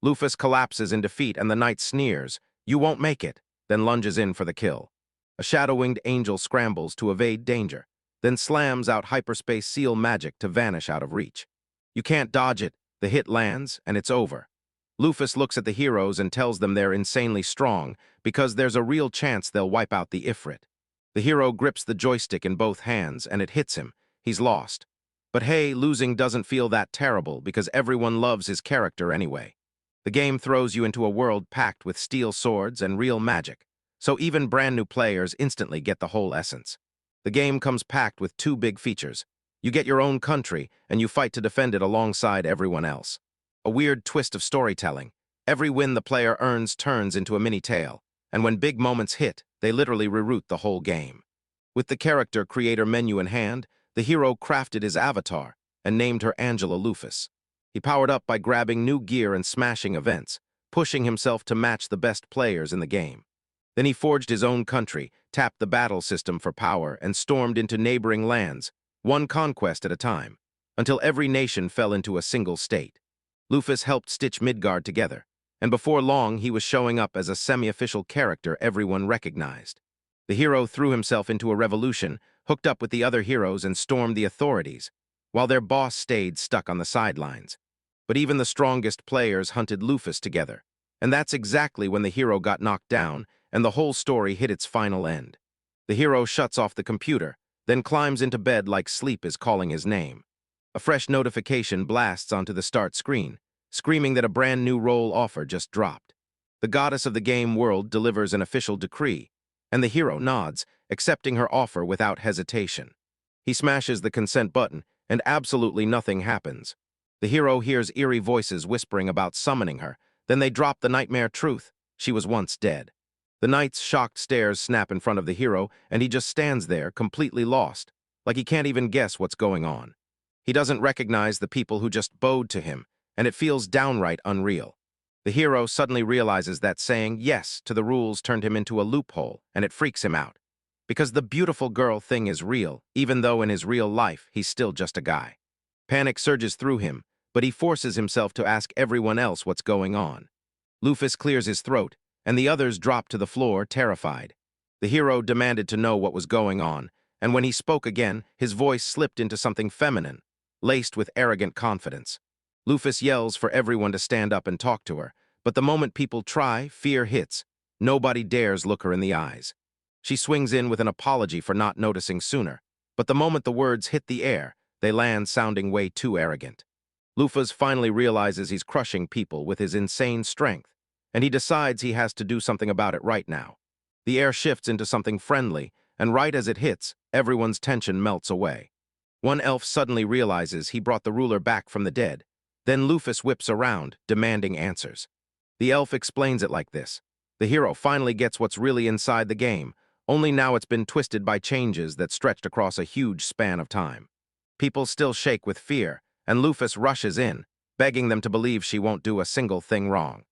Lufus collapses in defeat and the knight sneers, "You won't make it," then lunges in for the kill. A shadow-winged angel scrambles to evade danger, then slams out hyperspace seal magic to vanish out of reach. You can't dodge it, the hit lands, and it's over. Lufus looks at the heroes and tells them they're insanely strong because there's a real chance they'll wipe out the Ifrit. The hero grips the joystick in both hands and it hits him. He's lost. But hey, losing doesn't feel that terrible because everyone loves his character anyway. The game throws you into a world packed with steel swords and real magic, so even brand new players instantly get the whole essence. The game comes packed with two big features. You get your own country, and you fight to defend it alongside everyone else. A weird twist of storytelling. Every win the player earns turns into a mini-tale, and when big moments hit, they literally reroute the whole game. With the character creator menu in hand, the hero crafted his avatar and named her Angela Lufus. He powered up by grabbing new gear and smashing events, pushing himself to match the best players in the game. Then he forged his own country, tapped the battle system for power, and stormed into neighboring lands, one conquest at a time, until every nation fell into a single state. Lufus helped stitch Midgard together, and before long he was showing up as a semi-official character everyone recognized. The hero threw himself into a revolution, hooked up with the other heroes and stormed the authorities, while their boss stayed stuck on the sidelines. But even the strongest players hunted Lufus together, and that's exactly when the hero got knocked down and the whole story hit its final end. The hero shuts off the computer, then climbs into bed like sleep is calling his name. A fresh notification blasts onto the start screen, screaming that a brand new role offer just dropped. The goddess of the game world delivers an official decree, and the hero nods, accepting her offer without hesitation. He smashes the consent button, and absolutely nothing happens. The hero hears eerie voices whispering about summoning her, then they drop the nightmare truth: she was once dead. The knight's shocked stares snap in front of the hero, and he just stands there, completely lost, like he can't even guess what's going on. He doesn't recognize the people who just bowed to him, and it feels downright unreal. The hero suddenly realizes that saying yes to the rules turned him into a loophole, and it freaks him out. Because the beautiful girl thing is real, even though in his real life he's still just a guy. Panic surges through him, but he forces himself to ask everyone else what's going on. Lufus clears his throat, and the others drop to the floor, terrified. The hero demanded to know what was going on, and when he spoke again, his voice slipped into something feminine, laced with arrogant confidence. Lufus yells for everyone to stand up and talk to her, but the moment people try, fear hits. Nobody dares look her in the eyes. She swings in with an apology for not noticing sooner, but the moment the words hit the air, they land sounding way too arrogant. Lufus finally realizes he's crushing people with his insane strength, and he decides he has to do something about it right now. The air shifts into something friendly, and right as it hits, everyone's tension melts away. One elf suddenly realizes he brought the ruler back from the dead. Then Lufus whips around, demanding answers. The elf explains it like this: the hero finally gets what's really inside the game, only now it's been twisted by changes that stretched across a huge span of time. People still shake with fear, and Lufus rushes in, begging them to believe she won't do a single thing wrong.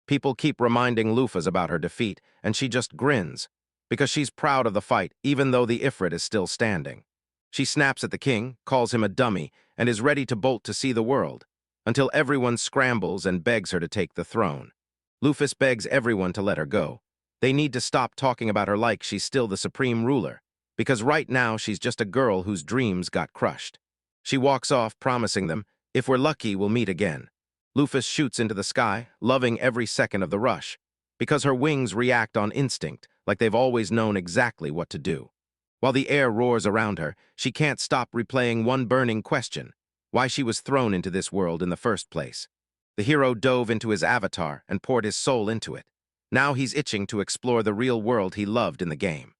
People keep reminding Lufus about her defeat, and she just grins, because she's proud of the fight even though the Ifrit is still standing. She snaps at the king, calls him a dummy, and is ready to bolt to see the world, until everyone scrambles and begs her to take the throne. Lufus begs everyone to let her go. They need to stop talking about her like she's still the supreme ruler, because right now she's just a girl whose dreams got crushed. She walks off, promising them, "If we're lucky, we'll meet again." Lufus shoots into the sky, loving every second of the rush, because her wings react on instinct, like they've always known exactly what to do. While the air roars around her, she can't stop replaying one burning question: why she was thrown into this world in the first place. The hero dove into his avatar and poured his soul into it. Now he's itching to explore the real world he loved in the game.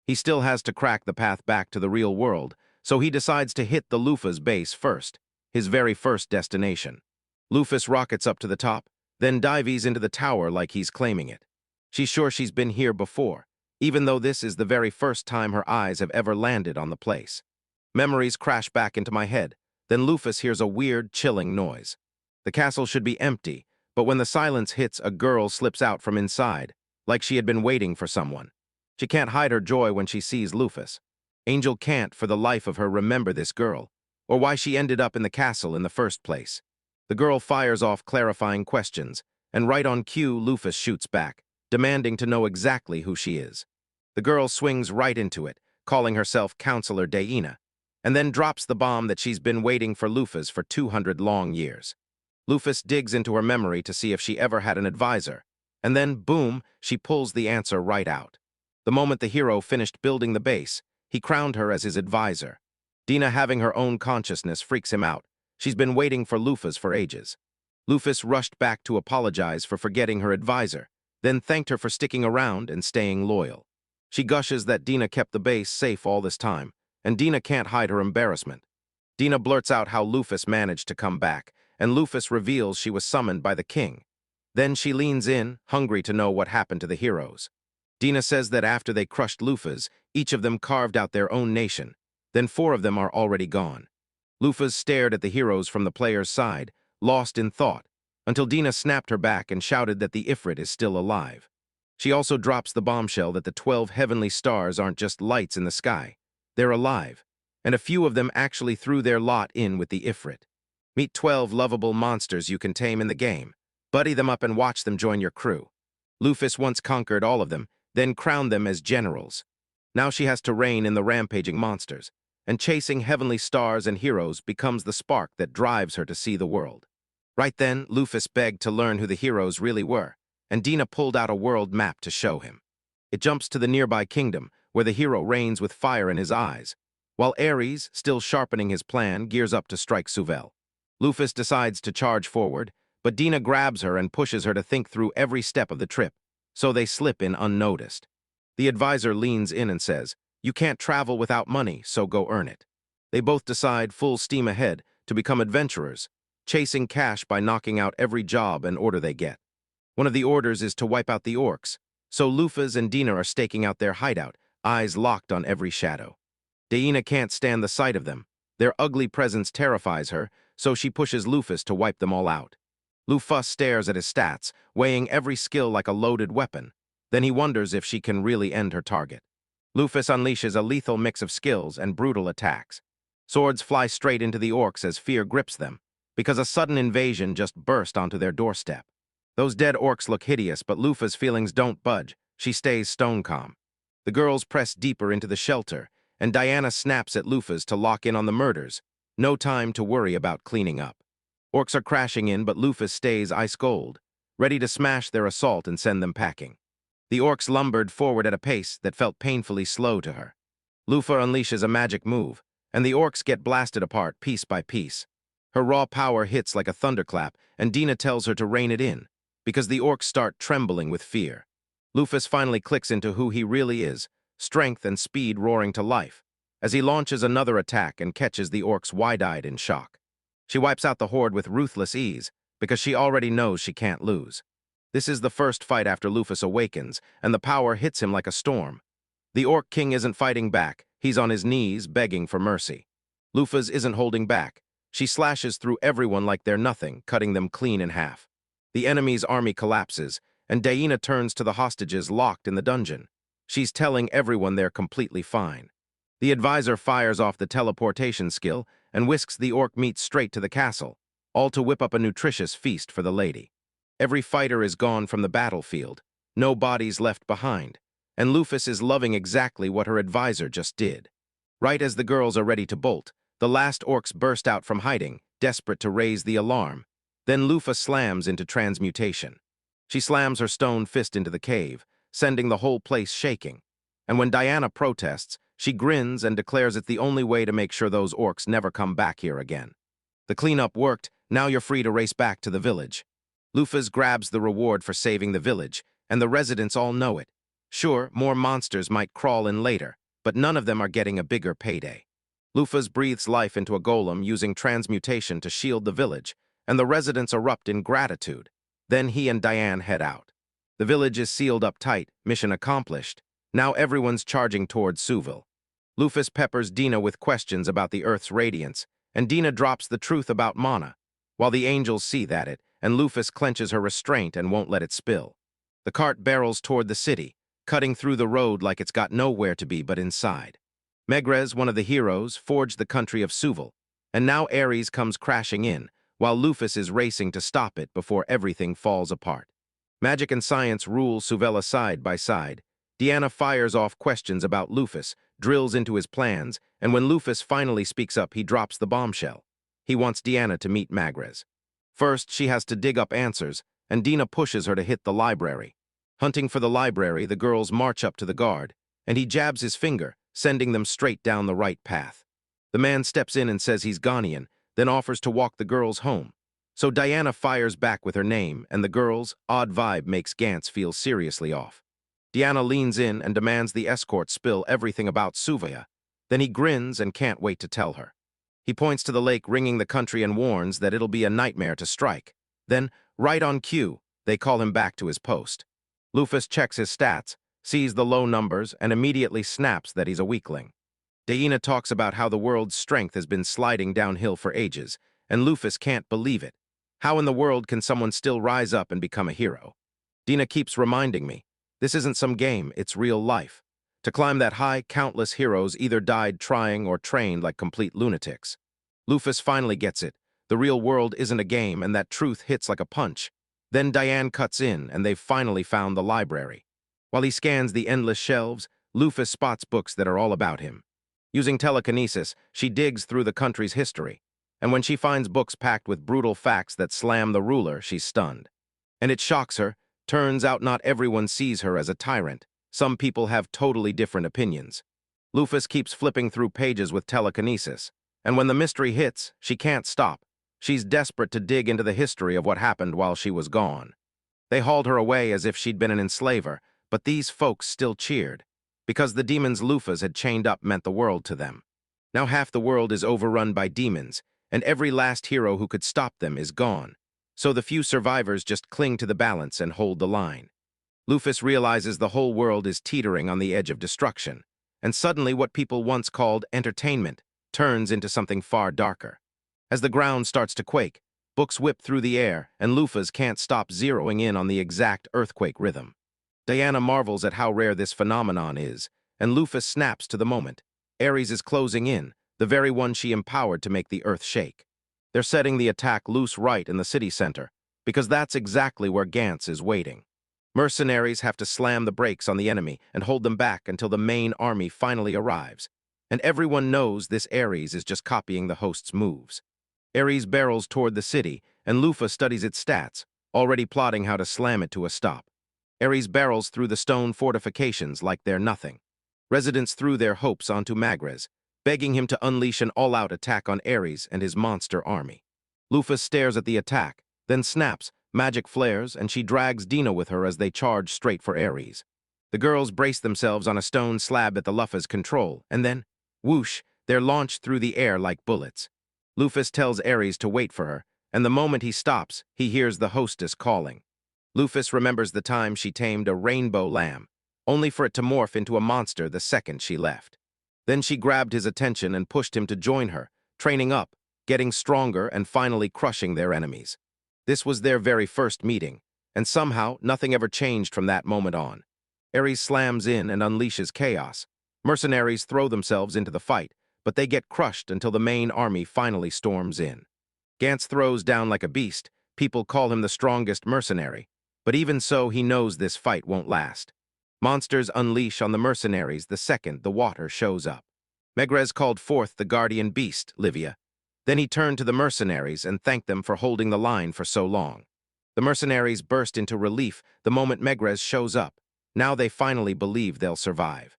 He still has to crack the path back to the real world, so he decides to hit the Lufa's base first, his very first destination. Lufus rockets up to the top, then dives into the tower like he's claiming it. She's sure she's been here before, even though this is the very first time her eyes have ever landed on the place. Memories crash back into my head, then Lufus hears a weird, chilling noise. The castle should be empty, but when the silence hits, a girl slips out from inside, like she had been waiting for someone. She can't hide her joy when she sees Lufus. Angel can't, for the life of her, remember this girl, or why she ended up in the castle in the first place. The girl fires off clarifying questions, and right on cue, Lufus shoots back, demanding to know exactly who she is. The girl swings right into it, calling herself Counselor Deina, and then drops the bomb that she's been waiting for Lufus for 200 long years. Lufus digs into her memory to see if she ever had an advisor, and then, boom, she pulls the answer right out. The moment the hero finished building the base, he crowned her as his advisor. Dina, having her own consciousness, freaks him out. She's been waiting for Lufus for ages. Lufus rushed back to apologize for forgetting her advisor, then thanked her for sticking around and staying loyal. She gushes that Dina kept the base safe all this time, and Dina can't hide her embarrassment. Dina blurts out how Lufus managed to come back, and Lufus reveals she was summoned by the king. Then she leans in, hungry to know what happened to the heroes. Dina says that after they crushed Lufus, each of them carved out their own nation. Then 4 of them are already gone. Lufus stared at the heroes from the player's side, lost in thought, until Dina snapped her back and shouted that the Ifrit is still alive. She also drops the bombshell that the 12 heavenly stars aren't just lights in the sky. They're alive, and a few of them actually threw their lot in with the Ifrit. Meet 12 lovable monsters you can tame in the game. Buddy them up and watch them join your crew. Lufus once conquered all of them, then crowned them as generals. Now she has to reign in the rampaging monsters, and chasing heavenly stars and heroes becomes the spark that drives her to see the world. Right then, Lufus begged to learn who the heroes really were, and Dina pulled out a world map to show him. It jumps to the nearby kingdom, where the hero reigns with fire in his eyes, while Ares, still sharpening his plan, gears up to strike Suvel. Lufus decides to charge forward, but Dina grabs her and pushes her to think through every step of the trip, so they slip in unnoticed. The advisor leans in and says, "You can't travel without money, so go earn it." They both decide, full steam ahead, to become adventurers, chasing cash by knocking out every job and order they get. One of the orders is to wipe out the orcs, so Lufus and Dina are staking out their hideout, eyes locked on every shadow. Deina can't stand the sight of them. Their ugly presence terrifies her, so she pushes Lufus to wipe them all out. Lufus stares at his stats, weighing every skill like a loaded weapon. Then he wonders if she can really end her target. Lufus unleashes a lethal mix of skills and brutal attacks. Swords fly straight into the orcs as fear grips them, because a sudden invasion just burst onto their doorstep. Those dead orcs look hideous, but Lufus' feelings don't budge. She stays stone calm. The girls press deeper into the shelter, and Diana snaps at Lufus to lock in on the murders. No time to worry about cleaning up. Orcs are crashing in, but Lufus stays ice cold, ready to smash their assault and send them packing. The orcs lumbered forward at a pace that felt painfully slow to her. Lufus unleashes a magic move, and the orcs get blasted apart piece by piece. Her raw power hits like a thunderclap, and Dina tells her to rein it in, because the orcs start trembling with fear. Lufus finally clicks into who he really is, strength and speed roaring to life, as he launches another attack and catches the orcs wide-eyed in shock. She wipes out the horde with ruthless ease, because she already knows she can't lose. This is the first fight after Lufus awakens, and the power hits him like a storm. The Orc King isn't fighting back. He's on his knees, begging for mercy. Lufus isn't holding back. She slashes through everyone like they're nothing, cutting them clean in half. The enemy's army collapses, and Deina turns to the hostages locked in the dungeon. She's telling everyone they're completely fine. The advisor fires off the teleportation skill and whisks the orc meat straight to the castle, all to whip up a nutritious feast for the lady. Every fighter is gone from the battlefield, no bodies left behind, and Lufus is loving exactly what her advisor just did. Right as the girls are ready to bolt, the last orcs burst out from hiding, desperate to raise the alarm. Then Lufus slams into transmutation. She slams her stone fist into the cave, sending the whole place shaking. And when Diana protests, she grins and declares it's the only way to make sure those orcs never come back here again. The cleanup worked, now you're free to race back to the village. Lufus grabs the reward for saving the village, and the residents all know it. Sure, more monsters might crawl in later, but none of them are getting a bigger payday. Lufus breathes life into a golem using transmutation to shield the village, and the residents erupt in gratitude. Then he and Diane head out. The village is sealed up tight, mission accomplished. Now everyone's charging towards Suvel. Lufus peppers Dina with questions about the Earth's radiance, and Dina drops the truth about Mana, while the angels see that it, and Lufus clenches her restraint and won't let it spill. The cart barrels toward the city, cutting through the road like it's got nowhere to be but inside. Megrez, one of the heroes, forged the country of Suvel, and now Ares comes crashing in, while Lufus is racing to stop it before everything falls apart. Magic and science rule Suvela side by side. Diana fires off questions about Lufus, drills into his plans, and when Lufus finally speaks up, he drops the bombshell. He wants Diana to meet Magrez. First, she has to dig up answers, and Dina pushes her to hit the library. Hunting for the library, the girls march up to the guard, and he jabs his finger, sending them straight down the right path. The man steps in and says he's Ghanaian, then offers to walk the girls home. So Diana fires back with her name, and the girls' odd vibe makes Gantz feel seriously off. Diana leans in and demands the escort spill everything about Suvaya. Then he grins and can't wait to tell her. He points to the lake ringing the country and warns that it'll be a nightmare to strike. Then, right on cue, they call him back to his post. Lufus checks his stats, sees the low numbers, and immediately snaps that he's a weakling. Diana talks about how the world's strength has been sliding downhill for ages, and Lufus can't believe it. How in the world can someone still rise up and become a hero? Dina keeps reminding me, this isn't some game, it's real life. To climb that high, countless heroes either died trying or trained like complete lunatics. Lufus finally gets it. The real world isn't a game, and that truth hits like a punch. Then Diane cuts in, and they've finally found the library. While he scans the endless shelves, Lufus spots books that are all about him. Using telekinesis, she digs through the country's history. And when she finds books packed with brutal facts that slam the ruler, she's stunned. And it shocks her. Turns out not everyone sees her as a tyrant. Some people have totally different opinions. Lufus keeps flipping through pages with telekinesis, and when the mystery hits, she can't stop. She's desperate to dig into the history of what happened while she was gone. They hauled her away as if she'd been an enslaver, but these folks still cheered, because the demons Lufus had chained up meant the world to them. Now half the world is overrun by demons, and every last hero who could stop them is gone. So the few survivors just cling to the balance and hold the line. Lufus realizes the whole world is teetering on the edge of destruction, and suddenly what people once called entertainment turns into something far darker. As the ground starts to quake, books whip through the air, and Lufus can't stop zeroing in on the exact earthquake rhythm. Diana marvels at how rare this phenomenon is, and Lufus snaps to the moment. Ares is closing in, the very one she empowered to make the earth shake. They're setting the attack loose right in the city center, because that's exactly where Gantz is waiting. Mercenaries have to slam the brakes on the enemy and hold them back until the main army finally arrives. And everyone knows this Ares is just copying the host's moves. Ares barrels toward the city, and Lufus studies its stats, already plotting how to slam it to a stop. Ares barrels through the stone fortifications like they're nothing. Residents threw their hopes onto Magrez, begging him to unleash an all-out attack on Ares and his monster army. Lufus stares at the attack, then snaps, magic flares, and she drags Dina with her as they charge straight for Ares. The girls brace themselves on a stone slab at the Luffa's control, and then, whoosh, they're launched through the air like bullets. Lufus tells Ares to wait for her, and the moment he stops, he hears the hostess calling. Lufus remembers the time she tamed a rainbow lamb, only for it to morph into a monster the second she left. Then she grabbed his attention and pushed him to join her, training up, getting stronger, and finally crushing their enemies. This was their very first meeting, and somehow nothing ever changed from that moment on. Ares slams in and unleashes chaos. Mercenaries throw themselves into the fight, but they get crushed until the main army finally storms in. Gantz throws down like a beast. People call him the strongest mercenary, but even so, he knows this fight won't last. Monsters unleash on the mercenaries the second the water shows up. Magrez called forth the guardian beast, Livia. Then he turned to the mercenaries and thanked them for holding the line for so long. The mercenaries burst into relief the moment Magrez shows up. Now they finally believe they'll survive.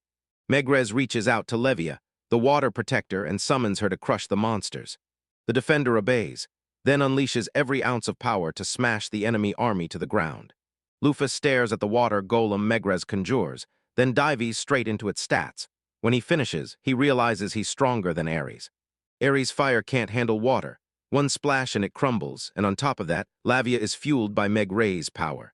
Magrez reaches out to Levia, the water protector, and summons her to crush the monsters. The defender obeys, then unleashes every ounce of power to smash the enemy army to the ground. Lufus stares at the water golem Magrez conjures, then dives straight into its stats. When he finishes, he realizes he's stronger than Ares. Ares' fire can't handle water. One splash and it crumbles, and on top of that, Lavia is fueled by Magrez's power.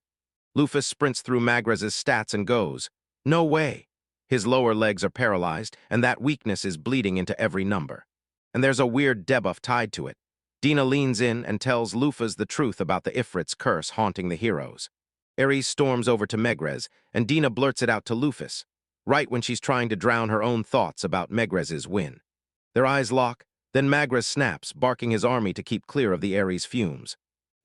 Lufus sprints through Magrez's stats and goes, "No way!" His lower legs are paralyzed, and that weakness is bleeding into every number. And there's a weird debuff tied to it. Dina leans in and tells Lufus the truth about the Ifrit's curse haunting the heroes. Ares storms over to Magrez, and Dina blurts it out to Lufus, right when she's trying to drown her own thoughts about Magrez's win. Their eyes lock, Then Magres snaps, barking his army to keep clear of the Ares fumes.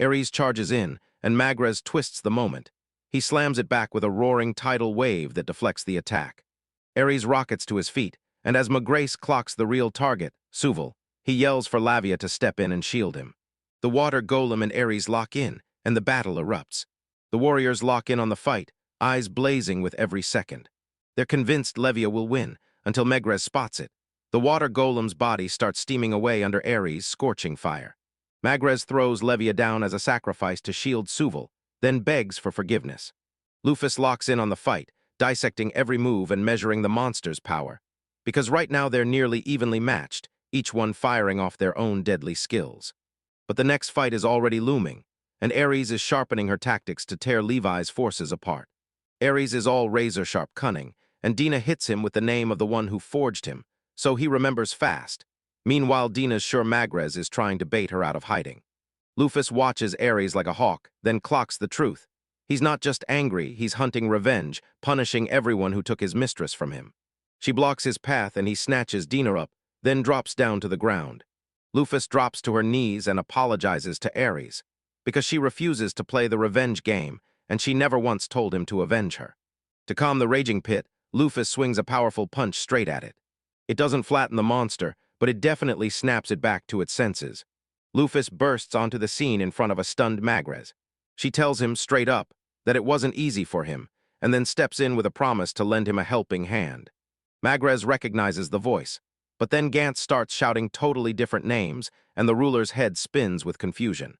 Ares charges in, and Magres twists the moment. He slams it back with a roaring tidal wave that deflects the attack. Ares rockets to his feet, and as Magres clocks the real target, Suval, he yells for Lavia to step in and shield him. The water golem and Ares lock in, and the battle erupts. The warriors lock in on the fight, eyes blazing with every second. They're convinced Levia will win, until Magres spots it. The water golem's body starts steaming away under Ares' scorching fire. Magres throws Levia down as a sacrifice to shield Suval, then begs for forgiveness. Lufus locks in on the fight, dissecting every move and measuring the monster's power. Because right now they're nearly evenly matched, each one firing off their own deadly skills. But the next fight is already looming, and Ares is sharpening her tactics to tear Levi's forces apart. Ares is all razor-sharp cunning, and Dina hits him with the name of the one who forged him, so he remembers fast. Meanwhile, Dina's sure Magres is trying to bait her out of hiding. Lufus watches Ares like a hawk, then clocks the truth. He's not just angry, he's hunting revenge, punishing everyone who took his mistress from him. She blocks his path and he snatches Dina up, then drops down to the ground. Lufus drops to her knees and apologizes to Ares, because she refuses to play the revenge game, and she never once told him to avenge her. To calm the raging pit, Lufus swings a powerful punch straight at it. It doesn't flatten the monster, but it definitely snaps it back to its senses. Lufus bursts onto the scene in front of a stunned Magres. She tells him straight up that it wasn't easy for him, and then steps in with a promise to lend him a helping hand. Magres recognizes the voice, but then Gantz starts shouting totally different names, and the ruler's head spins with confusion.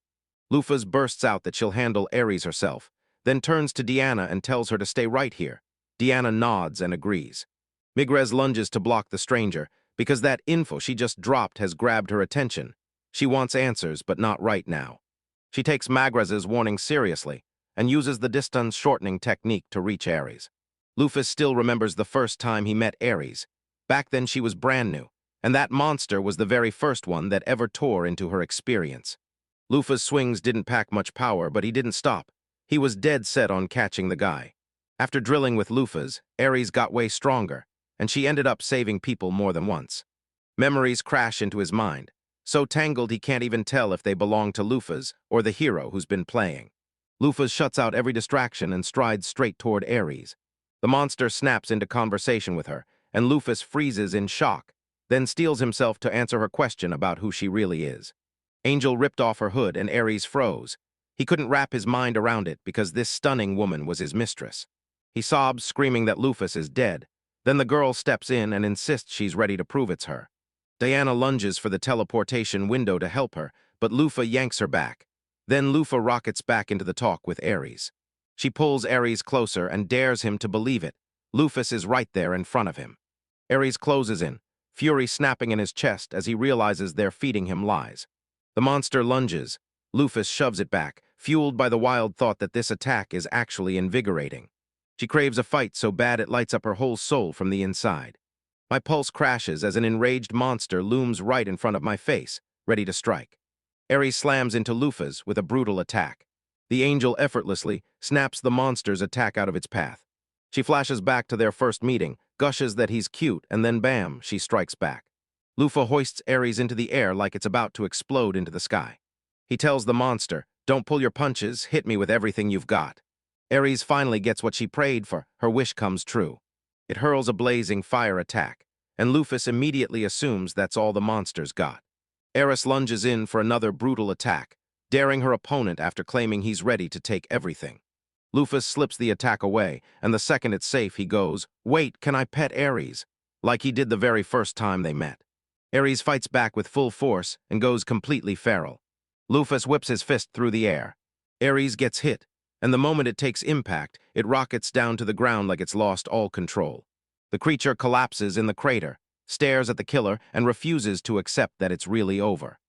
Lufus bursts out that she'll handle Ares herself, then turns to Diana and tells her to stay right here. Diana nods and agrees. Magres lunges to block the stranger, because that info she just dropped has grabbed her attention. She wants answers, but not right now. She takes Magres's warning seriously, and uses the distance shortening technique to reach Ares. Lufus still remembers the first time he met Ares. Back then she was brand new, and that monster was the very first one that ever tore into her experience. Lufus' swings didn't pack much power, but he didn't stop. He was dead set on catching the guy. After drilling with Lufus, Ares got way stronger, and she ended up saving people more than once. Memories crash into his mind, so tangled he can't even tell if they belong to Lufus or the hero who's been playing. Lufus shuts out every distraction and strides straight toward Ares. The monster snaps into conversation with her, and Lufus freezes in shock, then steels himself to answer her question about who she really is. Angel ripped off her hood and Ares froze. He couldn't wrap his mind around it because this stunning woman was his mistress. He sobs, screaming that Lufus is dead. Then the girl steps in and insists she's ready to prove it's her. Diana lunges for the teleportation window to help her, but Lufa yanks her back. Then Lufa rockets back into the talk with Ares. She pulls Ares closer and dares him to believe it. Lufus is right there in front of him. Ares closes in, fury snapping in his chest as he realizes they're feeding him lies. The monster lunges. Lufus shoves it back, fueled by the wild thought that this attack is actually invigorating. She craves a fight so bad it lights up her whole soul from the inside. My pulse crashes as an enraged monster looms right in front of my face, ready to strike. Ares slams into Lufus with a brutal attack. The angel effortlessly snaps the monster's attack out of its path. She flashes back to their first meeting, gushes that he's cute, and then bam, she strikes back. Lufa hoists Ares into the air like it's about to explode into the sky. He tells the monster, "Don't pull your punches, hit me with everything you've got." Ares finally gets what she prayed for, her wish comes true. It hurls a blazing fire attack, and Lufus immediately assumes that's all the monster's got. Ares lunges in for another brutal attack, daring her opponent after claiming he's ready to take everything. Lufus slips the attack away, and the second it's safe, he goes, "Wait, can I pet Ares?" like he did the very first time they met. Ares fights back with full force and goes completely feral. Lufus whips his fist through the air. Ares gets hit, and the moment it takes impact, it rockets down to the ground like it's lost all control. The creature collapses in the crater, stares at the killer, and refuses to accept that it's really over.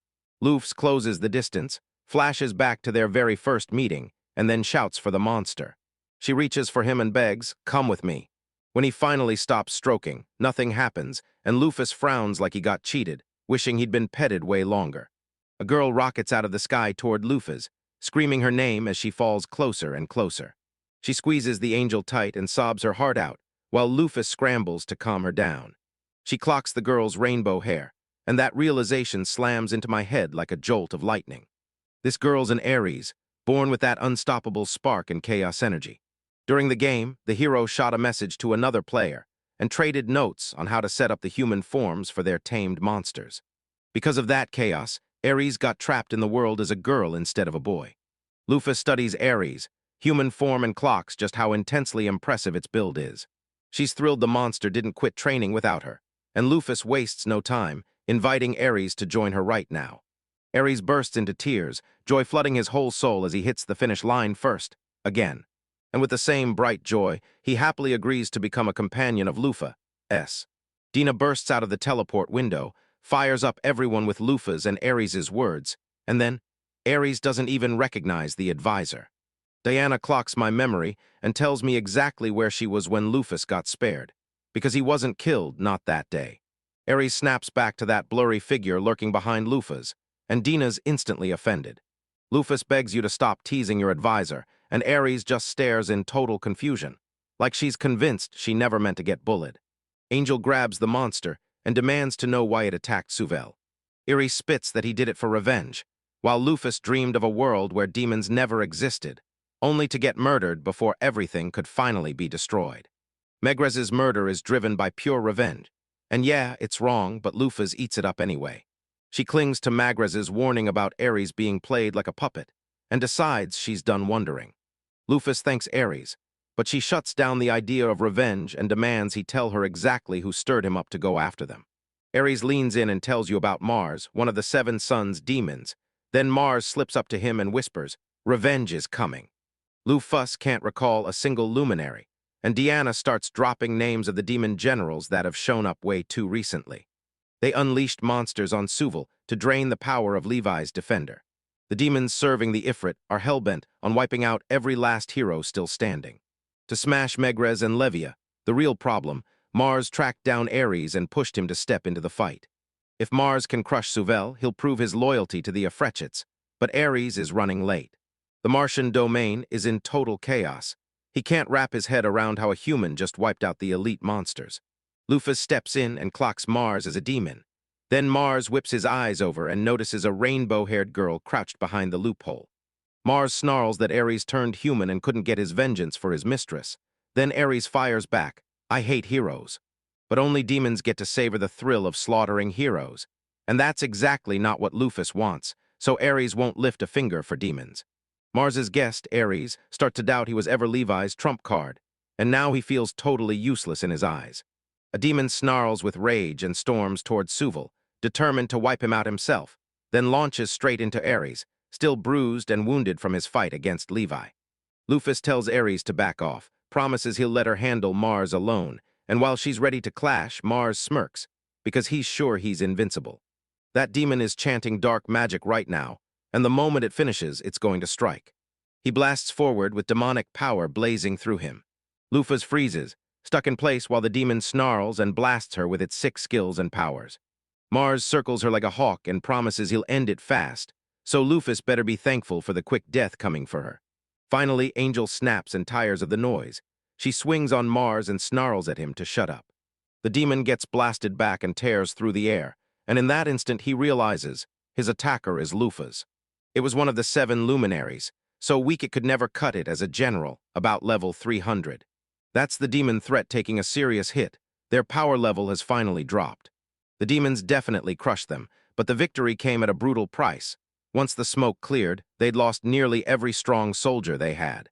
Lufus closes the distance, flashes back to their very first meeting, and then shouts for the monster. She reaches for him and begs, "Come with me." When he finally stops stroking, nothing happens, and Lufus frowns like he got cheated, wishing he'd been petted way longer. A girl rockets out of the sky toward Lufus, screaming her name as she falls closer and closer. She squeezes the angel tight and sobs her heart out, while Lufus scrambles to calm her down. She clocks the girl's rainbow hair, And that realization slams into my head like a jolt of lightning. This girl's an Aries, born with that unstoppable spark and chaos energy. During the game, the hero shot a message to another player and traded notes on how to set up the human forms for their tamed monsters. Because of that chaos, Aries got trapped in the world as a girl instead of a boy. Lufa studies Aries, human form and clocks just how intensely impressive its build is. She's thrilled the monster didn't quit training without her, and Lufus wastes no time, inviting Aries to join her right now. Aries bursts into tears, joy flooding his whole soul as he hits the finish line first, again. And with the same bright joy, he happily agrees to become a companion of Lufa's. Dina bursts out of the teleport window, fires up everyone with Lufa's and Aries' words, and then, Aries doesn't even recognize the advisor. Diana clocks my memory and tells me exactly where she was when Lufus got spared, because he wasn't killed, not that day. Aries snaps back to that blurry figure lurking behind Lufa's, and Dina's instantly offended. Lufus begs you to stop teasing your advisor, and Aries just stares in total confusion, like she's convinced she never meant to get bullied. Angel grabs the monster and demands to know why it attacked Suvel. Aries spits that he did it for revenge, while Lufus dreamed of a world where demons never existed, only to get murdered before everything could finally be destroyed. Megres's murder is driven by pure revenge, and yeah, it's wrong, but Lufus eats it up anyway. She clings to Megres's warning about Aries being played like a puppet, and decides she's done wondering. Lufus thanks Aries, but she shuts down the idea of revenge and demands he tell her exactly who stirred him up to go after them. Aries leans in and tells you about Mars, one of the 7 Suns' demons. Then Mars slips up to him and whispers, "Revenge is coming." Lufus can't recall a single luminary, and Diana starts dropping names of the demon generals that have shown up way too recently. They unleashed monsters on Suvel to drain the power of Levi's defender. The demons serving the Ifrit are hellbent on wiping out every last hero still standing. To smash Megres and Levia, the real problem, Mars tracked down Aries and pushed him to step into the fight. If Mars can crush Suvel, he'll prove his loyalty to the Freshest, but Aries is running late. The Martian domain is in total chaos. He can't wrap his head around how a human just wiped out the elite monsters. Lufus steps in and clocks Mars as a demon. Then Mars whips his eyes over and notices a rainbow-haired girl crouched behind the loophole. Mars snarls that Aries turned human and couldn't get his vengeance for his mistress. Then Aries fires back, "I hate heroes." But only demons get to savor the thrill of slaughtering heroes. And that's exactly not what Lufus wants, so Aries won't lift a finger for demons. Mars's guest, Aries, starts to doubt he was ever Levi's trump card, and now he feels totally useless in his eyes. A demon snarls with rage and storms towards Suvel, determined to wipe him out himself, then launches straight into Aries, still bruised and wounded from his fight against Levi. Lufus tells Aries to back off, promises he'll let her handle Mars alone, and while she's ready to clash, Mars smirks, because he's sure he's invincible. That demon is chanting dark magic right now, and the moment it finishes, it's going to strike. He blasts forward with demonic power blazing through him. Lufus freezes, stuck in place while the demon snarls and blasts her with its 6 skills and powers. Mars circles her like a hawk and promises he'll end it fast, so Lufus better be thankful for the quick death coming for her. Finally, Angel snaps and tires of the noise. She swings on Mars and snarls at him to shut up. The demon gets blasted back and tears through the air, and in that instant he realizes his attacker is Lufus. It was one of the 7 luminaries, so weak it could never cut it as a general, about level 300. That's the demon threat taking a serious hit. Their power level has finally dropped. The demons definitely crushed them, but the victory came at a brutal price. Once the smoke cleared, they'd lost nearly every strong soldier they had.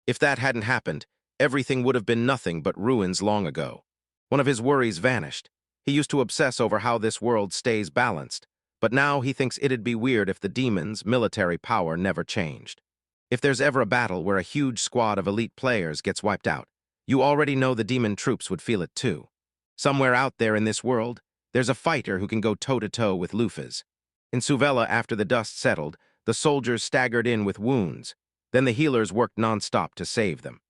If that hadn't happened, everything would have been nothing but ruins long ago. One of his worries vanished. He used to obsess over how this world stays balanced, but now he thinks it'd be weird if the demons' military power never changed. If there's ever a battle where a huge squad of elite players gets wiped out, you already know the demon troops would feel it too. Somewhere out there in this world, there's a fighter who can go toe-to-toe with Lufus. In Suvela, after the dust settled, the soldiers staggered in with wounds. Then the healers worked non-stop to save them.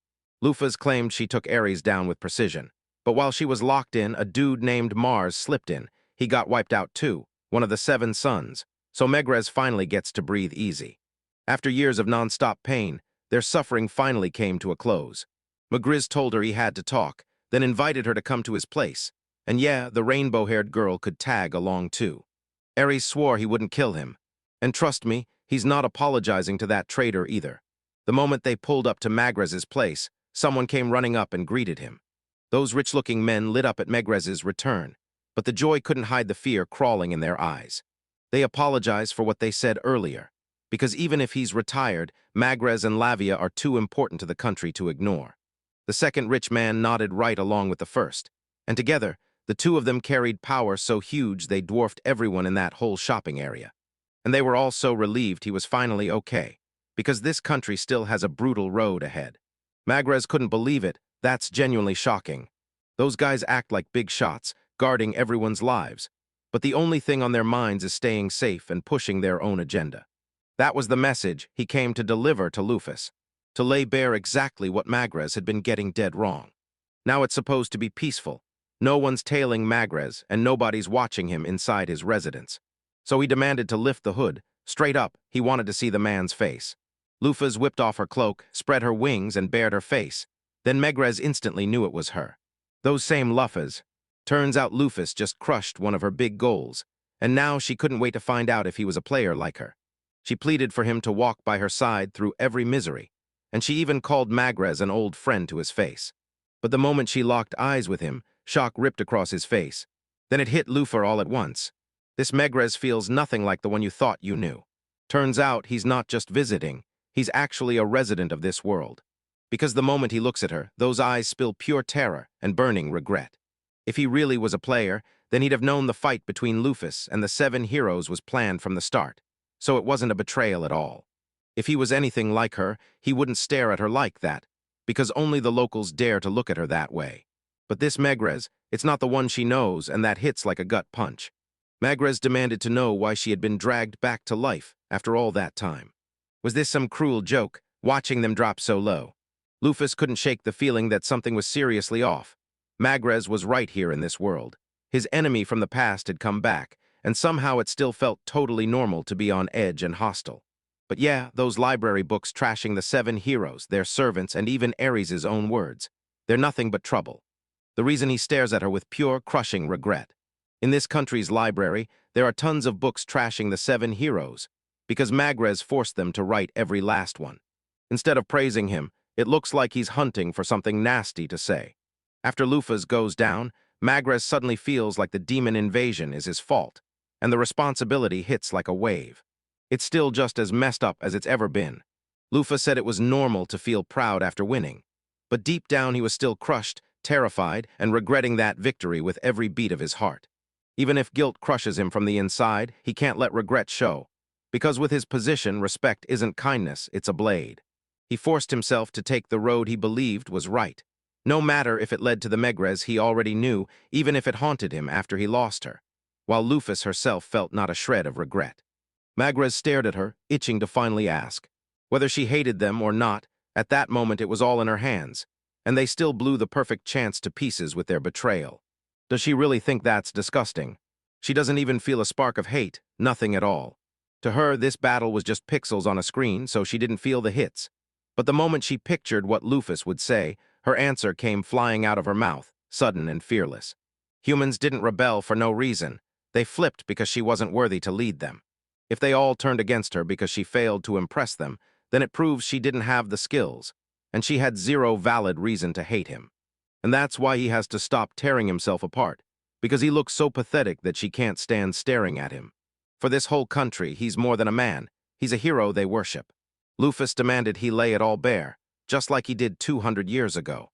Lufus claimed she took Aries down with precision, but while she was locked in, a dude named Mars slipped in. He got wiped out too, one of the 7 Suns, so Megres finally gets to breathe easy. After years of non-stop pain, their suffering finally came to a close. Megres told her he had to talk, then invited her to come to his place. And yeah, the rainbow-haired girl could tag along too. Ares swore he wouldn't kill him. And trust me, he's not apologizing to that traitor either. The moment they pulled up to Magrez's place, someone came running up and greeted him. Those rich-looking men lit up at Magrez's return, but the joy couldn't hide the fear crawling in their eyes. They apologized for what they said earlier, because even if he's retired, Magrez and Lavia are too important to the country to ignore. The second rich man nodded right along with the first, and together, the two of them carried power so huge they dwarfed everyone in that whole shopping area. And they were all so relieved he was finally okay, because this country still has a brutal road ahead. Magrez couldn't believe it. That's genuinely shocking. Those guys act like big shots, guarding everyone's lives, but the only thing on their minds is staying safe and pushing their own agenda. That was the message he came to deliver to Lufus, to lay bare exactly what Magrez had been getting dead wrong. Now it's supposed to be peaceful. No one's tailing Magrez, and nobody's watching him inside his residence. So he demanded to lift the hood. Straight up, he wanted to see the man's face. Lufus whipped off her cloak, spread her wings, and bared her face. Then Magrez instantly knew it was her. Those same Lufas. Turns out Lufus just crushed one of her big goals, and now she couldn't wait to find out if he was a player like her. She pleaded for him to walk by her side through every misery, and she even called Magrez an old friend to his face. But the moment she locked eyes with him, shock ripped across his face. Then it hit Lufa all at once. This Magrez feels nothing like the one you thought you knew. Turns out he's not just visiting, he's actually a resident of this world. Because the moment he looks at her, those eyes spill pure terror and burning regret. If he really was a player, then he'd have known the fight between Lufus and the 7 heroes was planned from the start, so it wasn't a betrayal at all. If he was anything like her, he wouldn't stare at her like that, because only the locals dare to look at her that way. But this Magrez, it's not the one she knows, and that hits like a gut punch. Magrez demanded to know why she had been dragged back to life after all that time. Was this some cruel joke, watching them drop so low? Lufus couldn't shake the feeling that something was seriously off. Magrez was right here in this world. His enemy from the past had come back, and somehow it still felt totally normal to be on edge and hostile. But yeah, those library books trashing the 7 heroes, their servants, and even Ares' own words. They're nothing but trouble. The reason he stares at her with pure, crushing regret. In this country's library, there are tons of books trashing the 7 heroes, because Magrez forced them to write every last one. Instead of praising him, it looks like he's hunting for something nasty to say. After Lufus goes down, Magrez suddenly feels like the demon invasion is his fault, and the responsibility hits like a wave. It's still just as messed up as it's ever been. Lufus said it was normal to feel proud after winning, but deep down he was still crushed, terrified, and regretting that victory with every beat of his heart. Even if guilt crushes him from the inside, he can't let regret show, because with his position, respect isn't kindness, it's a blade. He forced himself to take the road he believed was right, no matter if it led to the Magrez he already knew, even if it haunted him after he lost her, while Lufus herself felt not a shred of regret. Magrez stared at her, itching to finally ask. Whether she hated them or not, at that moment it was all in her hands, and they still blew the perfect chance to pieces with their betrayal. Does she really think that's disgusting? She doesn't even feel a spark of hate, nothing at all. To her, this battle was just pixels on a screen, so she didn't feel the hits. But the moment she pictured what Lufus would say, her answer came flying out of her mouth, sudden and fearless. Humans didn't rebel for no reason. They flipped because she wasn't worthy to lead them. If they all turned against her because she failed to impress them, then it proves she didn't have the skills, and she had zero valid reason to hate him. And that's why he has to stop tearing himself apart, because he looks so pathetic that she can't stand staring at him. For this whole country, he's more than a man. He's a hero they worship. Lufus demanded he lay it all bare, just like he did 200 years ago.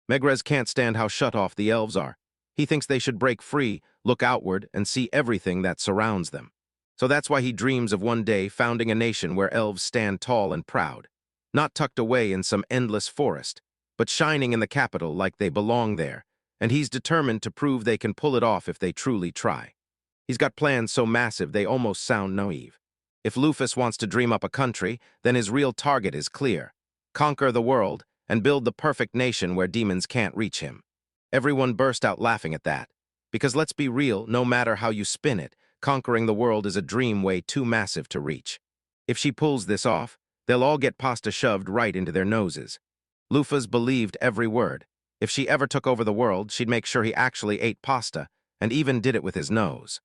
Magrez can't stand how shut off the elves are. He thinks they should break free, look outward, and see everything that surrounds them. So that's why he dreams of one day founding a nation where elves stand tall and proud, not tucked away in some endless forest, but shining in the capital like they belong there, and he's determined to prove they can pull it off if they truly try. He's got plans so massive they almost sound naive. If Lufus wants to dream up a country, then his real target is clear. Conquer the world and build the perfect nation where demons can't reach him. Everyone burst out laughing at that, because let's be real, no matter how you spin it, conquering the world is a dream way too massive to reach. If she pulls this off, they'll all get pasta shoved right into their noses. Lufus believed every word. If she ever took over the world, she'd make sure he actually ate pasta, and even did it with his nose.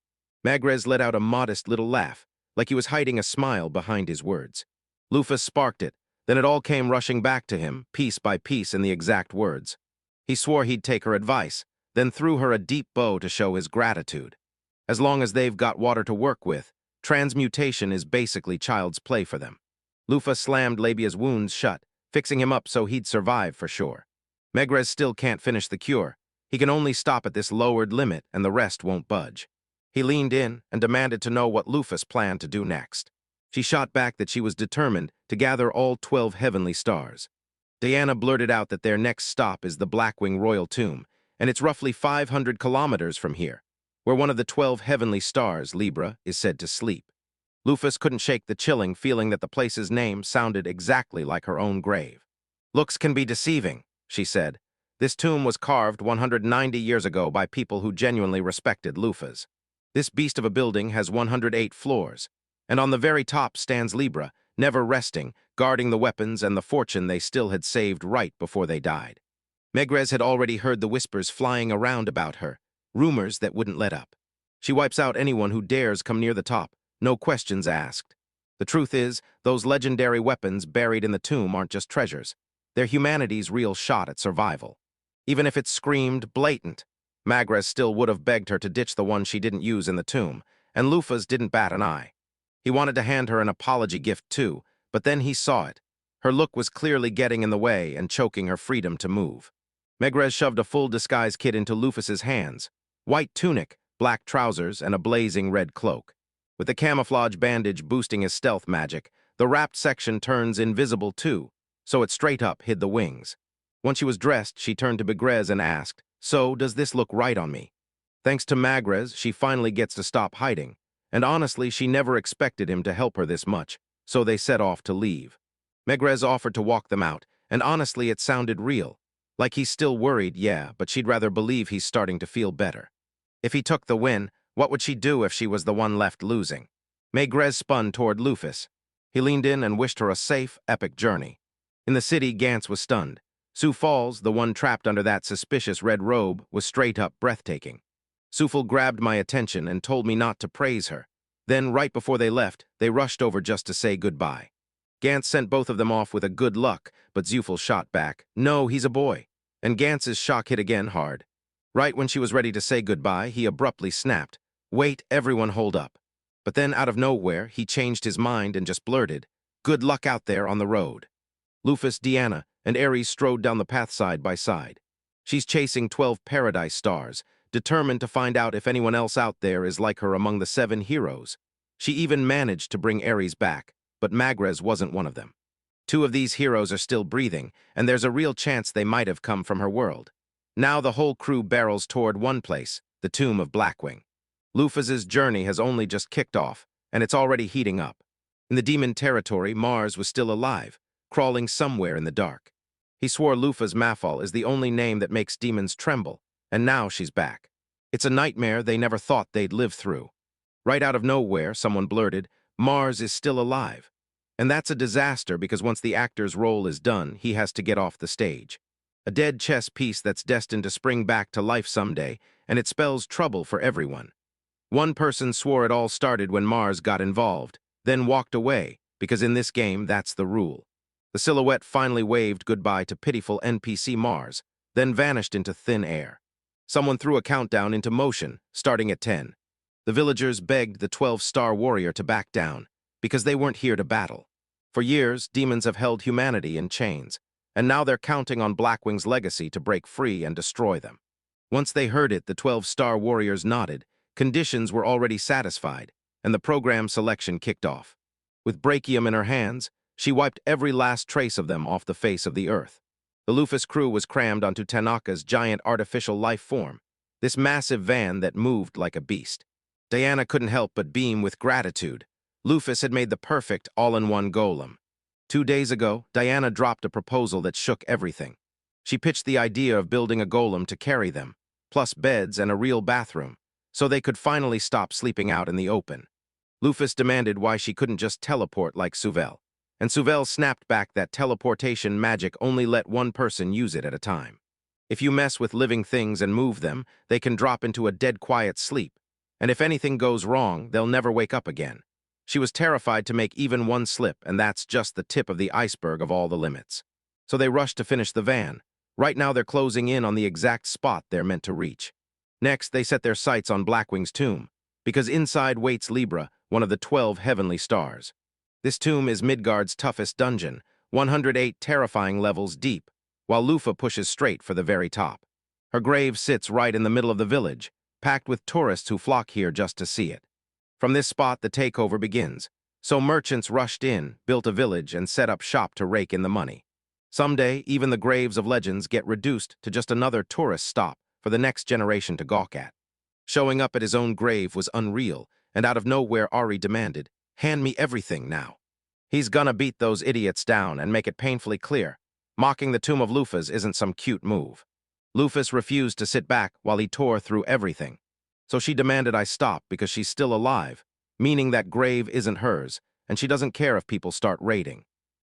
Magrez let out a modest little laugh, like he was hiding a smile behind his words. Lufus sparked it, then it all came rushing back to him, piece by piece in the exact words. He swore he'd take her advice, then threw her a deep bow to show his gratitude. As long as they've got water to work with, transmutation is basically child's play for them. Lufa slammed Labia's wounds shut, fixing him up so he'd survive for sure. Magrez still can't finish the cure. He can only stop at this lowered limit, and the rest won't budge. He leaned in and demanded to know what Lufus planned to do next. She shot back that she was determined to gather all 12 heavenly stars. Diana blurted out that their next stop is the Blackwing Royal Tomb, and it's roughly 500 kilometers from here, where one of the 12 heavenly stars, Libra, is said to sleep. Lufus couldn't shake the chilling feeling that the place's name sounded exactly like her own grave. "Looks can be deceiving," she said. "This tomb was carved 190 years ago by people who genuinely respected Lufas. This beast of a building has 108 floors, and on the very top stands Libra, never resting, guarding the weapons and the fortune they still had saved right before they died." Magrez had already heard the whispers flying around about her, rumors that wouldn't let up. She wipes out anyone who dares come near the top, no questions asked. The truth is, those legendary weapons buried in the tomb aren't just treasures. They're humanity's real shot at survival. Even if it screamed blatant, Magrez still would have begged her to ditch the one she didn't use in the tomb, and Lufas didn't bat an eye. He wanted to hand her an apology gift too, but then he saw it. Her look was clearly getting in the way and choking her freedom to move. Magrez shoved a full disguise kit into Lufus's hands. White tunic, black trousers, and a blazing red cloak. With the camouflage bandage boosting his stealth magic, the wrapped section turns invisible too, so it straight up hid the wings. Once she was dressed, she turned to Magrez and asked, "So, does this look right on me?" Thanks to Magrez, she finally gets to stop hiding, and honestly, she never expected him to help her this much, so they set off to leave. Magrez offered to walk them out, and honestly, it sounded real. Like he's still worried, yeah, but she'd rather believe he's starting to feel better. If he took the win, what would she do if she was the one left losing? Magrez spun toward Lufus. He leaned in and wished her a safe, epic journey. In the city, Gantz was stunned. Sioux Falls, the one trapped under that suspicious red robe, was straight-up breathtaking. Sufil grabbed my attention and told me not to praise her. Then, right before they left, they rushed over just to say goodbye. Gantz sent both of them off with a good luck, but Zufil shot back, "No, he's a boy." And Gantz's shock hit again hard. Right when she was ready to say goodbye, he abruptly snapped, "Wait, everyone hold up." But then, out of nowhere, he changed his mind and just blurted, "Good luck out there on the road." Lufus, Diana, and Ares strode down the path side by side. She's chasing 12 paradise stars, determined to find out if anyone else out there is like her among the 7 heroes. She even managed to bring Ares back, but Magrez wasn't one of them. 2 of these heroes are still breathing, and there's a real chance they might have come from her world. Now the whole crew barrels toward one place, the tomb of Blackwing. Lufus's journey has only just kicked off, and it's already heating up. In the demon territory, Mars was still alive, crawling somewhere in the dark. He swore Lufus Mafal is the only name that makes demons tremble, and now she's back. It's a nightmare they never thought they'd live through. Right out of nowhere, someone blurted, "Mars is still alive." And that's a disaster because once the actor's role is done, he has to get off the stage. A dead chess piece that's destined to spring back to life someday, and it spells trouble for everyone. One person swore it all started when Mars got involved, then walked away, because in this game, that's the rule. The silhouette finally waved goodbye to pitiful NPC Mars, then vanished into thin air. Someone threw a countdown into motion, starting at 10. The villagers begged the 12-star warrior to back down, because they weren't here to battle. For years, demons have held humanity in chains, and now they're counting on Blackwing's legacy to break free and destroy them. Once they heard it, the 12-star warriors nodded, conditions were already satisfied, and the program selection kicked off. With brachium in her hands, she wiped every last trace of them off the face of the earth. The Lufus crew was crammed onto Tanaka's giant artificial life form, this massive van that moved like a beast. Diana couldn't help but beam with gratitude. Lufus had made the perfect all-in-one golem. 2 days ago, Diana dropped a proposal that shook everything. She pitched the idea of building a golem to carry them, plus beds and a real bathroom, so they could finally stop sleeping out in the open. Lufus demanded why she couldn't just teleport like Suvel, and Suvel snapped back that teleportation magic only let one person use it at a time. If you mess with living things and move them, they can drop into a dead quiet sleep, and if anything goes wrong, they'll never wake up again. She was terrified to make even one slip, and that's just the tip of the iceberg of all the limits. So they rushed to finish the van. Right now they're closing in on the exact spot they're meant to reach. Next, they set their sights on Blackwing's tomb, because inside waits Libra, one of the 12 heavenly stars. This tomb is Midgard's toughest dungeon, 108 terrifying levels deep, while Lufa pushes straight for the very top. Her grave sits right in the middle of the village, packed with tourists who flock here just to see it. From this spot, the takeover begins. So merchants rushed in, built a village, and set up shop to rake in the money. Someday, even the graves of legends get reduced to just another tourist stop for the next generation to gawk at. Showing up at his own grave was unreal, and out of nowhere Ari demanded, "Hand me everything now." He's gonna beat those idiots down and make it painfully clear. Mocking the tomb of Lufa's isn't some cute move. Lufus refused to sit back while he tore through everything. So she demanded I stop because she's still alive, meaning that grave isn't hers, and she doesn't care if people start raiding.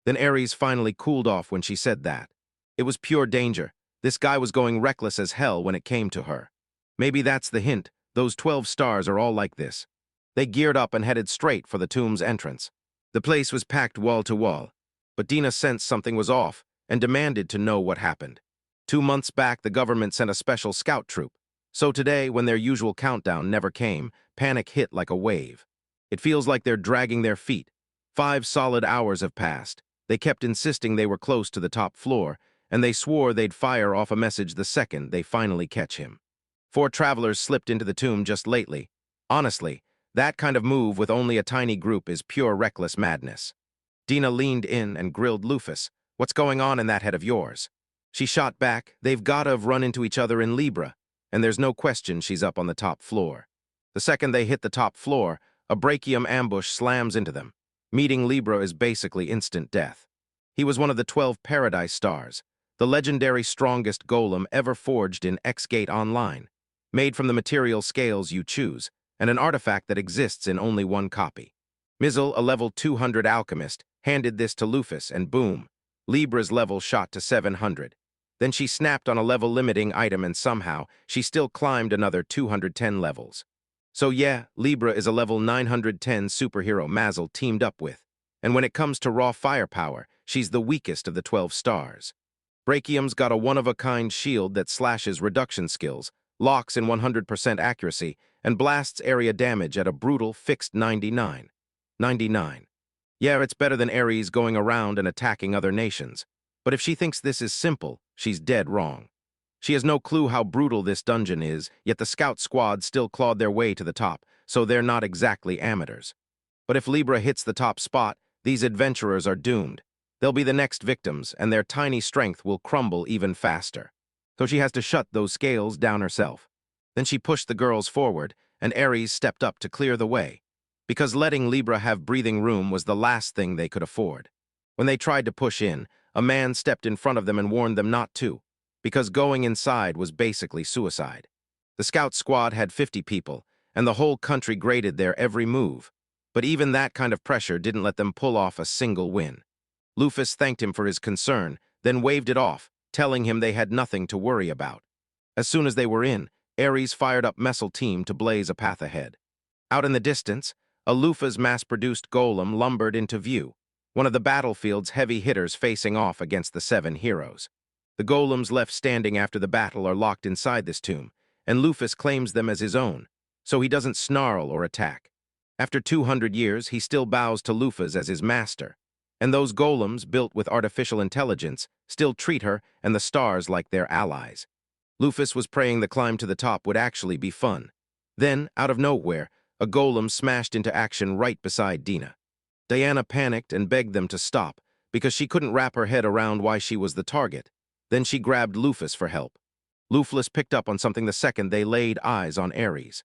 Then Ares finally cooled off when she said that. It was pure danger. This guy was going reckless as hell when it came to her. Maybe that's the hint. Those 12 stars are all like this. They geared up and headed straight for the tomb's entrance. The place was packed wall to wall, but Dina sensed something was off and demanded to know what happened. 2 months back, the government sent a special scout troop. So today, when their usual countdown never came, panic hit like a wave. It feels like they're dragging their feet. 5 solid hours have passed. They kept insisting they were close to the top floor, and they swore they'd fire off a message the second they finally catch him. 4 travelers slipped into the tomb just lately. Honestly, that kind of move with only a tiny group is pure reckless madness. Dina leaned in and grilled Lufus. "What's going on in that head of yours?" She shot back, "They've gotta have run into each other in Libra, and there's no question she's up on the top floor." The second they hit the top floor, a brachium ambush slams into them. Meeting Libra is basically instant death. He was one of the 12 Paradise Stars, the legendary strongest golem ever forged in X-Gate Online, made from the material scales you choose, and an artifact that exists in only one copy. Mizzle, a level 200 alchemist, handed this to Lufus, and boom, Libra's level shot to 700. Then she snapped on a level-limiting item, and somehow, she still climbed another 210 levels. So yeah, Libra is a level 910 superhero Mazel teamed up with, and when it comes to raw firepower, she's the weakest of the 12 stars. Brachium's got a one-of-a-kind shield that slashes reduction skills, locks in 100% accuracy, and blasts area damage at a brutal fixed 99. Yeah, it's better than Ares going around and attacking other nations. But if she thinks this is simple, she's dead wrong. She has no clue how brutal this dungeon is, yet the scout squad still clawed their way to the top, so they're not exactly amateurs. But if Libra hits the top spot, these adventurers are doomed. They'll be the next victims, and their tiny strength will crumble even faster. So she has to shut those scales down herself. Then she pushed the girls forward, and Ares stepped up to clear the way, because letting Libra have breathing room was the last thing they could afford. When they tried to push in, a man stepped in front of them and warned them not to, because going inside was basically suicide. The scout squad had 50 people, and the whole country graded their every move, but even that kind of pressure didn't let them pull off a single win. Lufus thanked him for his concern, then waved it off, telling him they had nothing to worry about. As soon as they were in, Ares fired up Messel team to blaze a path ahead. Out in the distance, a Lufa's mass-produced golem lumbered into view, one of the battlefield's heavy hitters facing off against the 7 heroes. The golems left standing after the battle are locked inside this tomb, and Lufus claims them as his own, so he doesn't snarl or attack. After 200 years, he still bows to Lufus as his master, and those golems, built with artificial intelligence, still treat her and the stars like their allies. Lufus was praying the climb to the top would actually be fun. Then, out of nowhere, a golem smashed into action right beside Dina. Diana panicked and begged them to stop, because she couldn't wrap her head around why she was the target. Then she grabbed Lufus for help. Lufus picked up on something the second they laid eyes on Ares.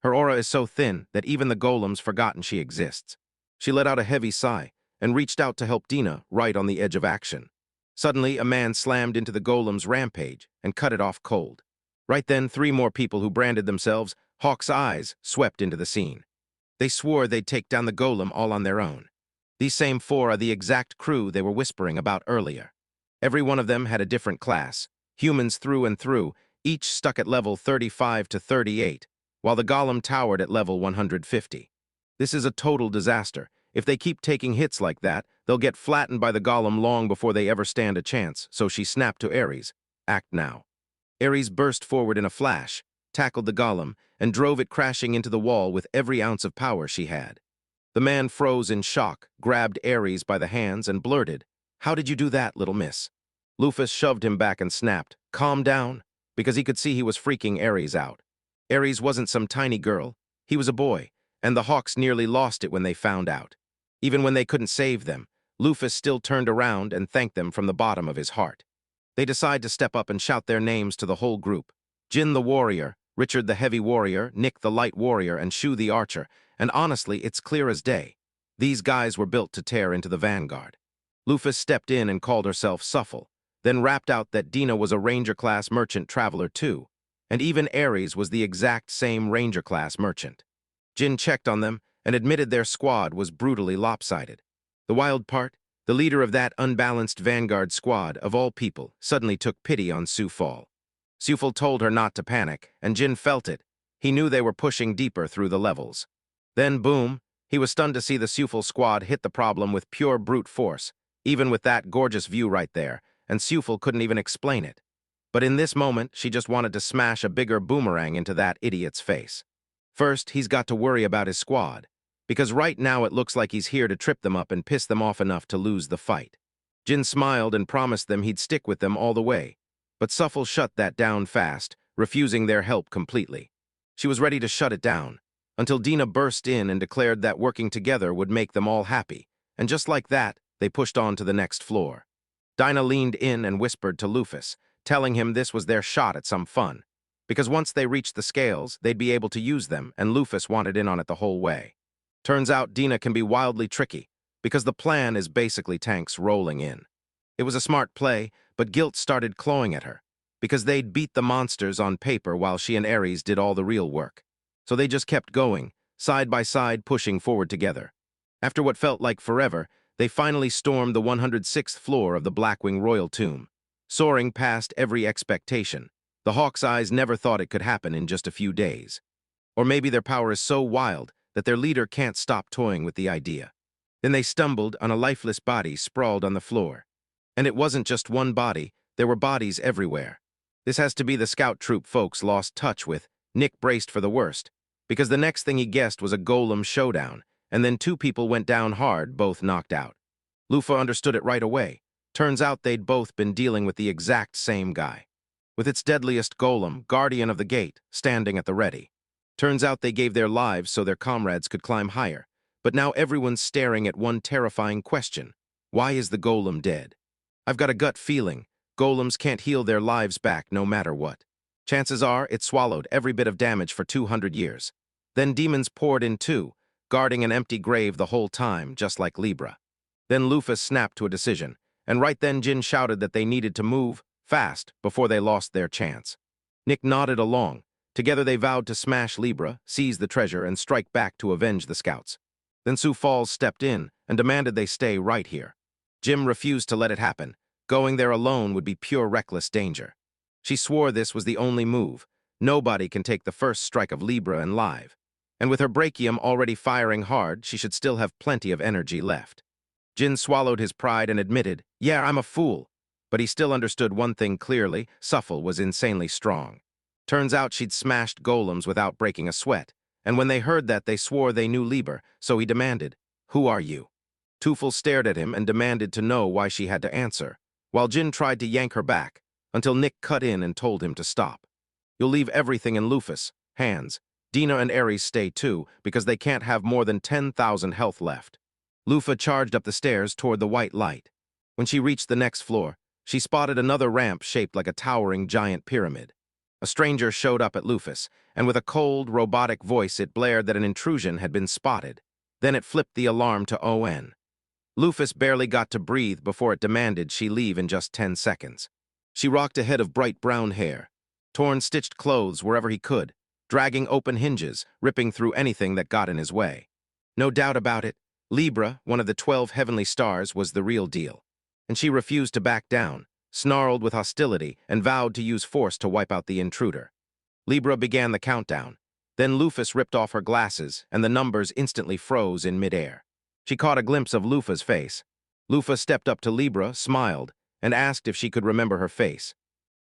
Her aura is so thin that even the golems forgotten she exists. She let out a heavy sigh and reached out to help Dina right on the edge of action. Suddenly, a man slammed into the golem's rampage and cut it off cold. Right then, 3 more people who branded themselves Hawk's Eyes swept into the scene. They swore they'd take down the golem all on their own. These same 4 are the exact crew they were whispering about earlier. Every one of them had a different class, humans through and through, each stuck at level 35 to 38, while the golem towered at level 150. This is a total disaster. If they keep taking hits like that, they'll get flattened by the golem long before they ever stand a chance, so she snapped to Ares, "Act now." Ares burst forward in a flash, tackled the golem, and drove it crashing into the wall with every ounce of power she had. The man froze in shock, grabbed Ares by the hands, and blurted, "How did you do that, little miss?" Lufus shoved him back and snapped, "Calm down," because he could see he was freaking Ares out. Ares wasn't some tiny girl. He was a boy, and the Hawks nearly lost it when they found out. Even when they couldn't save them, Lufus still turned around and thanked them from the bottom of his heart. They decide to step up and shout their names to the whole group. Jin the warrior, Richard the heavy warrior, Nick the light warrior, and Shu the archer, and honestly, it's clear as day. These guys were built to tear into the vanguard. Lufus stepped in and called herself Suffle, then rapped out that Dina was a Ranger-class merchant traveler too, and even Ares was the exact same Ranger-class merchant. Jin checked on them and admitted their squad was brutally lopsided. The wild part, the leader of that unbalanced vanguard squad, of all people, suddenly took pity on Sufal. Sufal told her not to panic, and Jin felt it. He knew they were pushing deeper through the levels. Then, boom, he was stunned to see the Sufal squad hit the problem with pure brute force, even with that gorgeous view right there, and Sufal couldn't even explain it. But in this moment, she just wanted to smash a bigger boomerang into that idiot's face. First, he's got to worry about his squad, because right now it looks like he's here to trip them up and piss them off enough to lose the fight. Jin smiled and promised them he'd stick with them all the way, but Suffle shut that down fast, refusing their help completely. She was ready to shut it down, until Dina burst in and declared that working together would make them all happy, and just like that, they pushed on to the next floor. Dinah leaned in and whispered to Lufus, telling him this was their shot at some fun, because once they reached the scales, they'd be able to use them, and Lufus wanted in on it the whole way. Turns out Dina can be wildly tricky, because the plan is basically tanks rolling in. It was a smart play, but guilt started clawing at her, because they'd beat the monsters on paper while she and Ares did all the real work. So they just kept going, side by side, pushing forward together. After what felt like forever, they finally stormed the 106th floor of the Blackwing Royal Tomb, soaring past every expectation. The Hawks' eyes never thought it could happen in just a few days. Or maybe their power is so wild that their leader can't stop toying with the idea. Then they stumbled on a lifeless body sprawled on the floor. And it wasn't just one body, there were bodies everywhere. This has to be the scout troop folks lost touch with. Nick braced for the worst, because the next thing he guessed was a golem showdown, and then two people went down hard, both knocked out. Lufa understood it right away. Turns out they'd both been dealing with the exact same guy, with its deadliest golem, guardian of the gate, standing at the ready. Turns out they gave their lives so their comrades could climb higher, but now everyone's staring at one terrifying question. Why is the golem dead? I've got a gut feeling golems can't heal their lives back no matter what. Chances are it swallowed every bit of damage for 200 years. Then demons poured in too, guarding an empty grave the whole time, just like Libra. Then Lufus snapped to a decision, and right then Jin shouted that they needed to move fast before they lost their chance. Nick nodded along. Together they vowed to smash Libra, seize the treasure, and strike back to avenge the scouts. Then Sue Falls stepped in and demanded they stay right here. Jim refused to let it happen. Going there alone would be pure reckless danger. She swore this was the only move. Nobody can take the first strike of Libra and live. And with her brachium already firing hard, she should still have plenty of energy left. Jin swallowed his pride and admitted, "Yeah, I'm a fool." But he still understood one thing clearly: Suffle was insanely strong. Turns out she'd smashed golems without breaking a sweat, and when they heard that, they swore they knew Liber, so he demanded, "Who are you?" Tufel stared at him and demanded to know why she had to answer, while Jin tried to yank her back, until Nick cut in and told him to stop. "You'll leave everything in Lufus' hands. Dina and Ares stay too, because they can't have more than 10,000 health left." Lufa charged up the stairs toward the white light. When she reached the next floor, she spotted another ramp shaped like a towering giant pyramid. A stranger showed up at Lufus, and with a cold, robotic voice it blared that an intrusion had been spotted. Then it flipped the alarm to ON. Lufus barely got to breathe before it demanded she leave in just 10 seconds. She rocked a head of bright brown hair, torn stitched clothes wherever he could, dragging open hinges, ripping through anything that got in his way. No doubt about it, Libra, one of the 12 heavenly stars, was the real deal. And she refused to back down, snarled with hostility, and vowed to use force to wipe out the intruder. Libra began the countdown. Then Lufus ripped off her glasses, and the numbers instantly froze in midair. She caught a glimpse of Lufa's face. Lufa stepped up to Libra, smiled, and asked if she could remember her face.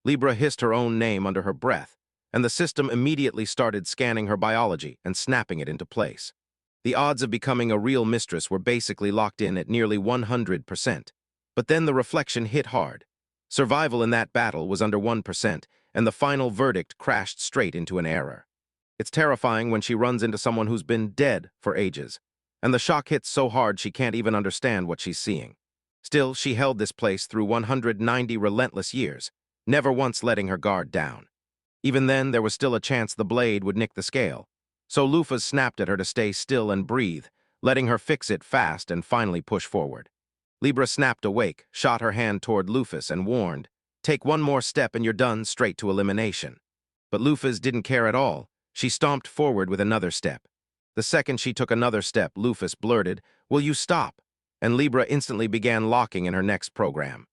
Libra hissed her own name under her breath, and the system immediately started scanning her biology and snapping it into place. The odds of becoming a real mistress were basically locked in at nearly 100%. But then the reflection hit hard. Survival in that battle was under 1%, and the final verdict crashed straight into an error. It's terrifying when she runs into someone who's been dead for ages, and the shock hits so hard she can't even understand what she's seeing. Still, she held this place through 190 relentless years, never once letting her guard down. Even then, there was still a chance the blade would nick the scale. So Lufa snapped at her to stay still and breathe, letting her fix it fast and finally push forward. Libra snapped awake, shot her hand toward Lufus and warned, "Take one more step and you're done, straight to elimination." But Lufus didn't care at all. She stomped forward with another step. The second she took another step, Lufus blurted, "Will you stop?" And Libra instantly began locking in her next program.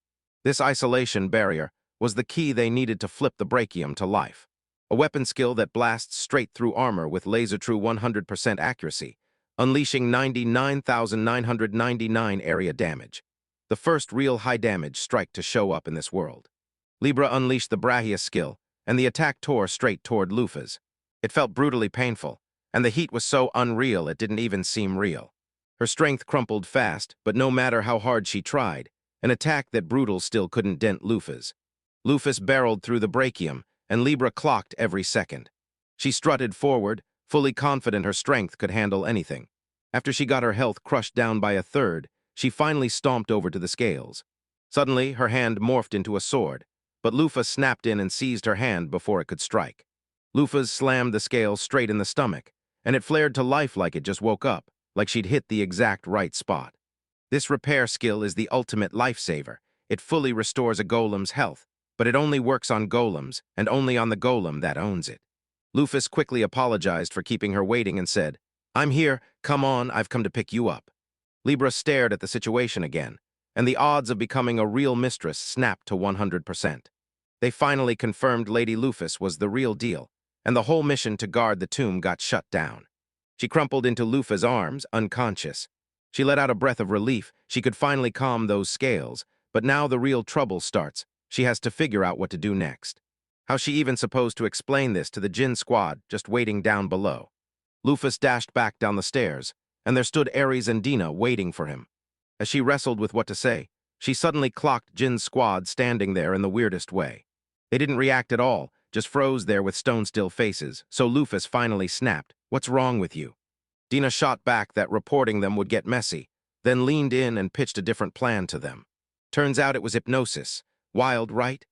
This isolation barrier was the key they needed to flip the brachium to life. A weapon skill that blasts straight through armor with laser-true 100% accuracy, unleashing 99,999 area damage. The first real high-damage strike to show up in this world. Libra unleashed the Brahia skill, and the attack tore straight toward Lufus. It felt brutally painful, and the heat was so unreal it didn't even seem real. Her strength crumpled fast, but no matter how hard she tried, an attack that brutal still couldn't dent Lufus. Lufus barreled through the brachium, and Libra clocked every second. She strutted forward, fully confident her strength could handle anything. After she got her health crushed down by a third, she finally stomped over to the scales. Suddenly, her hand morphed into a sword, but Lufa snapped in and seized her hand before it could strike. Lufa's slammed the scale straight in the stomach, and it flared to life like it just woke up, like she'd hit the exact right spot. This repair skill is the ultimate lifesaver. It fully restores a golem's health, but it only works on golems, and only on the golem that owns it. Lufus quickly apologized for keeping her waiting and said, "I'm here, come on, I've come to pick you up." Libra stared at the situation again, and the odds of becoming a real mistress snapped to 100%. They finally confirmed Lady Lufus was the real deal, and the whole mission to guard the tomb got shut down. She crumpled into Lufa's arms, unconscious. She let out a breath of relief. She could finally calm those scales, but now the real trouble starts. She has to figure out what to do next. How's she even supposed to explain this to the Jinn squad just waiting down below? Lufus dashed back down the stairs, and there stood Ares and Dina waiting for him. As she wrestled with what to say, she suddenly clocked Jinn's squad standing there in the weirdest way. They didn't react at all, just froze there with stone-still faces, so Lufus finally snapped, "What's wrong with you?" Dina shot back that reporting them would get messy, then leaned in and pitched a different plan to them. Turns out it was hypnosis. Wild, right?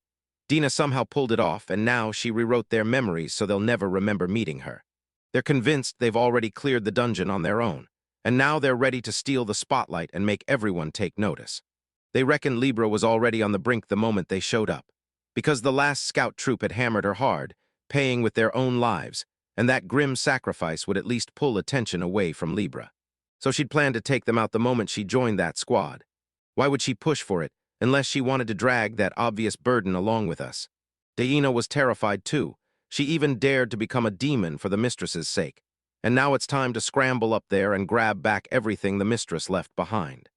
Dina somehow pulled it off, and now she rewrote their memories so they'll never remember meeting her. They're convinced they've already cleared the dungeon on their own, and now they're ready to steal the spotlight and make everyone take notice. They reckon Libra was already on the brink the moment they showed up, because the last scout troop had hammered her hard, paying with their own lives, and that grim sacrifice would at least pull attention away from Libra. So she'd planned to take them out the moment she joined that squad. Why would she push for it, unless she wanted to drag that obvious burden along with us? Deina was terrified too. She even dared to become a demon for the mistress's sake. And now it's time to scramble up there and grab back everything the mistress left behind.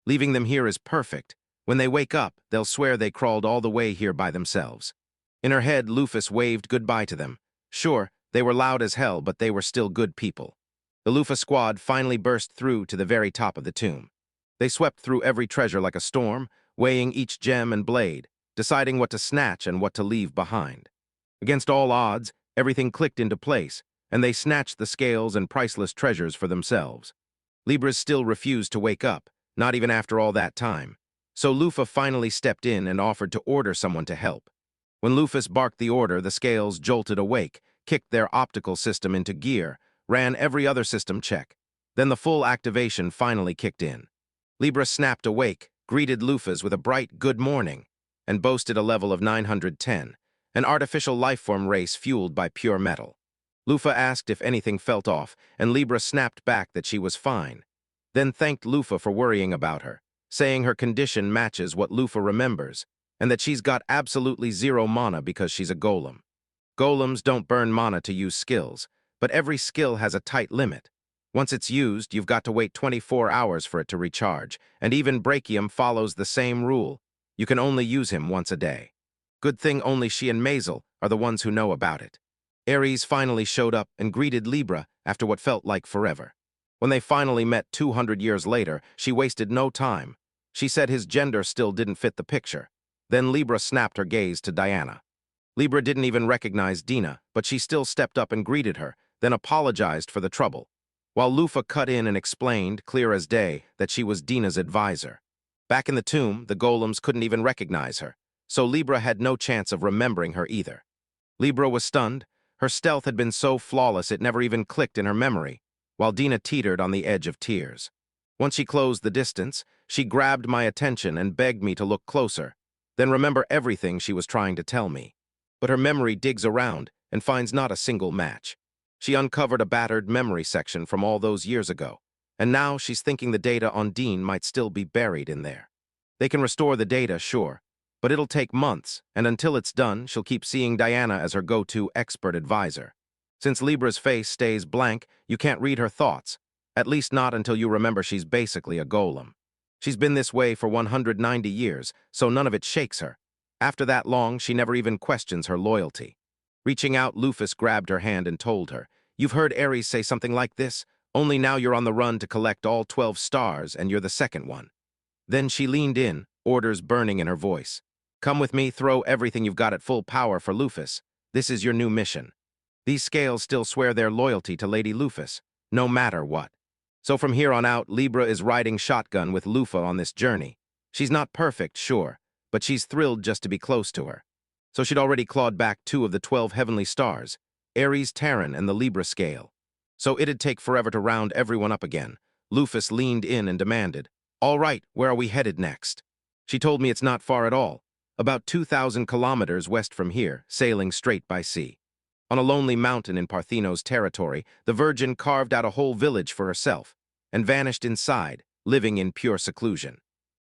Leaving them here is perfect. When they wake up, they'll swear they crawled all the way here by themselves. In her head, Lufus waved goodbye to them. Sure, they were loud as hell, but they were still good people. The Lufa squad finally burst through to the very top of the tomb. They swept through every treasure like a storm, weighing each gem and blade, deciding what to snatch and what to leave behind. Against all odds, everything clicked into place, and they snatched the scales and priceless treasures for themselves. Libras still refused to wake up, not even after all that time. So Lufa finally stepped in and offered to order someone to help. When Lufus barked the order, the scales jolted awake, kicked their optical system into gear, ran every other system check. Then the full activation finally kicked in. Libra snapped awake, greeted Lufus with a bright good morning, and boasted a level of 910, an artificial lifeform race fueled by pure metal. Lufa asked if anything felt off, and Libra snapped back that she was fine, then thanked Lufa for worrying about her, saying her condition matches what Lufa remembers, and that she's got absolutely zero mana because she's a golem. Golems don't burn mana to use skills, But every skill has a tight limit. Once it's used, you've got to wait 24 hours for it to recharge, and even Brachium follows the same rule. You can only use him once a day. Good thing only she and Maisel are the ones who know about it. Ares finally showed up and greeted Libra after what felt like forever. When they finally met 200 years later, she wasted no time. She said his gender still didn't fit the picture. Then Libra snapped her gaze to Diana. Libra didn't even recognize Dina, but she still stepped up and greeted her, then apologized for the trouble. While Lufa cut in and explained, clear as day, that she was Dina's advisor. Back in the tomb, the golems couldn't even recognize her, so Libra had no chance of remembering her either. Libra was stunned. Her stealth had been so flawless it never even clicked in her memory, while Dina teetered on the edge of tears. Once she closed the distance, she grabbed my attention and begged me to look closer, then remember everything she was trying to tell me. But her memory digs around and finds not a single match. She uncovered a battered memory section from all those years ago, and now she's thinking the data on Dean might still be buried in there. They can restore the data, sure, but it'll take months, and until it's done, she'll keep seeing Diana as her go-to expert advisor. Since Libra's face stays blank, you can't read her thoughts, at least not until you remember she's basically a golem. She's been this way for 190 years, so none of it shakes her. After that long, she never even questions her loyalty. Reaching out, Lufus grabbed her hand and told her, "You've heard Ares say something like this, only now you're on the run to collect all 12 stars, and you're the second one." Then she leaned in, orders burning in her voice. "Come with me, throw everything you've got at full power for Lufus. This is your new mission." These scales still swear their loyalty to Lady Lufus, no matter what. So from here on out, Libra is riding shotgun with Lufa on this journey. She's not perfect, sure, but she's thrilled just to be close to her. So she'd already clawed back 2 of the 12 heavenly stars, Ares, Terran, and the Libra scale. So it'd take forever to round everyone up again. Lufus leaned in and demanded, "All right, where are we headed next?" She told me it's not far at all, about 2,000 kilometers west from here, sailing straight by sea. On a lonely mountain in Partheno's territory, the Virgin carved out a whole village for herself and vanished inside, living in pure seclusion.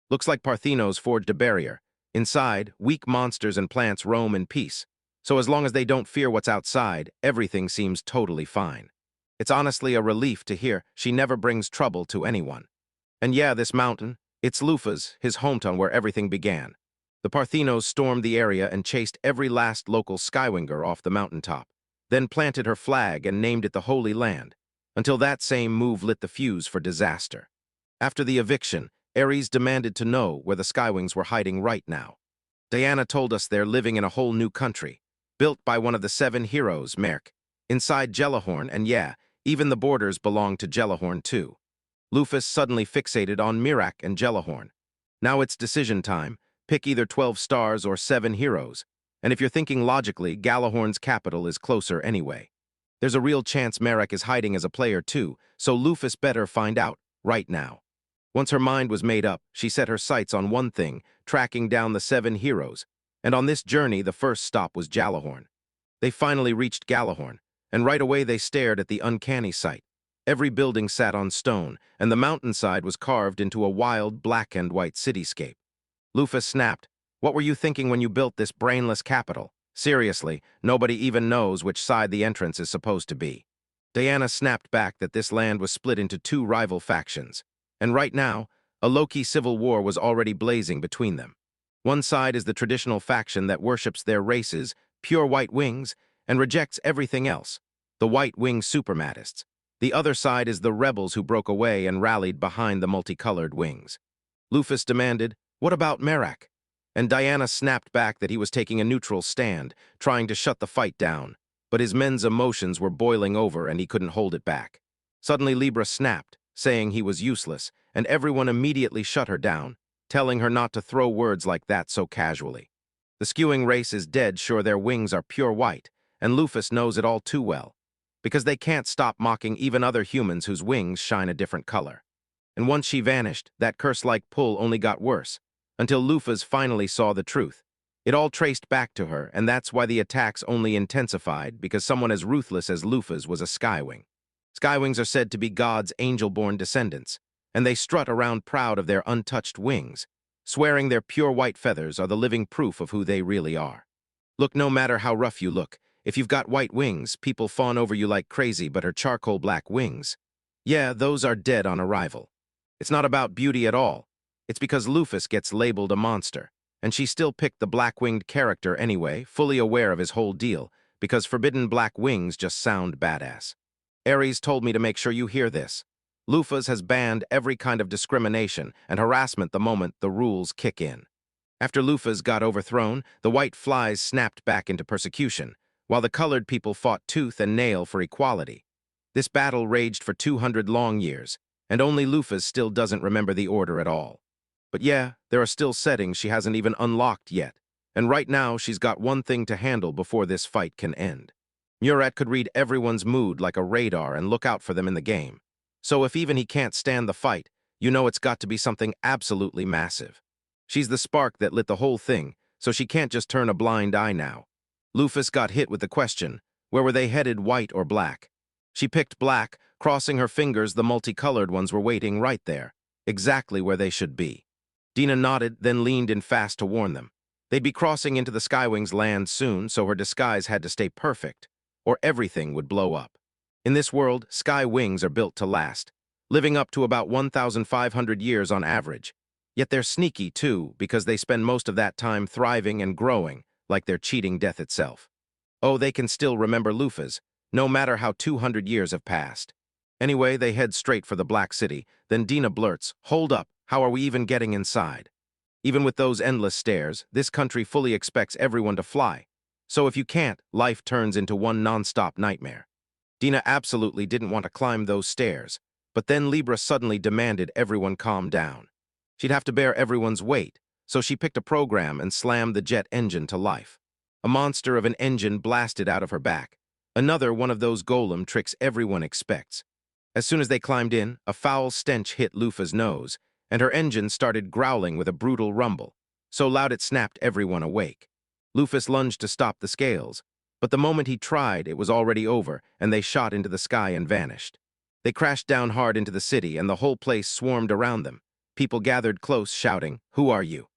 Looks like Partheno's forged a barrier. Inside, weak monsters and plants roam in peace, so as long as they don't fear what's outside, everything seems totally fine. It's honestly a relief to hear she never brings trouble to anyone. And yeah, this mountain, it's Lufa's, his hometown where everything began. The Parthenos stormed the area and chased every last local Skywinger off the mountaintop, then planted her flag and named it the Holy Land, until that same move lit the fuse for disaster. After the eviction, Ares demanded to know where the Skywings were hiding right now. Diana told us they're living in a whole new country, built by one of the 7 heroes, Merc, inside Gelahorn, and yeah, even the borders belong to Gelahorn too. Lufus suddenly fixated on Mirak and Gelahorn. Now it's decision time. Pick either 12 stars or 7 heroes. And if you're thinking logically, Galahorn's capital is closer anyway. There's a real chance Mirak is hiding as a player too, so Lufus better find out, right now. Once her mind was made up, she set her sights on one thing, tracking down the 7 heroes. And on this journey, the first stop was Jalahorn. They finally reached Galahorn, and right away they stared at the uncanny sight. Every building sat on stone, and the mountainside was carved into a wild black and white cityscape. Lufus snapped, "What were you thinking when you built this brainless capital? Seriously, nobody even knows which side the entrance is supposed to be." Diana snapped back that this land was split into 2 rival factions, and right now, a low-key civil war was already blazing between them. One side is the traditional faction that worships their races, pure white wings, and rejects everything else, the white-wing suprematists. The other side is the rebels who broke away and rallied behind the multicolored wings. Lufus demanded, "What about Merak?" And Diana snapped back that he was taking a neutral stand, trying to shut the fight down, but his men's emotions were boiling over and he couldn't hold it back. Suddenly Libra snapped, saying he was useless, and everyone immediately shut her down, telling her not to throw words like that so casually. The skewing race is dead, sure their wings are pure white, and Lufus knows it all too well, because they can't stop mocking even other humans whose wings shine a different color. And once she vanished, that curse-like pull only got worse, until Lufus finally saw the truth. It all traced back to her, and that's why the attacks only intensified, because someone as ruthless as Lufus was a Skywing. Skywings are said to be God's angel-born descendants, and they strut around proud of their untouched wings, swearing their pure white feathers are the living proof of who they really are. Look, no matter how rough you look, If you've got white wings, people fawn over you like crazy, but her charcoal black wings, yeah, those are dead on arrival. It's not about beauty at all. It's because Lufus gets labeled a monster, and she still picked the black-winged character anyway, fully aware of his whole deal, because forbidden black wings just sound badass. Ares told me to make sure you hear this. Lufus has banned every kind of discrimination and harassment the moment the rules kick in. After Lufus got overthrown, the white flies snapped back into persecution, while the colored people fought tooth and nail for equality. This battle raged for 200 long years, and only Lufus still doesn't remember the order at all. But yeah, there are still settings she hasn't even unlocked yet, and right now she's got one thing to handle before this fight can end. Murat could read everyone's mood like a radar and look out for them in the game. So if even he can't stand the fight, you know it's got to be something absolutely massive. She's the spark that lit the whole thing, so she can't just turn a blind eye now. Lufus got hit with the question, where were they headed, white or black? She picked black, crossing her fingers the multicolored ones were waiting right there, exactly where they should be. Dina nodded, then leaned in fast to warn them. They'd be crossing into the Skywings' land soon, so her disguise had to stay perfect, or everything would blow up. In this world, Sky Wings are built to last, living up to about 1,500 years on average. Yet they're sneaky, too, because they spend most of that time thriving and growing, like they're cheating death itself. Oh, they can still remember Lufus, no matter how 200 years have passed. Anyway, they head straight for the Black City, then Dina blurts, "Hold up, how are we even getting inside?" Even with those endless stairs, this country fully expects everyone to fly. So if you can't, life turns into one non-stop nightmare. Dina absolutely didn't want to climb those stairs, but then Libra suddenly demanded everyone calm down. She'd have to bear everyone's weight, so she picked a program and slammed the jet engine to life. A monster of an engine blasted out of her back. Another one of those golem tricks everyone expects. As soon as they climbed in, a foul stench hit Lufa's nose, and her engine started growling with a brutal rumble, so loud it snapped everyone awake. Lufus lunged to stop the scales, but the moment he tried, it was already over, and they shot into the sky and vanished. They crashed down hard into the city, and the whole place swarmed around them. People gathered close, shouting, "Who are you?"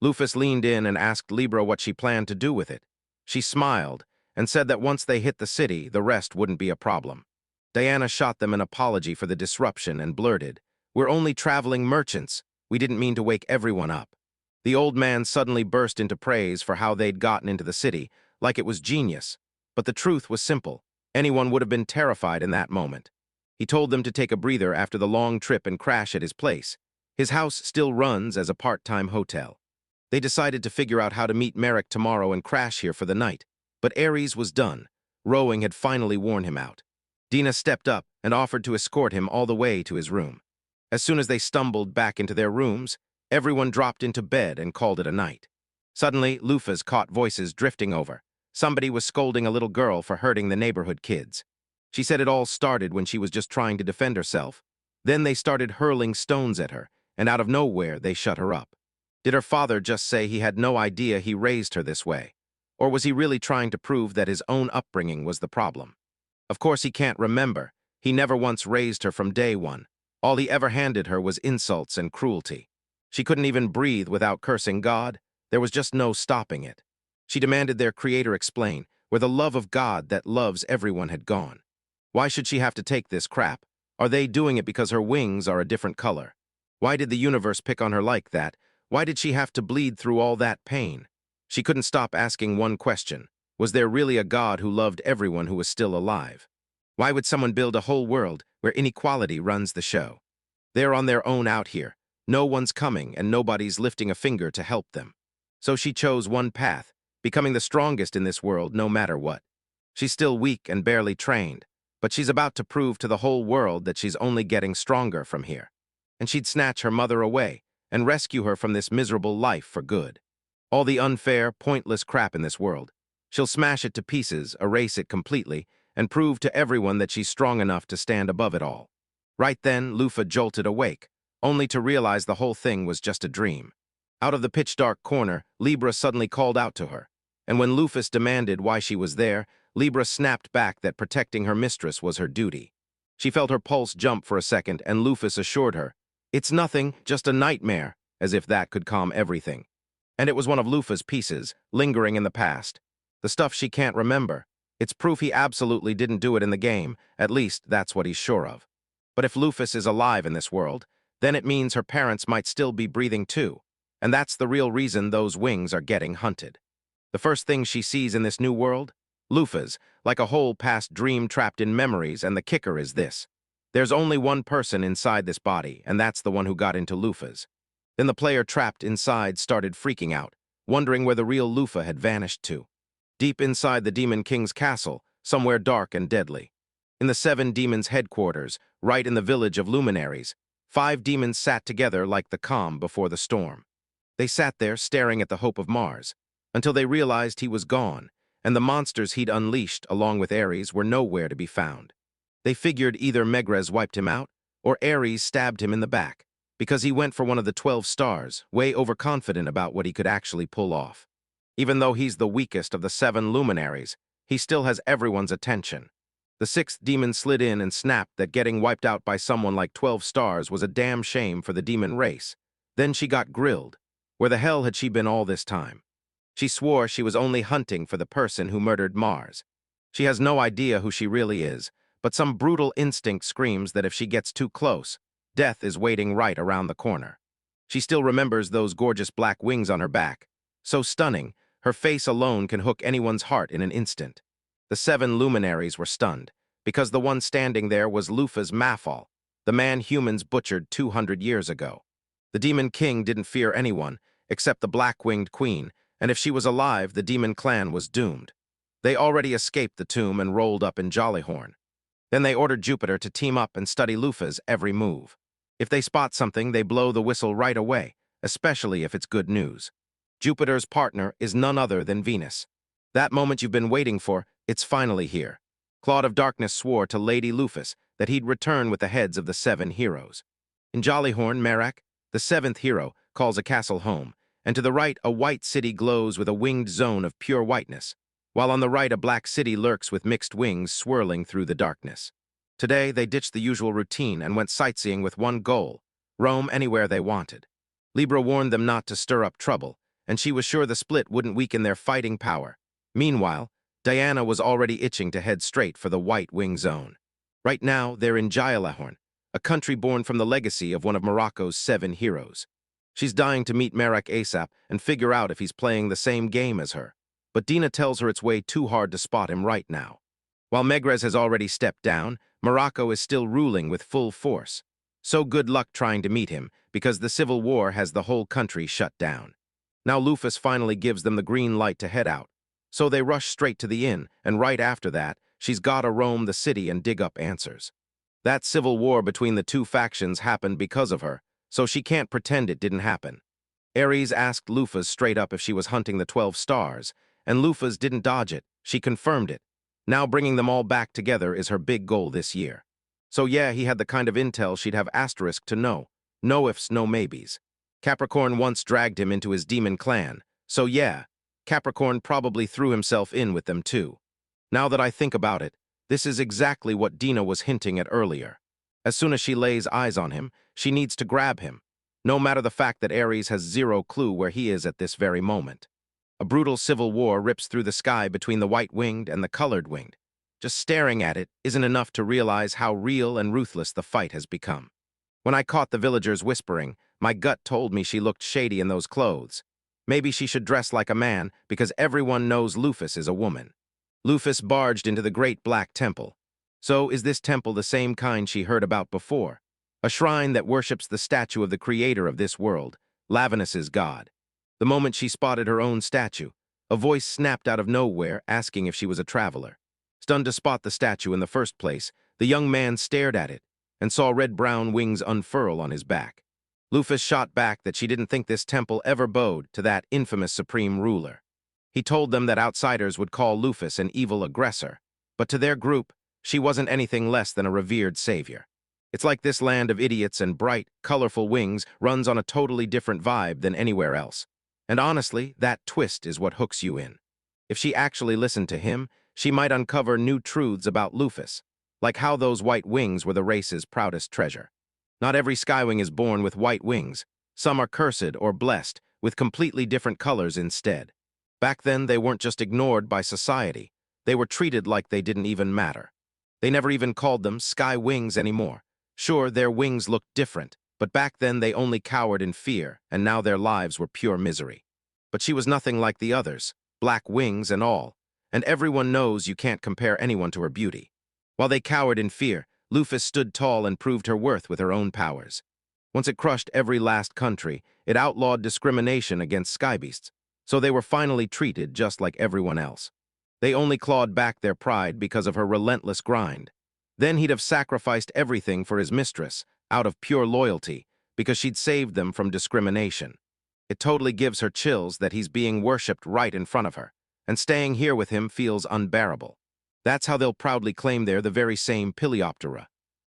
Lufus leaned in and asked Libra what she planned to do with it. She smiled and said that once they hit the city, the rest wouldn't be a problem. Diana shot them an apology for the disruption and blurted, "We're only traveling merchants. We didn't mean to wake everyone up." The old man suddenly burst into praise for how they'd gotten into the city, like it was genius. But the truth was simple. Anyone would have been terrified in that moment. He told them to take a breather after the long trip and crash at his place. His house still runs as a part-time hotel. They decided to figure out how to meet Merrick tomorrow and crash here for the night. But Ares was done. Rowing had finally worn him out. Dina stepped up and offered to escort him all the way to his room. As soon as they stumbled back into their rooms, everyone dropped into bed and called it a night. Suddenly, Lufas caught voices drifting over. Somebody was scolding a little girl for hurting the neighborhood kids. She said it all started when she was just trying to defend herself. Then they started hurling stones at her, and out of nowhere they shut her up. Did her father just say he had no idea he raised her this way? Or was he really trying to prove that his own upbringing was the problem? Of course he can't remember. He never once raised her from day one. All he ever handed her was insults and cruelty. She couldn't even breathe without cursing God. There was just no stopping it. She demanded their creator explain where the love of God that loves everyone had gone. Why should she have to take this crap? Are they doing it because her wings are a different color? Why did the universe pick on her like that? Why did she have to bleed through all that pain? She couldn't stop asking one question. Was there really a God who loved everyone who was still alive? Why would someone build a whole world where inequality runs the show? They're on their own out here. No one's coming and nobody's lifting a finger to help them. So she chose one path, becoming the strongest in this world no matter what. She's still weak and barely trained, but she's about to prove to the whole world that she's only getting stronger from here. And she'd snatch her mother away and rescue her from this miserable life for good. All the unfair, pointless crap in this world. She'll smash it to pieces, erase it completely, and prove to everyone that she's strong enough to stand above it all. Right then, Lufa jolted awake, only to realize the whole thing was just a dream. Out of the pitch-dark corner, Libra suddenly called out to her, and when Lufus demanded why she was there, Libra snapped back that protecting her mistress was her duty. She felt her pulse jump for a second, and Lufus assured her, "It's nothing, just a nightmare," as if that could calm everything. And it was one of Lufa's pieces, lingering in the past. The stuff she can't remember. It's proof he absolutely didn't do it in the game, at least that's what he's sure of. But if Lufus is alive in this world, then it means her parents might still be breathing too, and that's the real reason those wings are getting hunted. The first thing she sees in this new world? Lufas, like a whole past dream trapped in memories, and the kicker is this. There's only one person inside this body, and that's the one who got into Lufas. Then the player trapped inside started freaking out, wondering where the real Lufa had vanished to. Deep inside the Demon King's castle, somewhere dark and deadly. In the 7 demons' headquarters, right in the village of luminaries, 5 demons sat together like the calm before the storm. They sat there staring at the hope of Mars, until they realized he was gone, and the monsters he'd unleashed along with Ares were nowhere to be found. They figured either Megrez wiped him out, or Ares stabbed him in the back, because he went for one of the 12 stars, way overconfident about what he could actually pull off. Even though he's the weakest of the 7 luminaries, he still has everyone's attention. The 6th demon slid in and snapped that getting wiped out by someone like 12 stars was a damn shame for the demon race. Then she got grilled. Where the hell had she been all this time? She swore she was only hunting for the person who murdered Mars. She has no idea who she really is, but some brutal instinct screams that if she gets too close, death is waiting right around the corner. She still remembers those gorgeous black wings on her back. So stunning, her face alone can hook anyone's heart in an instant. The 7 luminaries were stunned, because the one standing there was Lufa's Mafal, the man humans butchered 200 years ago. The Demon King didn't fear anyone, except the black-winged queen, and if she was alive, the demon clan was doomed. They already escaped the tomb and rolled up in Jollyhorn. Then they ordered Jupiter to team up and study Lufa's every move. If they spot something, they blow the whistle right away, especially if it's good news. Jupiter's partner is none other than Venus. That moment you've been waiting for, it's finally here. Claude of Darkness swore to Lady Lufus that he'd return with the heads of the 7 heroes. In Jollyhorn, Merak, the 7th hero, calls a castle home, and to the right a white city glows with a winged zone of pure whiteness, while on the right a black city lurks with mixed wings swirling through the darkness. Today they ditched the usual routine and went sightseeing with one goal: roam anywhere they wanted. Libra warned them not to stir up trouble, and she was sure the split wouldn't weaken their fighting power. Meanwhile, Diana was already itching to head straight for the White Wing Zone. Right now, they're in Jollyhorn, a country born from the legacy of one of Morocco's 7 heroes. She's dying to meet Merak ASAP and figure out if he's playing the same game as her. But Dina tells her it's way too hard to spot him right now. While Megrez has already stepped down, Morocco is still ruling with full force. So good luck trying to meet him, because the civil war has the whole country shut down. Now Lufus finally gives them the green light to head out. So they rush straight to the inn, and right after that, she's gotta roam the city and dig up answers. That civil war between the 2 factions happened because of her, so she can't pretend it didn't happen. Ares asked Lufas straight up if she was hunting the 12 stars, and Lufas didn't dodge it, she confirmed it. Now bringing them all back together is her big goal this year. So yeah, he had the kind of intel she'd have asterisk to know. No ifs, no maybes. Capricorn once dragged him into his demon clan, so yeah, Capricorn probably threw himself in with them too. Now that I think about it, this is exactly what Dina was hinting at earlier. As soon as she lays eyes on him, she needs to grab him, no matter the fact that Ares has zero clue where he is at this very moment. A brutal civil war rips through the sky between the white-winged and the colored-winged. Just staring at it isn't enough to realize how real and ruthless the fight has become. When I caught the villagers whispering, my gut told me she looked shady in those clothes. Maybe she should dress like a man, because everyone knows Lufus is a woman. Lufus barged into the great black temple. So is this temple the same kind she heard about before? A shrine that worships the statue of the creator of this world, Lavinus's god. The moment she spotted her own statue, a voice snapped out of nowhere asking if she was a traveler. Stunned to spot the statue in the first place, the young man stared at it and saw red-brown wings unfurl on his back. Lufus shot back that she didn't think this temple ever bowed to that infamous supreme ruler. He told them that outsiders would call Lufus an evil aggressor, but to their group, she wasn't anything less than a revered savior. It's like this land of idiots and bright, colorful wings runs on a totally different vibe than anywhere else. And honestly, that twist is what hooks you in. If she actually listened to him, she might uncover new truths about Lufus, like how those white wings were the race's proudest treasure. Not every skywing is born with white wings. Some are cursed or blessed, with completely different colors instead. Back then, they weren't just ignored by society. They were treated like they didn't even matter. They never even called them sky wings anymore. Sure, their wings looked different, but back then they only cowered in fear, and now their lives were pure misery. But she was nothing like the others, black wings and all, and everyone knows you can't compare anyone to her beauty. While they cowered in fear, Lufus stood tall and proved her worth with her own powers. Once it crushed every last country, it outlawed discrimination against skybeasts, so they were finally treated just like everyone else. They only clawed back their pride because of her relentless grind. Then he'd have sacrificed everything for his mistress, out of pure loyalty, because she'd saved them from discrimination. It totally gives her chills that he's being worshipped right in front of her, and staying here with him feels unbearable. That's how they'll proudly claim they're the very same Pleioptera.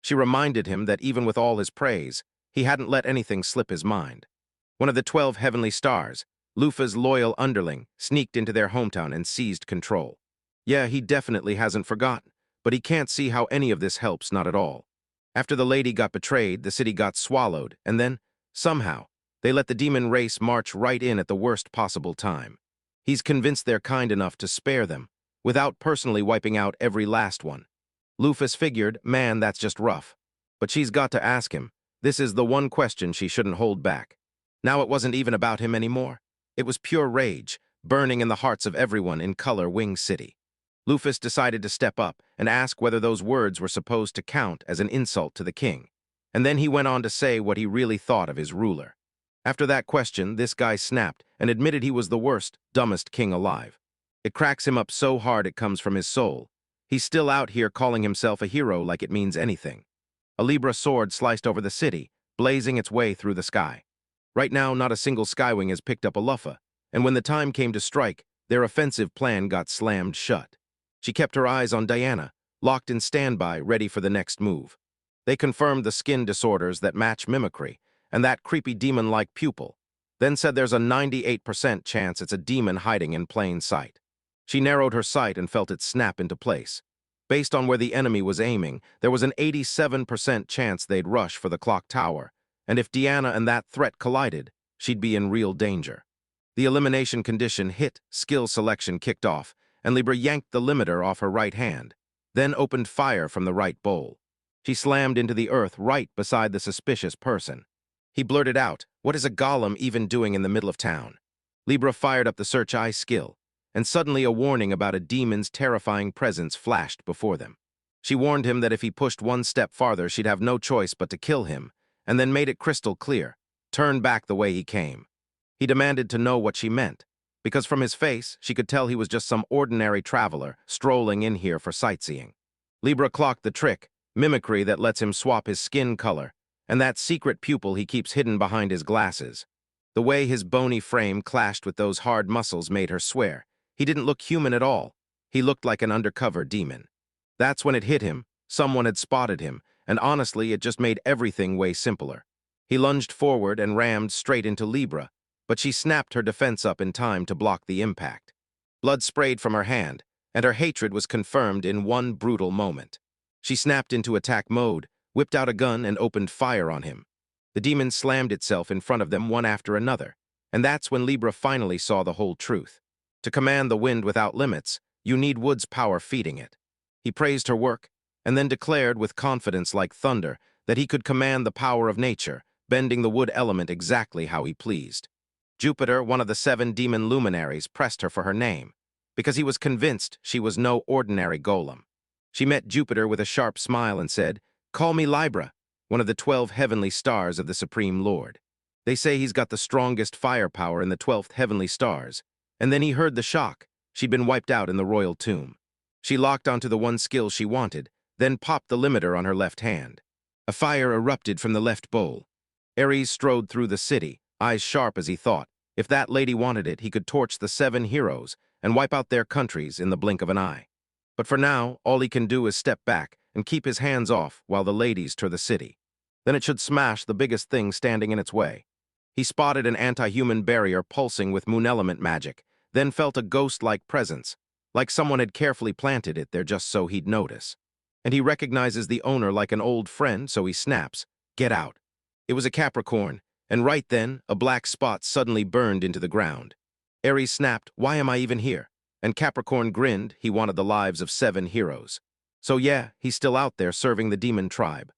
She reminded him that even with all his praise, he hadn't let anything slip his mind. One of the 12 heavenly stars, Lufa's loyal underling, sneaked into their hometown and seized control. Yeah, he definitely hasn't forgotten, but he can't see how any of this helps, not at all. After the lady got betrayed, the city got swallowed, and then, somehow, they let the demon race march right in at the worst possible time. He's convinced they're kind enough to spare them, without personally wiping out every last one. Lufus figured, man, that's just rough. But she's got to ask him. This is the one question she shouldn't hold back. Now it wasn't even about him anymore. It was pure rage, burning in the hearts of everyone in Color Wing City. Lufus decided to step up and ask whether those words were supposed to count as an insult to the king. And then he went on to say what he really thought of his ruler. After that question, this guy snapped and admitted he was the worst, dumbest king alive. It cracks him up so hard it comes from his soul. He's still out here calling himself a hero like it means anything. A Libra sword sliced over the city, blazing its way through the sky. Right now, not a single Skywing has picked up a Luffa, and when the time came to strike, their offensive plan got slammed shut. She kept her eyes on Diana, locked in standby, ready for the next move. They confirmed the skin disorders that match mimicry, and that creepy demon-like pupil, then said there's a 98% chance it's a demon hiding in plain sight. She narrowed her sight and felt it snap into place. Based on where the enemy was aiming, there was an 87% chance they'd rush for the clock tower, and if Diana and that threat collided, she'd be in real danger. The elimination condition hit, skill selection kicked off, and Libra yanked the limiter off her right hand, then opened fire from the right bowl. She slammed into the earth right beside the suspicious person. He blurted out, "What is a golem even doing in the middle of town?" Libra fired up the search eye skill, and suddenly a warning about a demon's terrifying presence flashed before them. She warned him that if he pushed one step farther, she'd have no choice but to kill him, and then made it crystal clear, turn back the way he came. He demanded to know what she meant, because from his face, she could tell he was just some ordinary traveler strolling in here for sightseeing. Libra clocked the trick, mimicry that lets him swap his skin color, and that secret pupil he keeps hidden behind his glasses. The way his bony frame clashed with those hard muscles made her swear. He didn't look human at all. He looked like an undercover demon. That's when it hit him. Someone had spotted him, and honestly, it just made everything way simpler. He lunged forward and rammed straight into Libra, but she snapped her defense up in time to block the impact. Blood sprayed from her hand, and her hatred was confirmed in one brutal moment. She snapped into attack mode, whipped out a gun, and opened fire on him. The demon slammed itself in front of them one after another, and that's when Libra finally saw the whole truth. To command the wind without limits, you need wood's power feeding it. He praised her work, and then declared with confidence like thunder that he could command the power of nature, bending the wood element exactly how he pleased. Jupiter, one of the 7 demon luminaries, pressed her for her name, because he was convinced she was no ordinary golem. She met Jupiter with a sharp smile and said, "Call me Libra, one of the 12 heavenly stars of the Supreme Lord. They say he's got the strongest firepower in the 12th heavenly stars." And then he heard the shock. She'd been wiped out in the royal tomb. She locked onto the one skill she wanted, then popped the limiter on her left hand. A fire erupted from the left bowl. Ares strode through the city, eyes sharp as he thought. If that lady wanted it, he could torch the 7 heroes and wipe out their countries in the blink of an eye. But for now, all he can do is step back and keep his hands off while the ladies tour the city. Then it should smash the biggest thing standing in its way. He spotted an anti-human barrier pulsing with moon element magic, then felt a ghost-like presence, like someone had carefully planted it there just so he'd notice. And he recognizes the owner like an old friend, so he snaps, "Get out." It was a Capricorn, and right then, a black spot suddenly burned into the ground. Ares snapped, "Why am I even here?" And Capricorn grinned. He wanted the lives of 7 heroes. So yeah, he's still out there serving the demon tribe.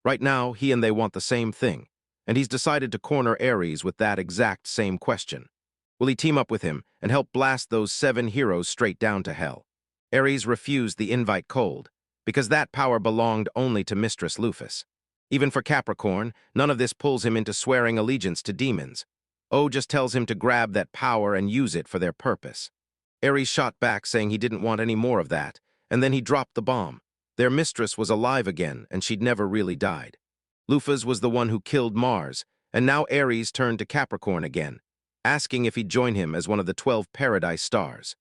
Right now, he and they want the same thing, and he's decided to corner Ares with that exact same question. Will he team up with him and help blast those 7 heroes straight down to hell? Ares refused the invite cold, because that power belonged only to Mistress Lufus. Even for Capricorn, none of this pulls him into swearing allegiance to demons. O just tells him to grab that power and use it for their purpose. Ares shot back saying he didn't want any more of that, and then he dropped the bomb. Their mistress was alive again, and she'd never really died. Lufus was the one who killed Mars, and now Ares turned to Capricorn again, asking if he'd join him as one of the 12 paradise stars.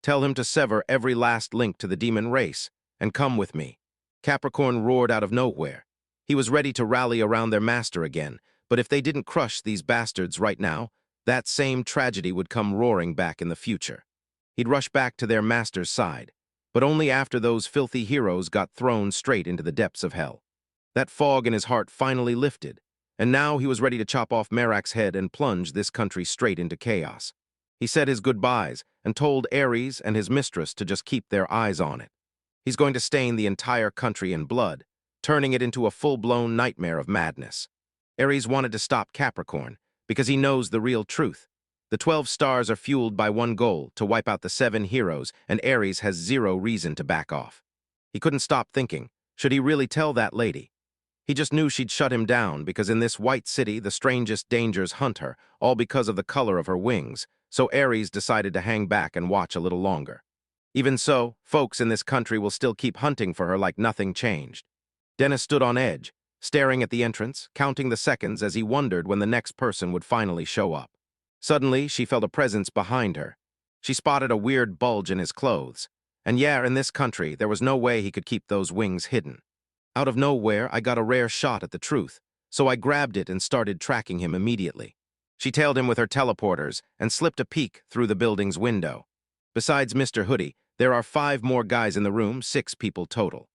Tell him to sever every last link to the demon race, and come with me. Capricorn roared out of nowhere. He was ready to rally around their master again, but if they didn't crush these bastards right now, that same tragedy would come roaring back in the future. He'd rush back to their master's side, but only after those filthy heroes got thrown straight into the depths of hell. That fog in his heart finally lifted, and now he was ready to chop off Merak's head and plunge this country straight into chaos. He said his goodbyes and told Ares and his mistress to just keep their eyes on it. He's going to stain the entire country in blood, turning it into a full-blown nightmare of madness. Ares wanted to stop Capricorn because he knows the real truth. The 12 stars are fueled by one goal, to wipe out the 7 heroes, and Ares has zero reason to back off. He couldn't stop thinking, should he really tell that lady? He just knew she'd shut him down because in this white city the strangest dangers hunt her, all because of the color of her wings, so Ares decided to hang back and watch a little longer. Even so, folks in this country will still keep hunting for her like nothing changed. Dennis stood on edge, staring at the entrance, counting the seconds as he wondered when the next person would finally show up. Suddenly, she felt a presence behind her. She spotted a weird bulge in his clothes. And yeah, in this country, there was no way he could keep those wings hidden. Out of nowhere, I got a rare shot at the truth, so I grabbed it and started tracking him immediately. She tailed him with her teleporters and slipped a peek through the building's window. Besides Mr. Hoodie, there are 5 more guys in the room, 6 people total.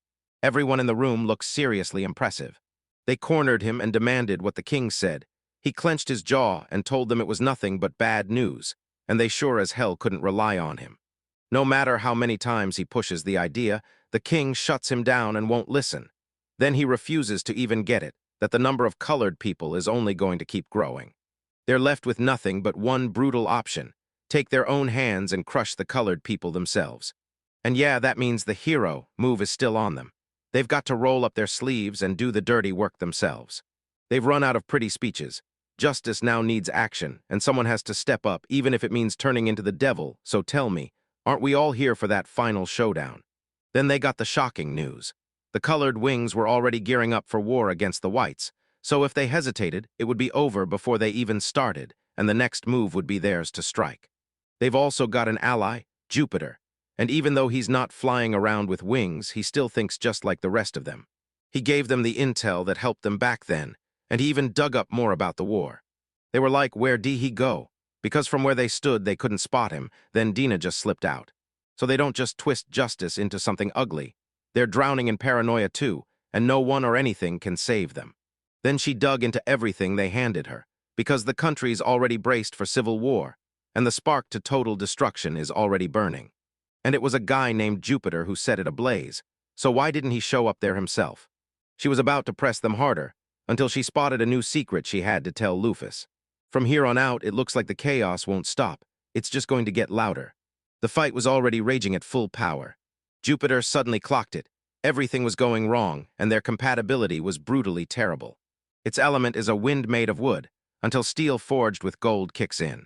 Everyone in the room looked seriously impressive. They cornered him and demanded what the king said. He clenched his jaw and told them it was nothing but bad news, and they sure as hell couldn't rely on him. No matter how many times he pushes the idea, the king shuts him down and won't listen. Then he refuses to even get it, that the number of colored people is only going to keep growing. They're left with nothing but one brutal option: take their own hands and crush the colored people themselves. And yeah, that means the hero move is still on them. They've got to roll up their sleeves and do the dirty work themselves. They've run out of pretty speeches. Justice now needs action, and someone has to step up, even if it means turning into the devil. So tell me, aren't we all here for that final showdown? Then they got the shocking news. The colored wings were already gearing up for war against the whites, so if they hesitated, it would be over before they even started, and the next move would be theirs to strike. They've also got an ally, Jupiter, and even though he's not flying around with wings, he still thinks just like the rest of them. He gave them the intel that helped them back then, and he even dug up more about the war. They were like, where did he go? Because from where they stood, they couldn't spot him, then Dina just slipped out. So they don't just twist justice into something ugly. They're drowning in paranoia too, and no one or anything can save them. Then she dug into everything they handed her, because the country's already braced for civil war, and the spark to total destruction is already burning. And it was a guy named Jupiter who set it ablaze, so why didn't he show up there himself? She was about to press them harder, until she spotted a new secret she had to tell Lufus. From here on out, it looks like the chaos won't stop. It's just going to get louder. The fight was already raging at full power. Jupiter suddenly clocked it. Everything was going wrong, and their compatibility was brutally terrible. Its element is a wind made of wood, until steel forged with gold kicks in.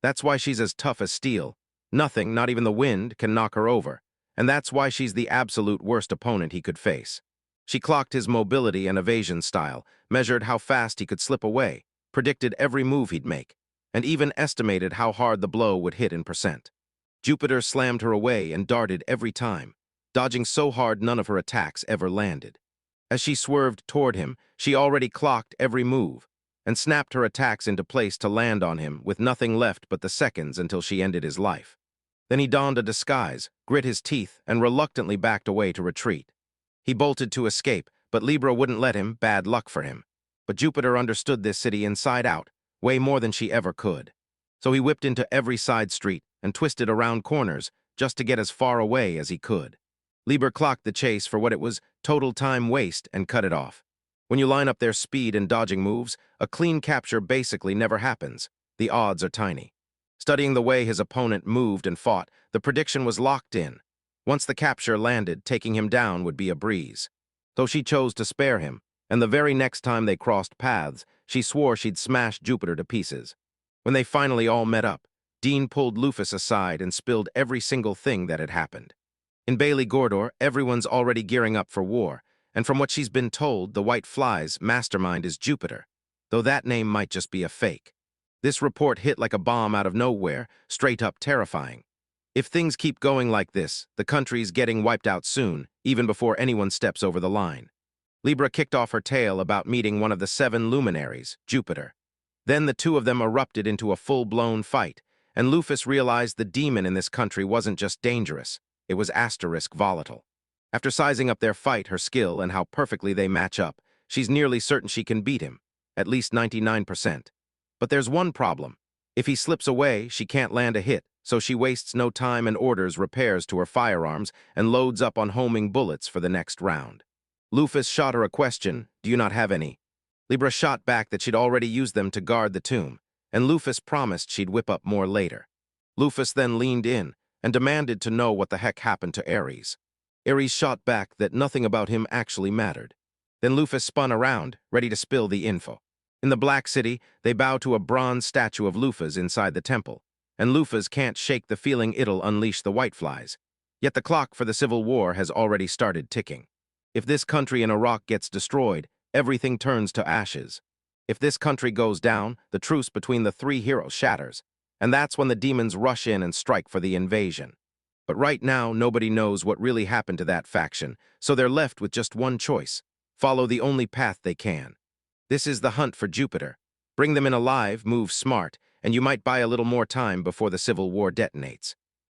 That's why she's as tough as steel. Nothing, not even the wind, can knock her over, and that's why she's the absolute worst opponent he could face. She clocked his mobility and evasion style, measured how fast he could slip away, predicted every move he'd make, and even estimated how hard the blow would hit in percent. Jupiter slammed her away and darted every time, dodging so hard none of her attacks ever landed. As she swerved toward him, she already clocked every move, and snapped her attacks into place to land on him with nothing left but the seconds until she ended his life. Then he donned a disguise, grit his teeth, and reluctantly backed away to retreat. He bolted to escape, but Libra wouldn't let him. Bad luck for him. But Jupiter understood this city inside out, way more than she ever could. So he whipped into every side street and twisted around corners, just to get as far away as he could. Libra clocked the chase for what it was, total time waste, and cut it off. When you line up their speed and dodging moves, a clean capture basically never happens. The odds are tiny. Studying the way his opponent moved and fought, the prediction was locked in. Once the capture landed, taking him down would be a breeze. So she chose to spare him, and the very next time they crossed paths, she swore she'd smash Jupiter to pieces. When they finally all met up, Dean pulled Lufus aside and spilled every single thing that had happened. In Bailey Gordor, everyone's already gearing up for war, and from what she's been told, the White Fly's mastermind is Jupiter, though that name might just be a fake. This report hit like a bomb out of nowhere, straight up terrifying. If things keep going like this, the country's getting wiped out soon, even before anyone steps over the line. Libra kicked off her tale about meeting one of the 7 luminaries, Jupiter. Then the two of them erupted into a full-blown fight, and Lufus realized the demon in this country wasn't just dangerous, it was asterisk volatile. After sizing up their fight, her skill, and how perfectly they match up, she's nearly certain she can beat him, at least 99%. But there's one problem. If he slips away, she can't land a hit, so she wastes no time and orders repairs to her firearms and loads up on homing bullets for the next round. Lufus shot her a question, "Do you not have any?" Libra shot back that she'd already used them to guard the tomb, and Lufus promised she'd whip up more later. Lufus then leaned in and demanded to know what the heck happened to Ares. Ares shot back that nothing about him actually mattered. Then Lufus spun around, ready to spill the info. In the Black City, they bow to a bronze statue of Lufus inside the temple, and Lufus can't shake the feeling it'll unleash the White Flies. Yet the clock for the Civil War has already started ticking. If this country in Iraq gets destroyed, everything turns to ashes. If this country goes down, the truce between the 3 heroes shatters, and that's when the demons rush in and strike for the invasion. But right now, nobody knows what really happened to that faction, so they're left with just one choice: follow the only path they can. This is the hunt for Jupiter. Bring them in alive, move smart, and you might buy a little more time before the Civil War detonates.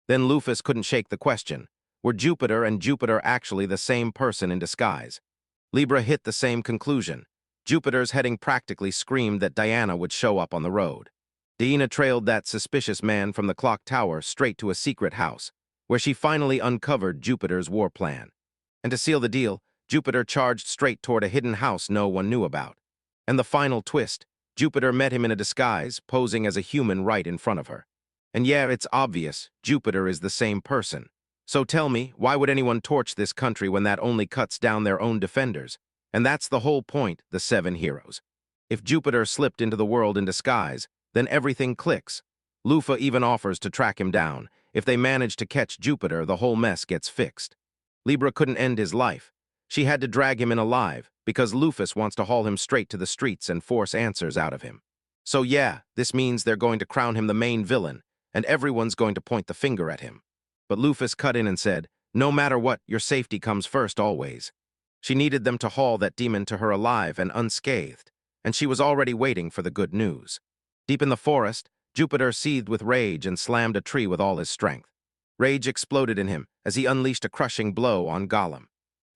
Then Lufus couldn't shake the question: were Jupiter and Jupiter actually the same person in disguise? Libra hit the same conclusion. Jupiter's heading practically screamed that Diana would show up on the road. Diana trailed that suspicious man from the clock tower straight to a secret house, where she finally uncovered Jupiter's war plan. And to seal the deal, Jupiter charged straight toward a hidden house no one knew about. And the final twist, Jupiter met him in a disguise, posing as a human right in front of her. And yeah, it's obvious, Jupiter is the same person. So tell me, why would anyone torch this country when that only cuts down their own defenders? And that's the whole point, the 7 heroes. If Jupiter slipped into the world in disguise, then everything clicks. Lufa even offers to track him down. If they manage to catch Jupiter, the whole mess gets fixed. Libra couldn't end his life. She had to drag him in alive, because Lufus wants to haul him straight to the streets and force answers out of him. So yeah, this means they're going to crown him the main villain, and everyone's going to point the finger at him. But Lufus cut in and said, "No matter what, your safety comes first always." She needed them to haul that demon to her alive and unscathed, and she was already waiting for the good news. Deep in the forest, Jupiter seethed with rage and slammed a tree with all his strength. Rage exploded in him as he unleashed a crushing blow on Gollum.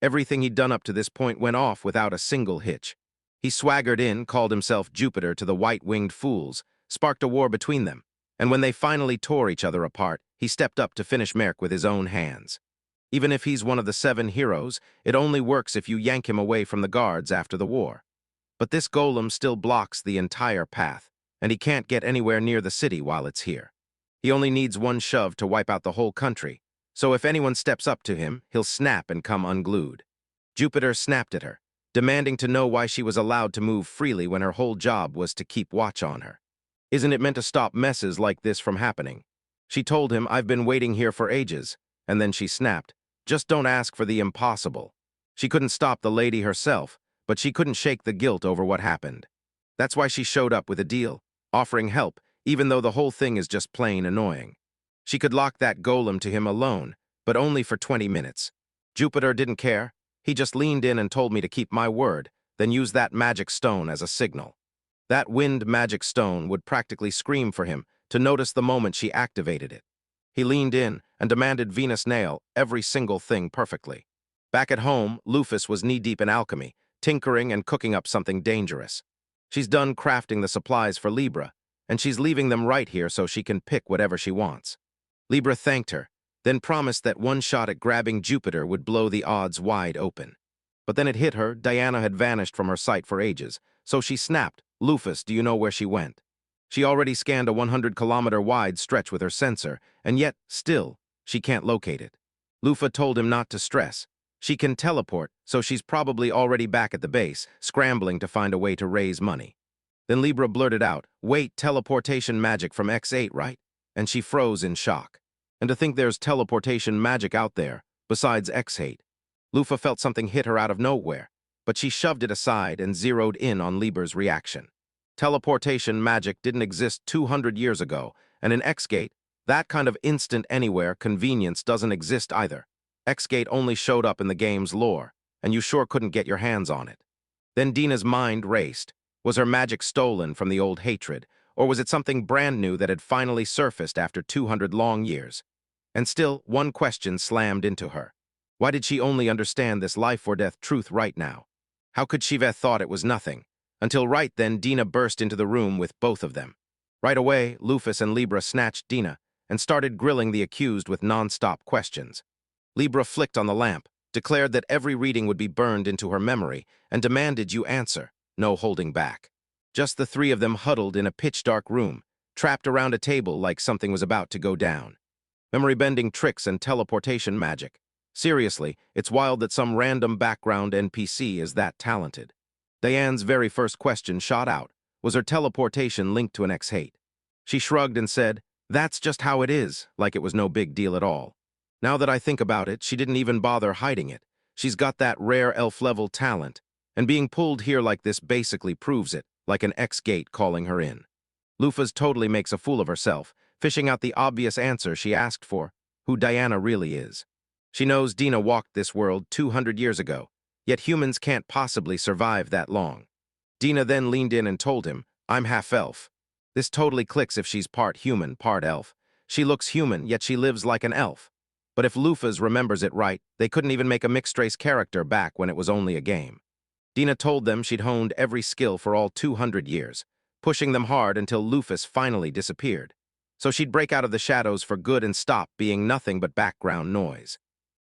Everything he'd done up to this point went off without a single hitch. He swaggered in, called himself Jupiter to the white-winged fools, sparked a war between them, and when they finally tore each other apart, he stepped up to finish Merc with his own hands. Even if he's one of the 7 heroes, it only works if you yank him away from the guards after the war. But this golem still blocks the entire path, and he can't get anywhere near the city while it's here. He only needs one shove to wipe out the whole country, so if anyone steps up to him, he'll snap and come unglued. Jupiter snapped at her, demanding to know why she was allowed to move freely when her whole job was to keep watch on her. Isn't it meant to stop messes like this from happening? She told him, "I've been waiting here for ages," and then she snapped, "Just don't ask for the impossible." She couldn't stop the lady herself, but she couldn't shake the guilt over what happened. That's why she showed up with a deal, offering help, even though the whole thing is just plain annoying. She could lock that golem to him alone, but only for 20 minutes. Jupiter didn't care. He just leaned in and told me to keep my word, then use that magic stone as a signal. That wind magic stone would practically scream for him to notice the moment she activated it. He leaned in and demanded Venus nail every single thing perfectly. Back at home, Lufus was knee-deep in alchemy, tinkering and cooking up something dangerous. She's done crafting the supplies for Libra, and she's leaving them right here so she can pick whatever she wants. Libra thanked her, then promised that one shot at grabbing Jupiter would blow the odds wide open. But then it hit her, Diana had vanished from her sight for ages, so she snapped, "Lufus, do you know where she went?" She already scanned a 100-kilometer-wide stretch with her sensor, and yet, still, she can't locate it. Lufa told him not to stress. She can teleport, so she's probably already back at the base, scrambling to find a way to raise money. Then Libra blurted out, "Wait, teleportation magic from X8, right?" And she froze in shock. And to think there's teleportation magic out there, besides X8. Lufa felt something hit her out of nowhere, but she shoved it aside and zeroed in on Libra's reaction. Teleportation magic didn't exist 200 years ago, and in X-Gate, that kind of instant anywhere convenience doesn't exist either. X-Gate only showed up in the game's lore, and you sure couldn't get your hands on it. Then Dina's mind raced. Was her magic stolen from the old hatred, or was it something brand new that had finally surfaced after 200 long years? And still, one question slammed into her. Why did she only understand this life-or-death truth right now? How could she have thought it was nothing? Until right then, Dina burst into the room with both of them. Right away, Lufus and Libra snatched Dina and started grilling the accused with non-stop questions. Libra flicked on the lamp, declared that every reading would be burned into her memory, and demanded you answer, no holding back. Just the three of them huddled in a pitch-dark room, trapped around a table like something was about to go down. Memory-bending tricks and teleportation magic. Seriously, it's wild that some random background NPC is that talented. Diane's very first question shot out. Was her teleportation linked to an X8? She shrugged and said, "That's just how it is," like it was no big deal at all. Now that I think about it, she didn't even bother hiding it. She's got that rare elf-level talent, and being pulled here like this basically proves it, like an X-Gate calling her in. Lufas totally makes a fool of herself, fishing out the obvious answer she asked for, who Diana really is. She knows Dina walked this world 200 years ago, yet humans can't possibly survive that long. Dina then leaned in and told him, "I'm half-elf." This totally clicks if she's part human, part elf. She looks human, yet she lives like an elf. But if Lufas remembers it right, they couldn't even make a mixed-race character back when it was only a game. Dina told them she'd honed every skill for all 200 years, pushing them hard until Lufus finally disappeared. So she'd break out of the shadows for good and stop being nothing but background noise.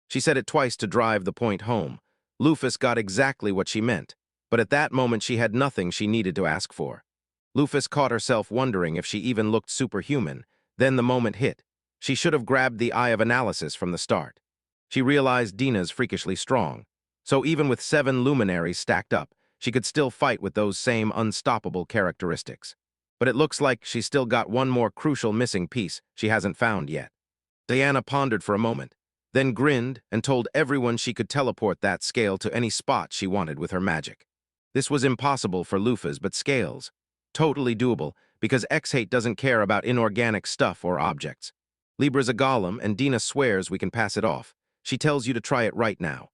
She said it twice to drive the point home. Lufus got exactly what she meant, but at that moment she had nothing she needed to ask for. Lufus caught herself wondering if she even looked superhuman. Then the moment hit. She should have grabbed the eye of analysis from the start. She realized Dina's freakishly strong, so even with 7 luminaries stacked up, she could still fight with those same unstoppable characteristics. But it looks like she's still got one more crucial missing piece she hasn't found yet. Diana pondered for a moment, then grinned and told everyone she could teleport that scale to any spot she wanted with her magic. This was impossible for Lufas, but scales. Totally doable, because X8 doesn't care about inorganic stuff or objects. Libra's a golem, and Dina swears we can pass it off. She tells you to try it right now.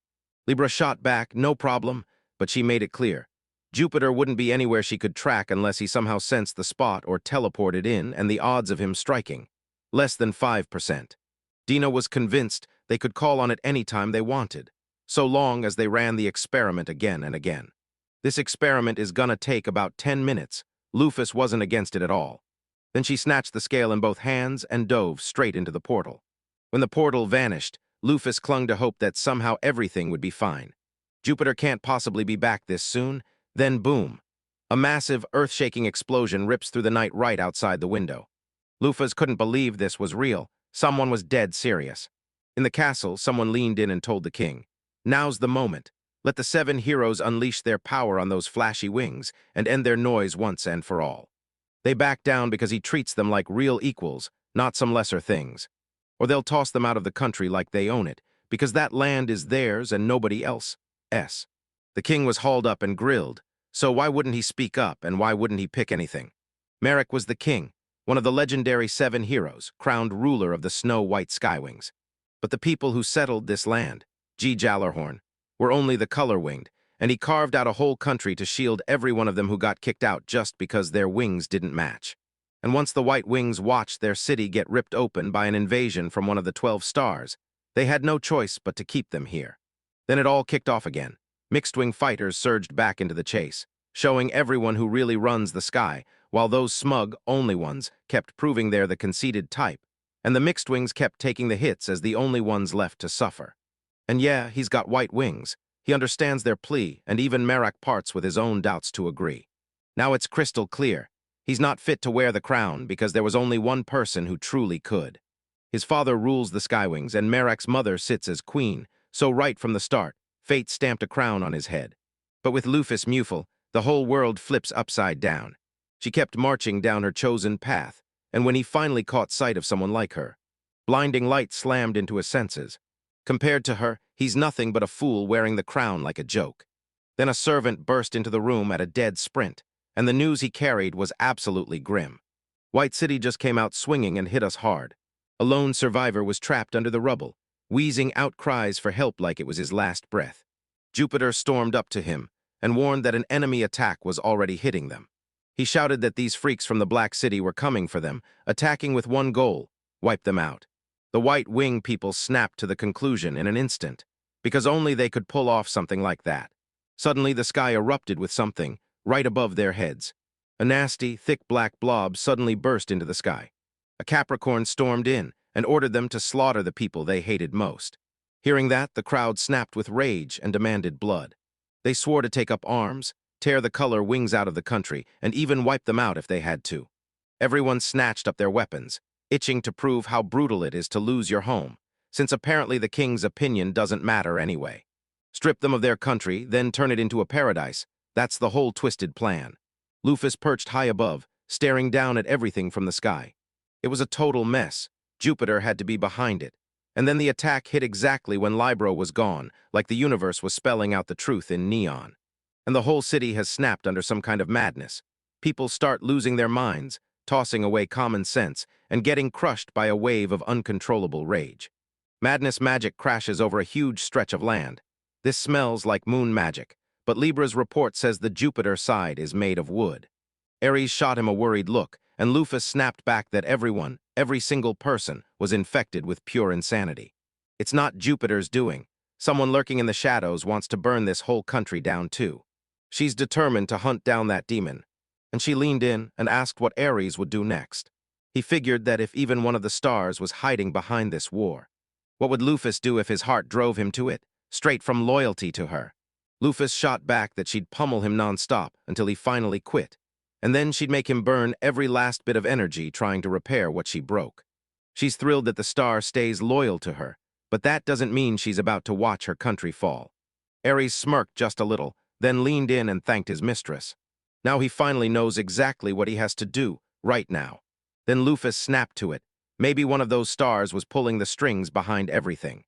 Libra shot back, "No problem," but she made it clear. Jupiter wouldn't be anywhere she could track unless he somehow sensed the spot or teleported in, and the odds of him striking. Less than 5%. Dina was convinced they could call on it any time they wanted, so long as they ran the experiment again and again. This experiment is gonna take about 10 minutes. Lufus wasn't against it at all. Then she snatched the scale in both hands and dove straight into the portal. When the portal vanished, Lufus clung to hope that somehow everything would be fine. Jupiter can't possibly be back this soon. Then boom. A massive, earth-shaking explosion rips through the night right outside the window. Lufas couldn't believe this was real. Someone was dead serious. In the castle, someone leaned in and told the king, "Now's the moment. Let the 7 heroes unleash their power on those flashy wings and end their noise once and for all." They back down because he treats them like real equals, not some lesser things. Or they'll toss them out of the country like they own it, because that land is theirs and nobody else's. The king was hauled up and grilled, so why wouldn't he speak up and why wouldn't he pick anything? Merrick was the king, one of the legendary 7 heroes, crowned ruler of the snow-white skywings. But the people who settled this land, G. Jallarhorn, were only the color-winged, and he carved out a whole country to shield every one of them who got kicked out just because their wings didn't match. And once the White Wings watched their city get ripped open by an invasion from one of the 12 stars, they had no choice but to keep them here. Then it all kicked off again. Mixed-wing fighters surged back into the chase, showing everyone who really runs the sky, while those smug, only ones kept proving they're the conceited type, and the mixed wings kept taking the hits as the only ones left to suffer. And yeah, he's got white wings. He understands their plea, and even Merak parts with his own doubts to agree. Now it's crystal clear. He's not fit to wear the crown because there was only one person who truly could. His father rules the Skywings, and Merak's mother sits as queen, so right from the start, fate stamped a crown on his head. But with Lufus Mufel, the whole world flips upside down. She kept marching down her chosen path, and when he finally caught sight of someone like her, blinding light slammed into his senses. Compared to her, he's nothing but a fool wearing the crown like a joke. Then a servant burst into the room at a dead sprint, and the news he carried was absolutely grim. White City just came out swinging and hit us hard. A lone survivor was trapped under the rubble, wheezing out cries for help like it was his last breath. Jupiter stormed up to him and warned that an enemy attack was already hitting them. He shouted that these freaks from the Black City were coming for them, attacking with one goal: wipe them out. The White Wing people snapped to the conclusion in an instant, because only they could pull off something like that. Suddenly the sky erupted with something right above their heads. A nasty, thick black blob suddenly burst into the sky. A Capricorn stormed in and ordered them to slaughter the people they hated most. Hearing that, the crowd snapped with rage and demanded blood. They swore to take up arms, tear the color wings out of the country, and even wipe them out if they had to. Everyone snatched up their weapons, itching to prove how brutal it is to lose your home, since apparently the king's opinion doesn't matter anyway. Strip them of their country, then turn it into a paradise. That's the whole twisted plan. Lufus perched high above, staring down at everything from the sky. It was a total mess. Jupiter had to be behind it. And then the attack hit exactly when Libro was gone, like the universe was spelling out the truth in neon. And the whole city has snapped under some kind of madness. People start losing their minds, tossing away common sense, and getting crushed by a wave of uncontrollable rage. Madness magic crashes over a huge stretch of land. This smells like moon magic, but Libra's report says the Jupiter side is made of wood. Ares shot him a worried look, and Lufus snapped back that everyone, every single person, was infected with pure insanity. It's not Jupiter's doing. Someone lurking in the shadows wants to burn this whole country down too. She's determined to hunt down that demon, and she leaned in and asked what Ares would do next. He figured that if even one of the stars was hiding behind this war, what would Lufus do if his heart drove him to it, straight from loyalty to her? Lufus shot back that she'd pummel him non-stop until he finally quit, and then she'd make him burn every last bit of energy trying to repair what she broke. She's thrilled that the star stays loyal to her, but that doesn't mean she's about to watch her country fall. Ares smirked just a little, then leaned in and thanked his mistress. Now he finally knows exactly what he has to do, right now. Then Lufus snapped to it. Maybe one of those stars was pulling the strings behind everything.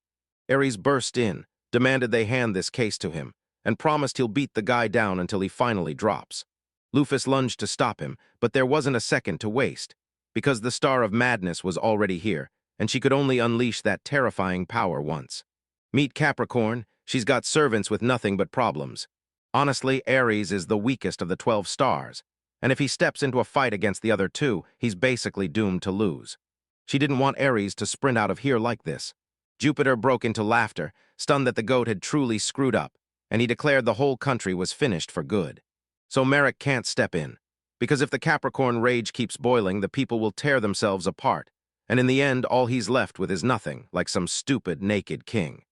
Ares burst in, demanded they hand this case to him, and promised he'll beat the guy down until he finally drops. Lufus lunged to stop him, but there wasn't a second to waste, because the Star of Madness was already here, and she could only unleash that terrifying power once. Meet Capricorn. She's got servants with nothing but problems. Honestly, Ares is the weakest of the 12 stars, and if he steps into a fight against the other two, he's basically doomed to lose. She didn't want Ares to sprint out of here like this. Jupiter broke into laughter, stunned that the goat had truly screwed up, and he declared the whole country was finished for good. So Merak can't step in, because if the Capricorn rage keeps boiling, the people will tear themselves apart, and in the end, all he's left with is nothing, like some stupid, naked king.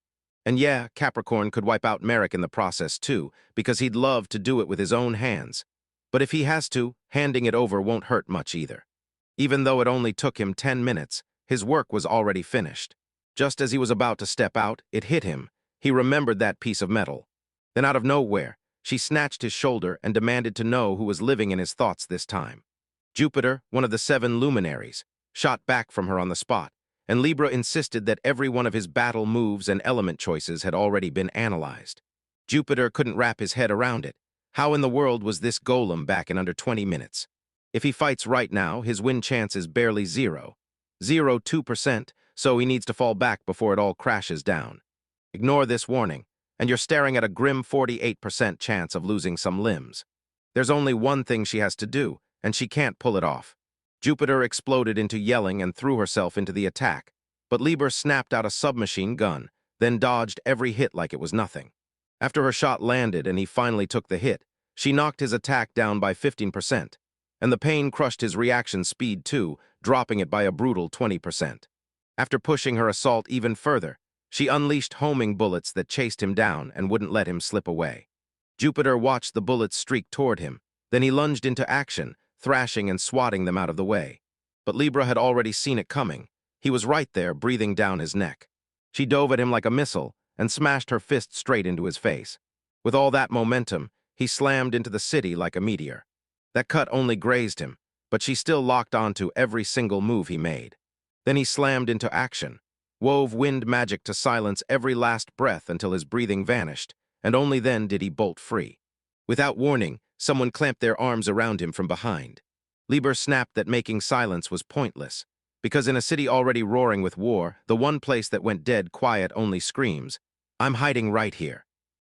And yeah, Capricorn could wipe out Merak in the process too, because he'd love to do it with his own hands. But if he has to, handing it over won't hurt much either. Even though it only took him 10 minutes, his work was already finished. Just as he was about to step out, it hit him. He remembered that piece of metal. Then out of nowhere, she snatched his shoulder and demanded to know who was living in his thoughts this time. Jupiter, one of the 7 luminaries, shot back from her on the spot, and Libra insisted that every one of his battle moves and element choices had already been analyzed. Jupiter couldn't wrap his head around it. How in the world was this golem back in under 20 minutes? If he fights right now, his win chance is barely 0.02%, so he needs to fall back before it all crashes down. Ignore this warning, and you're staring at a grim 48% chance of losing some limbs. There's only one thing she has to do, and she can't pull it off. Jupiter exploded into yelling and threw herself into the attack, but Liber snapped out a submachine gun, then dodged every hit like it was nothing. After her shot landed and he finally took the hit, she knocked his attack down by 15%, and the pain crushed his reaction speed too, dropping it by a brutal 20%. After pushing her assault even further, she unleashed homing bullets that chased him down and wouldn't let him slip away. Jupiter watched the bullets streak toward him, then he lunged into action, thrashing and swatting them out of the way. But Libra had already seen it coming. He was right there, breathing down his neck. She dove at him like a missile and smashed her fist straight into his face. With all that momentum, he slammed into the city like a meteor. That cut only grazed him, but she still locked onto every single move he made. Then he slammed into action, wove wind magic to silence every last breath until his breathing vanished, and only then did he bolt free. Without warning, someone clamped their arms around him from behind. Lieber snapped that making silence was pointless, because in a city already roaring with war, the one place that went dead quiet only screams, "I'm hiding right here."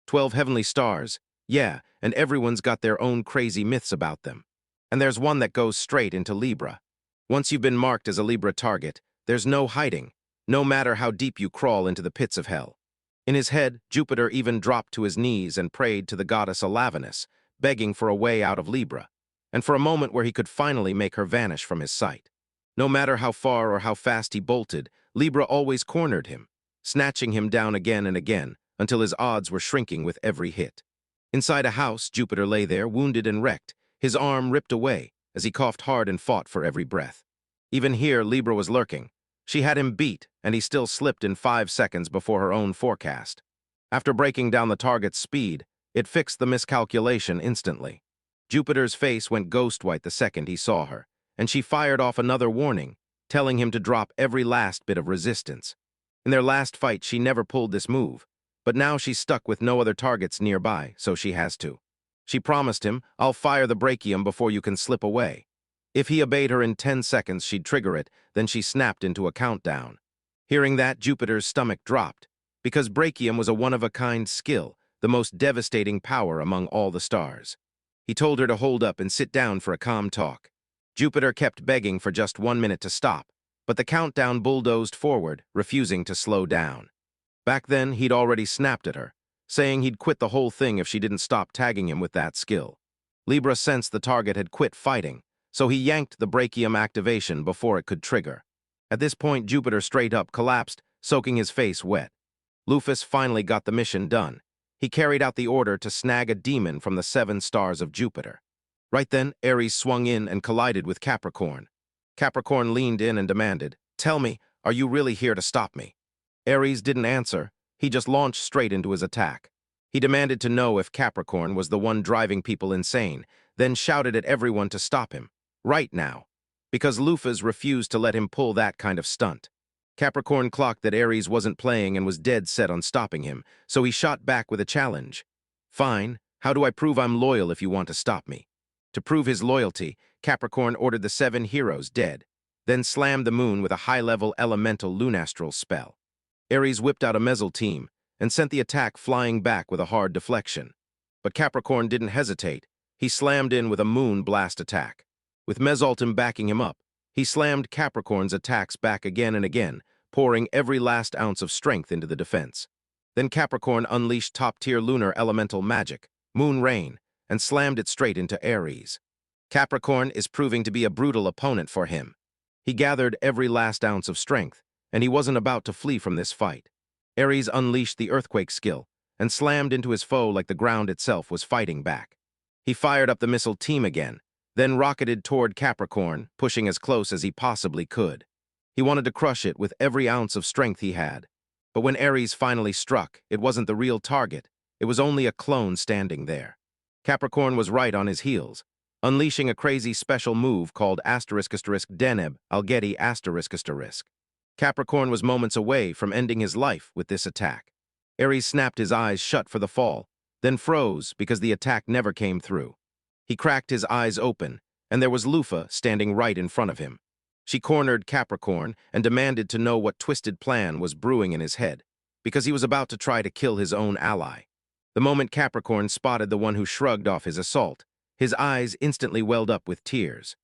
12 heavenly stars, yeah, and everyone's got their own crazy myths about them. And there's one that goes straight into Libra. Once you've been marked as a Libra target, there's no hiding, no matter how deep you crawl into the pits of hell. In his head, Jupiter even dropped to his knees and prayed to the goddess Alavenus, begging for a way out of Libra, and for a moment where he could finally make her vanish from his sight. No matter how far or how fast he bolted, Libra always cornered him, snatching him down again and again, until his odds were shrinking with every hit. Inside a house, Jupiter lay there, wounded and wrecked, his arm ripped away, as he coughed hard and fought for every breath. Even here, Libra was lurking. She had him beat, and he still slipped in 5 seconds before her own forecast. After breaking down the target's speed, it fixed the miscalculation instantly. Jupiter's face went ghost white the second he saw her, and she fired off another warning, telling him to drop every last bit of resistance. In their last fight, she never pulled this move, but now she's stuck with no other targets nearby, so she has to. She promised him, "I'll fire the brachium before you can slip away." If he obeyed her in 10 seconds, she'd trigger it, then she snapped into a countdown. Hearing that, Jupiter's stomach dropped, because brachium was a one-of-a-kind skill, the most devastating power among all the stars. He told her to hold up and sit down for a calm talk. Jupiter kept begging for just 1 minute to stop, but the countdown bulldozed forward, refusing to slow down. Back then, he'd already snapped at her, saying he'd quit the whole thing if she didn't stop tagging him with that skill. Libra sensed the target had quit fighting, so he yanked the brachium activation before it could trigger. At this point, Jupiter straight up collapsed, soaking his face wet. Lufus finally got the mission done. He carried out the order to snag a demon from the 7 stars of Jupiter. Right then, Aries swung in and collided with Capricorn. Capricorn leaned in and demanded, "Tell me, are you really here to stop me?" Aries didn't answer. He just launched straight into his attack. He demanded to know if Capricorn was the one driving people insane, then shouted at everyone to stop him. Right now. Because Lufus refused to let him pull that kind of stunt. Capricorn clocked that Aries wasn't playing and was dead set on stopping him, so he shot back with a challenge. "Fine, how do I prove I'm loyal if you want to stop me?" To prove his loyalty, Capricorn ordered the 7 heroes dead, then slammed the moon with a high-level elemental lunastral spell. Aries whipped out a Mezzal team and sent the attack flying back with a hard deflection. But Capricorn didn't hesitate. He slammed in with a moon blast attack. With Mezzaltim backing him up, he slammed Capricorn's attacks back again and again, pouring every last ounce of strength into the defense. Then Capricorn unleashed top-tier lunar elemental magic, Moon Rain, and slammed it straight into Aries. Capricorn is proving to be a brutal opponent for him. He gathered every last ounce of strength, and he wasn't about to flee from this fight. Aries unleashed the earthquake skill and slammed into his foe like the ground itself was fighting back. He fired up the missile team again, then rocketed toward Capricorn, pushing as close as he possibly could. He wanted to crush it with every ounce of strength he had. But when Aries finally struck, it wasn't the real target. It was only a clone standing there. Capricorn was right on his heels, unleashing a crazy special move called **Deneb Algeti**. Capricorn was moments away from ending his life with this attack. Aries snapped his eyes shut for the fall, then froze because the attack never came through. He cracked his eyes open, and there was Lufa standing right in front of him. She cornered Capricorn and demanded to know what twisted plan was brewing in his head, because he was about to try to kill his own ally. The moment Capricorn spotted the one who shrugged off his assault, his eyes instantly welled up with tears.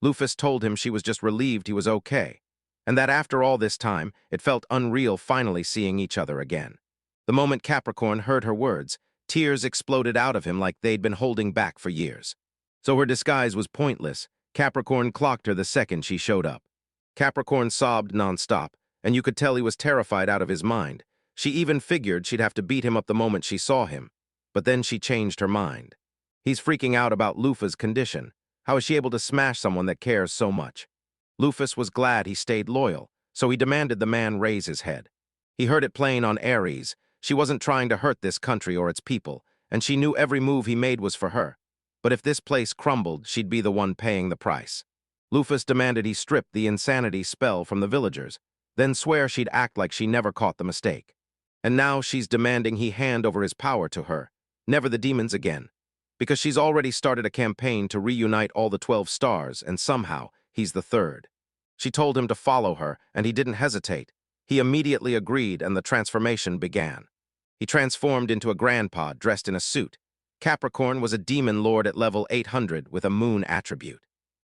Lufus told him she was just relieved he was okay, and that after all this time, it felt unreal finally seeing each other again. The moment Capricorn heard her words, tears exploded out of him like they'd been holding back for years. So her disguise was pointless. Capricorn clocked her the second she showed up. Capricorn sobbed nonstop, and you could tell he was terrified out of his mind. She even figured she'd have to beat him up the moment she saw him. But then she changed her mind. He's freaking out about Lufa's condition. How is she able to smash someone that cares so much? Lufus was glad he stayed loyal, so he demanded the man raise his head. He heard it plain on Ares. She wasn't trying to hurt this country or its people, and she knew every move he made was for her. But if this place crumbled, she'd be the one paying the price. Lufus demanded he strip the insanity spell from the villagers, then swear she'd act like she never caught the mistake. And now she's demanding he hand over his power to her, never the demons again, because she's already started a campaign to reunite all the 12 stars, and somehow he's the third. She told him to follow her, and he didn't hesitate. He immediately agreed, and the transformation began. He transformed into a grandpa dressed in a suit. Capricorn was a demon lord at level 800 with a moon attribute.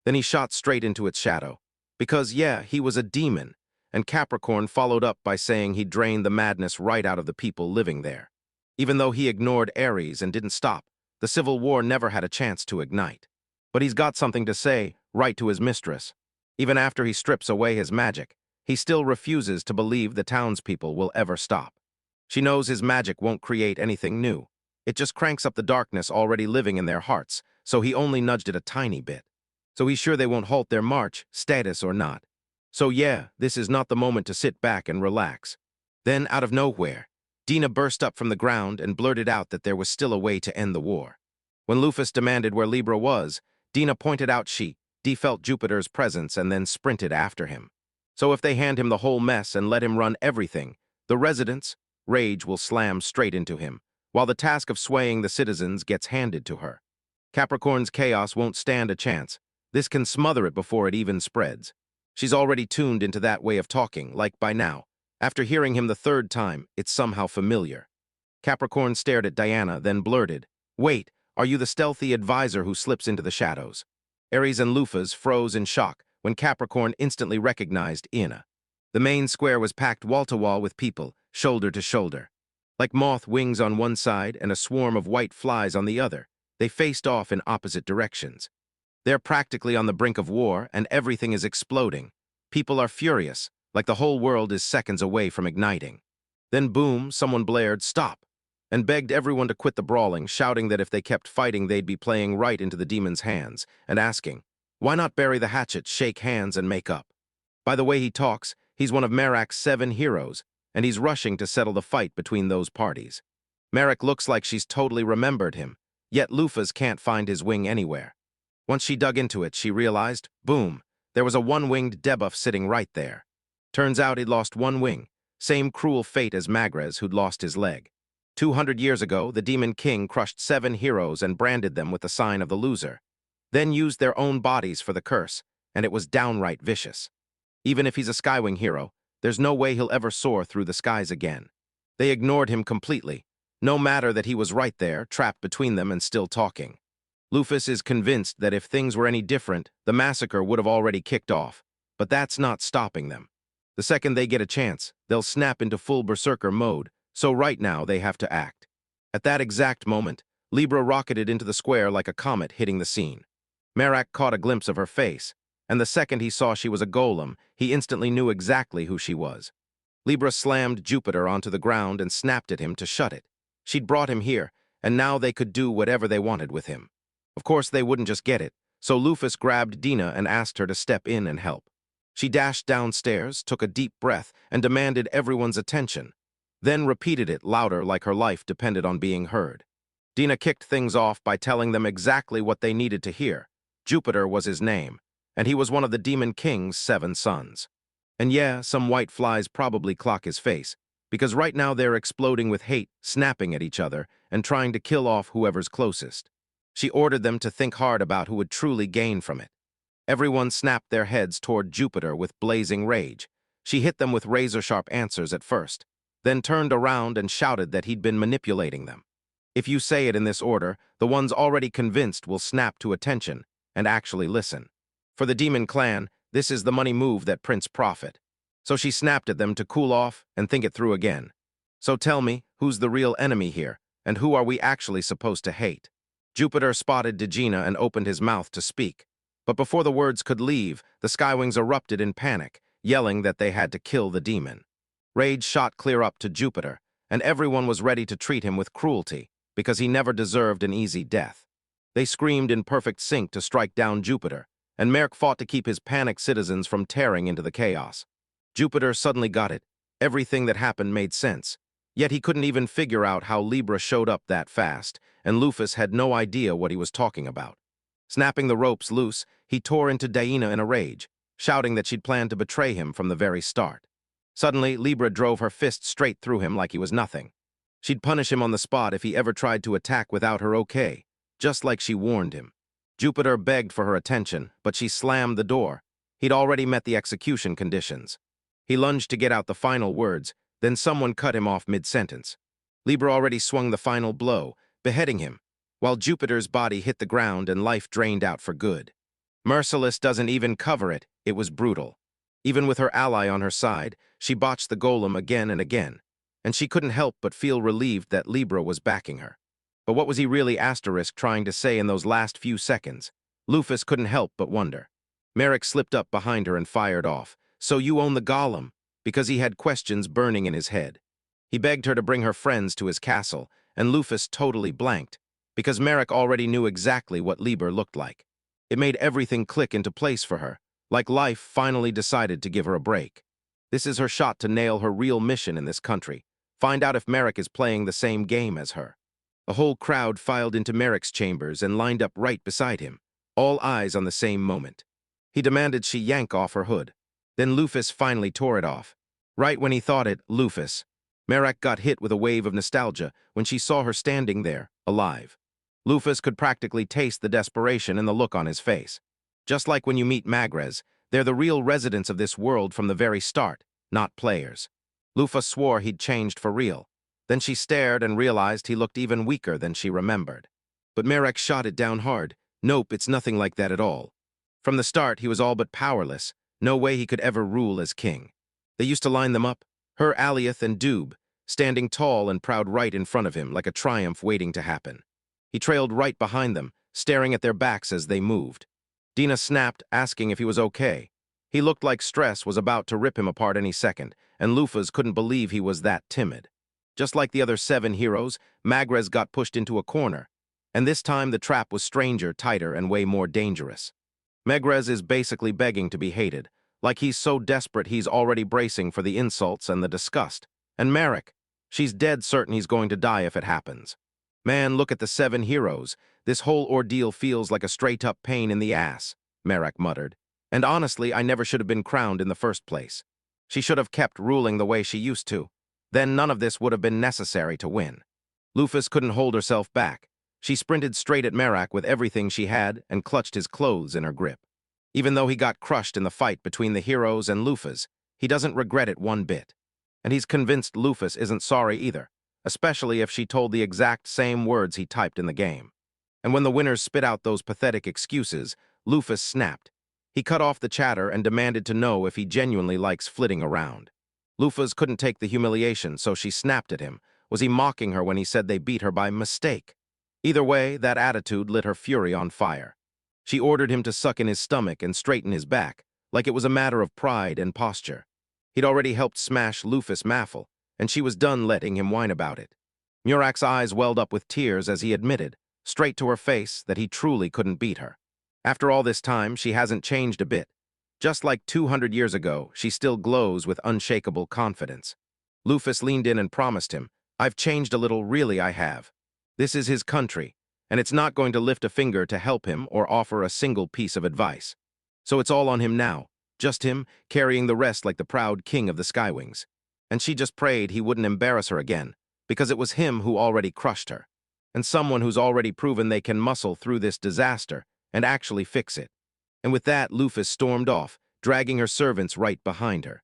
Then he shot straight into its shadow. Because, yeah, he was a demon, and Capricorn followed up by saying he'd drained the madness right out of the people living there. Even though he ignored Ares and didn't stop, the civil war never had a chance to ignite. But he's got something to say, right to his mistress. Even after he strips away his magic, he still refuses to believe the townspeople will ever stop. She knows his magic won't create anything new. It just cranks up the darkness already living in their hearts, so he only nudged it a tiny bit. So he's sure they won't halt their march, status or not. So yeah, this is not the moment to sit back and relax. Then, out of nowhere, Dina burst up from the ground and blurted out that there was still a way to end the war. When Lufus demanded where Libra was, Dina pointed out she felt Jupiter's presence and then sprinted after him. So if they hand him the whole mess and let him run everything, the residents' rage will slam straight into him, while the task of swaying the citizens gets handed to her. Capricorn's chaos won't stand a chance. This can smother it before it even spreads. She's already tuned into that way of talking, like by now. After hearing him the third time, it's somehow familiar. Capricorn stared at Diana, then blurted, "Wait, are you the stealthy advisor who slips into the shadows?" Ares and Lufus froze in shock when Capricorn instantly recognized Ina. The main square was packed wall-to-wall with people, shoulder to shoulder. Like moth wings on one side and a swarm of white flies on the other, they faced off in opposite directions. They're practically on the brink of war, and everything is exploding. People are furious, like the whole world is seconds away from igniting. Then boom, someone blared, "Stop!" and begged everyone to quit the brawling, shouting that if they kept fighting they'd be playing right into the demon's hands, and asking, why not bury the hatchet, shake hands, and make up? By the way he talks, he's one of Merak's 7 heroes, and he's rushing to settle the fight between those parties. Merak looks like she's totally remembered him, yet Lufus can't find his wing anywhere. Once she dug into it, she realized, boom, there was a one-winged debuff sitting right there. Turns out he'd lost one wing, same cruel fate as Magres, who'd lost his leg. 200 years ago, the Demon King crushed 7 heroes and branded them with the sign of the loser, then used their own bodies for the curse, and it was downright vicious. Even if he's a Skywing hero, there's no way he'll ever soar through the skies again. They ignored him completely, no matter that he was right there, trapped between them and still talking. Lufus is convinced that if things were any different, the massacre would have already kicked off, but that's not stopping them. The second they get a chance, they'll snap into full berserker mode, so right now they have to act. At that exact moment, Libra rocketed into the square like a comet hitting the scene. Merak caught a glimpse of her face, and the second he saw she was a golem, he instantly knew exactly who she was. Libra slammed Jupiter onto the ground and snapped at him to shut it. She'd brought him here, and now they could do whatever they wanted with him. Of course, they wouldn't just get it, so Lufus grabbed Dina and asked her to step in and help. She dashed downstairs, took a deep breath, and demanded everyone's attention, then repeated it louder like her life depended on being heard. Dina kicked things off by telling them exactly what they needed to hear. Jupiter was his name, and he was one of the Demon King's 7 sons. And yeah, some white flies probably clock his face, because right now they're exploding with hate, snapping at each other, and trying to kill off whoever's closest. She ordered them to think hard about who would truly gain from it. Everyone snapped their heads toward Jupiter with blazing rage. She hit them with razor-sharp answers at first, then turned around and shouted that he'd been manipulating them. If you say it in this order, the ones already convinced will snap to attention and actually listen. For the Demon Clan, this is the money move that prints profit. So she snapped at them to cool off and think it through again. So tell me, who's the real enemy here, and who are we actually supposed to hate? Jupiter spotted Degina and opened his mouth to speak. But before the words could leave, the Skywings erupted in panic, yelling that they had to kill the demon. Rage shot clear up to Jupiter, and everyone was ready to treat him with cruelty, because he never deserved an easy death. They screamed in perfect sync to strike down Jupiter, and Merc fought to keep his panicked citizens from tearing into the chaos. Jupiter suddenly got it. Everything that happened made sense. Yet he couldn't even figure out how Libra showed up that fast, and Lufus had no idea what he was talking about. Snapping the ropes loose, he tore into Diana in a rage, shouting that she'd planned to betray him from the very start. Suddenly, Libra drove her fist straight through him like he was nothing. She'd punish him on the spot if he ever tried to attack without her okay, just like she warned him. Jupiter begged for her attention, but she slammed the door. He'd already met the execution conditions. He lunged to get out the final words, then someone cut him off mid-sentence. Libra already swung the final blow, beheading him, while Jupiter's body hit the ground and life drained out for good. Merciless doesn't even cover it, it was brutal. Even with her ally on her side, she botched the golem again and again, and she couldn't help but feel relieved that Libra was backing her. But what was he really trying to say in those last few seconds? Lufus couldn't help but wonder. Merrick slipped up behind her and fired off. "So you own the golem," because he had questions burning in his head. He begged her to bring her friends to his castle, and Lufus totally blanked, because Merrick already knew exactly what Libra looked like. It made everything click into place for her, like life finally decided to give her a break. This is her shot to nail her real mission in this country, find out if Merrick is playing the same game as her. The whole crowd filed into Merrick's chambers and lined up right beside him, all eyes on the same moment. He demanded she yank off her hood. Then Lufus finally tore it off. Right when he thought it, Lufus. Merrick got hit with a wave of nostalgia when she saw her standing there, alive. Lufus could practically taste the desperation in the look on his face. Just like when you meet Magrez, they're the real residents of this world from the very start, not players. Lufus swore he'd changed for real. Then she stared and realized he looked even weaker than she remembered. But Merrick shot it down hard. "Nope, it's nothing like that at all." From the start, he was all but powerless. No way he could ever rule as king. They used to line them up, her, Aliath, and Doob, standing tall and proud right in front of him like a triumph waiting to happen. He trailed right behind them, staring at their backs as they moved. Dina snapped, asking if he was okay. He looked like stress was about to rip him apart any second, and Lufus couldn't believe he was that timid. Just like the other 7 heroes, Magrez got pushed into a corner, and this time the trap was stranger, tighter, and way more dangerous. Magrez is basically begging to be hated, like he's so desperate he's already bracing for the insults and the disgust. And Merrick, she's dead certain he's going to die if it happens. "Man, look at the 7 heroes. This whole ordeal feels like a straight-up pain in the ass," Merrick muttered. "And honestly, I never should have been crowned in the first place. She should have kept ruling the way she used to. Then none of this would have been necessary to win." Lufus couldn't hold herself back. She sprinted straight at Merrick with everything she had and clutched his clothes in her grip. Even though he got crushed in the fight between the heroes and Lufus, he doesn't regret it one bit. And he's convinced Lufus isn't sorry either, especially if she told the exact same words he typed in the game. And when the winners spit out those pathetic excuses, Lufus snapped. He cut off the chatter and demanded to know if he genuinely likes flitting around. Lufus couldn't take the humiliation, so she snapped at him. Was he mocking her when he said they beat her by mistake? Either way, that attitude lit her fury on fire. She ordered him to suck in his stomach and straighten his back, like it was a matter of pride and posture. He'd already helped smash Lufus' Maffle, and she was done letting him whine about it. Murak's eyes welled up with tears as he admitted, straight to her face, that he truly couldn't beat her. After all this time, she hasn't changed a bit. Just like 200 years ago, she still glows with unshakable confidence. Lufus leaned in and promised him, "I've changed a little, really I have. This is his country, and it's not going to lift a finger to help him or offer a single piece of advice. So it's all on him now, just him, carrying the rest like the proud king of the Skywings." And she just prayed he wouldn't embarrass her again, because it was him who already crushed her, and someone who's already proven they can muscle through this disaster and actually fix it. And with that, Lufus stormed off, dragging her servants right behind her.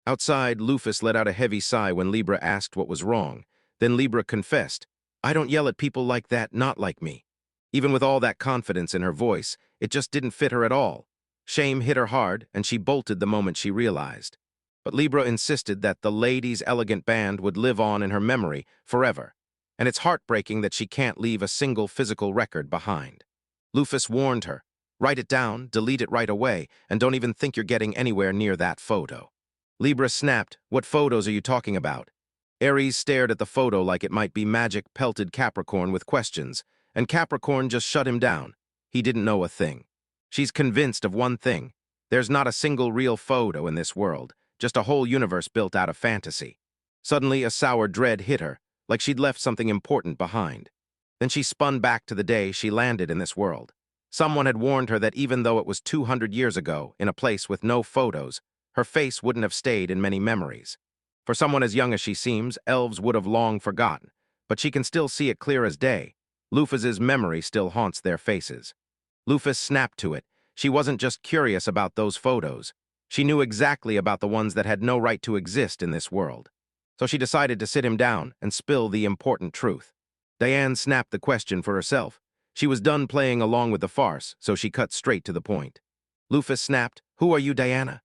Outside, Lufus let out a heavy sigh when Libra asked what was wrong. Then Libra confessed, "I don't yell at people like that, not like me." Even with all that confidence in her voice, it just didn't fit her at all. Shame hit her hard, and she bolted the moment she realized. But Libra insisted that the lady's elegant band would live on in her memory forever, and it's heartbreaking that she can't leave a single physical record behind. Lufus warned her, Write it down, delete it right away, and don't even think you're getting anywhere near that photo. Libra snapped, "What photos are you talking about?" Aries stared at the photo like it might be magic, pelted Capricorn with questions, and Capricorn just shut him down. He didn't know a thing. She's convinced of one thing. There's not a single real photo in this world, just a whole universe built out of fantasy. Suddenly, a sour dread hit her, like she'd left something important behind. Then she spun back to the day she landed in this world. Someone had warned her that even though it was 200 years ago, in a place with no photos, her face wouldn't have stayed in many memories. For someone as young as she seems, elves would have long forgotten, but she can still see it clear as day. Lufus's memory still haunts their faces. Lufus snapped to it. She wasn't just curious about those photos. She knew exactly about the ones that had no right to exist in this world. So she decided to sit him down and spill the important truth. Diane snapped the question for herself. She was done playing along with the farce, so she cut straight to the point. Lufus snapped, "Who are you, Diana?"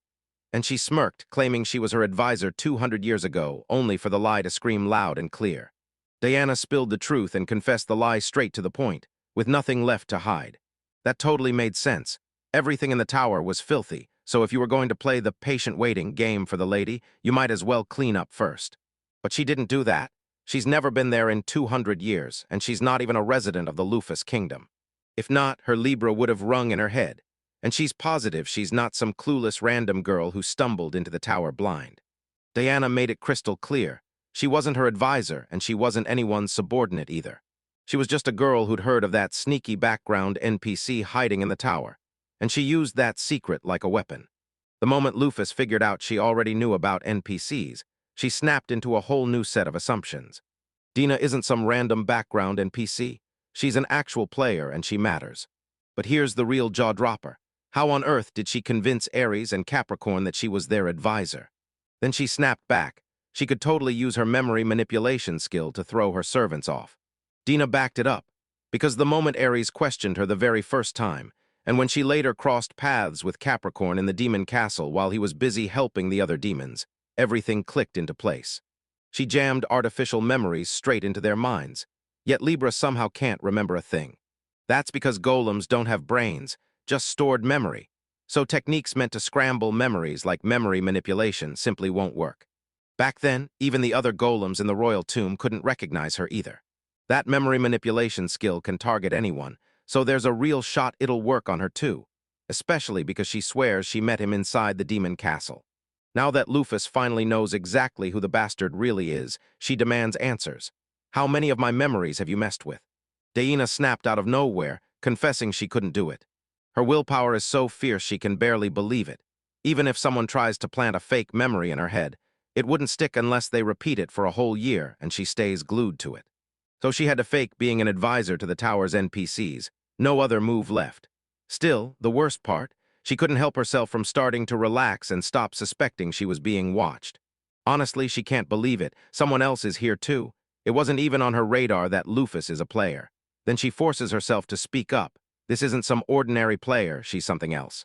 And she smirked, claiming she was her advisor 200 years ago, only for the lie to scream loud and clear. Diana spilled the truth and confessed the lie straight to the point, with nothing left to hide. That totally made sense. Everything in the tower was filthy, so if you were going to play the patient waiting game for the lady, you might as well clean up first. But she didn't do that. She's never been there in 200 years, and she's not even a resident of the Lufus kingdom. If not, her Libra would have rung in her head. And she's positive she's not some clueless random girl who stumbled into the tower blind. Diana made it crystal clear. She wasn't her advisor, and she wasn't anyone's subordinate either. She was just a girl who'd heard of that sneaky background NPC hiding in the tower, and she used that secret like a weapon. The moment Lufus figured out she already knew about NPCs, she snapped into a whole new set of assumptions. Dina isn't some random background NPC. She's an actual player, and she matters. But here's the real jaw-dropper. How on earth did she convince Aries and Capricorn that she was their advisor? Then she snapped back. She could totally use her memory manipulation skill to throw her servants off. Dina backed it up, because the moment Aries questioned her the very first time, and when she later crossed paths with Capricorn in the demon castle while he was busy helping the other demons, everything clicked into place. She jammed artificial memories straight into their minds, yet Libra somehow can't remember a thing. That's because golems don't have brains, just stored memory, so techniques meant to scramble memories like memory manipulation simply won't work. Back then, even the other golems in the royal tomb couldn't recognize her either. That memory manipulation skill can target anyone, so there's a real shot it'll work on her too, especially because she swears she met him inside the demon castle. Now that Lufus finally knows exactly who the bastard really is, she demands answers. How many of my memories have you messed with? Diana snapped out of nowhere, confessing she couldn't do it. Her willpower is so fierce she can barely believe it. Even if someone tries to plant a fake memory in her head, it wouldn't stick unless they repeat it for a whole year and she stays glued to it. So she had to fake being an advisor to the tower's NPCs. No other move left. Still, the worst part, she couldn't help herself from starting to relax and stop suspecting she was being watched. Honestly, she can't believe it. Someone else is here too. It wasn't even on her radar that Lufus is a player. Then she forces herself to speak up. This isn't some ordinary player, she's something else.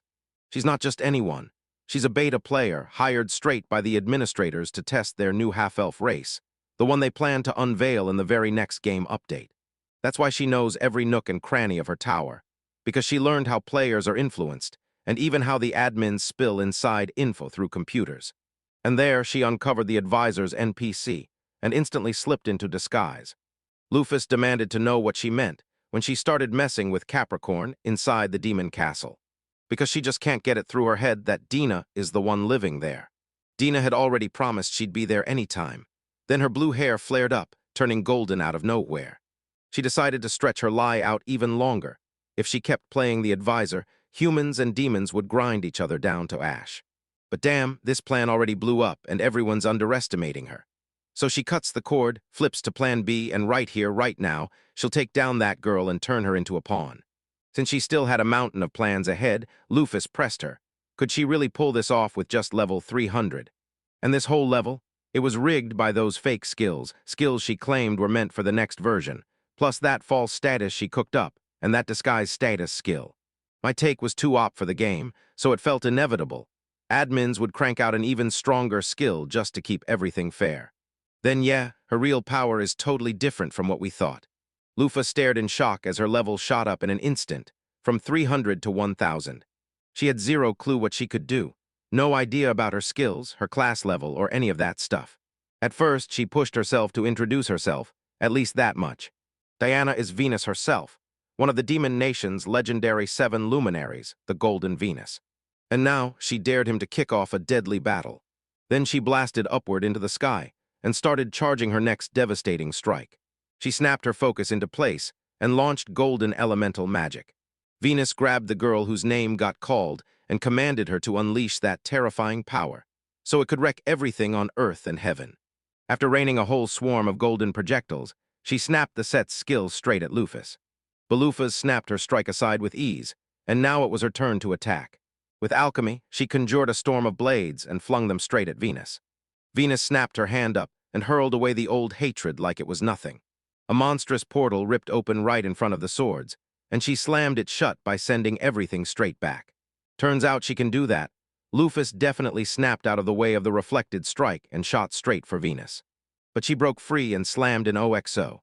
She's not just anyone. She's a beta player, hired straight by the administrators to test their new half-elf race, the one they plan to unveil in the very next game update. That's why she knows every nook and cranny of her tower, because she learned how players are influenced, and even how the admins spill inside info through computers. And there she uncovered the advisor's NPC, and instantly slipped into disguise. Lufus demanded to know what she meant when she started messing with Capricorn inside the demon castle, because she just can't get it through her head that Dina is the one living there. Dina had already promised she'd be there anytime. Then her blue hair flared up, turning golden out of nowhere. She decided to stretch her lie out even longer. If she kept playing the advisor, humans and demons would grind each other down to ash. But damn, this plan already blew up and everyone's underestimating her. So she cuts the cord, flips to plan B, and right here, right now, she'll take down that girl and turn her into a pawn. Since she still had a mountain of plans ahead, Lufus pressed her. Could she really pull this off with just level 300? And this whole level? It was rigged by those fake skills she claimed were meant for the next version, plus that false status she cooked up, and that disguised status skill. My take was too op for the game, so it felt inevitable. Admins would crank out an even stronger skill just to keep everything fair. Then yeah, her real power is totally different from what we thought. Lufa stared in shock as her level shot up in an instant, from 300 to 1,000. She had zero clue what she could do. No idea about her skills, her class level, or any of that stuff. At first, she pushed herself to introduce herself, at least that much. Diana is Venus herself, one of the demon nation's legendary 7 luminaries, the Golden Venus. And now, she dared him to kick off a deadly battle. Then she blasted upward into the sky and started charging her next devastating strike. She snapped her focus into place and launched golden elemental magic. Venus grabbed the girl whose name got called and commanded her to unleash that terrifying power, so it could wreck everything on earth and heaven. After raining a whole swarm of golden projectiles, she snapped the set's skill straight at Lufus. Belufas snapped her strike aside with ease, and now it was her turn to attack. With alchemy, she conjured a storm of blades and flung them straight at Venus. Venus snapped her hand up and hurled away the old hatred like it was nothing. A monstrous portal ripped open right in front of the swords, and she slammed it shut by sending everything straight back. Turns out she can do that. Lufus definitely snapped out of the way of the reflected strike and shot straight for Venus. But she broke free and slammed an OXO.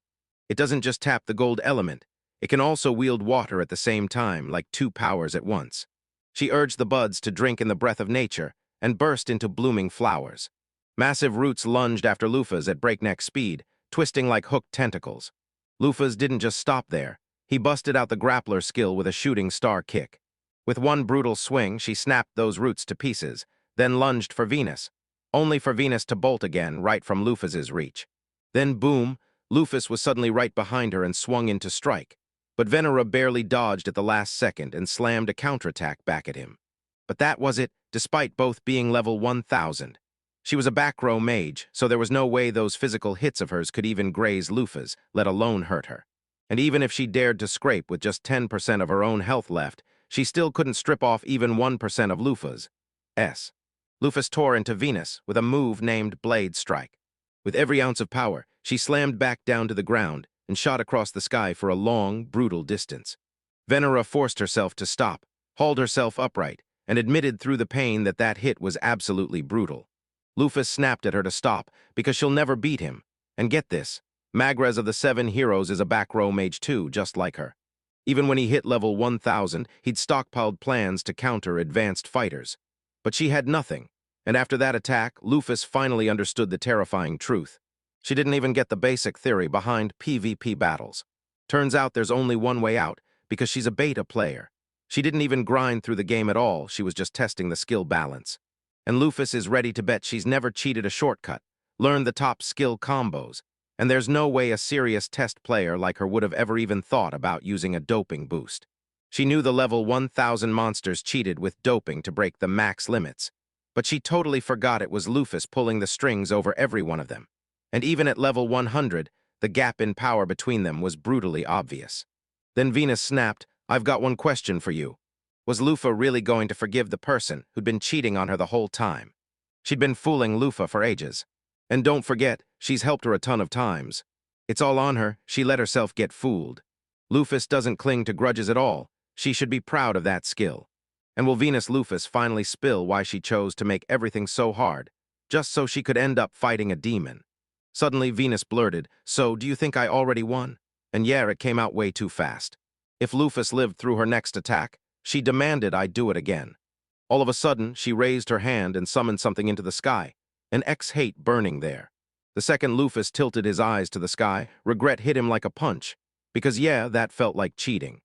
It doesn't just tap the gold element, it can also wield water at the same time, like 2 powers at once. She urged the buds to drink in the breath of nature and burst into blooming flowers. Massive roots lunged after Lufas at breakneck speed, twisting like hooked tentacles. Lufas didn't just stop there. He busted out the grappler skill with a shooting star kick. With one brutal swing, she snapped those roots to pieces, then lunged for Venus, only for Venus to bolt again right from Lufas's reach. Then boom, Lufus was suddenly right behind her and swung in to strike. But Venera barely dodged at the last second and slammed a counterattack back at him. But that was it, despite both being level 1,000. She was a back row mage, so there was no way those physical hits of hers could even graze Lufas, let alone hurt her. And even if she dared to scrape with just 10% of her own health left, she still couldn't strip off even 1% of Lufas. Lufus tore into Venus with a move named Blade Strike. With every ounce of power, she slammed back down to the ground and shot across the sky for a long, brutal distance. Venera forced herself to stop, hauled herself upright, and admitted through the pain that that hit was absolutely brutal. Lufus snapped at her to stop because she'll never beat him. And get this, Magres of the 7 heroes is a back row mage too, just like her. Even when he hit level 1,000, he'd stockpiled plans to counter advanced fighters. But she had nothing, and after that attack, Lufus finally understood the terrifying truth. She didn't even get the basic theory behind PvP battles. Turns out there's only one way out, because she's a beta player. She didn't even grind through the game at all, she was just testing the skill balance. And Lufus is ready to bet she's never cheated a shortcut, learned the top skill combos, and there's no way a serious test player like her would have ever even thought about using a doping boost. She knew the level 1,000 monsters cheated with doping to break the max limits, but she totally forgot it was Lufus pulling the strings over every one of them. And even at level 100, the gap in power between them was brutally obvious. Then Venus snapped, "I've got one question for you. Was Lufa really going to forgive the person who'd been cheating on her the whole time? She'd been fooling Lufa for ages. And don't forget, she's helped her a ton of times. It's all on her, she let herself get fooled. Lufus doesn't cling to grudges at all. She should be proud of that skill. And will Venus Lufus finally spill why she chose to make everything so hard, just so she could end up fighting a demon?" Suddenly, Venus blurted, "So, do you think I already won?" And yeah, it came out way too fast. If Lufus lived through her next attack, she demanded I do it again. All of a sudden, she raised her hand and summoned something into the sky, an X-hate burning there. The second Lufus tilted his eyes to the sky, regret hit him like a punch, because yeah, that felt like cheating.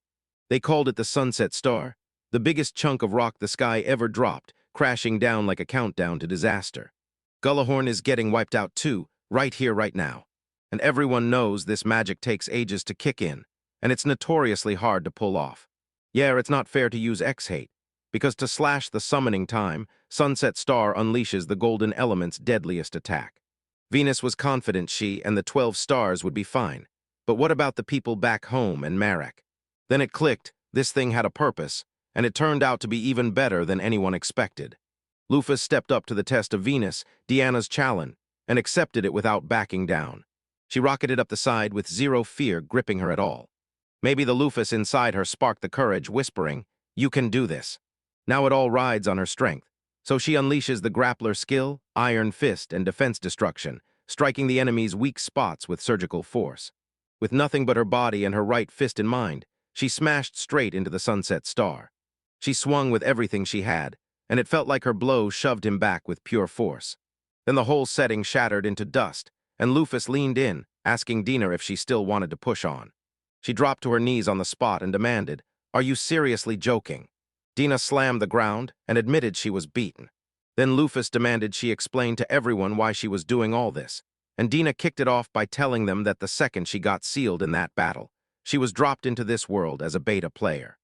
They called it the Sunset Star, the biggest chunk of rock the sky ever dropped, crashing down like a countdown to disaster. Gullahorn is getting wiped out too, right here, right now. And everyone knows this magic takes ages to kick in, and it's notoriously hard to pull off. Yeah, it's not fair to use X-hate, because to slash the summoning time, Sunset Star unleashes the golden element's deadliest attack. Venus was confident she and the 12 stars would be fine, but what about the people back home and Marek? Then it clicked, this thing had a purpose, and it turned out to be even better than anyone expected. Lufus stepped up to the test of Venus, Diana's challenge, and accepted it without backing down. She rocketed up the side with zero fear gripping her at all. Maybe the Lufus inside her sparked the courage, whispering, "You can do this." Now it all rides on her strength, so she unleashes the grappler skill, Iron Fist, and defense destruction, striking the enemy's weak spots with surgical force. With nothing but her body and her right fist in mind, She smashed straight into the sunset star. She swung with everything she had, and it felt like her blow shoved him back with pure force. Then the whole setting shattered into dust, and Lufus leaned in, asking Dina if she still wanted to push on. She dropped to her knees on the spot and demanded, "Are you seriously joking?" Dina slammed the ground and admitted she was beaten. Then Lufus demanded she explain to everyone why she was doing all this, and Dina kicked it off by telling them that the second she got sealed in that battle, she was dropped into this world as a beta player.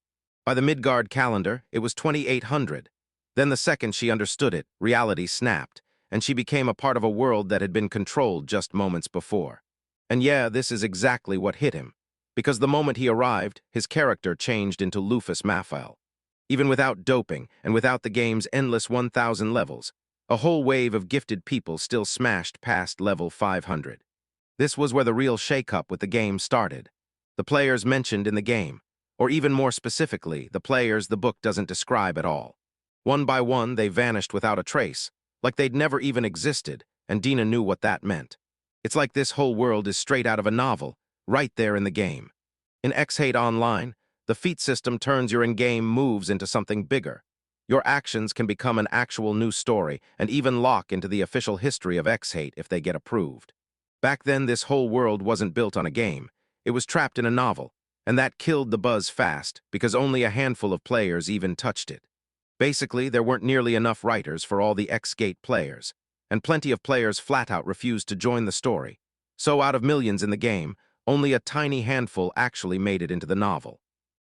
By the Midgard calendar, it was 2800. Then the second she understood it, reality snapped, and she became a part of a world that had been controlled just moments before. And yeah, this is exactly what hit him, because the moment he arrived, his character changed into Lufus Mafel. Even without doping and without the game's endless 1,000 levels, a whole wave of gifted people still smashed past level 500. This was where the real shake-up with the game started. The players mentioned in the game, or even more specifically, the players the book doesn't describe at all. One by one, they vanished without a trace, like they'd never even existed, and Dina knew what that meant. It's like this whole world is straight out of a novel, right there in the game. In X-Hate Online, the feat system turns your in-game moves into something bigger. Your actions can become an actual new story and even lock into the official history of X-Hate if they get approved. Back then, this whole world wasn't built on a game. It was trapped in a novel, and that killed the buzz fast because only a handful of players even touched it. Basically, there weren't nearly enough writers for all the X-Gate players, and plenty of players flat-out refused to join the story. So out of millions in the game, only a tiny handful actually made it into the novel.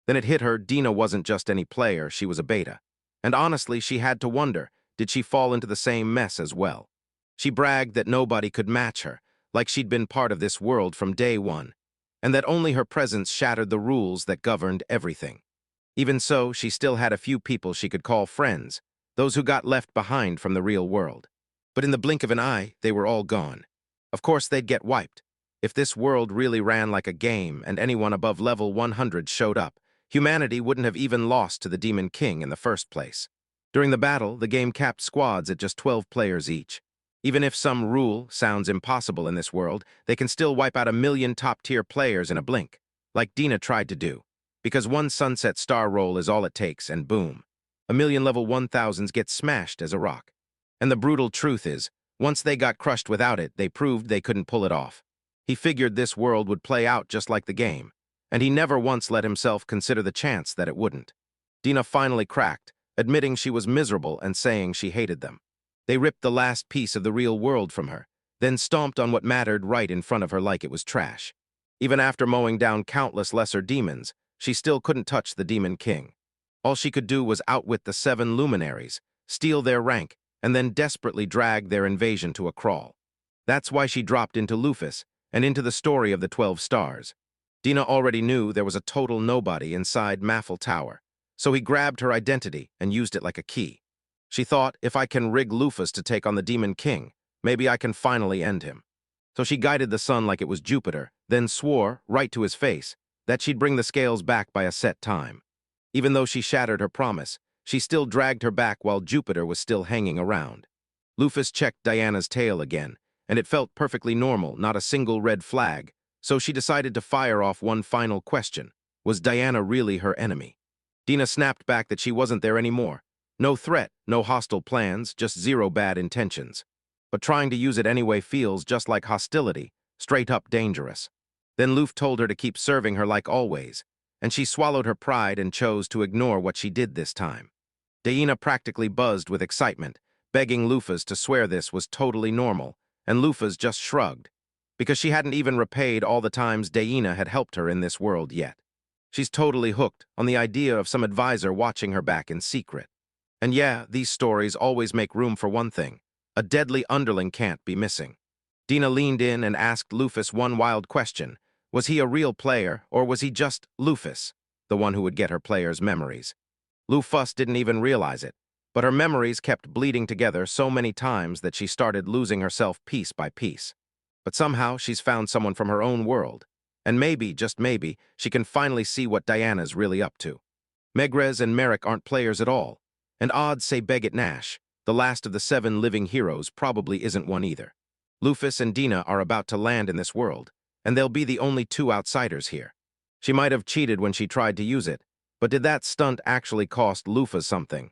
Then it hit her, Dina wasn't just any player, she was a beta. And honestly, she had to wonder, did she fall into the same mess as well? She bragged that nobody could match her, like she'd been part of this world from day one, and that only her presence shattered the rules that governed everything. Even so, she still had a few people she could call friends, those who got left behind from the real world. But in the blink of an eye, they were all gone. Of course, they'd get wiped. If this world really ran like a game and anyone above level 100 showed up, humanity wouldn't have even lost to the Demon King in the first place. During the battle, the game capped squads at just 12 players each. Even if some rule sounds impossible in this world, they can still wipe out 1,000,000 top-tier players in a blink, like Dina tried to do, because one sunset star roll is all it takes, and boom, 1,000,000 level 1000s get smashed as a rock. And the brutal truth is, once they got crushed without it, they proved they couldn't pull it off. He figured this world would play out just like the game, and he never once let himself consider the chance that it wouldn't. Dina finally cracked, admitting she was miserable and saying she hated them. They ripped the last piece of the real world from her, then stomped on what mattered right in front of her like it was trash. Even after mowing down countless lesser demons, she still couldn't touch the Demon King. All she could do was outwit the 7 luminaries, steal their rank, and then desperately drag their invasion to a crawl. That's why she dropped into Lufus and into the story of the 12 stars. Dina already knew there was a total nobody inside Mafel Tower, so he grabbed her identity and used it like a key. She thought, if I can rig Lufus to take on the Demon King, maybe I can finally end him. So she guided the sun like it was Jupiter, then swore, right to his face, that she'd bring the scales back by a set time. Even though she shattered her promise, she still dragged her back while Jupiter was still hanging around. Lufus checked Diana's tail again, and it felt perfectly normal, not a single red flag, so she decided to fire off one final question. Was Diana really her enemy? Dina snapped back that she wasn't there anymore. No threat, no hostile plans, just zero bad intentions. But trying to use it anyway feels just like hostility, straight up dangerous. Then Luf told her to keep serving her like always, and she swallowed her pride and chose to ignore what she did this time. Diana practically buzzed with excitement, begging Lufus to swear this was totally normal, and Lufus just shrugged, because she hadn't even repaid all the times Diana had helped her in this world yet. She's totally hooked on the idea of some advisor watching her back in secret. And yeah, these stories always make room for one thing. A deadly underling can't be missing. Dina leaned in and asked Lufus one wild question. Was he a real player, or was he just Lufus, the one who would get her players' memories? Lufus didn't even realize it, but her memories kept bleeding together so many times that she started losing herself piece by piece. But somehow she's found someone from her own world, and maybe, just maybe, she can finally see what Diana's really up to. Megrez and Merrick aren't players at all, and odds say Beget Nash, the last of the 7 living heroes, probably isn't one either. Lufus and Dina are about to land in this world, and they'll be the only 2 outsiders here. She might have cheated when she tried to use it, but did that stunt actually cost Lufa something?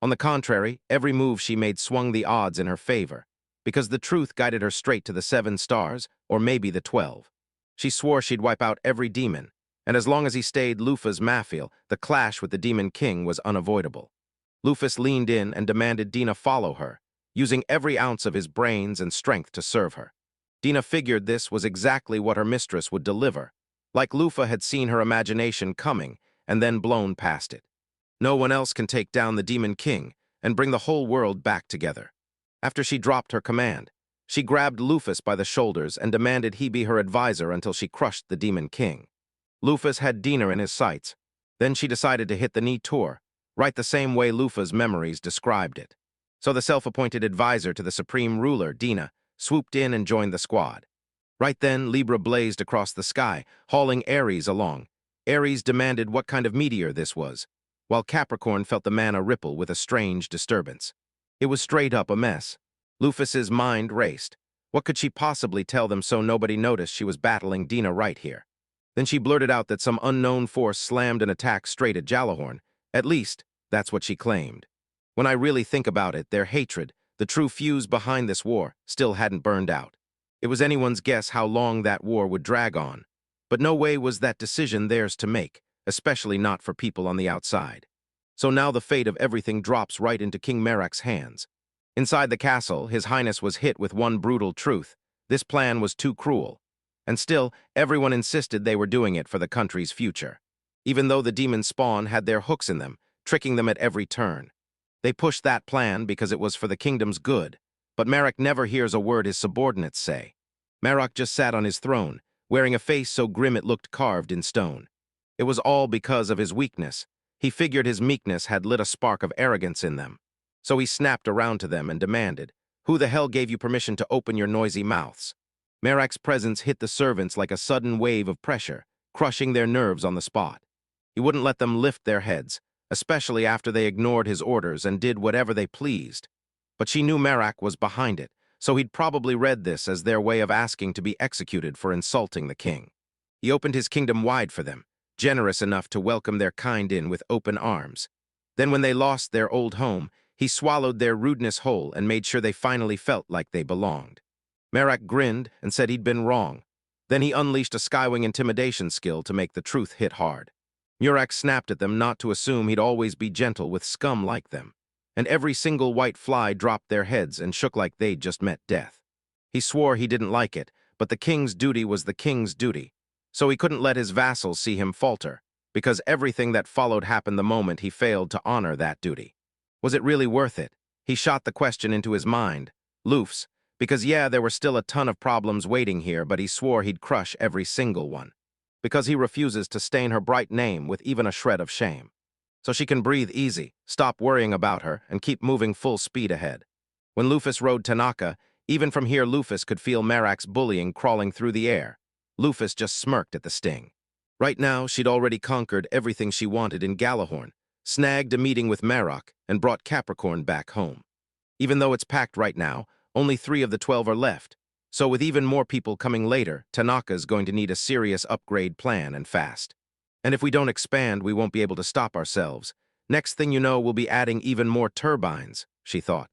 On the contrary, every move she made swung the odds in her favor, because the truth guided her straight to the 7 stars, or maybe the 12. She swore she'd wipe out every demon, and as long as he stayed Lufa's Mafil, the clash with the Demon King was unavoidable. Lufus leaned in and demanded Dina follow her, using every ounce of his brains and strength to serve her. Dina figured this was exactly what her mistress would deliver, like Lufa had seen her imagination coming and then blown past it. No one else can take down the Demon King and bring the whole world back together. After she dropped her command, she grabbed Lufus by the shoulders and demanded he be her advisor until she crushed the Demon King. Lufus had Dina in his sights. Then she decided to hit the knee tour, right the same way Lufa's memories described it. So the self-appointed advisor to the supreme ruler, Dina, swooped in and joined the squad. Right then, Libra blazed across the sky, hauling Aries along. Aries demanded what kind of meteor this was, while Capricorn felt the mana ripple with a strange disturbance. It was straight up a mess. Lufus's mind raced. What could she possibly tell them so nobody noticed she was battling Dina right here? Then she blurted out that some unknown force slammed an attack straight at Jalahorn. At least, that's what she claimed. When I really think about it, their hatred, the true fuse behind this war, still hadn't burned out. It was anyone's guess how long that war would drag on. But no way was that decision theirs to make, especially not for people on the outside. So now the fate of everything drops right into King Merak's hands. Inside the castle, His Highness was hit with one brutal truth. This plan was too cruel. And still, everyone insisted they were doing it for the country's future. Even though the demon spawn had their hooks in them, tricking them at every turn. They pushed that plan because it was for the kingdom's good. But Merak never hears a word his subordinates say. Merak just sat on his throne, wearing a face so grim it looked carved in stone. It was all because of his weakness. He figured his meekness had lit a spark of arrogance in them. So he snapped around to them and demanded, "Who the hell gave you permission to open your noisy mouths?" Merak's presence hit the servants like a sudden wave of pressure, crushing their nerves on the spot. He wouldn't let them lift their heads, especially after they ignored his orders and did whatever they pleased. But she knew Merak was behind it, so he'd probably read this as their way of asking to be executed for insulting the king. He opened his kingdom wide for them, generous enough to welcome their kind in with open arms. Then when they lost their old home, he swallowed their rudeness whole and made sure they finally felt like they belonged. Merak grinned and said he'd been wrong. Then he unleashed a Skywing intimidation skill to make the truth hit hard. Murak snapped at them not to assume he'd always be gentle with scum like them. And every single white fly dropped their heads and shook like they'd just met death. He swore he didn't like it, but the king's duty was the king's duty. So he couldn't let his vassals see him falter, because everything that followed happened the moment he failed to honor that duty. Was it really worth it? He shot the question into his mind. Luf's, because yeah, there were still a ton of problems waiting here, but he swore he'd crush every single one. Because he refuses to stain her bright name with even a shred of shame. So she can breathe easy, stop worrying about her, and keep moving full speed ahead. When Lufus rode Tanaka, even from here Lufus could feel Merak's bullying crawling through the air. Lufus just smirked at the sting. Right now, she'd already conquered everything she wanted in Galahorn, snagged a meeting with Merak, and brought Capricorn back home. Even though it's packed right now, only 3 of the 12 are left. So with even more people coming later, Tanaka's going to need a serious upgrade plan and fast. And if we don't expand, we won't be able to stop ourselves. Next thing you know, we'll be adding even more turbines, she thought.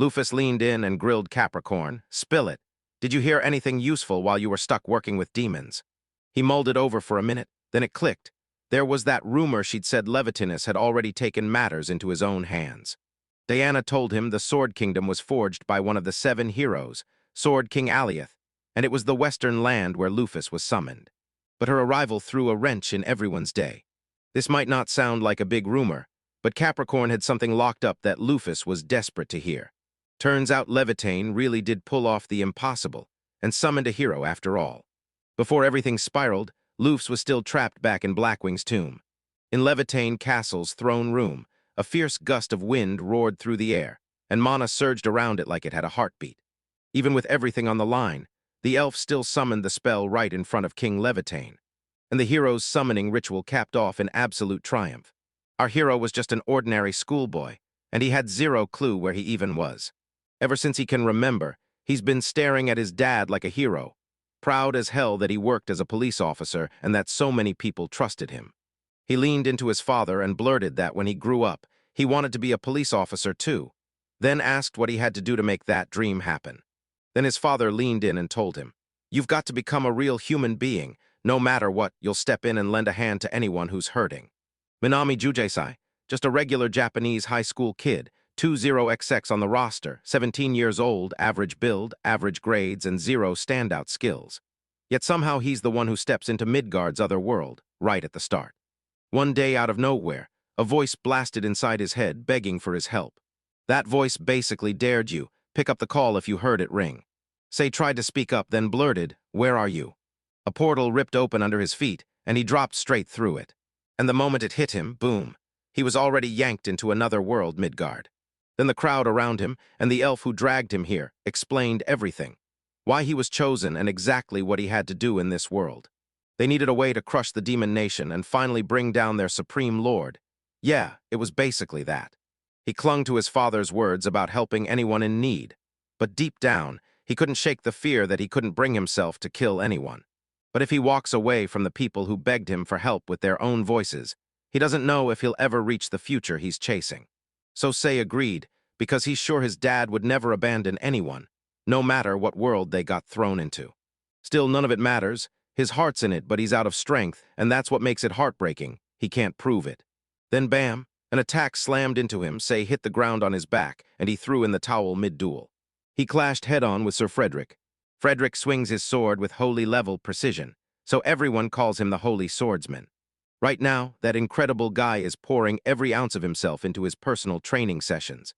Lufus leaned in and grilled Capricorn. Spill it. Did you hear anything useful while you were stuck working with demons? He mulled it over for a minute, then it clicked. There was that rumor she'd said Levitinus had already taken matters into his own hands. Diana told him the Sword Kingdom was forged by one of the 7 heroes, Sword King Aliath, and it was the western land where Lufus was summoned. But her arrival threw a wrench in everyone's day. This might not sound like a big rumor, but Capricorn had something locked up that Lufus was desperate to hear. Turns out Levitane really did pull off the impossible, and summoned a hero after all. Before everything spiraled, Lufus was still trapped back in Blackwing's tomb. In Levitane Castle's throne room, a fierce gust of wind roared through the air, and mana surged around it like it had a heartbeat. Even with everything on the line, the elf still summoned the spell right in front of King Levitane, and the hero's summoning ritual capped off in absolute triumph. Our hero was just an ordinary schoolboy, and he had 0 clue where he even was. Ever since he can remember, he's been staring at his dad like a hero, proud as hell that he worked as a police officer and that so many people trusted him. He leaned into his father and blurted that when he grew up, he wanted to be a police officer too, then asked what he had to do to make that dream happen. Then his father leaned in and told him, "You've got to become a real human being. No matter what, you'll step in and lend a hand to anyone who's hurting." Minami Jujesai, just a regular Japanese high school kid, 20XX on the roster, 17 years old, average build, average grades, and zero standout skills. Yet somehow he's the one who steps into Midgard's other world, right at the start. One day out of nowhere, a voice blasted inside his head begging for his help. That voice basically dared you, pick up the call if you heard it ring. Say tried to speak up, then blurted, "Where are you?" A portal ripped open under his feet, and he dropped straight through it. And the moment it hit him, boom, he was already yanked into another world, Midgard. Then the crowd around him, and the elf who dragged him here, explained everything. Why he was chosen and exactly what he had to do in this world. They needed a way to crush the demon nation and finally bring down their supreme lord. Yeah, it was basically that. He clung to his father's words about helping anyone in need. But deep down, he couldn't shake the fear that he couldn't bring himself to kill anyone. But if he walks away from the people who begged him for help with their own voices, he doesn't know if he'll ever reach the future he's chasing. So Sei agreed, because he's sure his dad would never abandon anyone, no matter what world they got thrown into. Still, none of it matters. His heart's in it, but he's out of strength, and that's what makes it heartbreaking. He can't prove it. Then bam, an attack slammed into him. Sei hit the ground on his back, and he threw in the towel mid-duel. He clashed head-on with Sir Frederick. Frederick swings his sword with holy-level precision, so everyone calls him the Holy Swordsman. Right now, that incredible guy is pouring every ounce of himself into his personal training sessions.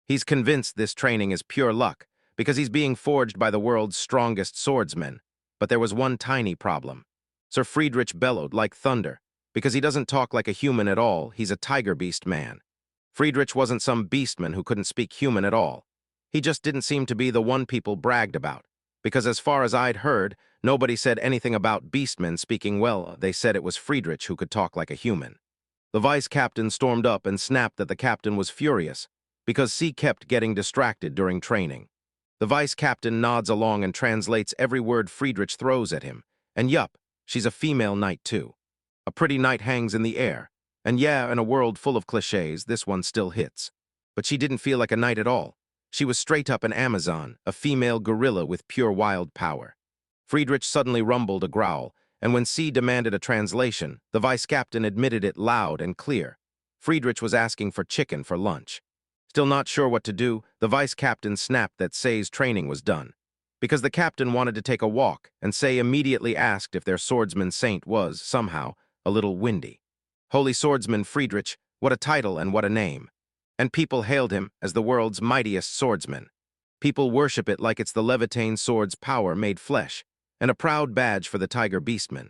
He's convinced this training is pure luck, because he's being forged by the world's strongest swordsmen. But there was one tiny problem. Sir Friedrich bellowed like thunder, because he doesn't talk like a human at all, he's a tiger beast man. Friedrich wasn't some beastman who couldn't speak human at all. He just didn't seem to be the one people bragged about, because as far as I'd heard, nobody said anything about beastmen speaking well. They said it was Friedrich who could talk like a human. The vice captain stormed up and snapped that the captain was furious, because C kept getting distracted during training. The vice captain nods along and translates every word Friedrich throws at him. And yup, she's a female knight too. A pretty knight hangs in the air. And yeah, in a world full of cliches, this one still hits. But she didn't feel like a knight at all. She was straight up an Amazon, a female gorilla with pure wild power. Friedrich suddenly rumbled a growl, and when C demanded a translation, the vice captain admitted it loud and clear. Friedrich was asking for chicken for lunch. Still not sure what to do, the vice captain snapped that Sei's training was done. Because the captain wanted to take a walk, and Sei immediately asked if their swordsman saint was, somehow, a little windy. Holy Swordsman Friedrich, what a title and what a name. And people hailed him as the world's mightiest swordsman. People worship it like it's the Levitane sword's power made flesh, and a proud badge for the tiger beastman.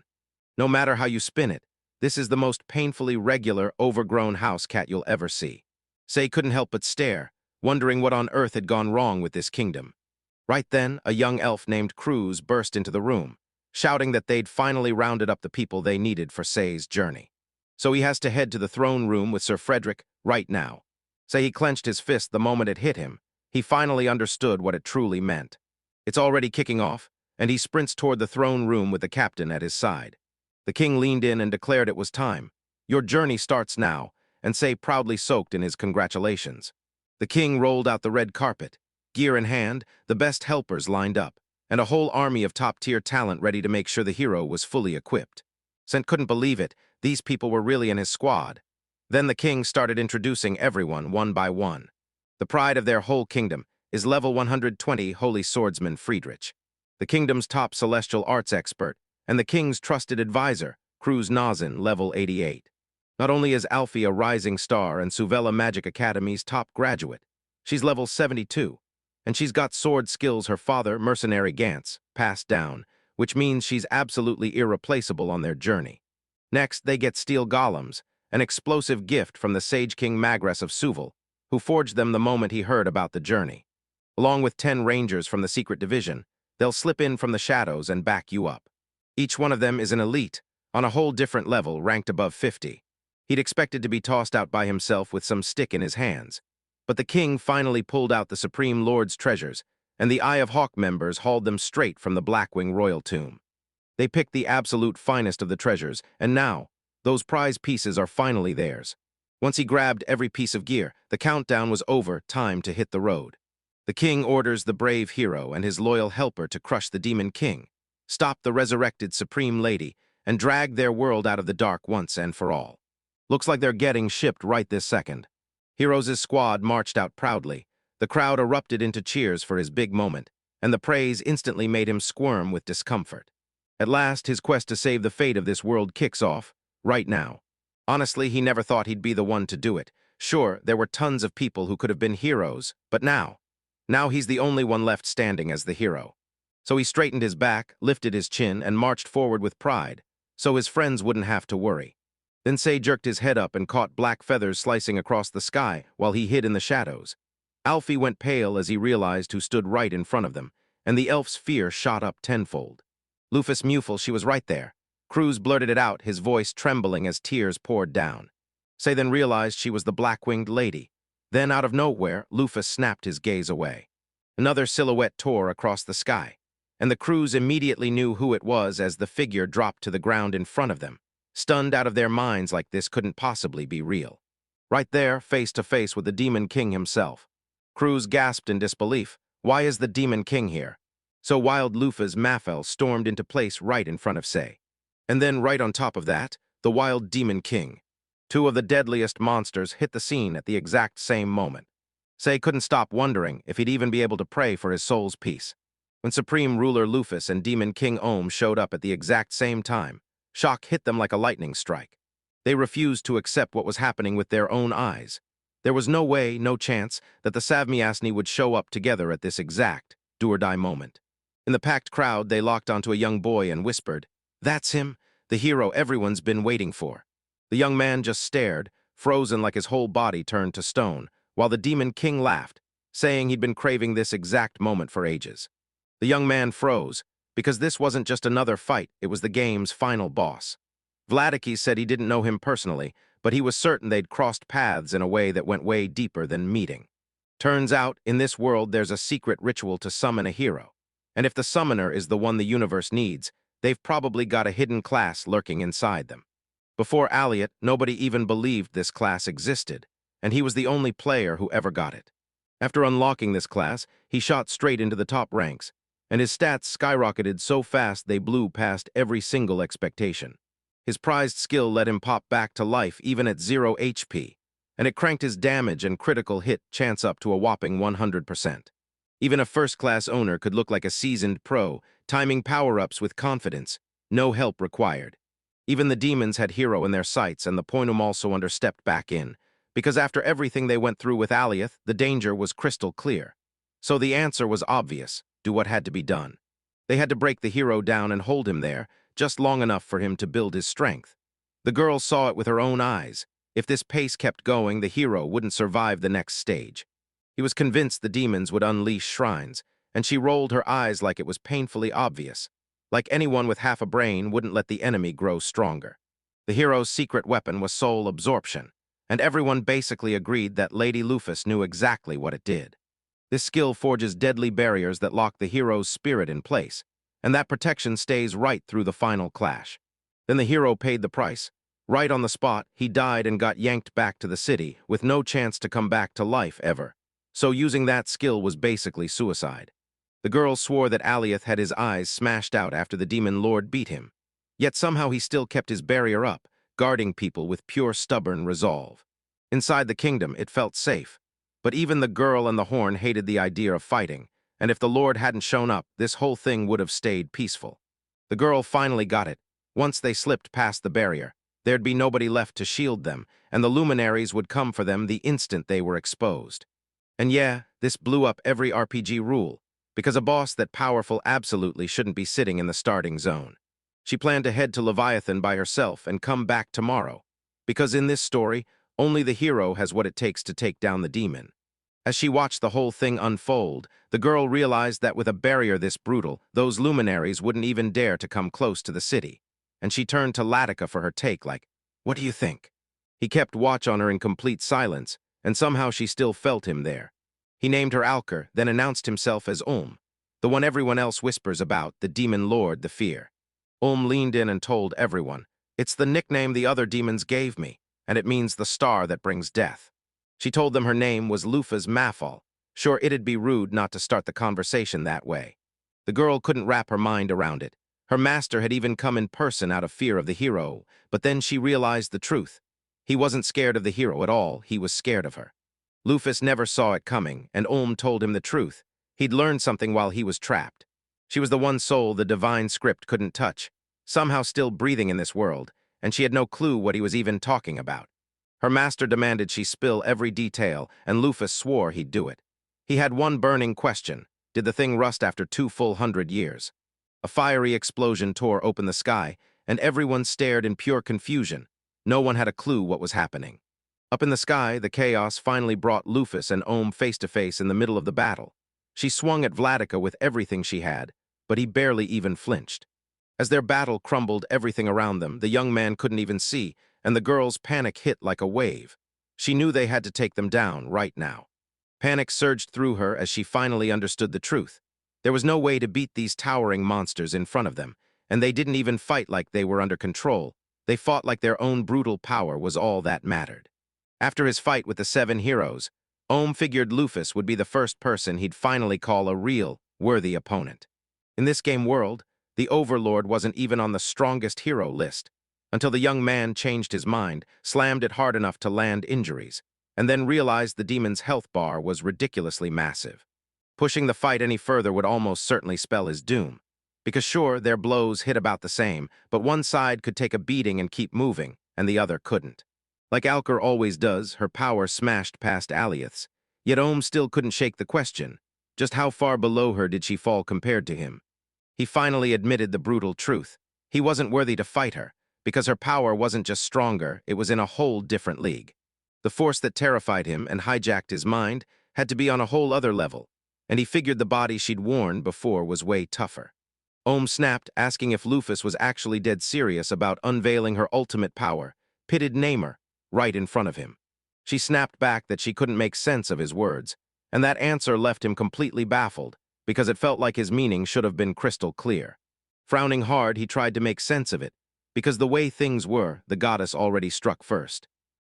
No matter how you spin it, this is the most painfully regular, overgrown house cat you'll ever see. Sei couldn't help but stare, wondering what on earth had gone wrong with this kingdom. Right then, a young elf named Cruz burst into the room, shouting that they'd finally rounded up the people they needed for Sei's journey. So he has to head to the throne room with Sir Frederick right now. Sei he clenched his fist the moment it hit him. He finally understood what it truly meant. It's already kicking off, and he sprints toward the throne room with the captain at his side. The king leaned in and declared it was time. Your journey starts now, and Sei proudly soaked in his congratulations. The king rolled out the red carpet, gear in hand, the best helpers lined up, and a whole army of top-tier talent ready to make sure the hero was fully equipped. Sent couldn't believe it, these people were really in his squad. Then the king started introducing everyone one by one. The pride of their whole kingdom is level 120 Holy Swordsman Friedrich, the kingdom's top celestial arts expert, and the king's trusted advisor, Cruz Nazin, level 88. Not only is Alfie a rising star and Suvela Magic Academy's top graduate, she's level 72, and she's got sword skills her father, Mercenary Gantz, passed down, which means she's absolutely irreplaceable on their journey. Next, they get steel golems, an explosive gift from the Sage King Magres of Suval, who forged them the moment he heard about the journey. Along with 10 rangers from the secret division, they'll slip in from the shadows and back you up. Each one of them is an elite, on a whole different level, ranked above 50. He'd expected to be tossed out by himself with some stick in his hands. But the king finally pulled out the Supreme Lord's treasures, and the Eye of Hawk members hauled them straight from the Blackwing royal tomb. They picked the absolute finest of the treasures, and now, those prize pieces are finally theirs. Once he grabbed every piece of gear, the countdown was over, time to hit the road. The king orders the brave hero and his loyal helper to crush the Demon King, stop the resurrected Supreme Lady, and drag their world out of the dark once and for all. Looks like they're getting shipped right this second. Heroes' squad marched out proudly. The crowd erupted into cheers for his big moment, and the praise instantly made him squirm with discomfort. At last, his quest to save the fate of this world kicks off, right now. Honestly, he never thought he'd be the one to do it. Sure, there were tons of people who could have been heroes, but now he's the only one left standing as the hero. So he straightened his back, lifted his chin, and marched forward with pride, so his friends wouldn't have to worry. Then Say jerked his head up and caught black feathers slicing across the sky while he hid in the shadows. Alfie went pale as he realized who stood right in front of them, and the elf's fear shot up tenfold. Lufus Mufel, she was right there. Cruz blurted it out, his voice trembling as tears poured down. Say then realized she was the black-winged lady. Then, out of nowhere, Lufus snapped his gaze away. Another silhouette tore across the sky, and the crews immediately knew who it was as the figure dropped to the ground in front of them, stunned out of their minds like this couldn't possibly be real. Right there, face to face with the Demon King himself. Cruz gasped in disbelief. Why is the Demon King here? So wild Lufa's Mafel stormed into place right in front of Say. And then right on top of that, the wild Demon King. Two of the deadliest monsters hit the scene at the exact same moment. Say couldn't stop wondering if he'd even be able to pray for his soul's peace. When Supreme Ruler Lufus and Demon King Ohm showed up at the exact same time, shock hit them like a lightning strike. They refused to accept what was happening with their own eyes. There was no way, no chance, that the Savmiasni would show up together at this exact do-or-die moment. In the packed crowd, they locked onto a young boy and whispered, "That's him, the hero everyone's been waiting for." The young man just stared, frozen like his whole body turned to stone, while the Demon King laughed, saying he'd been craving this exact moment for ages. The young man froze, because this wasn't just another fight, it was the game's final boss. Vladiki said he didn't know him personally, but he was certain they'd crossed paths in a way that went way deeper than meeting. Turns out, in this world there's a secret ritual to summon a hero, and if the summoner is the one the universe needs, they've probably got a hidden class lurking inside them. Before Aliot, nobody even believed this class existed, and he was the only player who ever got it. After unlocking this class, he shot straight into the top ranks, and his stats skyrocketed so fast they blew past every single expectation. His prized skill let him pop back to life even at 0 HP, and it cranked his damage and critical hit chance up to a whopping 100%. Even a first-class owner could look like a seasoned pro, timing power-ups with confidence, no help required. Even the demons had hero in their sights, and the Poinum also understepped back in, because after everything they went through with Aliath, the danger was crystal clear. So the answer was obvious, do what had to be done. They had to break the hero down and hold him there, just long enough for him to build his strength. The girl saw it with her own eyes. If this pace kept going, the hero wouldn't survive the next stage. He was convinced the demons would unleash shrines, and she rolled her eyes like it was painfully obvious. Like anyone with half a brain wouldn't let the enemy grow stronger. The hero's secret weapon was soul absorption, and everyone basically agreed that Lady Lufus knew exactly what it did. This skill forges deadly barriers that lock the hero's spirit in place, and that protection stays right through the final clash. Then the hero paid the price. Right on the spot, he died and got yanked back to the city, with no chance to come back to life ever. So using that skill was basically suicide. The girl swore that Aliath had his eyes smashed out after the Demon Lord beat him. Yet somehow he still kept his barrier up, guarding people with pure stubborn resolve. Inside the kingdom, it felt safe. But even the girl and the horn hated the idea of fighting, and if the Lord hadn't shown up, this whole thing would have stayed peaceful. The girl finally got it. Once they slipped past the barrier, there'd be nobody left to shield them, and the luminaries would come for them the instant they were exposed. And yeah, this blew up every RPG rule, because a boss that powerful absolutely shouldn't be sitting in the starting zone. She planned to head to Leviathan by herself and come back tomorrow, because in this story, only the hero has what it takes to take down the demon. As she watched the whole thing unfold, the girl realized that with a barrier this brutal, those luminaries wouldn't even dare to come close to the city. And she turned to Latika for her take like, "What do you think?" He kept watch on her in complete silence, and somehow she still felt him there. He named her Alker, then announced himself as the one everyone else whispers about, the demon lord, the fear. Leaned in and told everyone, "It's the nickname the other demons gave me, and it means the star that brings death." She told them her name was Lufa's Mafal. Sure, it'd be rude not to start the conversation that way. The girl couldn't wrap her mind around it. Her master had even come in person out of fear of the hero, but then she realized the truth. He wasn't scared of the hero at all, he was scared of her. Lufus never saw it coming, and told him the truth. He'd learned something while he was trapped. She was the one soul the divine script couldn't touch, somehow still breathing in this world, and she had no clue what he was even talking about. Her master demanded she spill every detail, and Lufus swore he'd do it. He had one burning question: did the thing rust after 2 full years? A fiery explosion tore open the sky, and everyone stared in pure confusion. No one had a clue what was happening. Up in the sky, the chaos finally brought Lufus and face to face in the middle of the battle. She swung at Vladica with everything she had, but he barely even flinched. As their battle crumbled everything around them, the young man couldn't even see, and the girl's panic hit like a wave. She knew they had to take them down right now. Panic surged through her as she finally understood the truth. There was no way to beat these towering monsters in front of them, and they didn't even fight like they were under control. They fought like their own brutal power was all that mattered. After his fight with the 7 heroes, figured Lufus would be the first person he'd finally call a real, worthy opponent. In this game world, the Overlord wasn't even on the strongest hero list, until the young man changed his mind, slammed it hard enough to land injuries, and then realized the demon's health bar was ridiculously massive. Pushing the fight any further would almost certainly spell his doom. Because sure, their blows hit about the same, but one side could take a beating and keep moving, and the other couldn't. Like Alker always does, her power smashed past Aliath's, yet still couldn't shake the question: just how far below her did she fall compared to him? He finally admitted the brutal truth. He wasn't worthy to fight her, because her power wasn't just stronger, it was in a whole different league. The force that terrified him and hijacked his mind had to be on a whole other level, and he figured the body she'd worn before was way tougher. Snapped, asking if Lufus was actually dead serious about unveiling her ultimate power, pitted Namer, right in front of him. She snapped back that she couldn't make sense of his words, and that answer left him completely baffled, because it felt like his meaning should have been crystal clear. Frowning hard, he tried to make sense of it, because the way things were, the goddess already struck first.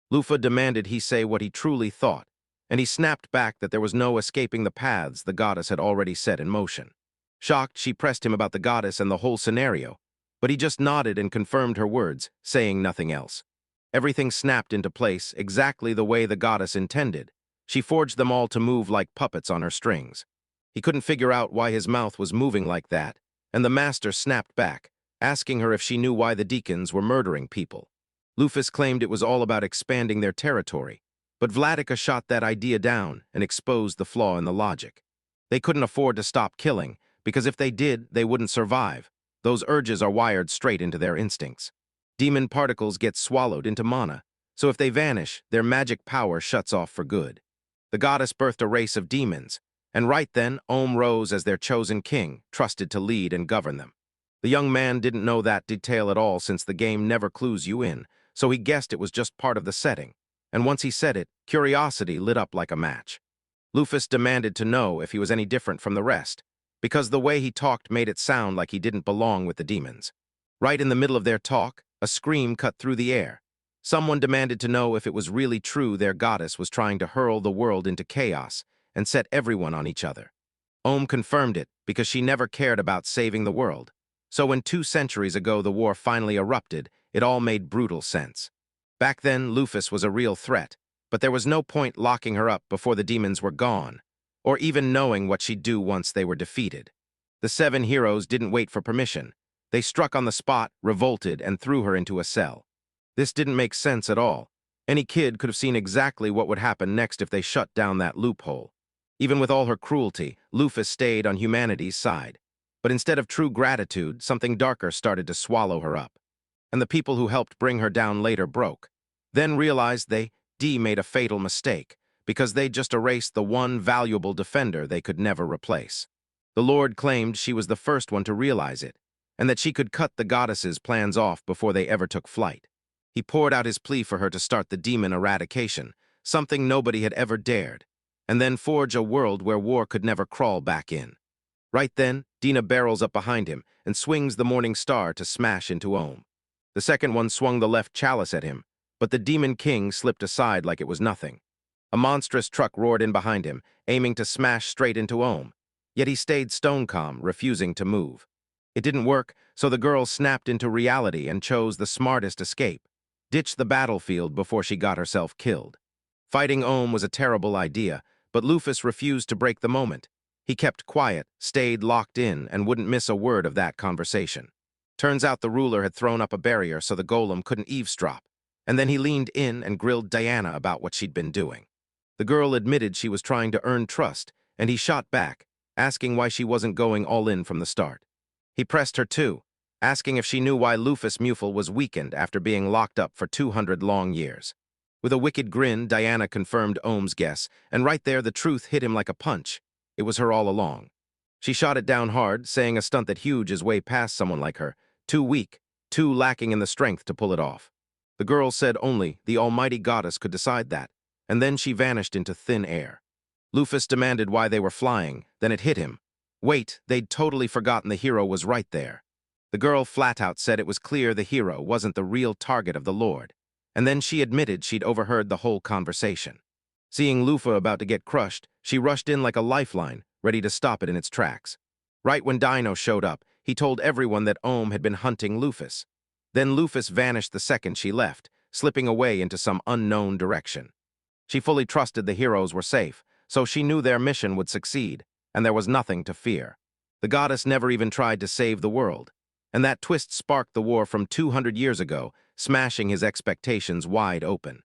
Lufa demanded he say what he truly thought, and he snapped back that there was no escaping the paths the goddess had already set in motion. Shocked, she pressed him about the goddess and the whole scenario, but he just nodded and confirmed her words, saying nothing else. Everything snapped into place exactly the way the goddess intended. She forged them all to move like puppets on her strings. He couldn't figure out why his mouth was moving like that, and the master snapped back, asking her if she knew why the deacons were murdering people. Lufus claimed it was all about expanding their territory, but Vladica shot that idea down and exposed the flaw in the logic. They couldn't afford to stop killing, because if they did, they wouldn't survive. Those urges are wired straight into their instincts. Demon particles get swallowed into mana, so if they vanish, their magic power shuts off for good. The goddess birthed a race of demons, and right then, rose as their chosen king, trusted to lead and govern them. The young man didn't know that detail at all since the game never clues you in, so he guessed it was just part of the setting, and once he said it, curiosity lit up like a match. Lufus demanded to know if he was any different from the rest, because the way he talked made it sound like he didn't belong with the demons. Right in the middle of their talk, a scream cut through the air. Someone demanded to know if it was really true their goddess was trying to hurl the world into chaos and set everyone on each other. Confirmed it because she never cared about saving the world. So when 2 centuries ago the war finally erupted, it all made brutal sense. Back then, Lufus was a real threat, but there was no point locking her up before the demons were gone, or even knowing what she'd do once they were defeated. The 7 heroes didn't wait for permission. They struck on the spot, revolted, and threw her into a cell. This didn't make sense at all. Any kid could have seen exactly what would happen next if they shut down that loophole. Even with all her cruelty, Lufus stayed on humanity's side. But instead of true gratitude, something darker started to swallow her up. And the people who helped bring her down later broke. Then realized they made a fatal mistake, because they just erased the one valuable defender they could never replace. The Lord claimed she was the first one to realize it, and that she could cut the goddess's plans off before they ever took flight. He poured out his plea for her to start the demon eradication, something nobody had ever dared. and then forge a world where war could never crawl back in. Right then, Dina barrels up behind him and swings the Morning Star to smash into Ohm. The second one swung the left chalice at him, but the Demon King slipped aside like it was nothing. A monstrous truck roared in behind him, aiming to smash straight into Ohm. Yet he stayed stone calm, refusing to move. It didn't work, so the girl snapped into reality and chose the smartest escape. Ditch the battlefield before she got herself killed. Fighting Ohm was a terrible idea, but Lufus refused to break the moment. He kept quiet, stayed locked in, and wouldn't miss a word of that conversation. Turns out the ruler had thrown up a barrier so the golem couldn't eavesdrop, and then he leaned in and grilled Diana about what she'd been doing. The girl admitted she was trying to earn trust, and he shot back, asking why she wasn't going all in from the start. He pressed her too, asking if she knew why Lufus Mufel was weakened after being locked up for 200 long years. With a wicked grin, Diana confirmed Ohm's guess, and right there the truth hit him like a punch. It was her all along. She shot it down hard, saying a stunt that huge is way past someone like her, too weak, too lacking in the strength to pull it off. The girl said only the almighty goddess could decide that, and then she vanished into thin air. Lufus demanded why they were flying, then it hit him. Wait, they'd totally forgotten the hero was right there. The girl flat out said it was clear the hero wasn't the real target of the Lord, and then she admitted she'd overheard the whole conversation. Seeing Lufa about to get crushed, she rushed in like a lifeline, ready to stop it in its tracks. Right when Dino showed up, he told everyone that Ohm had been hunting Lufus. Then Lufus vanished the second she left, slipping away into some unknown direction. She fully trusted the heroes were safe, so she knew their mission would succeed, and there was nothing to fear. The goddess never even tried to save the world, and that twist sparked the war from 200 years ago, smashing his expectations wide open.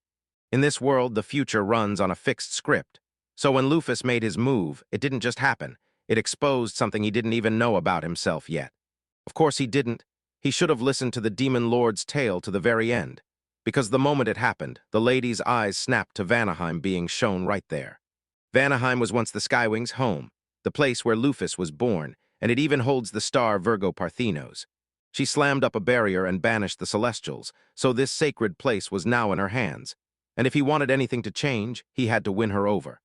In this world, the future runs on a fixed script, so when Lufus made his move, it didn't just happen. It exposed something he didn't even know about himself yet. Of course he didn't. He should have listened to the Demon Lord's tale to the very end, because the moment it happened, the lady's eyes snapped to Vanaheim being shown right there. Vanaheim was once the Skywings' home, the place where Lufus was born, and it even holds the star Virgo Parthenos. She slammed up a barrier and banished the Celestials, so this sacred place was now in her hands, and if he wanted anything to change, he had to win her over.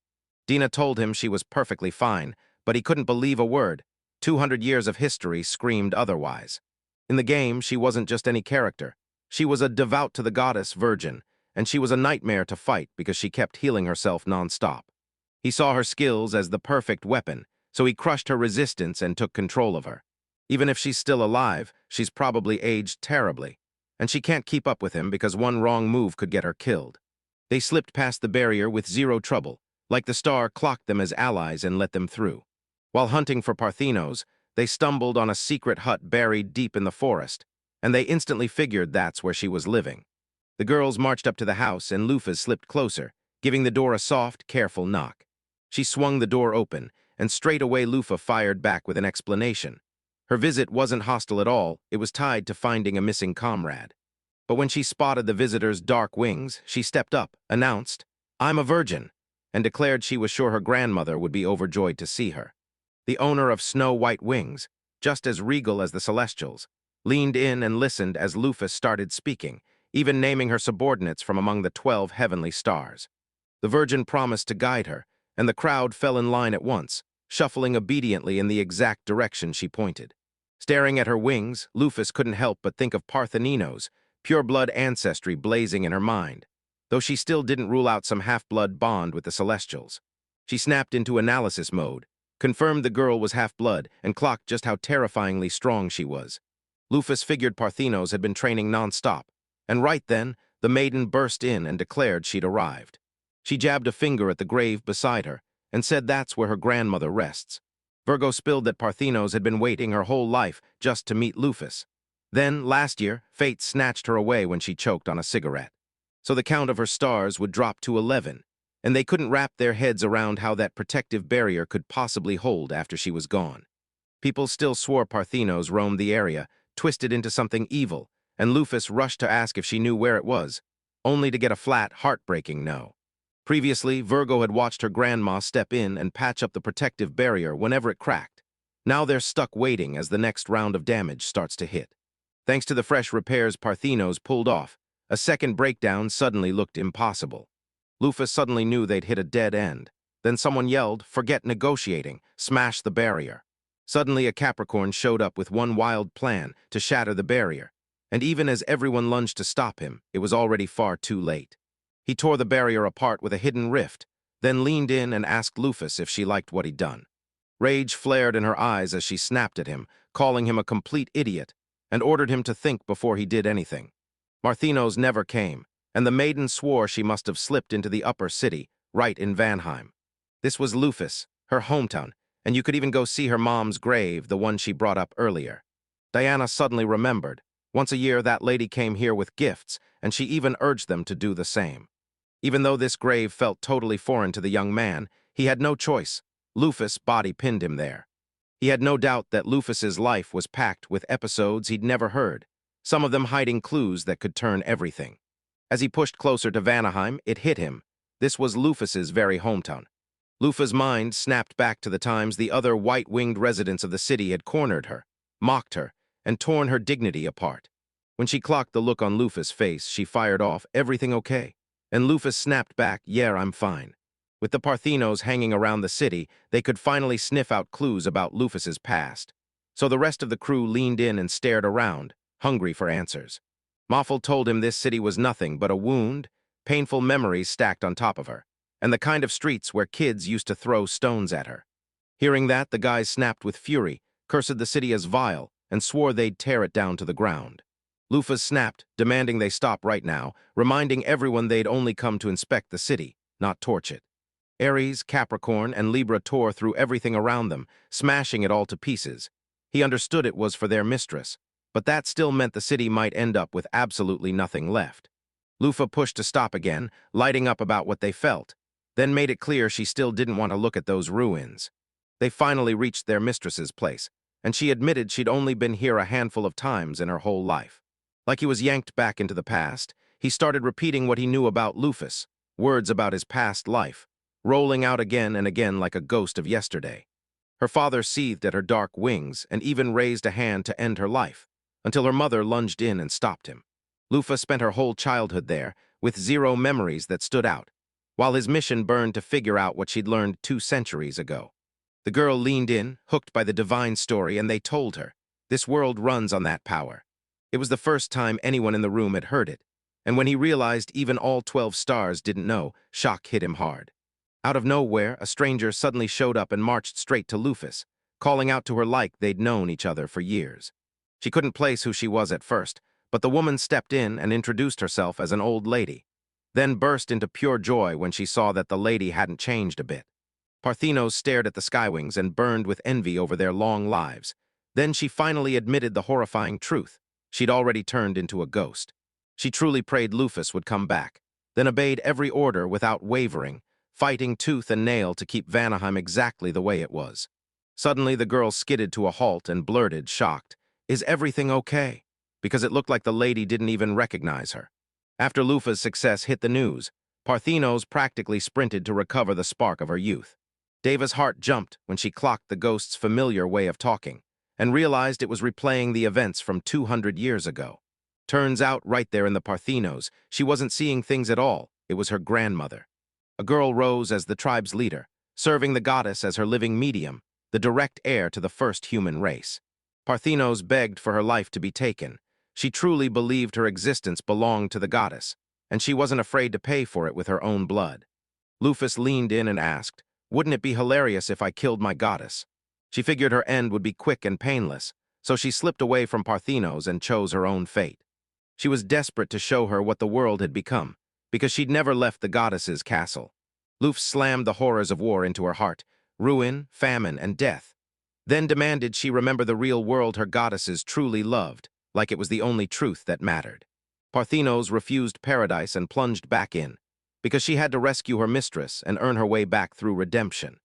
Dina told him she was perfectly fine, but he couldn't believe a word. 200 years of history screamed otherwise. In the game, she wasn't just any character. She was a devout to the goddess virgin, and she was a nightmare to fight because she kept healing herself non-stop. He saw her skills as the perfect weapon, so he crushed her resistance and took control of her. Even if she's still alive, she's probably aged terribly, and she can't keep up with him because one wrong move could get her killed. They slipped past the barrier with zero trouble, like the star clocked them as allies and let them through. While hunting for Parthenos, they stumbled on a secret hut buried deep in the forest, and they instantly figured that's where she was living. The girls marched up to the house and Lufus slipped closer, giving the door a soft, careful knock. She swung the door open, and straight away Lufa fired back with an explanation. Her visit wasn't hostile at all, it was tied to finding a missing comrade. But when she spotted the visitor's dark wings, she stepped up, announced, "I'm a virgin," and declared she was sure her grandmother would be overjoyed to see her. The owner of snow-white wings, just as regal as the Celestials, leaned in and listened as Lufus started speaking, even naming her subordinates from among the 12 heavenly stars. The Virgin promised to guide her, and the crowd fell in line at once, shuffling obediently in the exact direction she pointed. Staring at her wings, Lufus couldn't help but think of Partheninos, pure-blood ancestry blazing in her mind, though she still didn't rule out some half-blood bond with the Celestials. She snapped into analysis mode, confirmed the girl was half-blood, and clocked just how terrifyingly strong she was. Lufus figured Parthenos had been training non-stop, and right then, the maiden burst in and declared she'd arrived. She jabbed a finger at the grave beside her and said that's where her grandmother rests. Virgo spilled that Parthenos had been waiting her whole life just to meet Lufus. Then, last year, fate snatched her away when she choked on a cigarette. So the count of her stars would drop to 11, and they couldn't wrap their heads around how that protective barrier could possibly hold after she was gone. People still swore Parthenos roamed the area, twisted into something evil, and Lufus rushed to ask if she knew where it was, only to get a flat, heartbreaking no. Previously, Virgo had watched her grandma step in and patch up the protective barrier whenever it cracked. Now they're stuck waiting as the next round of damage starts to hit. Thanks to the fresh repairs Parthenos pulled off, a second breakdown suddenly looked impossible. Lufus suddenly knew they'd hit a dead end. Then someone yelled, "Forget negotiating, smash the barrier." Suddenly a Capricorn showed up with one wild plan to shatter the barrier, and even as everyone lunged to stop him, it was already far too late. He tore the barrier apart with a hidden rift, then leaned in and asked Lufus if she liked what he'd done. Rage flared in her eyes as she snapped at him, calling him a complete idiot, and ordered him to think before he did anything. Marthinos never came, and the maiden swore she must have slipped into the upper city, right in Vanheim. This was Lufus, her hometown, and you could even go see her mom's grave, the one she brought up earlier. Diana suddenly remembered. Once a year that lady came here with gifts, and she even urged them to do the same. Even though this grave felt totally foreign to the young man, he had no choice. Lufus' body pinned him there. He had no doubt that Lufus's life was packed with episodes he'd never heard, some of them hiding clues that could turn everything. As he pushed closer to Vanaheim, it hit him. This was Lufus's very hometown. Lufus's mind snapped back to the times the other white-winged residents of the city had cornered her, mocked her, and torn her dignity apart. When she clocked the look on Lufus's face, she fired off, "Everything okay?" And Lufus snapped back, "Yeah, I'm fine." With the Parthinos hanging around the city, they could finally sniff out clues about Lufus's past. So the rest of the crew leaned in and stared around, hungry for answers. Moffel told him this city was nothing but a wound, painful memories stacked on top of her, and the kind of streets where kids used to throw stones at her. Hearing that, the guys snapped with fury, cursed the city as vile, and swore they'd tear it down to the ground. Lufus snapped, demanding they stop right now, reminding everyone they'd only come to inspect the city, not torch it. Aries, Capricorn, and Libra tore through everything around them, smashing it all to pieces. He understood it was for their mistress, but that still meant the city might end up with absolutely nothing left. Lufa pushed to stop again, lighting up about what they felt, then made it clear she still didn't want to look at those ruins. They finally reached their mistress's place, and she admitted she'd only been here a handful of times in her whole life. Like he was yanked back into the past, he started repeating what he knew about Lufus, words about his past life, rolling out again and again like a ghost of yesterday. Her father seethed at her dark wings and even raised a hand to end her life, until her mother lunged in and stopped him. Lufa spent her whole childhood there, with zero memories that stood out, while his mission burned to figure out what she'd learned 2 centuries ago. The girl leaned in, hooked by the divine story, and they told her, this world runs on that power. It was the first time anyone in the room had heard it, and when he realized even all 12 stars didn't know, shock hit him hard. Out of nowhere, a stranger suddenly showed up and marched straight to Lufus, calling out to her like they'd known each other for years. She couldn't place who she was at first, but the woman stepped in and introduced herself as an old lady, then burst into pure joy when she saw that the lady hadn't changed a bit. Parthinos stared at the Skywings and burned with envy over their long lives. Then she finally admitted the horrifying truth. She'd already turned into a ghost. She truly prayed Lufus would come back, then obeyed every order without wavering, fighting tooth and nail to keep Vanaheim exactly the way it was. Suddenly, the girl skidded to a halt and blurted, shocked, "Is everything okay?" Because it looked like the lady didn't even recognize her. After Lufa's success hit the news, Parthinos practically sprinted to recover the spark of her youth. Deva's heart jumped when she clocked the ghost's familiar way of talking, and realized it was replaying the events from 200 years ago. Turns out, right there in the Parthinos, she wasn't seeing things at all. It was her grandmother. A girl rose as the tribe's leader, serving the goddess as her living medium, the direct heir to the first human race. Parthinos begged for her life to be taken. She truly believed her existence belonged to the goddess, and she wasn't afraid to pay for it with her own blood. Lufus leaned in and asked, "Wouldn't it be hilarious if I killed my goddess?" She figured her end would be quick and painless, so she slipped away from Parthinos and chose her own fate. She was desperate to show her what the world had become, because she'd never left the goddess's castle. Luf slammed the horrors of war into her heart, ruin, famine, and death, then demanded she remember the real world her goddesses truly loved, like it was the only truth that mattered. Parthinos refused paradise and plunged back in, because she had to rescue her mistress and earn her way back through redemption.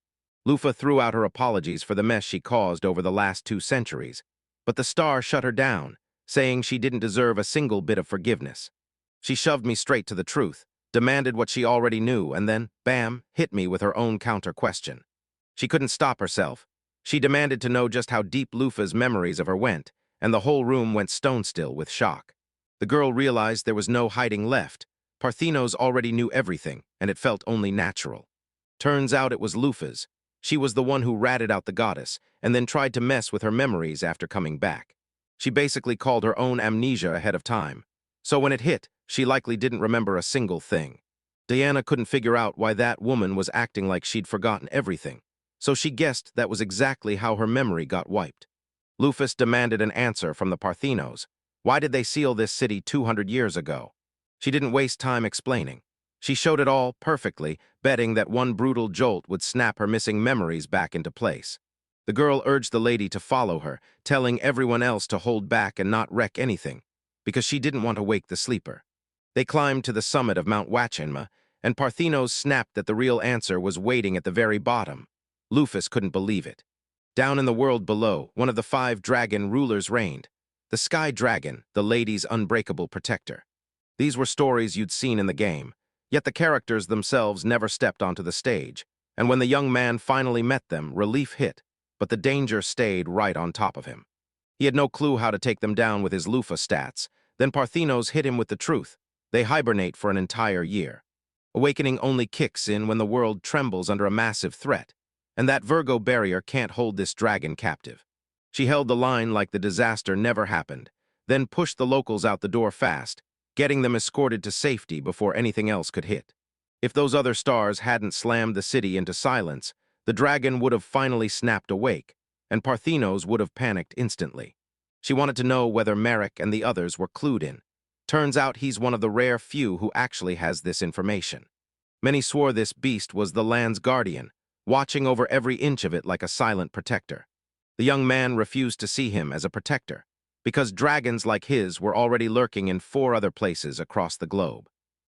Lufa threw out her apologies for the mess she caused over the last 2 centuries, but the star shut her down, saying she didn't deserve a single bit of forgiveness. She shoved me straight to the truth, demanded what she already knew, and then, bam, hit me with her own counter-question. She couldn't stop herself. She demanded to know just how deep Lufa's memories of her went, and the whole room went stone-still with shock. The girl realized there was no hiding left. Parthinos already knew everything, and it felt only natural. Turns out it was Lufa's. She was the one who ratted out the goddess and then tried to mess with her memories after coming back. She basically called her own amnesia ahead of time. So when it hit, she likely didn't remember a single thing. Diana couldn't figure out why that woman was acting like she'd forgotten everything, so she guessed that was exactly how her memory got wiped. Lufus demanded an answer from the Parthenos. Why did they seal this city 200 years ago? She didn't waste time explaining. She showed it all perfectly, betting that one brutal jolt would snap her missing memories back into place. The girl urged the lady to follow her, telling everyone else to hold back and not wreck anything, because she didn't want to wake the sleeper. They climbed to the summit of Mount Wachenma, and Parthenos snapped that the real answer was waiting at the very bottom. Lufus couldn't believe it. Down in the world below, one of the 5 dragon rulers reigned. The Sky Dragon, the lady's unbreakable protector. These were stories you'd seen in the game, yet the characters themselves never stepped onto the stage, and when the young man finally met them, relief hit, but the danger stayed right on top of him. He had no clue how to take them down with his Lufa stats. Then Parthenos hit him with the truth. They hibernate for an entire year. Awakening only kicks in when the world trembles under a massive threat, and that Virgo barrier can't hold this dragon captive. She held the line like the disaster never happened, then pushed the locals out the door fast, getting them escorted to safety before anything else could hit. If those other stars hadn't slammed the city into silence, the dragon would have finally snapped awake, and Parthenos would have panicked instantly. She wanted to know whether Merrick and the others were clued in. Turns out he's one of the rare few who actually has this information. Many swore this beast was the land's guardian, watching over every inch of it like a silent protector. The young man refused to see him as a protector, because dragons like his were already lurking in 4 other places across the globe.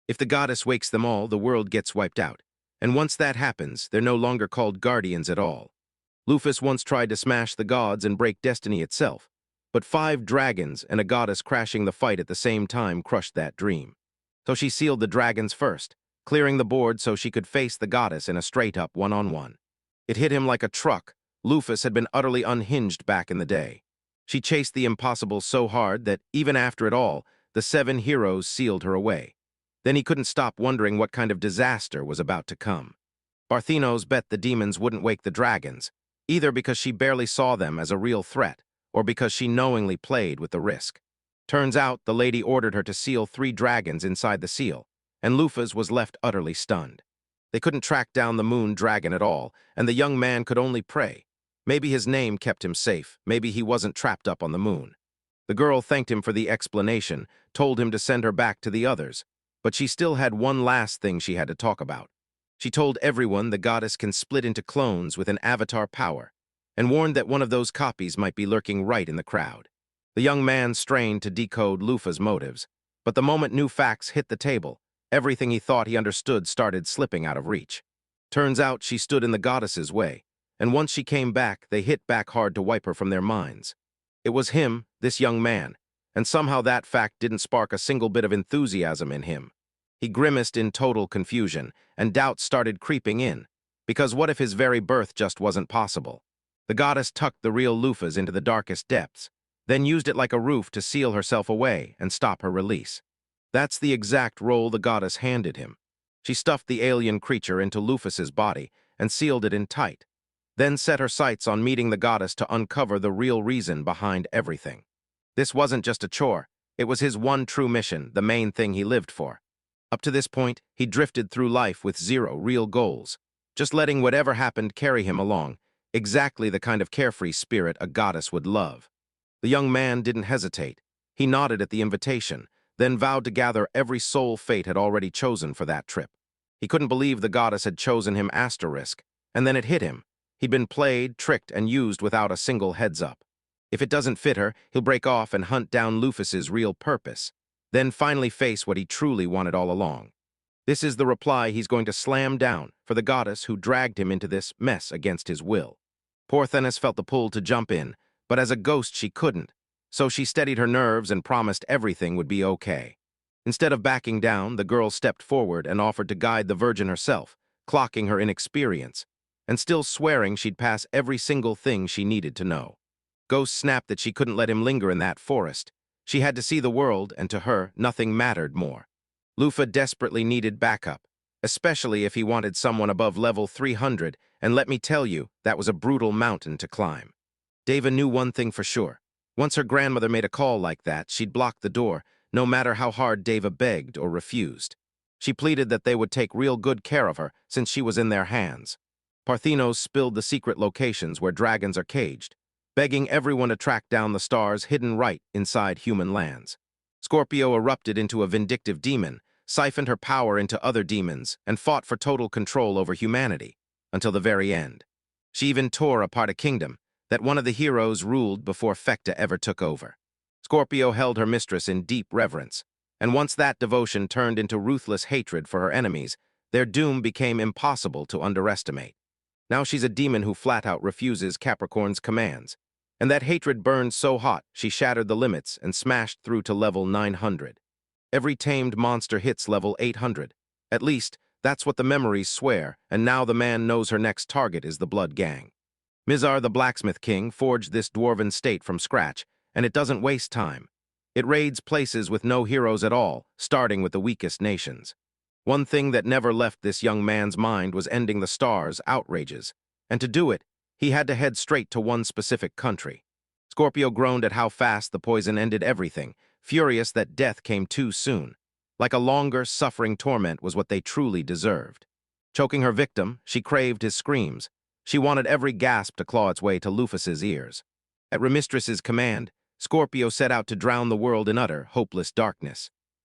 If the goddess wakes them all, the world gets wiped out, and once that happens, they're no longer called guardians at all. Lufus once tried to smash the gods and break destiny itself, but 5 dragons and a goddess crashing the fight at the same time crushed that dream. So she sealed the dragons first, clearing the board so she could face the goddess in a straight-up one-on-one. It hit him like a truck. Lufus had been utterly unhinged back in the day. She chased the impossible so hard that, even after it all, the 7 heroes sealed her away. Then he couldn't stop wondering what kind of disaster was about to come. Parthenos bet the demons wouldn't wake the dragons, either because she barely saw them as a real threat, or because she knowingly played with the risk. Turns out the lady ordered her to seal 3 dragons inside the seal, and Lufus was left utterly stunned. They couldn't track down the moon dragon at all, and the young man could only pray. Maybe his name kept him safe, maybe he wasn't trapped up on the moon. The girl thanked him for the explanation, told him to send her back to the others, but she still had one last thing she had to talk about. She told everyone the goddess can split into clones with an avatar power, and warned that one of those copies might be lurking right in the crowd. The young man strained to decode Lufa's motives, but the moment new facts hit the table, everything he thought he understood started slipping out of reach. Turns out she stood in the goddess's way, and once she came back, they hit back hard to wipe her from their minds. It was him, this young man, and somehow that fact didn't spark a single bit of enthusiasm in him. He grimaced in total confusion, and doubt started creeping in, because what if his very birth just wasn't possible? The goddess tucked the real Lufas into the darkest depths, then used it like a roof to seal herself away and stop her release. That's the exact role the goddess handed him. She stuffed the alien creature into Lufus's body and sealed it in tight, then set her sights on meeting the goddess to uncover the real reason behind everything. This wasn't just a chore, it was his one true mission, the main thing he lived for. Up to this point, he drifted through life with 0 real goals, just letting whatever happened carry him along, exactly the kind of carefree spirit a goddess would love. The young man didn't hesitate. He nodded at the invitation, then vowed to gather every soul fate had already chosen for that trip. He couldn't believe the goddess had chosen him asterisk, and then it hit him. He'd been played, tricked, and used without a single heads-up. If it doesn't fit her, he'll break off and hunt down Lufus's real purpose, then finally face what he truly wanted all along. This is the reply he's going to slam down for the goddess who dragged him into this mess against his will. Poor Thenis felt the pull to jump in, but as a ghost she couldn't, so she steadied her nerves and promised everything would be okay. Instead of backing down, the girl stepped forward and offered to guide the Virgin herself, clocking her inexperience, and still swearing she'd pass every single thing she needed to know. Ghost snapped that she couldn't let him linger in that forest. She had to see the world, and to her, nothing mattered more. Lufa desperately needed backup, especially if he wanted someone above level 300, and let me tell you, that was a brutal mountain to climb. Deva knew one thing for sure. Once her grandmother made a call like that, she'd block the door, no matter how hard Deva begged or refused. She pleaded that they would take real good care of her since she was in their hands. Parthenos spilled the secret locations where dragons are caged, begging everyone to track down the stars hidden right inside human lands. Scorpio erupted into a vindictive demon, siphoned her power into other demons, and fought for total control over humanity, until the very end. She even tore apart a kingdom that one of the heroes ruled before Fekta ever took over. Scorpio held her mistress in deep reverence, and once that devotion turned into ruthless hatred for her enemies, their doom became impossible to underestimate. Now she's a demon who flat-out refuses Capricorn's commands, and that hatred burned so hot she shattered the limits and smashed through to level 900. Every tamed monster hits level 800. At least, that's what the memories swear, and now the man knows her next target is the Blood Gang. Mizar, the blacksmith king, forged this dwarven state from scratch, and it doesn't waste time. It raids places with no heroes at all, starting with the weakest nations. One thing that never left this young man's mind was ending the stars' outrages, and to do it, he had to head straight to one specific country. Scorpio groaned at how fast the poison ended everything, furious that death came too soon. Like a longer, suffering torment was what they truly deserved. Choking her victim, she craved his screams. She wanted every gasp to claw its way to Lufus's ears. At Remistress's command, Scorpio set out to drown the world in utter, hopeless darkness.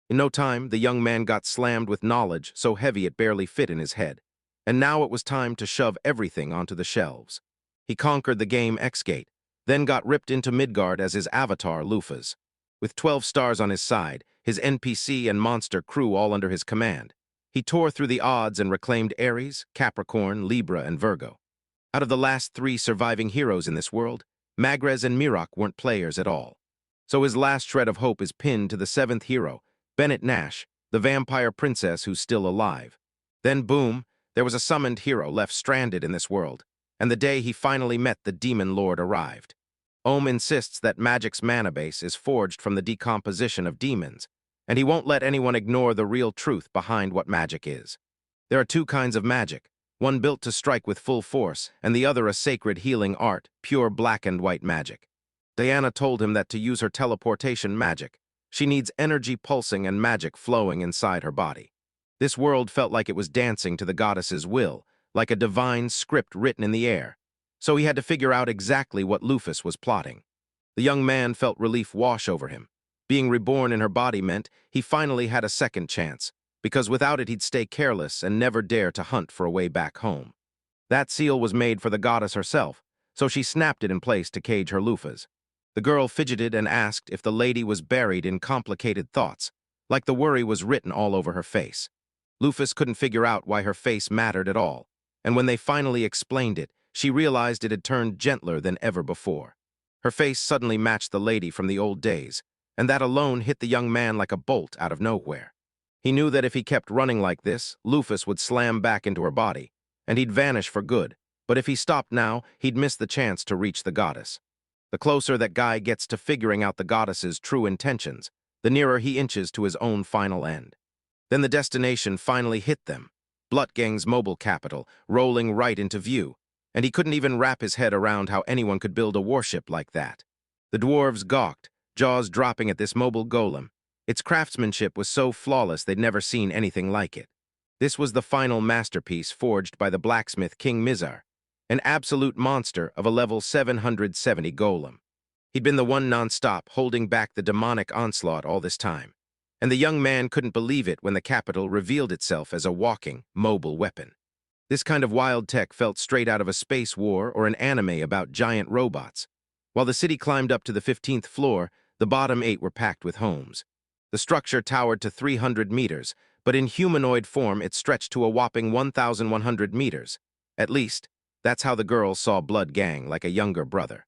In no time, the young man got slammed with knowledge so heavy it barely fit in his head. And now it was time to shove everything onto the shelves. He conquered the game X-Gate, then got ripped into Midgard as his avatar, Lufus. With 12 stars on his side, his NPC and monster crew all under his command, he tore through the odds and reclaimed Aries, Capricorn, Libra, and Virgo. Out of the last 3 surviving heroes in this world, Magrez and Mirok weren't players at all. So his last shred of hope is pinned to the 7th hero, Bennett Nash, the vampire princess who's still alive. Then boom, there was a summoned hero left stranded in this world, and the day he finally met the demon lord arrived. Ohm insists that magic's mana base is forged from the decomposition of demons, and he won't let anyone ignore the real truth behind what magic is. There are 2 kinds of magic, one built to strike with full force, and the other a sacred healing art, pure black and white magic. Diana told him that to use her teleportation magic, she needs energy pulsing and magic flowing inside her body. This world felt like it was dancing to the goddess's will, like a divine script written in the air. So he had to figure out exactly what Lufus was plotting. The young man felt relief wash over him. Being reborn in her body meant he finally had a second chance, because without it he'd stay careless and never dare to hunt for a way back home. That seal was made for the goddess herself, so she snapped it in place to cage her Lufas. The girl fidgeted and asked if the lady was buried in complicated thoughts, like the worry was written all over her face. Lufus couldn't figure out why her face mattered at all, and when they finally explained it, she realized it had turned gentler than ever before. Her face suddenly matched the lady from the old days, and that alone hit the young man like a bolt out of nowhere. He knew that if he kept running like this, Lufus would slam back into her body, and he'd vanish for good, but if he stopped now, he'd miss the chance to reach the goddess. The closer that guy gets to figuring out the goddess's true intentions, the nearer he inches to his own final end. Then the destination finally hit them, Blutgang's mobile capital, rolling right into view, and he couldn't even wrap his head around how anyone could build a warship like that. The dwarves gawked, jaws dropping at this mobile golem. Its craftsmanship was so flawless they'd never seen anything like it. This was the final masterpiece forged by the blacksmith King Mizar, an absolute monster of a level 770 golem. He'd been the one non-stop holding back the demonic onslaught all this time, and the young man couldn't believe it when the capital revealed itself as a walking, mobile weapon. This kind of wild tech felt straight out of a space war or an anime about giant robots. While the city climbed up to the 15th floor, the bottom 8 were packed with homes. The structure towered to 300 meters, but in humanoid form it stretched to a whopping 1,100 meters. At least, that's how the girl saw Blood Gang, like a younger brother.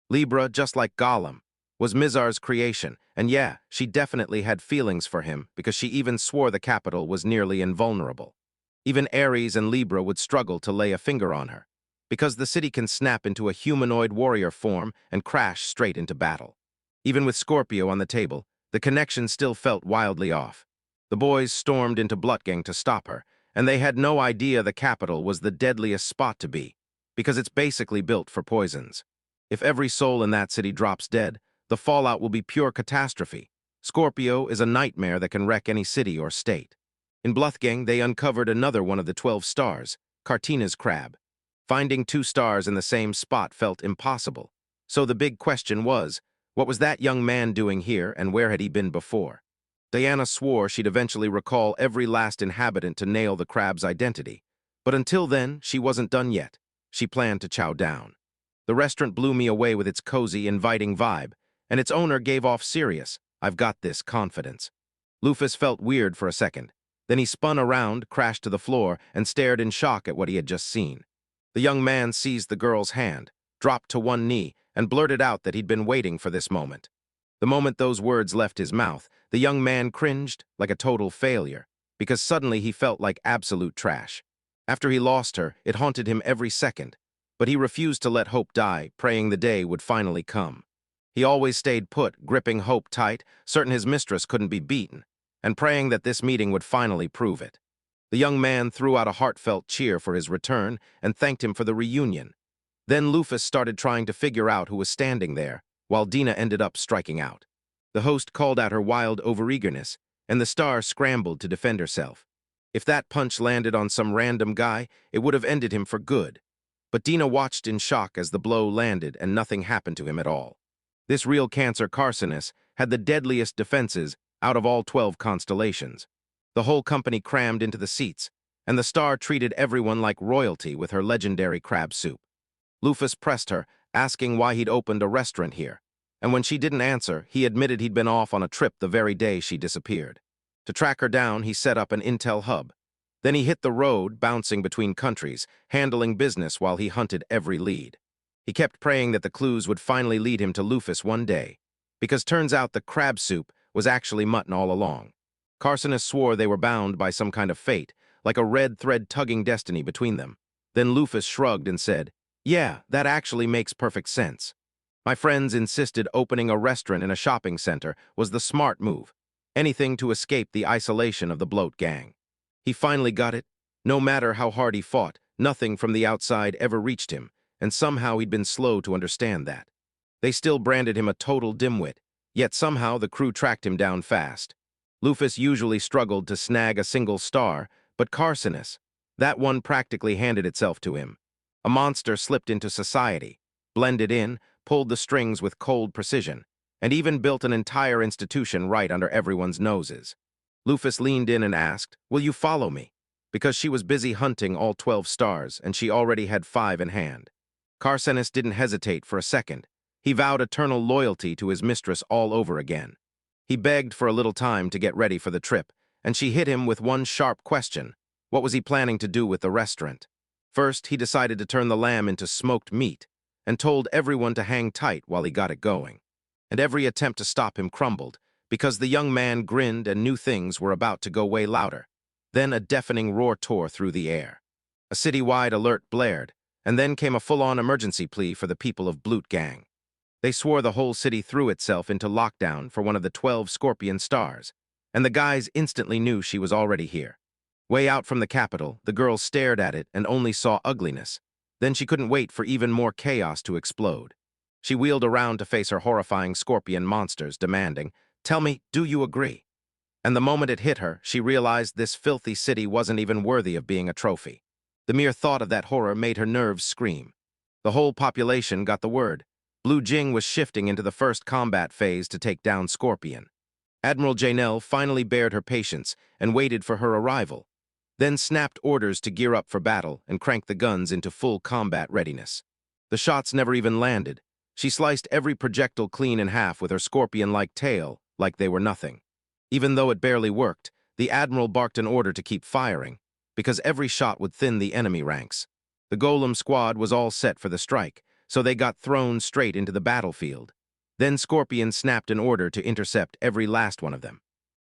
Libra, just like Gollum, was Mizar's creation, and yeah, she definitely had feelings for him because she even swore the capital was nearly invulnerable. Even Ares and Libra would struggle to lay a finger on her, because the city can snap into a humanoid warrior form and crash straight into battle. Even with Scorpio on the table, the connection still felt wildly off. The boys stormed into Blutgang to stop her, and they had no idea the capital was the deadliest spot to be, because it's basically built for poisons. If every soul in that city drops dead, the fallout will be pure catastrophe. Scorpio is a nightmare that can wreck any city or state. In Bluthgang, they uncovered another one of the 12 stars, Cartina's crab. Finding 2 stars in the same spot felt impossible. So the big question was, what was that young man doing here and where had he been before? Diana swore she'd eventually recall every last inhabitant to nail the crab's identity. But until then, she wasn't done yet. She planned to chow down. The restaurant blew me away with its cozy, inviting vibe, and its owner gave off serious, "I've got this" confidence. Lufus felt weird for a second. Then he spun around, crashed to the floor, and stared in shock at what he had just seen. The young man seized the girl's hand, dropped to one knee, and blurted out that he'd been waiting for this moment. The moment those words left his mouth, the young man cringed like a total failure, because suddenly he felt like absolute trash. After he lost her, it haunted him every second, but he refused to let hope die, praying the day would finally come. He always stayed put, gripping hope tight, certain his mistress couldn't be beaten, and praying that this meeting would finally prove it. The young man threw out a heartfelt cheer for his return and thanked him for the reunion. Then Lufus started trying to figure out who was standing there, while Dina ended up striking out. The host called out her wild overeagerness, and the star scrambled to defend herself. If that punch landed on some random guy, it would have ended him for good. But Dina watched in shock as the blow landed and nothing happened to him at all. This real cancer Carcinus had the deadliest defenses out of all 12 constellations. The whole company crammed into the seats, and the star treated everyone like royalty with her legendary crab soup. Lufus pressed her, asking why he'd opened a restaurant here, and when she didn't answer, he admitted he'd been off on a trip the very day she disappeared. To track her down, he set up an intel hub. Then he hit the road, bouncing between countries, handling business while he hunted every lead. He kept praying that the clues would finally lead him to Lufus one day, because turns out the crab soup was actually mutton all along. Carcinus swore they were bound by some kind of fate, like a red thread tugging destiny between them. Then Lufus shrugged and said, "Yeah, that actually makes perfect sense. My friends insisted opening a restaurant in a shopping center was the smart move. Anything to escape the isolation of the bloat gang." He finally got it. No matter how hard he fought, nothing from the outside ever reached him, and somehow he'd been slow to understand that. They still branded him a total dimwit, yet somehow the crew tracked him down fast. Lufus usually struggled to snag a single star, but Carcinus, that one practically handed itself to him. A monster slipped into society, blended in, pulled the strings with cold precision, and even built an entire institution right under everyone's noses. Lufus leaned in and asked, "Will you follow me?" Because she was busy hunting all 12 stars, and she already had 5 in hand. Carcinus didn't hesitate for a second. He vowed eternal loyalty to his mistress all over again. He begged for a little time to get ready for the trip, and she hit him with one sharp question. What was he planning to do with the restaurant? First, he decided to turn the lamb into smoked meat, and told everyone to hang tight while he got it going. And every attempt to stop him crumbled, because the young man grinned and knew things were about to go way louder. Then a deafening roar tore through the air. A citywide alert blared, and then came a full-on emergency plea for the people of Bluthgang. They swore the whole city threw itself into lockdown for one of the 12 Scorpion stars, and the guys instantly knew she was already here. Way out from the capital, the girl stared at it and only saw ugliness. Then she couldn't wait for even more chaos to explode. She wheeled around to face her horrifying scorpion monsters, demanding, "Tell me, do you agree?" And the moment it hit her, she realized this filthy city wasn't even worthy of being a trophy. The mere thought of that horror made her nerves scream. The whole population got the word. Blue Jing was shifting into the first combat phase to take down Scorpion. Admiral Janelle finally bared her patience and waited for her arrival, then snapped orders to gear up for battle and crank the guns into full combat readiness. The shots never even landed. She sliced every projectile clean in half with her scorpion-like tail, like they were nothing. Even though it barely worked, the Admiral barked an order to keep firing, because every shot would thin the enemy ranks. The Golem squad was all set for the strike, so they got thrown straight into the battlefield. Then Scorpion snapped an order to intercept every last one of them.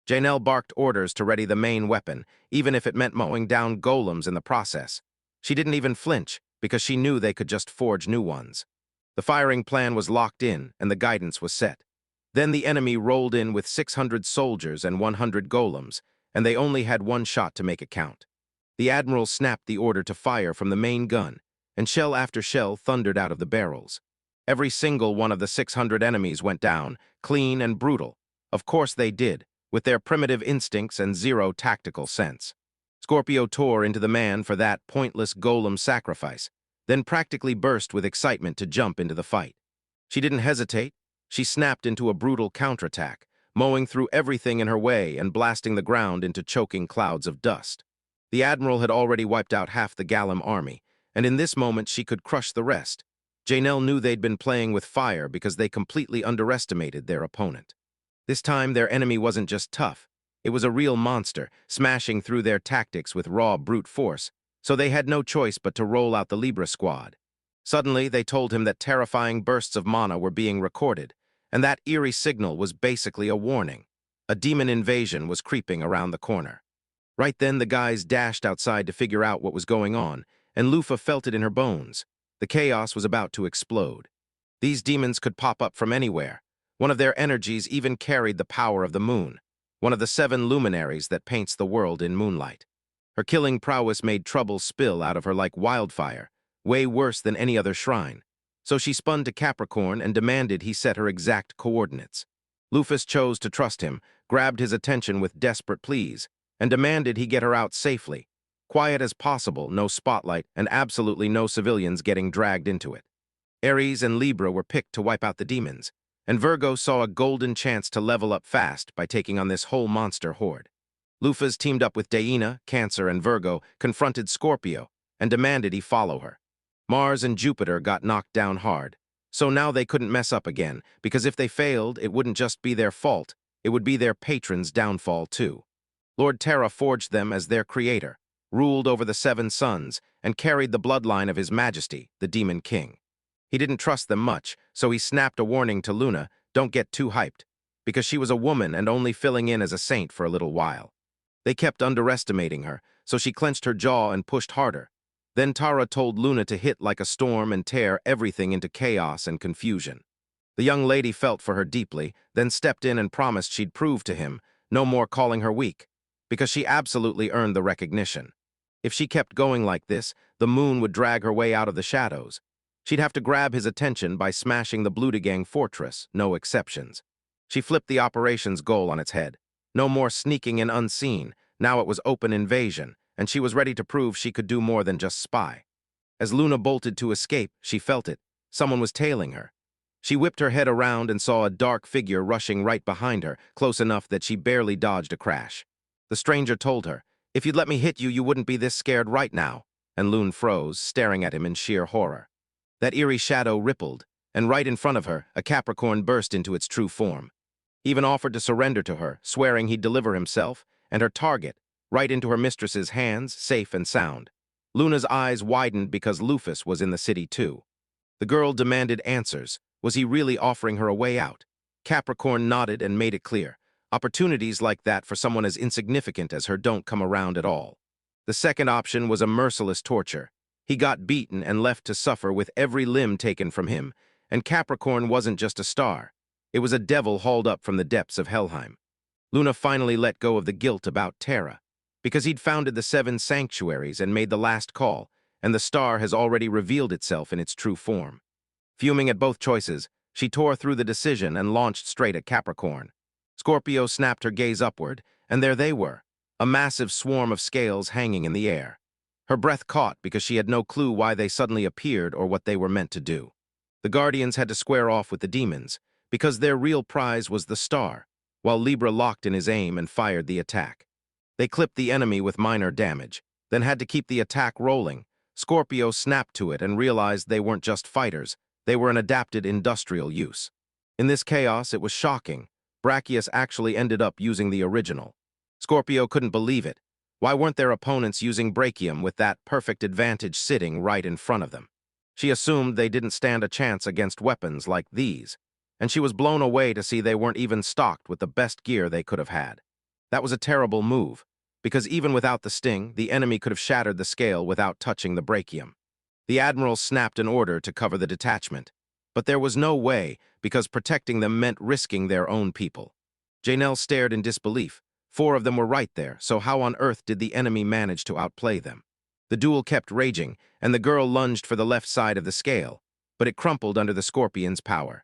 Janelle barked orders to ready the main weapon, even if it meant mowing down golems in the process. She didn't even flinch, because she knew they could just forge new ones. The firing plan was locked in, and the guidance was set. Then the enemy rolled in with 600 soldiers and 100 golems, and they only had one shot to make it count. The Admiral snapped the order to fire from the main gun, and shell after shell thundered out of the barrels. Every single one of the 600 enemies went down, clean and brutal. Of course they did, with their primitive instincts and zero tactical sense. Scorpio tore into the man for that pointless golem sacrifice, then practically burst with excitement to jump into the fight. She didn't hesitate. She snapped into a brutal counterattack, mowing through everything in her way and blasting the ground into choking clouds of dust. The Admiral had already wiped out half the Gallim army, and in this moment she could crush the rest. Janelle knew they'd been playing with fire because they completely underestimated their opponent. This time their enemy wasn't just tough. It was a real monster, smashing through their tactics with raw brute force, so they had no choice but to roll out the Libra squad. Suddenly, they told him that terrifying bursts of mana were being recorded, and that eerie signal was basically a warning. A demon invasion was creeping around the corner. Right then, the guys dashed outside to figure out what was going on, and Lufa felt it in her bones. The chaos was about to explode. These demons could pop up from anywhere. One of their energies even carried the power of the moon, one of the 7 luminaries that paints the world in moonlight. Her killing prowess made trouble spill out of her like wildfire, way worse than any other shrine. So she spun to Capricorn and demanded he set her exact coordinates. Lufus chose to trust him, grabbed his attention with desperate pleas, and demanded he get her out safely. Quiet as possible, no spotlight, and absolutely no civilians getting dragged into it. Aries and Libra were picked to wipe out the demons, and Virgo saw a golden chance to level up fast by taking on this whole monster horde. Lufas teamed up with Daina, Cancer, and Virgo, confronted Scorpio, and demanded he follow her. Mars and Jupiter got knocked down hard, so now they couldn't mess up again, because if they failed, it wouldn't just be their fault, it would be their patron's downfall too. Lord Terra forged them as their creator, ruled over the 7 suns, and carried the bloodline of His Majesty, the Demon King. He didn't trust them much, so he snapped a warning to Luna, don't get too hyped, because she was a woman and only filling in as a saint for a little while. They kept underestimating her, so she clenched her jaw and pushed harder. Then Tara told Luna to hit like a storm and tear everything into chaos and confusion. The young lady felt for her deeply, then stepped in and promised she'd prove to him, no more calling her weak, because she absolutely earned the recognition. If she kept going like this, the moon would drag her way out of the shadows. She'd have to grab his attention by smashing the Blutigang fortress, no exceptions. She flipped the operation's goal on its head. No more sneaking in unseen, now it was open invasion, and she was ready to prove she could do more than just spy. As Luna bolted to escape, she felt it. Someone was tailing her. She whipped her head around and saw a dark figure rushing right behind her, close enough that she barely dodged a crash. The stranger told her, "If you'd let me hit you, you wouldn't be this scared right now," and Lune froze, staring at him in sheer horror. That eerie shadow rippled, and right in front of her, a Capricorn burst into its true form. He even offered to surrender to her, swearing he'd deliver himself, and her target, right into her mistress's hands, safe and sound. Luna's eyes widened because Lufus was in the city too. The girl demanded answers. Was he really offering her a way out? Capricorn nodded and made it clear. Opportunities like that for someone as insignificant as her don't come around at all. The second option was a merciless torture. He got beaten and left to suffer with every limb taken from him, and Capricorn wasn't just a star. It was a devil hauled up from the depths of Helheim. Luna finally let go of the guilt about Terra, because he'd founded the 7 sanctuaries and made the last call, and the star has already revealed itself in its true form. Fuming at both choices, she tore through the decision and launched straight at Capricorn. Scorpio snapped her gaze upward, and there they were, a massive swarm of scales hanging in the air. Her breath caught because she had no clue why they suddenly appeared or what they were meant to do. The Guardians had to square off with the demons, because their real prize was the star, while Libra locked in his aim and fired the attack. They clipped the enemy with minor damage, then had to keep the attack rolling. Scorpio snapped to it and realized they weren't just fighters, they were an adapted industrial use. In this chaos, it was shocking. Brachius actually ended up using the original. Scorpio couldn't believe it. Why weren't their opponents using Brachium with that perfect advantage sitting right in front of them? She assumed they didn't stand a chance against weapons like these, and she was blown away to see they weren't even stocked with the best gear they could have had. That was a terrible move, because even without the sting, the enemy could have shattered the scale without touching the Brachium. The Admiral snapped an order to cover the detachment, but there was no way, because protecting them meant risking their own people. Janelle stared in disbelief. 4 of them were right there, so how on earth did the enemy manage to outplay them? The duel kept raging, and the girl lunged for the left side of the scale, but it crumpled under the scorpion's power.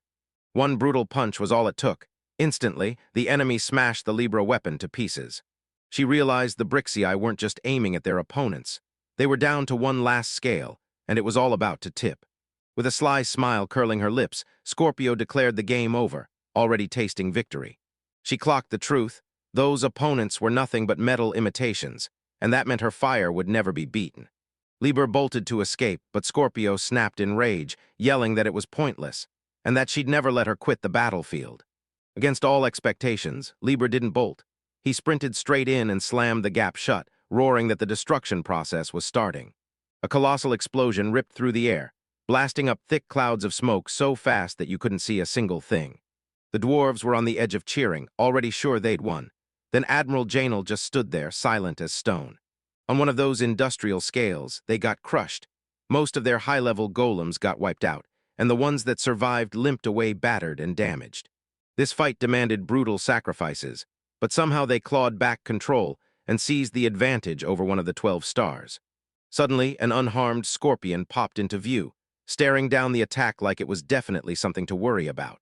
One brutal punch was all it took. Instantly, the enemy smashed the Libra weapon to pieces. She realized the Brixii weren't just aiming at their opponents. They were down to one last scale, and it was all about to tip. With a sly smile curling her lips, Scorpio declared the game over, already tasting victory. She clocked the truth. Those opponents were nothing but metal imitations, and that meant her fire would never be beaten. Libra bolted to escape, but Scorpio snapped in rage, yelling that it was pointless, and that she'd never let her quit the battlefield. Against all expectations, Libra didn't bolt. He sprinted straight in and slammed the gap shut, roaring that the destruction process was starting. A colossal explosion ripped through the air, blasting up thick clouds of smoke so fast that you couldn't see a single thing. The dwarves were on the edge of cheering, already sure they'd won. Then Admiral Janel just stood there, silent as stone. On one of those industrial scales, they got crushed. Most of their high-level golems got wiped out, and the ones that survived limped away battered and damaged. This fight demanded brutal sacrifices, but somehow they clawed back control and seized the advantage over one of the 12 stars. Suddenly, an unharmed scorpion popped into view, staring down the attack like it was definitely something to worry about.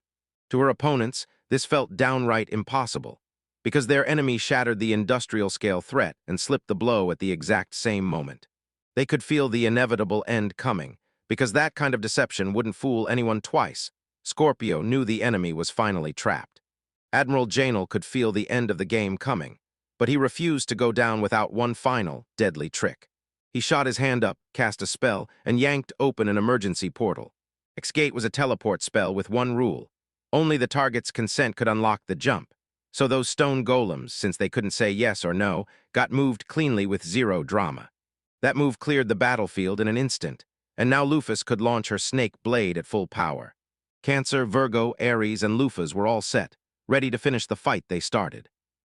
To her opponents, this felt downright impossible, because their enemy shattered the industrial-scale threat and slipped the blow at the exact same moment. They could feel the inevitable end coming, because that kind of deception wouldn't fool anyone twice. Scorpio knew the enemy was finally trapped. Admiral Janel could feel the end of the game coming, but he refused to go down without one final, deadly trick. He shot his hand up, cast a spell, and yanked open an emergency portal. Escape was a teleport spell with one rule. Only the target's consent could unlock the jump. So those stone golems, since they couldn't say yes or no, got moved cleanly with zero drama. That move cleared the battlefield in an instant, and now Lufus could launch her snake blade at full power. Cancer, Virgo, Aries, and Lufas were all set, ready to finish the fight they started.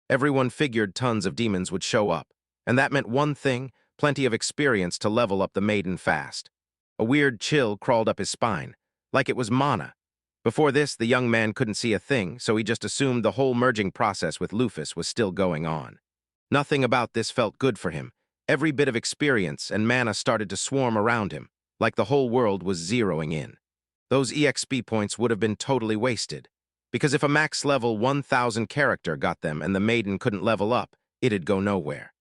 Everyone figured tons of demons would show up, and that meant one thing: plenty of experience to level up the maiden fast. A weird chill crawled up his spine, like it was mana. Before this, the young man couldn't see a thing, so he just assumed the whole merging process with Lufus was still going on. Nothing about this felt good for him. Every bit of experience and mana started to swarm around him, like the whole world was zeroing in. Those EXP points would have been totally wasted, because if a max level 1000 character got them and the maiden couldn't level up, it'd go nowhere.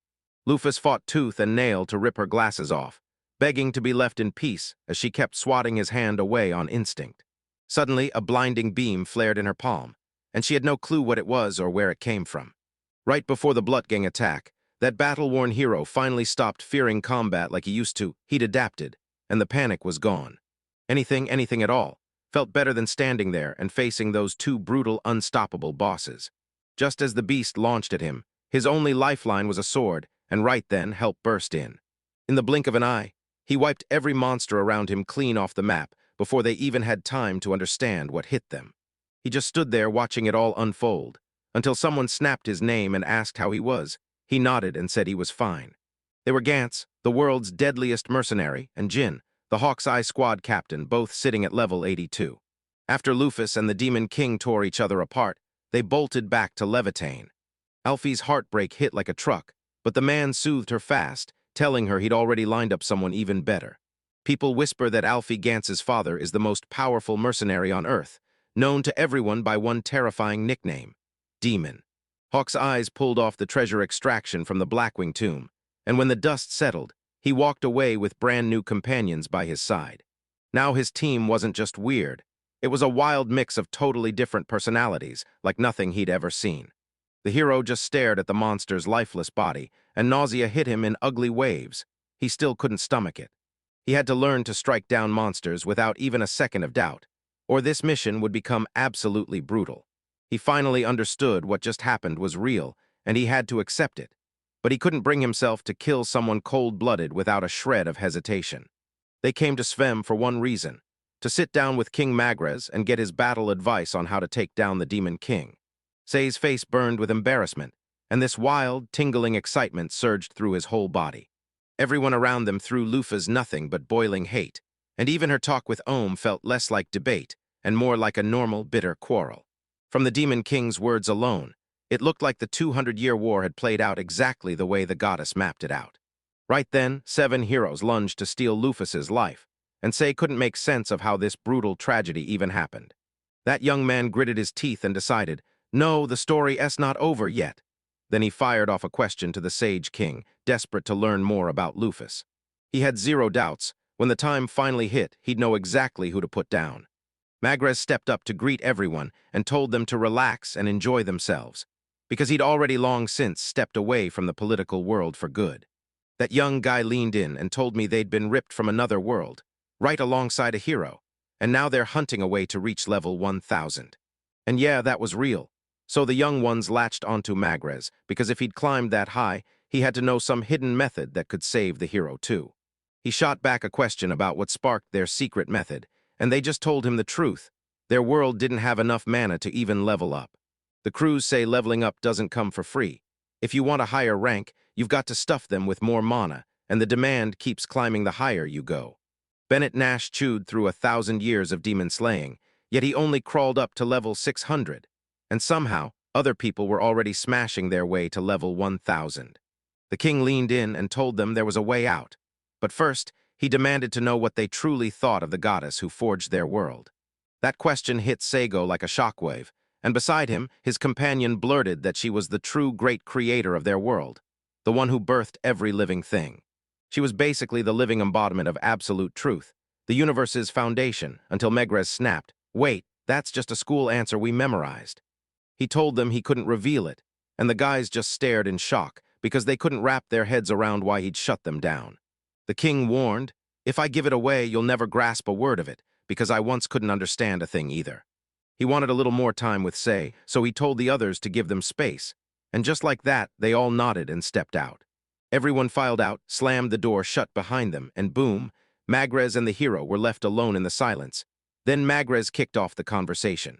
Lufus fought tooth and nail to rip her glasses off, begging to be left in peace as she kept swatting his hand away on instinct. Suddenly, a blinding beam flared in her palm, and she had no clue what it was or where it came from. Right before the Bloodgang attack, that battle-worn hero finally stopped fearing combat like he used to. He'd adapted, and the panic was gone. Anything at all, felt better than standing there and facing those two brutal, unstoppable bosses. Just as the beast launched at him, his only lifeline was a sword, and right then, help burst in. In the blink of an eye, he wiped every monster around him clean off the map before they even had time to understand what hit them. He just stood there watching it all unfold, until someone snapped his name and asked how he was. He nodded and said he was fine. They were Gantz, the world's deadliest mercenary, and Jin, the Hawk's Eye squad captain, both sitting at level 82. After Lufus and the Demon King tore each other apart, they bolted back to Levitane. Alfie's heartbreak hit like a truck, but the man soothed her fast, telling her he'd already lined up someone even better. People whisper that Alfie Gantz's father is the most powerful mercenary on Earth, known to everyone by one terrifying nickname: Demon. Hawk's eyes pulled off the treasure extraction from the Blackwing tomb, and when the dust settled, he walked away with brand new companions by his side. Now his team wasn't just weird. It was a wild mix of totally different personalities, like nothing he'd ever seen. The hero just stared at the monster's lifeless body, and nausea hit him in ugly waves. He still couldn't stomach it. He had to learn to strike down monsters without even a second of doubt, or this mission would become absolutely brutal. He finally understood what just happened was real, and he had to accept it. But he couldn't bring himself to kill someone cold-blooded without a shred of hesitation. They came to Svem for one reason: to sit down with King Magres and get his battle advice on how to take down the Demon King. Say's face burned with embarrassment, and this wild, tingling excitement surged through his whole body. Everyone around them threw Lufas nothing but boiling hate, and even her talk with Ohm felt less like debate and more like a normal, bitter quarrel. From the Demon King's words alone, It looked like the 200-year war had played out exactly the way the goddess mapped it out. Right then, 7 heroes lunged to steal Lufus's life, and Say couldn't make sense of how this brutal tragedy even happened. That young man gritted his teeth and decided, no, the story is not over yet. Then he fired off a question to the Sage King, desperate to learn more about Lufus. He had zero doubts. When the time finally hit, he'd know exactly who to put down. Magrez stepped up to greet everyone and told them to relax and enjoy themselves, because he'd already long since stepped away from the political world for good. That young guy leaned in and told me they'd been ripped from another world, right alongside a hero, and now they're hunting a way to reach level 1000. And yeah, that was real. So the young ones latched onto Magrez, because if he'd climbed that high, he had to know some hidden method that could save the hero too. He shot back a question about what sparked their secret method, and they just told him the truth. Their world didn't have enough mana to even level up. The crews say leveling up doesn't come for free. If you want a higher rank, you've got to stuff them with more mana, and the demand keeps climbing the higher you go. Bennett Nash chewed through 1,000 years of demon slaying, yet he only crawled up to level 600. And somehow, other people were already smashing their way to level 1000. The king leaned in and told them there was a way out. But first, he demanded to know what they truly thought of the goddess who forged their world. That question hit Seigo like a shockwave, and beside him, his companion blurted that she was the true great creator of their world, the one who birthed every living thing. She was basically the living embodiment of absolute truth, the universe's foundation, until Magrez snapped, "Wait, that's just a school answer we memorized." He told them he couldn't reveal it, and the guys just stared in shock because they couldn't wrap their heads around why he'd shut them down. The king warned, "If I give it away, you'll never grasp a word of it, because I once couldn't understand a thing either." He wanted a little more time with Sei, so he told the others to give them space, and just like that, they all nodded and stepped out. Everyone filed out, slammed the door shut behind them, and boom, Magrez and the hero were left alone in the silence. Then Magrez kicked off the conversation.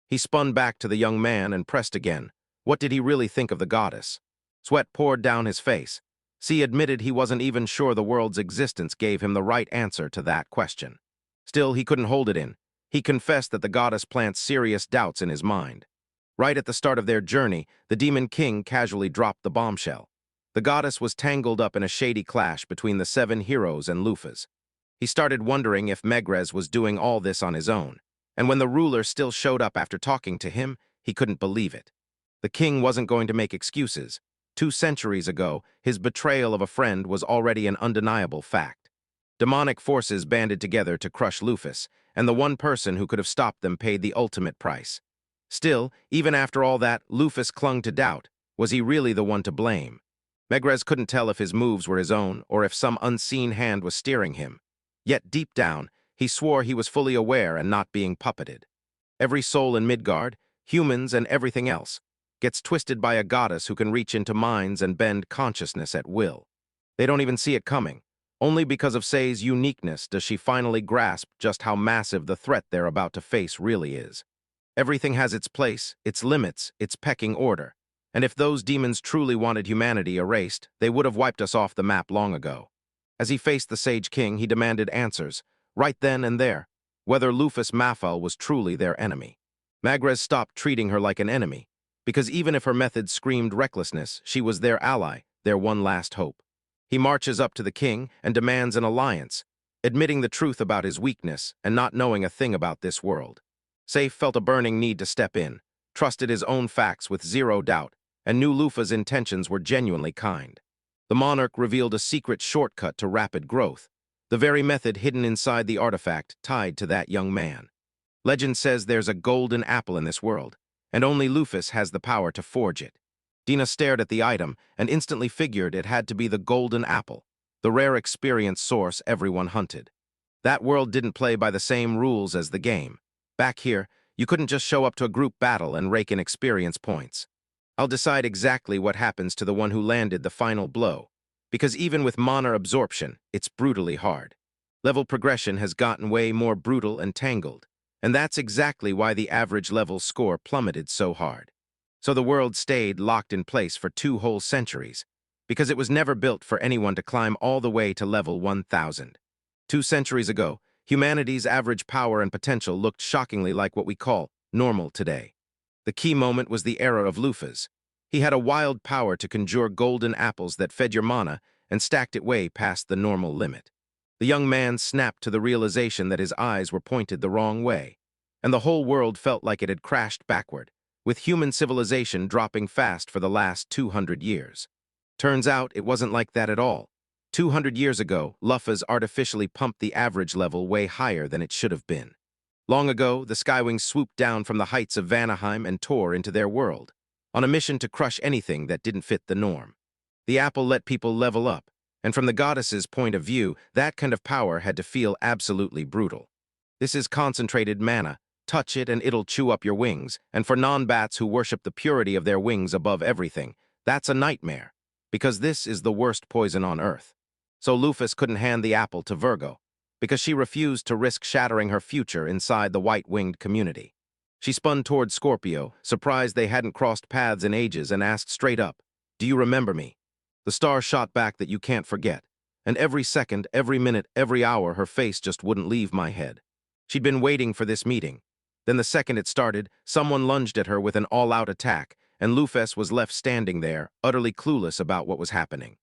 He spun back to the young man and pressed again. What did he really think of the goddess? Sweat poured down his face. C admitted he wasn't even sure the world's existence gave him the right answer to that question. Still, he couldn't hold it in. He confessed that the goddess plants serious doubts in his mind. Right at the start of their journey, the Demon King casually dropped the bombshell. The goddess was tangled up in a shady clash between the 7 heroes and Lufas. He started wondering if Magrez was doing all this on his own, and when the ruler still showed up after talking to him, he couldn't believe it. The king wasn't going to make excuses. 2 centuries ago, his betrayal of a friend was already an undeniable fact. Demonic forces banded together to crush Lufus, and the one person who could have stopped them paid the ultimate price. Still, even after all that, Lufus clung to doubt. Was he really the one to blame? Magrez couldn't tell if his moves were his own or if some unseen hand was steering him. Yet deep down, he swore he was fully aware and not being puppeted. Every soul in Midgard, humans and everything else, gets twisted by a goddess who can reach into minds and bend consciousness at will. They don't even see it coming. Only because of Sei's uniqueness does she finally grasp just how massive the threat they're about to face really is. Everything has its place, its limits, its pecking order. And if those demons truly wanted humanity erased, they would have wiped us off the map long ago. As he faced the Sage King, he demanded answers, right then and there, whether Lufus Mafal was truly their enemy. Magrez stopped treating her like an enemy, because even if her methods screamed recklessness, she was their ally, their one last hope. He marches up to the king and demands an alliance, admitting the truth about his weakness and not knowing a thing about this world. Sei felt a burning need to step in, trusted his own facts with zero doubt, and knew Lufa's intentions were genuinely kind. The monarch revealed a secret shortcut to rapid growth, the very method hidden inside the artifact tied to that young man. Legend says there's a golden apple in this world, and only Lufus has the power to forge it. Dina stared at the item and instantly figured it had to be the golden apple, the rare experience source everyone hunted. That world didn't play by the same rules as the game. Back here, you couldn't just show up to a group battle and rake in experience points. I'll decide exactly what happens to the one who landed the final blow, because even with mana absorption, it's brutally hard. Level progression has gotten way more brutal and tangled, and that's exactly why the average level score plummeted so hard. So the world stayed locked in place for 2 whole centuries, because it was never built for anyone to climb all the way to level 1000. 2 centuries ago, humanity's average power and potential looked shockingly like what we call normal today. The key moment was the era of Lufas, He had a wild power to conjure golden apples that fed your mana and stacked it way past the normal limit. The young man snapped to the realization that his eyes were pointed the wrong way, and the whole world felt like it had crashed backward, with human civilization dropping fast for the last 200 years. Turns out it wasn't like that at all. 200 years ago, Luffas artificially pumped the average level way higher than it should have been. Long ago, the Skywings swooped down from the heights of Vanaheim and tore into their world, on a mission to crush anything that didn't fit the norm. The apple let people level up, and from the goddess's point of view, that kind of power had to feel absolutely brutal. This is concentrated mana. Touch it and it'll chew up your wings, and for non-bats who worship the purity of their wings above everything, that's a nightmare, because this is the worst poison on Earth. So Luffy couldn't hand the apple to Virgo, because she refused to risk shattering her future inside the white-winged community. She spun toward Scorpio, surprised they hadn't crossed paths in ages, and asked straight up, "Do you remember me?" The star shot back that you can't forget, and every second, every minute, every hour, her face just wouldn't leave my head. She'd been waiting for this meeting. Then the second it started, someone lunged at her with an all-out attack, and Luffy was left standing there, utterly clueless about what was happening.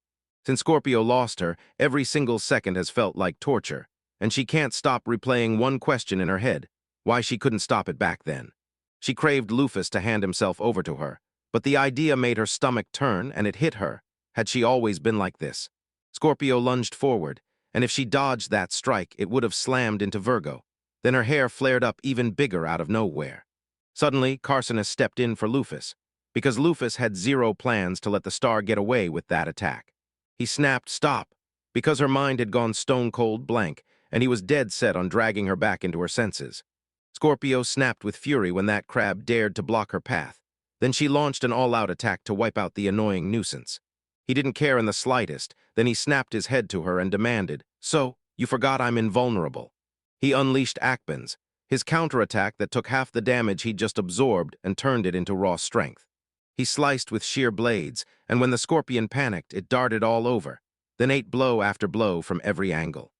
Since Scorpio lost her, every single second has felt like torture, and she can't stop replaying one question in her head: why she couldn't stop it back then. She craved Luffy to hand himself over to her, but the idea made her stomach turn, and it hit her. Had she always been like this? Scorpio lunged forward, and if she dodged that strike, it would have slammed into Virgo. Then her hair flared up even bigger out of nowhere. Suddenly, Carcinus stepped in for Luffy, because Luffy had zero plans to let the star get away with that attack. He snapped, "Stop," because her mind had gone stone-cold blank, and he was dead set on dragging her back into her senses. Scorpio snapped with fury when that crab dared to block her path. Then she launched an all-out attack to wipe out the annoying nuisance. He didn't care in the slightest. Then he snapped his head to her and demanded, "So, you forgot I'm invulnerable." He unleashed Akbans, his counterattack that took half the damage he'd just absorbed and turned it into raw strength. He sliced with sheer blades, and when the scorpion panicked, it darted all over, then ate blow after blow from every angle.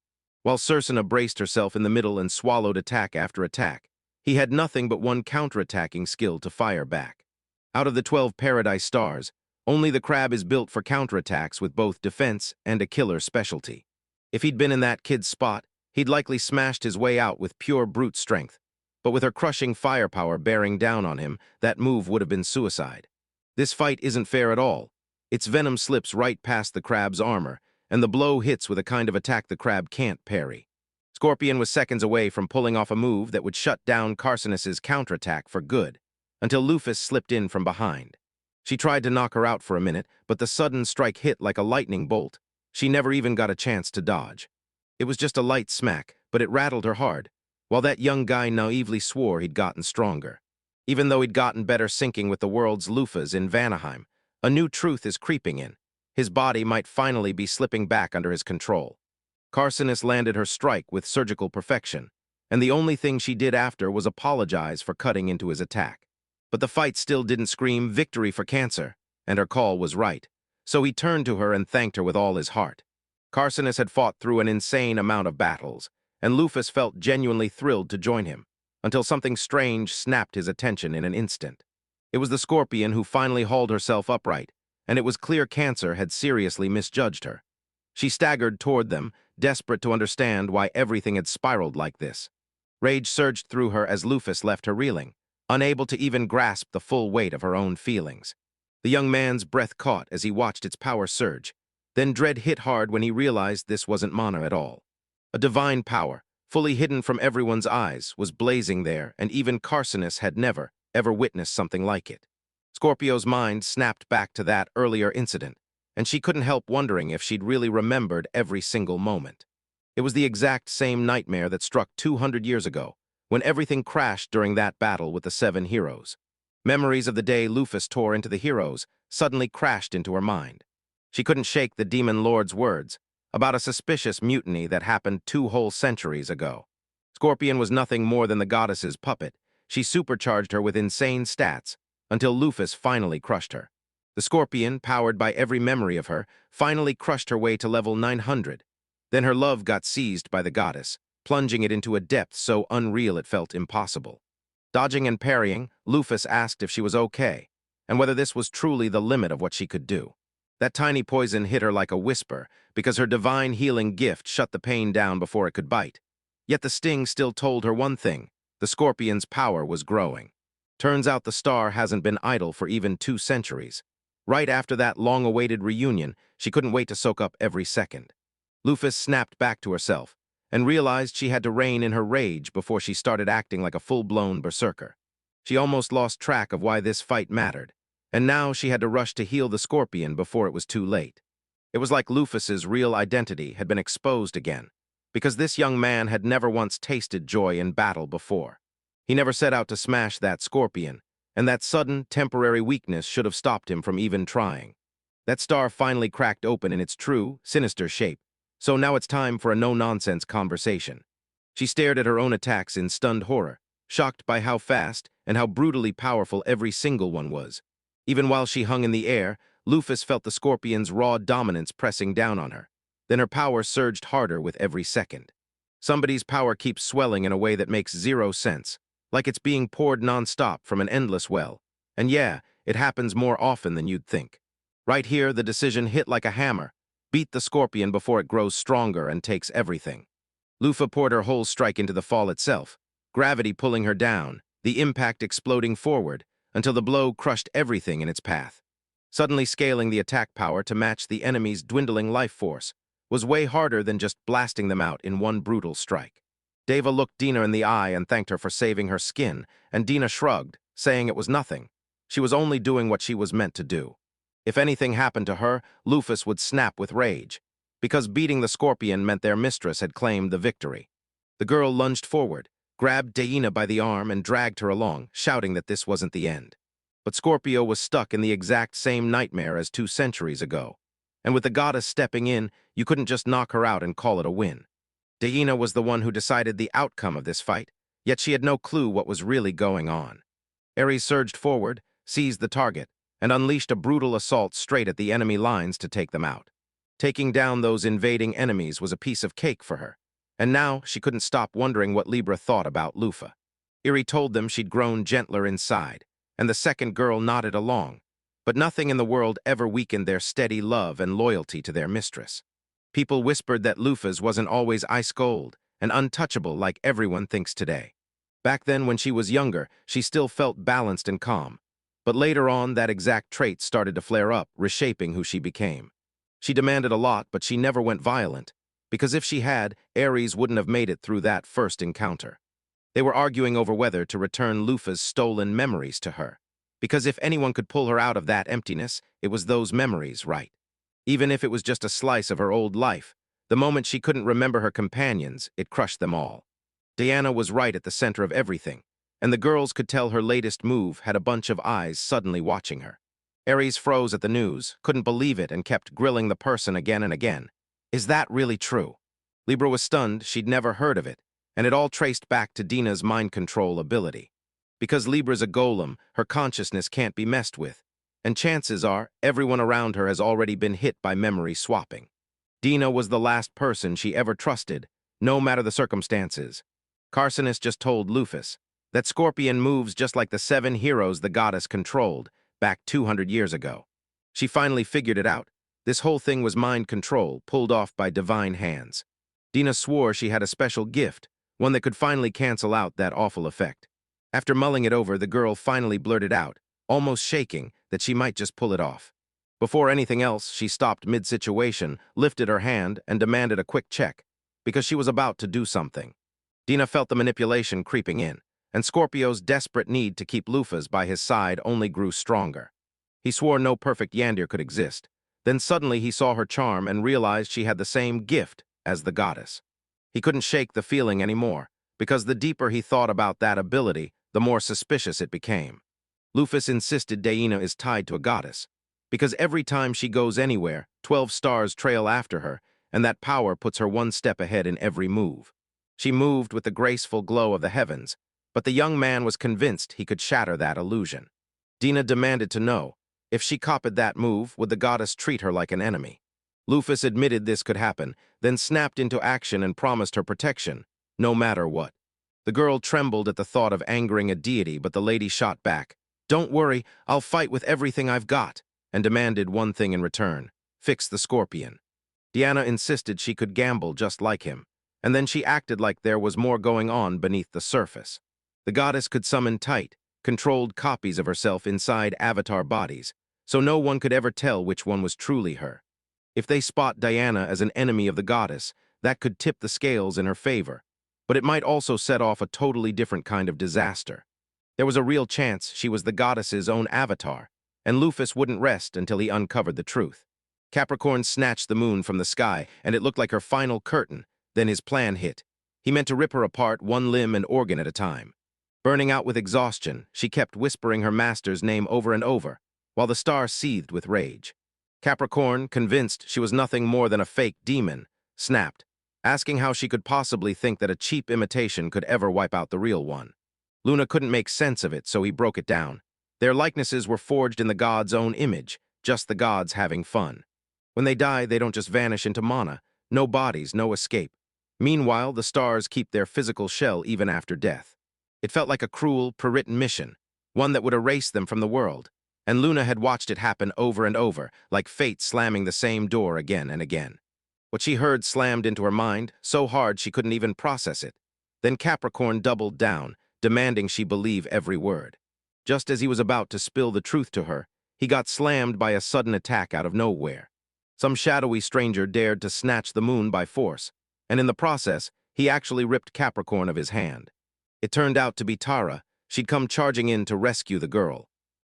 While Sursana braced herself in the middle and swallowed attack after attack, he had nothing but one counterattacking skill to fire back. Out of the 12 Paradise Stars, only the crab is built for counterattacks with both defense and a killer specialty. If he'd been in that kid's spot, he'd likely smashed his way out with pure brute strength, but with her crushing firepower bearing down on him, that move would have been suicide. This fight isn't fair at all. Its venom slips right past the crab's armor, and the blow hits with a kind of attack the crab can't parry. Scorpion was seconds away from pulling off a move that would shut down Carcinus's counterattack for good, until Luffy slipped in from behind. She tried to knock her out for a minute, but the sudden strike hit like a lightning bolt. She never even got a chance to dodge. It was just a light smack, but it rattled her hard, while that young guy naively swore he'd gotten stronger. Even though he'd gotten better syncing with the world's Luffas in Vanaheim, a new truth is creeping in. His body might finally be slipping back under his control. Carcinus landed her strike with surgical perfection, and the only thing she did after was apologize for cutting into his attack. But the fight still didn't scream victory for Cancer, and her call was right, so he turned to her and thanked her with all his heart. Carcinus had fought through an insane amount of battles, and Luffy felt genuinely thrilled to join him, until something strange snapped his attention in an instant. It was the Scorpion who finally hauled herself upright, and it was clear Cancer had seriously misjudged her. She staggered toward them, desperate to understand why everything had spiraled like this. Rage surged through her as Luffy left her reeling, unable to even grasp the full weight of her own feelings. The young man's breath caught as he watched its power surge. Then dread hit hard when he realized this wasn't mana at all. A divine power, fully hidden from everyone's eyes, was blazing there, and even Carcinus had never, ever witnessed something like it. Scorpio's mind snapped back to that earlier incident, and she couldn't help wondering if she'd really remembered every single moment. It was the exact same nightmare that struck 200 years ago, when everything crashed during that battle with the 7 heroes. Memories of the day Luffy tore into the heroes suddenly crashed into her mind. She couldn't shake the Demon Lord's words about a suspicious mutiny that happened 2 whole centuries ago. Scorpion was nothing more than the goddess's puppet. She supercharged her with insane stats, until Luffy finally crushed her. The Scorpion, powered by every memory of her, finally crushed her way to level 900. Then her love got seized by the goddess, plunging it into a depth so unreal it felt impossible. Dodging and parrying, Luffy asked if she was okay, and whether this was truly the limit of what she could do. That tiny poison hit her like a whisper, because her divine healing gift shut the pain down before it could bite. Yet the sting still told her one thing: the scorpion's power was growing. Turns out the star hasn't been idle for even 2 centuries. Right after that long-awaited reunion, she couldn't wait to soak up every second. Lufus snapped back to herself, and realized she had to rein in her rage before she started acting like a full-blown berserker. She almost lost track of why this fight mattered, and now she had to rush to heal the scorpion before it was too late. It was like Lufus's real identity had been exposed again, because this young man had never once tasted joy in battle before. He never set out to smash that scorpion, and that sudden, temporary weakness should have stopped him from even trying. That star finally cracked open in its true, sinister shape, so now it's time for a no-nonsense conversation. She stared at her own attacks in stunned horror, shocked by how fast and how brutally powerful every single one was. Even while she hung in the air, Lufus felt the scorpion's raw dominance pressing down on her. Then her power surged harder with every second. Somebody's power keeps swelling in a way that makes zero sense, like it's being poured non-stop from an endless well. And yeah, it happens more often than you'd think. Right here, the decision hit like a hammer. Beat the scorpion before it grows stronger and takes everything. Lufa poured her whole strike into the fall itself, gravity pulling her down, the impact exploding forward, until the blow crushed everything in its path. Suddenly scaling the attack power to match the enemy's dwindling life force was way harder than just blasting them out in one brutal strike. Deva looked Dina in the eye and thanked her for saving her skin, and Dina shrugged, saying it was nothing. She was only doing what she was meant to do. If anything happened to her, Lufus would snap with rage, because beating the scorpion meant their mistress had claimed the victory. The girl lunged forward, grabbed Dina by the arm and dragged her along, shouting that this wasn't the end. But Scorpio was stuck in the exact same nightmare as 2 centuries ago. And with the goddess stepping in, you couldn't just knock her out and call it a win. Dina was the one who decided the outcome of this fight, yet she had no clue what was really going on. Ares surged forward, seized the target, and unleashed a brutal assault straight at the enemy lines to take them out. Taking down those invading enemies was a piece of cake for her, and now she couldn't stop wondering what Libra thought about Lufa. Eri told them she'd grown gentler inside, and the second girl nodded along, but nothing in the world ever weakened their steady love and loyalty to their mistress. People whispered that Lufa's wasn't always ice cold and untouchable like everyone thinks today. Back then, when she was younger, she still felt balanced and calm, but later on, that exact trait started to flare up, reshaping who she became. She demanded a lot, but she never went violent, because if she had, Ares wouldn't have made it through that first encounter. They were arguing over whether to return Lufa's stolen memories to her, because if anyone could pull her out of that emptiness, it was those memories, right? Even if it was just a slice of her old life, the moment she couldn't remember her companions, it crushed them all. Diana was right at the center of everything, and the girls could tell her latest move had a bunch of eyes suddenly watching her. Ares froze at the news, couldn't believe it, and kept grilling the person again and again. Is that really true? Libra was stunned. She'd never heard of it, and it all traced back to Dina's mind control ability. Because Libra's a golem, her consciousness can't be messed with, and chances are everyone around her has already been hit by memory swapping. Dina was the last person she ever trusted, no matter the circumstances. Carcinus just told Lufus that Scorpion moves just like the 7 heroes the goddess controlled back 200 years ago. She finally figured it out. This whole thing was mind control, pulled off by divine hands. Dina swore she had a special gift, one that could finally cancel out that awful effect. After mulling it over, the girl finally blurted out, almost shaking, that she might just pull it off. Before anything else, she stopped mid-situation, lifted her hand, and demanded a quick check, because she was about to do something. Dina felt the manipulation creeping in, and Scorpio's desperate need to keep Lufas by his side only grew stronger. He swore no perfect yandere could exist. Then suddenly he saw her charm and realized she had the same gift as the goddess. He couldn't shake the feeling anymore, because the deeper he thought about that ability, the more suspicious it became. Lufus insisted Dina is tied to a goddess, because every time she goes anywhere, 12 stars trail after her, and that power puts her one step ahead in every move. She moved with the graceful glow of the heavens, but the young man was convinced he could shatter that illusion. Dina demanded to know, if she copied that move, would the goddess treat her like an enemy? Lufus admitted this could happen, then snapped into action and promised her protection, no matter what. The girl trembled at the thought of angering a deity, but the lady shot back, "Don't worry, I'll fight with everything I've got," and demanded one thing in return: fix the scorpion. Diana insisted she could gamble just like him, and then she acted like there was more going on beneath the surface. The goddess could summon tight, controlled copies of herself inside avatar bodies, so no one could ever tell which one was truly her. If they spot Diana as an enemy of the goddess, that could tip the scales in her favor, but it might also set off a totally different kind of disaster. There was a real chance she was the goddess's own avatar, and Lufus wouldn't rest until he uncovered the truth. Capricorn snatched the moon from the sky, and it looked like her final curtain. Then his plan hit. He meant to rip her apart one limb and organ at a time. Burning out with exhaustion, she kept whispering her master's name over and over, while the star seethed with rage. Capricorn, convinced she was nothing more than a fake demon, snapped, asking how she could possibly think that a cheap imitation could ever wipe out the real one. Luna couldn't make sense of it, so he broke it down. Their likenesses were forged in the god's own image, just the gods having fun. When they die, they don't just vanish into mana. No bodies, no escape. Meanwhile, the stars keep their physical shell even after death. It felt like a cruel, pre-written mission, one that would erase them from the world. And Luna had watched it happen over and over, like fate slamming the same door again and again. What she heard slammed into her mind, so hard she couldn't even process it. Then Capricorn doubled down, demanding she believe every word. Just as he was about to spill the truth to her, he got slammed by a sudden attack out of nowhere. Some shadowy stranger dared to snatch the moon by force, and in the process, he actually ripped Capricorn of his hand. It turned out to be Tara. She'd come charging in to rescue the girl.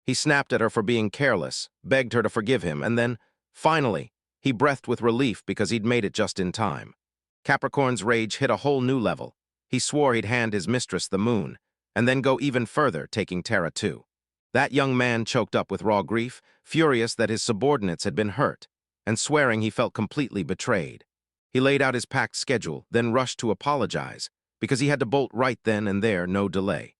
He snapped at her for being careless, begged her to forgive him, and then, finally, he breathed with relief because he'd made it just in time. Capricorn's rage hit a whole new level. He swore he'd hand his mistress the moon, and then go even further, taking Tara too. That young man choked up with raw grief, furious that his subordinates had been hurt, and swearing he felt completely betrayed. He laid out his packed schedule, then rushed to apologize, because he had to bolt right then and there, no delay.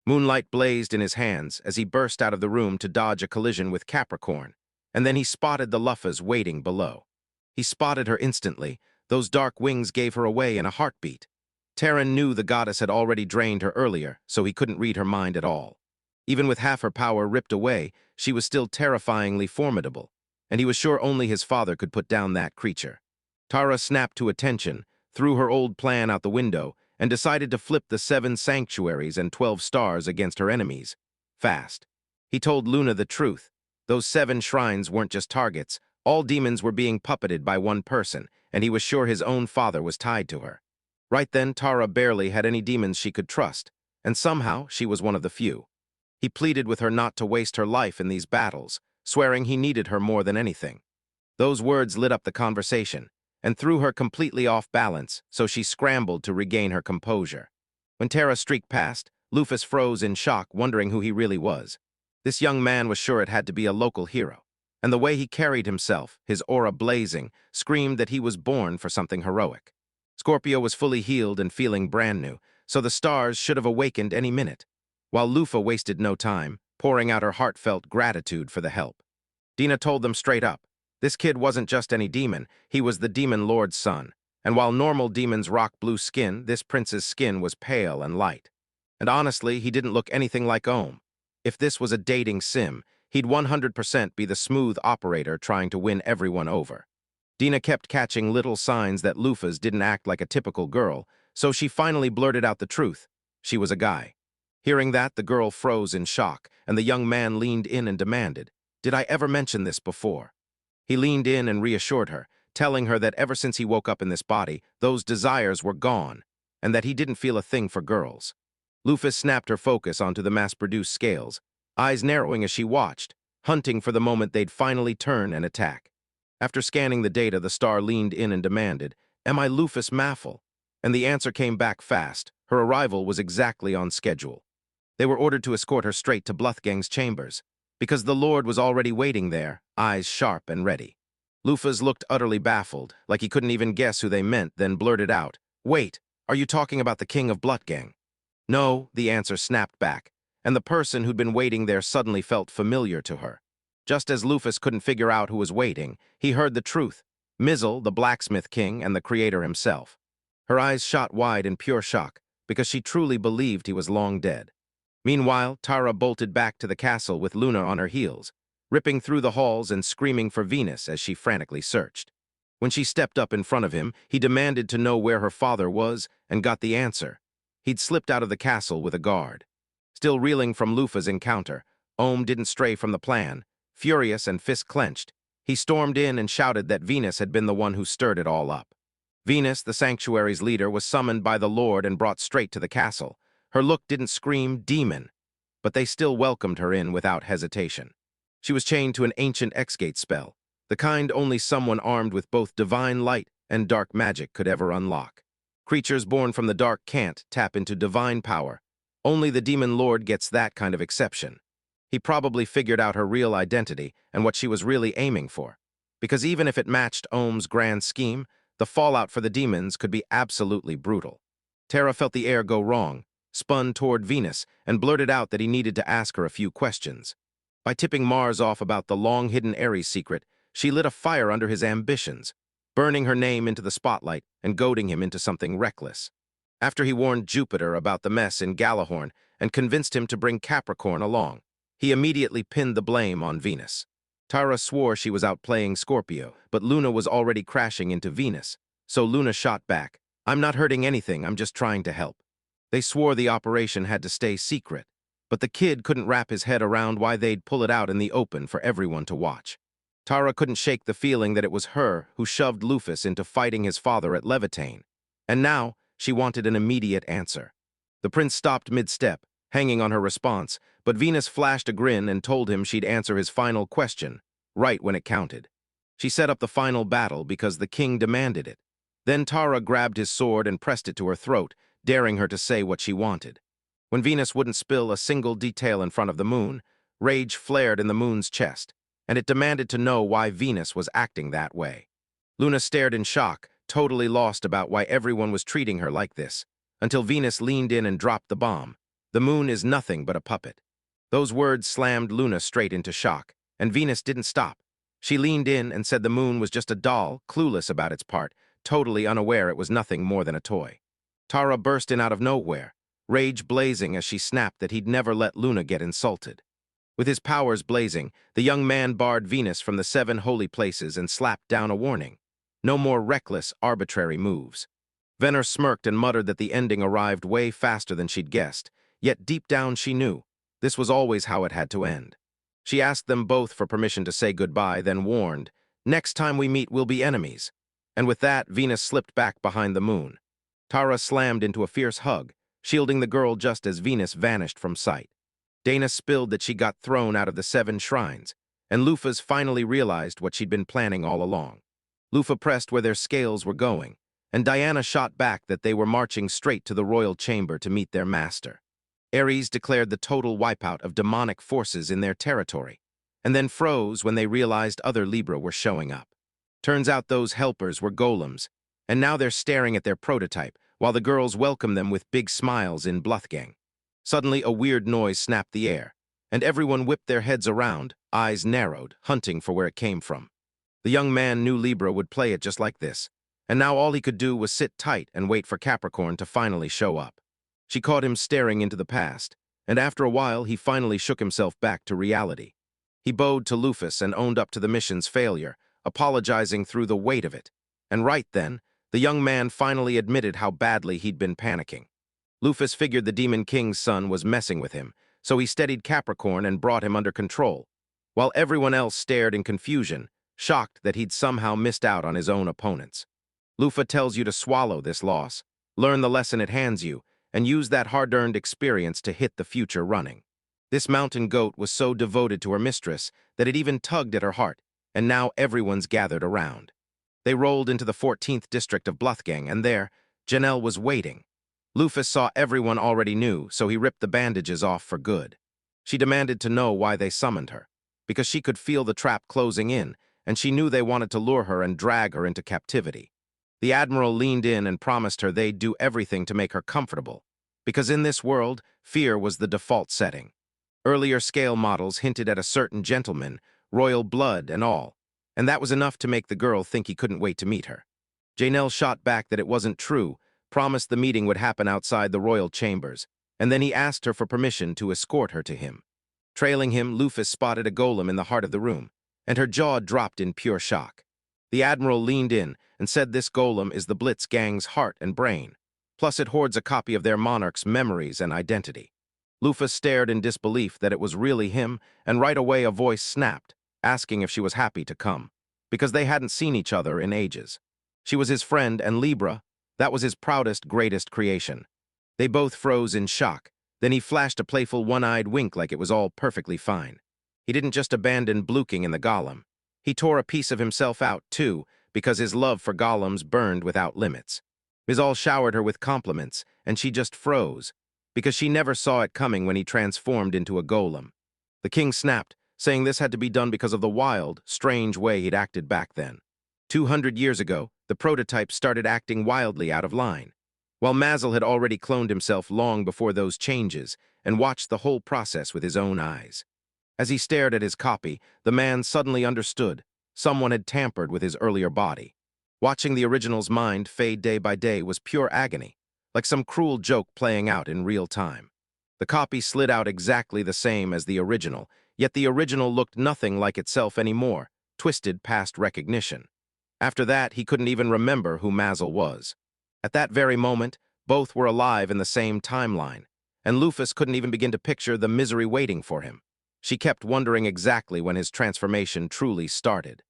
Moonlight blazed in his hands as he burst out of the room to dodge a collision with Capricorn, and then he spotted the Luffas waiting below. He spotted her instantly. Those dark wings gave her away in a heartbeat. Terran knew the goddess had already drained her earlier, so he couldn't read her mind at all. Even with half her power ripped away, she was still terrifyingly formidable, and he was sure only his father could put down that creature. Tara snapped to attention, threw her old plan out the window, and decided to flip the 7 sanctuaries and 12 stars against her enemies. Fast. He told Luna the truth. Those 7 shrines weren't just targets. All demons were being puppeted by one person, and he was sure his own father was tied to her. Right then, Tara barely had any demons she could trust, and somehow she was one of the few. He pleaded with her not to waste her life in these battles, swearing he needed her more than anything. Those words lit up the conversation, and threw her completely off balance, so she scrambled to regain her composure. When Tara streaked past, Lufus froze in shock, wondering who he really was. This young man was sure it had to be a local hero, and the way he carried himself, his aura blazing, screamed that he was born for something heroic. Scorpio was fully healed and feeling brand new, so the stars should have awakened any minute, while Lufa wasted no time, pouring out her heartfelt gratitude for the help. Dina told them straight up, this kid wasn't just any demon, he was the demon lord's son, and while normal demons rock blue skin, this prince's skin was pale and light. And honestly, he didn't look anything like Ohm. If this was a dating sim, he'd 100% be the smooth operator trying to win everyone over. Dina kept catching little signs that Lufas didn't act like a typical girl, so she finally blurted out the truth. She was a guy. Hearing that, the girl froze in shock, and the young man leaned in and demanded, "Did I ever mention this before?" He leaned in and reassured her, telling her that ever since he woke up in this body, those desires were gone, and that he didn't feel a thing for girls. Lufus snapped her focus onto the mass-produced scales, eyes narrowing as she watched, hunting for the moment they'd finally turn and attack. After scanning the data, the star leaned in and demanded, "Am I Lufus Maffel?" And the answer came back fast. Her arrival was exactly on schedule. They were ordered to escort her straight to Bluthgang's chambers, because the Lord was already waiting there, eyes sharp and ready. Lufas looked utterly baffled, like he couldn't even guess who they meant, then blurted out, "Wait, are you talking about the king of Bluthgang?" "No," the answer snapped back, and the person who'd been waiting there suddenly felt familiar to her. Just as Lufus couldn't figure out who was waiting, he heard the truth: Mizzle, the blacksmith king, and the creator himself. Her eyes shot wide in pure shock, because she truly believed he was long dead. Meanwhile, Tara bolted back to the castle with Luna on her heels, ripping through the halls and screaming for Venus as she frantically searched. When she stepped up in front of him, he demanded to know where her father was and got the answer. He'd slipped out of the castle with a guard. Still reeling from Lufa's encounter, Ohm didn't stray from the plan. Furious and fist clenched, he stormed in and shouted that Venus had been the one who stirred it all up. Venus, the sanctuary's leader, was summoned by the Lord and brought straight to the castle. Her look didn't scream demon, but they still welcomed her in without hesitation. She was chained to an ancient X-Gate spell, the kind only someone armed with both divine light and dark magic could ever unlock. Creatures born from the dark can't tap into divine power. Only the demon lord gets that kind of exception. He probably figured out her real identity and what she was really aiming for, because even if it matched Ohm's grand scheme, the fallout for the demons could be absolutely brutal. Tara felt the air go wrong, spun toward Venus, and blurted out that he needed to ask her a few questions. By tipping Mars off about the long-hidden Ares secret, she lit a fire under his ambitions, burning her name into the spotlight and goading him into something reckless. After he warned Jupiter about the mess in Gallahorn and convinced him to bring Capricorn along, he immediately pinned the blame on Venus. Tara swore she was out playing Scorpio, but Luna was already crashing into Venus, so Luna shot back, "I'm not hurting anything, I'm just trying to help." They swore the operation had to stay secret, but the kid couldn't wrap his head around why they'd pull it out in the open for everyone to watch. Tara couldn't shake the feeling that it was her who shoved Lufus into fighting his father at Levitane, and now she wanted an immediate answer. The prince stopped mid-step, hanging on her response, but Venus flashed a grin and told him she'd answer his final question, right when it counted. She set up the final battle because the king demanded it. Then Tara grabbed his sword and pressed it to her throat, daring her to say what she wanted. When Venus wouldn't spill a single detail in front of the moon, rage flared in the moon's chest, and it demanded to know why Venus was acting that way. Luna stared in shock, totally lost about why everyone was treating her like this, until Venus leaned in and dropped the bomb. "The moon is nothing but a puppet." Those words slammed Luna straight into shock, and Venus didn't stop. She leaned in and said the moon was just a doll, clueless about its part, totally unaware it was nothing more than a toy. Tara burst in out of nowhere, rage blazing as she snapped that he'd never let Luna get insulted. With his powers blazing, the young man barred Venus from the 7 holy places and slapped down a warning. No more reckless, arbitrary moves. Venner smirked and muttered that the ending arrived way faster than she'd guessed, yet deep down she knew this was always how it had to end. She asked them both for permission to say goodbye, then warned, "Next time we meet, we'll be enemies." And with that, Venus slipped back behind the moon. Tara slammed into a fierce hug, shielding the girl just as Venus vanished from sight. Dana spilled that she got thrown out of the 7 shrines, and Lufas finally realized what she'd been planning all along. Lufa pressed where their scales were going, and Diana shot back that they were marching straight to the royal chamber to meet their master. Ares declared the total wipeout of demonic forces in their territory, and then froze when they realized other Libra were showing up. Turns out those helpers were golems, and now they're staring at their prototype, while the girls welcome them with big smiles in Bluthgang. Suddenly, a weird noise snapped the air, and everyone whipped their heads around, eyes narrowed, hunting for where it came from. The young man knew Libra would play it just like this, and now all he could do was sit tight and wait for Capricorn to finally show up. She caught him staring into the past, and after a while he finally shook himself back to reality. He bowed to Lufus and owned up to the mission's failure, apologizing through the weight of it. And right then, the young man finally admitted how badly he'd been panicking. Lufus figured the Demon King's son was messing with him, so he steadied Capricorn and brought him under control, while everyone else stared in confusion, shocked that he'd somehow missed out on his own opponents. Lufa tells you to swallow this loss, learn the lesson it hands you, and use that hard-earned experience to hit the future running. This mountain goat was so devoted to her mistress that it even tugged at her heart, and now everyone's gathered around. They rolled into the 14th district of Bluthgang, and there, Janelle was waiting. Lufus saw everyone already knew, so he ripped the bandages off for good. She demanded to know why they summoned her, because she could feel the trap closing in, and she knew they wanted to lure her and drag her into captivity. The Admiral leaned in and promised her they'd do everything to make her comfortable, because in this world, fear was the default setting. Earlier scale models hinted at a certain gentleman, royal blood and all, and that was enough to make the girl think he couldn't wait to meet her. Janelle shot back that it wasn't true, promised the meeting would happen outside the royal chambers, and then he asked her for permission to escort her to him. Trailing him, Lufus spotted a golem in the heart of the room, and her jaw dropped in pure shock. The Admiral leaned in and said this golem is the Blitz gang's heart and brain, plus it hoards a copy of their monarch's memories and identity. Lufus stared in disbelief that it was really him, and right away a voice snapped, asking if she was happy to come, because they hadn't seen each other in ages. She was his friend, and Libra, that was his proudest, greatest creation. They both froze in shock. Then he flashed a playful one-eyed wink like it was all perfectly fine. He didn't just abandon bluking in the golem. He tore a piece of himself out, too, because his love for golems burned without limits. Mizal showered her with compliments, and she just froze, because she never saw it coming when he transformed into a golem. The king snapped, saying this had to be done because of the wild, strange way he'd acted back then. 200 years ago, the prototype started acting wildly out of line, while Mazel had already cloned himself long before those changes and watched the whole process with his own eyes. As he stared at his copy, the man suddenly understood. Someone had tampered with his earlier body. Watching the original's mind fade day by day was pure agony, like some cruel joke playing out in real time. The copy slid out exactly the same as the original, yet the original looked nothing like itself anymore, twisted past recognition. After that, he couldn't even remember who Mazel was. At that very moment, both were alive in the same timeline, and Lufus couldn't even begin to picture the misery waiting for him. She kept wondering exactly when his transformation truly started.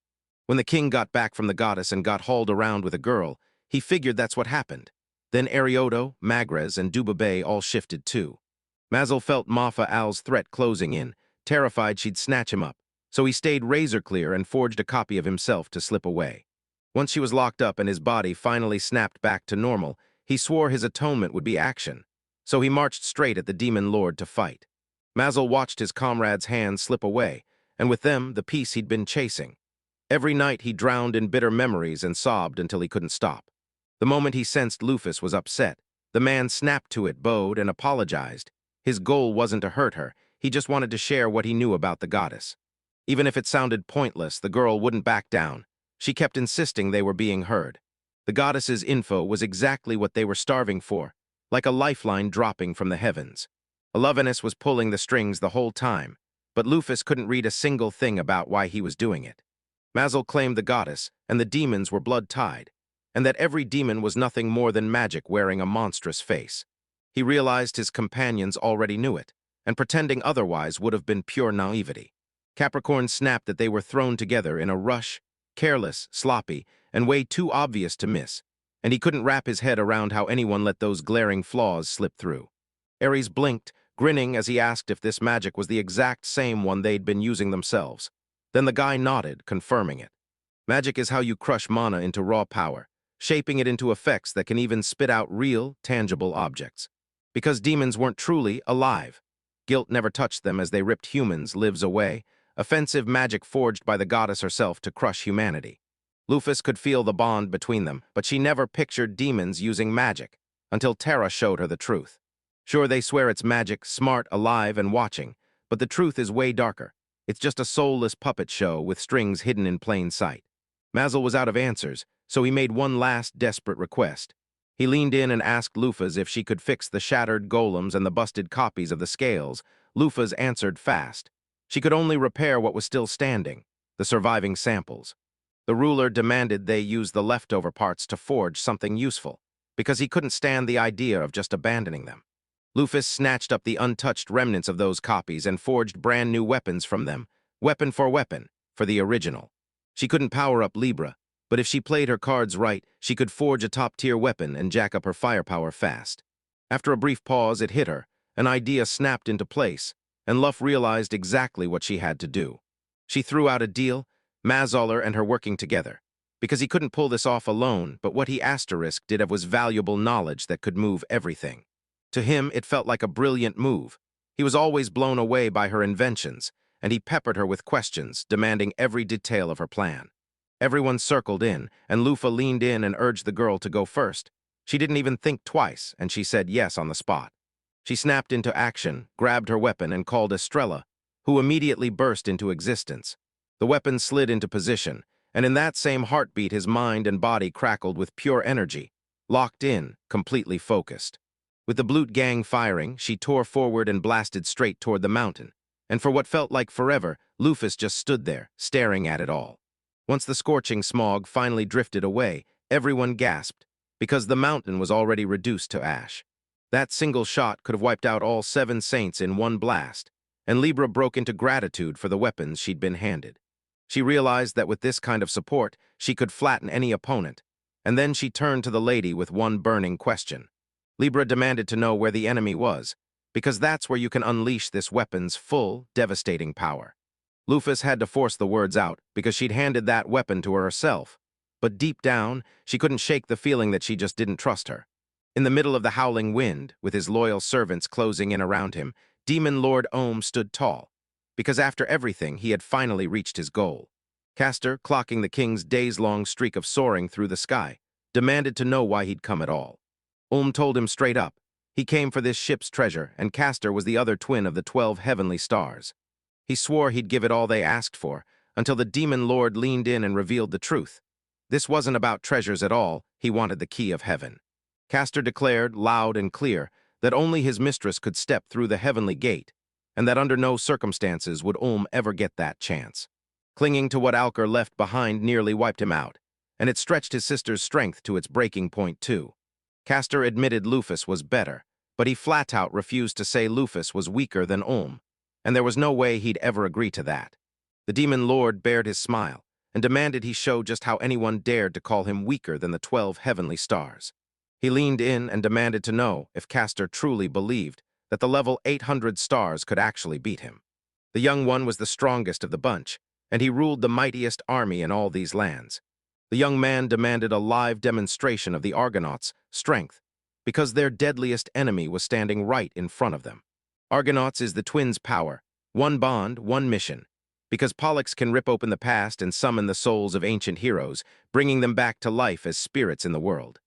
When the king got back from the goddess and got hauled around with a girl, he figured that's what happened. Then Arioto, Magrez, and Dubabay all shifted too. Mazel felt Mafa Al's threat closing in, terrified she'd snatch him up, so he stayed razor clear and forged a copy of himself to slip away. Once she was locked up and his body finally snapped back to normal, he swore his atonement would be action, so he marched straight at the demon lord to fight. Mazel watched his comrades' hands slip away, and with them, the peace he'd been chasing. Every night he drowned in bitter memories and sobbed until he couldn't stop. The moment he sensed Lufus was upset, the man snapped to it, bowed, and apologized. His goal wasn't to hurt her, he just wanted to share what he knew about the goddess. Even if it sounded pointless, the girl wouldn't back down. She kept insisting they were being heard. The goddess's info was exactly what they were starving for, like a lifeline dropping from the heavens. Alovenus was pulling the strings the whole time, but Lufus couldn't read a single thing about why he was doing it. Mazel claimed the goddess and the demons were blood-tied, and that every demon was nothing more than magic wearing a monstrous face. He realized his companions already knew it, and pretending otherwise would have been pure naivety. Capricorn snapped that they were thrown together in a rush, careless, sloppy, and way too obvious to miss, and he couldn't wrap his head around how anyone let those glaring flaws slip through. Ares blinked, grinning as he asked if this magic was the exact same one they'd been using themselves. Then the guy nodded, confirming it. Magic is how you crush mana into raw power, shaping it into effects that can even spit out real, tangible objects. Because demons weren't truly alive. Guilt never touched them as they ripped humans' lives away, offensive magic forged by the goddess herself to crush humanity. Lufus could feel the bond between them, but she never pictured demons using magic, until Terra showed her the truth. Sure, they swear it's magic, smart, alive, and watching, but the truth is way darker. It's just a soulless puppet show with strings hidden in plain sight. Mazel was out of answers, so he made one last desperate request. He leaned in and asked Lufas if she could fix the shattered golems and the busted copies of the scales. Lufas answered fast. She could only repair what was still standing, the surviving samples. The ruler demanded they use the leftover parts to forge something useful, because he couldn't stand the idea of just abandoning them. Lufus snatched up the untouched remnants of those copies and forged brand new weapons from them, weapon, for the original. She couldn't power up Libra, but if she played her cards right, she could forge a top-tier weapon and jack up her firepower fast. After a brief pause, it hit her. An idea snapped into place, and Luff realized exactly what she had to do. She threw out a deal, Mazoller and her working together, because he couldn't pull this off alone, but what he asterisked did have was valuable knowledge that could move everything. To him, it felt like a brilliant move. He was always blown away by her inventions, and he peppered her with questions, demanding every detail of her plan. Everyone circled in, and Lufa leaned in and urged the girl to go first. She didn't even think twice, and she said yes on the spot. She snapped into action, grabbed her weapon, and called Estrella, who immediately burst into existence. The weapon slid into position, and in that same heartbeat his mind and body crackled with pure energy, locked in, completely focused. With the Blute gang firing, she tore forward and blasted straight toward the mountain. And for what felt like forever, Lufus just stood there, staring at it all. Once the scorching smog finally drifted away, everyone gasped, because the mountain was already reduced to ash. That single shot could have wiped out all 7 saints in one blast, and Libra broke into gratitude for the weapons she'd been handed. She realized that with this kind of support, she could flatten any opponent, and then she turned to the lady with one burning question. Libra demanded to know where the enemy was, because that's where you can unleash this weapon's full, devastating power. Lufus had to force the words out because she'd handed that weapon to her herself, but deep down, she couldn't shake the feeling that she just didn't trust her. In the middle of the howling wind, with his loyal servants closing in around him, Demon Lord Ohm stood tall, because after everything, he had finally reached his goal. Castor, clocking the king's days-long streak of soaring through the sky, demanded to know why he'd come at all. Ohm told him straight up. He came for this ship's treasure, and Castor was the other twin of the 12 heavenly stars. He swore he'd give it all they asked for, until the Demon Lord leaned in and revealed the truth. This wasn't about treasures at all, he wanted the key of heaven. Castor declared, loud and clear, that only his mistress could step through the heavenly gate, and that under no circumstances would Ohm ever get that chance. Clinging to what Alker left behind nearly wiped him out, and it stretched his sister's strength to its breaking point too. Castor admitted Lufus was better, but he flat-out refused to say Lufus was weaker than Ohm, and there was no way he'd ever agree to that. The Demon Lord bared his smile and demanded he show just how anyone dared to call him weaker than the 12 heavenly stars. He leaned in and demanded to know if Castor truly believed that the level 800 stars could actually beat him. The young one was the strongest of the bunch, and he ruled the mightiest army in all these lands. The young man demanded a live demonstration of the Argonauts' strength, because their deadliest enemy was standing right in front of them. Argonauts is the twins' power, one bond, one mission, because Pollux can rip open the past and summon the souls of ancient heroes, bringing them back to life as spirits in the world.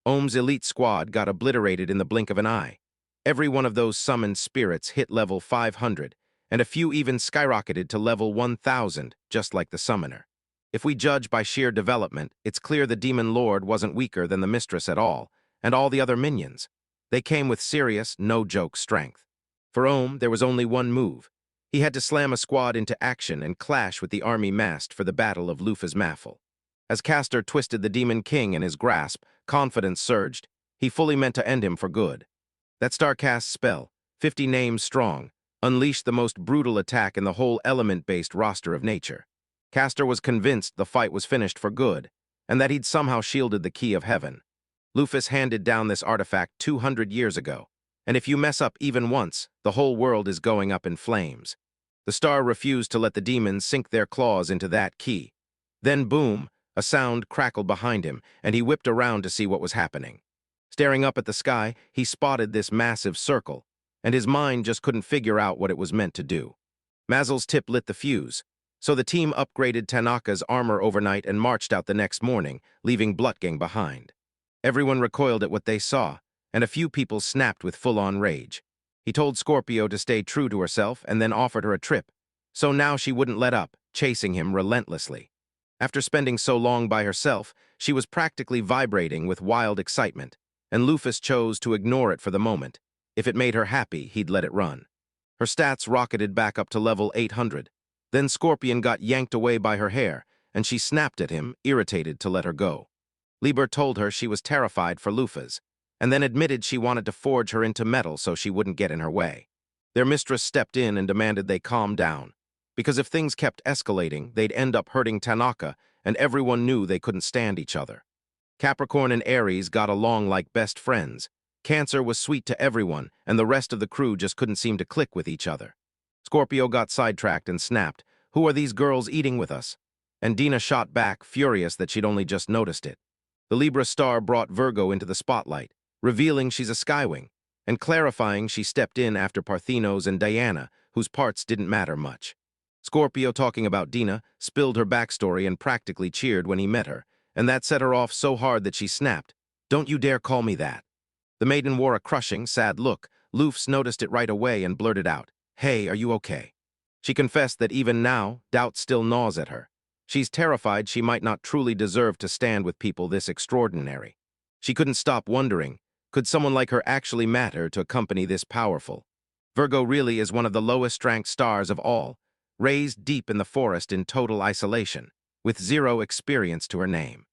Ohm's elite squad got obliterated in the blink of an eye. Every one of those summoned spirits hit level 500, and a few even skyrocketed to level 1000, just like the summoner. If we judge by sheer development, it's clear the Demon Lord wasn't weaker than the mistress at all, and all the other minions. They came with serious, no-joke strength. For Ohm, there was only one move. He had to slam a squad into action and clash with the army massed for the Battle of Lufa's Maffle. As Castor twisted the Demon King in his grasp, confidence surged. He fully meant to end him for good. That Starcast spell, 50 names strong, unleashed the most brutal attack in the whole element-based roster of nature. Castor was convinced the fight was finished for good, and that he'd somehow shielded the key of heaven. Lufus handed down this artifact 200 years ago, and if you mess up even once, the whole world is going up in flames. The star refused to let the demons sink their claws into that key. Then boom, a sound crackled behind him, and he whipped around to see what was happening. Staring up at the sky, he spotted this massive circle, and his mind just couldn't figure out what it was meant to do. Mazel's tip lit the fuse, so the team upgraded Tanaka's armor overnight and marched out the next morning, leaving Blutgang behind. Everyone recoiled at what they saw, and a few people snapped with full-on rage. He told Scorpio to stay true to herself and then offered her a trip, so now she wouldn't let up, chasing him relentlessly. After spending so long by herself, she was practically vibrating with wild excitement, and Lufus chose to ignore it for the moment. If it made her happy, he'd let it run. Her stats rocketed back up to level 800. Then Scorpion got yanked away by her hair, and she snapped at him, irritated to let her go. Liber told her she was terrified for Lufas, and then admitted she wanted to forge her into metal so she wouldn't get in her way. Their mistress stepped in and demanded they calm down, because if things kept escalating, they'd end up hurting Tanaka, and everyone knew they couldn't stand each other. Capricorn and Aries got along like best friends. Cancer was sweet to everyone, and the rest of the crew just couldn't seem to click with each other. Scorpio got sidetracked and snapped, "Who are these girls eating with us?" And Dina shot back, furious that she'd only just noticed it. The Libra star brought Virgo into the spotlight, revealing she's a Skywing, and clarifying she stepped in after Parthenos and Diana, whose parts didn't matter much. Scorpio, talking about Dina, spilled her backstory and practically cheered when he met her, and that set her off so hard that she snapped, "Don't you dare call me that." The maiden wore a crushing, sad look. Lufs noticed it right away and blurted out, "Hey, are you okay?" She confessed that even now, doubt still gnaws at her. She's terrified she might not truly deserve to stand with people this extraordinary. She couldn't stop wondering, Could someone like her actually matter to a company this powerful? Virgo really is one of the lowest-ranked stars of all, raised deep in the forest in total isolation, with zero experience to her name.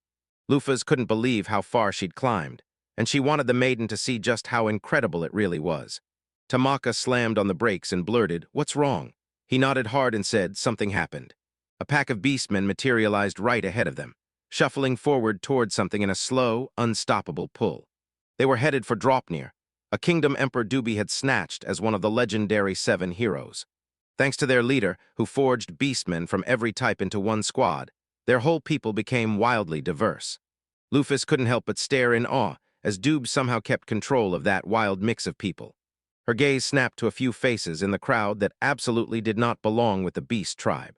Lufas couldn't believe how far she'd climbed, and she wanted the maiden to see just how incredible it really was. Tamaka slammed on the brakes and blurted, "What's wrong?" He nodded hard and said, "Something happened." A pack of beastmen materialized right ahead of them, shuffling forward toward something in a slow, unstoppable pull. They were headed for Dropnir, a kingdom Emperor Duby had snatched as one of the legendary 7 heroes. Thanks to their leader, who forged beastmen from every type into one squad, their whole people became wildly diverse. Lufus couldn't help but stare in awe as Doob somehow kept control of that wild mix of people. Her gaze snapped to a few faces in the crowd that absolutely did not belong with the beast tribe.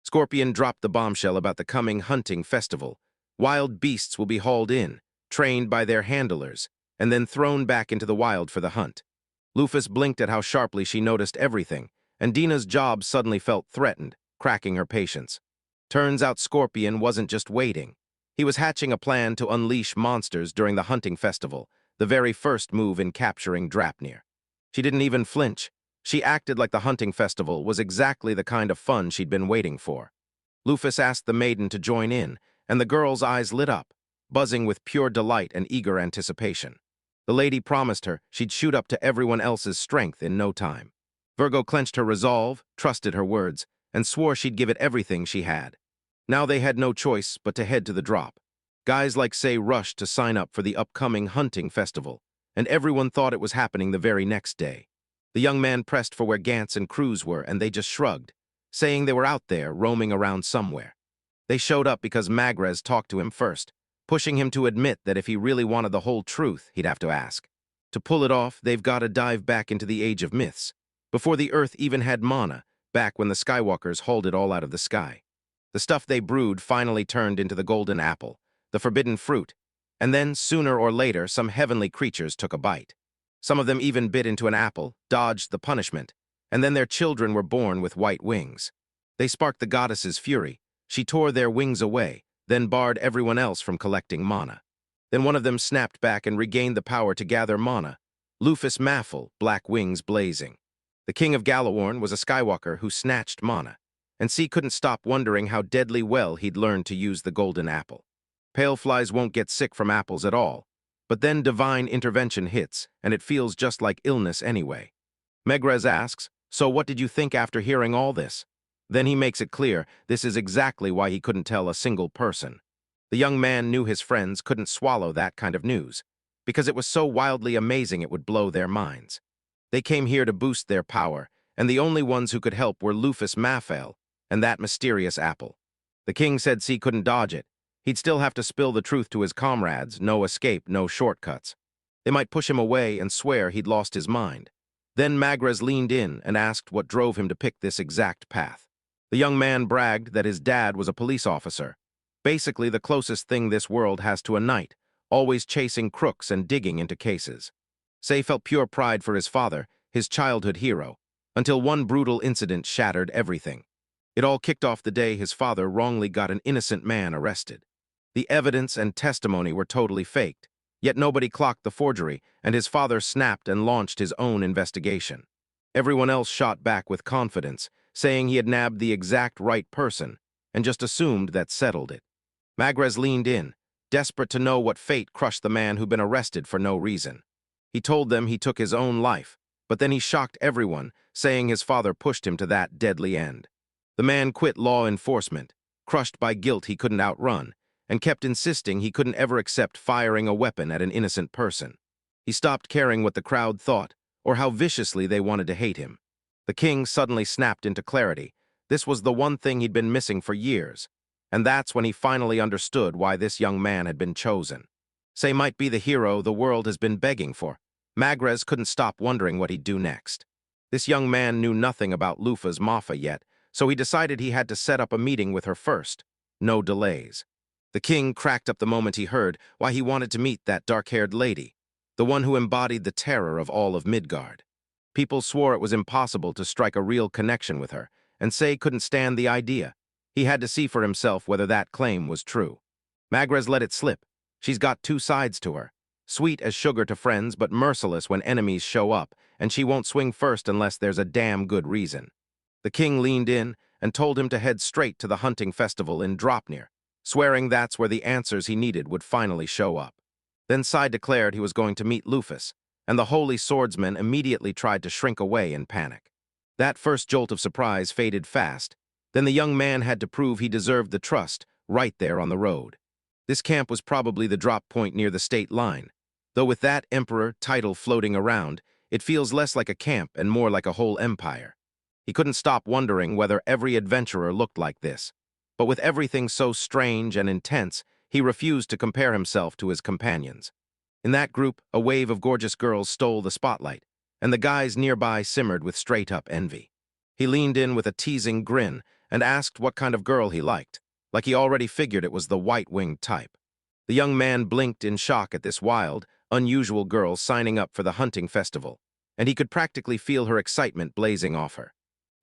Scorpion dropped the bombshell about the coming hunting festival. Wild beasts will be hauled in, trained by their handlers, and then thrown back into the wild for the hunt. Lufus blinked at how sharply she noticed everything, and Dina's job suddenly felt threatened, cracking her patience. Turns out Scorpion wasn't just waiting. He was hatching a plan to unleash monsters during the hunting festival, the very first move in capturing Drapnir. She didn't even flinch. She acted like the hunting festival was exactly the kind of fun she'd been waiting for. Lufus asked the maiden to join in, and the girl's eyes lit up, buzzing with pure delight and eager anticipation. The lady promised her she'd shoot up to everyone else's strength in no time. Virgo clenched her resolve, trusted her words, and swore she'd give it everything she had. Now they had no choice but to head to the drop. Guys like Say rushed to sign up for the upcoming hunting festival, and everyone thought it was happening the very next day. The young man pressed for where Gantz and Cruz were, and they just shrugged, saying they were out there, roaming around somewhere. They showed up because Magrez talked to him first, pushing him to admit that if he really wanted the whole truth, he'd have to ask. To pull it off, they've got to dive back into the Age of Myths, before the Earth even had mana, back when the Skywalkers hauled it all out of the sky. The stuff they brewed finally turned into the golden apple, the forbidden fruit, and then, sooner or later, some heavenly creatures took a bite. Some of them even bit into an apple, dodged the punishment, and then their children were born with white wings. They sparked the goddess's fury. She tore their wings away, then barred everyone else from collecting mana. Then one of them snapped back and regained the power to gather mana, Lufus Maffel, black wings blazing. The king of Galaorn was a Skywalker who snatched mana, and C couldn't stop wondering how deadly well he'd learned to use the golden apple. Pale flies won't get sick from apples at all, but then divine intervention hits, and it feels just like illness anyway. Megrez asks, "So what did you think after hearing all this?" Then he makes it clear this is exactly why he couldn't tell a single person. The young man knew his friends couldn't swallow that kind of news, because it was so wildly amazing it would blow their minds. They came here to boost their power, and the only ones who could help were Lufus Maffel and that mysterious apple. The king said C couldn't dodge it. He'd still have to spill the truth to his comrades, no escape, no shortcuts. They might push him away and swear he'd lost his mind. Then Magrez leaned in and asked what drove him to pick this exact path. The young man bragged that his dad was a police officer, basically the closest thing this world has to a knight, always chasing crooks and digging into cases. Say felt pure pride for his father, his childhood hero, until one brutal incident shattered everything. It all kicked off the day his father wrongly got an innocent man arrested. The evidence and testimony were totally faked, yet nobody clocked the forgery, and his father snapped and launched his own investigation. Everyone else shot back with confidence, saying he had nabbed the exact right person, and just assumed that settled it. Magrez leaned in, desperate to know what fate crushed the man who'd been arrested for no reason. He told them he took his own life, but then he shocked everyone, saying his father pushed him to that deadly end. The man quit law enforcement, crushed by guilt he couldn't outrun, and kept insisting he couldn't ever accept firing a weapon at an innocent person. He stopped caring what the crowd thought, or how viciously they wanted to hate him. The king suddenly snapped into clarity. This was the one thing he'd been missing for years, and that's when he finally understood why this young man had been chosen. Say might be the hero the world has been begging for. Magrez couldn't stop wondering what he'd do next. This young man knew nothing about Lufa's Mafa yet, so he decided he had to set up a meeting with her first. No delays. The king cracked up the moment he heard why he wanted to meet that dark-haired lady, the one who embodied the terror of all of Midgard. People swore it was impossible to strike a real connection with her, and Say couldn't stand the idea. He had to see for himself whether that claim was true. Magrez let it slip. She's got two sides to her. Sweet as sugar to friends, but merciless when enemies show up, and she won't swing first unless there's a damn good reason. The king leaned in and told him to head straight to the hunting festival in Dropnir, swearing that's where the answers he needed would finally show up. Then Sai declared he was going to meet Lufus, and the holy swordsman immediately tried to shrink away in panic. That first jolt of surprise faded fast. Then the young man had to prove he deserved the trust right there on the road. This camp was probably the drop point near the state line, though with that emperor title floating around, it feels less like a camp and more like a whole empire. He couldn't stop wondering whether every adventurer looked like this. But with everything so strange and intense, he refused to compare himself to his companions. In that group, a wave of gorgeous girls stole the spotlight, and the guys nearby simmered with straight-up envy. He leaned in with a teasing grin and asked what kind of girl he liked, like he already figured it was the white-winged type. The young man blinked in shock at this wild, unusual girl signing up for the hunting festival, and he could practically feel her excitement blazing off her.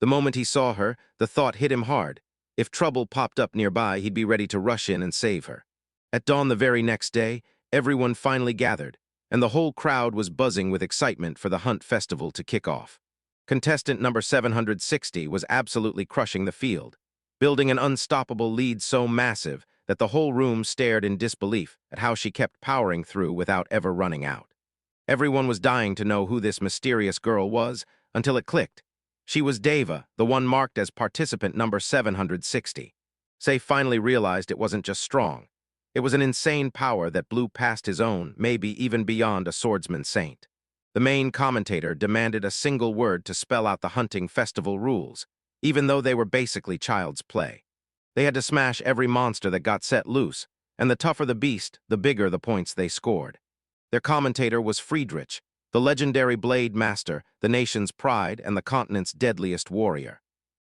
The moment he saw her, the thought hit him hard. If trouble popped up nearby, he'd be ready to rush in and save her. At dawn the very next day, everyone finally gathered, and the whole crowd was buzzing with excitement for the hunt festival to kick off. Contestant number 760 was absolutely crushing the field, building an unstoppable lead so massive that the whole room stared in disbelief at how she kept powering through without ever running out. Everyone was dying to know who this mysterious girl was until it clicked. She was Deva, the one marked as participant number 760. Say finally realized it wasn't just strong. It was an insane power that blew past his own, maybe even beyond a swordsman saint. The main commentator demanded a single word to spell out the hunting festival rules, even though they were basically child's play. They had to smash every monster that got set loose, and the tougher the beast, the bigger the points they scored. Their commentator was Friedrich, the legendary blade master, the nation's pride and the continent's deadliest warrior.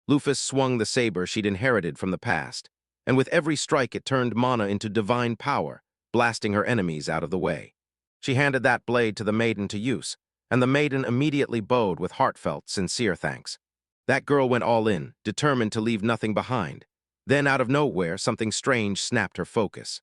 Lufus swung the saber she'd inherited from the past, and with every strike it turned mana into divine power, blasting her enemies out of the way. She handed that blade to the maiden to use, and the maiden immediately bowed with heartfelt, sincere thanks. That girl went all in, determined to leave nothing behind. Then, out of nowhere, something strange snapped her focus.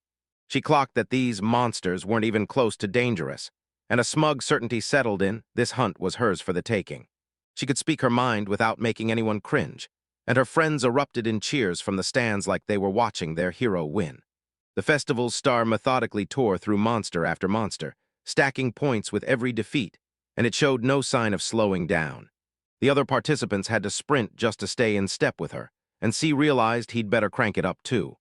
She clocked that these monsters weren't even close to dangerous, and a smug certainty settled in. This hunt was hers for the taking. She could speak her mind without making anyone cringe, and her friends erupted in cheers from the stands like they were watching their hero win. The festival's star methodically tore through monster after monster, stacking points with every defeat, and it showed no sign of slowing down. The other participants had to sprint just to stay in step with her, and C realized he'd better crank it up too.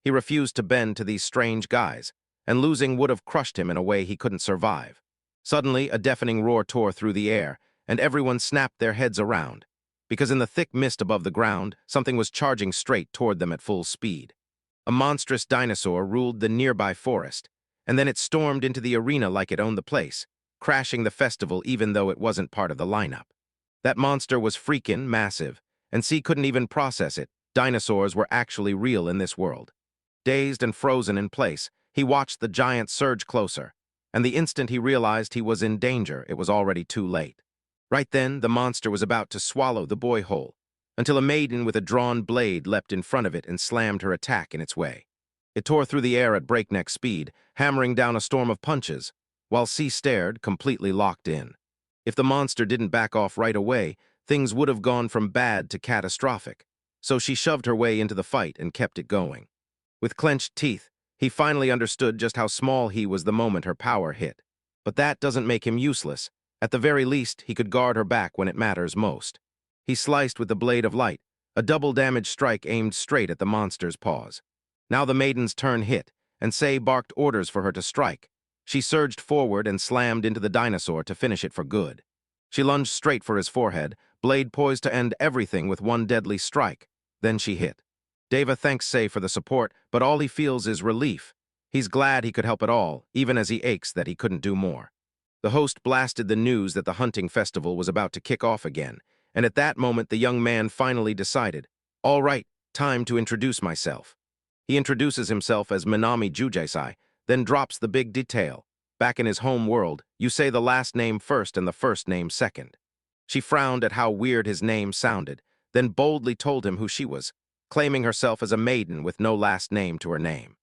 He refused to bend to these strange guys, and losing would have crushed him in a way he couldn't survive. Suddenly, a deafening roar tore through the air, and everyone snapped their heads around, because in the thick mist above the ground, something was charging straight toward them at full speed. A monstrous dinosaur ruled the nearby forest, and then it stormed into the arena like it owned the place, crashing the festival even though it wasn't part of the lineup. That monster was freaking massive, and C couldn't even process it. Dinosaurs were actually real in this world. Dazed and frozen in place, he watched the giant surge closer, and the instant he realized he was in danger, it was already too late. Right then, the monster was about to swallow the boy whole, until a maiden with a drawn blade leapt in front of it and slammed her attack in its way. It tore through the air at breakneck speed, hammering down a storm of punches, while C stared, completely locked in. If the monster didn't back off right away, things would have gone from bad to catastrophic, so she shoved her way into the fight and kept it going. With clenched teeth, he finally understood just how small he was the moment her power hit. But that doesn't make him useless. At the very least, he could guard her back when it matters most. He sliced with the blade of light, a double-damage strike aimed straight at the monster's paws. Now the maiden's turn hit, and Sei barked orders for her to strike. She surged forward and slammed into the dinosaur to finish it for good. She lunged straight for his forehead, blade poised to end everything with one deadly strike. Then she hit. Deva thanks Sei for the support, but all he feels is relief. He's glad he could help at all, even as he aches that he couldn't do more. The host blasted the news that the hunting festival was about to kick off again, and at that moment the young man finally decided, all right, time to introduce myself. He introduces himself as Minami Jujaisai, then drops the big detail. Back in his home world, you say the last name first and the first name second. She frowned at how weird his name sounded, then boldly told him who she was, claiming herself as a maiden with no last name to her name.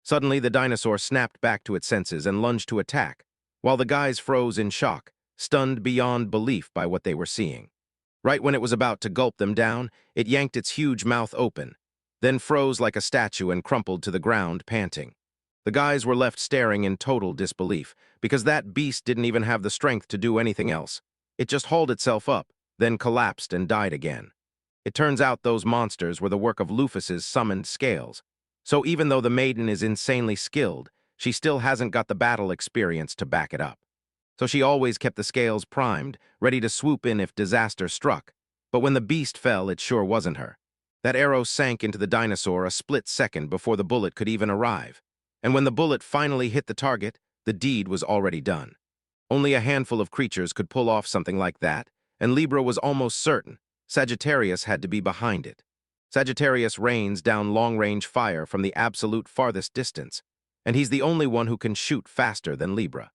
Suddenly, the dinosaur snapped back to its senses and lunged to attack, while the guys froze in shock, stunned beyond belief by what they were seeing. Right when it was about to gulp them down, it yanked its huge mouth open, then froze like a statue and crumpled to the ground, panting. The guys were left staring in total disbelief, because that beast didn't even have the strength to do anything else. It just hauled itself up, then collapsed and died again. It turns out those monsters were the work of Lufus's summoned scales. So even though the maiden is insanely skilled, she still hasn't got the battle experience to back it up. So she always kept the scales primed, ready to swoop in if disaster struck. But when the beast fell, it sure wasn't her. That arrow sank into the dinosaur a split second before the bullet could even arrive. And when the bullet finally hit the target, the deed was already done. Only a handful of creatures could pull off something like that, and Libra was almost certain Sagittarius had to be behind it. Sagittarius rains down long-range fire from the absolute farthest distance, and he's the only one who can shoot faster than Libra.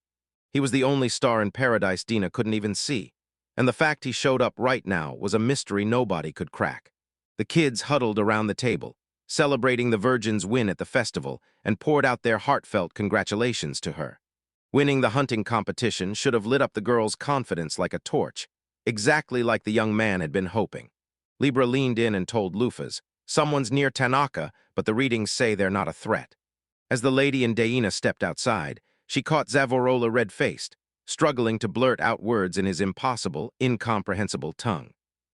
He was the only star in paradise Dina couldn't even see, and the fact he showed up right now was a mystery nobody could crack. The kids huddled around the table, celebrating the Virgin's win at the festival, and poured out their heartfelt congratulations to her. Winning the hunting competition should have lit up the girl's confidence like a torch, exactly like the young man had been hoping. Libra leaned in and told Lufus, "Someone's near Tanaka, but the readings say they're not a threat." As the lady and Deina stepped outside, she caught Zavorola red-faced, struggling to blurt out words in his impossible, incomprehensible tongue.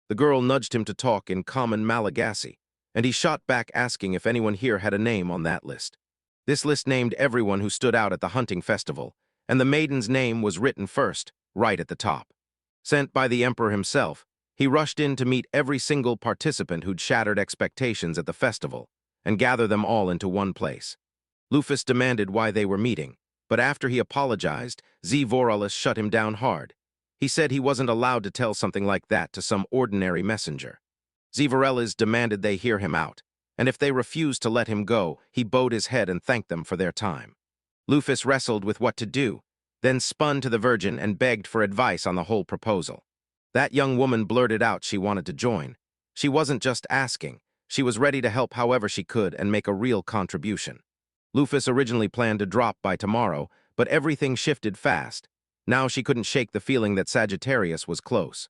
The girl nudged him to talk in common Malagasy, and he shot back asking if anyone here had a name on that list. This list named everyone who stood out at the hunting festival, and the maiden's name was written first, right at the top. Sent by the emperor himself, he rushed in to meet every single participant who'd shattered expectations at the festival, and gather them all into one place. Lufus demanded why they were meeting, but after he apologized, Zavorola shut him down hard. He said he wasn't allowed to tell something like that to some ordinary messenger. Zavorola demanded they hear him out, and if they refused to let him go, he bowed his head and thanked them for their time. Lufus wrestled with what to do, then spun to the Virgin and begged for advice on the whole proposal. That young woman blurted out she wanted to join. She wasn't just asking, she was ready to help however she could and make a real contribution. Lufus originally planned to drop by tomorrow, but everything shifted fast. Now she couldn't shake the feeling that Sagittarius was close.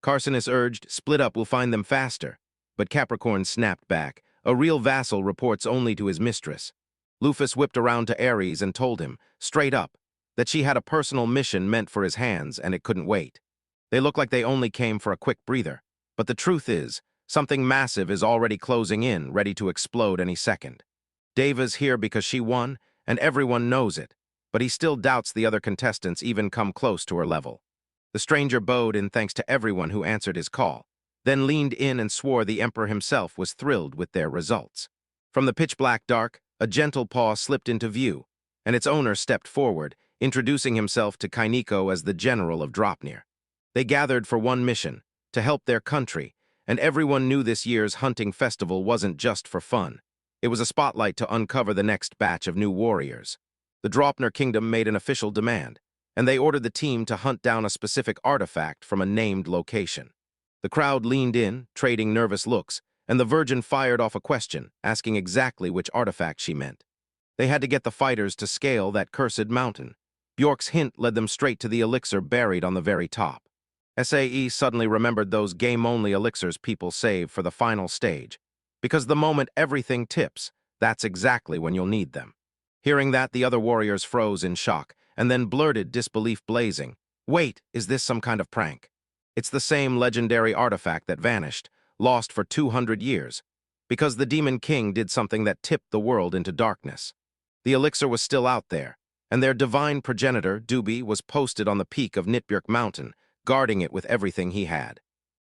Carcinus urged, "Split up, we'll find them faster." But Capricorn snapped back, "A real vassal reports only to his mistress." Lufus whipped around to Ares and told him, straight up, that she had a personal mission meant for his hands and it couldn't wait. They looked like they only came for a quick breather, but the truth is, something massive is already closing in, ready to explode any second. Deva's here because she won, and everyone knows it, but he still doubts the other contestants even come close to her level. The stranger bowed in thanks to everyone who answered his call, then leaned in and swore the emperor himself was thrilled with their results. From the pitch-black dark, a gentle paw slipped into view, and its owner stepped forward, introducing himself to Kainiko as the general of Dropnir. They gathered for one mission, to help their country, and everyone knew this year's hunting festival wasn't just for fun. It was a spotlight to uncover the next batch of new warriors. The Dropnir kingdom made an official demand, and they ordered the team to hunt down a specific artifact from a named location. The crowd leaned in, trading nervous looks, and the Virgin fired off a question, asking exactly which artifact she meant. They had to get the fighters to scale that cursed mountain. Bjork's hint led them straight to the elixir buried on the very top. SAE suddenly remembered those game-only elixirs people save for the final stage, because the moment everything tips, that's exactly when you'll need them. Hearing that, the other warriors froze in shock, and then blurted, disbelief blazing, "Wait, is this some kind of prank?" It's the same legendary artifact that vanished, lost for 200 years, because the Demon King did something that tipped the world into darkness. The elixir was still out there, and their divine progenitor, Dubi, was posted on the peak of Nitbjörk Mountain, guarding it with everything he had.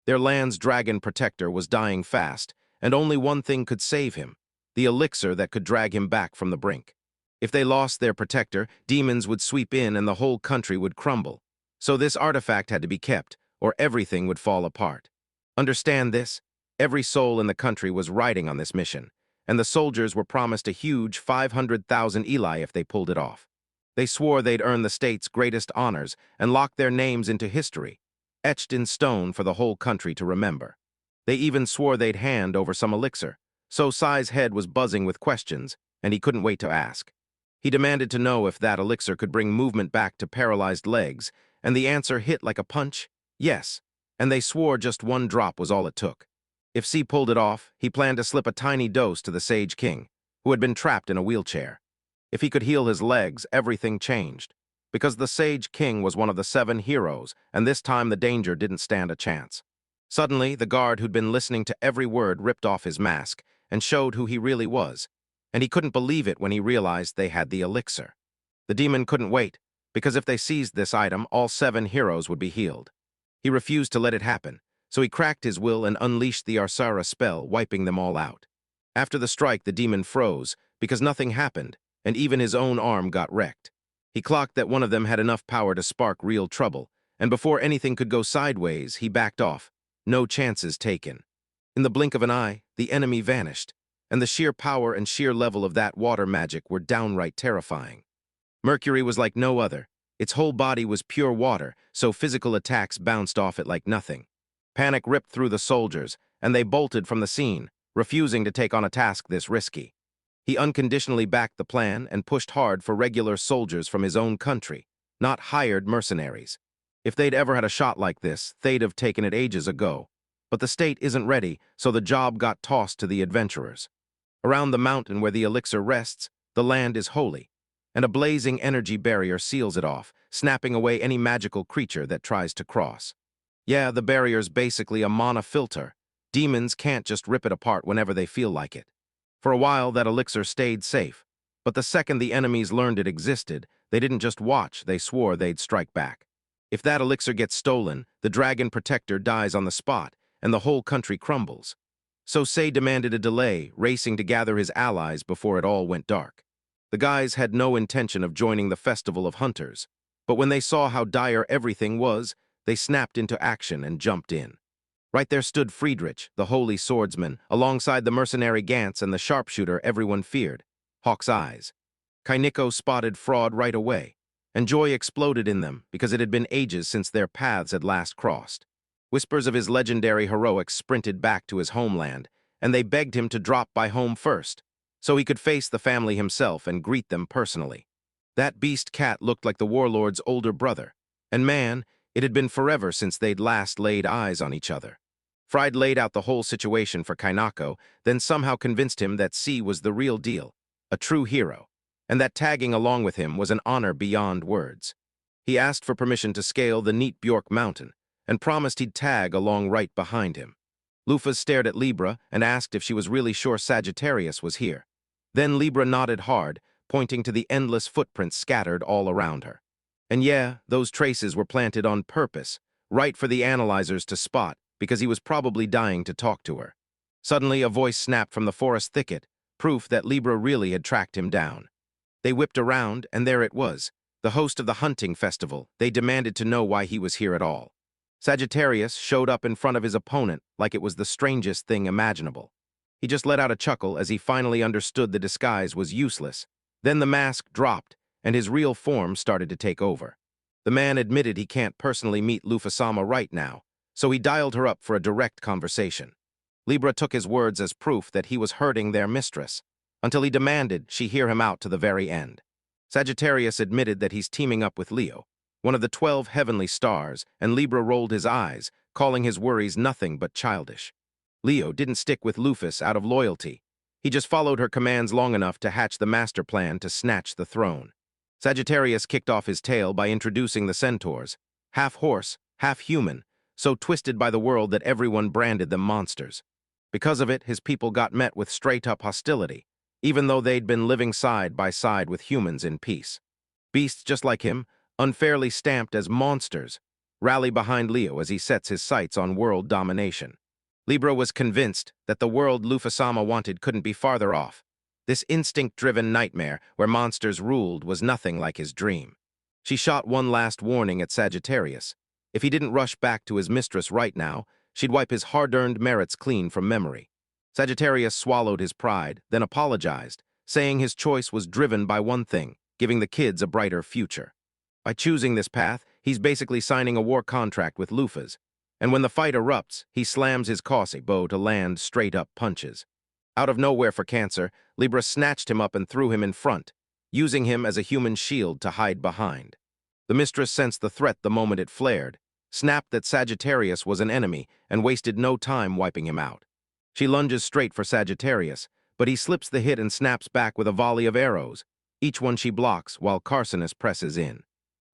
Their land's dragon protector was dying fast, and only one thing could save him, the elixir that could drag him back from the brink. If they lost their protector, demons would sweep in and the whole country would crumble. So this artifact had to be kept, or everything would fall apart. Understand this? Every soul in the country was riding on this mission, and the soldiers were promised a huge 500,000 Eli if they pulled it off. They swore they'd earn the state's greatest honors and lock their names into history, etched in stone for the whole country to remember. They even swore they'd hand over some elixir, so Sai's head was buzzing with questions, and he couldn't wait to ask. He demanded to know if that elixir could bring movement back to paralyzed legs, and the answer hit like a punch: yes. And they swore just one drop was all it took. If C pulled it off, he planned to slip a tiny dose to the Sage King, who had been trapped in a wheelchair. If he could heal his legs, everything changed. Because the Sage King was one of the 7 heroes, and this time the danger didn't stand a chance. Suddenly, the guard who'd been listening to every word ripped off his mask and showed who he really was, and he couldn't believe it when he realized they had the elixir. The demon couldn't wait, because if they seized this item, all 7 heroes would be healed. He refused to let it happen, so he cracked his will and unleashed the Arsara spell, wiping them all out. After the strike, the demon froze, because nothing happened, and even his own arm got wrecked. He clocked that one of them had enough power to spark real trouble, and before anything could go sideways, he backed off. No chances taken. In the blink of an eye, the enemy vanished, and the sheer power and sheer level of that water magic were downright terrifying. Mercury was like no other. Its whole body was pure water, so physical attacks bounced off it like nothing. Panic ripped through the soldiers, and they bolted from the scene, refusing to take on a task this risky. He unconditionally backed the plan and pushed hard for regular soldiers from his own country, not hired mercenaries. If they'd ever had a shot like this, they'd have taken it ages ago. But the state isn't ready, so the job got tossed to the adventurers. Around the mountain where the elixir rests, the land is holy, and a blazing energy barrier seals it off, snapping away any magical creature that tries to cross. Yeah, the barrier's basically a mana filter. Demons can't just rip it apart whenever they feel like it. For a while, that elixir stayed safe, but the second the enemies learned it existed, they didn't just watch, they swore they'd strike back. If that elixir gets stolen, the Dragon Protector dies on the spot, and the whole country crumbles. So Sei demanded a delay, racing to gather his allies before it all went dark. The guys had no intention of joining the Festival of Hunters, but when they saw how dire everything was, they snapped into action and jumped in. Right there stood Friedrich, the holy swordsman, alongside the mercenary Gantz and the sharpshooter everyone feared, Hawk's Eyes. Kainiko spotted fraud right away, and joy exploded in them because it had been ages since their paths had last crossed. Whispers of his legendary heroics sprinted back to his homeland, and they begged him to drop by home first, so he could face the family himself and greet them personally. That beast cat looked like the warlord's older brother, and man, it had been forever since they'd last laid eyes on each other. Fried laid out the whole situation for Kainako, then somehow convinced him that C was the real deal, a true hero, and that tagging along with him was an honor beyond words. He asked for permission to scale the Neat Bjork Mountain, and promised he'd tag along right behind him. Lufa stared at Libra and asked if she was really sure Sagittarius was here. Then Libra nodded hard, pointing to the endless footprints scattered all around her. And yeah, those traces were planted on purpose, right for the analyzers to spot, because he was probably dying to talk to her. Suddenly, a voice snapped from the forest thicket, proof that Libra really had tracked him down. They whipped around, and there it was, the host of the hunting festival. They demanded to know why he was here at all. Sagittarius showed up in front of his opponent like it was the strangest thing imaginable. He just let out a chuckle as he finally understood the disguise was useless. Then the mask dropped, and his real form started to take over. The man admitted he can't personally meet Lufa-sama right now, so he dialed her up for a direct conversation. Libra took his words as proof that he was hurting their mistress, until he demanded she hear him out to the very end. Sagittarius admitted that he's teaming up with Leo, one of the 12 heavenly stars, and Libra rolled his eyes, calling his worries nothing but childish. Leo didn't stick with Lufus out of loyalty. He just followed her commands long enough to hatch the master plan to snatch the throne. Sagittarius kicked off his tale by introducing the centaurs, half horse, half human, so twisted by the world that everyone branded them monsters. Because of it, his people got met with straight-up hostility, even though they'd been living side by side with humans in peace. Beasts just like him, unfairly stamped as monsters, rally behind Leo as he sets his sights on world domination. Libra was convinced that the world Lufa-sama wanted couldn't be farther off. This instinct-driven nightmare where monsters ruled was nothing like his dream. She shot one last warning at Sagittarius. If he didn't rush back to his mistress right now, she'd wipe his hard-earned merits clean from memory. Sagittarius swallowed his pride, then apologized, saying his choice was driven by one thing, giving the kids a brighter future. By choosing this path, he's basically signing a war contract with Lufa's, and when the fight erupts, he slams his Kose bow to land straight-up punches. Out of nowhere for Cancer, Libra snatched him up and threw him in front. using him as a human shield to hide behind. The mistress sensed the threat the moment it flared, snapped that Sagittarius was an enemy, and wasted no time wiping him out. She lunges straight for Sagittarius, but he slips the hit and snaps back with a volley of arrows, each one she blocks while Carcinus presses in.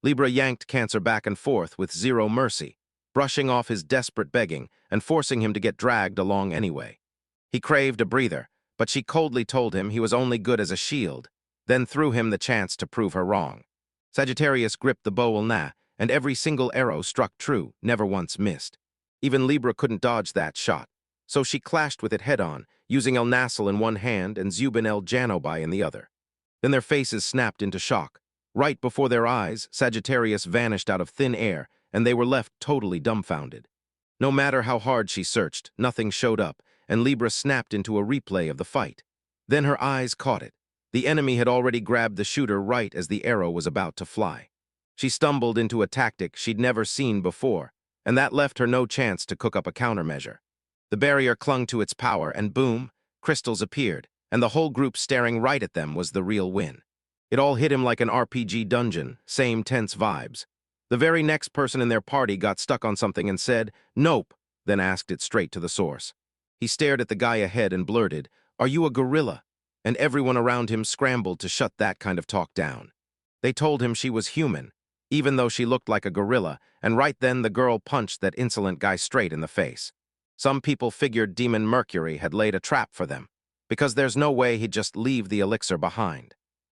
Libra yanked Cancer back and forth with zero mercy, brushing off his desperate begging and forcing him to get dragged along anyway. He craved a breather, but she coldly told him he was only good as a shield, then threw him the chance to prove her wrong. Sagittarius gripped the bow ulna, and every single arrow struck true, never once missed. Even Libra couldn't dodge that shot, so she clashed with it head-on, using El Nassel in one hand and Zubin El Janobi in the other. Then their faces snapped into shock. Right before their eyes, Sagittarius vanished out of thin air, and they were left totally dumbfounded. No matter how hard she searched, nothing showed up, and Libra snapped into a replay of the fight. Then her eyes caught it. The enemy had already grabbed the shooter right as the arrow was about to fly. She stumbled into a tactic she'd never seen before, and that left her no chance to cook up a countermeasure. The barrier clung to its power, and boom, crystals appeared, and the whole group staring right at them was the real win. It all hit him like an RPG dungeon, same tense vibes. The very next person in their party got stuck on something and said, "Nope," then asked it straight to the source. He stared at the guy ahead and blurted, "Are you a gorilla?" And everyone around him scrambled to shut that kind of talk down. They told him she was human, even though she looked like a gorilla, and right then the girl punched that insolent guy straight in the face. Some people figured Demon Mercury had laid a trap for them, because there's no way he'd just leave the elixir behind.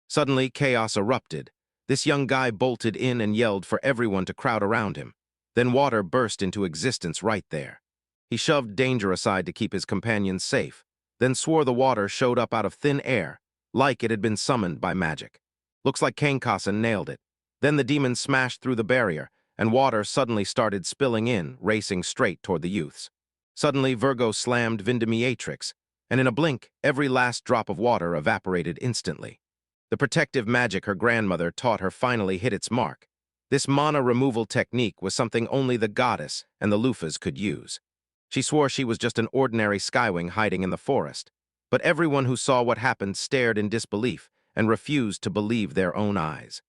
Suddenly, chaos erupted. This young guy bolted in and yelled for everyone to crowd around him. Then water burst into existence right there. He shoved danger aside to keep his companions safe, then swore the water showed up out of thin air, like it had been summoned by magic. Looks like Kainkasen nailed it. Then the demon smashed through the barrier, and water suddenly started spilling in, racing straight toward the youths. Suddenly, Virgo slammed Vindemiatrix, and in a blink, every last drop of water evaporated instantly. The protective magic her grandmother taught her finally hit its mark. This mana removal technique was something only the goddess and the Lufas could use. She swore she was just an ordinary skywing hiding in the forest, but everyone who saw what happened stared in disbelief and refused to believe their own eyes.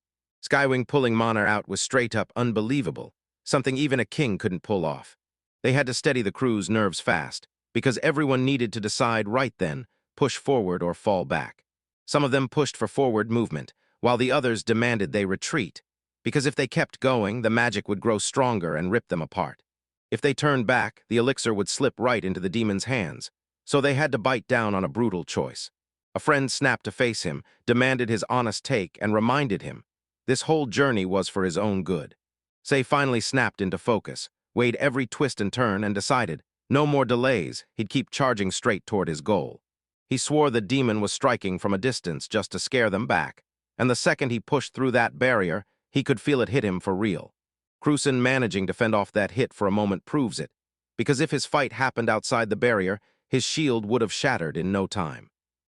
Skywing pulling mana out was straight-up unbelievable, something even a king couldn't pull off. They had to steady the crew's nerves fast, because everyone needed to decide right then, push forward or fall back. Some of them pushed for forward movement, while the others demanded they retreat, because if they kept going, the magic would grow stronger and rip them apart. If they turned back, the elixir would slip right into the demon's hands, so they had to bite down on a brutal choice. A friend snapped to face him, demanded his honest take, and reminded him this whole journey was for his own good. Say finally snapped into focus, weighed every twist and turn, and decided, no more delays, he'd keep charging straight toward his goal. He swore the demon was striking from a distance just to scare them back, and the second he pushed through that barrier, he could feel it hit him for real. Cruson managing to fend off that hit for a moment proves it, because if his fight happened outside the barrier, his shield would have shattered in no time.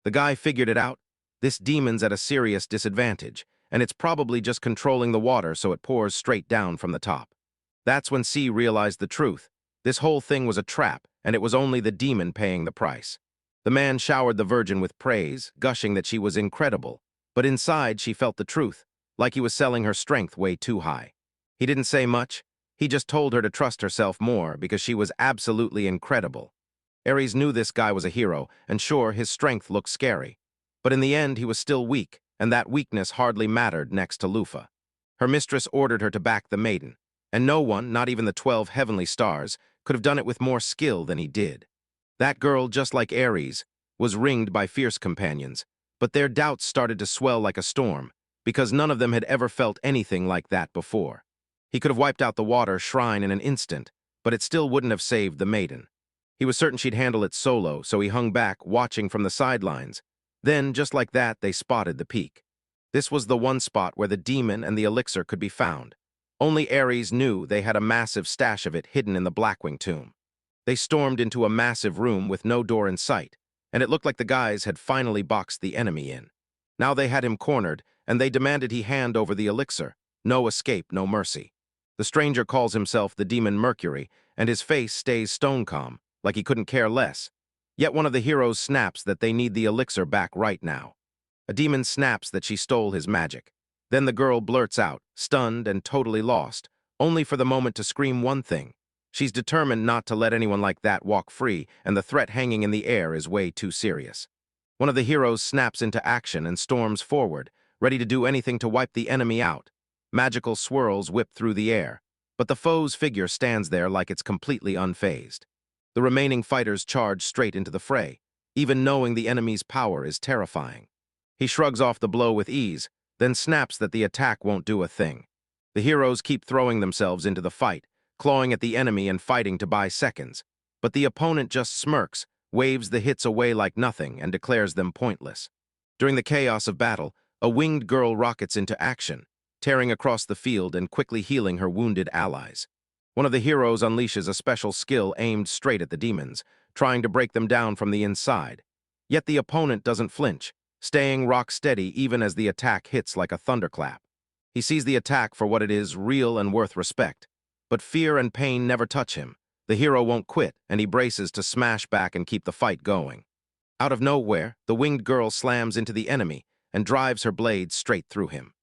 The guy figured it out. This demon's at a serious disadvantage, and it's probably just controlling the water so it pours straight down from the top. That's when C realized the truth. This whole thing was a trap, and it was only the demon paying the price. The man showered the virgin with praise, gushing that she was incredible, but inside she felt the truth, like he was selling her strength way too high. He didn't say much. He just told her to trust herself more because she was absolutely incredible. Ares knew this guy was a hero, and sure, his strength looked scary. But in the end, he was still weak, and that weakness hardly mattered next to Lufa. Her mistress ordered her to back the maiden, and no one, not even the 12 heavenly stars, could have done it with more skill than he did. That girl, just like Ares, was ringed by fierce companions, but their doubts started to swell like a storm, because none of them had ever felt anything like that before. He could have wiped out the water shrine in an instant, but it still wouldn't have saved the maiden. He was certain she'd handle it solo, so he hung back, watching from the sidelines. Then, just like that, they spotted the peak. This was the one spot where the demon and the elixir could be found. Only Ares knew they had a massive stash of it hidden in the Blackwing tomb. They stormed into a massive room with no door in sight, and it looked like the guys had finally boxed the enemy in. Now they had him cornered, and they demanded he hand over the elixir. No escape, no mercy. The stranger calls himself the Demon Mercury, and his face stays stone calm, like he couldn't care less. Yet one of the heroes snaps that they need the elixir back right now. A demon snaps that she stole his magic. Then the girl blurts out, stunned and totally lost, only for the moment to scream one thing. She's determined not to let anyone like that walk free, and the threat hanging in the air is way too serious. One of the heroes snaps into action and storms forward, ready to do anything to wipe the enemy out. Magical swirls whip through the air, but the foe's figure stands there like it's completely unfazed. The remaining fighters charge straight into the fray, even knowing the enemy's power is terrifying. He shrugs off the blow with ease, then snaps that the attack won't do a thing. The heroes keep throwing themselves into the fight, clawing at the enemy and fighting to buy seconds. But the opponent just smirks, waves the hits away like nothing, and declares them pointless. During the chaos of battle, a winged girl rockets into action, tearing across the field and quickly healing her wounded allies. One of the heroes unleashes a special skill aimed straight at the demons, trying to break them down from the inside. Yet the opponent doesn't flinch, staying rock steady even as the attack hits like a thunderclap. He sees the attack for what it is, real and worth respect. But fear and pain never touch him. The hero won't quit, and he braces to smash back and keep the fight going. Out of nowhere, the winged girl slams into the enemy and drives her blade straight through him.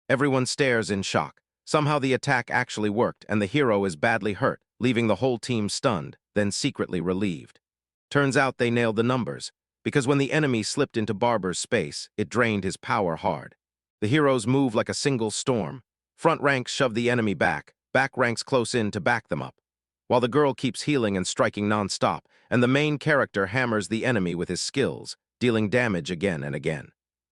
Everyone stares in shock. Somehow the attack actually worked, and the hero is badly hurt, leaving the whole team stunned, then secretly relieved. Turns out they nailed the numbers, because when the enemy slipped into Barber's space, it drained his power hard. The heroes move like a single storm. Front ranks shove the enemy back ranks close in to back them up, while the girl keeps healing and striking non-stop, and the main character hammers the enemy with his skills, dealing damage again and again.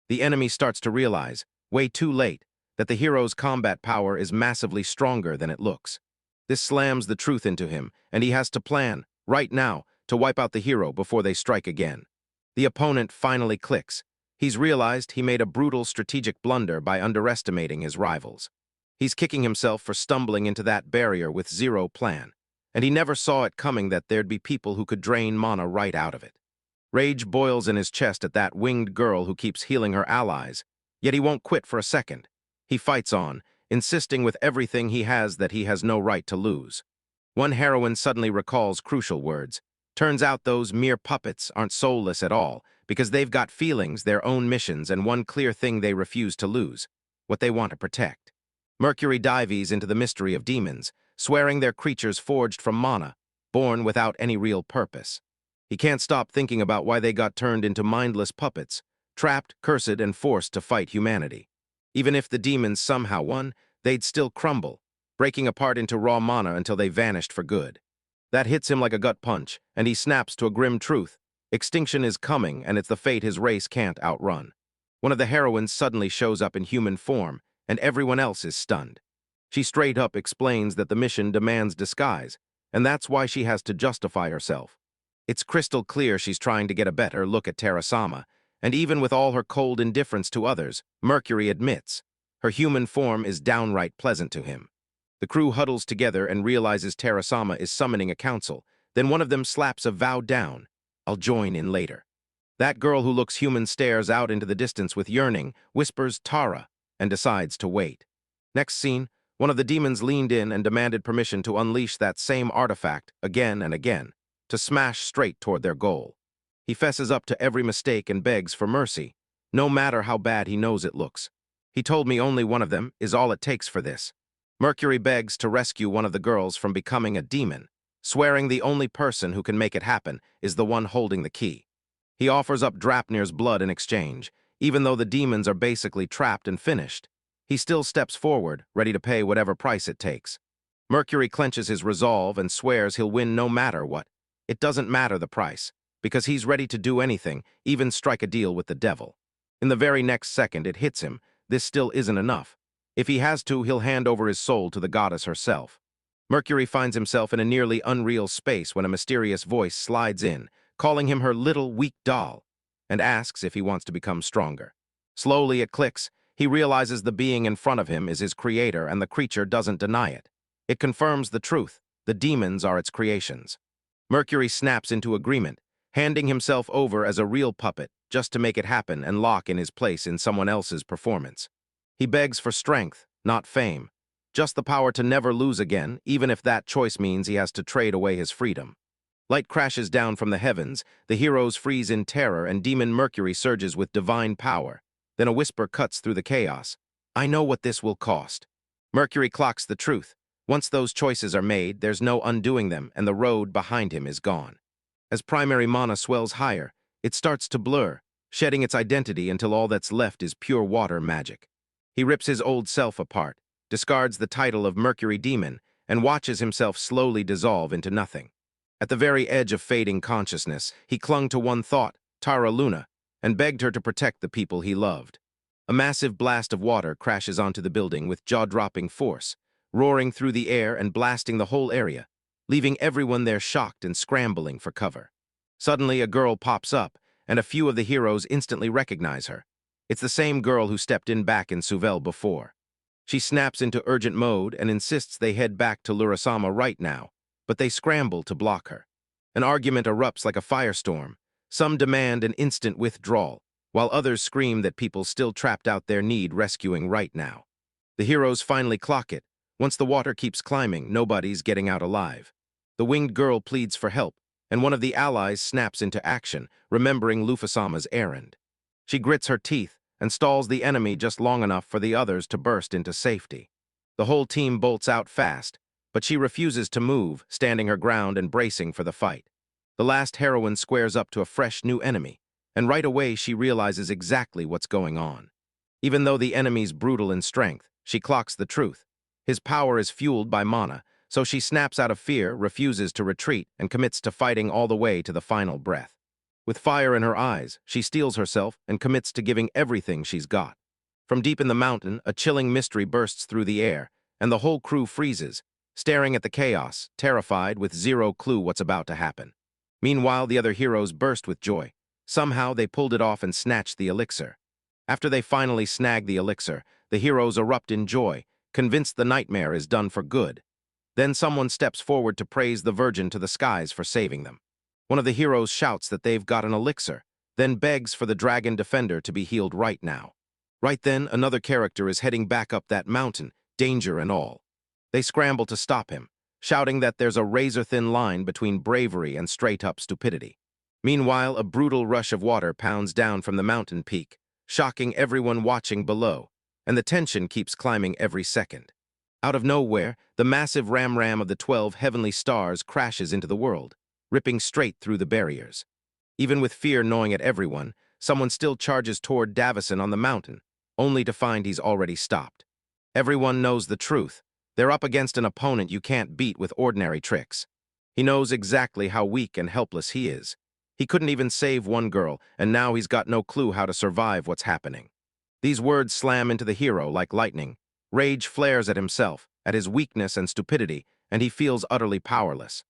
The enemy starts to realize, way too late, that the hero's combat power is massively stronger than it looks. This slams the truth into him, and he has to plan, right now, to wipe out the hero before they strike again. The opponent finally clicks. He's realized he made a brutal strategic blunder by underestimating his rivals. He's kicking himself for stumbling into that barrier with zero plan, and he never saw it coming that there'd be people who could drain mana right out of it. Rage boils in his chest at that winged girl who keeps healing her allies, yet he won't quit for a second. He fights on, insisting with everything he has that he has no right to lose. One heroine suddenly recalls crucial words. Turns out those mere puppets aren't soulless at all, because they've got feelings, their own missions, and one clear thing they refuse to lose: what they want to protect. Mercury dives into the mystery of demons, swearing they're creatures forged from mana, born without any real purpose. He can't stop thinking about why they got turned into mindless puppets, trapped, cursed, and forced to fight humanity. Even if the demons somehow won, they'd still crumble, breaking apart into raw mana until they vanished for good. That hits him like a gut punch, and he snaps to a grim truth. Extinction is coming, and it's the fate his race can't outrun. One of the heroines suddenly shows up in human form, and everyone else is stunned. She straight up explains that the mission demands disguise, and that's why she has to justify herself. It's crystal clear she's trying to get a better look at Terasama, and even with all her cold indifference to others, Mercury admits her human form is downright pleasant to him. The crew huddles together and realizes Terasama is summoning a council. Then one of them slaps a vow down. I'll join in later. That girl who looks human stares out into the distance with yearning, whispers Tara, and decides to wait. Next scene, one of the demons leaned in and demanded permission to unleash that same artifact again and again, to smash straight toward their goal. He fesses up to every mistake and begs for mercy, no matter how bad he knows it looks. He told me only one of them is all it takes for this. Mercury begs to rescue one of the girls from becoming a demon, swearing the only person who can make it happen is the one holding the key. He offers up Drapnir's blood in exchange. Even though the demons are basically trapped and finished, he still steps forward, ready to pay whatever price it takes. Mercury clenches his resolve and swears he'll win no matter what. It doesn't matter the price, because he's ready to do anything, even strike a deal with the devil. In the very next second, it hits him. This still isn't enough. If he has to, he'll hand over his soul to the goddess herself. Mercury finds himself in a nearly unreal space when a mysterious voice slides in, calling him her little weak doll, and asks if he wants to become stronger. Slowly it clicks. He realizes the being in front of him is his creator, and the creature doesn't deny it. It confirms the truth. The demons are its creations. Mercury snaps into agreement, handing himself over as a real puppet just to make it happen and lock in his place in someone else's performance. He begs for strength, not fame, just the power to never lose again, even if that choice means he has to trade away his freedom. Light crashes down from the heavens, the heroes freeze in terror, and Demon Mercury surges with divine power. Then a whisper cuts through the chaos. I know what this will cost. Mercury clocks the truth. Once those choices are made, there's no undoing them, and the road behind him is gone. As primary mana swells higher, it starts to blur, shedding its identity until all that's left is pure water magic. He rips his old self apart, discards the title of Mercury Demon, and watches himself slowly dissolve into nothing. At the very edge of fading consciousness, he clung to one thought, Tara Luna, and begged her to protect the people he loved. A massive blast of water crashes onto the building with jaw-dropping force, roaring through the air and blasting the whole area, leaving everyone there shocked and scrambling for cover. Suddenly, a girl pops up, and a few of the heroes instantly recognize her. It's the same girl who stepped in back in Suvel before. She snaps into urgent mode and insists they head back to Lurasama right now, but they scramble to block her. An argument erupts like a firestorm. Some demand an instant withdrawal, while others scream that people still trapped out there need rescuing right now. The heroes finally clock it. Once the water keeps climbing, nobody's getting out alive. The winged girl pleads for help, and one of the allies snaps into action, remembering Lufasama's errand. She grits her teeth and stalls the enemy just long enough for the others to burst into safety. The whole team bolts out fast, but she refuses to move, standing her ground and bracing for the fight. The last heroine squares up to a fresh new enemy, and right away she realizes exactly what's going on. Even though the enemy's brutal in strength, she clocks the truth. His power is fueled by mana, so she snaps out of fear, refuses to retreat, and commits to fighting all the way to the final breath. With fire in her eyes, she steels herself and commits to giving everything she's got. From deep in the mountain, a chilling mystery bursts through the air, and the whole crew freezes, staring at the chaos, terrified with zero clue what's about to happen. Meanwhile, the other heroes burst with joy. Somehow, they pulled it off and snatched the elixir. After they finally snag the elixir, the heroes erupt in joy, convinced the nightmare is done for good. Then someone steps forward to praise the Virgin to the skies for saving them. One of the heroes shouts that they've got an elixir, then begs for the dragon defender to be healed right now. Right then, another character is heading back up that mountain, danger and all. They scramble to stop him, shouting that there's a razor-thin line between bravery and straight-up stupidity. Meanwhile, a brutal rush of water pounds down from the mountain peak, shocking everyone watching below, and the tension keeps climbing every second. Out of nowhere, the massive ram-ram of the 12 heavenly stars crashes into the world, ripping straight through the barriers. Even with fear gnawing at everyone, someone still charges toward Davison on the mountain, only to find he's already stopped. Everyone knows the truth. They're up against an opponent you can't beat with ordinary tricks. He knows exactly how weak and helpless he is. He couldn't even save one girl, and now he's got no clue how to survive what's happening. These words slam into the hero like lightning. Rage flares at himself, at his weakness and stupidity, and he feels utterly powerless.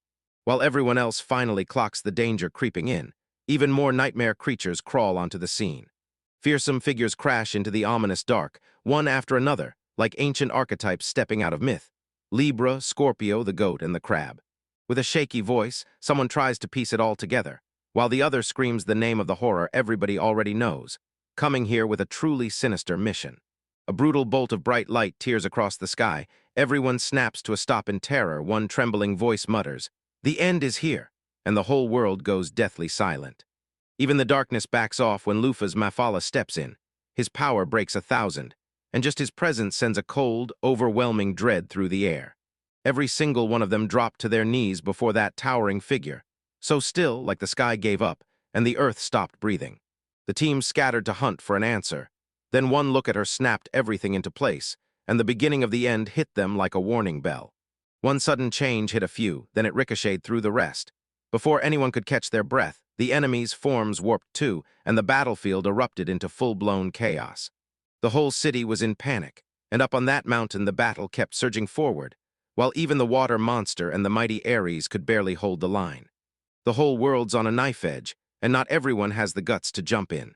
While everyone else finally clocks the danger creeping in, even more nightmare creatures crawl onto the scene. Fearsome figures crash into the ominous dark, one after another, like ancient archetypes stepping out of myth. Libra, Scorpio, the goat, and the crab. With a shaky voice, someone tries to piece it all together, while the other screams the name of the horror everybody already knows, coming here with a truly sinister mission. A brutal bolt of bright light tears across the sky. Everyone snaps to a stop in terror. One trembling voice mutters, "The end is here," and the whole world goes deathly silent. Even the darkness backs off when Lufa's Mafala steps in. His power breaks 1,000, and just his presence sends a cold, overwhelming dread through the air. Every single one of them dropped to their knees before that towering figure, so still, like the sky gave up, and the earth stopped breathing. The team scattered to hunt for an answer. Then one look at her snapped everything into place, and the beginning of the end hit them like a warning bell. One sudden change hit a few, then it ricocheted through the rest. Before anyone could catch their breath, the enemy's forms warped too, and the battlefield erupted into full-blown chaos. The whole city was in panic, and up on that mountain the battle kept surging forward, while even the water monster and the mighty Ares could barely hold the line. The whole world's on a knife edge, and not everyone has the guts to jump in.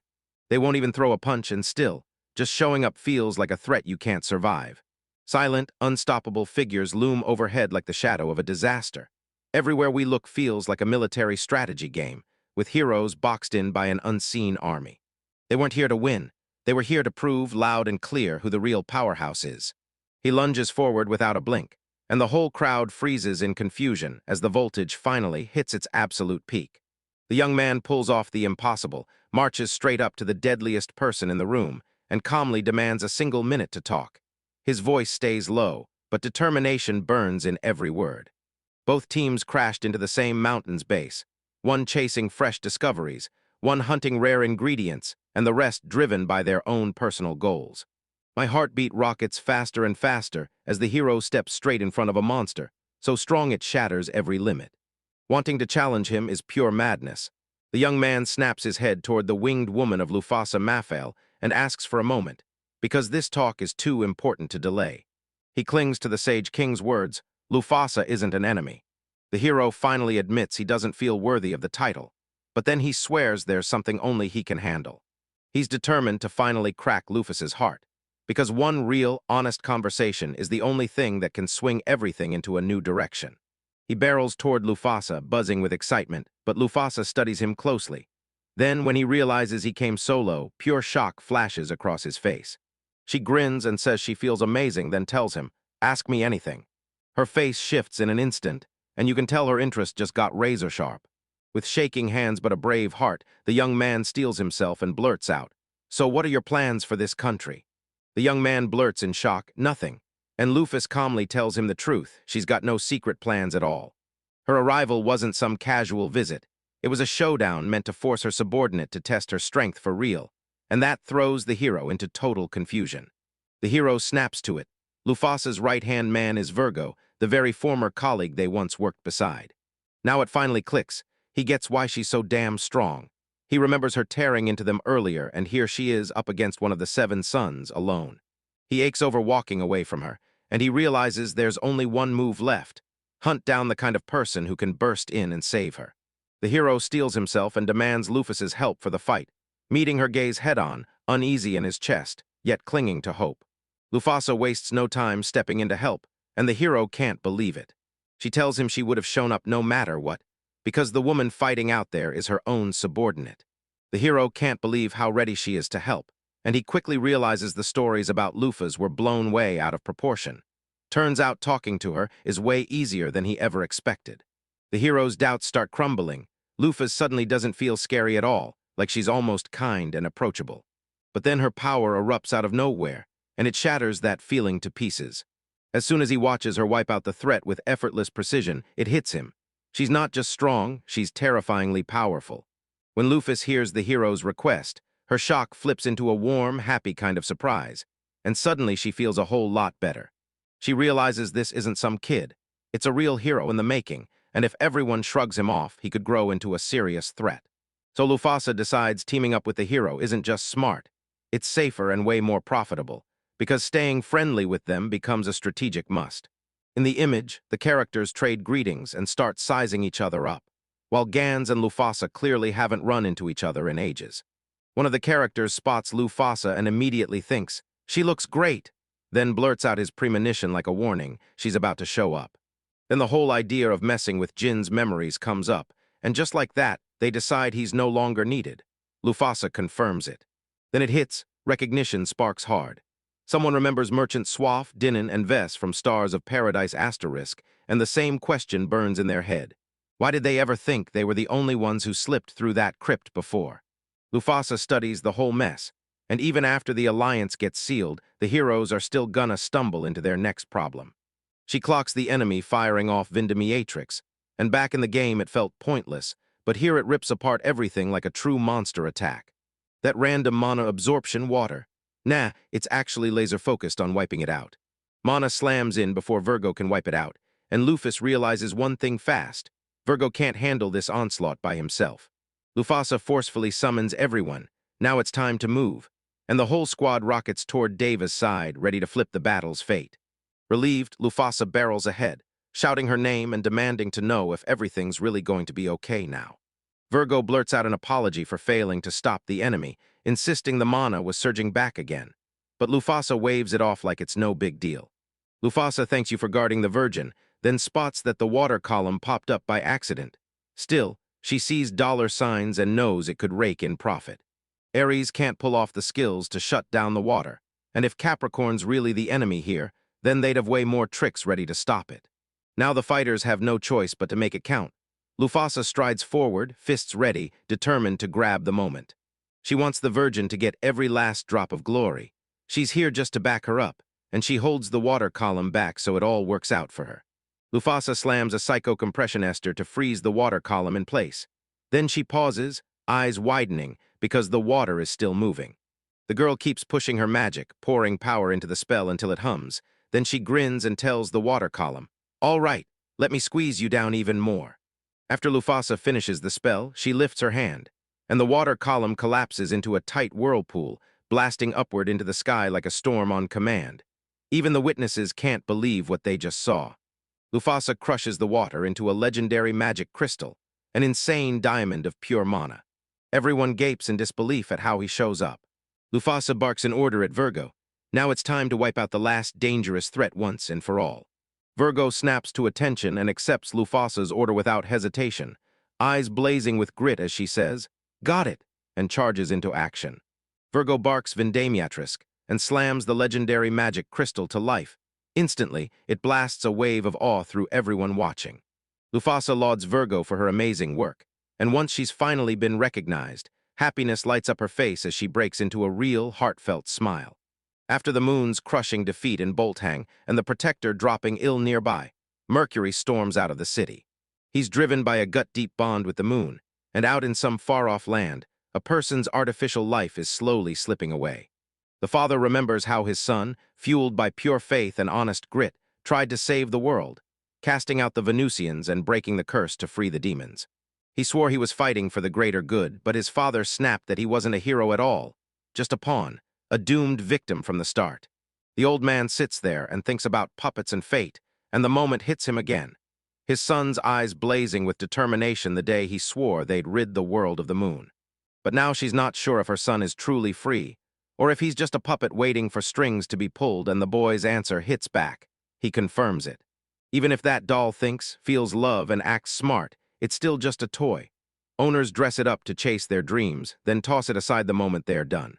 They won't even throw a punch, and still, just showing up feels like a threat you can't survive. Silent, unstoppable figures loom overhead like the shadow of a disaster. Everywhere we look feels like a military strategy game, with heroes boxed in by an unseen army. They weren't here to win. They were here to prove loud and clear who the real powerhouse is. He lunges forward without a blink, and the whole crowd freezes in confusion as the voltage finally hits its absolute peak. The young man pulls off the impossible, marches straight up to the deadliest person in the room, and calmly demands a single minute to talk. His voice stays low, but determination burns in every word. Both teams crashed into the same mountain's base, one chasing fresh discoveries, one hunting rare ingredients, and the rest driven by their own personal goals. My heartbeat rockets faster and faster as the hero steps straight in front of a monster, so strong it shatters every limit. Wanting to challenge him is pure madness. The young man snaps his head toward the winged woman of Mufasa Mafel and asks for a moment, because this talk is too important to delay. He clings to the Sage King's words, Mufasa isn't an enemy. The hero finally admits he doesn't feel worthy of the title, but then he swears there's something only he can handle. He's determined to finally crack Luffus's heart, because one real, honest conversation is the only thing that can swing everything into a new direction. He barrels toward Mufasa, buzzing with excitement, but Mufasa studies him closely. Then, when he realizes he came solo, pure shock flashes across his face. She grins and says she feels amazing, then tells him, "Ask me anything." Her face shifts in an instant, and you can tell her interest just got razor sharp. With shaking hands but a brave heart, the young man steels himself and blurts out, "So what are your plans for this country?" The young man blurts in shock, "Nothing." And Luffus calmly tells him the truth, she's got no secret plans at all. Her arrival wasn't some casual visit. It was a showdown meant to force her subordinate to test her strength for real, and that throws the hero into total confusion. The hero snaps to it. Mufasa's right-hand man is Virgo, the very former colleague they once worked beside. Now it finally clicks. He gets why she's so damn strong. He remembers her tearing into them earlier, and here she is up against one of the 7 sons alone. He aches over walking away from her, and he realizes there's only one move left: hunt down the kind of person who can burst in and save her. The hero steels himself and demands Luffus's help for the fight, meeting her gaze head-on, uneasy in his chest, yet clinging to hope. Mufasa wastes no time stepping in to help, and the hero can't believe it. She tells him she would have shown up no matter what, because the woman fighting out there is her own subordinate. The hero can't believe how ready she is to help, and he quickly realizes the stories about Luffus were blown way out of proportion. Turns out talking to her is way easier than he ever expected. The hero's doubts start crumbling. Luffus suddenly doesn't feel scary at all, like she's almost kind and approachable. But then her power erupts out of nowhere, and it shatters that feeling to pieces. As soon as he watches her wipe out the threat with effortless precision, it hits him. She's not just strong, she's terrifyingly powerful. When Luffus hears the hero's request, her shock flips into a warm, happy kind of surprise, and suddenly she feels a whole lot better. She realizes this isn't some kid. It's a real hero in the making, and if everyone shrugs him off, he could grow into a serious threat. So Mufasa decides teaming up with the hero isn't just smart. It's safer and way more profitable, because staying friendly with them becomes a strategic must. In the image, the characters trade greetings and start sizing each other up, while Gans and Mufasa clearly haven't run into each other in ages. One of the characters spots Mufasa and immediately thinks, "She looks great," then blurts out his premonition like a warning, she's about to show up. Then the whole idea of messing with Jin's memories comes up, and just like that, they decide he's no longer needed. Mufasa confirms it. Then it hits, recognition sparks hard. Someone remembers Merchant Swaff, Dinan, and Vess from Stars of Paradise Asterisk, and the same question burns in their head. Why did they ever think they were the only ones who slipped through that crypt before? Mufasa studies the whole mess, and even after the alliance gets sealed, the heroes are still gonna stumble into their next problem. She clocks the enemy firing off Vindemiatrix, and back in the game it felt pointless, but here it rips apart everything like a true monster attack. That random mana absorption water. Nah, it's actually laser-focused on wiping it out. Mana slams in before Virgo can wipe it out, and Luffus realizes one thing fast: Virgo can't handle this onslaught by himself. Mufasa forcefully summons everyone. Now it's time to move, and the whole squad rockets toward Deva's side, ready to flip the battle's fate. Relieved, Mufasa barrels ahead, shouting her name and demanding to know if everything's really going to be okay now. Virgo blurts out an apology for failing to stop the enemy, insisting the mana was surging back again. But Mufasa waves it off like it's no big deal. Mufasa thanks you for guarding the Virgin, then spots that the water column popped up by accident. Still, she sees dollar signs and knows it could rake in profit. Ares can't pull off the skills to shut down the water, and if Capricorn's really the enemy here, then they'd have way more tricks ready to stop it. Now the fighters have no choice but to make it count. Mufasa strides forward, fists ready, determined to grab the moment. She wants the Virgin to get every last drop of glory. She's here just to back her up, and she holds the water column back so it all works out for her. Mufasa slams a psycho-compression ester to freeze the water column in place. Then she pauses, eyes widening, because the water is still moving. The girl keeps pushing her magic, pouring power into the spell until it hums. Then she grins and tells the water column, "All right, let me squeeze you down even more." After Mufasa finishes the spell, she lifts her hand, and the water column collapses into a tight whirlpool, blasting upward into the sky like a storm on command. Even the witnesses can't believe what they just saw. Mufasa crushes the water into a legendary magic crystal, an insane diamond of pure mana. Everyone gapes in disbelief at how he shows up. Mufasa barks an order at Virgo. Now it's time to wipe out the last dangerous threat once and for all. Virgo snaps to attention and accepts Mufasa's order without hesitation, eyes blazing with grit as she says, "Got it," and charges into action. Virgo barks Vindamiatrisk and slams the legendary magic crystal to life. Instantly, it blasts a wave of awe through everyone watching. Mufasa lauds Virgo for her amazing work, and once she's finally been recognized, happiness lights up her face as she breaks into a real, heartfelt smile. After the moon's crushing defeat in Bolthang and the Protector dropping ill nearby, Mercury storms out of the city. He's driven by a gut-deep bond with the moon, and out in some far-off land, a person's artificial life is slowly slipping away. The father remembers how his son, fueled by pure faith and honest grit, tried to save the world, casting out the Venusians and breaking the curse to free the demons. He swore he was fighting for the greater good, but his father snapped that he wasn't a hero at all, just a pawn, a doomed victim from the start. The old man sits there and thinks about puppets and fate, and the moment hits him again. His son's eyes blazing with determination the day he swore they'd rid the world of the moon. But now she's not sure if her son is truly free, or if he's just a puppet waiting for strings to be pulled, and the boy's answer hits back. He confirms it. Even if that doll thinks, feels love, and acts smart, it's still just a toy. Owners dress it up to chase their dreams, then toss it aside the moment they're done.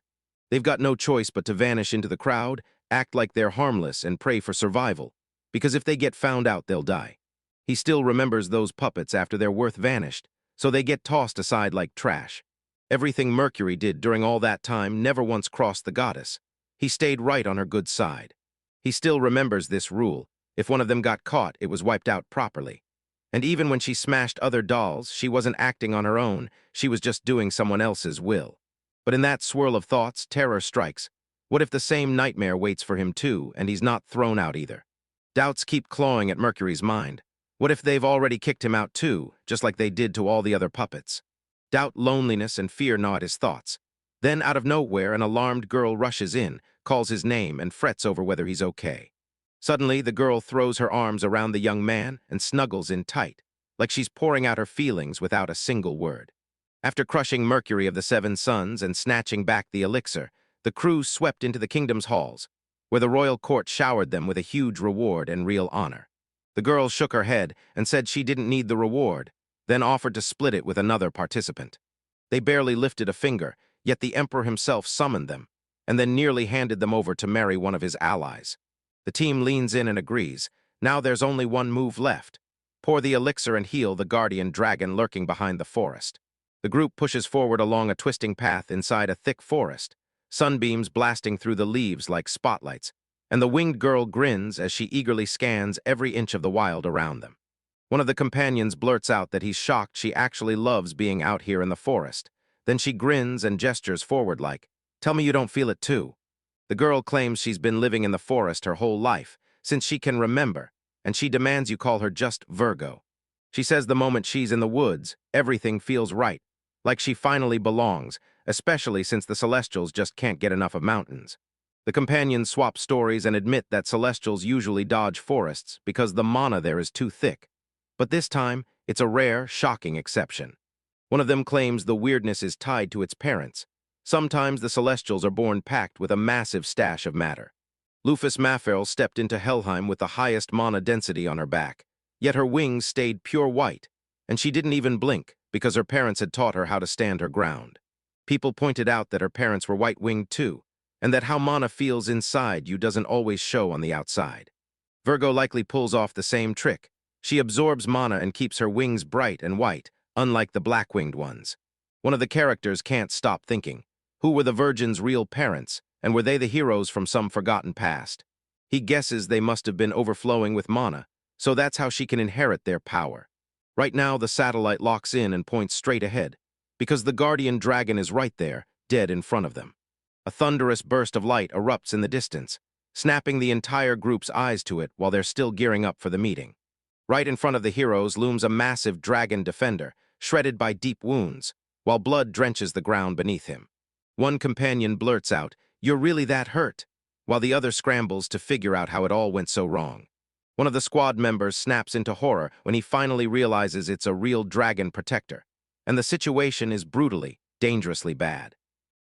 They've got no choice but to vanish into the crowd, act like they're harmless, and pray for survival, because if they get found out, they'll die. He still remembers those puppets after their worth vanished, so they get tossed aside like trash. Everything Mercury did during all that time never once crossed the goddess. He stayed right on her good side. He still remembers this rule. If one of them got caught, it was wiped out properly. And even when she smashed other dolls, she wasn't acting on her own, she was just doing someone else's will. But in that swirl of thoughts, terror strikes. What if the same nightmare waits for him too, and he's not thrown out either? Doubts keep clawing at Mercury's mind. What if they've already kicked him out too, just like they did to all the other puppets? Doubt, loneliness, and fear gnaw at his thoughts. Then, out of nowhere, an alarmed girl rushes in, calls his name, and frets over whether he's okay. Suddenly, the girl throws her arms around the young man and snuggles in tight, like she's pouring out her feelings without a single word. After crushing Mercury of the Seven Suns and snatching back the elixir, the crew swept into the kingdom's halls, where the royal court showered them with a huge reward and real honor. The girl shook her head and said she didn't need the reward, then offered to split it with another participant. They barely lifted a finger, yet the emperor himself summoned them, and then nearly handed them over to marry one of his allies. The team leans in and agrees. Now there's only one move left. Pour the elixir and heal the guardian dragon lurking behind the forest. The group pushes forward along a twisting path inside a thick forest, sunbeams blasting through the leaves like spotlights, and the winged girl grins as she eagerly scans every inch of the wild around them. One of the companions blurts out that he's shocked she actually loves being out here in the forest. Then she grins and gestures forward like, "Tell me you don't feel it too." The girl claims she's been living in the forest her whole life, since she can remember, and she demands you call her just Virgo. She says the moment she's in the woods, everything feels right, like she finally belongs, especially since the Celestials just can't get enough of mountains. The companions swap stories and admit that Celestials usually dodge forests because the mana there is too thick. But this time, it's a rare, shocking exception. One of them claims the weirdness is tied to its parents. Sometimes the Celestials are born packed with a massive stash of matter. Lufus Maferl stepped into Helheim with the highest mana density on her back, yet her wings stayed pure white, and she didn't even blink because her parents had taught her how to stand her ground. People pointed out that her parents were white-winged too, and that how mana feels inside you doesn't always show on the outside. Virgo likely pulls off the same trick. She absorbs mana and keeps her wings bright and white, unlike the black-winged ones. One of the characters can't stop thinking, Who were the Virgin's real parents, and were they the heroes from some forgotten past? He guesses they must have been overflowing with mana, so that's how she can inherit their power. Right now, the satellite locks in and points straight ahead, because the guardian dragon is right there, dead in front of them. A thunderous burst of light erupts in the distance, snapping the entire group's eyes to it while they're still gearing up for the meeting. Right in front of the heroes looms a massive dragon defender, shredded by deep wounds, while blood drenches the ground beneath him. One companion blurts out, "You're really that hurt," while the other scrambles to figure out how it all went so wrong. One of the squad members snaps into horror when he finally realizes it's a real dragon protector, and the situation is brutally, dangerously bad.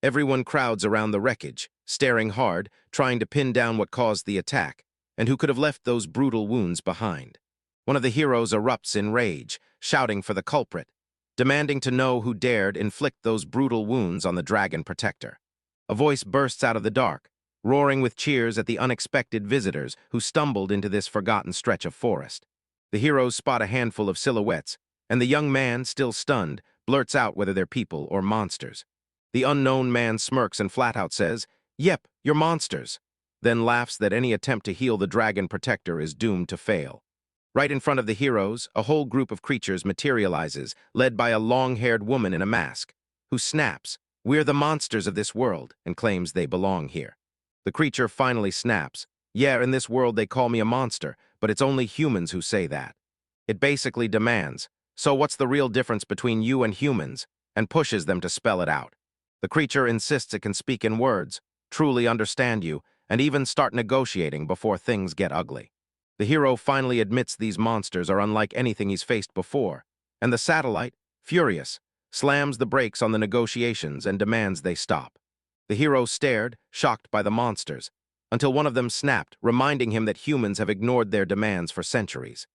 Everyone crowds around the wreckage, staring hard, trying to pin down what caused the attack, and who could have left those brutal wounds behind. One of the heroes erupts in rage, shouting for the culprit, demanding to know who dared inflict those brutal wounds on the dragon protector. A voice bursts out of the dark, roaring with cheers at the unexpected visitors who stumbled into this forgotten stretch of forest. The heroes spot a handful of silhouettes, and the young man, still stunned, blurts out whether they're people or monsters. The unknown man smirks and flat out says, "Yep, you're monsters," then laughs that any attempt to heal the dragon protector is doomed to fail. Right in front of the heroes, a whole group of creatures materializes, led by a long-haired woman in a mask, who snaps, "We're the monsters of this world," and claims they belong here. The creature finally snaps, "Yeah, in this world they call me a monster, but it's only humans who say that." It basically demands, "So what's the real difference between you and humans?" and pushes them to spell it out. The creature insists it can speak in words, truly understand you, and even start negotiating before things get ugly. The hero finally admits these monsters are unlike anything he's faced before, and the satellite, furious, slams the brakes on the negotiations and demands they stop. The hero stared, shocked by the monsters, until one of them snapped, reminding him that humans have ignored their demands for centuries.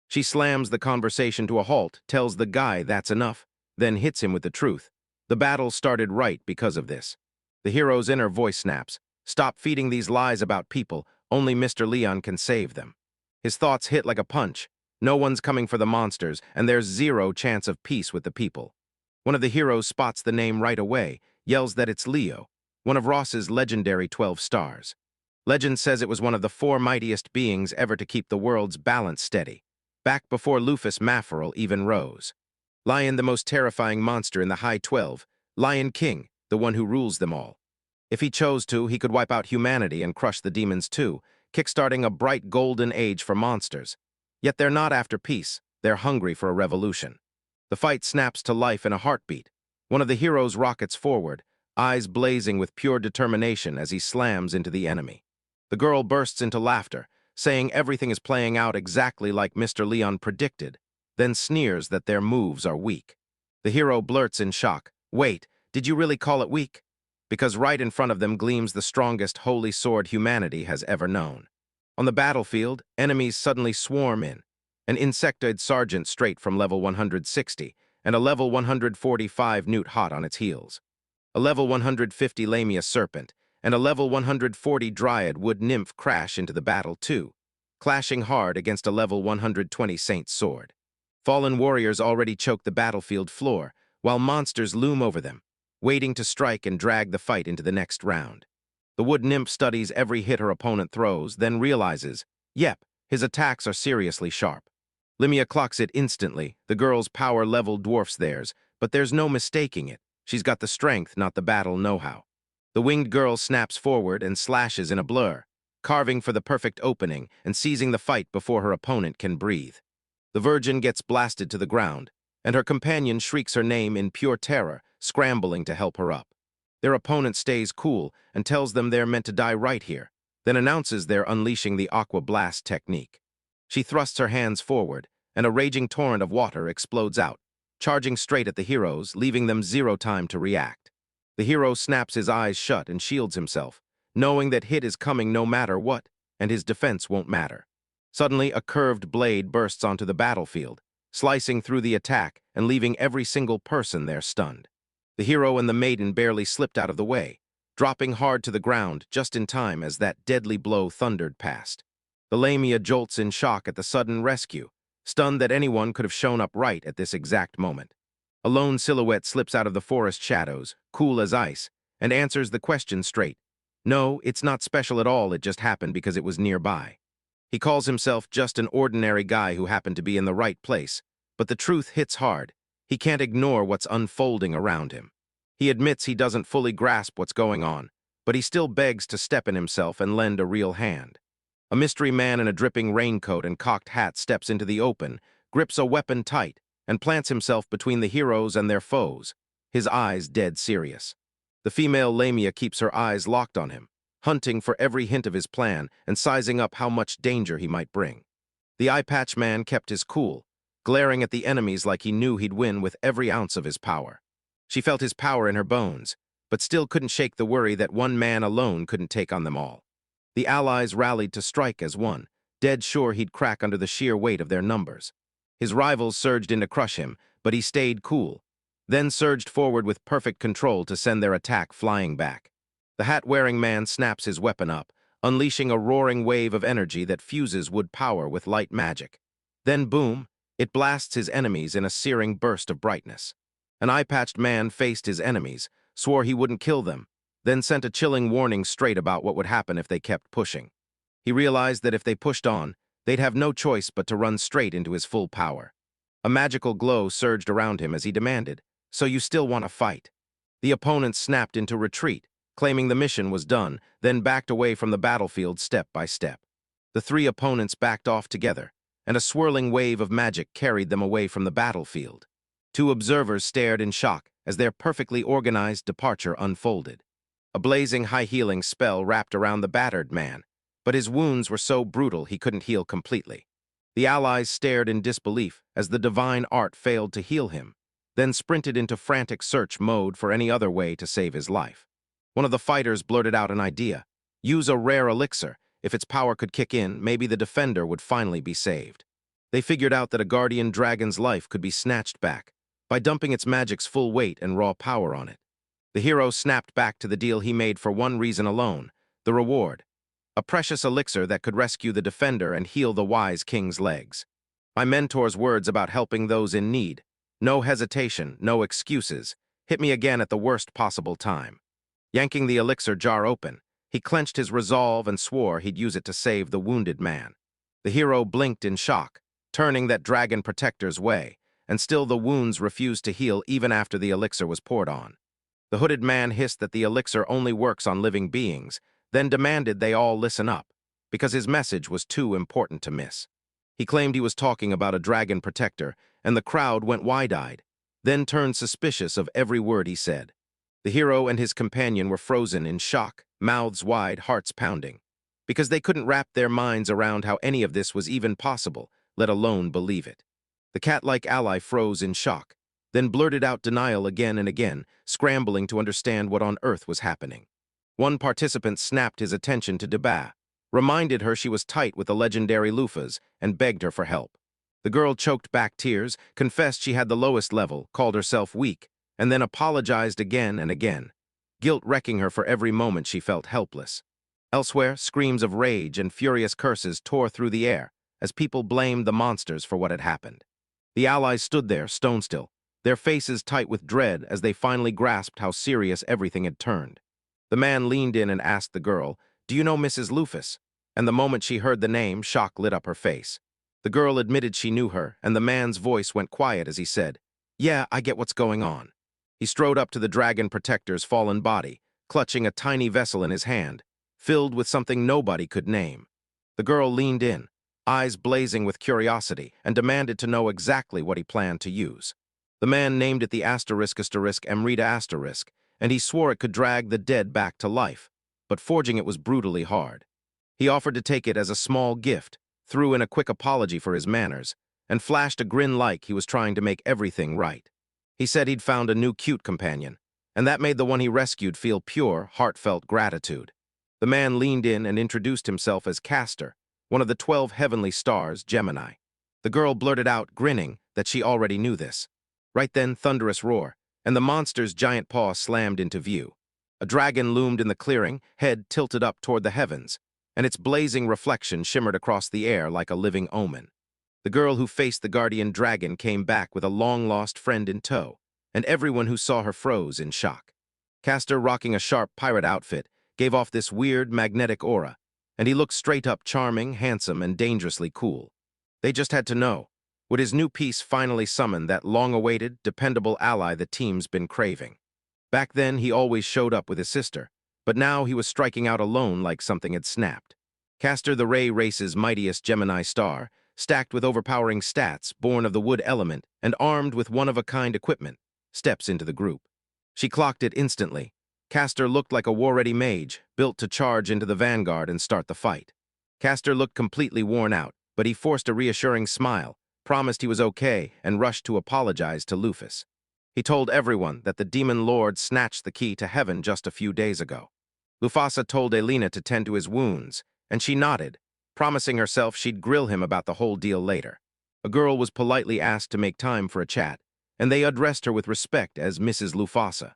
She slams the conversation to a halt, tells the guy that's enough, then hits him with the truth. The battle started right because of this. The hero's inner voice snaps, "Stop feeding these lies about people, only Mr. Leon can save them." His thoughts hit like a punch. No one's coming for the monsters, and there's zero chance of peace with the people. One of the heroes spots the name right away, yells that it's Leo, one of Ross's legendary 12 stars. Legend says it was one of the 4 mightiest beings ever to keep the world's balance steady, back before Lufus Mafferel even rose. Lion, the most terrifying monster in the High 12, Lion King, the one who rules them all. If he chose to, he could wipe out humanity and crush the demons too, kickstarting a bright golden age for monsters. Yet they're not after peace, they're hungry for a revolution. The fight snaps to life in a heartbeat. One of the heroes rockets forward, eyes blazing with pure determination as he slams into the enemy. The girl bursts into laughter, saying everything is playing out exactly like Mr. Leon predicted, then sneers that their moves are weak. The hero blurts in shock, "Wait, did you really call it weak?" Because right in front of them gleams the strongest holy sword humanity has ever known. On the battlefield, enemies suddenly swarm in. An insectoid sergeant straight from level 160, and a level 145 newt hot on its heels. A level 150 lamia serpent, and a level 140 dryad wood nymph crash into the battle too, clashing hard against a level 120 saint's sword. Fallen warriors already choke the battlefield floor, while monsters loom over them, waiting to strike and drag the fight into the next round. The wood nymph studies every hit her opponent throws, then realizes, yep, his attacks are seriously sharp. Limia clocks it instantly. The girl's power level dwarfs theirs, but there's no mistaking it. She's got the strength, not the battle know-how. The winged girl snaps forward and slashes in a blur, carving for the perfect opening and seizing the fight before her opponent can breathe. The virgin gets blasted to the ground, and her companion shrieks her name in pure terror, scrambling to help her up. Their opponent stays cool and tells them they're meant to die right here, then announces they're unleashing the Aqua Blast technique. She thrusts her hands forward, and a raging torrent of water explodes out, charging straight at the heroes, leaving them zero time to react. The hero snaps his eyes shut and shields himself, knowing that hit is coming no matter what, and his defense won't matter. Suddenly, a curved blade bursts onto the battlefield, slicing through the attack and leaving every single person there stunned. The hero and the maiden barely slipped out of the way, dropping hard to the ground just in time as that deadly blow thundered past. The lamia jolts in shock at the sudden rescue, stunned that anyone could have shown up right at this exact moment. A lone silhouette slips out of the forest shadows, cool as ice, and answers the question straight. No, it's not special at all, it just happened because it was nearby. He calls himself just an ordinary guy who happened to be in the right place, but the truth hits hard. He can't ignore what's unfolding around him. He admits he doesn't fully grasp what's going on, but he still begs to step in himself and lend a real hand. A mystery man in a dripping raincoat and cocked hat steps into the open, grips a weapon tight, and plants himself between the heroes and their foes, his eyes dead serious. The female Lamia keeps her eyes locked on him, hunting for every hint of his plan and sizing up how much danger he might bring. The eye-patch man kept his cool, glaring at the enemies like he knew he'd win with every ounce of his power. She felt his power in her bones, but still couldn't shake the worry that one man alone couldn't take on them all. The allies rallied to strike as one, dead sure he'd crack under the sheer weight of their numbers. His rivals surged in to crush him, but he stayed cool, then surged forward with perfect control to send their attack flying back. The hat-wearing man snaps his weapon up, unleashing a roaring wave of energy that fuses wood power with light magic. Then boom, it blasts his enemies in a searing burst of brightness. An eye-patched man faced his enemies, swore he wouldn't kill them, then sent a chilling warning straight about what would happen if they kept pushing. He realized that if they pushed on, they'd have no choice but to run straight into his full power. A magical glow surged around him as he demanded, "So you still want to fight?" The opponents snapped into retreat, claiming the mission was done, then backed away from the battlefield step by step. The three opponents backed off together, and a swirling wave of magic carried them away from the battlefield. Two observers stared in shock as their perfectly organized departure unfolded. A blazing high-healing spell wrapped around the battered man, but his wounds were so brutal he couldn't heal completely. The allies stared in disbelief as the divine art failed to heal him, then sprinted into frantic search mode for any other way to save his life. One of the fighters blurted out an idea. Use a rare elixir. If its power could kick in, maybe the defender would finally be saved. They figured out that a guardian dragon's life could be snatched back by dumping its magic's full weight and raw power on it. The hero snapped back to the deal he made for one reason alone, the reward. A precious elixir that could rescue the defender and heal the wise king's legs. My mentor's words about helping those in need, no hesitation, no excuses, hit me again at the worst possible time. Yanking the elixir jar open, he clenched his resolve and swore he'd use it to save the wounded man. The hero blinked in shock, turning that dragon protector's way, and still the wounds refused to heal even after the elixir was poured on. The hooded man hissed that the elixir only works on living beings, then demanded they all listen up, because his message was too important to miss. He claimed he was talking about a dragon protector, and the crowd went wide-eyed, then turned suspicious of every word he said. The hero and his companion were frozen in shock, mouths wide, hearts pounding, because they couldn't wrap their minds around how any of this was even possible, let alone believe it. The cat-like ally froze in shock, then blurted out denial again and again, scrambling to understand what on earth was happening. One participant snapped his attention to Deba, reminded her she was tight with the legendary loofahs, and begged her for help. The girl choked back tears, confessed she had the lowest level, called herself weak, and then apologized again and again, guilt wrecking her for every moment she felt helpless. Elsewhere, screams of rage and furious curses tore through the air as people blamed the monsters for what had happened. The allies stood there, stone still, their faces tight with dread as they finally grasped how serious everything had turned. The man leaned in and asked the girl, "Do you know Mrs. Lufus?" And the moment she heard the name, shock lit up her face. The girl admitted she knew her, and the man's voice went quiet as he said, "Yeah, I get what's going on." He strode up to the dragon protector's fallen body, clutching a tiny vessel in his hand, filled with something nobody could name. The girl leaned in, eyes blazing with curiosity, and demanded to know exactly what he planned to use. The man named it the Emrita**, and he swore it could drag the dead back to life, but forging it was brutally hard. He offered to take it as a small gift, threw in a quick apology for his manners, and flashed a grin like he was trying to make everything right. He said he'd found a new cute companion, and that made the one he rescued feel pure, heartfelt gratitude. The man leaned in and introduced himself as Castor, one of the 12 heavenly stars, Gemini. The girl blurted out, grinning, that she already knew this. Right then, thunderous roar, and the monster's giant paw slammed into view. A dragon loomed in the clearing, head tilted up toward the heavens, and its blazing reflection shimmered across the air like a living omen. The girl who faced the guardian dragon came back with a long-lost friend in tow, and everyone who saw her froze in shock. Castor, rocking a sharp pirate outfit, gave off this weird, magnetic aura, and he looked straight up charming, handsome, and dangerously cool. They just had to know, would his new piece finally summon that long-awaited, dependable ally the team's been craving? Back then, he always showed up with his sister, but now he was striking out alone like something had snapped. Castor, the Ray race's mightiest Gemini star, stacked with overpowering stats, born of the wood element, and armed with one-of-a-kind equipment, steps into the group. She clocked it instantly. Castor looked like a war-ready mage, built to charge into the vanguard and start the fight. Castor looked completely worn out, but he forced a reassuring smile, promised he was okay, and rushed to apologize to Lufus. He told everyone that the demon lord snatched the key to heaven just a few days ago. Mufasa told Elena to tend to his wounds, and she nodded, promising herself she'd grill him about the whole deal later. A girl was politely asked to make time for a chat, and they addressed her with respect as Mrs. Mufasa.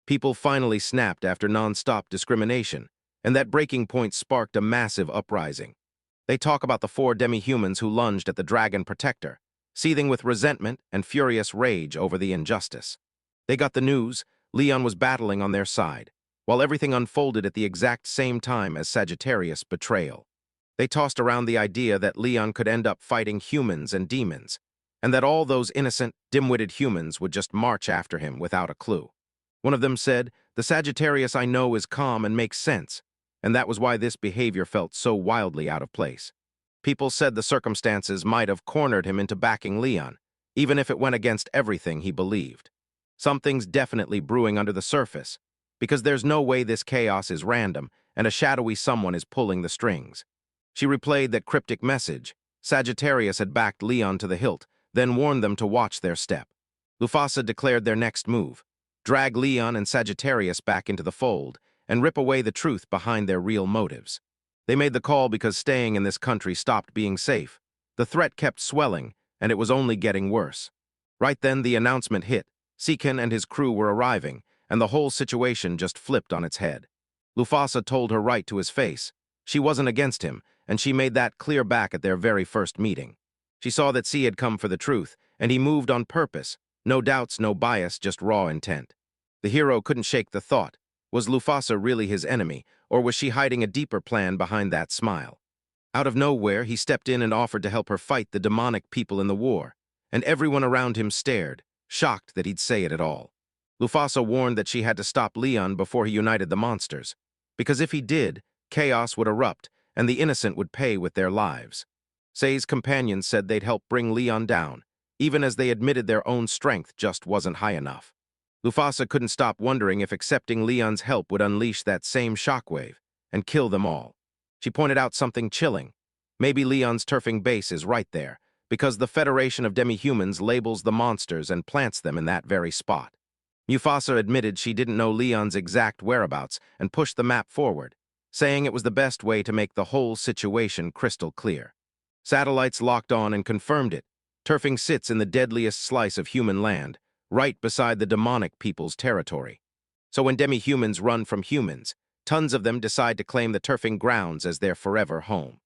People finally snapped after non-stop discrimination, and that breaking point sparked a massive uprising. They talk about the 4 demi-humans who lunged at the dragon protector, seething with resentment and furious rage over the injustice. They got the news Leon was battling on their side, while everything unfolded at the exact same time as Sagittarius' betrayal. They tossed around the idea that Leon could end up fighting humans and demons, and that all those innocent, dim-witted humans would just march after him without a clue. One of them said, "The Sagittarius I know is calm and makes sense," and that was why this behavior felt so wildly out of place. People said the circumstances might have cornered him into backing Leon, even if it went against everything he believed. Something's definitely brewing under the surface, because there's no way this chaos is random and a shadowy someone is pulling the strings. She replayed that cryptic message. Sagittarius had backed Leon to the hilt, then warned them to watch their step. Mufasa declared their next move: drag Leon and Sagittarius back into the fold and rip away the truth behind their real motives. They made the call because staying in this country stopped being safe. The threat kept swelling, and it was only getting worse. Right then, the announcement hit. Seekin and his crew were arriving, and the whole situation just flipped on its head. Mufasa told her right to his face. She wasn't against him, and she made that clear back at their very first meeting. She saw that C had come for the truth, and he moved on purpose. No doubts, no bias, just raw intent. The hero couldn't shake the thought. Was Mufasa really his enemy, or was she hiding a deeper plan behind that smile? Out of nowhere, he stepped in and offered to help her fight the demonic people in the war, and everyone around him stared, shocked that he'd say it at all. Mufasa warned that she had to stop Leon before he united the monsters, because if he did, chaos would erupt, and the innocent would pay with their lives. Say's companions said they'd help bring Leon down, even as they admitted their own strength just wasn't high enough. Mufasa couldn't stop wondering if accepting Leon's help would unleash that same shockwave and kill them all. She pointed out something chilling. Maybe Leon's turfing base is right there, because the Federation of Demi-Humans labels the monsters and plants them in that very spot. Mufasa admitted she didn't know Leon's exact whereabouts and pushed the map forward, saying it was the best way to make the whole situation crystal clear. Satellites locked on and confirmed it. Turfing sits in the deadliest slice of human land, right beside the demonic people's territory. So when demi-humans run from humans, tons of them decide to claim the turfing grounds as their forever home.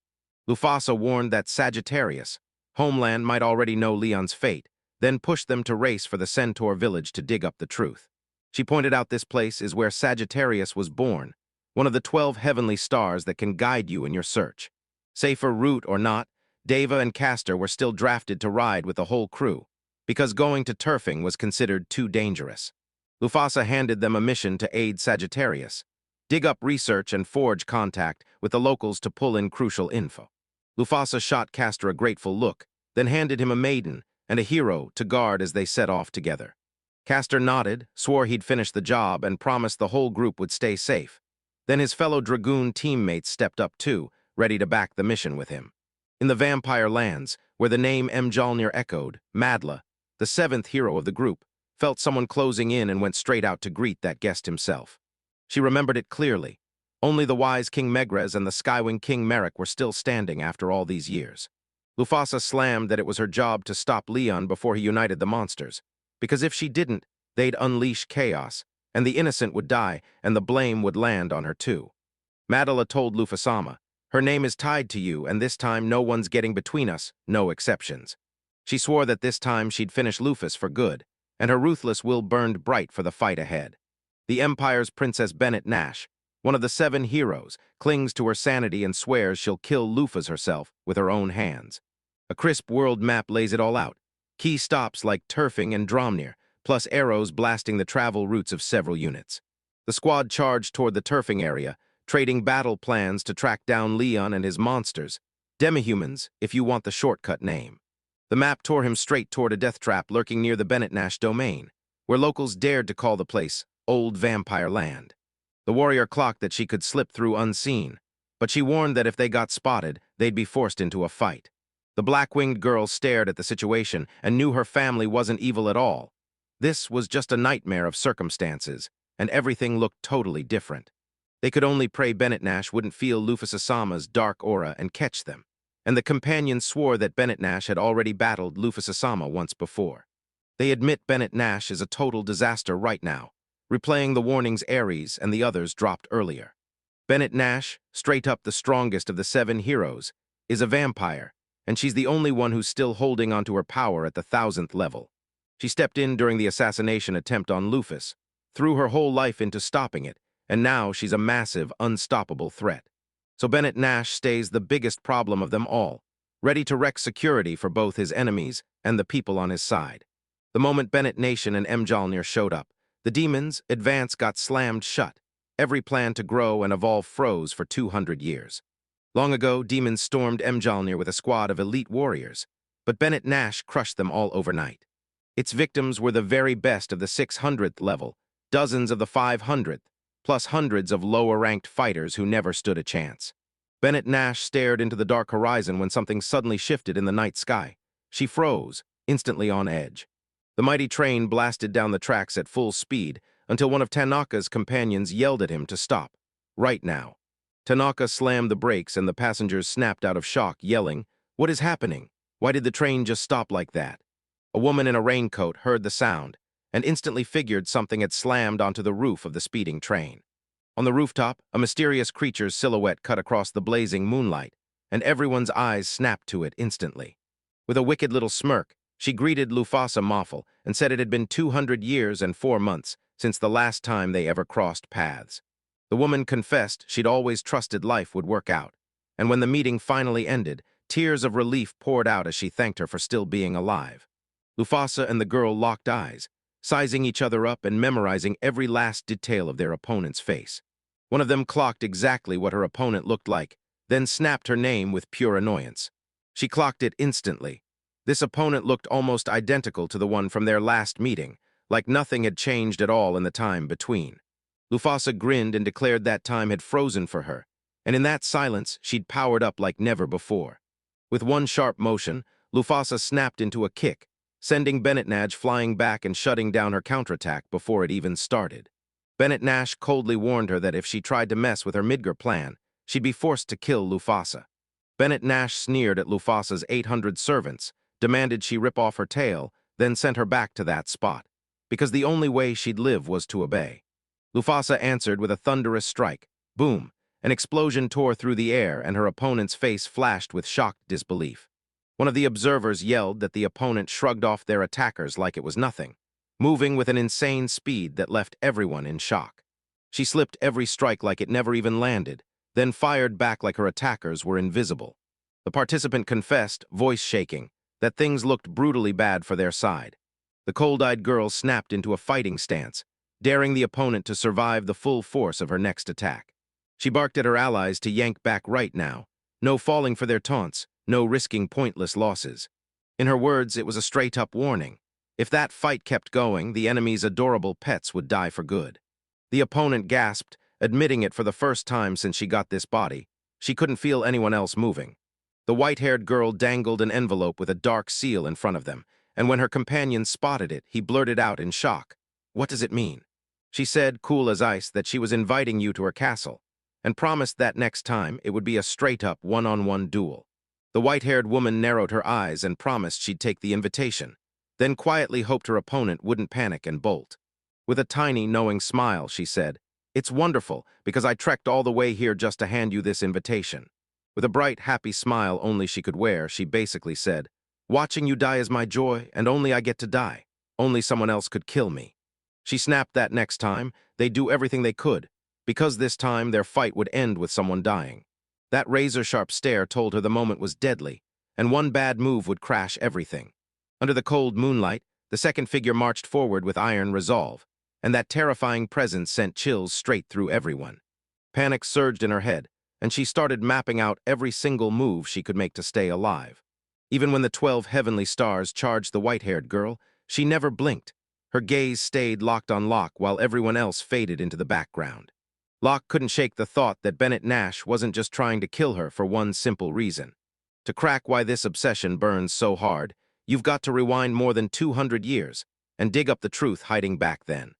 Mufasa warned that Sagittarius, homeland, might already know Leon's fate, then pushed them to race for the Centaur village to dig up the truth. She pointed out this place is where Sagittarius was born, one of the 12 heavenly stars that can guide you in your search. Safer route or not, Deva and Castor were still drafted to ride with the whole crew, because going to turfing was considered too dangerous. Mufasa handed them a mission to aid Sagittarius, dig up research and forge contact with the locals to pull in crucial info. Mufasa shot Castor a grateful look, then handed him a maiden and a hero to guard as they set off together. Castor nodded, swore he'd finish the job, and promised the whole group would stay safe. Then his fellow dragoon teammates stepped up too, ready to back the mission with him. In the vampire lands, where the name Mjolnir echoed, Madla, the 7th hero of the group, felt someone closing in and went straight out to greet that guest himself. She remembered it clearly. Only the wise King Megrez and the Skywing King Merrick were still standing after all these years. Mufasa slammed that it was her job to stop Leon before he united the monsters, because if she didn't, they'd unleash chaos, and the innocent would die, and the blame would land on her too. Madala told Mufasa, "Her name is tied to you, and this time no one's getting between us, no exceptions." She swore that this time she'd finish Lufus for good, and her ruthless will burned bright for the fight ahead. The Empire's Princess Bennett Nash, one of the 7 heroes, clings to her sanity and swears she'll kill Lufas herself with her own hands. A crisp world map lays it all out. Key stops like Turfing and Dromnir, plus arrows blasting the travel routes of several units. The squad charged toward the Turfing area, trading battle plans to track down Leon and his monsters, demihumans, if you want the shortcut name. The map tore him straight toward a death trap lurking near the Bennett Nash domain, where locals dared to call the place Old Vampire Land. The warrior clocked that she could slip through unseen, but she warned that if they got spotted, they'd be forced into a fight. The black-winged girl stared at the situation and knew her family wasn't evil at all. This was just a nightmare of circumstances, and everything looked totally different. They could only pray Bennett Nash wouldn't feel Lufus Asama's dark aura and catch them, and the companions swore that Bennett Nash had already battled Lufus Asama once before. They admit Bennett Nash is a total disaster right now, replaying the warnings Ares and the others dropped earlier. Bennett Nash, straight up the strongest of the 7 heroes, is a vampire, and she's the only one who's still holding onto her power at the 1000th level. She stepped in during the assassination attempt on Lufus, threw her whole life into stopping it, and now she's a massive, unstoppable threat. So Bennett Nash stays the biggest problem of them all, ready to wreck security for both his enemies and the people on his side. The moment Bennett Nation and Mjalnir showed up, the demons' advance got slammed shut. Every plan to grow and evolve froze for 200 years. Long ago, demons stormed Mjalnir with a squad of elite warriors, but Bennett Nash crushed them all overnight. Its victims were the very best of the 600th level, dozens of the 500th, plus hundreds of lower-ranked fighters who never stood a chance. Bennett Nash stared into the dark horizon when something suddenly shifted in the night sky. She froze, instantly on edge. The mighty train blasted down the tracks at full speed until one of Tanaka's companions yelled at him to stop. Right now. Tanaka slammed the brakes and the passengers snapped out of shock, yelling, "What is happening? Why did the train just stop like that?" A woman in a raincoat heard the sound and instantly figured something had slammed onto the roof of the speeding train. On the rooftop, a mysterious creature's silhouette cut across the blazing moonlight, and everyone's eyes snapped to it instantly. With a wicked little smirk, she greeted Lufasa Moffel and said it had been 200 years and 4 months since the last time they ever crossed paths. The woman confessed she'd always trusted life would work out, and when the meeting finally ended, tears of relief poured out as she thanked her for still being alive. Lufasa and the girl locked eyes, sizing each other up and memorizing every last detail of their opponent's face. One of them clocked exactly what her opponent looked like, then snapped her name with pure annoyance. She clocked it instantly. This opponent looked almost identical to the one from their last meeting, like nothing had changed at all in the time between. Lufasa grinned and declared that time had frozen for her, and in that silence she'd powered up like never before. With one sharp motion, Lufasa snapped into a kick, sending Bennett Nash flying back and shutting down her counterattack before it even started. Bennett Nash coldly warned her that if she tried to mess with her Midgar plan, she'd be forced to kill Lufasa. Bennett Nash sneered at Lufasa's 800 servants, demanded she rip off her tail, then sent her back to that spot, because the only way she'd live was to obey. Lufasa answered with a thunderous strike. Boom! An explosion tore through the air and her opponent's face flashed with shocked disbelief. One of the observers yelled that the opponent shrugged off their attackers like it was nothing, moving with an insane speed that left everyone in shock. She slipped every strike like it never even landed, then fired back like her attackers were invisible. The participant confessed, voice shaking, that things looked brutally bad for their side. The cold-eyed girl snapped into a fighting stance, daring the opponent to survive the full force of her next attack. She barked at her allies to yank back right now, no falling for their taunts, no risking pointless losses. In her words, it was a straight-up warning. If that fight kept going, the enemy's adorable pets would die for good. The opponent gasped, admitting it for the first time since she got this body. She couldn't feel anyone else moving. The white-haired girl dangled an envelope with a dark seal in front of them, and when her companion spotted it, he blurted out in shock, "What does it mean?" She said, cool as ice, that she was inviting you to her castle, and promised that next time it would be a straight-up one-on-one duel. The white-haired woman narrowed her eyes and promised she'd take the invitation, then quietly hoped her opponent wouldn't panic and bolt. With a tiny, knowing smile, she said, "It's wonderful, because I trekked all the way here just to hand you this invitation." With a bright, happy smile only she could wear, she basically said, "Watching you die is my joy, and only I get to die. Only someone else could kill me." She snapped that next time, they'd do everything they could, because this time their fight would end with someone dying. That razor-sharp stare told her the moment was deadly, and one bad move would crash everything. Under the cold moonlight, the second figure marched forward with iron resolve, and that terrifying presence sent chills straight through everyone. Panic surged in her head, and she started mapping out every single move she could make to stay alive. Even when the 12 heavenly stars charged the white-haired girl, she never blinked. Her gaze stayed locked on Locke while everyone else faded into the background. Locke couldn't shake the thought that Bennett Nash wasn't just trying to kill her for one simple reason. To crack why this obsession burns so hard, you've got to rewind more than 200 years and dig up the truth hiding back then.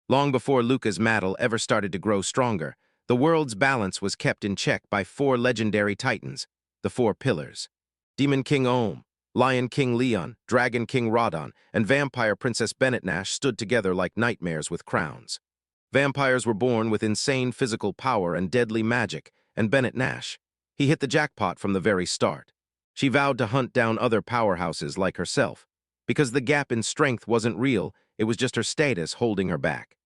Long before Luca's Mattel ever started to grow stronger, the world's balance was kept in check by 4 legendary titans, the 4 pillars. Demon King Ohm, Lion King Leon, Dragon King Radon, and Vampire Princess Bennett Nash stood together like nightmares with crowns. Vampires were born with insane physical power and deadly magic, and Bennett Nash, he hit the jackpot from the very start. She vowed to hunt down other powerhouses like herself, because the gap in strength wasn't real, it was just her status holding her back.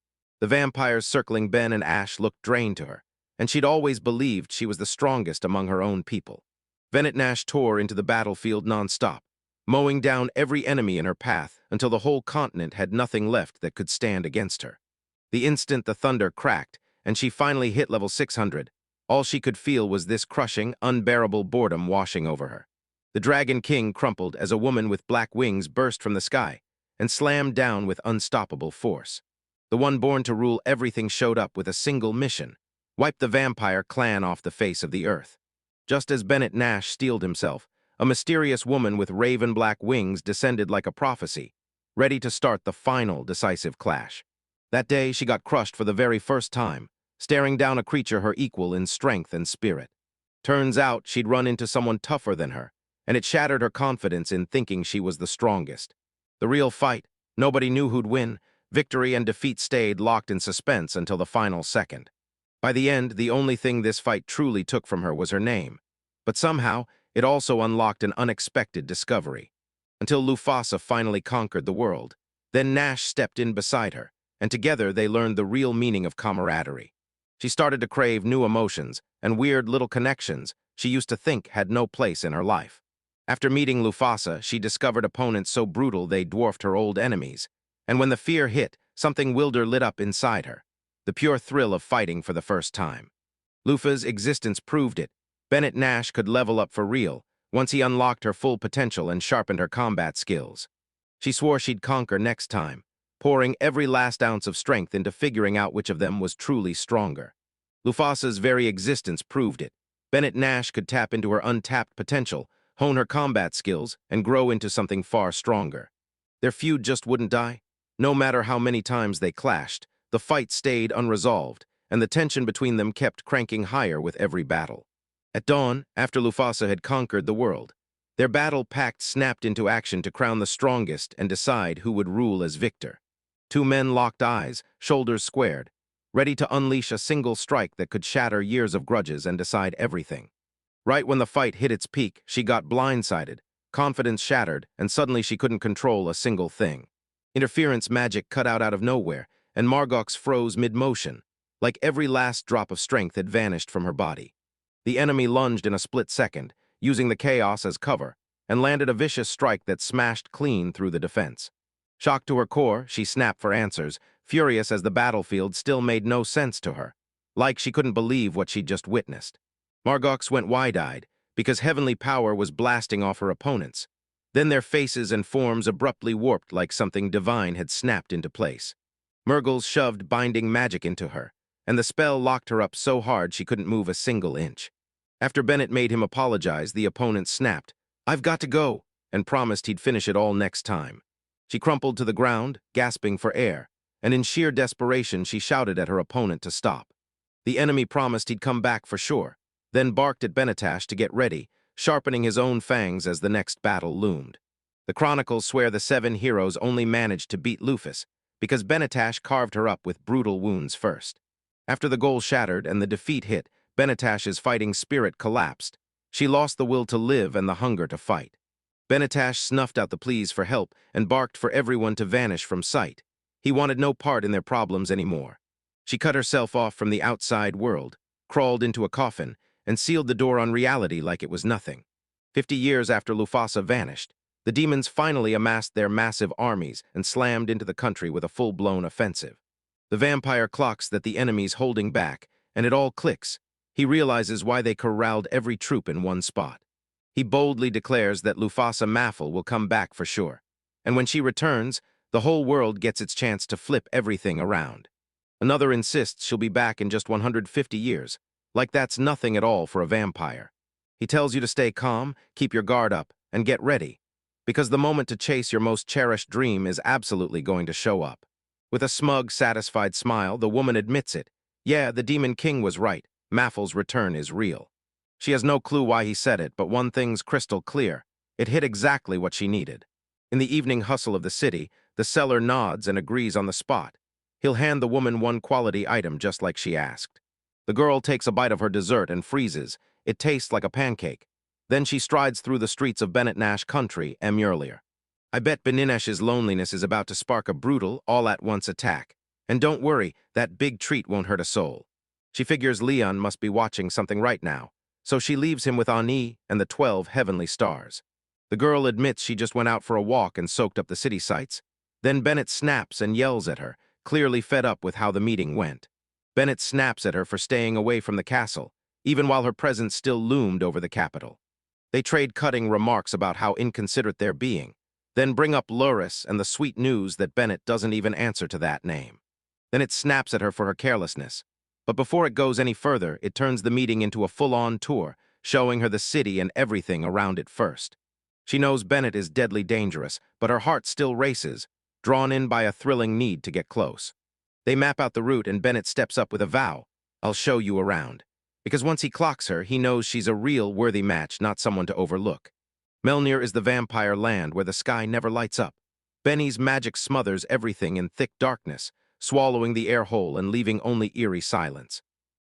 The vampires circling Ben and Ash looked drained to her, and she'd always believed she was the strongest among her own people. Bennett Nash tore into the battlefield non-stop, mowing down every enemy in her path until the whole continent had nothing left that could stand against her. The instant the thunder cracked and she finally hit level 600, all she could feel was this crushing, unbearable boredom washing over her. The Dragon King crumpled as a woman with black wings burst from the sky and slammed down with unstoppable force. The one born to rule everything showed up with a single mission: wipe the vampire clan off the face of the earth. Just as Bennett Nash steeled himself, a mysterious woman with raven-black wings descended like a prophecy, ready to start the final decisive clash. That day, she got crushed for the very first time, staring down a creature her equal in strength and spirit. Turns out she'd run into someone tougher than her, and it shattered her confidence in thinking she was the strongest. The real fight, nobody knew who'd win. Victory and defeat stayed locked in suspense until the final second. By the end, the only thing this fight truly took from her was her name. But somehow, it also unlocked an unexpected discovery. Until Mufasa finally conquered the world. Then Nash stepped in beside her, and together they learned the real meaning of camaraderie. She started to crave new emotions and weird little connections she used to think had no place in her life. After meeting Mufasa, she discovered opponents so brutal they dwarfed her old enemies. And when the fear hit, something wilder lit up inside her. The pure thrill of fighting for the first time. Lufa's existence proved it. Bennett Nash could level up for real once he unlocked her full potential and sharpened her combat skills. She swore she'd conquer next time, pouring every last ounce of strength into figuring out which of them was truly stronger. Mufasa's very existence proved it. Bennett Nash could tap into her untapped potential, hone her combat skills, and grow into something far stronger. Their feud just wouldn't die. No matter how many times they clashed, the fight stayed unresolved, and the tension between them kept cranking higher with every battle. At dawn, after Mufasa had conquered the world, their battle pact snapped into action to crown the strongest and decide who would rule as victor. 2 men locked eyes, shoulders squared, ready to unleash a single strike that could shatter years of grudges and decide everything. Right when the fight hit its peak, she got blindsided, confidence shattered, and suddenly she couldn't control a single thing. Interference magic cut out of nowhere, and Margox froze mid-motion, like every last drop of strength had vanished from her body. The enemy lunged in a split second, using the chaos as cover, and landed a vicious strike that smashed clean through the defense. Shocked to her core, she snapped for answers, furious as the battlefield still made no sense to her, like she couldn't believe what she'd just witnessed. Margox went wide-eyed, because heavenly power was blasting off her opponents. Then their faces and forms abruptly warped like something divine had snapped into place. Murgles shoved binding magic into her, and the spell locked her up so hard she couldn't move a single inch. After Bennett made him apologize, the opponent snapped, "I've got to go," and promised he'd finish it all next time. She crumpled to the ground, gasping for air, and in sheer desperation she shouted at her opponent to stop. The enemy promised he'd come back for sure, then barked at Benetash to get ready, sharpening his own fangs as the next battle loomed. The chronicles swear the 7 heroes only managed to beat Lufus, because Benetash carved her up with brutal wounds first. After the goal shattered and the defeat hit, Benetash's fighting spirit collapsed. She lost the will to live and the hunger to fight. Benetash snuffed out the pleas for help and barked for everyone to vanish from sight. He wanted no part in their problems anymore. She cut herself off from the outside world, crawled into a coffin, and sealed the door on reality like it was nothing. 50 years after Mufasa vanished, the demons finally amassed their massive armies and slammed into the country with a full-blown offensive. The vampire clocks that the enemy's holding back, and it all clicks. He realizes why they corralled every troop in one spot. He boldly declares that Mufasa Maffel will come back for sure. And when she returns, the whole world gets its chance to flip everything around. Another insists she'll be back in just 150 years, like that's nothing at all for a vampire. He tells you to stay calm, keep your guard up, and get ready, because the moment to chase your most cherished dream is absolutely going to show up. With a smug, satisfied smile, the woman admits it. Yeah, the Demon King was right. Maffel's return is real. She has no clue why he said it, but one thing's crystal clear. It hit exactly what she needed. In the evening hustle of the city, the seller nods and agrees on the spot. He'll hand the woman one quality item just like she asked. The girl takes a bite of her dessert and freezes. It tastes like a pancake. Then she strides through the streets of Bennett Nash country, earlier. I bet Beninesh's loneliness is about to spark a brutal, all-at-once attack. And don't worry, that big treat won't hurt a soul. She figures Leon must be watching something right now, so she leaves him with Ani and the 12 heavenly stars. The girl admits she just went out for a walk and soaked up the city sights. Then Bennett snaps and yells at her, clearly fed up with how the meeting went. Bennett snaps at her for staying away from the castle, even while her presence still loomed over the capital. They trade cutting remarks about how inconsiderate they're being, then bring up Luris and the sweet news that Bennett doesn't even answer to that name. Then it snaps at her for her carelessness. But before it goes any further, it turns the meeting into a full-on tour, showing her the city and everything around it first. She knows Bennett is deadly dangerous, but her heart still races, drawn in by a thrilling need to get close. They map out the route and Bennett steps up with a vow. I'll show you around. Because once he clocks her, he knows she's a real worthy match, not someone to overlook. Melnir is the vampire land where the sky never lights up. Benny's magic smothers everything in thick darkness, swallowing the air whole and leaving only eerie silence.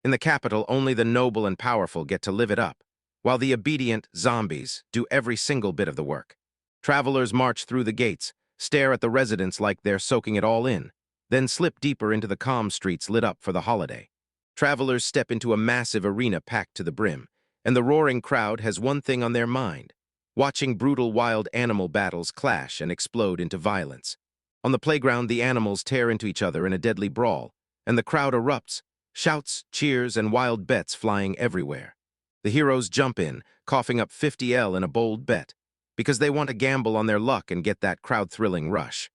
In the capital, only the noble and powerful get to live it up, while the obedient zombies do every single bit of the work. Travelers march through the gates, stare at the residents like they're soaking it all in, then slip deeper into the calm streets lit up for the holiday. Travelers step into a massive arena packed to the brim, and the roaring crowd has one thing on their mind: watching brutal wild animal battles clash and explode into violence. On the playground, the animals tear into each other in a deadly brawl, and the crowd erupts, shouts, cheers, and wild bets flying everywhere. The heroes jump in, coughing up 50L in a bold bet, because they want to gamble on their luck and get that crowd-thrilling rush.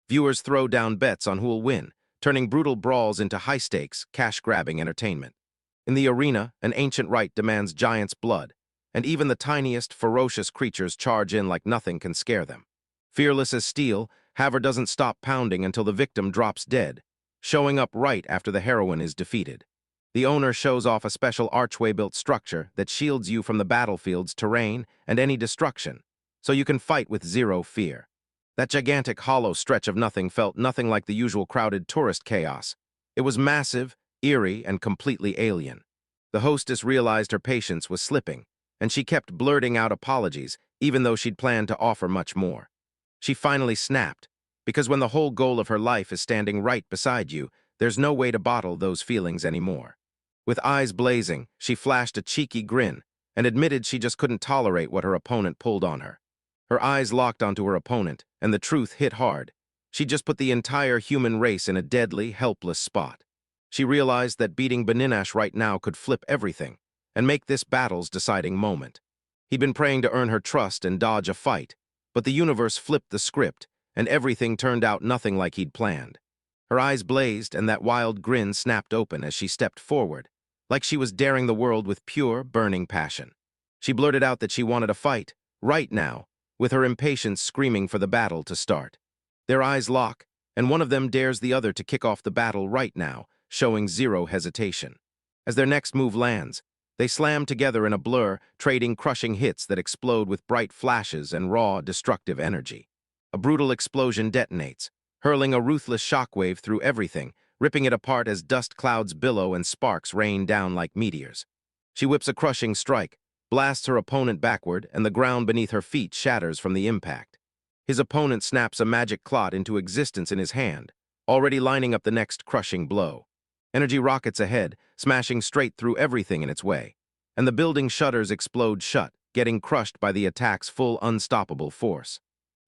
Viewers throw down bets on who'll win, turning brutal brawls into high-stakes, cash-grabbing entertainment. In the arena, an ancient rite demands giants' blood, and even the tiniest, ferocious creatures charge in like nothing can scare them. Fearless as steel, Haver doesn't stop pounding until the victim drops dead, showing up right after the heroine is defeated. The owner shows off a special archway-built structure that shields you from the battlefield's terrain and any destruction, so you can fight with zero fear. That gigantic hollow stretch of nothing felt nothing like the usual crowded tourist chaos. It was massive, eerie, and completely alien. The hostess realized her patience was slipping, and she kept blurting out apologies, even though she'd planned to offer much more. She finally snapped, because when the whole goal of her life is standing right beside you, there's no way to bottle those feelings anymore. With eyes blazing, she flashed a cheeky grin and admitted she just couldn't tolerate what her opponent pulled on her. Her eyes locked onto her opponent, and the truth hit hard. She just put the entire human race in a deadly, helpless spot. She realized that beating Beninash right now could flip everything and make this battle's deciding moment. He'd been praying to earn her trust and dodge a fight, but the universe flipped the script, and everything turned out nothing like he'd planned. Her eyes blazed, and that wild grin snapped open as she stepped forward, like she was daring the world with pure, burning passion. She blurted out that she wanted a fight, right now, with her impatience screaming for the battle to start. Their eyes lock, and one of them dares the other to kick off the battle right now, showing zero hesitation. As their next move lands, they slam together in a blur, trading crushing hits that explode with bright flashes and raw, destructive energy. A brutal explosion detonates, hurling a ruthless shockwave through everything, ripping it apart as dust clouds billow and sparks rain down like meteors. She whips a crushing strike, blasts her opponent backward, and the ground beneath her feet shatters from the impact. His opponent snaps a magic clot into existence in his hand, already lining up the next crushing blow. Energy rockets ahead, smashing straight through everything in its way. And the building shutters explode shut, getting crushed by the attack's full unstoppable force.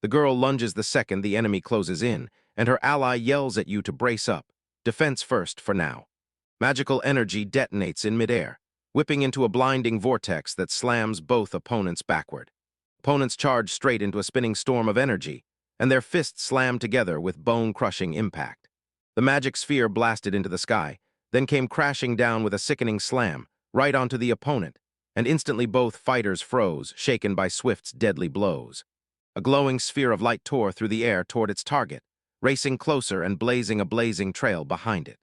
The girl lunges the second the enemy closes in, and her ally yells at you to brace up. Defense first for now. Magical energy detonates in midair, whipping into a blinding vortex that slams both opponents backward. Opponents charge straight into a spinning storm of energy, and their fists slam together with bone-crushing impact. The magic sphere blasted into the sky, then came crashing down with a sickening slam, right onto the opponent, and instantly both fighters froze, shaken by Swift's deadly blows. A glowing sphere of light tore through the air toward its target, racing closer and blazing a blazing trail behind it.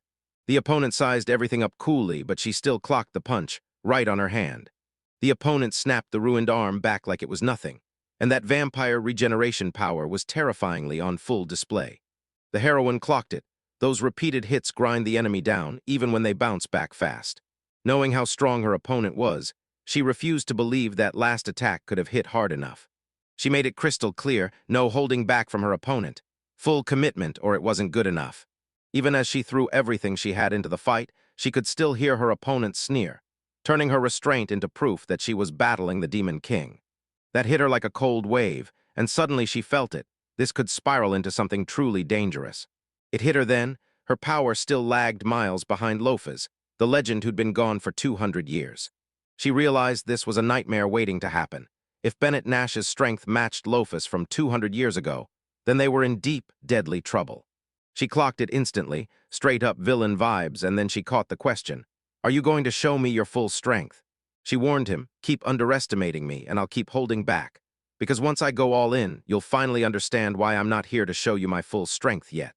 The opponent sized everything up coolly, but she still clocked the punch, right on her hand. The opponent snapped the ruined arm back like it was nothing, and that vampire regeneration power was terrifyingly on full display. The heroine clocked it. Those repeated hits grind the enemy down, even when they bounce back fast. Knowing how strong her opponent was, she refused to believe that last attack could have hit hard enough. She made it crystal clear, no holding back from her opponent. Full commitment, or it wasn't good enough. Even as she threw everything she had into the fight, she could still hear her opponent sneer, turning her restraint into proof that she was battling the Demon King. That hit her like a cold wave, and suddenly she felt it. This could spiral into something truly dangerous. It hit her then. Her power still lagged miles behind Lofa's, the legend who'd been gone for 200 years. She realized this was a nightmare waiting to happen. If Bennett Nash's strength matched Lofa's from 200 years ago, then they were in deep, deadly trouble. She clocked it instantly, straight-up villain vibes, and then she caught the question, "Are you going to show me your full strength?" She warned him, "Keep underestimating me, and I'll keep holding back. Because once I go all in, you'll finally understand why I'm not here to show you my full strength yet."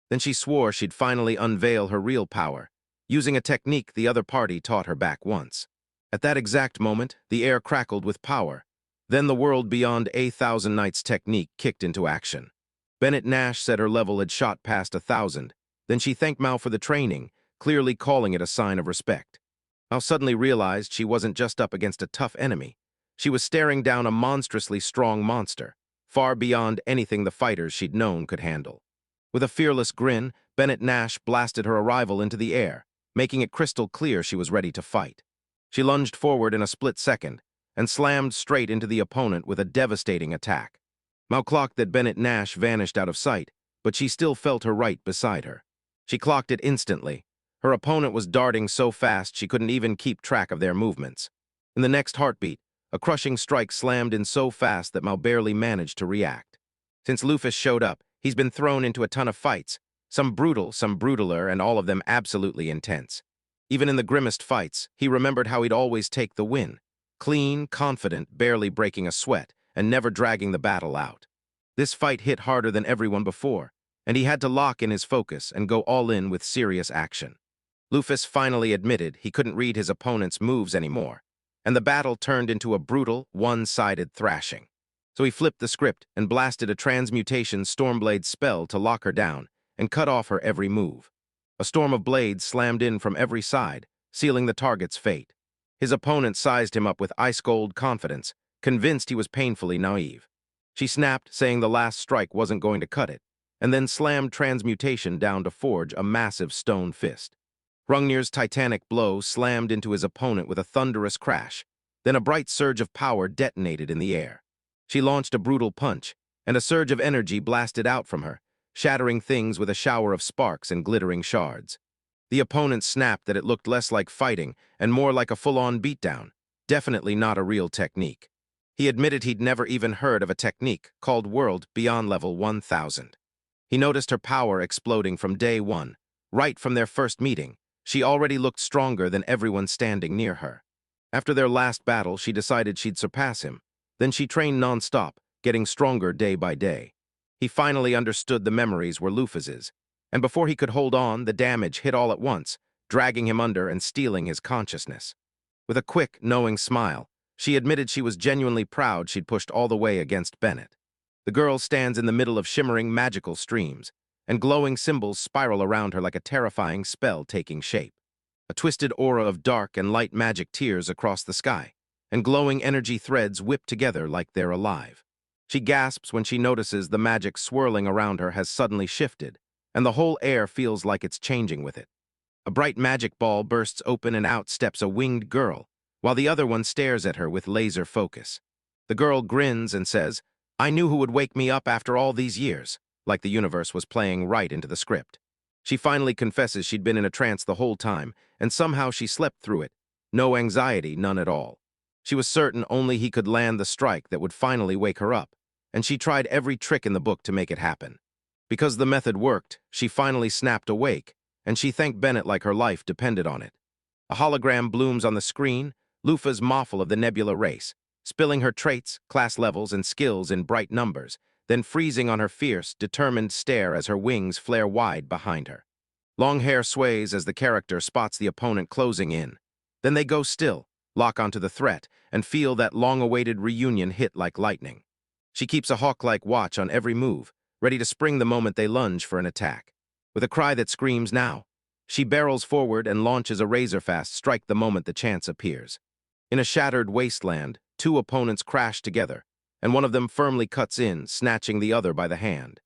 Then she swore she'd finally unveil her real power, using a technique the other party taught her back once. At that exact moment, the air crackled with power. Then the world beyond 1,000 Nights technique kicked into action. Bennett Nash said her level had shot past 1,000. Then she thanked Mao for the training, clearly calling it a sign of respect. Mao suddenly realized she wasn't just up against a tough enemy. She was staring down a monstrously strong monster, far beyond anything the fighters she'd known could handle. With a fearless grin, Bennett Nash blasted her arrival into the air, making it crystal clear she was ready to fight. She lunged forward in a split second and slammed straight into the opponent with a devastating attack. Mao clocked that Bennett Nash vanished out of sight, but she still felt her right beside her. She clocked it instantly. Her opponent was darting so fast she couldn't even keep track of their movements. In the next heartbeat, a crushing strike slammed in so fast that Mao barely managed to react. Since Lufus showed up, he's been thrown into a ton of fights, some brutal, some brutaler, and all of them absolutely intense. Even in the grimmest fights, he remembered how he'd always take the win. Clean, confident, barely breaking a sweat, and never dragging the battle out. This fight hit harder than everyone before, and he had to lock in his focus and go all in with serious action. Lufus finally admitted he couldn't read his opponent's moves anymore, and the battle turned into a brutal, one-sided thrashing. So he flipped the script and blasted a transmutation Stormblade spell to lock her down and cut off her every move. A storm of blades slammed in from every side, sealing the target's fate. His opponent sized him up with ice-cold confidence, convinced he was painfully naive. She snapped, saying the last strike wasn't going to cut it, and then slammed transmutation down to forge a massive stone fist. Hrungnir's titanic blow slammed into his opponent with a thunderous crash. Then a bright surge of power detonated in the air. She launched a brutal punch, and a surge of energy blasted out from her, shattering things with a shower of sparks and glittering shards. The opponent snapped that it looked less like fighting and more like a full-on beatdown, definitely not a real technique. He admitted he'd never even heard of a technique called World Beyond Level 1000. He noticed her power exploding from day one. Right from their first meeting, she already looked stronger than everyone standing near her. After their last battle, she decided she'd surpass him. Then she trained non-stop, getting stronger day by day. He finally understood the memories were Lufus's, and before he could hold on, the damage hit all at once, dragging him under and stealing his consciousness. With a quick, knowing smile, she admitted she was genuinely proud she'd pushed all the way against Bennett. The girl stands in the middle of shimmering magical streams, and glowing symbols spiral around her like a terrifying spell taking shape. A twisted aura of dark and light magic tears across the sky, and glowing energy threads whip together like they're alive. She gasps when she notices the magic swirling around her has suddenly shifted, and the whole air feels like it's changing with it. A bright magic ball bursts open and out steps a winged girl, while the other one stares at her with laser focus. The girl grins and says, "I knew who would wake me up after all these years," like the universe was playing right into the script. She finally confesses she'd been in a trance the whole time, and somehow she slept through it. No anxiety, none at all. She was certain only he could land the strike that would finally wake her up, and she tried every trick in the book to make it happen. Because the method worked, she finally snapped awake, and she thanked Bennett like her life depended on it. A hologram blooms on the screen, Lufa's Moffel of the Nebula race, spilling her traits, class levels, and skills in bright numbers, then freezing on her fierce, determined stare as her wings flare wide behind her. Long hair sways as the character spots the opponent closing in. Then they go still, lock onto the threat, and feel that long-awaited reunion hit like lightning. She keeps a hawk-like watch on every move, ready to spring the moment they lunge for an attack. With a cry that screams now, she barrels forward and launches a razor-fast strike the moment the chance appears. In a shattered wasteland, two opponents crash together, and one of them firmly cuts in, snatching the other by the hand.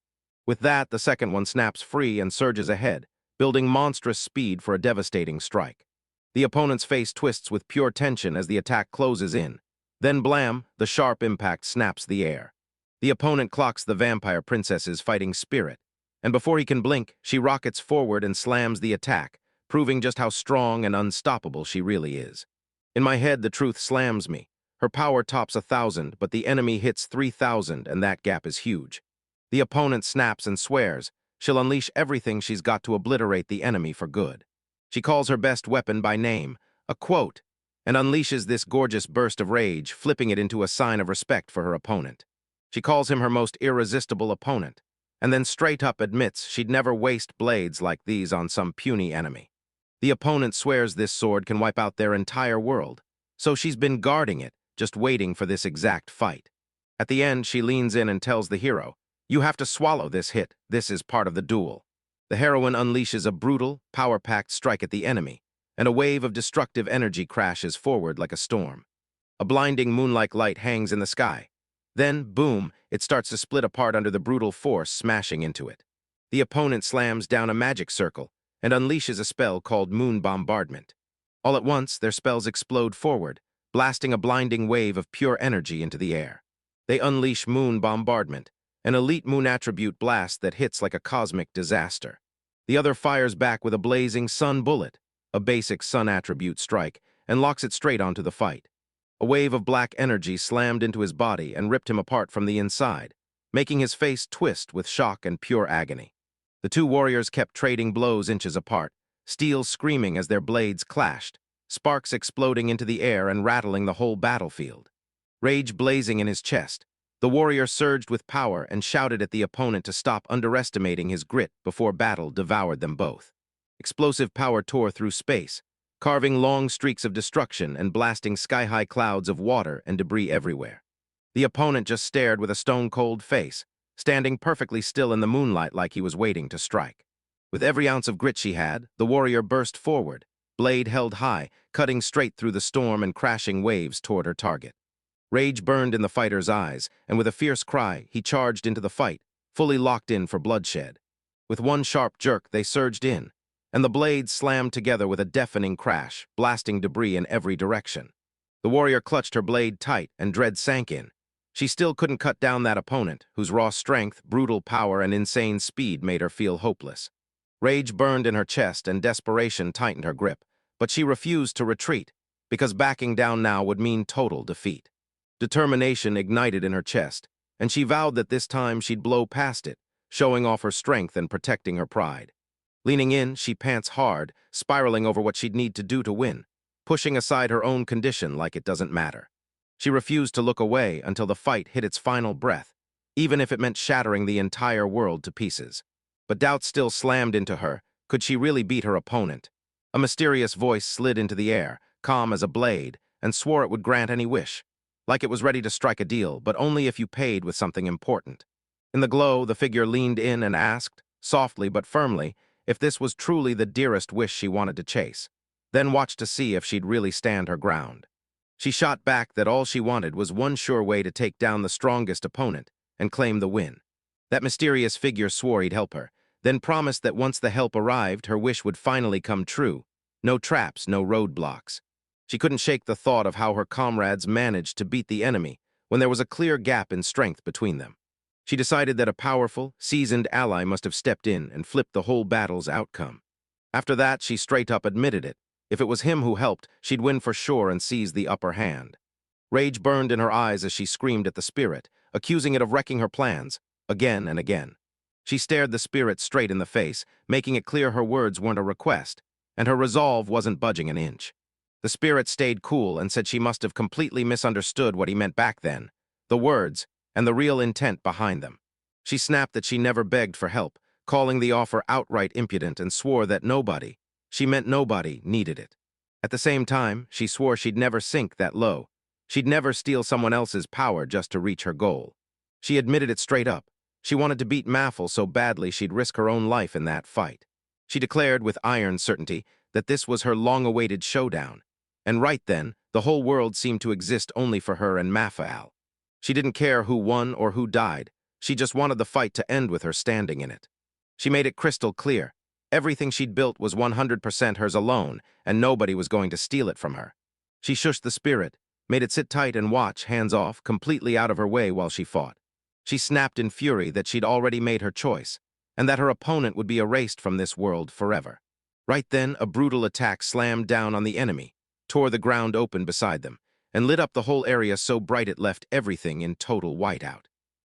With that, the second one snaps free and surges ahead, building monstrous speed for a devastating strike. The opponent's face twists with pure tension as the attack closes in. Then blam, the sharp impact snaps the air. The opponent clocks the vampire princess's fighting spirit, and before he can blink, she rockets forward and slams the attack, proving just how strong and unstoppable she really is. In my head, the truth slams me. Her power tops 1,000, but the enemy hits 3,000, and that gap is huge. The opponent snaps and swears she'll unleash everything she's got to obliterate the enemy for good. She calls her best weapon by name, a quote, and unleashes this gorgeous burst of rage, flipping it into a sign of respect for her opponent. She calls him her most irresistible opponent, and then straight up admits she'd never waste blades like these on some puny enemy. The opponent swears this sword can wipe out their entire world, so she's been guarding it, just waiting for this exact fight. At the end, she leans in and tells the hero, "You have to swallow this hit, this is part of the duel." The heroine unleashes a brutal, power-packed strike at the enemy, and a wave of destructive energy crashes forward like a storm. A blinding moonlike light hangs in the sky. Then, boom, it starts to split apart under the brutal force smashing into it. The opponent slams down a magic circle and unleashes a spell called Moon Bombardment. All at once, their spells explode forward, blasting a blinding wave of pure energy into the air. They unleash Moon Bombardment, an elite moon attribute blast that hits like a cosmic disaster. The other fires back with a blazing sun bullet, a basic sun attribute strike, and locks it straight onto the fight. A wave of black energy slammed into his body and ripped him apart from the inside, making his face twist with shock and pure agony. The two warriors kept trading blows inches apart, steel screaming as their blades clashed, sparks exploding into the air and rattling the whole battlefield. Rage blazing in his chest, the warrior surged with power and shouted at the opponent to stop underestimating his grit before battle devoured them both. Explosive power tore through space, carving long streaks of destruction and blasting sky-high clouds of water and debris everywhere. The opponent just stared with a stone-cold face, standing perfectly still in the moonlight like he was waiting to strike. With every ounce of grit she had, the warrior burst forward, blade held high, cutting straight through the storm and crashing waves toward her target. Rage burned in the fighter's eyes, and with a fierce cry, he charged into the fight, fully locked in for bloodshed. With one sharp jerk, they surged in, and the blades slammed together with a deafening crash, blasting debris in every direction. The warrior clutched her blade tight, and dread sank in. She still couldn't cut down that opponent, whose raw strength, brutal power, and insane speed made her feel hopeless. Rage burned in her chest, and desperation tightened her grip, but she refused to retreat, because backing down now would mean total defeat. Determination ignited in her chest, and she vowed that this time she'd blow past it, showing off her strength and protecting her pride. Leaning in, she pants hard, spiraling over what she'd need to do to win, pushing aside her own condition like it doesn't matter. She refused to look away until the fight hit its final breath, even if it meant shattering the entire world to pieces. But doubt still slammed into her. Could she really beat her opponent? A mysterious voice slid into the air, calm as a blade, and swore it would grant any wish, like it was ready to strike a deal, but only if you paid with something important. In the glow, the figure leaned in and asked, softly but firmly, if this was truly the dearest wish she wanted to chase, then watched to see if she'd really stand her ground. She shot back that all she wanted was one sure way to take down the strongest opponent and claim the win. That mysterious figure swore he'd help her, then promised that once the help arrived, her wish would finally come true. No traps, no roadblocks. She couldn't shake the thought of how her comrades managed to beat the enemy when there was a clear gap in strength between them. She decided that a powerful, seasoned ally must have stepped in and flipped the whole battle's outcome. After that, she straight up admitted it. If it was him who helped, she'd win for sure and seize the upper hand. Rage burned in her eyes as she screamed at the spirit, accusing it of wrecking her plans, again and again. She stared the spirit straight in the face, making it clear her words weren't a request, and her resolve wasn't budging an inch. The spirit stayed cool and said she must have completely misunderstood what he meant back then, the words, and the real intent behind them. She snapped that she never begged for help, calling the offer outright impudent, and swore that nobody, she meant nobody, needed it. At the same time, she swore she'd never sink that low. She'd never steal someone else's power just to reach her goal. She admitted it straight up. She wanted to beat Maffel so badly she'd risk her own life in that fight. She declared with iron certainty that this was her long-awaited showdown. And right then, the whole world seemed to exist only for her and Maffel. She didn't care who won or who died. She just wanted the fight to end with her standing in it. She made it crystal clear. Everything she'd built was 100% hers alone, and nobody was going to steal it from her. She shushed the spirit, made it sit tight and watch, hands off, completely out of her way while she fought. She snapped in fury that she'd already made her choice, and that her opponent would be erased from this world forever. Right then, a brutal attack slammed down on the enemy, tore the ground open beside them, and lit up the whole area so bright it left everything in total whiteout.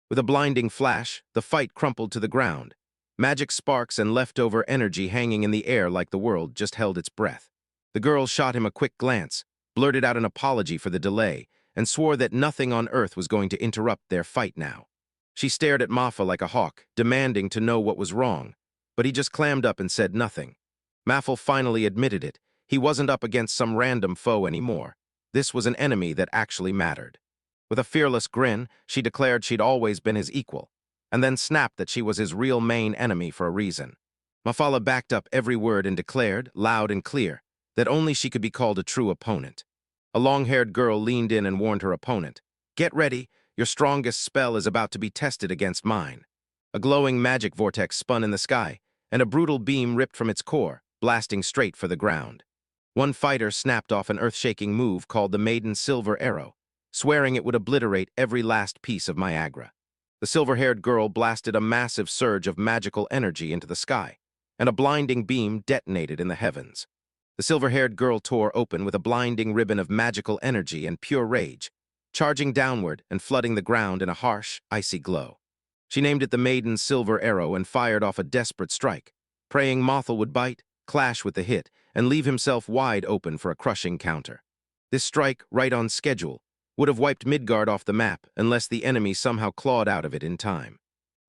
With a blinding flash, the fight crumpled to the ground, magic sparks and leftover energy hanging in the air like the world just held its breath. The girl shot him a quick glance, blurted out an apology for the delay, and swore that nothing on earth was going to interrupt their fight now. She stared at Maffa like a hawk, demanding to know what was wrong, but he just clammed up and said nothing. Maffel finally admitted it. He wasn't up against some random foe anymore. This was an enemy that actually mattered. With a fearless grin, she declared she'd always been his equal, and then snapped that she was his real main enemy for a reason. Mafala backed up every word and declared, loud and clear, that only she could be called a true opponent. A long-haired girl leaned in and warned her opponent, "Get ready, your strongest spell is about to be tested against mine." A glowing magic vortex spun in the sky, and a brutal beam ripped from its core, blasting straight for the ground. One fighter snapped off an earth-shaking move called the Maiden Silver Arrow, swearing it would obliterate every last piece of Niagara. The silver-haired girl blasted a massive surge of magical energy into the sky, and a blinding beam detonated in the heavens. The silver-haired girl tore open with a blinding ribbon of magical energy and pure rage, charging downward and flooding the ground in a harsh, icy glow. She named it the Maiden Silver Arrow and fired off a desperate strike, praying Mothel would bite, clash with the hit, and leave himself wide open for a crushing counter. This strike, right on schedule, would have wiped Midgard off the map unless the enemy somehow clawed out of it in time.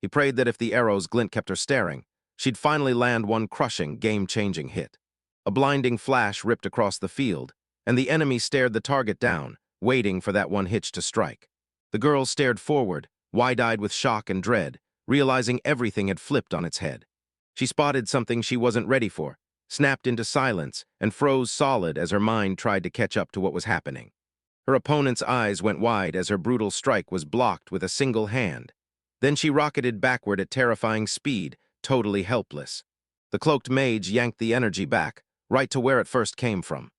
He prayed that if the arrow's glint kept her staring, she'd finally land one crushing, game-changing hit. A blinding flash ripped across the field, and the enemy stared the target down, waiting for that one hitch to strike. The girl stared forward, wide-eyed with shock and dread, realizing everything had flipped on its head. She spotted something she wasn't ready for, snapped into silence, and froze solid as her mind tried to catch up to what was happening. Her opponent's eyes went wide as her brutal strike was blocked with a single hand. Then she rocketed backward at terrifying speed, totally helpless. The cloaked mage yanked the energy back, right to where it first came from.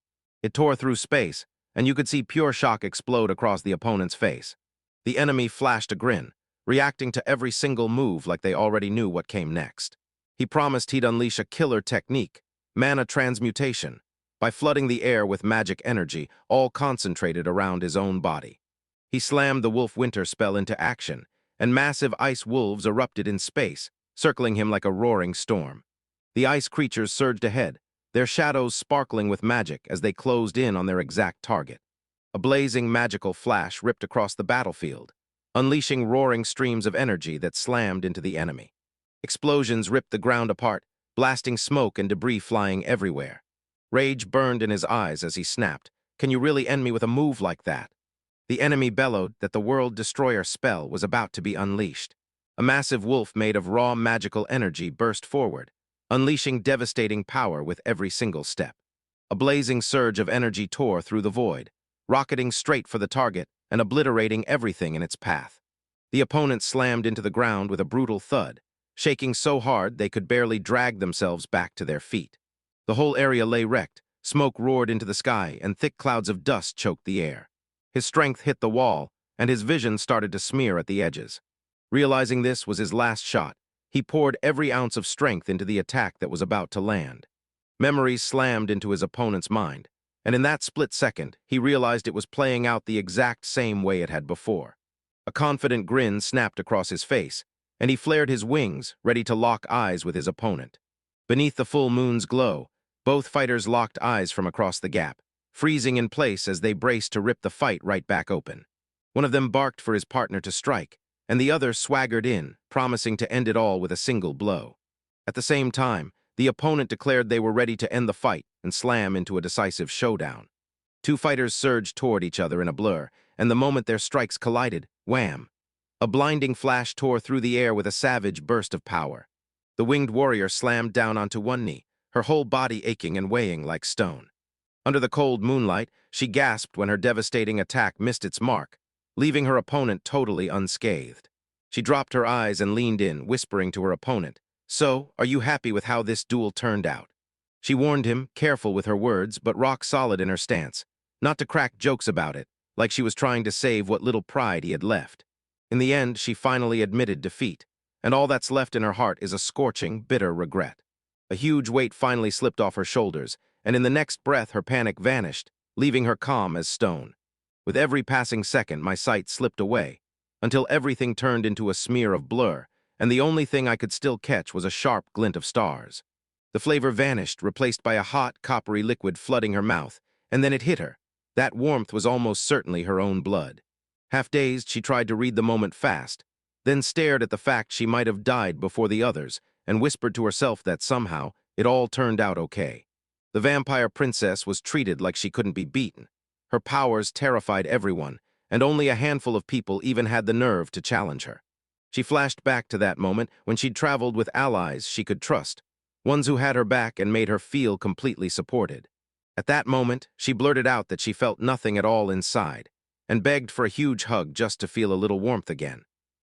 It tore through space, and you could see pure shock explode across the opponent's face. The enemy flashed a grin, reacting to every single move like they already knew what came next. He promised he'd unleash a killer technique, mana transmutation, by flooding the air with magic energy, all concentrated around his own body. He slammed the Wolf Winter spell into action, and massive ice wolves erupted in space, circling him like a roaring storm. The ice creatures surged ahead, their shadows sparkling with magic as they closed in on their exact target. A blazing magical flash ripped across the battlefield, unleashing roaring streams of energy that slammed into the enemy. Explosions ripped the ground apart, blasting smoke and debris flying everywhere. Rage burned in his eyes as he snapped, "Can you really end me with a move like that?" The enemy bellowed that the World Destroyer spell was about to be unleashed. A massive wolf made of raw magical energy burst forward, unleashing devastating power with every single step. A blazing surge of energy tore through the void, rocketing straight for the target and obliterating everything in its path. The opponent slammed into the ground with a brutal thud, shaking so hard they could barely drag themselves back to their feet. The whole area lay wrecked, smoke roared into the sky, and thick clouds of dust choked the air. His strength hit the wall, and his vision started to smear at the edges. Realizing this was his last shot, he poured every ounce of strength into the attack that was about to land. Memories slammed into his opponent's mind, and in that split second, he realized it was playing out the exact same way it had before. A confident grin snapped across his face, and he flared his wings, ready to lock eyes with his opponent. Beneath the full moon's glow, both fighters locked eyes from across the gap, freezing in place as they braced to rip the fight right back open. One of them barked for his partner to strike, and the other swaggered in, promising to end it all with a single blow. At the same time, the opponent declared they were ready to end the fight and slam into a decisive showdown. Two fighters surged toward each other in a blur, and the moment their strikes collided, wham! A blinding flash tore through the air with a savage burst of power. The winged warrior slammed down onto one knee, her whole body aching and weighing like stone. Under the cold moonlight, she gasped when her devastating attack missed its mark, leaving her opponent totally unscathed. She dropped her eyes and leaned in, whispering to her opponent, "So, are you happy with how this duel turned out?" She warned him, careful with her words, but rock solid in her stance, not to crack jokes about it, like she was trying to save what little pride he had left. In the end, she finally admitted defeat, and all that's left in her heart is a scorching, bitter regret. A huge weight finally slipped off her shoulders, and in the next breath her panic vanished, leaving her calm as stone. With every passing second, my sight slipped away, until everything turned into a smear of blur, and the only thing I could still catch was a sharp glint of stars. The flavor vanished, replaced by a hot, coppery liquid flooding her mouth, and then it hit her. That warmth was almost certainly her own blood. Half-dazed, she tried to read the moment fast, then stared at the fact she might have died before the others, and whispered to herself that somehow it all turned out okay. The vampire princess was treated like she couldn't be beaten. Her powers terrified everyone, and only a handful of people even had the nerve to challenge her. She flashed back to that moment when she'd traveled with allies she could trust, ones who had her back and made her feel completely supported. At that moment, she blurted out that she felt nothing at all inside, and begged for a huge hug just to feel a little warmth again.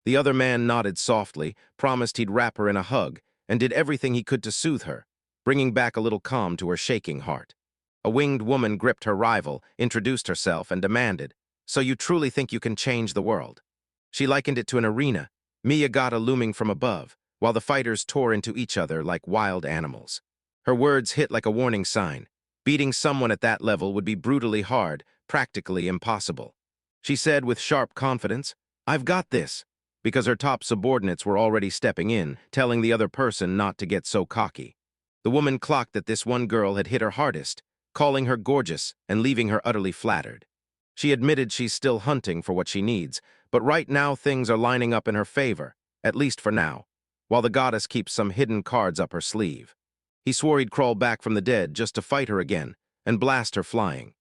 The other man nodded softly, promised he'd wrap her in a hug, and did everything he could to soothe her, bringing back a little calm to her shaking heart. A winged woman gripped her rival, introduced herself, and demanded, "So you truly think you can change the world?" She likened it to an arena, Miyagata looming from above, while the fighters tore into each other like wild animals. Her words hit like a warning sign. Beating someone at that level would be brutally hard, practically impossible. She said with sharp confidence, "I've got this," because her top subordinates were already stepping in, telling the other person not to get so cocky. The woman clocked that this one girl had hit her hardest, calling her gorgeous and leaving her utterly flattered. She admitted she's still hunting for what she needs, but right now things are lining up in her favor, at least for now, while the goddess keeps some hidden cards up her sleeve. He swore he'd crawl back from the dead just to fight her again and blast her flying.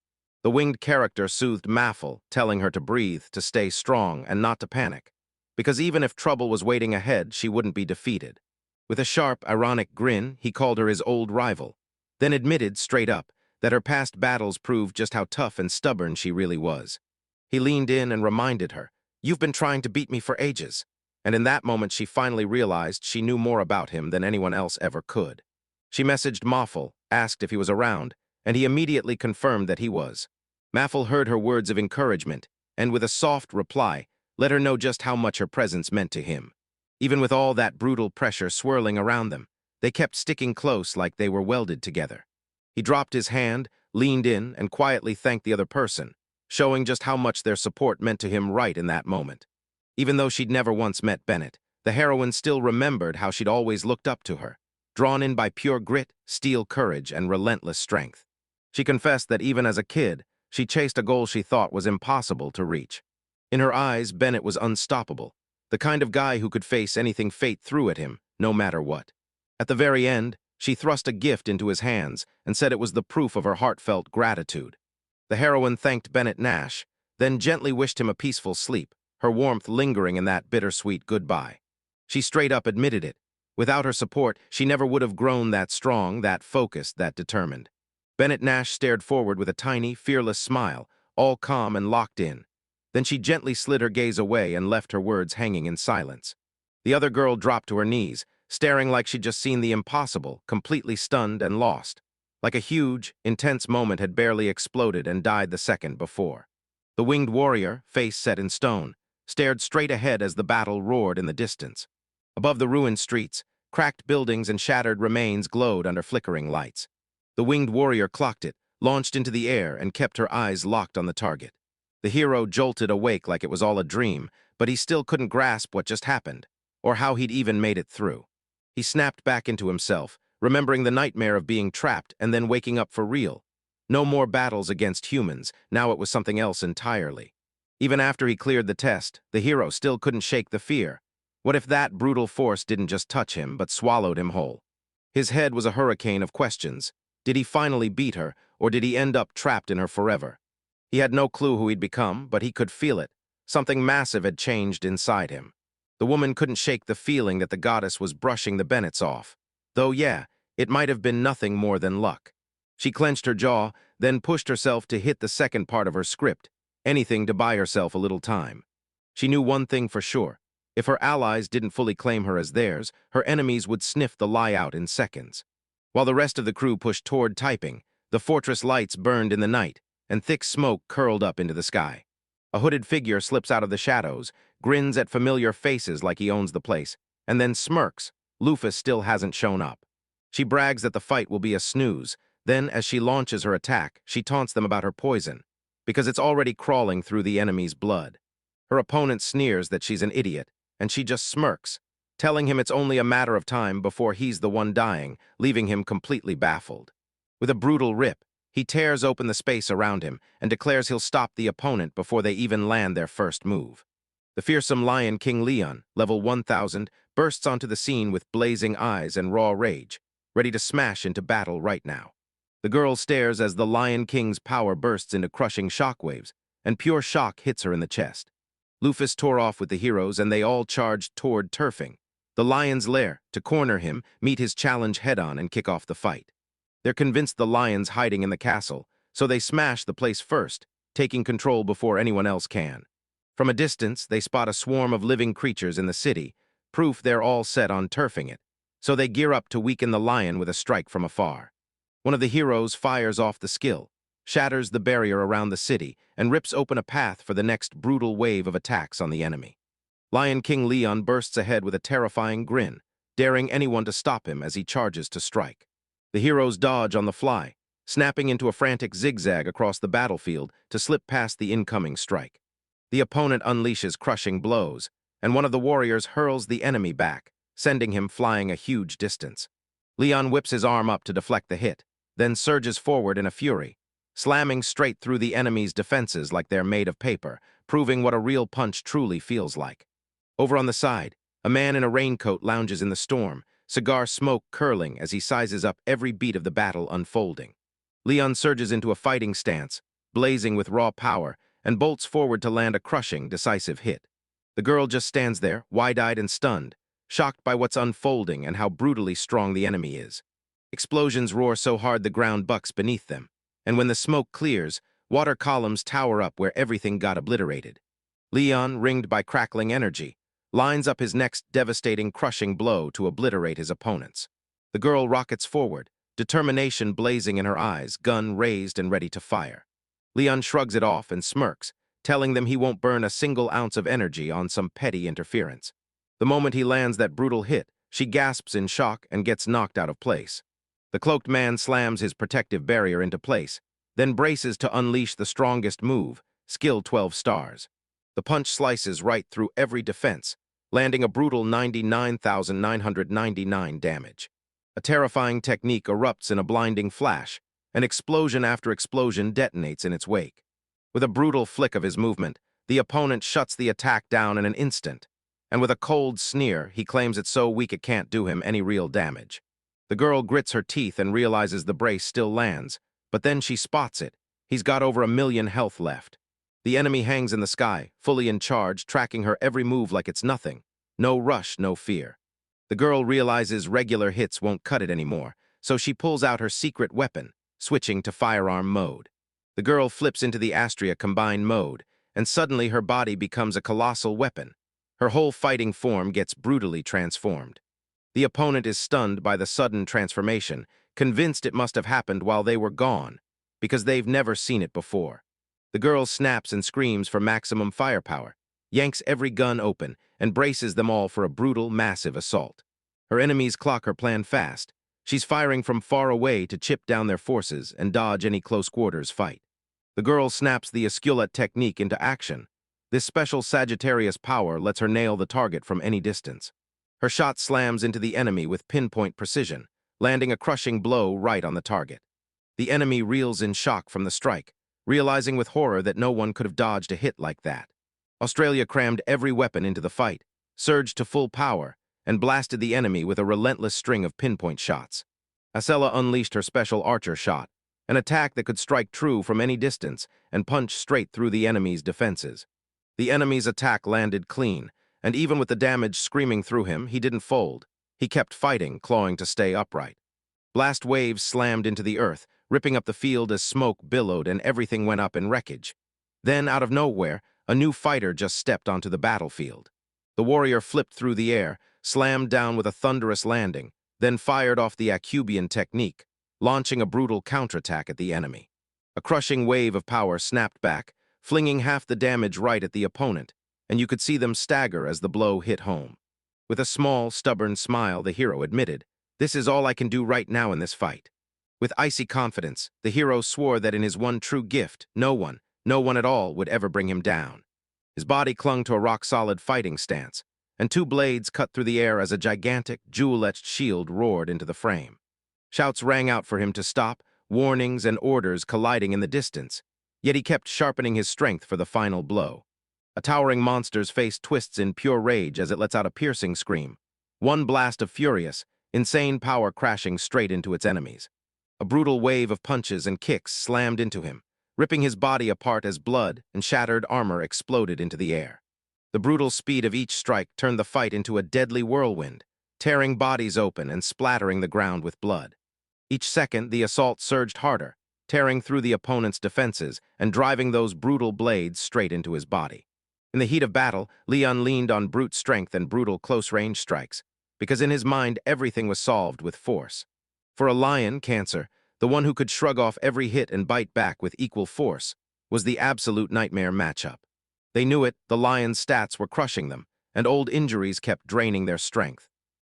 The winged character soothed Maffel, telling her to breathe, to stay strong, and not to panic, because even if trouble was waiting ahead, she wouldn't be defeated. With a sharp, ironic grin, he called her his old rival, then admitted straight up that her past battles proved just how tough and stubborn she really was. He leaned in and reminded her, "You've been trying to beat me for ages," and in that moment she finally realized she knew more about him than anyone else ever could. She messaged Maffel, asked if he was around, and he immediately confirmed that he was. Maffel heard her words of encouragement, and with a soft reply, let her know just how much her presence meant to him. Even with all that brutal pressure swirling around them, they kept sticking close like they were welded together. He dropped his hand, leaned in, and quietly thanked the other person, showing just how much their support meant to him right in that moment. Even though she'd never once met Bennett, the heroine still remembered how she'd always looked up to her, drawn in by pure grit, steel courage, and relentless strength. She confessed that even as a kid, she chased a goal she thought was impossible to reach. In her eyes, Bennett was unstoppable, the kind of guy who could face anything fate threw at him, no matter what. At the very end, she thrust a gift into his hands and said it was the proof of her heartfelt gratitude. The heroine thanked Bennett Nash, then gently wished him a peaceful sleep, her warmth lingering in that bittersweet goodbye. She straight up admitted it. Without her support, she never would have grown that strong, that focused, that determined. Bennett Nash stared forward with a tiny, fearless smile, all calm and locked in. Then she gently slid her gaze away and left her words hanging in silence. The other girl dropped to her knees, staring like she'd just seen the impossible, completely stunned and lost. Like a huge, intense moment had barely exploded and died the second before. The winged warrior, face set in stone, stared straight ahead as the battle roared in the distance. Above the ruined streets, cracked buildings and shattered remains glowed under flickering lights. The winged warrior clocked it, launched into the air, and kept her eyes locked on the target. The hero jolted awake like it was all a dream, but he still couldn't grasp what just happened, or how he'd even made it through. He snapped back into himself, remembering the nightmare of being trapped and then waking up for real. No more battles against humans, now it was something else entirely. Even after he cleared the test, the hero still couldn't shake the fear. What if that brutal force didn't just touch him, but swallowed him whole? His head was a hurricane of questions. Did he finally beat her, or did he end up trapped in her forever? He had no clue who he'd become, but he could feel it. Something massive had changed inside him. The woman couldn't shake the feeling that the goddess was brushing the Bennets off. Though yeah, it might have been nothing more than luck. She clenched her jaw, then pushed herself to hit the second part of her script, anything to buy herself a little time. She knew one thing for sure. If her allies didn't fully claim her as theirs, her enemies would sniff the lie out in seconds. While the rest of the crew pushed toward typing, the fortress lights burned in the night, and thick smoke curled up into the sky. A hooded figure slips out of the shadows, grins at familiar faces like he owns the place, and then smirks. Lufus still hasn't shown up. She brags that the fight will be a snooze. Then, as she launches her attack, she taunts them about her poison, because it's already crawling through the enemy's blood. Her opponent sneers that she's an idiot, and she just smirks, telling him it's only a matter of time before he's the one dying, leaving him completely baffled. With a brutal rip, he tears open the space around him and declares he'll stop the opponent before they even land their first move. The fearsome Lion King Leon, level 1000, bursts onto the scene with blazing eyes and raw rage, ready to smash into battle right now. The girl stares as the Lion King's power bursts into crushing shockwaves, and pure shock hits her in the chest. Lufus tore off with the heroes, and they all charged toward turfing the lion's lair to corner him, meet his challenge head-on, and kick off the fight. They're convinced the lion's hiding in the castle, so they smash the place first, taking control before anyone else can. From a distance, they spot a swarm of living creatures in the city, proof they're all set on turfing it, so they gear up to weaken the lion with a strike from afar. One of the heroes fires off the skill, shatters the barrier around the city, and rips open a path for the next brutal wave of attacks on the enemy. Lion King Leon bursts ahead with a terrifying grin, daring anyone to stop him as he charges to strike. The heroes dodge on the fly, snapping into a frantic zigzag across the battlefield to slip past the incoming strike. The opponent unleashes crushing blows, and one of the warriors hurls the enemy back, sending him flying a huge distance. Leon whips his arm up to deflect the hit, then surges forward in a fury, slamming straight through the enemy's defenses like they're made of paper, proving what a real punch truly feels like. Over on the side, a man in a raincoat lounges in the storm, cigar smoke curling as he sizes up every beat of the battle unfolding. Leon surges into a fighting stance, blazing with raw power, and bolts forward to land a crushing, decisive hit. The girl just stands there, wide-eyed and stunned, shocked by what's unfolding and how brutally strong the enemy is. Explosions roar so hard the ground bucks beneath them, and when the smoke clears, water columns tower up where everything got obliterated. Leon, ringed by crackling energy, lines up his next devastating, crushing blow to obliterate his opponents. The girl rockets forward, determination blazing in her eyes, gun raised and ready to fire. Leon shrugs it off and smirks, telling them he won't burn a single ounce of energy on some petty interference. The moment he lands that brutal hit, she gasps in shock and gets knocked out of place. The cloaked man slams his protective barrier into place, then braces to unleash the strongest move, skill 12 stars. The punch slices right through every defense, landing a brutal 99,999 damage. A terrifying technique erupts in a blinding flash, and explosion after explosion detonates in its wake. With a brutal flick of his movement, the opponent shuts the attack down in an instant, and with a cold sneer, he claims it's so weak it can't do him any real damage. The girl grits her teeth and realizes the brace still lands, but then she spots it. He's got over 1,000,000 health left. The enemy hangs in the sky, fully in charge, tracking her every move like it's nothing. No rush, no fear. The girl realizes regular hits won't cut it anymore, so she pulls out her secret weapon, switching to firearm mode. The girl flips into the Astria combined mode, and suddenly her body becomes a colossal weapon. Her whole fighting form gets brutally transformed. The opponent is stunned by the sudden transformation, convinced it must have happened while they were gone, because they've never seen it before. The girl snaps and screams for maximum firepower, yanks every gun open, and braces them all for a brutal, massive assault. Her enemies clock her plan fast. She's firing from far away to chip down their forces and dodge any close-quarters fight. The girl snaps the Escuelet technique into action. This special Sagittarius power lets her nail the target from any distance. Her shot slams into the enemy with pinpoint precision, landing a crushing blow right on the target. The enemy reels in shock from the strike, realizing with horror that no one could have dodged a hit like that. Australia crammed every weapon into the fight, surged to full power, and blasted the enemy with a relentless string of pinpoint shots. Acela unleashed her special archer shot, an attack that could strike true from any distance and punch straight through the enemy's defenses. The enemy's attack landed clean, and even with the damage screaming through him, he didn't fold. He kept fighting, clawing to stay upright. Blast waves slammed into the earth, ripping up the field as smoke billowed and everything went up in wreckage. Then, out of nowhere, a new fighter just stepped onto the battlefield. The warrior flipped through the air, slammed down with a thunderous landing, then fired off the Acubian technique, launching a brutal counterattack at the enemy. A crushing wave of power snapped back, flinging half the damage right at the opponent, and you could see them stagger as the blow hit home. With a small, stubborn smile, the hero admitted, "This is all I can do right now in this fight." With icy confidence, the hero swore that in his one true gift, no one at all would ever bring him down. His body clung to a rock-solid fighting stance, and two blades cut through the air as a gigantic, jewel-etched shield roared into the frame. Shouts rang out for him to stop, warnings and orders colliding in the distance, yet he kept sharpening his strength for the final blow. A towering monster's face twists in pure rage as it lets out a piercing scream, one blast of furious, insane power crashing straight into its enemies. A brutal wave of punches and kicks slammed into him, ripping his body apart as blood and shattered armor exploded into the air. The brutal speed of each strike turned the fight into a deadly whirlwind, tearing bodies open and splattering the ground with blood. Each second, the assault surged harder, tearing through the opponent's defenses and driving those brutal blades straight into his body. In the heat of battle, Leon leaned on brute strength and brutal close-range strikes, because in his mind everything was solved with force. For a lion, Cancer, the one who could shrug off every hit and bite back with equal force, was the absolute nightmare matchup. They knew it, the lion's stats were crushing them, and old injuries kept draining their strength.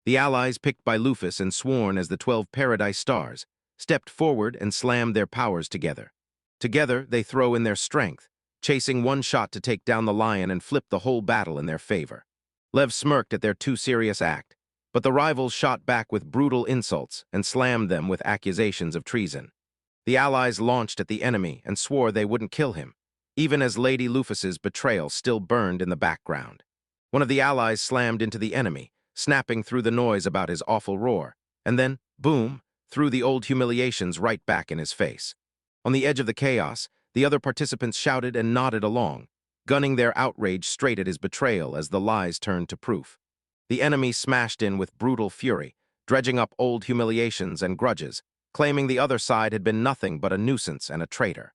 The allies, picked by Lufus and sworn as the 12 Paradise Stars, stepped forward and slammed their powers together. Together, they throw in their strength, chasing one shot to take down the lion and flip the whole battle in their favor. Lev smirked at their too serious act, but the rivals shot back with brutal insults and slammed them with accusations of treason. The allies launched at the enemy and swore they wouldn't kill him, even as Lady Lufus's betrayal still burned in the background. One of the allies slammed into the enemy, snapping through the noise about his awful roar, and then, boom, threw the old humiliations right back in his face. On the edge of the chaos, the other participants shouted and nodded along, gunning their outrage straight at his betrayal as the lies turned to proof. The enemy smashed in with brutal fury, dredging up old humiliations and grudges, claiming the other side had been nothing but a nuisance and a traitor.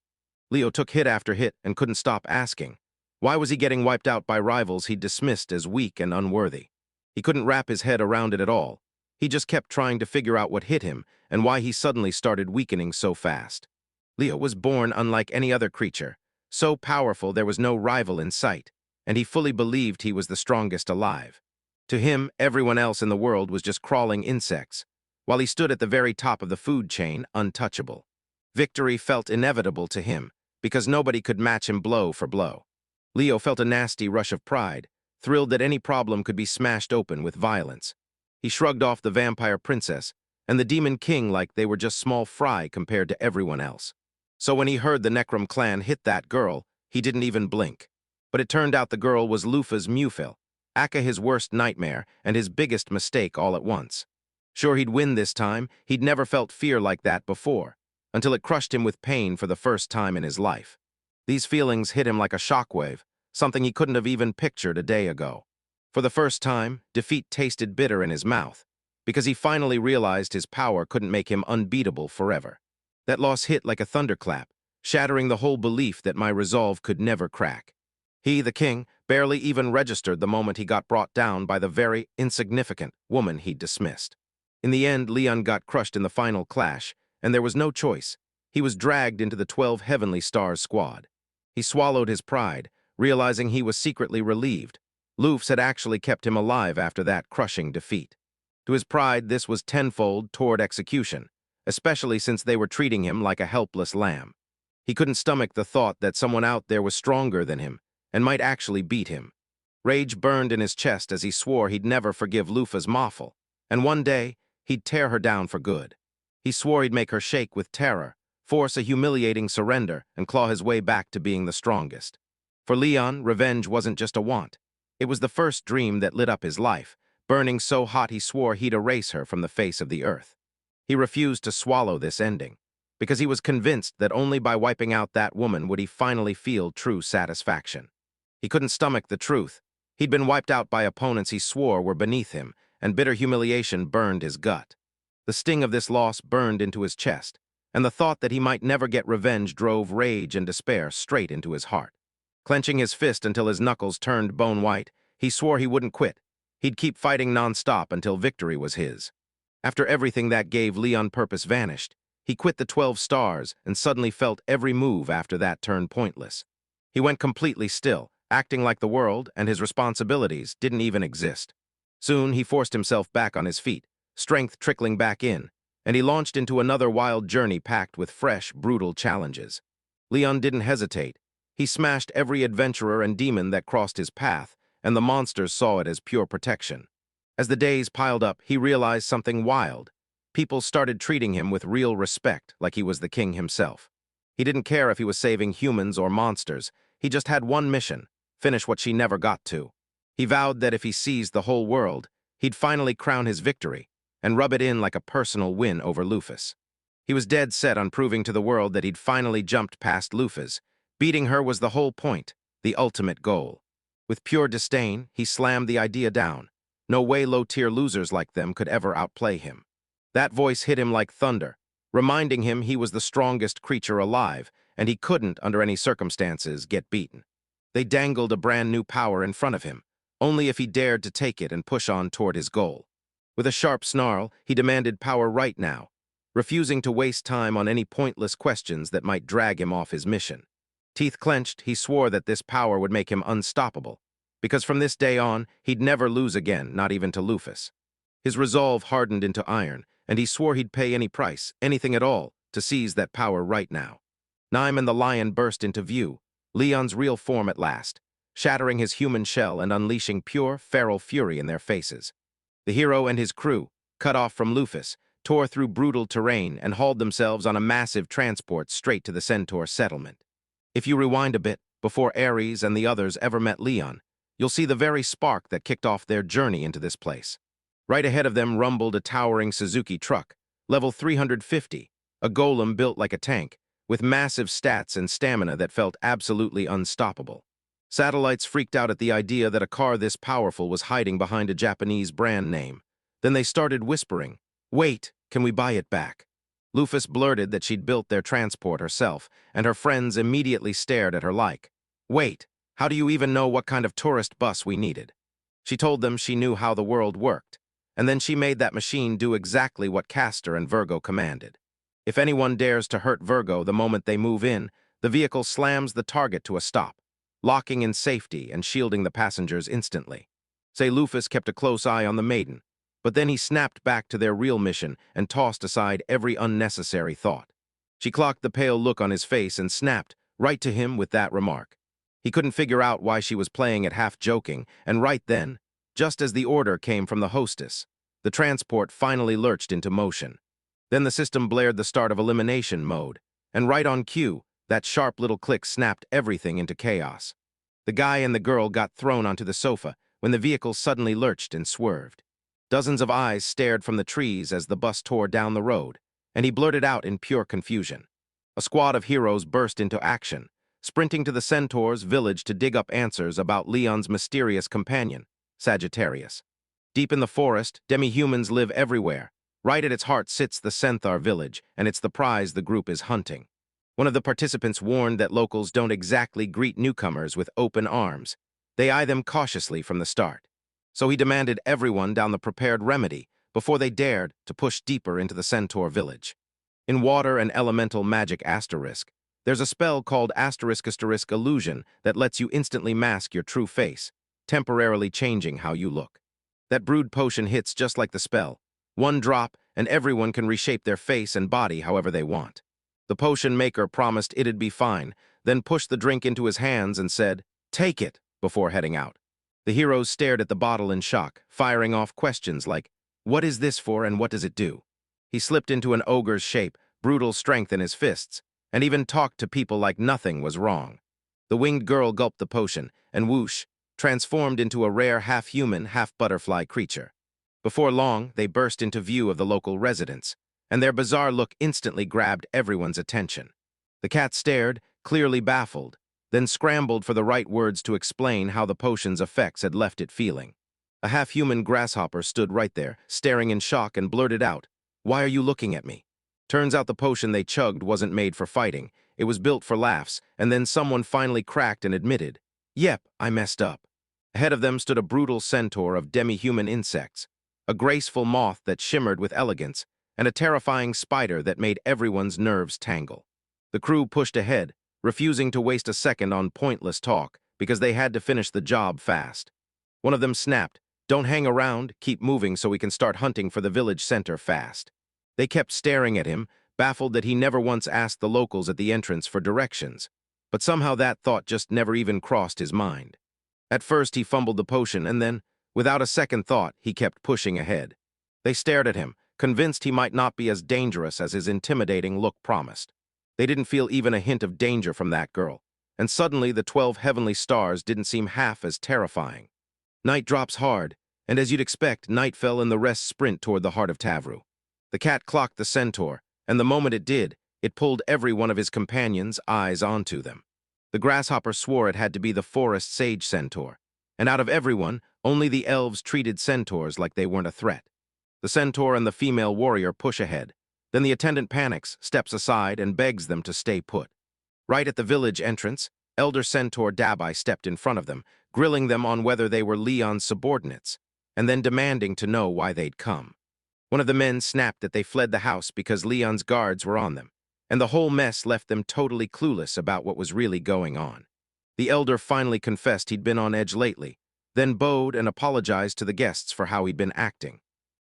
Leo took hit after hit and couldn't stop asking, why was he getting wiped out by rivals he'd dismissed as weak and unworthy? He couldn't wrap his head around it at all. He just kept trying to figure out what hit him and why he suddenly started weakening so fast. Leo was born unlike any other creature, so powerful there was no rival in sight, and he fully believed he was the strongest alive. To him, everyone else in the world was just crawling insects, while he stood at the very top of the food chain, untouchable. Victory felt inevitable to him, because nobody could match him blow for blow. Leo felt a nasty rush of pride, thrilled that any problem could be smashed open with violence. He shrugged off the vampire princess and the demon king like they were just small fry compared to everyone else. So when he heard the Necrom clan hit that girl, he didn't even blink. But it turned out the girl was Lufa's Mufil, Aka his worst nightmare and his biggest mistake all at once. Sure he'd win this time, he'd never felt fear like that before, until it crushed him with pain for the first time in his life. These feelings hit him like a shockwave, something he couldn't have even pictured a day ago. For the first time, defeat tasted bitter in his mouth, because he finally realized his power couldn't make him unbeatable forever. That loss hit like a thunderclap, shattering the whole belief that my resolve could never crack. He, the king, barely even registered the moment he got brought down by the very insignificant woman he'd dismissed. In the end, Leon got crushed in the final clash, and there was no choice. He was dragged into the 12 Heavenly Stars squad. He swallowed his pride, realizing he was secretly relieved. Luffy had actually kept him alive after that crushing defeat. To his pride, this was tenfold toward execution, especially since they were treating him like a helpless lamb. He couldn't stomach the thought that someone out there was stronger than him and might actually beat him. Rage burned in his chest as he swore he'd never forgive Luffy's Moffle, and one day, he'd tear her down for good. He swore he'd make her shake with terror, force a humiliating surrender, and claw his way back to being the strongest. For Leon, revenge wasn't just a want. It was the first dream that lit up his life, burning so hot he swore he'd erase her from the face of the earth. He refused to swallow this ending, because he was convinced that only by wiping out that woman would he finally feel true satisfaction. He couldn't stomach the truth. He'd been wiped out by opponents he swore were beneath him, and bitter humiliation burned his gut. The sting of this loss burned into his chest, and the thought that he might never get revenge drove rage and despair straight into his heart. Clenching his fist until his knuckles turned bone white, he swore he wouldn't quit. He'd keep fighting non-stop until victory was his. After everything that gave Leon purpose vanished, he quit the 12 stars and suddenly felt every move after that turned pointless. He went completely still, acting like the world and his responsibilities didn't even exist. Soon he forced himself back on his feet, strength trickling back in, and he launched into another wild journey packed with fresh, brutal challenges. Leon didn't hesitate. He smashed every adventurer and demon that crossed his path, and the monsters saw it as pure protection. As the days piled up, he realized something wild. People started treating him with real respect, like he was the king himself. He didn't care if he was saving humans or monsters. He just had one mission: finish what she never got to. He vowed that if he seized the whole world, he'd finally crown his victory and rub it in like a personal win over Luffy. He was dead set on proving to the world that he'd finally jumped past Luffy. Beating her was the whole point, the ultimate goal. With pure disdain, he slammed the idea down. No way low-tier losers like them could ever outplay him. That voice hit him like thunder, reminding him he was the strongest creature alive, and he couldn't, under any circumstances, get beaten. They dangled a brand new power in front of him, only if he dared to take it and push on toward his goal. With a sharp snarl, he demanded power right now, refusing to waste time on any pointless questions that might drag him off his mission. Teeth clenched, he swore that this power would make him unstoppable, because from this day on, he'd never lose again, not even to Luffy. His resolve hardened into iron, and he swore he'd pay any price, anything at all, to seize that power right now. Nyman the lion burst into view, Leon's real form at last, shattering his human shell and unleashing pure, feral fury in their faces. The hero and his crew, cut off from Luffy, tore through brutal terrain and hauled themselves on a massive transport straight to the Centaur settlement. If you rewind a bit, before Ares and the others ever met Leon, you'll see the very spark that kicked off their journey into this place. Right ahead of them rumbled a towering Suzuki truck, level 350, a golem built like a tank, with massive stats and stamina that felt absolutely unstoppable. Satellites freaked out at the idea that a car this powerful was hiding behind a Japanese brand name. Then they started whispering, "Wait, can we buy it back?" Luffy blurted that she'd built their transport herself, and her friends immediately stared at her like, "Wait, how do you even know what kind of tourist bus we needed?" She told them she knew how the world worked, and then she made that machine do exactly what Castor and Virgo commanded. If anyone dares to hurt Virgo the moment they move in, the vehicle slams the target to a stop, locking in safety and shielding the passengers instantly. Say Luffy kept a close eye on the maiden, but then he snapped back to their real mission and tossed aside every unnecessary thought. She clocked the pale look on his face and snapped right to him with that remark. He couldn't figure out why she was playing it half joking, and right then, just as the order came from the hostess, the transport finally lurched into motion. Then the system blared the start of elimination mode, and right on cue, that sharp little click snapped everything into chaos. The guy and the girl got thrown onto the sofa when the vehicle suddenly lurched and swerved. Dozens of eyes stared from the trees as the bus tore down the road, and he blurted out in pure confusion. A squad of heroes burst into action, sprinting to the Centaur's village to dig up answers about Leon's mysterious companion, Sagittarius. Deep in the forest, demi-humans live everywhere. Right at its heart sits the Centaur village, and it's the prize the group is hunting. One of the participants warned that locals don't exactly greet newcomers with open arms. They eye them cautiously from the start. So he demanded everyone down the prepared remedy before they dared to push deeper into the centaur village. In water and elemental magic asterisk, there's a spell called asterisk illusion that lets you instantly mask your true face, temporarily changing how you look. That brewed potion hits just like the spell. One drop, and everyone can reshape their face and body however they want. The potion maker promised it'd be fine, then pushed the drink into his hands and said, "Take it," before heading out. The heroes stared at the bottle in shock, firing off questions like, "What is this for and what does it do?" He slipped into an ogre's shape, brutal strength in his fists, and even talked to people like nothing was wrong. The winged girl gulped the potion, and whoosh, transformed into a rare half-human, half-butterfly creature. Before long, they burst into view of the local residents, and their bizarre look instantly grabbed everyone's attention. The cat stared, clearly baffled, then scrambled for the right words to explain how the potion's effects had left it feeling. A half-human grasshopper stood right there, staring in shock, and blurted out, "Why are you looking at me?" Turns out the potion they chugged wasn't made for fighting. It was built for laughs, and then someone finally cracked and admitted, "Yep, I messed up." Ahead of them stood a brutal centaur of demi-human insects, a graceful moth that shimmered with elegance, and a terrifying spider that made everyone's nerves tangle. The crew pushed ahead, refusing to waste a second on pointless talk because they had to finish the job fast. One of them snapped, "Don't hang around, keep moving so we can start hunting for the village center fast." They kept staring at him, baffled that he never once asked the locals at the entrance for directions, but somehow that thought just never even crossed his mind. At first he fumbled the potion and then, without a second thought, he kept pushing ahead. They stared at him, convinced he might not be as dangerous as his intimidating look promised. They didn't feel even a hint of danger from that girl, and suddenly the 12 heavenly stars didn't seem half as terrifying. Night drops hard, and as you'd expect, night fell and the rest sprint toward the heart of Tavru. The cat clocked the centaur, and the moment it did, it pulled every one of his companions' eyes onto them. The grasshopper swore it had to be the forest sage centaur, and out of everyone, only the elves treated centaurs like they weren't a threat. The centaur and the female warrior push ahead. Then the attendant panics, steps aside, and begs them to stay put. Right at the village entrance, Elder Centaur Dabai stepped in front of them, grilling them on whether they were Leon's subordinates, and then demanding to know why they'd come. One of the men snapped that they fled the house because Leon's guards were on them, and the whole mess left them totally clueless about what was really going on. The elder finally confessed he'd been on edge lately, then bowed and apologized to the guests for how he'd been acting.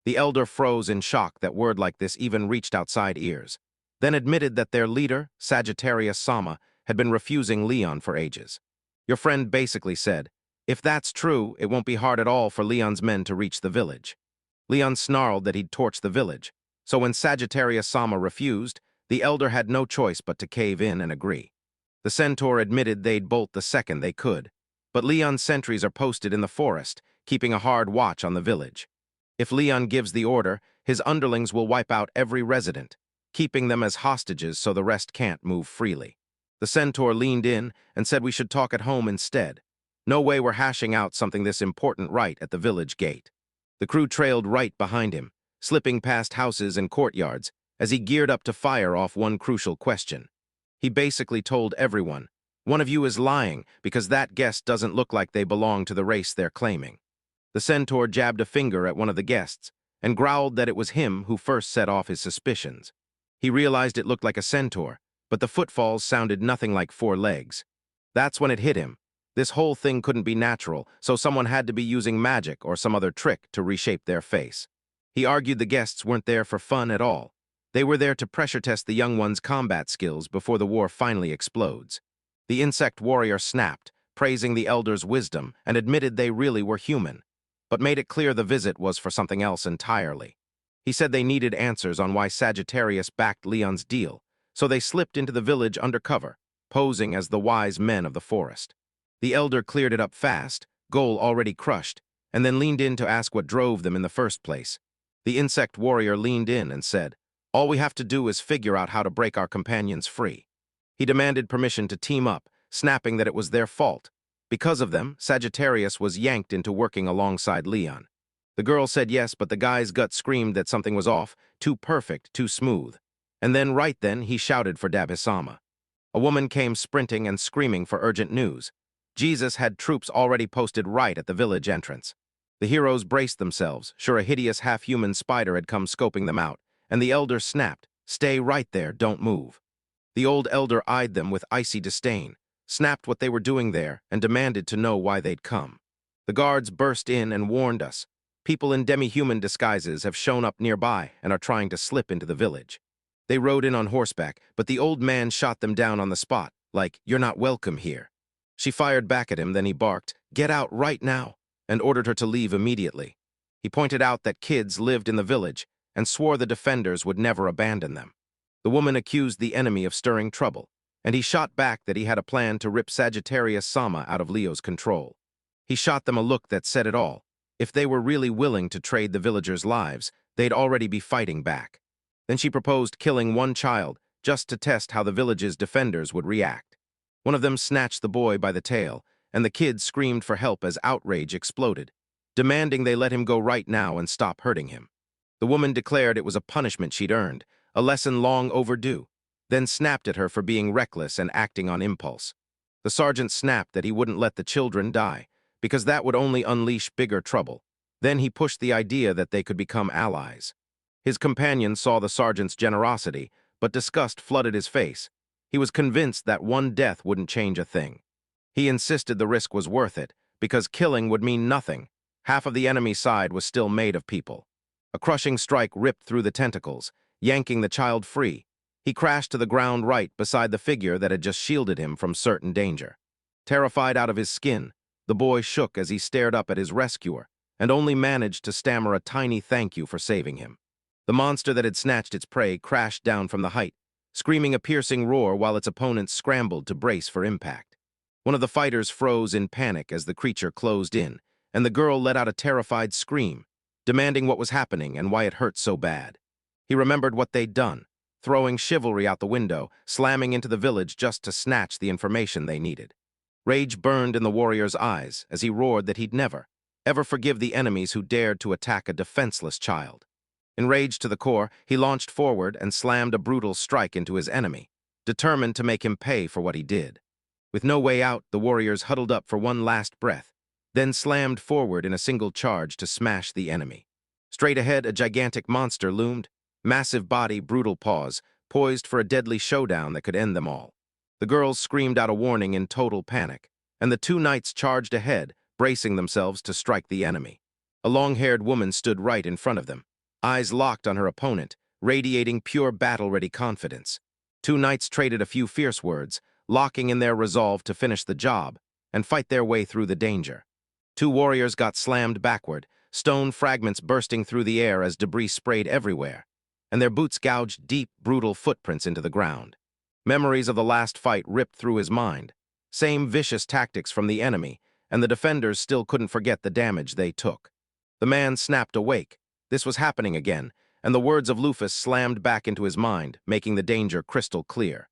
The elder froze in shock that word like this even reached outside ears, then admitted that their leader, Sagittarius Sama, had been refusing Leon for ages. Your friend basically said, "If that's true, it won't be hard at all for Leon's men to reach the village." Leon snarled that he'd torch the village, so when Sagittarius Sama refused, the elder had no choice but to cave in and agree. The centaur admitted they'd bolt the second they could, but Leon's sentries are posted in the forest, keeping a hard watch on the village. If Leon gives the order, his underlings will wipe out every resident, keeping them as hostages so the rest can't move freely. The centaur leaned in and said we should talk at home instead. No way we're hashing out something this important right at the village gate. The crew trailed right behind him, slipping past houses and courtyards, as he geared up to fire off one crucial question. He basically told everyone, "One of you is lying because that guest doesn't look like they belong to the race they're claiming." The centaur jabbed a finger at one of the guests and growled that it was him who first set off his suspicions. He realized it looked like a centaur, but the footfalls sounded nothing like 4 legs. That's when it hit him. This whole thing couldn't be natural, so someone had to be using magic or some other trick to reshape their face. He argued the guests weren't there for fun at all. They were there to pressure test the young one's combat skills before the war finally explodes. The insect warrior snapped, praising the elder's wisdom, and admitted they really were human, but made it clear the visit was for something else entirely. He said they needed answers on why Sagittarius backed Leon's deal, so they slipped into the village undercover, posing as the wise men of the forest. The elder cleared it up fast, goal already crushed, and then leaned in to ask what drove them in the first place. The insect warrior leaned in and said, "All we have to do is figure out how to break our companions free." He demanded permission to team up, snapping that it was their fault. Because of them, Sagittarius was yanked into working alongside Leon. The girl said yes, but the guy's gut screamed that something was off, too perfect, too smooth. And then, right then, he shouted for Dabhisama. A woman came sprinting and screaming for urgent news. Jesus had troops already posted right at the village entrance. The heroes braced themselves, sure a hideous half-human spider had come scoping them out, and the elder snapped, "Stay right there, don't move." The old elder eyed them with icy disdain, snapped what they were doing there, and demanded to know why they'd come. The guards burst in and warned us. People in demi-human disguises have shown up nearby and are trying to slip into the village. They rode in on horseback, but the old man shot them down on the spot, like, "You're not welcome here." She fired back at him, then he barked, "Get out right now," and ordered her to leave immediately. He pointed out that kids lived in the village and swore the defenders would never abandon them. The woman accused the enemy of stirring trouble, and he shot back that he had a plan to rip Sagittarius Sama out of Leo's control. He shot them a look that said it all. If they were really willing to trade the villagers' lives, they'd already be fighting back. Then she proposed killing one child just to test how the village's defenders would react. One of them snatched the boy by the tail, and the kid screamed for help as outrage exploded, demanding they let him go right now and stop hurting him. The woman declared it was a punishment she'd earned, a lesson long overdue, then snapped at her for being reckless and acting on impulse. The sergeant snapped that he wouldn't let the children die, because that would only unleash bigger trouble. Then he pushed the idea that they could become allies. His companion saw the sergeant's generosity, but disgust flooded his face. He was convinced that one death wouldn't change a thing. He insisted the risk was worth it, because killing would mean nothing. Half of the enemy side was still made of people. A crushing strike ripped through the tentacles, yanking the child free. He crashed to the ground right beside the figure that had just shielded him from certain danger. Terrified out of his skin, the boy shook as he stared up at his rescuer, and only managed to stammer a tiny thank you for saving him. The monster that had snatched its prey crashed down from the height, screaming a piercing roar while its opponents scrambled to brace for impact. One of the fighters froze in panic as the creature closed in, and the girl let out a terrified scream, demanding what was happening and why it hurt so bad. He remembered what they'd done, throwing chivalry out the window, slamming into the village just to snatch the information they needed. Rage burned in the warrior's eyes as he roared that he'd never, ever forgive the enemies who dared to attack a defenseless child. Enraged to the core, he launched forward and slammed a brutal strike into his enemy, determined to make him pay for what he did. With no way out, the warriors huddled up for one last breath, then slammed forward in a single charge to smash the enemy. Straight ahead, a gigantic monster loomed, massive body, brutal paws, poised for a deadly showdown that could end them all. The girls screamed out a warning in total panic, and the two knights charged ahead, bracing themselves to strike the enemy. A long-haired woman stood right in front of them, eyes locked on her opponent, radiating pure battle-ready confidence. Two knights traded a few fierce words, locking in their resolve to finish the job and fight their way through the danger. Two warriors got slammed backward, stone fragments bursting through the air as debris sprayed everywhere, and their boots gouged deep, brutal footprints into the ground. Memories of the last fight ripped through his mind. Same vicious tactics from the enemy, and the defenders still couldn't forget the damage they took. The man snapped awake. This was happening again, and the words of Lufus slammed back into his mind, making the danger crystal clear.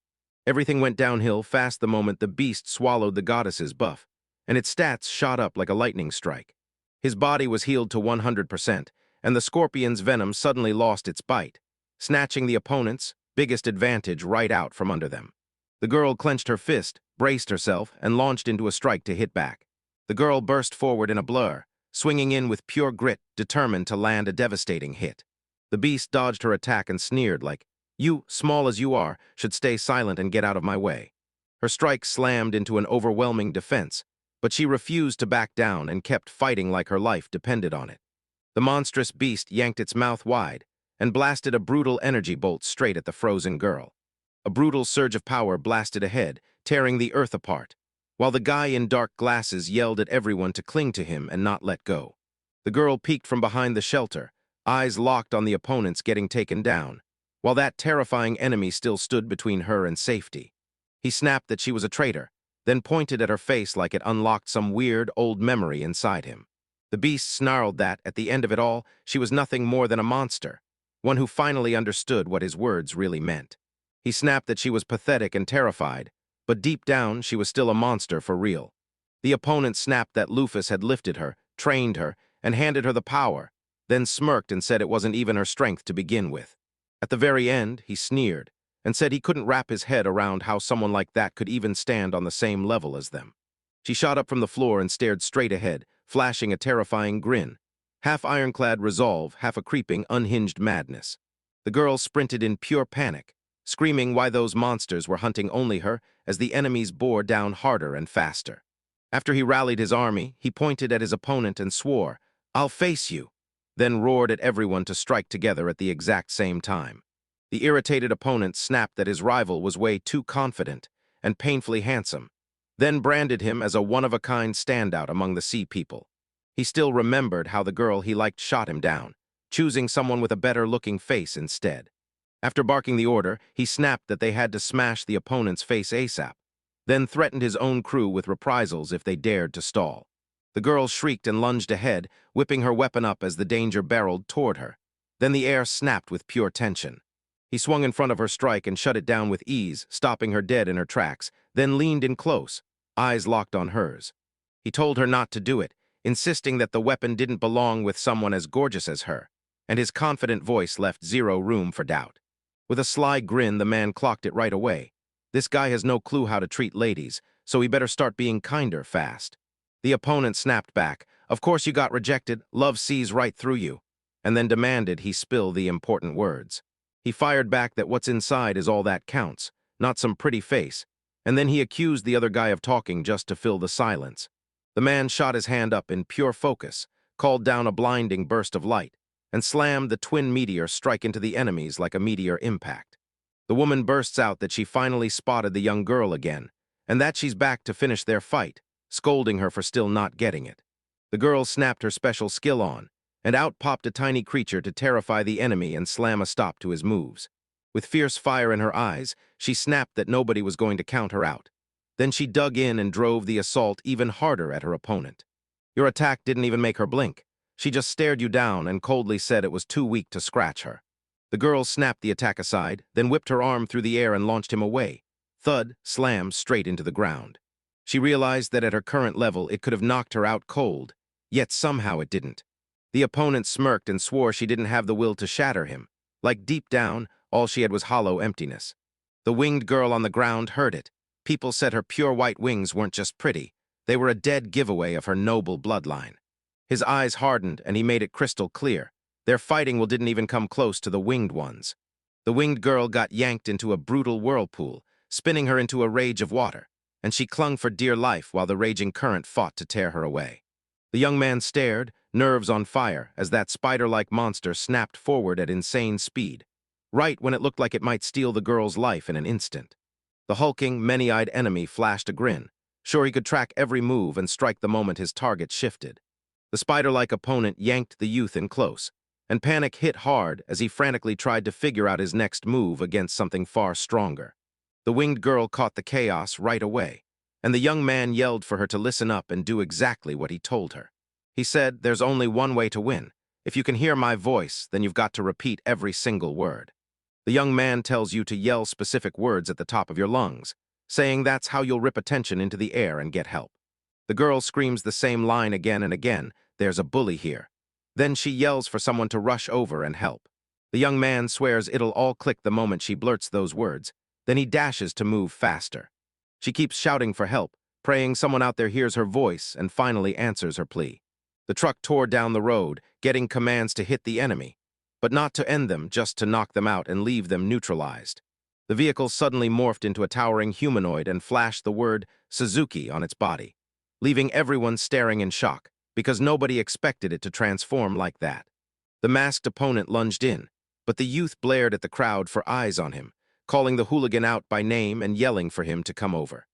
Everything went downhill fast the moment the beast swallowed the goddess's buff, and its stats shot up like a lightning strike. His body was healed to 100%, and the scorpion's venom suddenly lost its bite, snatching the opponent's biggest advantage right out from under them. The girl clenched her fist, braced herself, and launched into a strike to hit back. The girl burst forward in a blur, swinging in with pure grit, determined to land a devastating hit. The beast dodged her attack and sneered like, "You, small as you are, should stay silent and get out of my way." Her strike slammed into an overwhelming defense, but she refused to back down and kept fighting like her life depended on it. The monstrous beast yanked its mouth wide and blasted a brutal energy bolt straight at the frozen girl. A brutal surge of power blasted ahead, tearing the earth apart, while the guy in dark glasses yelled at everyone to cling to him and not let go. The girl peeked from behind the shelter, eyes locked on the opponents getting taken down, while that terrifying enemy still stood between her and safety. He snapped that she was a traitor, then pointed at her face like it unlocked some weird, old memory inside him. The beast snarled that, at the end of it all, she was nothing more than a monster, one who finally understood what his words really meant. He snapped that she was pathetic and terrified, but deep down she was still a monster for real. The opponent snapped that Lufus had lifted her, trained her, and handed her the power, then smirked and said it wasn't even her strength to begin with. At the very end, he sneered, and said he couldn't wrap his head around how someone like that could even stand on the same level as them. She shot up from the floor and stared straight ahead, flashing a terrifying grin. Half ironclad resolve, half a creeping, unhinged madness. The girl sprinted in pure panic, screaming why those monsters were hunting only her as the enemies bore down harder and faster. After he rallied his army, he pointed at his opponent and swore, "I'll face you," then roared at everyone to strike together at the exact same time. The irritated opponent snapped that his rival was way too confident and painfully handsome, then branded him as a one-of-a-kind standout among the sea people. He still remembered how the girl he liked shot him down, choosing someone with a better-looking face instead. After barking the order, he snapped that they had to smash the opponent's face ASAP, then threatened his own crew with reprisals if they dared to stall. The girl shrieked and lunged ahead, whipping her weapon up as the danger barreled toward her. Then the air snapped with pure tension. He swung in front of her strike and shut it down with ease, stopping her dead in her tracks, then leaned in close, eyes locked on hers. He told her not to do it, insisting that the weapon didn't belong with someone as gorgeous as her, and his confident voice left zero room for doubt. With a sly grin, the man clocked it right away. This guy has no clue how to treat ladies, so he better start being kinder fast. The opponent snapped back, "Of course you got rejected, love sees right through you," and then demanded he spill the important words. He fired back that what's inside is all that counts, not some pretty face, and then he accused the other guy of talking just to fill the silence. The man shot his hand up in pure focus, called down a blinding burst of light, and slammed the twin meteor strike into the enemies like a meteor impact. The woman bursts out that she finally spotted the young girl again, and that she's back to finish their fight, scolding her for still not getting it. The girl snapped her special skill on, and out popped a tiny creature to terrify the enemy and slam a stop to his moves. With fierce fire in her eyes, she snapped that nobody was going to count her out. Then she dug in and drove the assault even harder at her opponent. Your attack didn't even make her blink. She just stared you down and coldly said it was too weak to scratch her. The girl snapped the attack aside, then whipped her arm through the air and launched him away. Thud, slam, straight into the ground. She realized that at her current level it could have knocked her out cold, yet somehow it didn't. The opponent smirked and swore she didn't have the will to shatter him. Like deep down, all she had was hollow emptiness. The winged girl on the ground heard it. People said her pure white wings weren't just pretty, they were a dead giveaway of her noble bloodline. His eyes hardened and he made it crystal clear. Their fighting didn't even come close to the winged ones. The winged girl got yanked into a brutal whirlpool, spinning her into a rage of water, and she clung for dear life while the raging current fought to tear her away. The young man stared, nerves on fire, as that spider-like monster snapped forward at insane speed, right when it looked like it might steal the girl's life in an instant. The hulking, many-eyed enemy flashed a grin, sure he could track every move and strike the moment his target shifted. The spider-like opponent yanked the youth in close, and panic hit hard as he frantically tried to figure out his next move against something far stronger. The winged girl caught the chaos right away, and the young man yelled for her to listen up and do exactly what he told her. He said, "There's only one way to win. If you can hear my voice, then you've got to repeat every single word." The young man tells you to yell specific words at the top of your lungs, saying that's how you'll rip attention into the air and get help. The girl screams the same line again and again, "There's a bully here." Then she yells for someone to rush over and help. The young man swears it'll all click the moment she blurts those words, then he dashes to move faster. She keeps shouting for help, praying someone out there hears her voice and finally answers her plea. The truck tore down the road, getting commands to hit the enemy, but not to end them, just to knock them out and leave them neutralized. The vehicle suddenly morphed into a towering humanoid and flashed the word Suzuki on its body, leaving everyone staring in shock, because nobody expected it to transform like that. The masked opponent lunged in, but the youth blared at the crowd for eyes on him, calling the hooligan out by name and yelling for him to come over.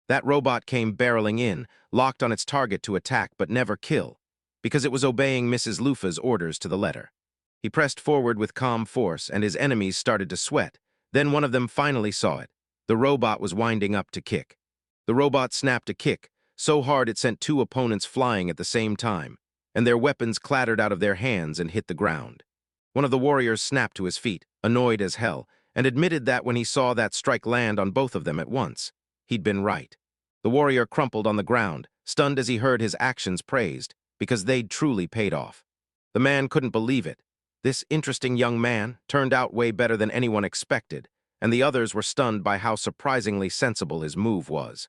That robot came barreling in, locked on its target to attack but never kill, because it was obeying Mrs. Lufa's orders to the letter. He pressed forward with calm force, and his enemies started to sweat. Then one of them finally saw it. The robot was winding up to kick. The robot snapped a kick, so hard it sent two opponents flying at the same time, and their weapons clattered out of their hands and hit the ground. One of the warriors snapped to his feet, annoyed as hell, and admitted that when he saw that strike land on both of them at once, he'd been right. The warrior crumpled on the ground, stunned as he heard his actions praised, because they'd truly paid off. The man couldn't believe it. This interesting young man turned out way better than anyone expected, and the others were stunned by how surprisingly sensible his move was.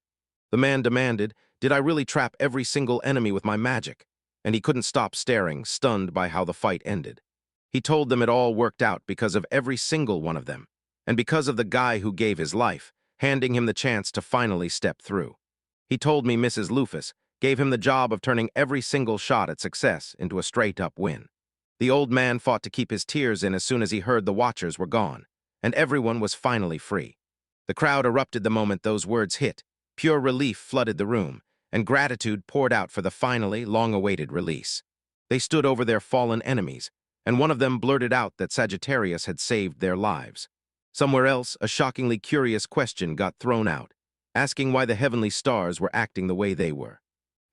The man demanded, "Did I really trap every single enemy with my magic?" And he couldn't stop staring, stunned by how the fight ended. He told them it all worked out because of every single one of them, and because of the guy who gave his life, handing him the chance to finally step through. He told me Mrs. Lufus gave him the job of turning every single shot at success into a straight-up win. The old man fought to keep his tears in as soon as he heard the Watchers were gone, and everyone was finally free. The crowd erupted the moment those words hit. Pure relief flooded the room, and gratitude poured out for the finally long-awaited release. They stood over their fallen enemies, and one of them blurted out that Sagittarius had saved their lives. Somewhere else, a shockingly curious question got thrown out, asking why the heavenly stars were acting the way they were.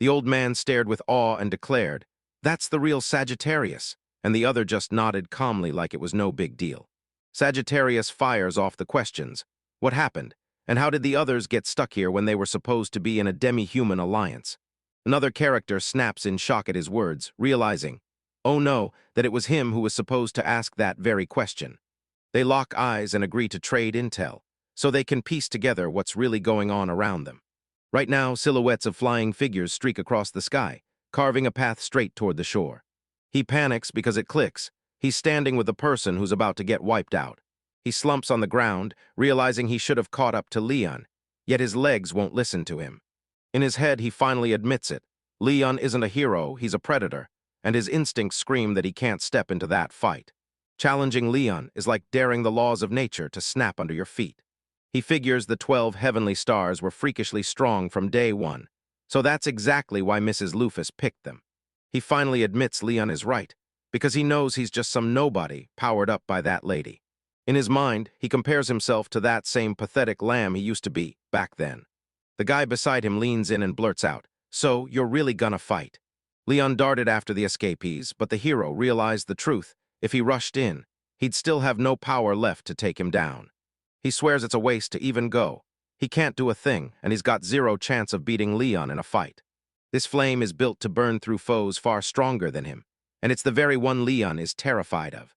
The old man stared with awe and declared, "That's the real Sagittarius," and the other just nodded calmly like it was no big deal. Sagittarius fires off the questions. What happened? And how did the others get stuck here when they were supposed to be in a demi-human alliance? Another character snaps in shock at his words, realizing, oh no, that it was him who was supposed to ask that very question. They lock eyes and agree to trade intel, so they can piece together what's really going on around them. Right now, silhouettes of flying figures streak across the sky, carving a path straight toward the shore. He panics because it clicks. He's standing with the person who's about to get wiped out. He slumps on the ground, realizing he should have caught up to Leon, yet his legs won't listen to him. In his head, he finally admits it. Leon isn't a hero, he's a predator, and his instincts scream that he can't step into that fight. Challenging Leon is like daring the laws of nature to snap under your feet. He figures the 12 heavenly stars were freakishly strong from day one, so that's exactly why Mrs. Lufus picked them. He finally admits Leon is right, because he knows he's just some nobody powered up by that lady. In his mind, he compares himself to that same pathetic lamb he used to be back then. The guy beside him leans in and blurts out, "So, you're really gonna fight?" Leon darted after the escapees, but the hero realized the truth. If he rushed in, he'd still have no power left to take him down. He swears it's a waste to even go. He can't do a thing, and he's got zero chance of beating Leon in a fight. This flame is built to burn through foes far stronger than him, and it's the very one Leon is terrified of.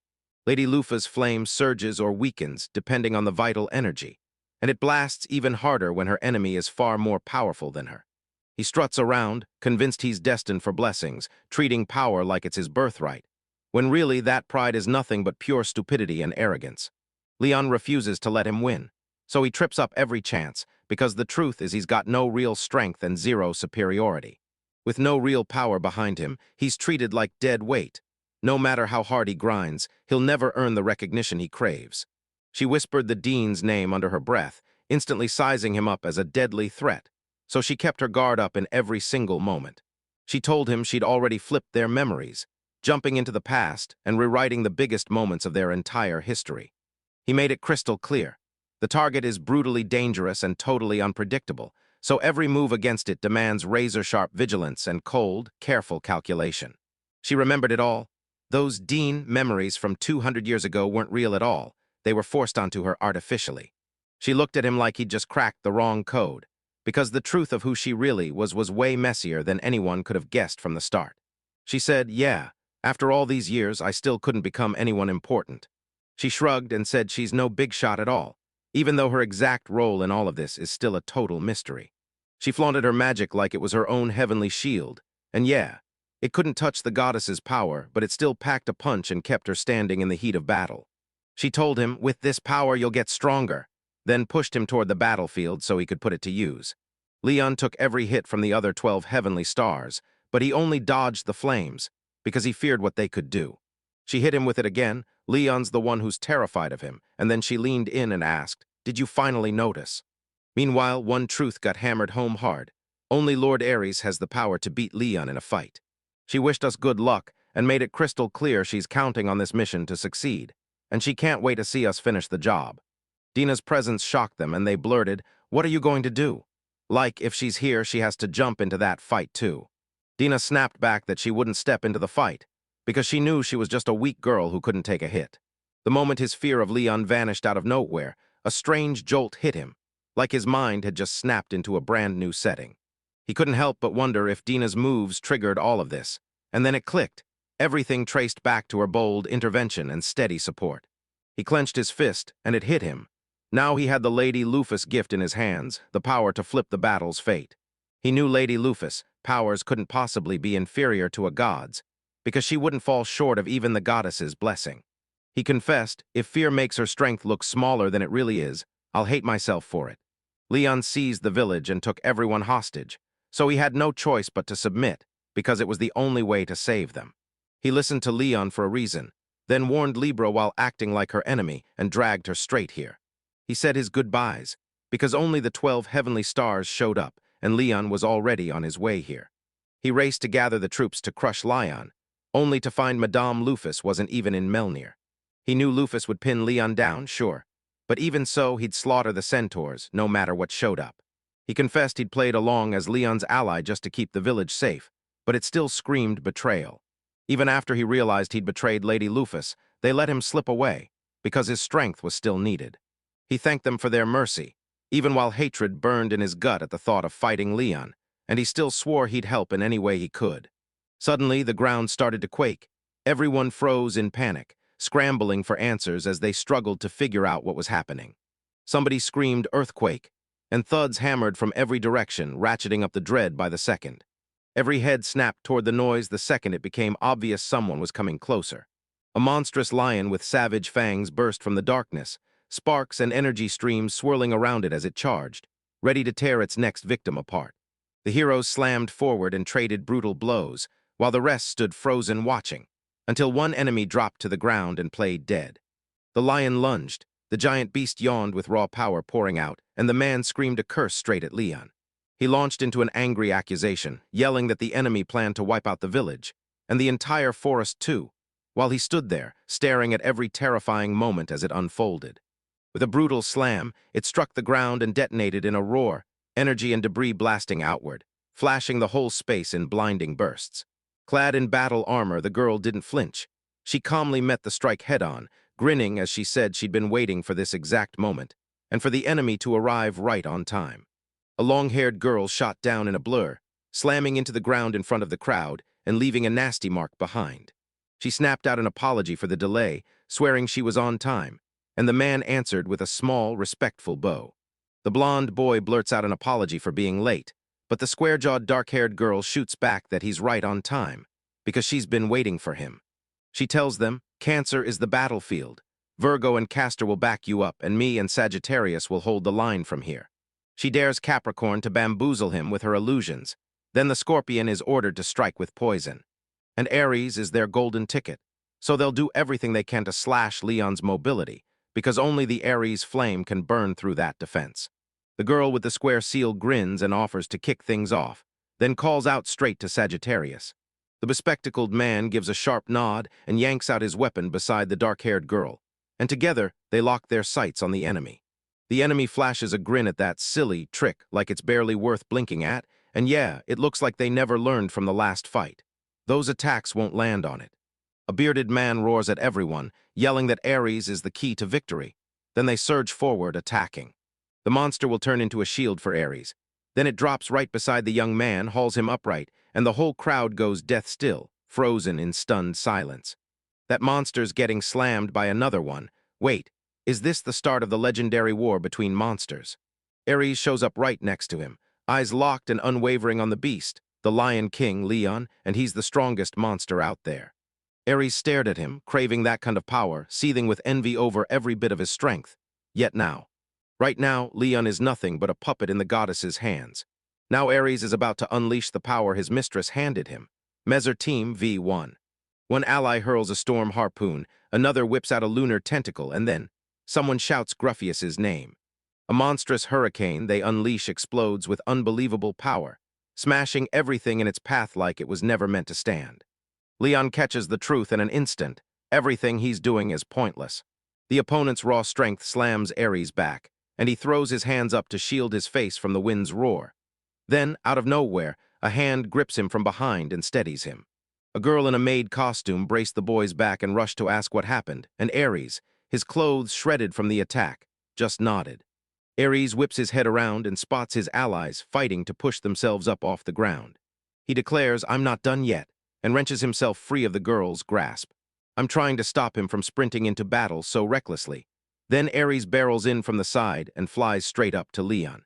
Lady Lufa's flame surges or weakens depending on the vital energy, and it blasts even harder when her enemy is far more powerful than her. He struts around, convinced he's destined for blessings, treating power like it's his birthright, when really that pride is nothing but pure stupidity and arrogance. Leon refuses to let him win, so he trips up every chance, because the truth is he's got no real strength and zero superiority. With no real power behind him, he's treated like dead weight. No matter how hard he grinds, he'll never earn the recognition he craves. She whispered the dean's name under her breath, instantly sizing him up as a deadly threat, so she kept her guard up in every single moment. She told him she'd already flipped their memories, jumping into the past and rewriting the biggest moments of their entire history. He made it crystal clear. The target is brutally dangerous and totally unpredictable, so every move against it demands razor-sharp vigilance and cold, careful calculation. She remembered it all. Those Dean memories from 200 years ago weren't real at all. They were forced onto her artificially. She looked at him like he'd just cracked the wrong code, because the truth of who she really was way messier than anyone could have guessed from the start. She said, "Yeah, after all these years, I still couldn't become anyone important." She shrugged and said she's no big shot at all, even though her exact role in all of this is still a total mystery. She flaunted her magic like it was her own heavenly shield, and yeah, it couldn't touch the goddess's power, but it still packed a punch and kept her standing in the heat of battle. She told him, "With this power you'll get stronger," then pushed him toward the battlefield so he could put it to use. Leon took every hit from the other 12 heavenly stars, but he only dodged the flames, because he feared what they could do. She hit him with it again. Leon's the one who's terrified of him, and then she leaned in and asked, "Did you finally notice?" Meanwhile, one truth got hammered home hard. Only Lord Ares has the power to beat Leon in a fight. She wished us good luck and made it crystal clear she's counting on this mission to succeed, and she can't wait to see us finish the job. Dina's presence shocked them, and they blurted, "What are you going to do?" Like, if she's here, she has to jump into that fight too. Dina snapped back that she wouldn't step into the fight, because she knew she was just a weak girl who couldn't take a hit. The moment his fear of Leon vanished out of nowhere, a strange jolt hit him, like his mind had just snapped into a brand new setting. He couldn't help but wonder if Dina's moves triggered all of this. And then it clicked. Everything traced back to her bold intervention and steady support. He clenched his fist, and it hit him. Now he had the Lady Lufus gift in his hands, the power to flip the battle's fate. He knew Lady Lufus' powers couldn't possibly be inferior to a god's, because she wouldn't fall short of even the goddess's blessing. He confessed, if fear makes her strength look smaller than it really is, I'll hate myself for it. Leon seized the village and took everyone hostage, so he had no choice but to submit, because it was the only way to save them. He listened to Leon for a reason, then warned Libra while acting like her enemy and dragged her straight here. He said his goodbyes, because only the 12 heavenly stars showed up, and Leon was already on his way here. He raced to gather the troops to crush Leon, only to find Madame Lufus wasn't even in Melnir. He knew Lufus would pin Leon down, sure, but even so, he'd slaughter the centaurs, no matter what showed up. He confessed he'd played along as Leon's ally just to keep the village safe, but it still screamed betrayal. Even after he realized he'd betrayed Lady Lufus, they let him slip away, because his strength was still needed. He thanked them for their mercy, even while hatred burned in his gut at the thought of fighting Leon, and he still swore he'd help in any way he could. Suddenly, the ground started to quake. Everyone froze in panic, scrambling for answers as they struggled to figure out what was happening. Somebody screamed earthquake, and thuds hammered from every direction, ratcheting up the dread by the second. Every head snapped toward the noise the second it became obvious someone was coming closer. A monstrous lion with savage fangs burst from the darkness, sparks and energy streams swirling around it as it charged, ready to tear its next victim apart. The heroes slammed forward and traded brutal blows, while the rest stood frozen watching, until one enemy dropped to the ground and played dead. The lion lunged, the giant beast yawned with raw power pouring out, and the man screamed a curse straight at Leon. He launched into an angry accusation, yelling that the enemy planned to wipe out the village, and the entire forest too, while he stood there, staring at every terrifying moment as it unfolded. With a brutal slam, it struck the ground and detonated in a roar, energy and debris blasting outward, flashing the whole space in blinding bursts. Clad in battle armor, the girl didn't flinch. She calmly met the strike head-on, grinning as she said she'd been waiting for this exact moment, and for the enemy to arrive right on time. A long-haired girl shot down in a blur, slamming into the ground in front of the crowd and leaving a nasty mark behind. She snapped out an apology for the delay, swearing she was on time, and the man answered with a small, respectful bow. The blonde boy blurts out an apology for being late, but the square-jawed, dark-haired girl shoots back that he's right on time, because she's been waiting for him. She tells them, Cancer is the battlefield. Virgo and Castor will back you up, and me and Sagittarius will hold the line from here. She dares Capricorn to bamboozle him with her illusions. Then the Scorpion is ordered to strike with poison. And Aries is their golden ticket, so they'll do everything they can to slash Leon's mobility, because only the Aries flame can burn through that defense. The girl with the square seal grins and offers to kick things off, then calls out straight to Sagittarius. The bespectacled man gives a sharp nod and yanks out his weapon beside the dark-haired girl, and together they lock their sights on the enemy. The enemy flashes a grin at that silly trick like it's barely worth blinking at, and yeah, it looks like they never learned from the last fight. Those attacks won't land on it. A bearded man roars at everyone, yelling that Aries is the key to victory. Then they surge forward, attacking. The monster will turn into a shield for Aries. Then it drops right beside the young man, hauls him upright, and the whole crowd goes death still, frozen in stunned silence. That monster's getting slammed by another one. Wait, is this the start of the legendary war between monsters? Aries shows up right next to him, eyes locked and unwavering on the beast, the Lion King, Leon, and he's the strongest monster out there. Aries stared at him, craving that kind of power, seething with envy over every bit of his strength. Yet now, right now, Leon is nothing but a puppet in the goddess's hands. Now Aries is about to unleash the power his mistress handed him. Messer Team V1. One ally hurls a storm harpoon, another whips out a lunar tentacle, and then someone shouts Gruffius's name. A monstrous hurricane they unleash explodes with unbelievable power, smashing everything in its path like it was never meant to stand. Leon catches the truth in an instant. Everything he's doing is pointless. The opponent's raw strength slams Aries back, and he throws his hands up to shield his face from the wind's roar. Then, out of nowhere, a hand grips him from behind and steadies him. A girl in a maid costume braced the boy's back and rushed to ask what happened, and Aries, his clothes shredded from the attack, just nodded. Aries whips his head around and spots his allies fighting to push themselves up off the ground. He declares, "I'm not done yet," and wrenches himself free of the girl's grasp. I'm trying to stop him from sprinting into battle so recklessly. Then Ares barrels in from the side and flies straight up to Leon.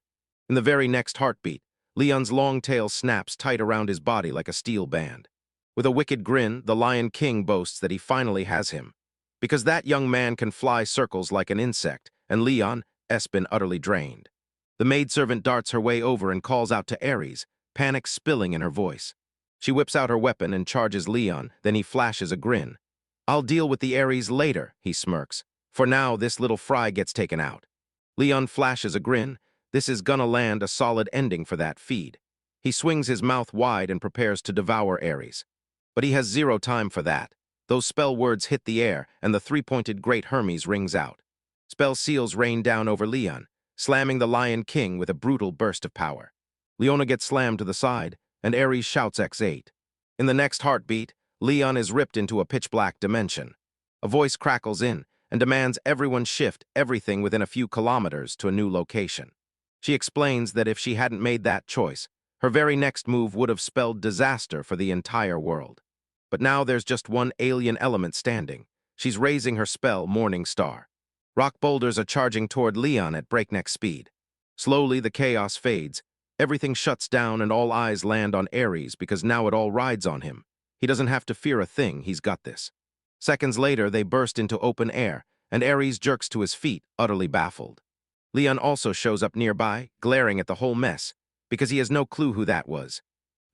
In the very next heartbeat, Leon's long tail snaps tight around his body like a steel band. With a wicked grin, the Lion King boasts that he finally has him. Because that young man can fly circles like an insect, and Leon's been utterly drained. The maidservant darts her way over and calls out to Ares, panic spilling in her voice. She whips out her weapon and charges Leon, then he flashes a grin. "I'll deal with the Ares later," he smirks. "For now, this little fry gets taken out." Leon flashes a grin. This is gonna land a solid ending for that feed. He swings his mouth wide and prepares to devour Ares. But he has zero time for that. Those spell words hit the air, and the three-pointed Great Hermes rings out. Spell seals rain down over Leon, slamming the Lion King with a brutal burst of power. Leona gets slammed to the side, and Ares shouts X8. In the next heartbeat, Leon is ripped into a pitch-black dimension. A voice crackles in and demands everyone shift everything within a few kilometers to a new location. She explains that if she hadn't made that choice, her very next move would have spelled disaster for the entire world. But now there's just one alien element standing. She's raising her spell, Morning Star. Rock boulders are charging toward Leon at breakneck speed. Slowly, the chaos fades. Everything shuts down and all eyes land on Ares because now it all rides on him. He doesn't have to fear a thing, he's got this. Seconds later, they burst into open air, and Ares jerks to his feet, utterly baffled. Leon also shows up nearby, glaring at the whole mess, because he has no clue who that was.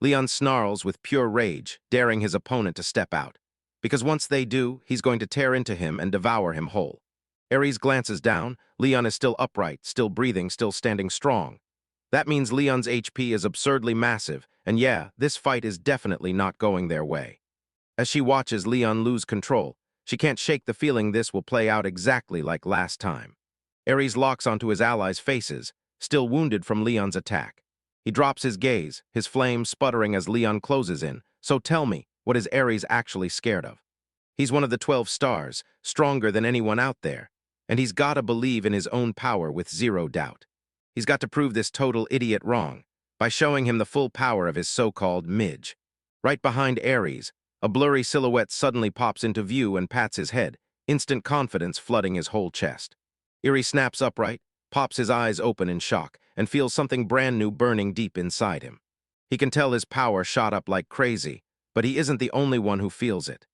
Leon snarls with pure rage, daring his opponent to step out. Because once they do, he's going to tear into him and devour him whole. Ares glances down. Leon is still upright, still breathing, still standing strong. That means Leon's HP is absurdly massive, and yeah, this fight is definitely not going their way. As she watches Leon lose control, she can't shake the feeling this will play out exactly like last time. Ares locks onto his allies' faces, still wounded from Leon's attack. He drops his gaze, his flame sputtering as Leon closes in. So tell me, what is Ares actually scared of? He's one of the 12 stars, stronger than anyone out there, and he's got to believe in his own power with zero doubt. He's got to prove this total idiot wrong by showing him the full power of his so-called midge. Right behind Ares, a blurry silhouette suddenly pops into view and pats his head, instant confidence flooding his whole chest. Ares snaps upright, pops his eyes open in shock, and feels something brand new burning deep inside him. He can tell his power shot up like crazy, but he isn't the only one who feels it.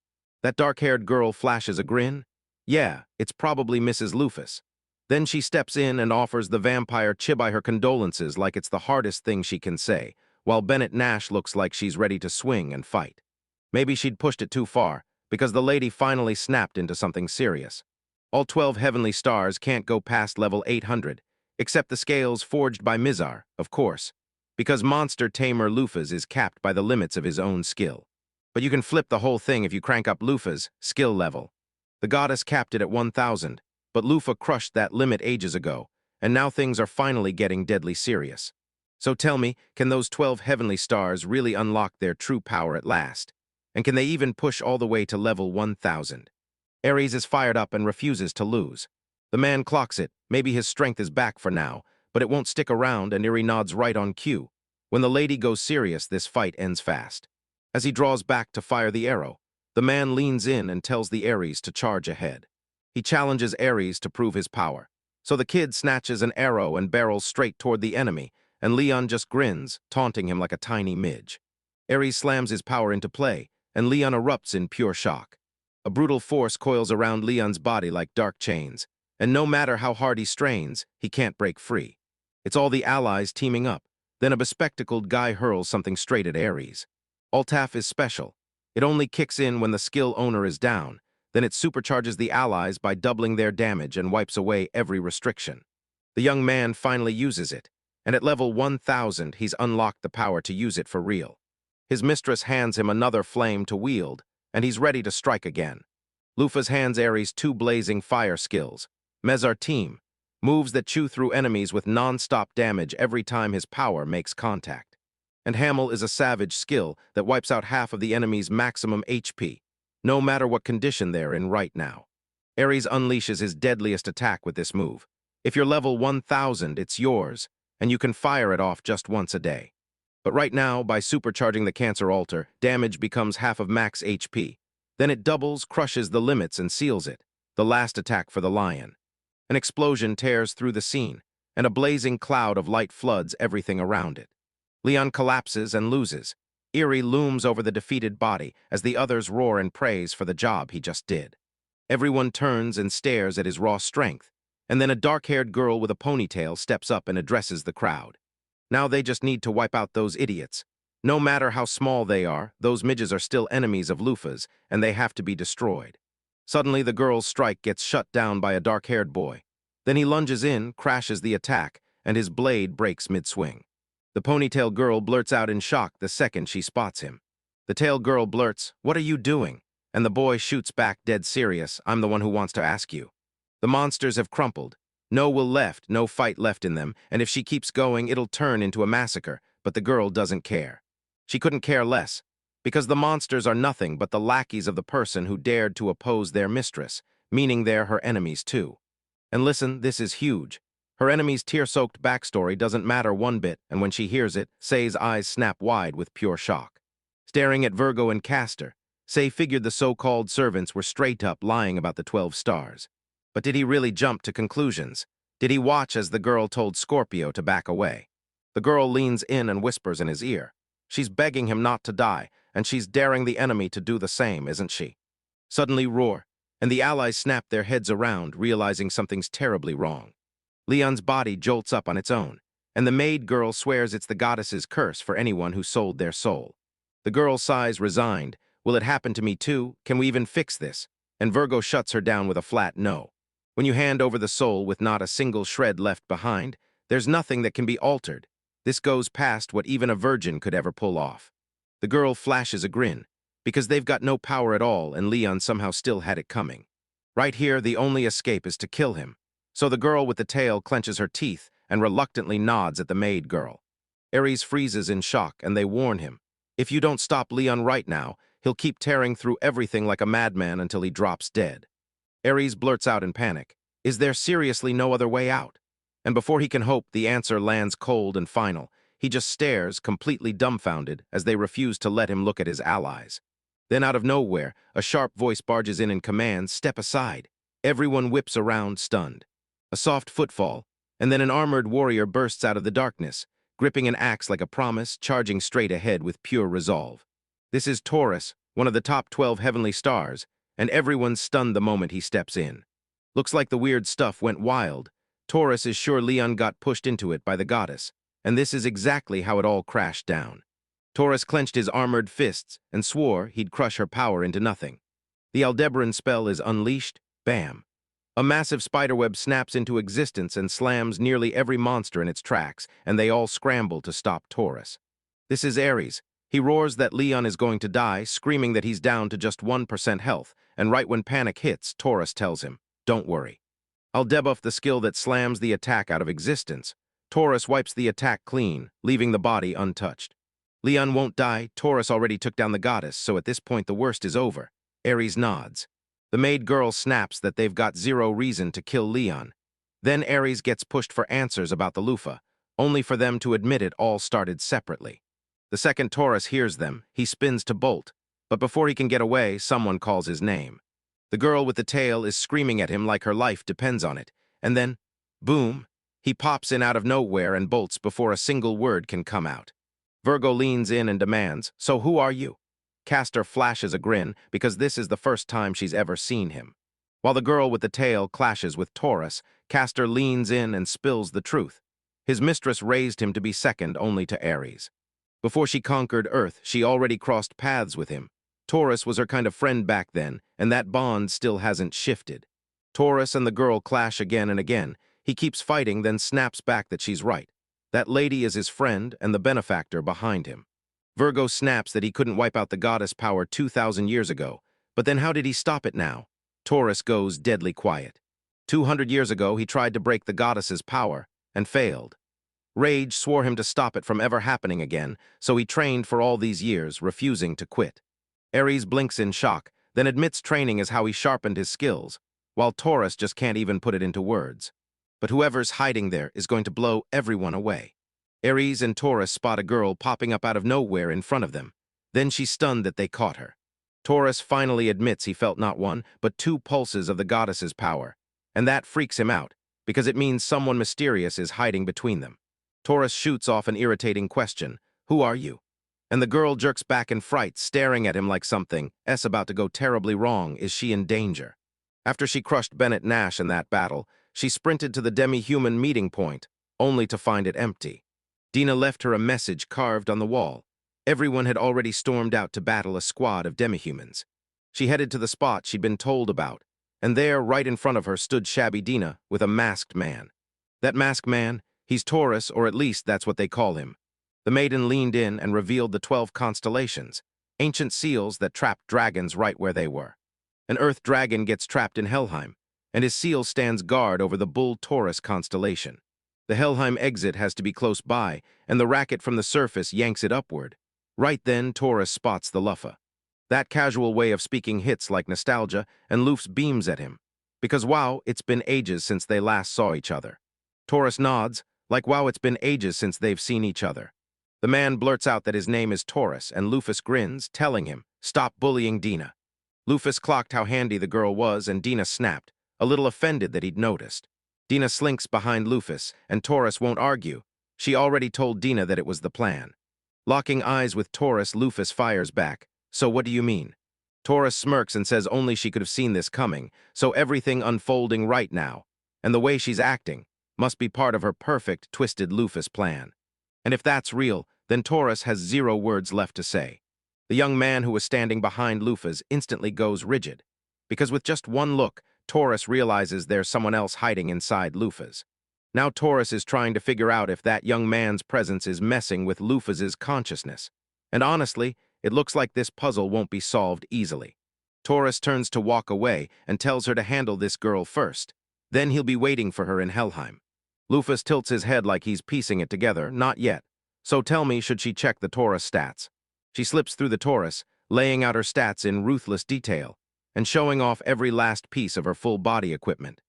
That dark-haired girl flashes a grin. Yeah, it's probably Mrs. Lufus. Then she steps in and offers the vampire Chibai her condolences like it's the hardest thing she can say, while Bennett Nash looks like she's ready to swing and fight. Maybe she'd pushed it too far, because the lady finally snapped into something serious. All 12 heavenly stars can't go past level 800, except the scales forged by Mizar, of course, because monster tamer Lufus is capped by the limits of his own skill. But you can flip the whole thing if you crank up Lufus' skill level. The goddess capped it at 1,000, but Lufa crushed that limit ages ago, and now things are finally getting deadly serious. So tell me, can those 12 heavenly stars really unlock their true power at last? And can they even push all the way to level 1,000? Ares is fired up and refuses to lose. The man clocks it. Maybe his strength is back for now, but it won't stick around, and Ares nods right on cue. When the lady goes serious, this fight ends fast. As he draws back to fire the arrow, the man leans in and tells the Ares to charge ahead. He challenges Ares to prove his power. So the kid snatches an arrow and barrels straight toward the enemy, and Leon just grins, taunting him like a tiny midge. Ares slams his power into play, and Leon erupts in pure shock. A brutal force coils around Leon's body like dark chains, and no matter how hard he strains, he can't break free. It's all the allies teaming up. Then a bespectacled guy hurls something straight at Ares. Altaf is special. It only kicks in when the skill owner is down. Then it supercharges the allies by doubling their damage and wipes away every restriction. The young man finally uses it, and at level 1,000, he's unlocked the power to use it for real. His mistress hands him another flame to wield, and he's ready to strike again. Lufus hands Ares 2 blazing fire skills. Mezar Team, moves that chew through enemies with non-stop damage every time his power makes contact. And Hamel is a savage skill that wipes out half of the enemy's maximum HP, no matter what condition they're in right now. Ares unleashes his deadliest attack with this move. If you're level 1,000, it's yours, and you can fire it off just once a day. But right now, by supercharging the Cancer Altar, damage becomes half of max HP. Then it doubles, crushes the limits, and seals it, the last attack for the lion. An explosion tears through the scene, and a blazing cloud of light floods everything around it. Leon collapses and loses. Eerie looms over the defeated body as the others roar in praise for the job he just did. Everyone turns and stares at his raw strength, and then a dark-haired girl with a ponytail steps up and addresses the crowd. Now they just need to wipe out those idiots. No matter how small they are, those midges are still enemies of Lufa's, and they have to be destroyed. Suddenly, the girl's strike gets shut down by a dark-haired boy. Then he lunges in, crashes the attack, and his blade breaks mid-swing. The ponytail girl blurts out in shock the second she spots him. The tail girl blurts, "What are you doing?" And the boy shoots back dead serious, "I'm the one who wants to ask you." The monsters have crumpled. No will left, no fight left in them, and if she keeps going, it'll turn into a massacre, but the girl doesn't care. She couldn't care less, because the monsters are nothing but the lackeys of the person who dared to oppose their mistress, meaning they're her enemies too. And listen, this is huge. Her enemy's tear-soaked backstory doesn't matter one bit, and when she hears it, Say's eyes snap wide with pure shock. Staring at Virgo and Castor, Say figured the so-called servants were straight up lying about the 12 stars. But did he really jump to conclusions? Did he watch as the girl told Scorpio to back away? The girl leans in and whispers in his ear. She's begging him not to die, and she's daring the enemy to do the same, isn't she? Suddenly roar, and the allies snap their heads around, realizing something's terribly wrong. Leon's body jolts up on its own, and the maid girl swears it's the goddess's curse for anyone who sold their soul. The girl sighs resigned. Will it happen to me too? Can we even fix this? And Virgo shuts her down with a flat no. When you hand over the soul with not a single shred left behind, there's nothing that can be altered. This goes past what even a virgin could ever pull off. The girl flashes a grin, because they've got no power at all and Leon somehow still had it coming. Right here, the only escape is to kill him. So the girl with the tail clenches her teeth and reluctantly nods at the maid girl. Ares freezes in shock and they warn him, "If you don't stop Leon right now, he'll keep tearing through everything like a madman until he drops dead." Ares blurts out in panic, "Is there seriously no other way out?" And before he can hope, the answer lands cold and final. He just stares, completely dumbfounded, as they refuse to let him look at his allies. Then out of nowhere, a sharp voice barges in and commands, "Step aside." Everyone whips around, stunned. A soft footfall, and then an armored warrior bursts out of the darkness, gripping an axe like a promise, charging straight ahead with pure resolve. This is Taurus, one of the top 12 heavenly stars, and everyone's stunned the moment he steps in. Looks like the weird stuff went wild. Taurus is sure Leon got pushed into it by the goddess, and this is exactly how it all crashed down. Taurus clenched his armored fists and swore he'd crush her power into nothing. The Aldebaran spell is unleashed, bam. A massive spiderweb snaps into existence and slams nearly every monster in its tracks, and they all scramble to stop Taurus. This is Ares. He roars that Leon is going to die, screaming that he's down to just 1% health, and right when panic hits, Taurus tells him, "Don't worry. I'll debuff the skill that slams the attack out of existence." Taurus wipes the attack clean, leaving the body untouched. Leon won't die. Taurus already took down the goddess, so at this point the worst is over. Ares nods. The maid girl snaps that they've got zero reason to kill Leon. Then Ares gets pushed for answers about the Lufa, only for them to admit it all started separately. The second Taurus hears them, he spins to bolt, but before he can get away, someone calls his name. The girl with the tail is screaming at him like her life depends on it, and then, boom, he pops in out of nowhere and bolts before a single word can come out. Virgo leans in and demands, "So who are you?" Castor flashes a grin, because this is the first time she's ever seen him. While the girl with the tail clashes with Taurus, Castor leans in and spills the truth. His mistress raised him to be second only to Ares. Before she conquered Earth, she already crossed paths with him. Taurus was her kind of friend back then, and that bond still hasn't shifted. Taurus and the girl clash again and again. He keeps fighting, then snaps back that she's right. That lady is his friend and the benefactor behind him. Virgo snaps that he couldn't wipe out the goddess power 2,000 years ago, but then how did he stop it now? Taurus goes deadly quiet. 200 years ago, he tried to break the goddess's power and failed. Rage swore him to stop it from ever happening again, so he trained for all these years, refusing to quit. Ares blinks in shock, then admits training is how he sharpened his skills, while Taurus just can't even put it into words. But whoever's hiding there is going to blow everyone away. Ares and Taurus spot a girl popping up out of nowhere in front of them. Then she's stunned that they caught her. Taurus finally admits he felt not one, but two pulses of the goddess's power, and that freaks him out. because it means someone mysterious is hiding between them. Taurus shoots off an irritating question, "Who are you?" And the girl jerks back in fright, staring at him like something is about to go terribly wrong. Is she in danger? After she crushed Bennett Nash in that battle, she sprinted to the demi-human meeting point, only to find it empty. Dina left her a message carved on the wall. Everyone had already stormed out to battle a squad of demi-humans. She headed to the spot she'd been told about, and there, right in front of her, stood Shabby Dina with a masked man. That masked man, he's Taurus, or at least that's what they call him. The maiden leaned in and revealed the 12 constellations, ancient seals that trapped dragons right where they were. An Earth dragon gets trapped in Helheim, and his seal stands guard over the Bull Taurus constellation. The Helheim exit has to be close by, and the racket from the surface yanks it upward. Right then, Taurus spots the Luffa. That casual way of speaking hits like nostalgia, and Luffy beams at him. Because wow, it's been ages since they last saw each other. Taurus nods, like wow, it's been ages since they've seen each other. The man blurts out that his name is Taurus, and Luffy grins, telling him, "Stop bullying Dina." Luffy clocked how handy the girl was, and Dina snapped, a little offended that he'd noticed. Dina slinks behind Luffy, and Taurus won't argue. She already told Dina that it was the plan. Locking eyes with Taurus, Luffy fires back, "So what do you mean?" Taurus smirks and says only she could have seen this coming, so everything unfolding right now, and the way she's acting, must be part of her perfect, twisted Luffy's plan. And if that's real, then Taurus has 0 words left to say. The young man who was standing behind Luffy's instantly goes rigid, because with just one look, Taurus realizes there's someone else hiding inside Luffy's. Now Taurus is trying to figure out if that young man's presence is messing with Luffy's consciousness. And honestly, it looks like this puzzle won't be solved easily. Taurus turns to walk away and tells her to handle this girl first. Then he'll be waiting for her in Helheim. Luffy tilts his head like he's piecing it together. "Not yet. So tell me, should she check the Taurus stats?" She slips through the Taurus, laying out her stats in ruthless detail, and showing off every last piece of her full body equipment.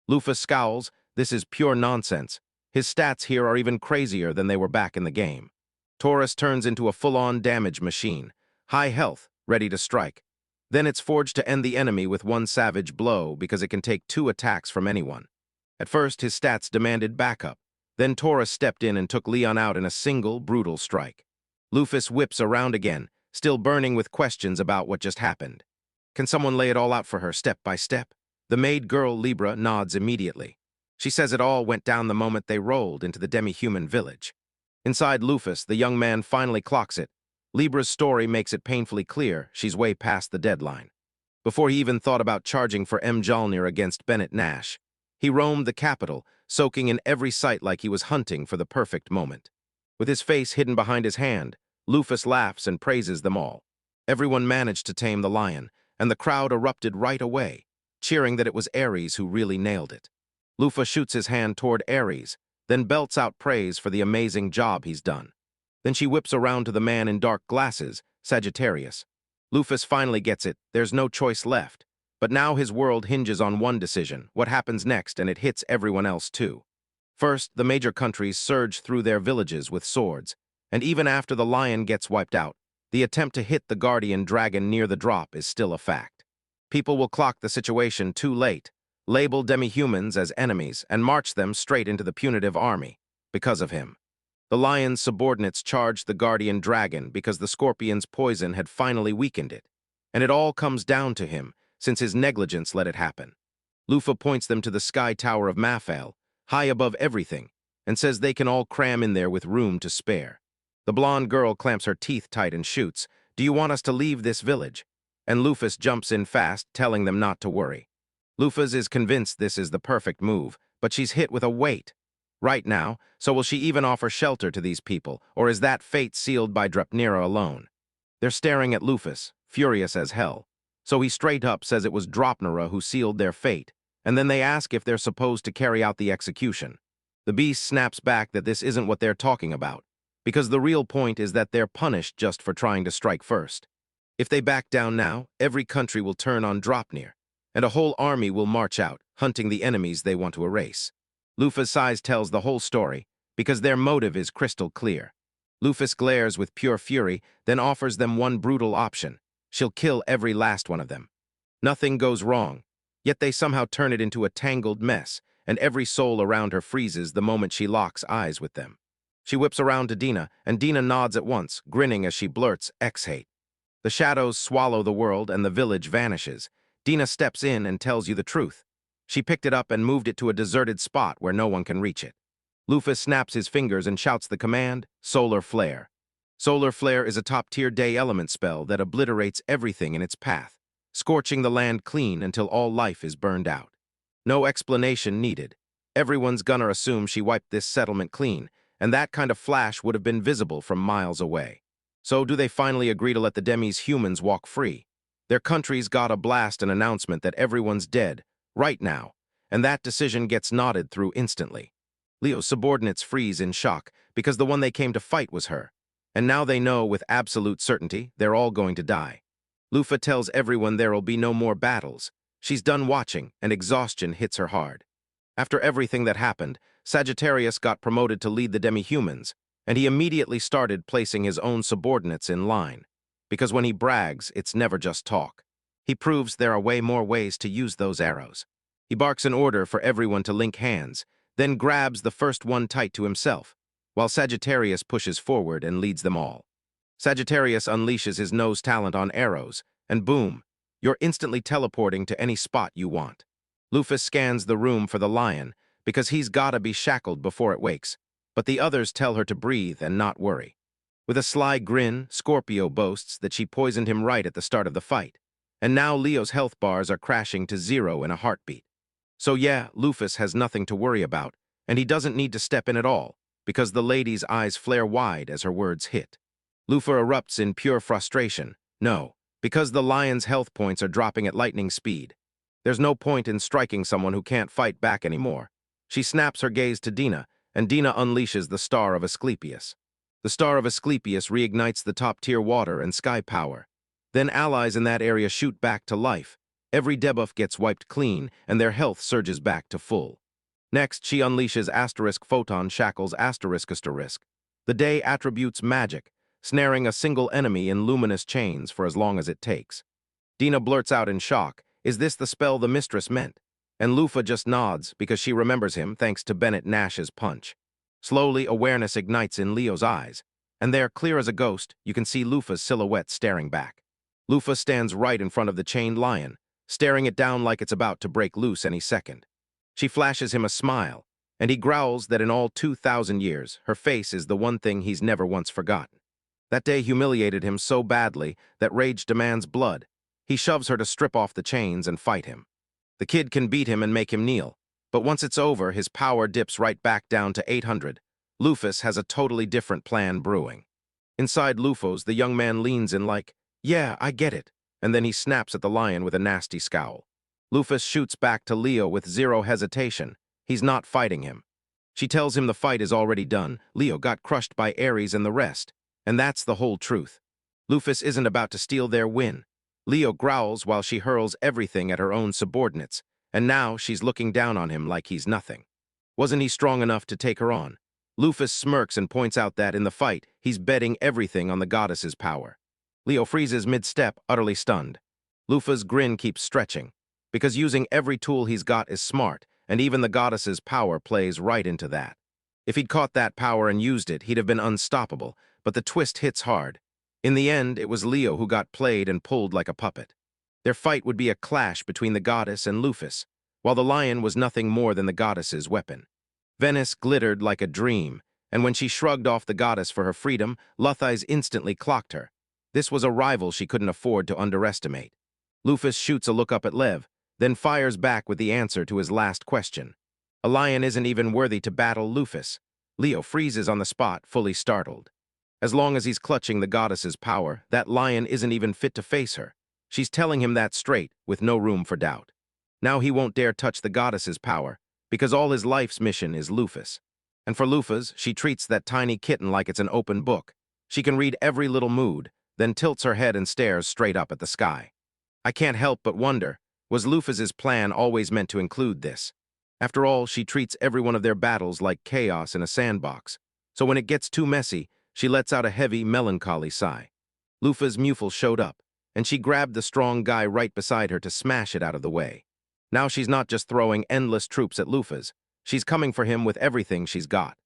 Luffy scowls. This is pure nonsense. His stats here are even crazier than they were back in the game. Taurus turns into a full-on damage machine, high health, ready to strike. Then it's forged to end the enemy with one savage blow because it can take 2 attacks from anyone. At first, his stats demanded backup. Then Taurus stepped in and took Leon out in a single, brutal strike. Luffy whips around again, still burning with questions about what just happened. Can someone lay it all out for her, step by step? The maid girl, Libra, nods immediately. She says it all went down the moment they rolled into the demi-human village. Inside Luffy, the young man finally clocks it. Libra's story makes it painfully clear she's way past the deadline. Before he even thought about charging for Mjolnir against Bennett Nash, he roamed the capital, soaking in every sight like he was hunting for the perfect moment. With his face hidden behind his hand, Luffy laughs and praises them all. Everyone managed to tame the lion, and the crowd erupted right away, cheering that it was Ares who really nailed it. Luffy shoots his hand toward Ares, then belts out praise for the amazing job he's done. Then she whips around to the man in dark glasses, Sagittarius. Luffy finally gets it, there's no choice left. But now his world hinges on one decision, what happens next, and it hits everyone else too. First, the major countries surge through their villages with swords, and even after the lion gets wiped out, the attempt to hit the guardian dragon near the drop is still a fact. People will clock the situation too late, label demi-humans as enemies, and march them straight into the punitive army, because of him. The lion's subordinates charged the guardian dragon because the scorpion's poison had finally weakened it, and it all comes down to him, since his negligence let it happen. Luffy points them to the sky tower of Mafal, high above everything, and says they can all cram in there with room to spare. The blonde girl clamps her teeth tight and shoots, "Do you want us to leave this village?" And Luffy jumps in fast, telling them not to worry. Luffy is convinced this is the perfect move, but she's hit with a weight. Right now, so will she even offer shelter to these people, or is that fate sealed by Draupnira alone? They're staring at Luffy, furious as hell. So he straight up says it was Draupnira who sealed their fate, and then they ask if they're supposed to carry out the execution. The beast snaps back that this isn't what they're talking about, because the real point is that they're punished just for trying to strike first. If they back down now, every country will turn on Draupnir, and a whole army will march out, hunting the enemies they want to erase. Luffy's size tells the whole story, because their motive is crystal clear. Luffy glares with pure fury, then offers them one brutal option. She'll kill every last one of them. Nothing goes wrong, yet they somehow turn it into a tangled mess, and every soul around her freezes the moment she locks eyes with them. She whips around to Dina, and Dina nods at once, grinning as she blurts, "X-hate." The shadows swallow the world and the village vanishes. Dina steps in and tells you the truth. She picked it up and moved it to a deserted spot where no one can reach it. Lufus snaps his fingers and shouts the command, "Solar Flare." Solar Flare is a top-tier day element spell that obliterates everything in its path, scorching the land clean until all life is burned out. No explanation needed. Everyone's gonna assume she wiped this settlement clean, and that kind of flash would have been visible from miles away. So do they finally agree to let the Demi's humans walk free? Their country's gotta blast an announcement that everyone's dead, right now, and that decision gets nodded through instantly. Leo's subordinates freeze in shock because the one they came to fight was her, and now they know with absolute certainty they're all going to die. Lufa tells everyone there'll be no more battles. She's done watching, and exhaustion hits her hard. After everything that happened, Sagittarius got promoted to lead the demi-humans, and he immediately started placing his own subordinates in line. Because when he brags, it's never just talk. He proves there are way more ways to use those arrows. He barks an order for everyone to link hands, then grabs the first one tight to himself, while Sagittarius pushes forward and leads them all. Sagittarius unleashes his nose talent on arrows, and boom, you're instantly teleporting to any spot you want. Lufus scans the room for the lion, because he's gotta be shackled before it wakes, but the others tell her to breathe and not worry. With a sly grin, Scorpio boasts that she poisoned him right at the start of the fight, and now Leo's health bars are crashing to 0 in a heartbeat. So yeah, Lufus has nothing to worry about, and he doesn't need to step in at all, because the lady's eyes flare wide as her words hit. Lufa erupts in pure frustration. No, because the lion's health points are dropping at lightning speed. There's no point in striking someone who can't fight back anymore. She snaps her gaze to Dina, and Dina unleashes the Star of Asclepius. The Star of Asclepius reignites the top-tier water and sky power. Then allies in that area shoot back to life. Every debuff gets wiped clean, and their health surges back to full. Next, she unleashes Asterisk Photon Shackles Asterisk. The day attributes magic, snaring a single enemy in luminous chains for as long as it takes. Dina blurts out in shock, "Is this the spell the mistress meant?" And Lufa just nods because she remembers him thanks to Bennett Nash's punch. Slowly, awareness ignites in Leo's eyes, and there, clear as a ghost, you can see Lufa's silhouette staring back. Lufa stands right in front of the chained lion, staring it down like it's about to break loose any second. She flashes him a smile, and he growls that in all 2,000 years, her face is the one thing he's never once forgotten. That day humiliated him so badly that rage demands blood. He shoves her to strip off the chains and fight him. The kid can beat him and make him kneel, but once it's over, his power dips right back down to 800. Lufus has a totally different plan brewing. Inside Lufos, the young man leans in like, "Yeah, I get it," and then he snaps at the lion with a nasty scowl. Lufus shoots back to Leo with 0 hesitation. He's not fighting him. She tells him the fight is already done. Leo got crushed by Ares and the rest, and that's the whole truth. Lufus isn't about to steal their win. Leo growls while she hurls everything at her own subordinates, and now she's looking down on him like he's nothing. Wasn't he strong enough to take her on? Lufus smirks and points out that, in the fight, he's betting everything on the goddess's power. Leo freezes mid-step, utterly stunned. Lufa's grin keeps stretching, because using every tool he's got is smart, and even the goddess's power plays right into that. If he'd caught that power and used it, he'd have been unstoppable, but the twist hits hard. In the end, it was Leo who got played and pulled like a puppet. Their fight would be a clash between the goddess and Lufus, while the lion was nothing more than the goddess's weapon. Venice glittered like a dream, and when she shrugged off the goddess for her freedom, Luthais instantly clocked her. This was a rival she couldn't afford to underestimate. Lufus shoots a look up at Lev, then fires back with the answer to his last question. A lion isn't even worthy to battle Lufus. Leo freezes on the spot, fully startled. As long as he's clutching the goddess's power, that lion isn't even fit to face her. She's telling him that straight, with no room for doubt. Now he won't dare touch the goddess's power, because all his life's mission is Lufus. And for Lufas, she treats that tiny kitten like it's an open book. She can read every little mood, then tilts her head and stares straight up at the sky. I can't help but wonder, was Lufas's plan always meant to include this? After all, she treats every one of their battles like chaos in a sandbox, so when it gets too messy, she lets out a heavy, melancholy sigh. Lufa's Mufel showed up, and she grabbed the strong guy right beside her to smash it out of the way. Now she's not just throwing endless troops at Luffy's, she's coming for him with everything she's got.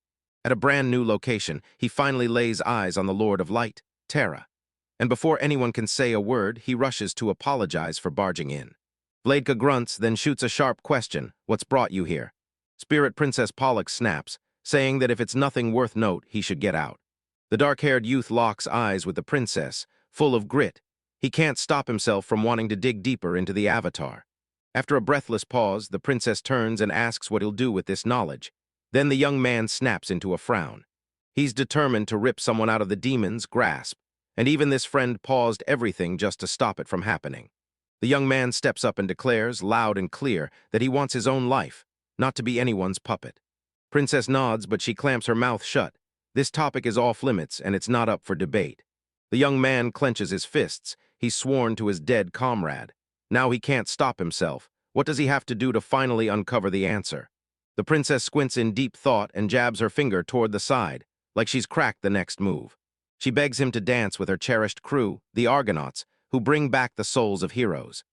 At a brand new location, he finally lays eyes on the Lord of Light, Terra. And before anyone can say a word, he rushes to apologize for barging in. Vladka grunts, then shoots a sharp question, "What's brought you here?" Spirit Princess Pollux snaps, saying that if it's nothing worth note, he should get out. The dark-haired youth locks eyes with the princess, full of grit. He can't stop himself from wanting to dig deeper into the avatar. After a breathless pause, the princess turns and asks what he'll do with this knowledge. Then the young man snaps into a frown. He's determined to rip someone out of the demon's grasp, and even this friend paused everything just to stop it from happening. The young man steps up and declares, loud and clear, that he wants his own life, not to be anyone's puppet. Princess nods, but she clamps her mouth shut. This topic is off limits, and it's not up for debate. The young man clenches his fists. He's sworn to his dead comrade. Now he can't stop himself. What does he have to do to finally uncover the answer? The princess squints in deep thought and jabs her finger toward the side, like she's cracked the next move. She begs him to dance with her cherished crew, the Argonauts, who bring back the souls of heroes.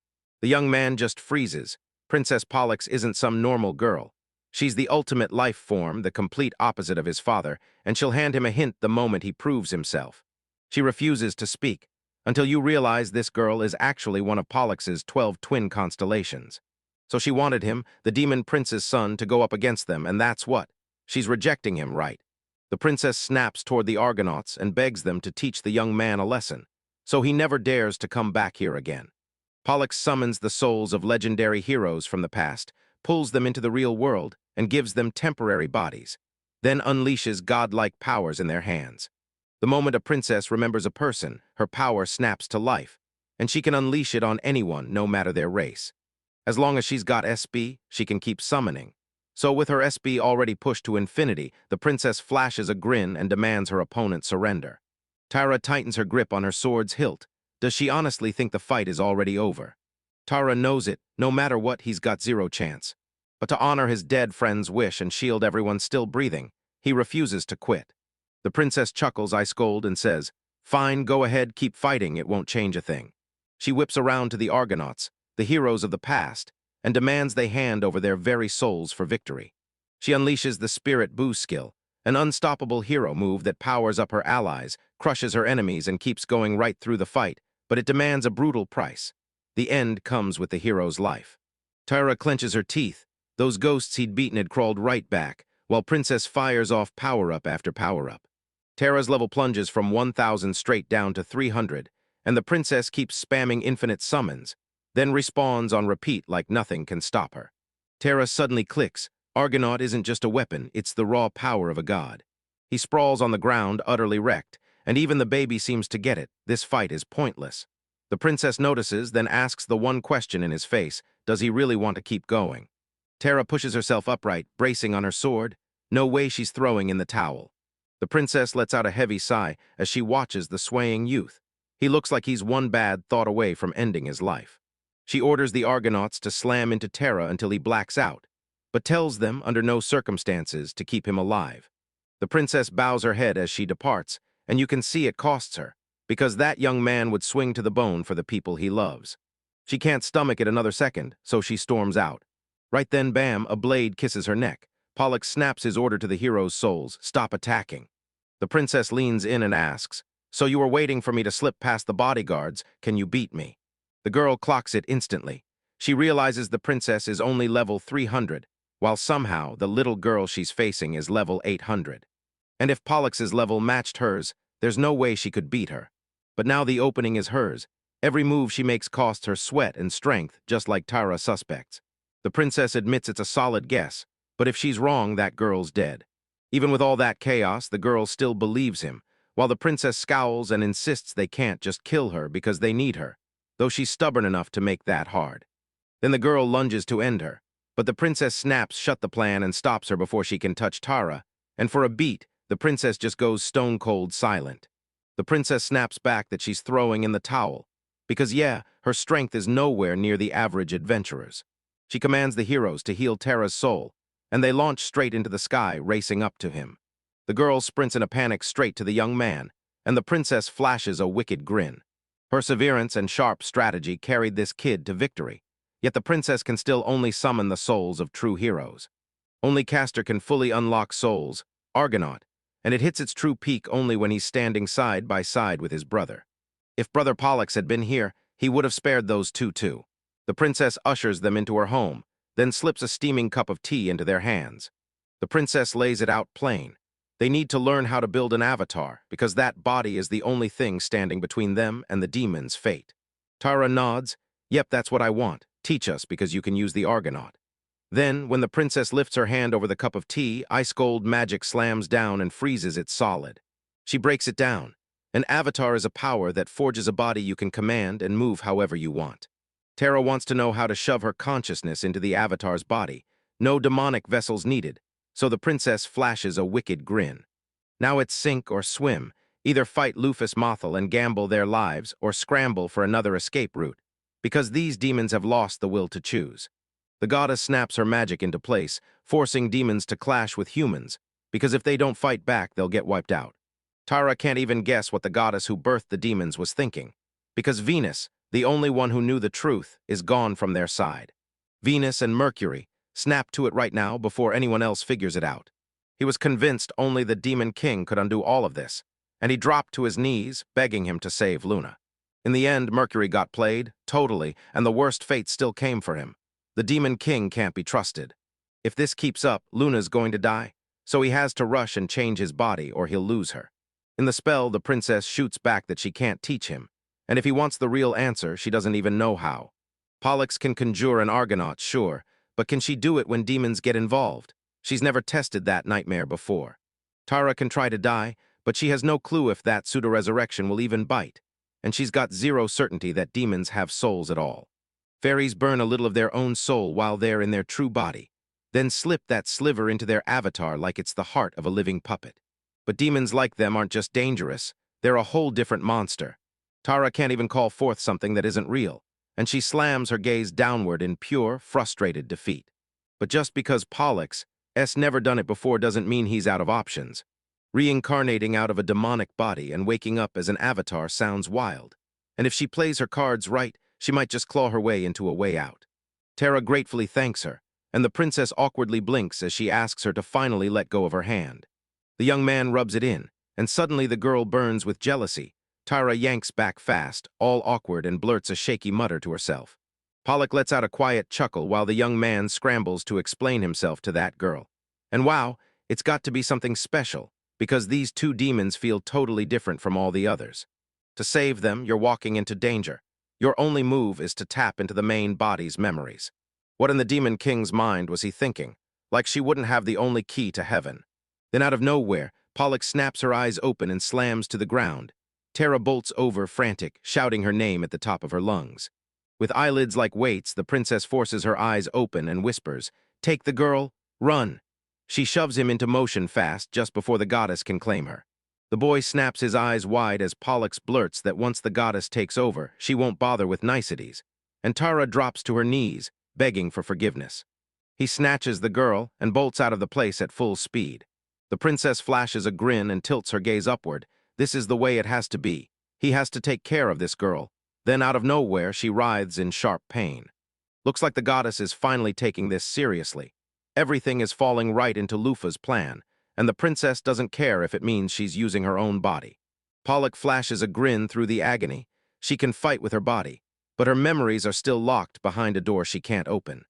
The young man just freezes. Princess Pollux isn't some normal girl. She's the ultimate life form, the complete opposite of his father, and she'll hand him a hint the moment he proves himself. She refuses to speak, until you realize this girl is actually one of Pollux's 12 twin constellations. So she wanted him, the demon prince's son, to go up against them, and that's what. She's rejecting him, right? The princess snaps toward the Argonauts and begs them to teach the young man a lesson, so he never dares to come back here again. Pollux summons the souls of legendary heroes from the past, pulls them into the real world, and gives them temporary bodies, then unleashes godlike powers in their hands. The moment a princess remembers a person, her power snaps to life, and she can unleash it on anyone, no matter their race. As long as she's got SB, she can keep summoning. So with her SB already pushed to infinity, the princess flashes a grin and demands her opponent surrender. Tara tightens her grip on her sword's hilt. Does she honestly think the fight is already over? Tara knows it. No matter what, he's got zero chance. But to honor his dead friend's wish and shield everyone still breathing, he refuses to quit. The princess chuckles ice cold and says, "Fine, go ahead, keep fighting, it won't change a thing." She whips around to the Argonauts, the heroes of the past, and demands they hand over their very souls for victory. She unleashes the Spirit Boost skill, an unstoppable hero move that powers up her allies, crushes her enemies, and keeps going right through the fight, but it demands a brutal price. The end comes with the hero's life. Tara clenches her teeth. Those ghosts he'd beaten had crawled right back, while Princess fires off power-up after power-up. Tara's level plunges from 1,000 straight down to 300, and the princess keeps spamming infinite summons, then respawns on repeat like nothing can stop her. Tara suddenly clicks. Argonaut isn't just a weapon, it's the raw power of a god. He sprawls on the ground, utterly wrecked, and even the baby seems to get it. This fight is pointless. The princess notices, then asks the one question in his face, does he really want to keep going? Tara pushes herself upright, bracing on her sword. No way she's throwing in the towel. The princess lets out a heavy sigh as she watches the swaying youth. He looks like he's one bad thought away from ending his life. She orders the Argonauts to slam into Tara until he blacks out, but tells them, under no circumstances, to keep him alive. The princess bows her head as she departs, and you can see it costs her, because that young man would swing to the bone for the people he loves. She can't stomach it another second, so she storms out. Right then, bam, a blade kisses her neck. Pollux snaps his order to the hero's souls, stop attacking. The princess leans in and asks, so you were waiting for me to slip past the bodyguards, can you beat me? The girl clocks it instantly. She realizes the princess is only level 300, while somehow the little girl she's facing is level 800. And if Pollux's level matched hers, there's no way she could beat her. But now the opening is hers. Every move she makes costs her sweat and strength, just like Tara suspects. The princess admits it's a solid guess, but if she's wrong, that girl's dead. Even with all that chaos, the girl still believes him, while the princess scowls and insists they can't just kill her because they need her, though she's stubborn enough to make that hard. Then the girl lunges to end her, but the princess snaps shut the plan and stops her before she can touch Tara, and for a beat, the princess just goes stone-cold silent. The princess snaps back that she's throwing in the towel, because yeah, her strength is nowhere near the average adventurer's. She commands the heroes to heal Tara's soul, and they launch straight into the sky, racing up to him. The girl sprints in a panic straight to the young man, and the princess flashes a wicked grin. Perseverance and sharp strategy carried this kid to victory, Yet the princess can still only summon the souls of true heroes. Only Castor can fully unlock souls, Argonaut, and it hits its true peak only when he's standing side by side with his brother. If Brother Pollux had been here, he would have spared those two too. The princess ushers them into her home, then slips a steaming cup of tea into their hands. The princess lays it out plain. They need to learn how to build an avatar, because that body is the only thing standing between them and the demon's fate. Tara nods. Yep, that's what I want. Teach us, because you can use the Argonaut. Then, when the princess lifts her hand over the cup of tea, ice-cold magic slams down and freezes it solid. She breaks it down. An avatar is a power that forges a body you can command and move however you want. Tara wants to know how to shove her consciousness into the avatar's body. No demonic vessels needed, so the princess flashes a wicked grin. Now it's sink or swim. Either fight Lufus Mothel and gamble their lives, or scramble for another escape route, because these demons have lost the will to choose. The goddess snaps her magic into place, forcing demons to clash with humans, because if they don't fight back, they'll get wiped out. Tara can't even guess what the goddess who birthed the demons was thinking, because Venus, the only one who knew the truth, is gone from their side. Venus and Mercury snap to it right now before anyone else figures it out. He was convinced only the Demon King could undo all of this, and he dropped to his knees, begging him to save Luna. In the end, Mercury got played, totally, and the worst fate still came for him. The Demon King can't be trusted. If this keeps up, Luna's going to die, so he has to rush and change his body or he'll lose her. In the spell, the princess shoots back that she can't teach him, and if he wants the real answer, she doesn't even know how. Pollux can conjure an Argonaut, sure, but can she do it when demons get involved? She's never tested that nightmare before. Tara can try to die, but she has no clue if that pseudo-resurrection will even bite, and she's got zero certainty that demons have souls at all. Fairies burn a little of their own soul while they're in their true body, then slip that sliver into their avatar like it's the heart of a living puppet. But demons like them aren't just dangerous, they're a whole different monster. Tara can't even call forth something that isn't real, and she slams her gaze downward in pure, frustrated defeat. But just because Pollux has never done it before doesn't mean he's out of options. Reincarnating out of a demonic body and waking up as an avatar sounds wild, and if she plays her cards right, she might just claw her way into a way out. Tara gratefully thanks her, and the princess awkwardly blinks as she asks her to finally let go of her hand. The young man rubs it in, and suddenly the girl burns with jealousy. Tara yanks back fast, all awkward, and blurts a shaky mutter to herself. Pollux lets out a quiet chuckle while the young man scrambles to explain himself to that girl. And wow, it's got to be something special, because these two demons feel totally different from all the others. To save them, you're walking into danger. Your only move is to tap into the main body's memories. What in the Demon King's mind was he thinking? Like she wouldn't have the only key to heaven. Then out of nowhere, Pollux snaps her eyes open and slams to the ground. Tara bolts over, frantic, shouting her name at the top of her lungs. With eyelids like weights, the princess forces her eyes open and whispers, "Take the girl, run." She shoves him into motion fast just before the goddess can claim her. The boy snaps his eyes wide as Pollux blurts that once the goddess takes over, she won't bother with niceties, and Tara drops to her knees, begging for forgiveness. He snatches the girl and bolts out of the place at full speed. The princess flashes a grin and tilts her gaze upward. This is the way it has to be. He has to take care of this girl. Then out of nowhere, she writhes in sharp pain. Looks like the goddess is finally taking this seriously. Everything is falling right into Lufa's plan, and the princess doesn't care if it means she's using her own body. Pollux flashes a grin through the agony. She can fight with her body, but her memories are still locked behind a door she can't open.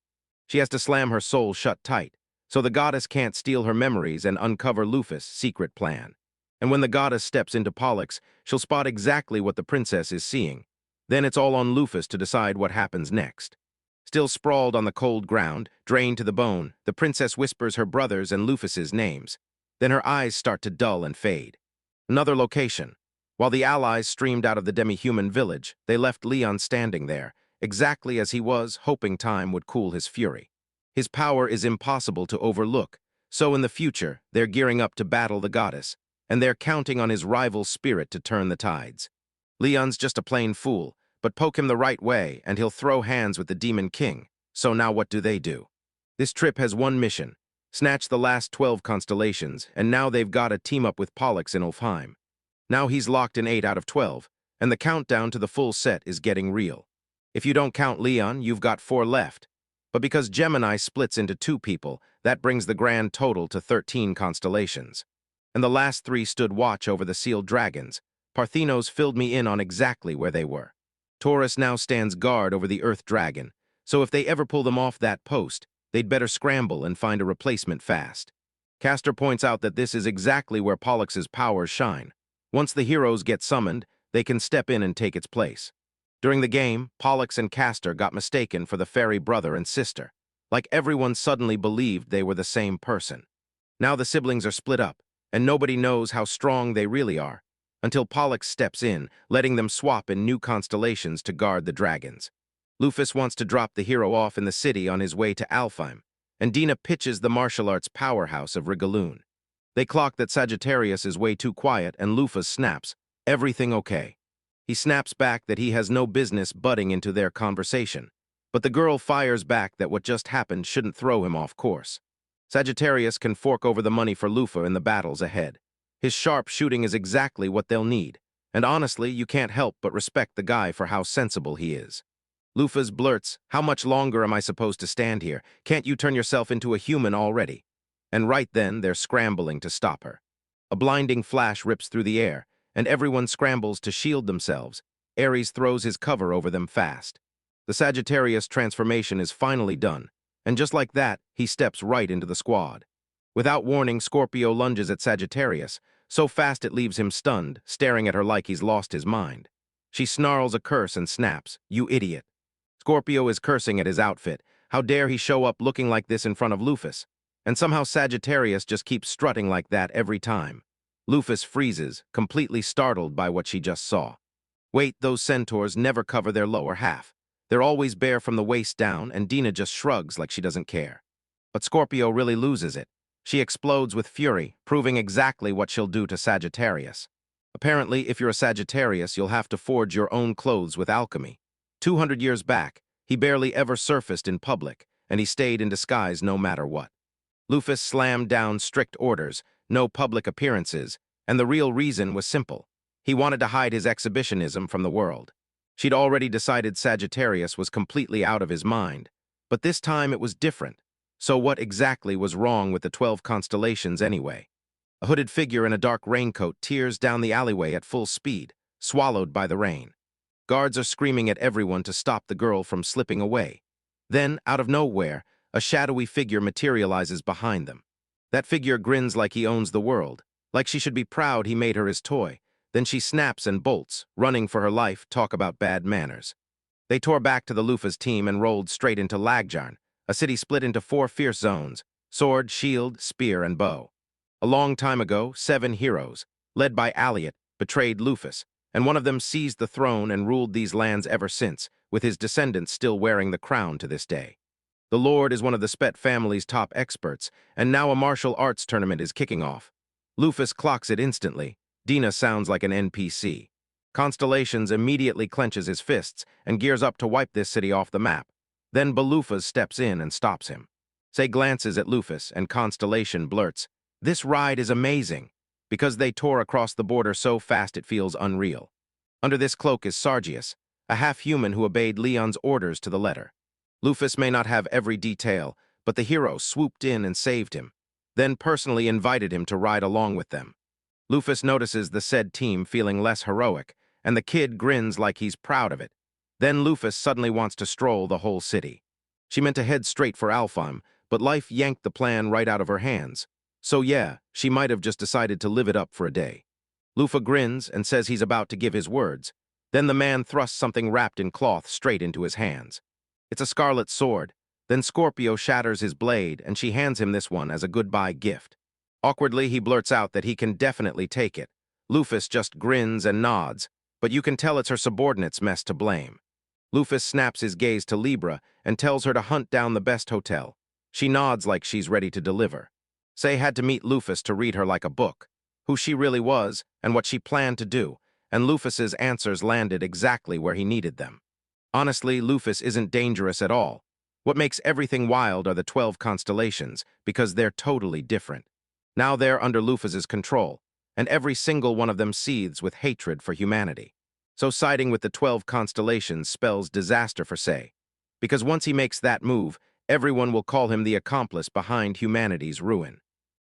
She has to slam her soul shut tight, so the goddess can't steal her memories and uncover Lufus' secret plan. And when the goddess steps into Pollux, she'll spot exactly what the princess is seeing. Then it's all on Lufus to decide what happens next. Still sprawled on the cold ground, drained to the bone, the princess whispers her brother's and Lufus's names. Then her eyes start to dull and fade. Another location. While the allies streamed out of the demi-human village, they left Leon standing there, exactly as he was, hoping time would cool his fury. His power is impossible to overlook, so in the future, they're gearing up to battle the goddess, and they're counting on his rival's spirit to turn the tides. Leon's just a plain fool, but poke him the right way, and he'll throw hands with the Demon King. So now what do? This trip has one mission: snatch the last 12 constellations, and now they've got to team up with Pollux in Ulfheim. Now he's locked in 8 out of 12, and the countdown to the full set is getting real. If you don't count Leon, you've got 4 left. But because Gemini splits into 2 people, that brings the grand total to 13 constellations. And the last 3 stood watch over the sealed dragons. Parthenos filled me in on exactly where they were. Taurus now stands guard over the Earth Dragon, so if they ever pull them off that post, they'd better scramble and find a replacement fast. Castor points out that this is exactly where Pollux's powers shine. Once the heroes get summoned, they can step in and take its place. During the game, Pollux and Castor got mistaken for the fairy brother and sister. Like everyone suddenly believed they were the same person. Now the siblings are split up, and nobody knows how strong they really are, until Pollux steps in, letting them swap in new constellations to guard the dragons. Lufus wants to drop the hero off in the city on his way to Alfheim, and Dina pitches the martial arts powerhouse of Rigaloon. They clock that Sagittarius is way too quiet, and Lufus snaps, "Everything okay?" He snaps back that he has no business butting into their conversation, but the girl fires back that what just happened shouldn't throw him off course. Sagittarius can fork over the money for Lufa in the battles ahead. His sharp shooting is exactly what they'll need, and honestly, you can't help but respect the guy for how sensible he is. Lufas blurts, "How much longer am I supposed to stand here? Can't you turn yourself into a human already?" And right then, they're scrambling to stop her. A blinding flash rips through the air, and everyone scrambles to shield themselves. Ares throws his cover over them fast. The Sagittarius transformation is finally done, and just like that, he steps right into the squad. Without warning, Scorpio lunges at Sagittarius, so fast it leaves him stunned, staring at her like he's lost his mind. She snarls a curse and snaps, "You idiot." Scorpio is cursing at his outfit. How dare he show up looking like this in front of Lufus? And somehow Sagittarius just keeps strutting like that every time. Lufus freezes, completely startled by what she just saw. Wait, those centaurs never cover their lower half. They're always bare from the waist down, and Dina just shrugs like she doesn't care. But Scorpio really loses it. She explodes with fury, proving exactly what she'll do to Sagittarius. Apparently, if you're a Sagittarius, you'll have to forge your own clothes with alchemy. 200 years back, he barely ever surfaced in public, and he stayed in disguise no matter what. Lufus slammed down strict orders, no public appearances, and the real reason was simple. He wanted to hide his exhibitionism from the world. She'd already decided Sagittarius was completely out of his mind, but this time it was different. So what exactly was wrong with the 12 constellations anyway? A hooded figure in a dark raincoat tears down the alleyway at full speed, swallowed by the rain. Guards are screaming at everyone to stop the girl from slipping away. Then, out of nowhere, a shadowy figure materializes behind them. That figure grins like he owns the world, like she should be proud he made her his toy. Then she snaps and bolts, running for her life. Talk about bad manners. They tore back to the Lufa's team and rolled straight into Lagjarn, a city split into 4 fierce zones: sword, shield, spear, and bow. A long time ago, 7 heroes, led by Aliot, betrayed Lufus, and one of them seized the throne and ruled these lands ever since, with his descendants still wearing the crown to this day. The Lord is one of the Spet family's top experts, and now a martial arts tournament is kicking off. Lufus clocks it instantly. Dina sounds like an NPC. Constellations immediately clenches his fists and gears up to wipe this city off the map. Then Balufas steps in and stops him. Say glances at Lufus, and Constellation blurts, "This ride is amazing," because they tore across the border so fast it feels unreal. Under this cloak is Sargius, a half-human who obeyed Leon's orders to the letter. Lufus may not have every detail, but the hero swooped in and saved him, then personally invited him to ride along with them. Lufus notices the said team feeling less heroic, and the kid grins like he's proud of it. Then Lufus suddenly wants to stroll the whole city. She meant to head straight for Alfheim, but life yanked the plan right out of her hands. So yeah, she might have just decided to live it up for a day. Lufa grins and says he's about to give his words. Then the man thrusts something wrapped in cloth straight into his hands. It's a scarlet sword. Then Scorpio shatters his blade, and she hands him this one as a goodbye gift. Awkwardly, he blurts out that he can definitely take it. Lufus just grins and nods, but you can tell it's her subordinates' mess to blame. Lufus snaps his gaze to Libra and tells her to hunt down the best hotel. She nods like she's ready to deliver. Say had to meet Lufus to read her like a book, who she really was and what she planned to do, and Lufus's answers landed exactly where he needed them. Honestly, Lufus isn't dangerous at all. What makes everything wild are the 12 constellations, because they're totally different. Now they're under Lufus's control, and every single one of them seethes with hatred for humanity. So siding with the 12 constellations spells disaster for Sei. Because once he makes that move, everyone will call him the accomplice behind humanity's ruin.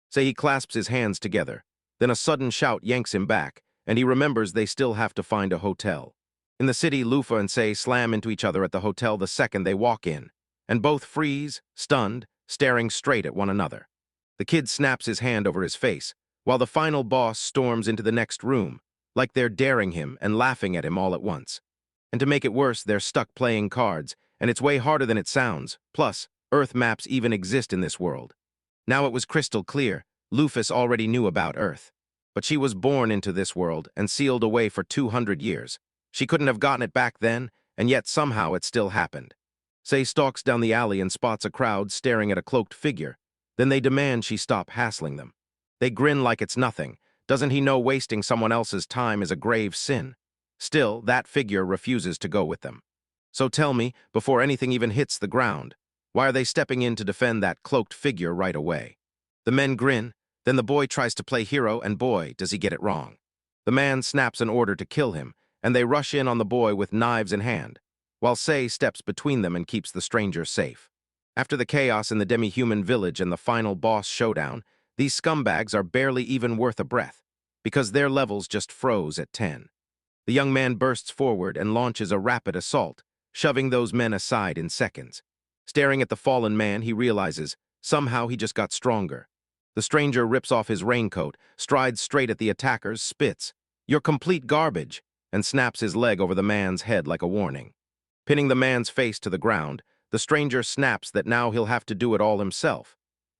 Sei he clasps his hands together. Then a sudden shout yanks him back, and he remembers they still have to find a hotel. In the city, Lufa and Sei slam into each other at the hotel the second they walk in, and both freeze, stunned, staring straight at one another. The kid snaps his hand over his face, while the final boss storms into the next room, like they're daring him and laughing at him all at once. And to make it worse, they're stuck playing cards, and it's way harder than it sounds. Plus, Earth maps even exist in this world. Now it was crystal clear, Lufus already knew about Earth. But she was born into this world and sealed away for 200 years. She couldn't have gotten it back then, and yet somehow it still happened. Sei stalks down the alley and spots a crowd staring at a cloaked figure. Then they demand she stop hassling them. They grin like it's nothing. Doesn't he know wasting someone else's time is a grave sin? Still, that figure refuses to go with them. So tell me, before anything even hits the ground, why are they stepping in to defend that cloaked figure right away? The men grin, then the boy tries to play hero, and boy, does he get it wrong. The man snaps an order to kill him, and they rush in on the boy with knives in hand, while Sei steps between them and keeps the stranger safe. After the chaos in the demi-human village and the final boss showdown, these scumbags are barely even worth a breath, because their levels just froze at 10. The young man bursts forward and launches a rapid assault, shoving those men aside in seconds. Staring at the fallen man, he realizes, somehow he just got stronger. The stranger rips off his raincoat, strides straight at the attackers, spits, "You're complete garbage," and snaps his leg over the man's head like a warning. Pinning the man's face to the ground, the stranger snaps that now he'll have to do it all himself.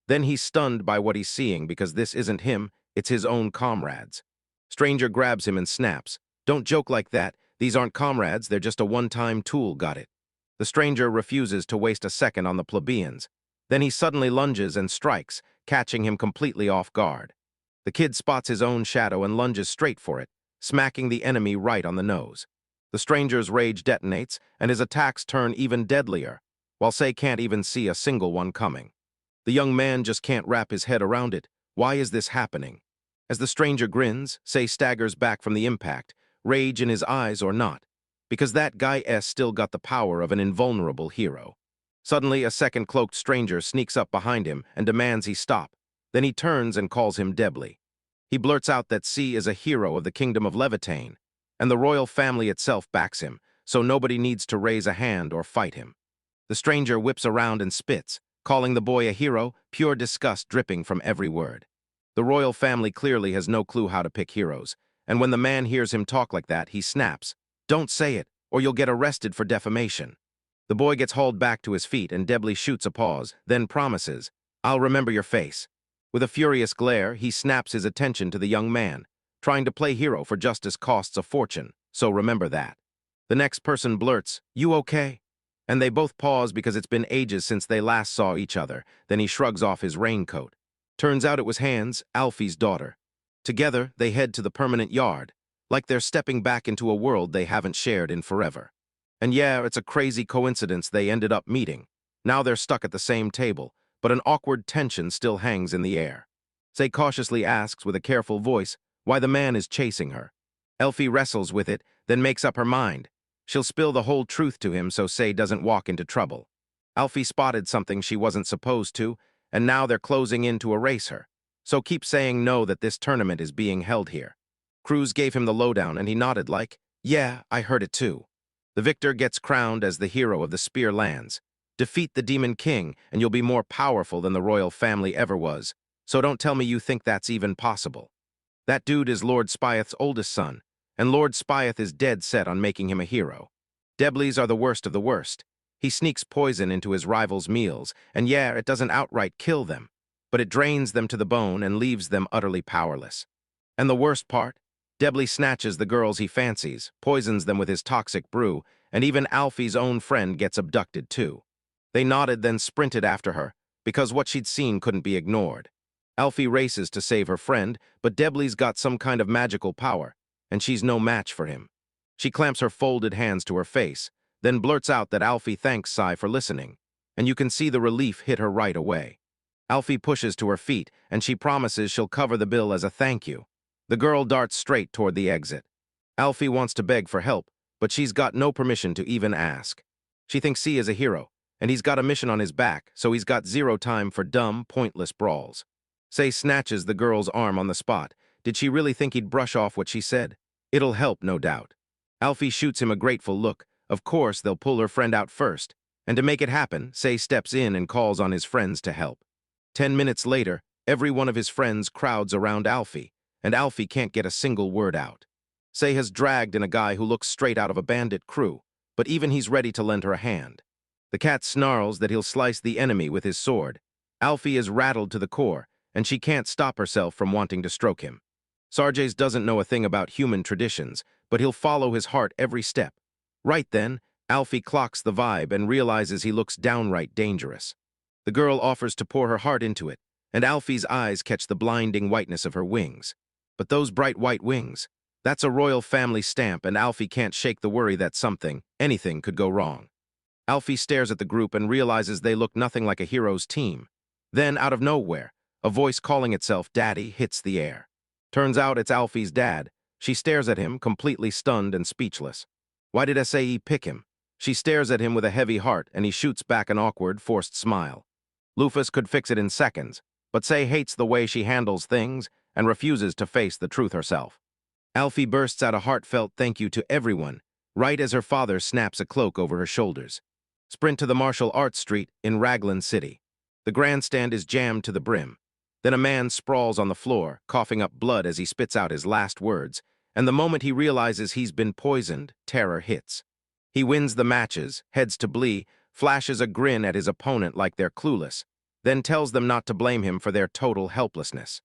Then he's stunned by what he's seeing because this isn't him, it's his own comrades. Stranger grabs him and snaps, "Don't joke like that. These aren't comrades, they're just a one-time tool, got it?" The stranger refuses to waste a second on the plebeians. Then he suddenly lunges and strikes, catching him completely off guard. The kid spots his own shadow and lunges straight for it, smacking the enemy right on the nose. The stranger's rage detonates, and his attacks turn even deadlier, while Sei can't even see a single one coming. The young man just can't wrap his head around it. Why is this happening? As the stranger grins, Sei staggers back from the impact, rage in his eyes or not, because that guy S still got the power of an invulnerable hero. Suddenly, a second cloaked stranger sneaks up behind him and demands he stop. Then he turns and calls him Debly. He blurts out that C is a hero of the kingdom of Levitane, and the royal family itself backs him, so nobody needs to raise a hand or fight him. The stranger whips around and spits, calling the boy a hero, pure disgust dripping from every word. The royal family clearly has no clue how to pick heroes, and when the man hears him talk like that, he snaps, "Don't say it, or you'll get arrested for defamation." The boy gets hauled back to his feet and Debly shoots a pause, then promises, "I'll remember your face." With a furious glare, he snaps his attention to the young man. Trying to play hero for justice costs a fortune, so remember that. The next person blurts, "You okay?" And they both pause because it's been ages since they last saw each other. Then he shrugs off his raincoat. Turns out it was Hans, Alfie's daughter. Together, they head to the permanent yard, like they're stepping back into a world they haven't shared in forever. And yeah, it's a crazy coincidence they ended up meeting. Now they're stuck at the same table, but an awkward tension still hangs in the air. Sei cautiously asks with a careful voice why the man is chasing her. Elfie wrestles with it, then makes up her mind. She'll spill the whole truth to him so Sei doesn't walk into trouble. Alfie spotted something she wasn't supposed to, and now they're closing in to erase her. So keep saying no that this tournament is being held here. Cruz gave him the lowdown and he nodded like, "Yeah, I heard it too." The victor gets crowned as the hero of the Spear Lands. Defeat the Demon King, and you'll be more powerful than the royal family ever was. So don't tell me you think that's even possible. That dude is Lord Spyeth's oldest son, and Lord Spyeth is dead set on making him a hero. Deblys are the worst of the worst. He sneaks poison into his rivals' meals, and yeah, it doesn't outright kill them, but it drains them to the bone and leaves them utterly powerless. And the worst part? Debly snatches the girls he fancies, poisons them with his toxic brew, and even Alfie's own friend gets abducted too. They nodded, then sprinted after her, because what she'd seen couldn't be ignored. Alfie races to save her friend, but Debly's got some kind of magical power, and she's no match for him. She clamps her folded hands to her face, then blurts out that Alfie thanks Sai for listening, and you can see the relief hit her right away. Alfie pushes to her feet, and she promises she'll cover the bill as a thank you. The girl darts straight toward the exit. Alfie wants to beg for help, but she's got no permission to even ask. She thinks C is a hero, and he's got a mission on his back, so he's got zero time for dumb, pointless brawls. Say snatches the girl's arm on the spot. Did she really think he'd brush off what she said? It'll help, no doubt. Alfie shoots him a grateful look. Of course, they'll pull her friend out first. And to make it happen, Say steps in and calls on his friends to help. 10 minutes later, every one of his friends crowds around Alfie, and Alfie can't get a single word out. Say has dragged in a guy who looks straight out of a bandit crew, but even he's ready to lend her a hand. The cat snarls that he'll slice the enemy with his sword. Alfie is rattled to the core, and she can't stop herself from wanting to stroke him. Sarges doesn't know a thing about human traditions, but he'll follow his heart every step. Right then, Alfie clocks the vibe and realizes he looks downright dangerous. The girl offers to pour her heart into it, and Alfie's eyes catch the blinding whiteness of her wings. But those bright white wings, that's a royal family stamp, and Alfie can't shake the worry that anything could go wrong. Alfie stares at the group and realizes they look nothing like a hero's team. Then, out of nowhere, a voice calling itself Daddy hits the air. Turns out it's Alfie's dad. She stares at him, completely stunned and speechless. Why did SAE pick him? She stares at him with a heavy heart, and he shoots back an awkward, forced smile. Lufus could fix it in seconds, but Say hates the way she handles things and refuses to face the truth herself. Alfie bursts out a heartfelt thank you to everyone, right as her father snaps a cloak over her shoulders. Sprint to the martial arts street in Raglan City. The grandstand is jammed to the brim. Then a man sprawls on the floor, coughing up blood as he spits out his last words, and the moment he realizes he's been poisoned, terror hits. He wins the matches, heads to Blee, flashes a grin at his opponent like they're clueless, then tells them not to blame him for their total helplessness.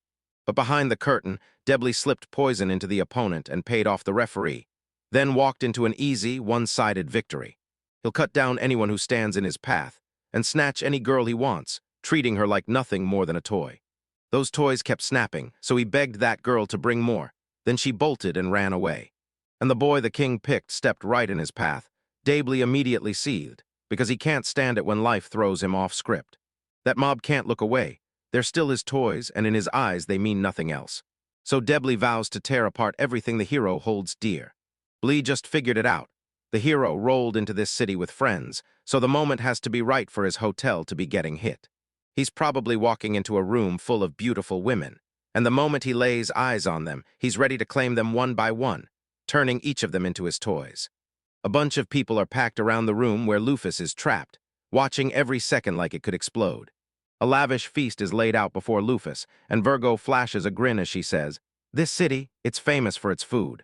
But behind the curtain, Debly slipped poison into the opponent and paid off the referee, then walked into an easy, one-sided victory. He'll cut down anyone who stands in his path and snatch any girl he wants, treating her like nothing more than a toy. Those toys kept snapping, so he begged that girl to bring more. Then she bolted and ran away. And the boy the king picked stepped right in his path. Debly immediately seethed, because he can't stand it when life throws him off script. That mob can't look away. They're still his toys, and in his eyes they mean nothing else. So Debly vows to tear apart everything the hero holds dear. Blee just figured it out. The hero rolled into this city with friends, so the moment has to be right for his hotel to be getting hit. He's probably walking into a room full of beautiful women, and the moment he lays eyes on them, he's ready to claim them one by one, turning each of them into his toys. A bunch of people are packed around the room where Lufus is trapped, watching every second like it could explode. A lavish feast is laid out before Lufus, and Virgo flashes a grin as she says, "This city, it's famous for its food."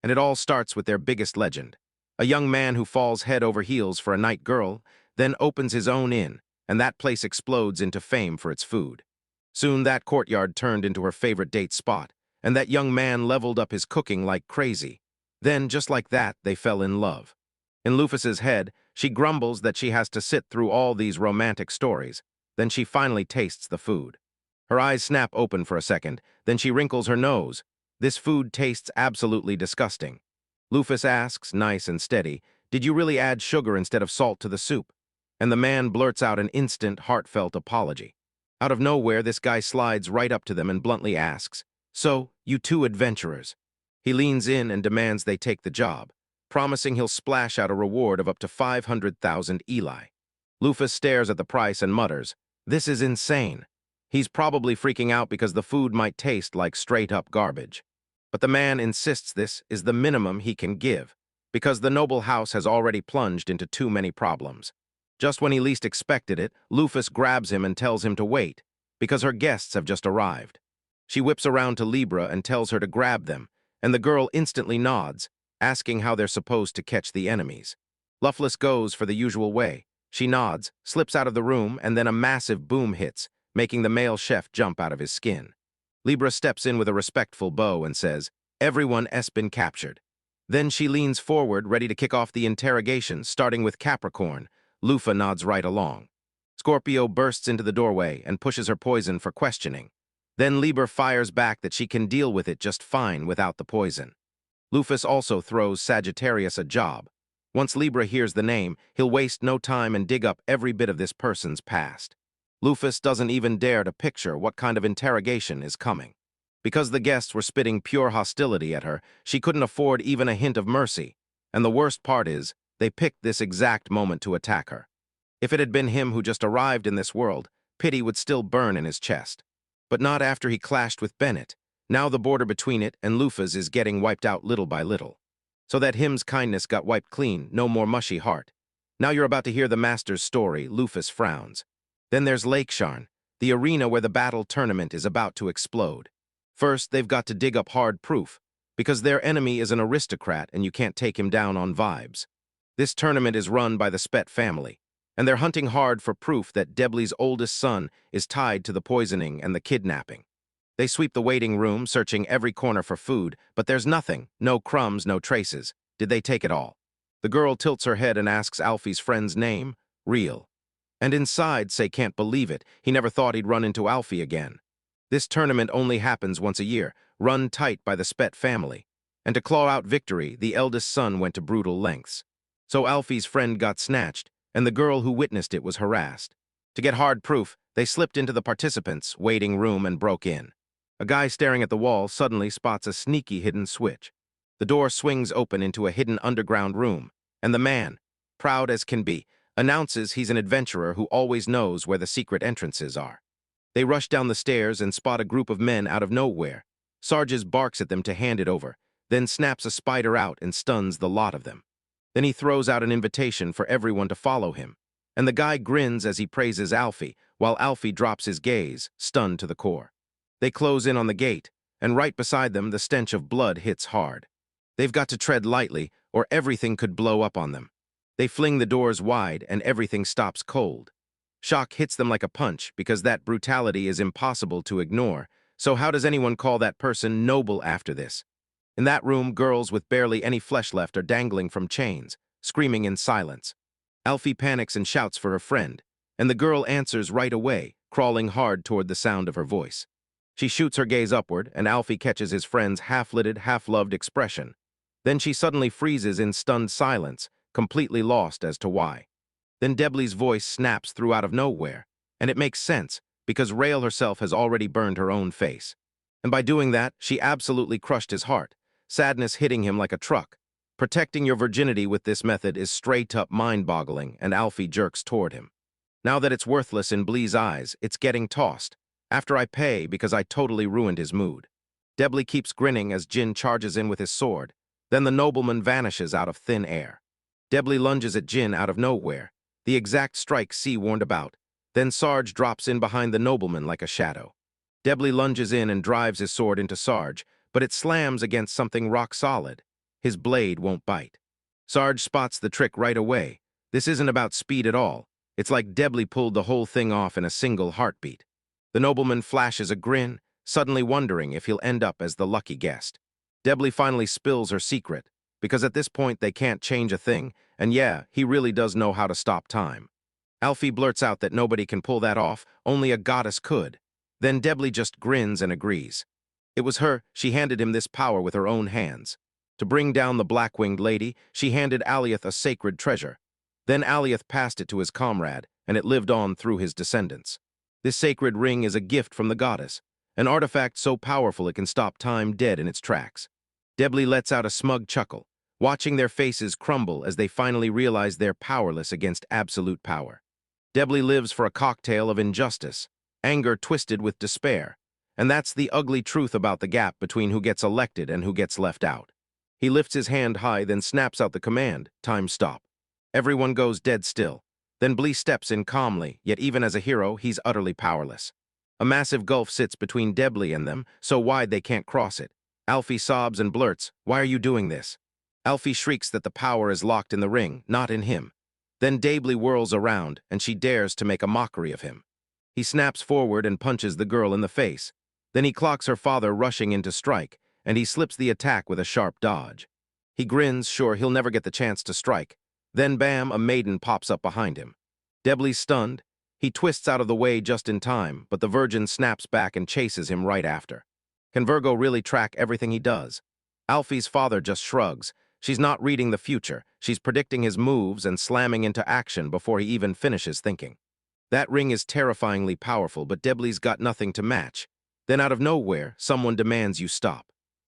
And it all starts with their biggest legend. A young man who falls head over heels for a night girl, then opens his own inn, and that place explodes into fame for its food. Soon that courtyard turned into her favorite date spot, and that young man leveled up his cooking like crazy. Then, just like that, they fell in love. In Lufus's head, she grumbles that she has to sit through all these romantic stories. Then she finally tastes the food. Her eyes snap open for a second, then she wrinkles her nose. This food tastes absolutely disgusting. Lufus asks, nice and steady, "Did you really add sugar instead of salt to the soup?" And the man blurts out an instant, heartfelt apology. Out of nowhere, this guy slides right up to them and bluntly asks, "So, you two adventurers?" He leans in and demands they take the job, promising he'll splash out a reward of up to 500,000 Eli. Lufus stares at the price and mutters, "This is insane." He's probably freaking out because the food might taste like straight-up garbage. But the man insists this is the minimum he can give, because the noble house has already plunged into too many problems. Just when he least expected it, Lufus grabs him and tells him to wait, because her guests have just arrived. She whips around to Libra and tells her to grab them, and the girl instantly nods, asking how they're supposed to catch the enemies. Lufus goes for the usual way. She nods, slips out of the room, and then a massive boom hits, making the male chef jump out of his skin. Libra steps in with a respectful bow and says, "Everyone has been captured." Then she leans forward, ready to kick off the interrogation, starting with Capricorn. Lufa nods right along. Scorpio bursts into the doorway and pushes her poison for questioning. Then Libra fires back that she can deal with it just fine without the poison. Lufus also throws Sagittarius a job. Once Libra hears the name, he'll waste no time and dig up every bit of this person's past. Lufus doesn't even dare to picture what kind of interrogation is coming. Because the guests were spitting pure hostility at her, she couldn't afford even a hint of mercy. And the worst part is, they picked this exact moment to attack her. If it had been him who just arrived in this world, pity would still burn in his chest. But not after he clashed with Bennett. Now the border between it and Lufa's is getting wiped out little by little. So that him's kindness got wiped clean, no more mushy heart. Now you're about to hear the master's story, Lufa's frowns. Then there's Lake Sharn, the arena where the battle tournament is about to explode. First, they've got to dig up hard proof, because their enemy is an aristocrat and you can't take him down on vibes. This tournament is run by the Spett family, and they're hunting hard for proof that Debley's oldest son is tied to the poisoning and the kidnapping. They sweep the waiting room, searching every corner for food, but there's nothing, no crumbs, no traces. Did they take it all? The girl tilts her head and asks Alfie's friend's name, Real. And inside say can't believe it, he never thought he'd run into Alfie again. This tournament only happens once a year, run tight by the Spett family. And to claw out victory, the eldest son went to brutal lengths. So Alfie's friend got snatched, and the girl who witnessed it was harassed. To get hard proof, they slipped into the participants' waiting room and broke in. A guy staring at the wall suddenly spots a sneaky hidden switch. The door swings open into a hidden underground room, and the man, proud as can be, announces he's an adventurer who always knows where the secret entrances are. They rush down the stairs and spot a group of men out of nowhere. Sarges barks at them to hand it over, then snaps a spider out and stuns the lot of them. Then he throws out an invitation for everyone to follow him, and the guy grins as he praises Alfie, while Alfie drops his gaze, stunned to the core. They close in on the gate, and right beside them the stench of blood hits hard. They've got to tread lightly, or everything could blow up on them. They fling the doors wide, and everything stops cold. Shock hits them like a punch, because that brutality is impossible to ignore, so how does anyone call that person noble after this? In that room, girls with barely any flesh left are dangling from chains, screaming in silence. Alfie panics and shouts for her friend, and the girl answers right away, crawling hard toward the sound of her voice. She shoots her gaze upward, and Alfie catches his friend's half-lidded, half-loved expression. Then she suddenly freezes in stunned silence, completely lost as to why. Then Debley's voice snaps through out of nowhere, and it makes sense, because Rael herself has already burned her own face. And by doing that, she absolutely crushed his heart, sadness hitting him like a truck. Protecting your virginity with this method is straight-up mind-boggling, and Alfie jerks toward him. Now that it's worthless in Blee's eyes, it's getting tossed. After I pay, because I totally ruined his mood. Debley keeps grinning as Jin charges in with his sword. Then the nobleman vanishes out of thin air. Debley lunges at Jin out of nowhere, the exact strike C warned about. Then Sarge drops in behind the nobleman like a shadow. Debley lunges in and drives his sword into Sarge, but it slams against something rock solid. His blade won't bite. Sarge spots the trick right away. This isn't about speed at all. It's like Debley pulled the whole thing off in a single heartbeat. The nobleman flashes a grin, suddenly wondering if he'll end up as the lucky guest. Debley finally spills her secret, because at this point they can't change a thing, and yeah, he really does know how to stop time. Alfie blurts out that nobody can pull that off, only a goddess could. Then Debley just grins and agrees. It was her, she handed him this power with her own hands. To bring down the black-winged lady, she handed Aliath a sacred treasure. Then Aliath passed it to his comrade, and it lived on through his descendants. This sacred ring is a gift from the goddess, an artifact so powerful it can stop time dead in its tracks. Debley lets out a smug chuckle, watching their faces crumble as they finally realize they're powerless against absolute power. Debley lives for a cocktail of injustice, anger twisted with despair, and that's the ugly truth about the gap between who gets elected and who gets left out. He lifts his hand high, then snaps out the command, time stop. Everyone goes dead still. Then Blee steps in calmly, yet even as a hero, he's utterly powerless. A massive gulf sits between Debley and them, so wide they can't cross it. Alfie sobs and blurts, "Why are you doing this?" Alfie shrieks that the power is locked in the ring, not in him. Then Debley whirls around, and she dares to make a mockery of him. He snaps forward and punches the girl in the face. Then he clocks her father rushing in to strike, and he slips the attack with a sharp dodge. He grins, sure he'll never get the chance to strike. Then bam, a maiden pops up behind him. Debley's stunned. He twists out of the way just in time, but the virgin snaps back and chases him right after. Can Virgo really track everything he does? Alfie's father just shrugs. She's not reading the future. She's predicting his moves and slamming into action before he even finishes thinking. That ring is terrifyingly powerful, but Debley's got nothing to match. Then out of nowhere, someone demands you stop.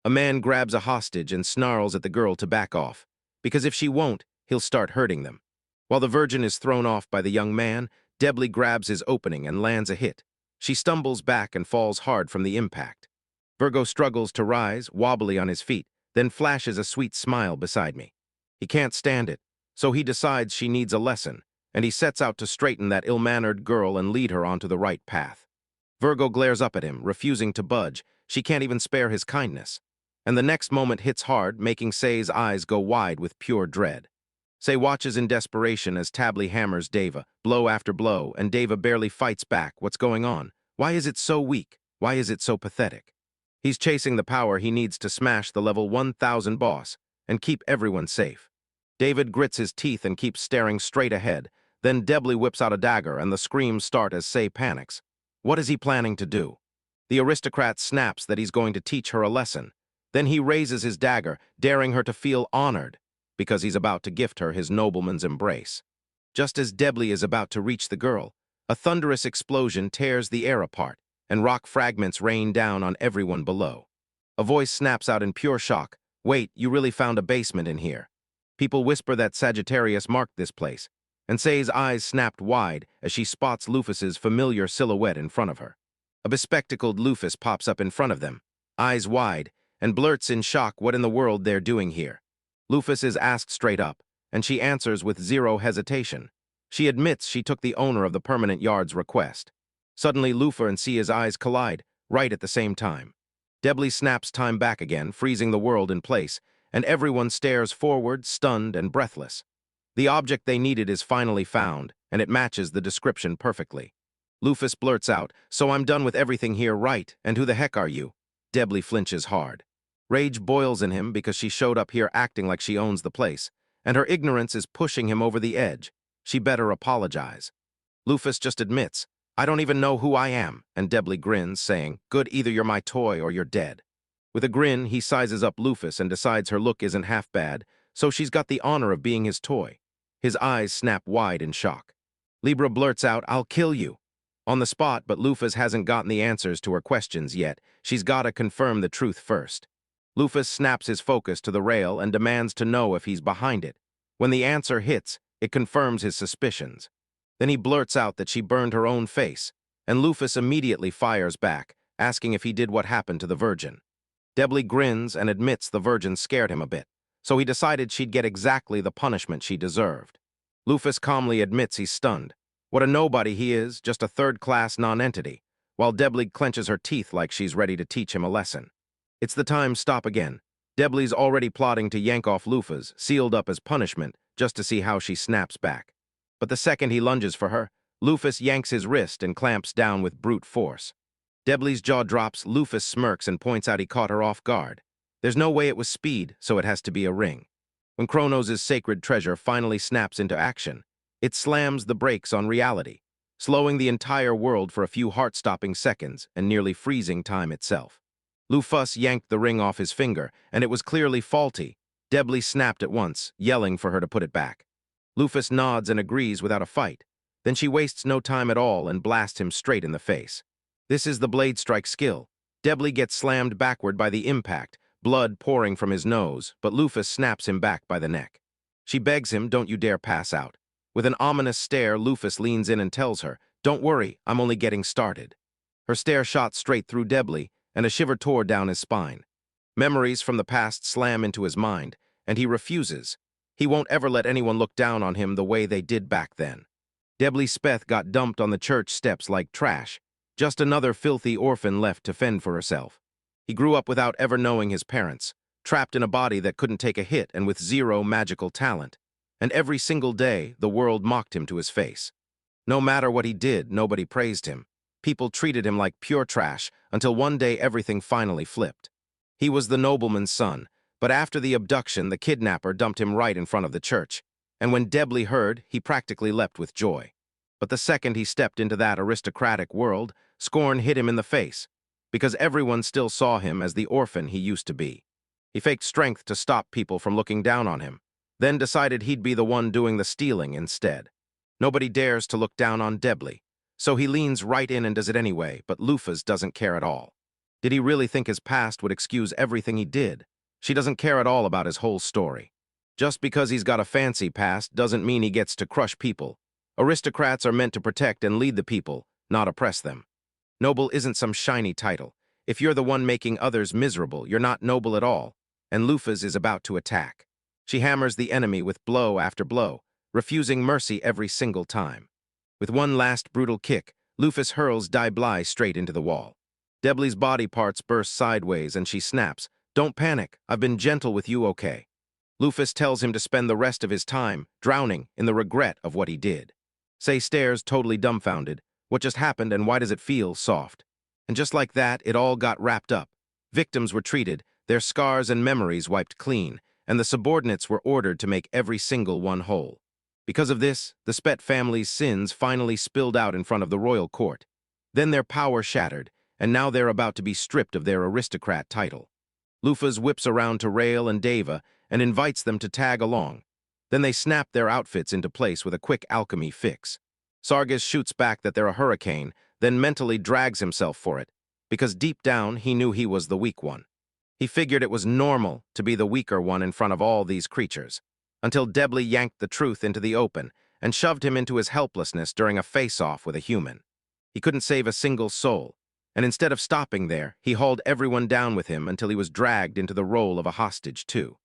A man grabs a hostage and snarls at the girl to back off, because if she won't, he'll start hurting them. While the virgin is thrown off by the young man, Debly grabs his opening and lands a hit. She stumbles back and falls hard from the impact. Virgo struggles to rise, wobbly on his feet, then flashes a sweet smile beside me. He can't stand it, so he decides she needs a lesson, and he sets out to straighten that ill-mannered girl and lead her onto the right path. Virgo glares up at him, refusing to budge. She can't even spare his kindness. And the next moment hits hard, making Say's eyes go wide with pure dread. Say watches in desperation as Tably hammers Deva, blow after blow, and Deva barely fights back. What's going on? Why is it so weak? Why is it so pathetic? He's chasing the power he needs to smash the level 1000 boss and keep everyone safe. David grits his teeth and keeps staring straight ahead. Then Debly whips out a dagger and the screams start as Say panics. What is he planning to do? The aristocrat snaps that he's going to teach her a lesson. Then he raises his dagger, daring her to feel honored, because he's about to gift her his nobleman's embrace. Just as Debly is about to reach the girl, a thunderous explosion tears the air apart, and rock fragments rain down on everyone below. A voice snaps out in pure shock. Wait, you really found a basement in here. People whisper that Sagittarius marked this place, and Say's eyes snapped wide as she spots Lufus's familiar silhouette in front of her. A bespectacled Lufus pops up in front of them, eyes wide, and blurts in shock what in the world they're doing here. Lufus is asked straight up, and she answers with zero hesitation. She admits she took the owner of the permanent yard's request. Suddenly, Lufa and Sia's eyes collide, right at the same time. Debly snaps time back again, freezing the world in place, and everyone stares forward, stunned and breathless. The object they needed is finally found, and it matches the description perfectly. Lufus blurts out, "So I'm done with everything here, right? And who the heck are you?" Debly flinches hard. Rage boils in him because she showed up here acting like she owns the place, and her ignorance is pushing him over the edge. She better apologize. Lufus just admits, "I don't even know who I am," and Debly grins, saying, "Good, either you're my toy or you're dead." With a grin, he sizes up Lufus and decides her look isn't half bad, so she's got the honor of being his toy. His eyes snap wide in shock. Libra blurts out, "I'll kill you." On the spot, but Lufus hasn't gotten the answers to her questions yet. She's gotta confirm the truth first. Lufus snaps his focus to the rail and demands to know if he's behind it. When the answer hits, it confirms his suspicions. Then he blurts out that she burned her own face, and Lufus immediately fires back, asking if he did what happened to the Virgin. Debly grins and admits the Virgin scared him a bit, so he decided she'd get exactly the punishment she deserved. Lufus calmly admits he's stunned. What a nobody he is, just a third-class non-entity, while Debly clenches her teeth like she's ready to teach him a lesson. It's the time stop again. Debly's already plotting to yank off Lufus, sealed up as punishment, just to see how she snaps back. But the second he lunges for her, Lufus yanks his wrist and clamps down with brute force. Debly's jaw drops, Lufus smirks and points out he caught her off guard. There's no way it was speed, so it has to be a ring. When Kronos' sacred treasure finally snaps into action, it slams the brakes on reality, slowing the entire world for a few heart-stopping seconds and nearly freezing time itself. Lufus yanked the ring off his finger, and it was clearly faulty. Debly snapped at once, yelling for her to put it back. Lufus nods and agrees without a fight. Then she wastes no time at all and blasts him straight in the face. This is the blade strike skill. Debly gets slammed backward by the impact, blood pouring from his nose, but Lufus snaps him back by the neck. She begs him, "Don't you dare pass out." With an ominous stare, Lufus leans in and tells her, "Don't worry, I'm only getting started." Her stare shot straight through Debly, and a shiver tore down his spine. Memories from the past slam into his mind, and he refuses. He won't ever let anyone look down on him the way they did back then. Debly Speth got dumped on the church steps like trash, just another filthy orphan left to fend for herself. He grew up without ever knowing his parents, trapped in a body that couldn't take a hit and with zero magical talent. And every single day, the world mocked him to his face. No matter what he did, nobody praised him. People treated him like pure trash until one day everything finally flipped. He was the nobleman's son, but after the abduction, the kidnapper dumped him right in front of the church. And when Debly heard, he practically leapt with joy. But the second he stepped into that aristocratic world, scorn hit him in the face, because everyone still saw him as the orphan he used to be. He faked strength to stop people from looking down on him, then decided he'd be the one doing the stealing instead. Nobody dares to look down on Debly, so he leans right in and does it anyway, but Lufus doesn't care at all. Did he really think his past would excuse everything he did? She doesn't care at all about his whole story. Just because he's got a fancy past doesn't mean he gets to crush people. Aristocrats are meant to protect and lead the people, not oppress them. Noble isn't some shiny title. If you're the one making others miserable, you're not noble at all. And Lufas is about to attack. She hammers the enemy with blow after blow, refusing mercy every single time. With one last brutal kick, Lufas hurls Bly straight into the wall. Debly's body parts burst sideways and she snaps, "Don't panic, I've been gentle with you, okay?" Lufas tells him to spend the rest of his time drowning in the regret of what he did. Say stares totally dumbfounded. What just happened and why does it feel soft? And just like that, it all got wrapped up. Victims were treated, their scars and memories wiped clean, and the subordinates were ordered to make every single one whole. Because of this, the Spet family's sins finally spilled out in front of the royal court. Then their power shattered, and now they're about to be stripped of their aristocrat title. Lufas whips around to Rael and Deva and invites them to tag along. Then they snap their outfits into place with a quick alchemy fix. Sargis shoots back that they're a hurricane, then mentally drags himself for it, because deep down he knew he was the weak one. He figured it was normal to be the weaker one in front of all these creatures, until Debly yanked the truth into the open and shoved him into his helplessness during a face-off with a human. He couldn't save a single soul, and instead of stopping there, he hauled everyone down with him until he was dragged into the role of a hostage too.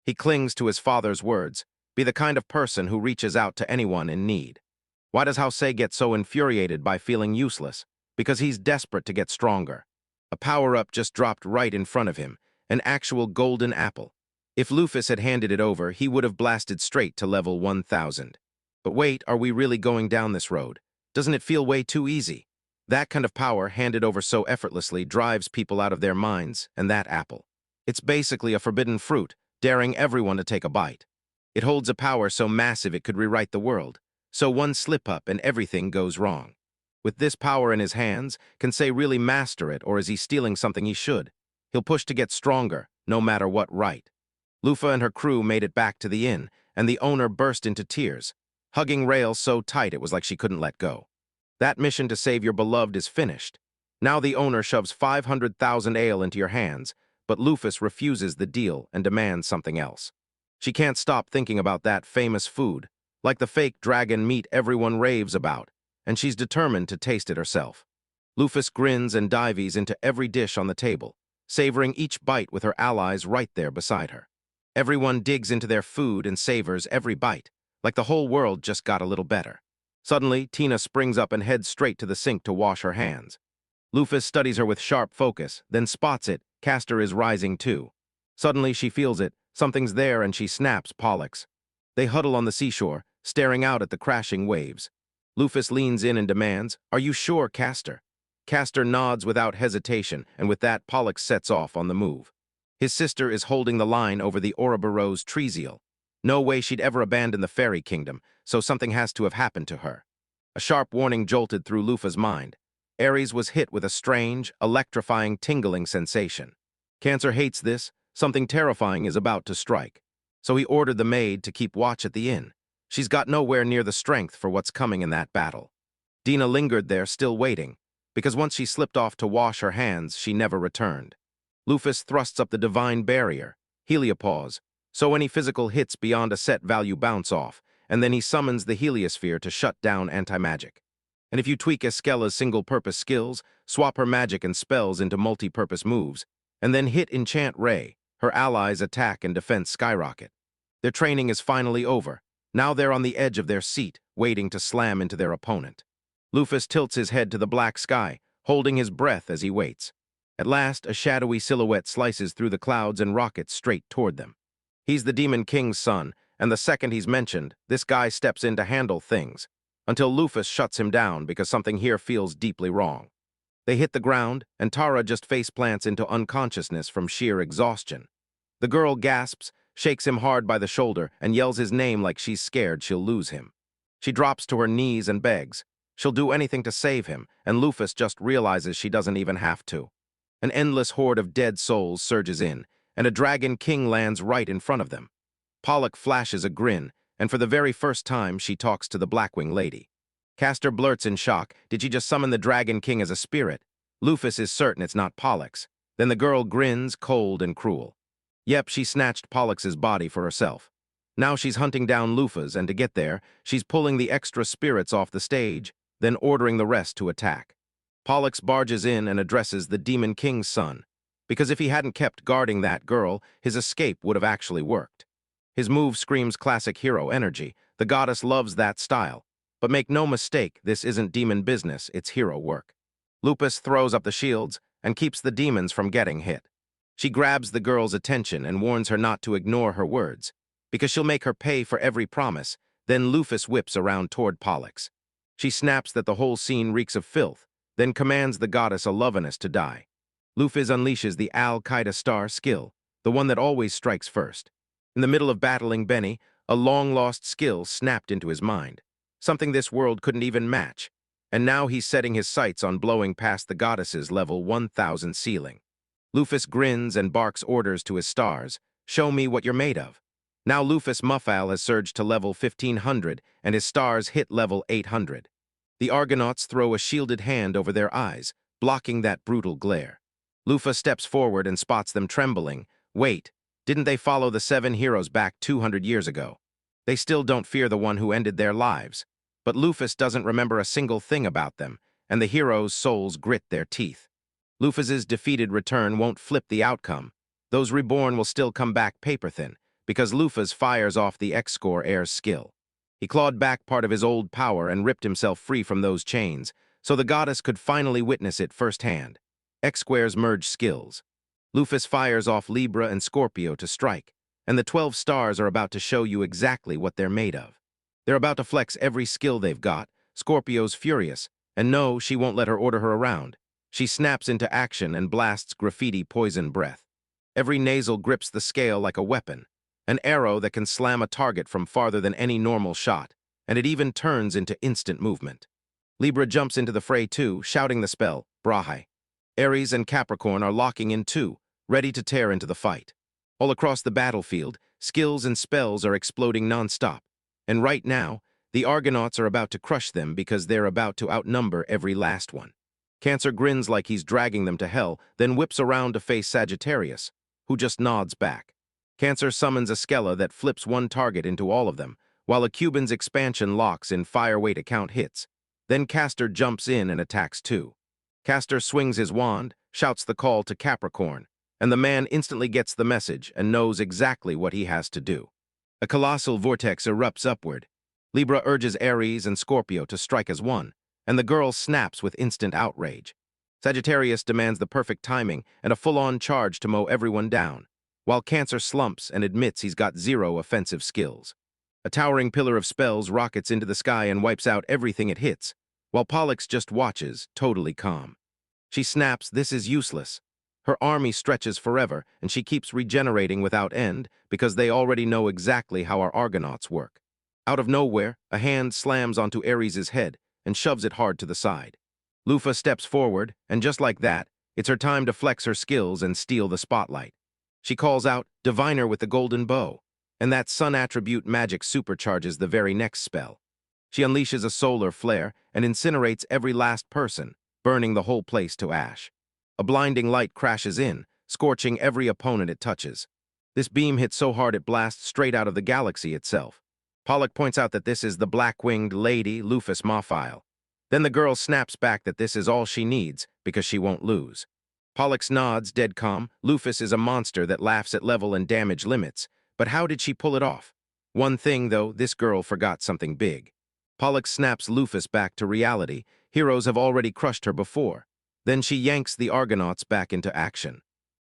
He clings to his father's words, "Be the kind of person who reaches out to anyone in need." Why does Housei get so infuriated by feeling useless? Because he's desperate to get stronger. A power-up just dropped right in front of him, an actual golden apple. If Lufas had handed it over, he would have blasted straight to level 1000. But wait, are we really going down this road? Doesn't it feel way too easy? That kind of power handed over so effortlessly drives people out of their minds, and that apple. It's basically a forbidden fruit, daring everyone to take a bite. It holds a power so massive it could rewrite the world. So one slip-up and everything goes wrong. With this power in his hands, can Say really master it, or is he stealing something he should? He'll push to get stronger, no matter what right. Lufa and her crew made it back to the inn, and the owner burst into tears, hugging Rael so tight it was like she couldn't let go. That mission to save your beloved is finished. Now the owner shoves 500,000 ale into your hands, but Lufas refuses the deal and demands something else. She can't stop thinking about that famous food, like the fake dragon meat everyone raves about, and she's determined to taste it herself. Lufas grins and dives into every dish on the table, savoring each bite with her allies right there beside her. Everyone digs into their food and savors every bite, like the whole world just got a little better. Suddenly, Tina springs up and heads straight to the sink to wash her hands. Lufas studies her with sharp focus, then spots it. Castor is rising too. Suddenly, she feels it. Something's there and she snaps Pollux. They huddle on the seashore, staring out at the crashing waves. Lufas leans in and demands, "Are you sure, Castor?" Castor nods without hesitation, and with that, Pollux sets off on the move. His sister is holding the line over the Ouroboros trezeal. No way she'd ever abandon the fairy kingdom, so something has to have happened to her. A sharp warning jolted through Lufa's mind. Ares was hit with a strange, electrifying, tingling sensation. Cancer hates this. Something terrifying is about to strike. So he ordered the maid to keep watch at the inn. She's got nowhere near the strength for what's coming in that battle. Dina lingered there, still waiting, because once she slipped off to wash her hands, she never returned. Lufas thrusts up the divine barrier, heliopause, so any physical hits beyond a set value bounce off, and then he summons the heliosphere to shut down anti-magic. And if you tweak Eskella's single-purpose skills, swap her magic and spells into multi-purpose moves, and then hit Enchant Ray, her allies' attack and defense skyrocket. Their training is finally over. Now they're on the edge of their seat, waiting to slam into their opponent. Lufas tilts his head to the black sky, holding his breath as he waits. At last, a shadowy silhouette slices through the clouds and rockets straight toward them. He's the Demon King's son, and the second he's mentioned, this guy steps in to handle things, until Lufas shuts him down because something here feels deeply wrong. They hit the ground, and Tara just faceplants into unconsciousness from sheer exhaustion. The girl gasps, shakes him hard by the shoulder, and yells his name like she's scared she'll lose him. She drops to her knees and begs. She'll do anything to save him, and Lufas just realizes she doesn't even have to. An endless horde of dead souls surges in, and a dragon king lands right in front of them. Pollux flashes a grin, and for the very first time she talks to the Blackwing lady. Castor blurts in shock, "Did you just summon the dragon king as a spirit?" Lufus is certain it's not Pollux. Then the girl grins, cold and cruel. Yep, she snatched Pollux's body for herself. Now she's hunting down Lufus, and to get there, she's pulling the extra spirits off the stage, then ordering the rest to attack. Pollux barges in and addresses the Demon King's son, because if he hadn't kept guarding that girl, his escape would have actually worked. His move screams classic hero energy. The goddess loves that style. But make no mistake, this isn't demon business, it's hero work. Lupus throws up the shields and keeps the demons from getting hit. She grabs the girl's attention and warns her not to ignore her words, because she'll make her pay for every promise. Then Lufus whips around toward Pollux. She snaps that the whole scene reeks of filth, then commands the goddess Alovinus to die. Lufus unleashes the Al-Qaeda star skill, the one that always strikes first. In the middle of battling Benny, a long-lost skill snapped into his mind, something this world couldn't even match, and now he's setting his sights on blowing past the goddess's level 1000 ceiling. Lufus grins and barks orders to his stars, "Show me what you're made of." Now Lufus Muffal has surged to level 1500, and his stars hit level 800. The Argonauts throw a shielded hand over their eyes, blocking that brutal glare. Lufus steps forward and spots them trembling. Wait, didn't they follow the 7 heroes back 200 years ago? They still don't fear the one who ended their lives. But Lufus doesn't remember a single thing about them, and the heroes' souls grit their teeth. Lufus's defeated return won't flip the outcome. Those reborn will still come back paper-thin, because Lufus fires off the X-Score heir's skill. He clawed back part of his old power and ripped himself free from those chains, so the goddess could finally witness it firsthand. X-Squares merge skills. Lufus fires off Libra and Scorpio to strike, and the 12 stars are about to show you exactly what they're made of. They're about to flex every skill they've got. Scorpio's furious, and no, she won't let her order her around. She snaps into action and blasts graffiti poison breath. Every nasal grips the scale like a weapon, an arrow that can slam a target from farther than any normal shot, and it even turns into instant movement. Libra jumps into the fray too, shouting the spell, Brahe. Aries and Capricorn are locking in too, ready to tear into the fight. All across the battlefield, skills and spells are exploding non-stop. And right now, the Argonauts are about to crush them because they're about to outnumber every last one. Cancer grins like he's dragging them to hell, then whips around to face Sagittarius, who just nods back. Cancer summons a Skella that flips one target into all of them, while a Cuban's expansion locks in fire-weight account hits. Then Castor jumps in and attacks too. Castor swings his wand, shouts the call to Capricorn, and the man instantly gets the message and knows exactly what he has to do. A colossal vortex erupts upward. Libra urges Aries and Scorpio to strike as one, and the girl snaps with instant outrage. Sagittarius demands the perfect timing and a full-on charge to mow everyone down, while Cancer slumps and admits he's got 0 offensive skills. A towering pillar of spells rockets into the sky and wipes out everything it hits, while Pollux just watches, totally calm. She snaps, "This is useless." Her army stretches forever, and she keeps regenerating without end because they already know exactly how our Argonauts work. Out of nowhere, a hand slams onto Ares' head and shoves it hard to the side. Lufa steps forward, and just like that, it's her time to flex her skills and steal the spotlight. She calls out, "Diviner with the golden bow," and that sun attribute magic supercharges the very next spell. She unleashes a solar flare and incinerates every last person, burning the whole place to ash. A blinding light crashes in, scorching every opponent it touches. This beam hits so hard it blasts straight out of the galaxy itself. Pollock points out that this is the black-winged lady, Lufus Mophile. Then the girl snaps back that this is all she needs, because she won't lose. Pollux nods, dead calm. Lufus is a monster that laughs at level and damage limits. But how did she pull it off? One thing, though, this girl forgot something big. Pollux snaps Lufus back to reality. Heroes have already crushed her before. Then she yanks the Argonauts back into action.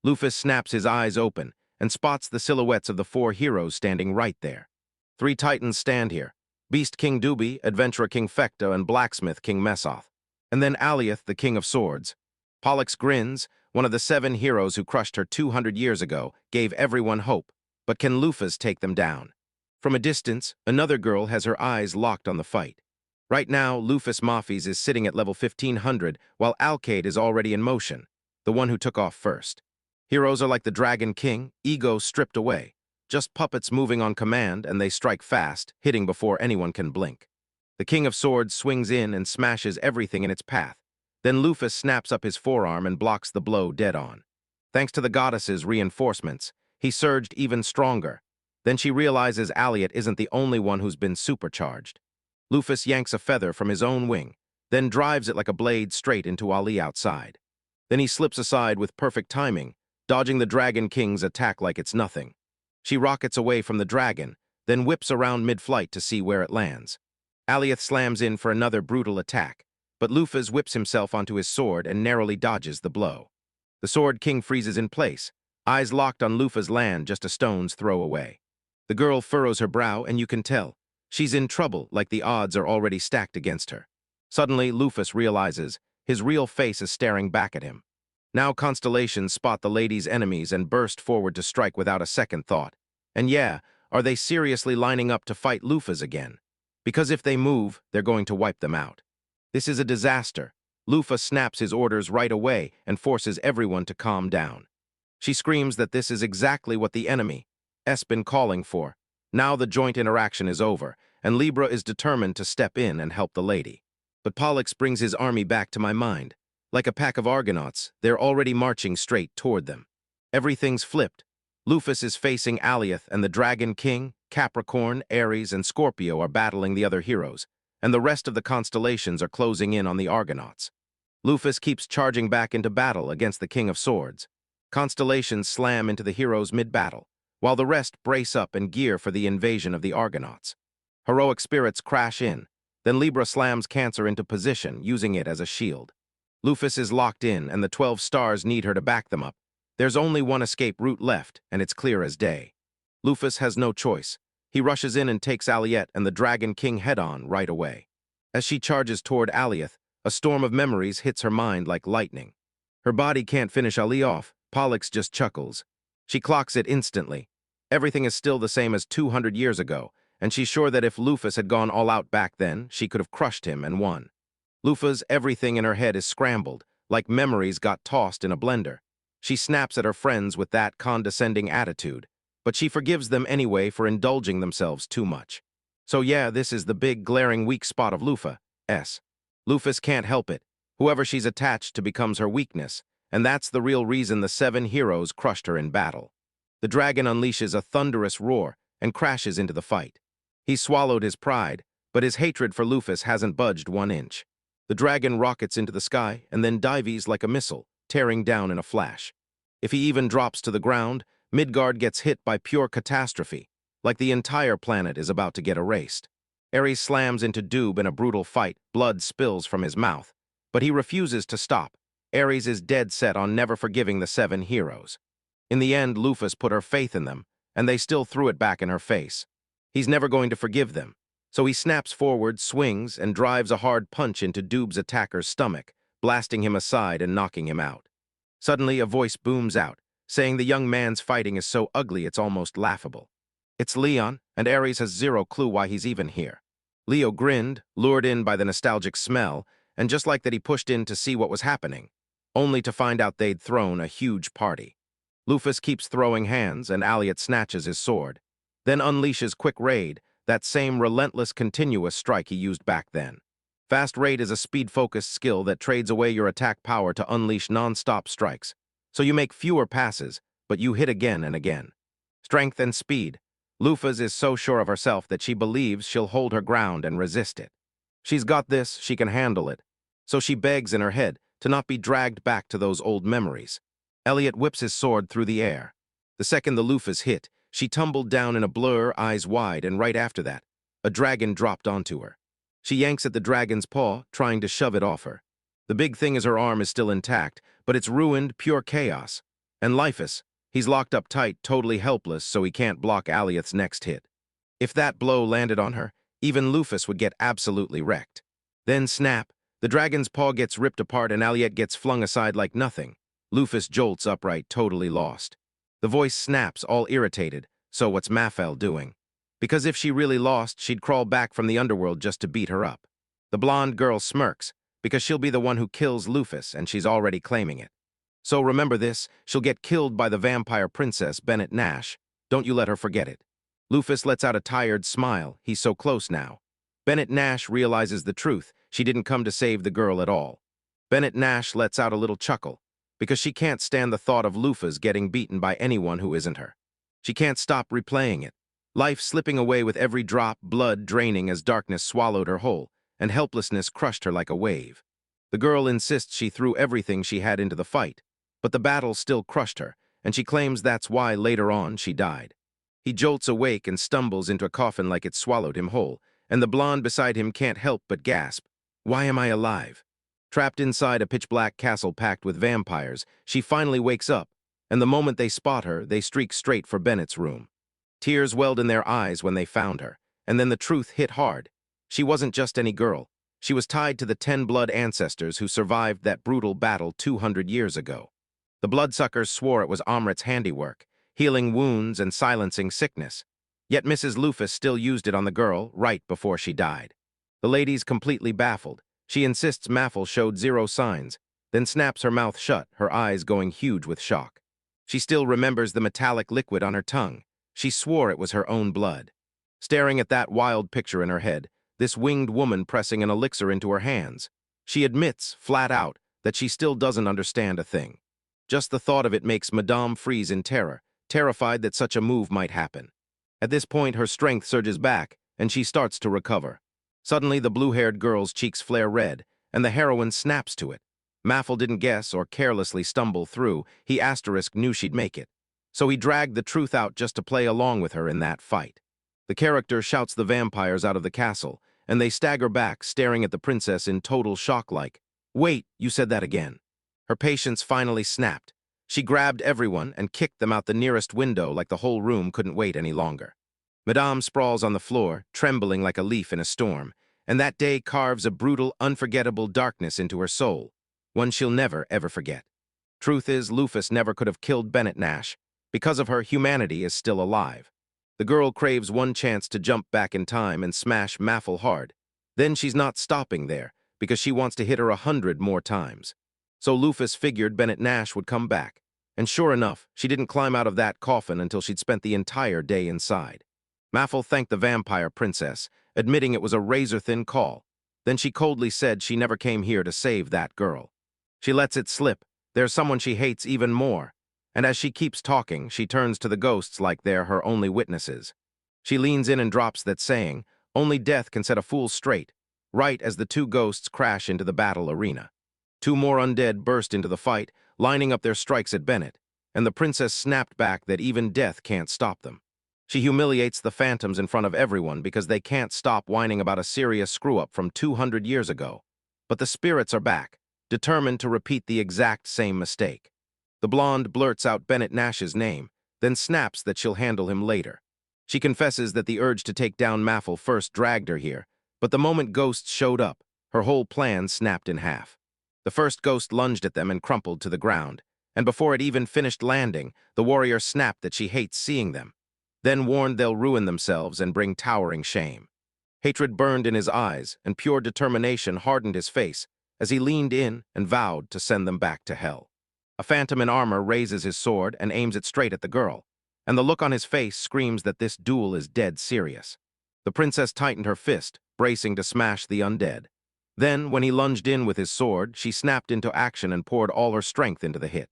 Lufus snaps his eyes open and spots the silhouettes of the 4 heroes standing right there. 3 titans stand here: Beast King Dubi, Adventurer King Fecta, and Blacksmith King Mesoth. And then Aliath, the King of Swords. Pollux grins. One of the 7 heroes who crushed her 200 years ago gave everyone hope. But can Lufus take them down? From a distance, another girl has her eyes locked on the fight. Right now, Lufus Mafis is sitting at level 1500, while Alcade is already in motion, the one who took off first. Heroes are like the Dragon King, ego stripped away. Just puppets moving on command, and they strike fast, hitting before anyone can blink. The King of Swords swings in and smashes everything in its path. Then Lufus snaps up his forearm and blocks the blow dead on. Thanks to the goddess's reinforcements, he surged even stronger. Then she realizes Aliot isn't the only one who's been supercharged. Lufus yanks a feather from his own wing, then drives it like a blade straight into Ali outside. Then he slips aside with perfect timing, dodging the Dragon King's attack like it's nothing. She rockets away from the dragon, then whips around mid-flight to see where it lands. Aliot slams in for another brutal attack, but Lufus whips himself onto his sword and narrowly dodges the blow. The Sword King freezes in place, eyes locked on Lufus' land just a stone's throw away. The girl furrows her brow, and you can tell she's in trouble, like the odds are already stacked against her. Suddenly, Lufus realizes his real face is staring back at him. Now constellations spot the lady's enemies and burst forward to strike without a second thought. And yeah, are they seriously lining up to fight Lufus again? Because if they move, they're going to wipe them out. This is a disaster. Lufus snaps his orders right away and forces everyone to calm down. She screams that this is exactly what the enemy has been calling for. Now the joint interaction is over, and Libra is determined to step in and help the lady. But Pollux brings his army back to my mind. Like a pack of Argonauts, they're already marching straight toward them. Everything's flipped. Lufus is facing Aliath, and the Dragon King, Capricorn, Aries, and Scorpio are battling the other heroes, and the rest of the constellations are closing in on the Argonauts. Lufus keeps charging back into battle against the King of Swords. Constellations slam into the heroes mid-battle, while the rest brace up and gear for the invasion of the Argonauts. Heroic spirits crash in, then Libra slams Cancer into position, using it as a shield. Lufus is locked in, and the 12 stars need her to back them up. There's only one escape route left, and it's clear as day. Lufus has no choice. He rushes in and takes Aliet and the Dragon King head-on right away. As she charges toward Aliath, a storm of memories hits her mind like lightning. Her body can't finish Ali off. Pollux just chuckles. She clocks it instantly. Everything is still the same as 200 years ago, and she's sure that if Lufus had gone all out back then, she could have crushed him and won. Lufus' everything in her head is scrambled, like memories got tossed in a blender. She snaps at her friends with that condescending attitude, but she forgives them anyway for indulging themselves too much. So yeah, this is the big, glaring weak spot of Lufus. Lufus can't help it. Whoever she's attached to becomes her weakness, and that's the real reason the 7 heroes crushed her in battle. The dragon unleashes a thunderous roar and crashes into the fight. He swallowed his pride, but his hatred for Lufus hasn't budged 1 inch. The dragon rockets into the sky and then dives like a missile, tearing down in a flash. If he even drops to the ground, Midgard gets hit by pure catastrophe, like the entire planet is about to get erased. Ares slams into Doob in a brutal fight, blood spills from his mouth, but he refuses to stop. Ares is dead set on never forgiving the 7 heroes. In the end, Lufus put her faith in them, and they still threw it back in her face. He's never going to forgive them, so he snaps forward, swings, and drives a hard punch into Doob's attacker's stomach, blasting him aside and knocking him out. Suddenly, a voice booms out, saying the young man's fighting is so ugly it's almost laughable. It's Leon, and Ares has zero clue why he's even here. Leo grinned, lured in by the nostalgic smell, and just like that he pushed in to see what was happening, only to find out they'd thrown a huge party. Lufus keeps throwing hands, and Aliot snatches his sword, then unleashes Quick Raid, that same relentless continuous strike he used back then. Fast Raid is a speed-focused skill that trades away your attack power to unleash non-stop strikes, so you make fewer passes, but you hit again and again. Strength and speed. Lufus is so sure of herself that she believes she'll hold her ground and resist it. She's got this, she can handle it. So she begs in her head to not be dragged back to those old memories. Elliot whips his sword through the air. The second the Lufus hit, she tumbled down in a blur, eyes wide, and right after that, a dragon dropped onto her. She yanks at the dragon's paw, trying to shove it off her. The big thing is her arm is still intact, but it's ruined, pure chaos. And Lifus, he's locked up tight, totally helpless, so he can't block Aliath's next hit. If that blow landed on her, even Lufus would get absolutely wrecked. Then snap, the dragon's paw gets ripped apart and Aliat gets flung aside like nothing. Lufus jolts upright, totally lost. The voice snaps, all irritated, so what's Mafel doing? Because if she really lost, she'd crawl back from the underworld just to beat her up. The blonde girl smirks, because she'll be the one who kills Lufus, and she's already claiming it. So remember this, she'll get killed by the vampire princess, Bennett Nash. Don't you let her forget it. Lufus lets out a tired smile, he's so close now. Bennett Nash realizes the truth, she didn't come to save the girl at all. Bennett Nash lets out a little chuckle, because she can't stand the thought of loofahs getting beaten by anyone who isn't her. She can't stop replaying it, life slipping away with every drop, blood draining as darkness swallowed her whole, and helplessness crushed her like a wave. The girl insists she threw everything she had into the fight, but the battle still crushed her, and she claims that's why later on she died. He jolts awake and stumbles into a coffin like it swallowed him whole, and the blonde beside him can't help but gasp, "Why am I alive?" Trapped inside a pitch-black castle packed with vampires, she finally wakes up, and the moment they spot her, they streak straight for Bennett's room. Tears welled in their eyes when they found her, and then the truth hit hard. She wasn't just any girl. She was tied to the 10 blood ancestors who survived that brutal battle 200 years ago. The bloodsuckers swore it was Amrit's handiwork, healing wounds and silencing sickness. Yet Mrs. Lufus still used it on the girl right before she died. The lady's completely baffled. She insists Maffel showed zero signs, then snaps her mouth shut, her eyes going huge with shock. She still remembers the metallic liquid on her tongue. She swore it was her own blood. Staring at that wild picture in her head, this winged woman pressing an elixir into her hands, she admits, flat out, that she still doesn't understand a thing. Just the thought of it makes Madame freeze in terror, terrified that such a move might happen. At this point, her strength surges back, and she starts to recover. Suddenly, the blue-haired girl's cheeks flare red, and the heroine snaps to it. Maffel didn't guess or carelessly stumble through. He knew she'd make it. So he dragged the truth out just to play along with her in that fight. The character shouts the vampires out of the castle, and they stagger back, staring at the princess in total shock like, "Wait, you said that again." Her patience finally snapped. She grabbed everyone and kicked them out the nearest window like the whole room couldn't wait any longer. Madame sprawls on the floor, trembling like a leaf in a storm, and that day carves a brutal, unforgettable darkness into her soul, one she'll never, ever forget. Truth is, Lufus never could have killed Bennett Nash. Because of her, humanity is still alive. The girl craves one chance to jump back in time and smash Maffel hard. Then she's not stopping there, because she wants to hit her 100 more times. So Lufus figured Bennett Nash would come back. And sure enough, she didn't climb out of that coffin until she'd spent the entire day inside. Maffel thanked the vampire princess, admitting it was a razor-thin call. Then she coldly said she never came here to save that girl. She lets it slip. There's someone she hates even more. And as she keeps talking, she turns to the ghosts like they're her only witnesses. She leans in and drops that saying, "Only death can set a fool straight," right as the two ghosts crash into the battle arena. Two more undead burst into the fight, lining up their strikes at Bennett, and the princess snapped back that even death can't stop them. She humiliates the phantoms in front of everyone because they can't stop whining about a serious screw-up from 200 years ago. But the spirits are back, determined to repeat the exact same mistake. The blonde blurts out Bennett Nash's name, then snaps that she'll handle him later. She confesses that the urge to take down Maffel first dragged her here, but the moment ghosts showed up, her whole plan snapped in half. The first ghost lunged at them and crumpled to the ground, and before it even finished landing, the warrior snapped that she hates seeing them, then warned they'll ruin themselves and bring towering shame. Hatred burned in his eyes, and pure determination hardened his face as he leaned in and vowed to send them back to hell. A phantom in armor raises his sword and aims it straight at the girl, and the look on his face screams that this duel is dead serious. The princess tightened her fist, bracing to smash the undead. Then, when he lunged in with his sword, she snapped into action and poured all her strength into the hit.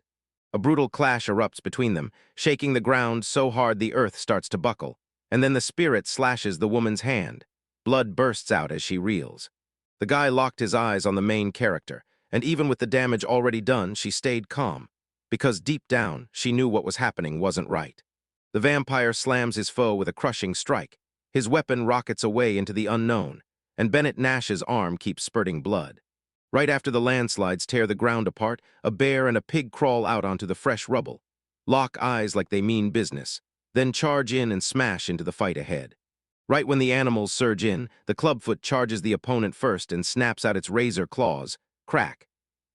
A brutal clash erupts between them, shaking the ground so hard the earth starts to buckle, and then the spirit slashes the woman's hand. Blood bursts out as she reels. The guy locked his eyes on the main character, and even with the damage already done, she stayed calm, because deep down, she knew what was happening wasn't right. The vampire slams his foe with a crushing strike. His weapon rockets away into the unknown, and Bennett Nash's arm keeps spurting blood. Right after the landslides tear the ground apart, a bear and a pig crawl out onto the fresh rubble, lock eyes like they mean business, then charge in and smash into the fight ahead. Right when the animals surge in, the clubfoot charges the opponent first and snaps out its razor claws, crack.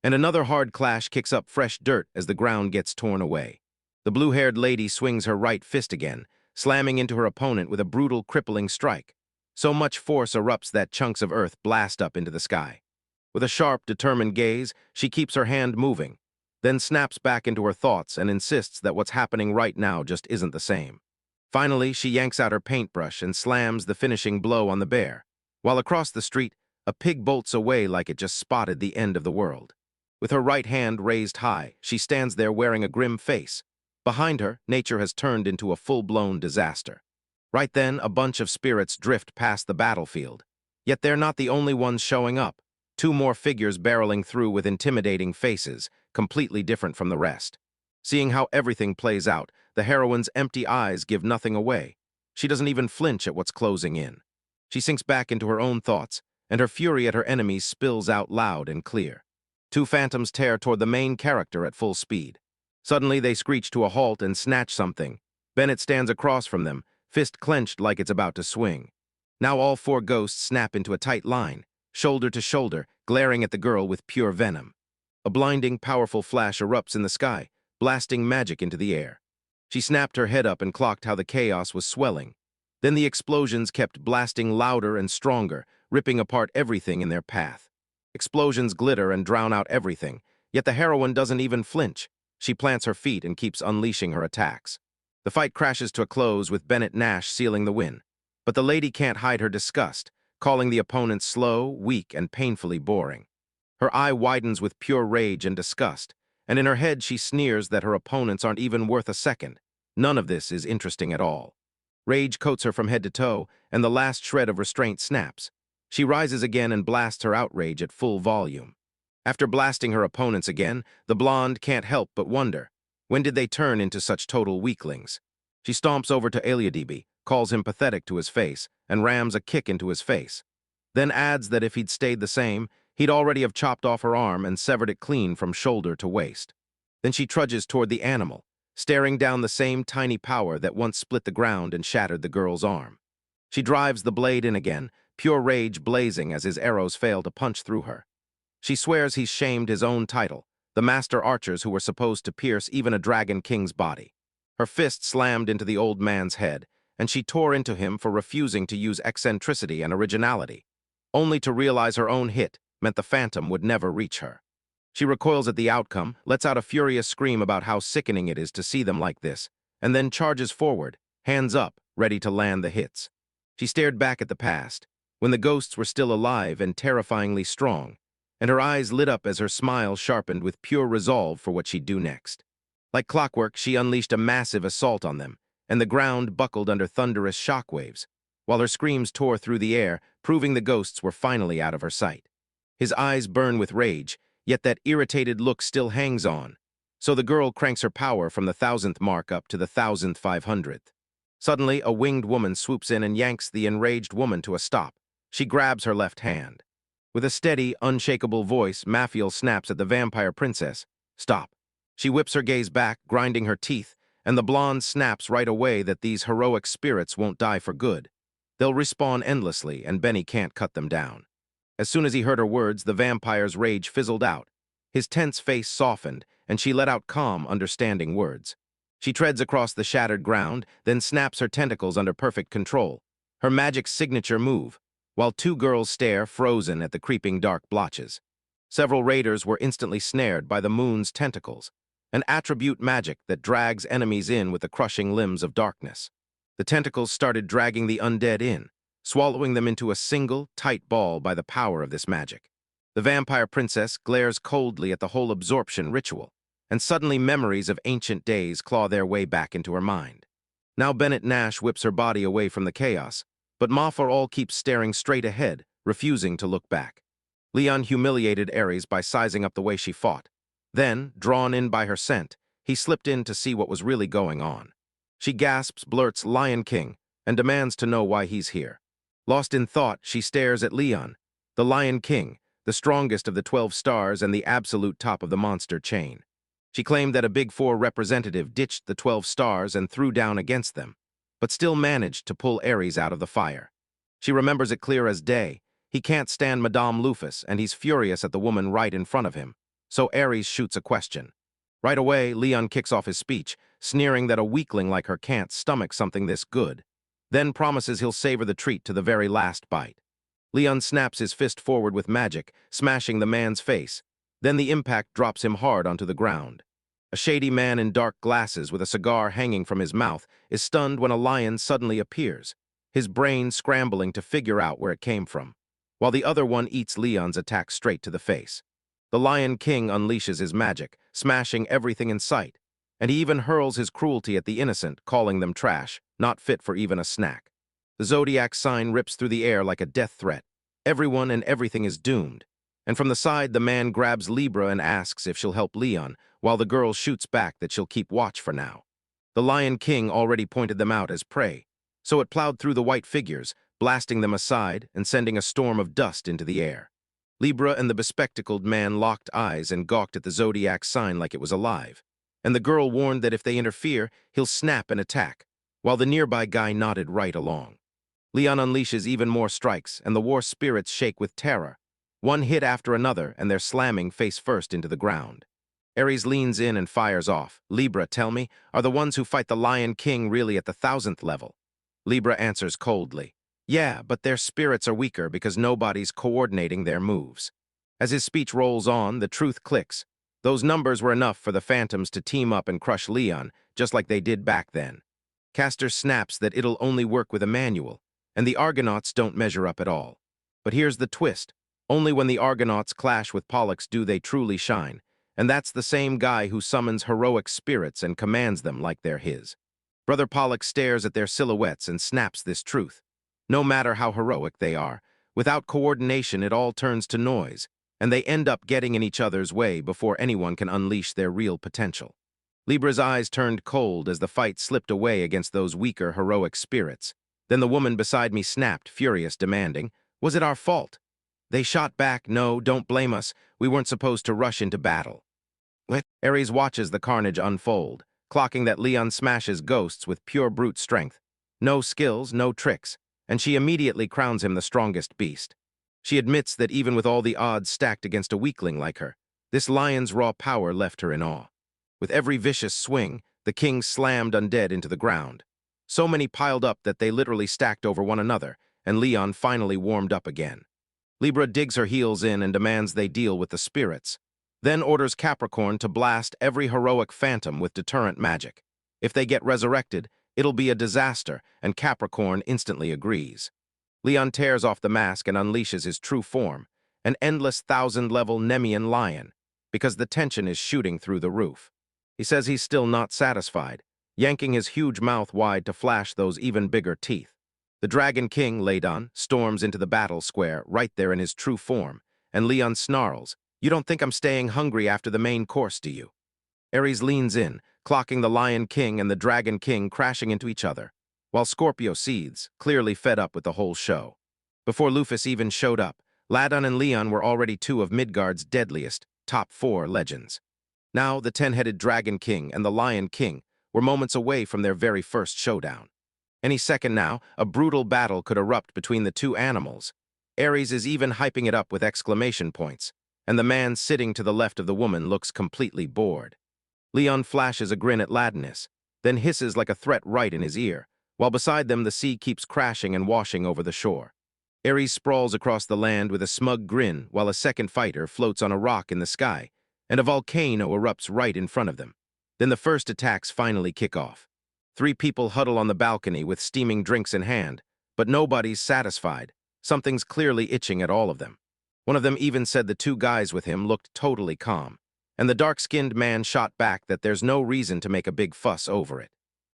And another hard clash kicks up fresh dirt as the ground gets torn away. The blue-haired lady swings her right fist again, slamming into her opponent with a brutal, crippling strike. So much force erupts that chunks of earth blast up into the sky. With a sharp, determined gaze, she keeps her hand moving, then snaps back into her thoughts and insists that what's happening right now just isn't the same. Finally, she yanks out her paintbrush and slams the finishing blow on the bear, while across the street, a pig bolts away like it just spotted the end of the world. With her right hand raised high, she stands there wearing a grim face. Behind her, nature has turned into a full-blown disaster. Right then, a bunch of spirits drift past the battlefield. Yet they're not the only ones showing up. Two more figures barreling through with intimidating faces, completely different from the rest. Seeing how everything plays out, the heroine's empty eyes give nothing away. She doesn't even flinch at what's closing in. She sinks back into her own thoughts, and her fury at her enemies spills out loud and clear. Two phantoms tear toward the main character at full speed. Suddenly, they screech to a halt and snatch something. Bennett stands across from them, fist clenched like it's about to swing. Now all four ghosts snap into a tight line, shoulder to shoulder, glaring at the girl with pure venom. A blinding, powerful flash erupts in the sky, blasting magic into the air. She snapped her head up and clocked how the chaos was swelling. Then the explosions kept blasting louder and stronger, ripping apart everything in their path. Explosions glitter and drown out everything, yet the heroine doesn't even flinch. She plants her feet and keeps unleashing her attacks. The fight crashes to a close with Bennett Nash sealing the win. But the lady can't hide her disgust, calling the opponent slow, weak, and painfully boring. Her eye widens with pure rage and disgust, and in her head she sneers that her opponents aren't even worth a second. None of this is interesting at all. Rage coats her from head to toe, and the last shred of restraint snaps. She rises again and blasts her outrage at full volume. After blasting her opponents again, the blonde can't help but wonder, when did they turn into such total weaklings? She stomps over to Eliadibi, calls him pathetic to his face, and rams a kick into his face. Then adds that if he'd stayed the same, he'd already have chopped off her arm and severed it clean from shoulder to waist. Then she trudges toward the animal, staring down the same tiny power that once split the ground and shattered the girl's arm. She drives the blade in again, pure rage blazing as his arrows fail to punch through her. She swears he's shamed his own title, the master archers who were supposed to pierce even a dragon king's body. Her fist slammed into the old man's head, and she tore into him for refusing to use eccentricity and originality, only to realize her own hit meant the phantom would never reach her. She recoils at the outcome, lets out a furious scream about how sickening it is to see them like this, and then charges forward, hands up, ready to land the hits. She stared back at the past, when the ghosts were still alive and terrifyingly strong, and her eyes lit up as her smile sharpened with pure resolve for what she'd do next. Like clockwork, she unleashed a massive assault on them, and the ground buckled under thunderous shockwaves, while her screams tore through the air, proving the ghosts were finally out of her sight. His eyes burn with rage, yet that irritated look still hangs on, so the girl cranks her power from the 1,000th mark up to the 1,500th. Suddenly, a winged woman swoops in and yanks the enraged woman to a stop. She grabs her left hand. With a steady, unshakable voice, Maphiel snaps at the vampire princess. Stop. She whips her gaze back, grinding her teeth, and the blonde snaps right away that these heroic spirits won't die for good. They'll respawn endlessly, and Benny can't cut them down. As soon as he heard her words, the vampire's rage fizzled out. His tense face softened, and she let out calm, understanding words. She treads across the shattered ground, then snaps her tentacles under perfect control, her magic signature move, while two girls stare, frozen at the creeping dark blotches. Several raiders were instantly snared by the moon's tentacles, an attribute magic that drags enemies in with the crushing limbs of darkness. The tentacles started dragging the undead in, swallowing them into a single, tight ball by the power of this magic. The vampire princess glares coldly at the whole absorption ritual, and suddenly memories of ancient days claw their way back into her mind. Now Bennett Nash whips her body away from the chaos, but Ma for all keeps staring straight ahead, refusing to look back. Leon humiliated Ares by sizing up the way she fought. Then, drawn in by her scent, he slipped in to see what was really going on. She gasps, blurts, "Lion King," and demands to know why he's here. Lost in thought, she stares at Leon, the Lion King, the strongest of the 12 stars and the absolute top of the monster chain. She claimed that a Big Four representative ditched the 12 stars and threw down against them, but still managed to pull Ares out of the fire. She remembers it clear as day. He can't stand Madame Lufus, and he's furious at the woman right in front of him, so Ares shoots a question. Right away, Leon kicks off his speech, sneering that a weakling like her can't stomach something this good, then promises he'll savor the treat to the very last bite. Leon snaps his fist forward with magic, smashing the man's face. Then the impact drops him hard onto the ground. A shady man in dark glasses with a cigar hanging from his mouth is stunned when a lion suddenly appears, his brain scrambling to figure out where it came from, while the other one eats Leon's attack straight to the face. The Lion King unleashes his magic, smashing everything in sight, and he even hurls his cruelty at the innocent, calling them trash, not fit for even a snack. The zodiac sign rips through the air like a death threat. Everyone and everything is doomed. And from the side, the man grabs Libra and asks if she'll help Leon, while the girl shoots back that she'll keep watch for now. The Lion King already pointed them out as prey, so it plowed through the white figures, blasting them aside and sending a storm of dust into the air. Libra and the bespectacled man locked eyes and gawked at the zodiac sign like it was alive, and the girl warned that if they interfere, he'll snap and attack, while the nearby guy nodded right along. Leon unleashes even more strikes, and the war spirits shake with terror. One hit after another, and they're slamming face first into the ground. Ares leans in and fires off. Libra, tell me, are the ones who fight the Lion King really at the 1000th level? Libra answers coldly. Yeah, but their spirits are weaker because nobody's coordinating their moves. As his speech rolls on, the truth clicks. Those numbers were enough for the Phantoms to team up and crush Leon, just like they did back then. Castor snaps that it'll only work with a manual, and the Argonauts don't measure up at all. But here's the twist. Only when the Argonauts clash with Pollux do they truly shine, and that's the same guy who summons heroic spirits and commands them like they're his. Brother Pollux stares at their silhouettes and snaps this truth. No matter how heroic they are, without coordination it all turns to noise, and they end up getting in each other's way before anyone can unleash their real potential. Libra's eyes turned cold as the fight slipped away against those weaker heroic spirits. Then the woman beside me snapped, furious, demanding, "Was it our fault?" They shot back, "No, don't blame us. We weren't supposed to rush into battle." Ares watches the carnage unfold, clocking that Leon smashes ghosts with pure brute strength. No skills, no tricks, and she immediately crowns him the strongest beast. She admits that even with all the odds stacked against a weakling like her, this lion's raw power left her in awe. With every vicious swing, the king slammed undead into the ground. So many piled up that they literally stacked over one another, and Leon finally warmed up again. Libra digs her heels in and demands they deal with the spirits, then orders Capricorn to blast every heroic phantom with deterrent magic. If they get resurrected, it'll be a disaster, and Capricorn instantly agrees. Leon tears off the mask and unleashes his true form, an endless 1000-level Nemean lion, because the tension is shooting through the roof. He says he's still not satisfied, yanking his huge mouth wide to flash those even bigger teeth. The Dragon King, Ladon, storms into the battle square right there in his true form, and Leon snarls, "You don't think I'm staying hungry after the main course, do you?" Ares leans in, clocking the Lion King and the Dragon King crashing into each other, while Scorpio seethes, clearly fed up with the whole show. Before Lufus even showed up, Ladon and Leon were already two of Midgard's deadliest, top 4 legends. Now, the 10-headed Dragon King and the Lion King were moments away from their very first showdown. Any second now, a brutal battle could erupt between the two animals. Ares is even hyping it up with exclamation points, and the man sitting to the left of the woman looks completely bored. Leon flashes a grin at Ladonus, then hisses like a threat right in his ear, while beside them the sea keeps crashing and washing over the shore. Ares sprawls across the land with a smug grin while a second fighter floats on a rock in the sky, and a volcano erupts right in front of them. Then the first attacks finally kick off. 3 people huddle on the balcony with steaming drinks in hand, but nobody's satisfied. Something's clearly itching at all of them. One of them even said the 2 guys with him looked totally calm, and the dark-skinned man shot back that there's no reason to make a big fuss over it.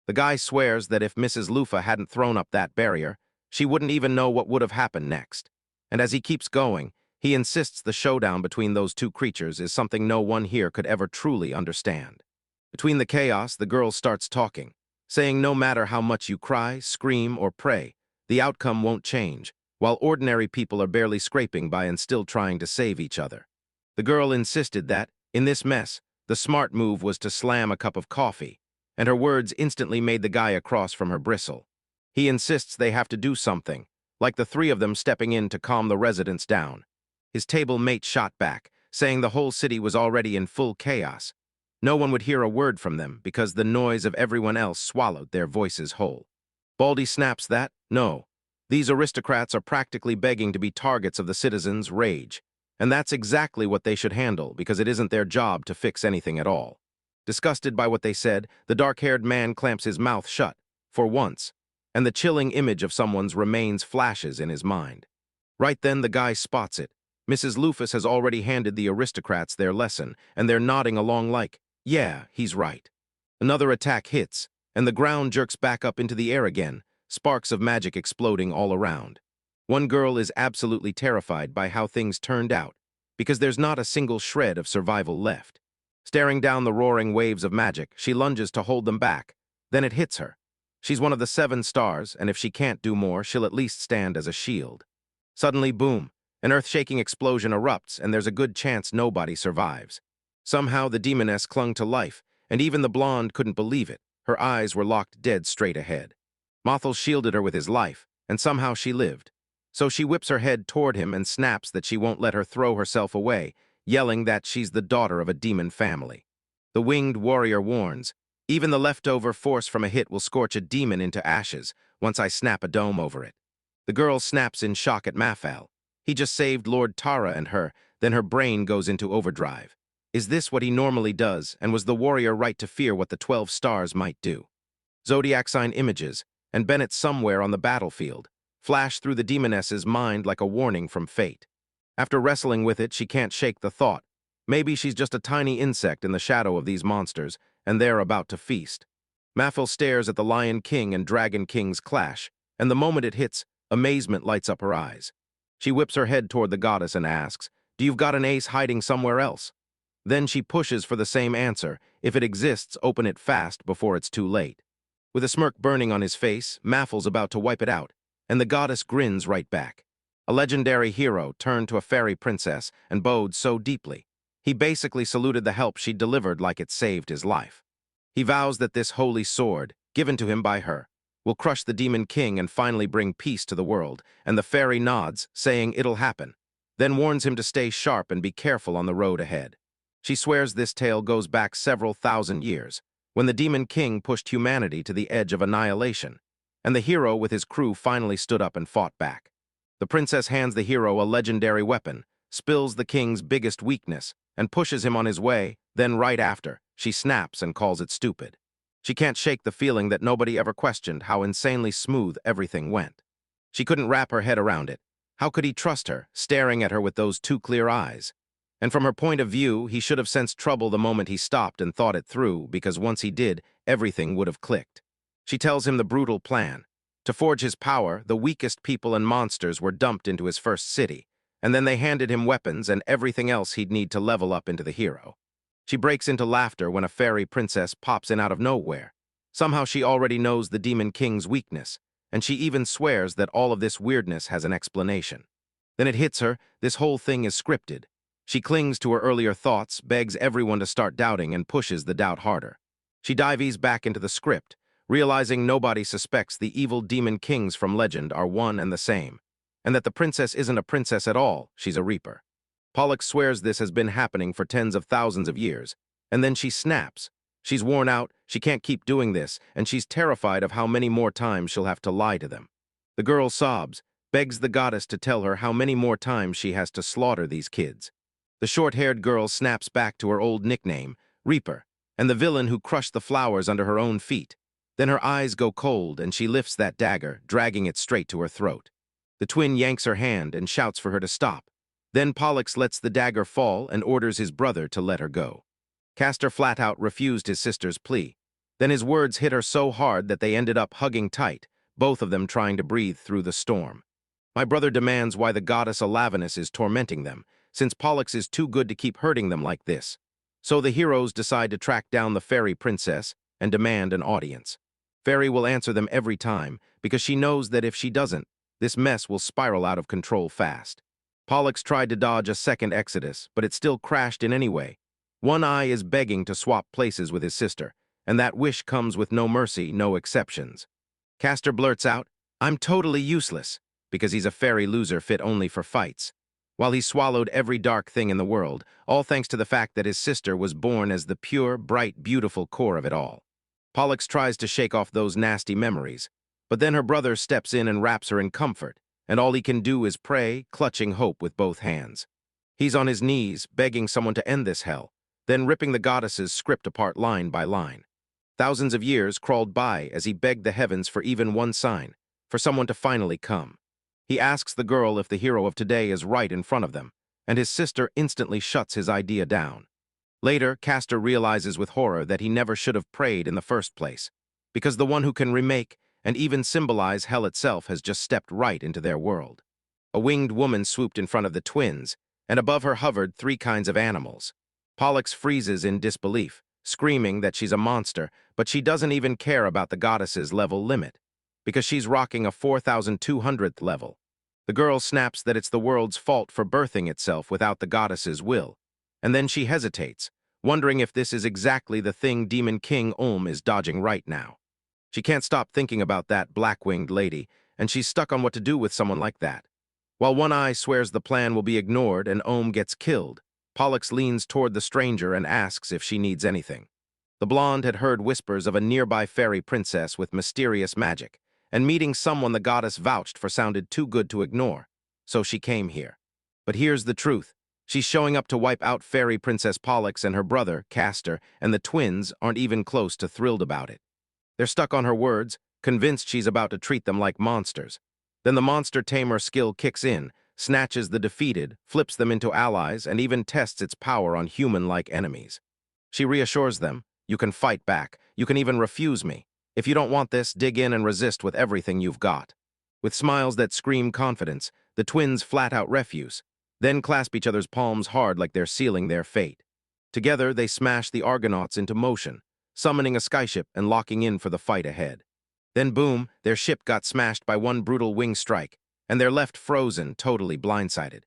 The guy swears that if Mrs. Lufa hadn't thrown up that barrier, she wouldn't even know what would have happened next. And as he keeps going, he insists the showdown between those 2 creatures is something no one here could ever truly understand. Between the chaos, the girl starts talking, saying no matter how much you cry, scream, or pray, the outcome won't change, while ordinary people are barely scraping by and still trying to save each other. The girl insisted that, in this mess, the smart move was to slam a cup of coffee, and her words instantly made the guy across from her bristle. He insists they have to do something, like the 3 of them stepping in to calm the residents down. His table mate shot back, saying the whole city was already in full chaos. No one would hear a word from them because the noise of everyone else swallowed their voices whole. Baldy snaps that, no, these aristocrats are practically begging to be targets of the citizens' rage, and that's exactly what they should handle because it isn't their job to fix anything at all. Disgusted by what they said, the dark-haired man clamps his mouth shut, for once, and the chilling image of someone's remains flashes in his mind. Right then, the guy spots it. Mrs. Lufus has already handed the aristocrats their lesson, and they're nodding along like, yeah, he's right. Another attack hits, and the ground jerks back up into the air again, sparks of magic exploding all around. One girl is absolutely terrified by how things turned out, because there's not a single shred of survival left. Staring down the roaring waves of magic, she lunges to hold them back. Then it hits her. She's one of the 7 stars, and if she can't do more, she'll at least stand as a shield. Suddenly, boom, an earth-shaking explosion erupts, and there's a good chance nobody survives. Somehow, the demoness clung to life, and even the blonde couldn't believe it. Her eyes were locked dead straight ahead. Mothel shielded her with his life, and somehow she lived. So she whips her head toward him and snaps that she won't let her throw herself away, yelling that she's the daughter of a demon family. The winged warrior warns, even the leftover force from a hit will scorch a demon into ashes once I snap a dome over it. The girl snaps in shock at Mafal. He just saved Lord Tara and her, then her brain goes into overdrive. Is this what he normally does, and was the warrior right to fear what the 12 stars might do? Zodiac sign images, and Bennett somewhere on the battlefield, flash through the demoness's mind like a warning from fate. After wrestling with it, she can't shake the thought. Maybe she's just a tiny insect in the shadow of these monsters, and they're about to feast. Mafil stares at the Lion King and Dragon King's clash, and the moment it hits, amazement lights up her eyes. She whips her head toward the goddess and asks, "Do you've got an ace hiding somewhere else?" Then she pushes for the same answer. If it exists, open it fast before it's too late. With a smirk burning on his face, Mafil's about to wipe it out, and the goddess grins right back. A legendary hero turned to a fairy princess and bowed so deeply. He basically saluted the help she'd delivered like it saved his life. He vows that this holy sword, given to him by her, will crush the demon king and finally bring peace to the world, and the fairy nods, saying it'll happen, then warns him to stay sharp and be careful on the road ahead. She swears this tale goes back several thousand years, when the demon king pushed humanity to the edge of annihilation, and the hero with his crew finally stood up and fought back. The princess hands the hero a legendary weapon, spills the king's biggest weakness, and pushes him on his way. Then right after, she snaps and calls it stupid. She can't shake the feeling that nobody ever questioned how insanely smooth everything went. She couldn't wrap her head around it. How could he trust her, staring at her with those 2 clear eyes? And from her point of view, he should have sensed trouble the moment he stopped and thought it through, because once he did, everything would have clicked. She tells him the brutal plan. To forge his power, the weakest people and monsters were dumped into his first city, and then they handed him weapons and everything else he'd need to level up into the hero. She breaks into laughter when a fairy princess pops in out of nowhere. Somehow she already knows the demon king's weakness, and she even swears that all of this weirdness has an explanation. Then it hits her, this whole thing is scripted. She clings to her earlier thoughts, begs everyone to start doubting, and pushes the doubt harder. She dives back into the script, realizing nobody suspects the evil demon kings from legend are one and the same, and that the princess isn't a princess at all, she's a reaper. Pollux swears this has been happening for tens of thousands of years, and then she snaps. She's worn out, she can't keep doing this, and she's terrified of how many more times she'll have to lie to them. The girl sobs, begs the goddess to tell her how many more times she has to slaughter these kids. The short-haired girl snaps back to her old nickname, Reaper, and the villain who crushed the flowers under her own feet. Then her eyes go cold and she lifts that dagger, dragging it straight to her throat. The twin yanks her hand and shouts for her to stop. Then Pollux lets the dagger fall and orders his brother to let her go. Castor flat-out refused his sister's plea. Then his words hit her so hard that they ended up hugging tight, both of them trying to breathe through the storm. My brother demands why the goddess Alavinus is tormenting them, since Pollux is too good to keep hurting them like this. So the heroes decide to track down the fairy princess and demand an audience. Fairy will answer them every time, because she knows that if she doesn't, this mess will spiral out of control fast. Pollux tried to dodge a second exodus, but it still crashed in any way. One Eye is begging to swap places with his sister, and that wish comes with no mercy, no exceptions. Castor blurts out, "I'm totally useless," because he's a fairy loser fit only for fights. While he swallowed every dark thing in the world, all thanks to the fact that his sister was born as the pure, bright, beautiful core of it all. Pollux tries to shake off those nasty memories, but then her brother steps in and wraps her in comfort, and all he can do is pray, clutching hope with both hands. He's on his knees, begging someone to end this hell, then ripping the goddess's script apart line by line. Thousands of years crawled by as he begged the heavens for even one sign, for someone to finally come. He asks the girl if the hero of today is right in front of them, and his sister instantly shuts his idea down. Later, Castor realizes with horror that he never should have prayed in the first place, because the one who can remake and even symbolize hell itself has just stepped right into their world. A winged woman swooped in front of the twins, and above her hovered three kinds of animals. Pollux freezes in disbelief, screaming that she's a monster, but she doesn't even care about the goddess's level limit, because she's rocking a 4,200th level. The girl snaps that it's the world's fault for birthing itself without the goddess's will, and then she hesitates, wondering if this is exactly the thing Demon King Ulm is dodging right now. She can't stop thinking about that black-winged lady, and she's stuck on what to do with someone like that. While One Eye swears the plan will be ignored and Ulm gets killed, Pollux leans toward the stranger and asks if she needs anything. The blonde had heard whispers of a nearby fairy princess with mysterious magic, and meeting someone the goddess vouched for sounded too good to ignore, so she came here. But here's the truth. She's showing up to wipe out fairy princess Pollux and her brother, Castor, and the twins aren't even close to thrilled about it. They're stuck on her words, convinced she's about to treat them like monsters. Then the monster tamer skill kicks in, snatches the defeated, flips them into allies, and even tests its power on human-like enemies. She reassures them, "You can fight back, you can even refuse me. If you don't want this, dig in and resist with everything you've got." With smiles that scream confidence, the twins flat out refuse, then clasp each other's palms hard like they're sealing their fate. Together, they smash the Argonauts into motion, summoning a skyship and locking in for the fight ahead. Then boom, their ship got smashed by one brutal wing strike, and they're left frozen, totally blindsided.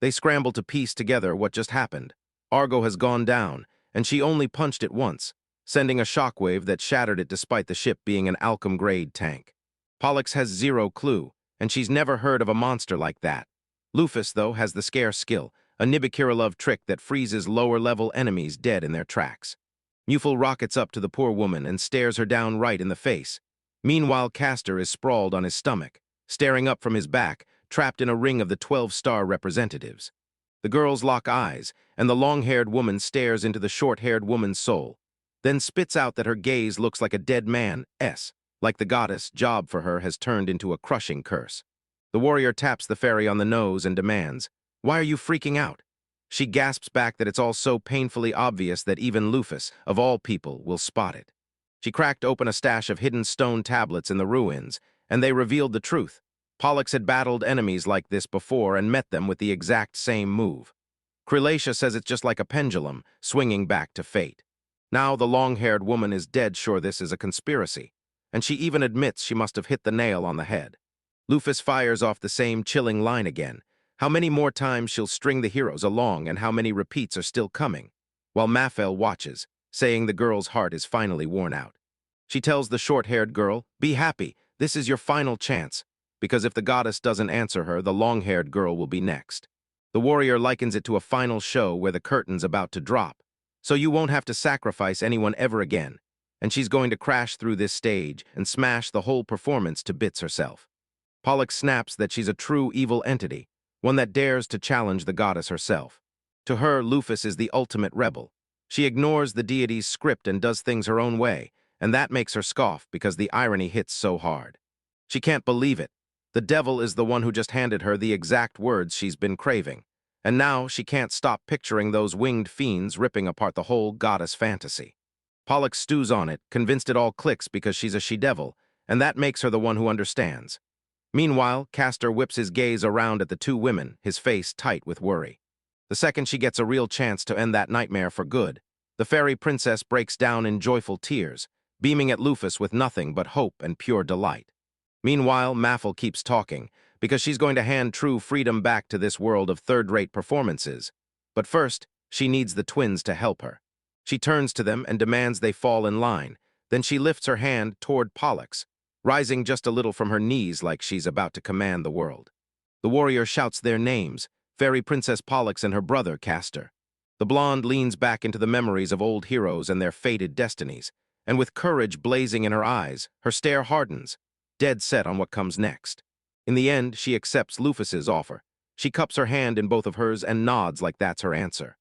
They scramble to piece together what just happened. Argo has gone down, and she only punched it once, sending a shockwave that shattered it despite the ship being an Alchem-grade tank. Pollux has zero clue, and she's never heard of a monster like that. Lufus, though, has the scare skill, a Nibikirilov trick that freezes lower-level enemies dead in their tracks. Mufel rockets up to the poor woman and stares her down right in the face. Meanwhile, Castor is sprawled on his stomach, staring up from his back, trapped in a ring of the 12-star representatives. The girls lock eyes, and the long-haired woman stares into the short-haired woman's soul, then spits out that her gaze looks like a dead man's, like the goddess' job for her has turned into a crushing curse. The warrior taps the fairy on the nose and demands, "Why are you freaking out?" She gasps back that it's all so painfully obvious that even Lufus, of all people, will spot it. She cracked open a stash of hidden stone tablets in the ruins, and they revealed the truth. Pollux had battled enemies like this before and met them with the exact same move. Krylacia says it's just like a pendulum, swinging back to fate. Now the long-haired woman is dead sure this is a conspiracy, and she even admits she must have hit the nail on the head. Lufus fires off the same chilling line again, how many more times she'll string the heroes along and how many repeats are still coming, while Mafel watches, saying the girl's heart is finally worn out. She tells the short-haired girl, "Be happy, this is your final chance," because if the goddess doesn't answer her, the long-haired girl will be next. The warrior likens it to a final show where the curtain's about to drop, so you won't have to sacrifice anyone ever again, and she's going to crash through this stage and smash the whole performance to bits herself. Pollux snaps that she's a true evil entity, one that dares to challenge the goddess herself. To her, Lufus is the ultimate rebel. She ignores the deity's script and does things her own way, and that makes her scoff because the irony hits so hard. She can't believe it. The devil is the one who just handed her the exact words she's been craving, and now she can't stop picturing those winged fiends ripping apart the whole goddess fantasy. Pollux stews on it, convinced it all clicks because she's a she-devil, and that makes her the one who understands. Meanwhile, Castor whips his gaze around at the two women, his face tight with worry. The second she gets a real chance to end that nightmare for good, the fairy princess breaks down in joyful tears, beaming at Lufus with nothing but hope and pure delight. Meanwhile, Mafel keeps talking, because she's going to hand true freedom back to this world of third-rate performances. But first, she needs the twins to help her. She turns to them and demands they fall in line. Then she lifts her hand toward Pollux, rising just a little from her knees like she's about to command the world. The warrior shouts their names, Fairy Princess Pollux and her brother Castor. The blonde leans back into the memories of old heroes and their fated destinies, and with courage blazing in her eyes, her stare hardens, dead set on what comes next. In the end, she accepts Lufus's offer. She cups her hand in both of hers and nods like that's her answer.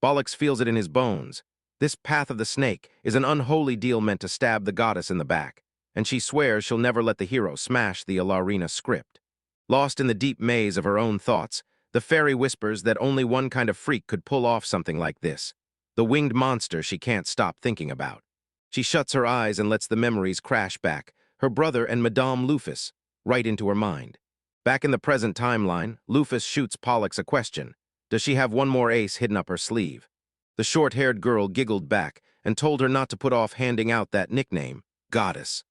Pollux feels it in his bones. This path of the snake is an unholy deal meant to stab the goddess in the back, and she swears she'll never let the hero smash the Alarina script. Lost in the deep maze of her own thoughts, The fairy whispers that only one kind of freak could pull off something like this. The winged monster she can't stop thinking about. She shuts her eyes and lets the memories crash back, her brother and Madame Lufus, right into her mind. Back in the present timeline, Lufus shoots Pollux a question. Does she have one more ace hidden up her sleeve? The short-haired girl giggled back and told her not to put off handing out that nickname, Goddess.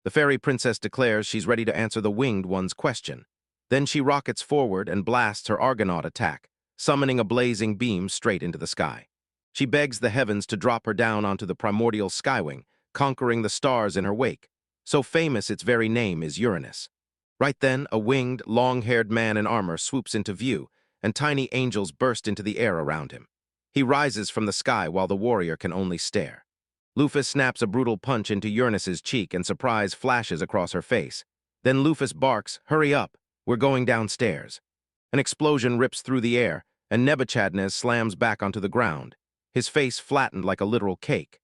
The fairy princess declares she's ready to answer the winged one's question. Then she rockets forward and blasts her Argonaut attack, summoning a blazing beam straight into the sky. She begs the heavens to drop her down onto the primordial skywing, conquering the stars in her wake. So famous its very name is Uranus. Right then, a winged, long-haired man in armor swoops into view, and tiny angels burst into the air around him. He rises from the sky while the warrior can only stare. Lufus snaps a brutal punch into Uranus's cheek and surprise flashes across her face. Then Lufus barks, "Hurry up! We're going downstairs." An explosion rips through the air, and Nebuchadnezzar slams back onto the ground, his face flattened like a literal cake.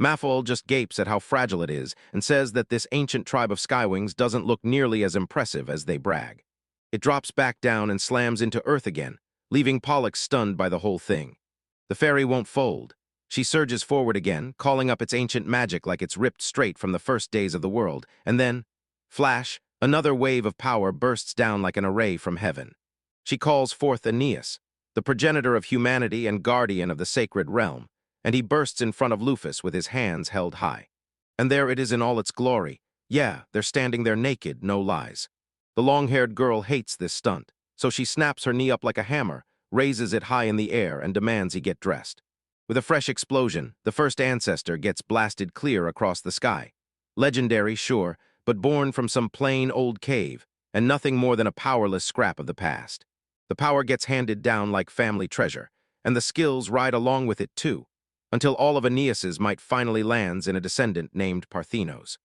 Mafol just gapes at how fragile it is and says that this ancient tribe of skywings doesn't look nearly as impressive as they brag. It drops back down and slams into Earth again, leaving Pollux stunned by the whole thing. The fairy won't fold. She surges forward again, calling up its ancient magic like it's ripped straight from the first days of the world, and then, flash, another wave of power bursts down like an array from heaven. She calls forth Aeneas, the progenitor of humanity and guardian of the sacred realm, and he bursts in front of Lufus with his hands held high. And there it is in all its glory. Yeah, they're standing there naked, no lies. The long-haired girl hates this stunt, so she snaps her knee up like a hammer, raises it high in the air, and demands he get dressed. With a fresh explosion, the first ancestor gets blasted clear across the sky. Legendary, sure, but born from some plain old cave, and nothing more than a powerless scrap of the past. The power gets handed down like family treasure, and the skills ride along with it too, until all of Aeneas's might finally lands in a descendant named Parthenos.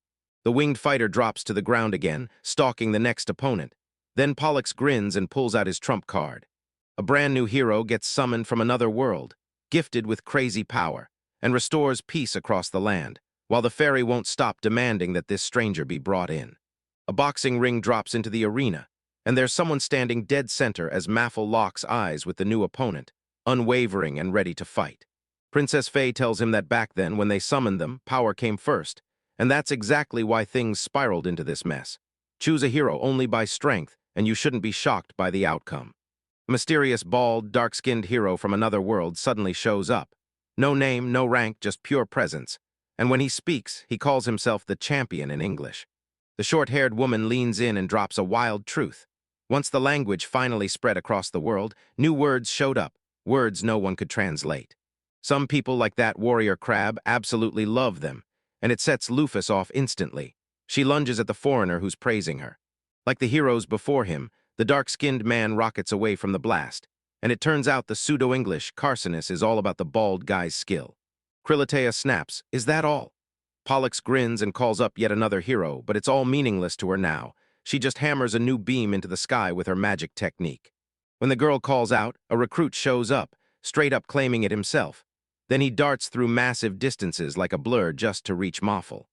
The winged fighter drops to the ground again, stalking the next opponent. Then Pollux grins and pulls out his trump card. A brand new hero gets summoned from another world, gifted with crazy power, and restores peace across the land, while the fairy won't stop demanding that this stranger be brought in. A boxing ring drops into the arena, and there's someone standing dead center as Mafol locks eyes with the new opponent, unwavering and ready to fight. Princess Faye tells him that back then, when they summoned them, power came first, and that's exactly why things spiraled into this mess. Choose a hero only by strength, and you shouldn't be shocked by the outcome. A mysterious, bald, dark-skinned hero from another world suddenly shows up. No name, no rank, just pure presence. And when he speaks, he calls himself the champion in English. The short-haired woman leans in and drops a wild truth. Once the language finally spread across the world, new words showed up, words no one could translate. Some people like that warrior crab absolutely love them, and it sets Lufus off instantly. She lunges at the foreigner who's praising her. Like the heroes before him, the dark-skinned man rockets away from the blast, and it turns out the pseudo-English Carcinus is all about the bald guy's skill. Krilitea snaps, "Is that all?" Pollux grins and calls up yet another hero, but it's all meaningless to her now. She just hammers a new beam into the sky with her magic technique. When the girl calls out, a recruit shows up, straight up claiming it himself. Then he darts through massive distances like a blur just to reach Mafol.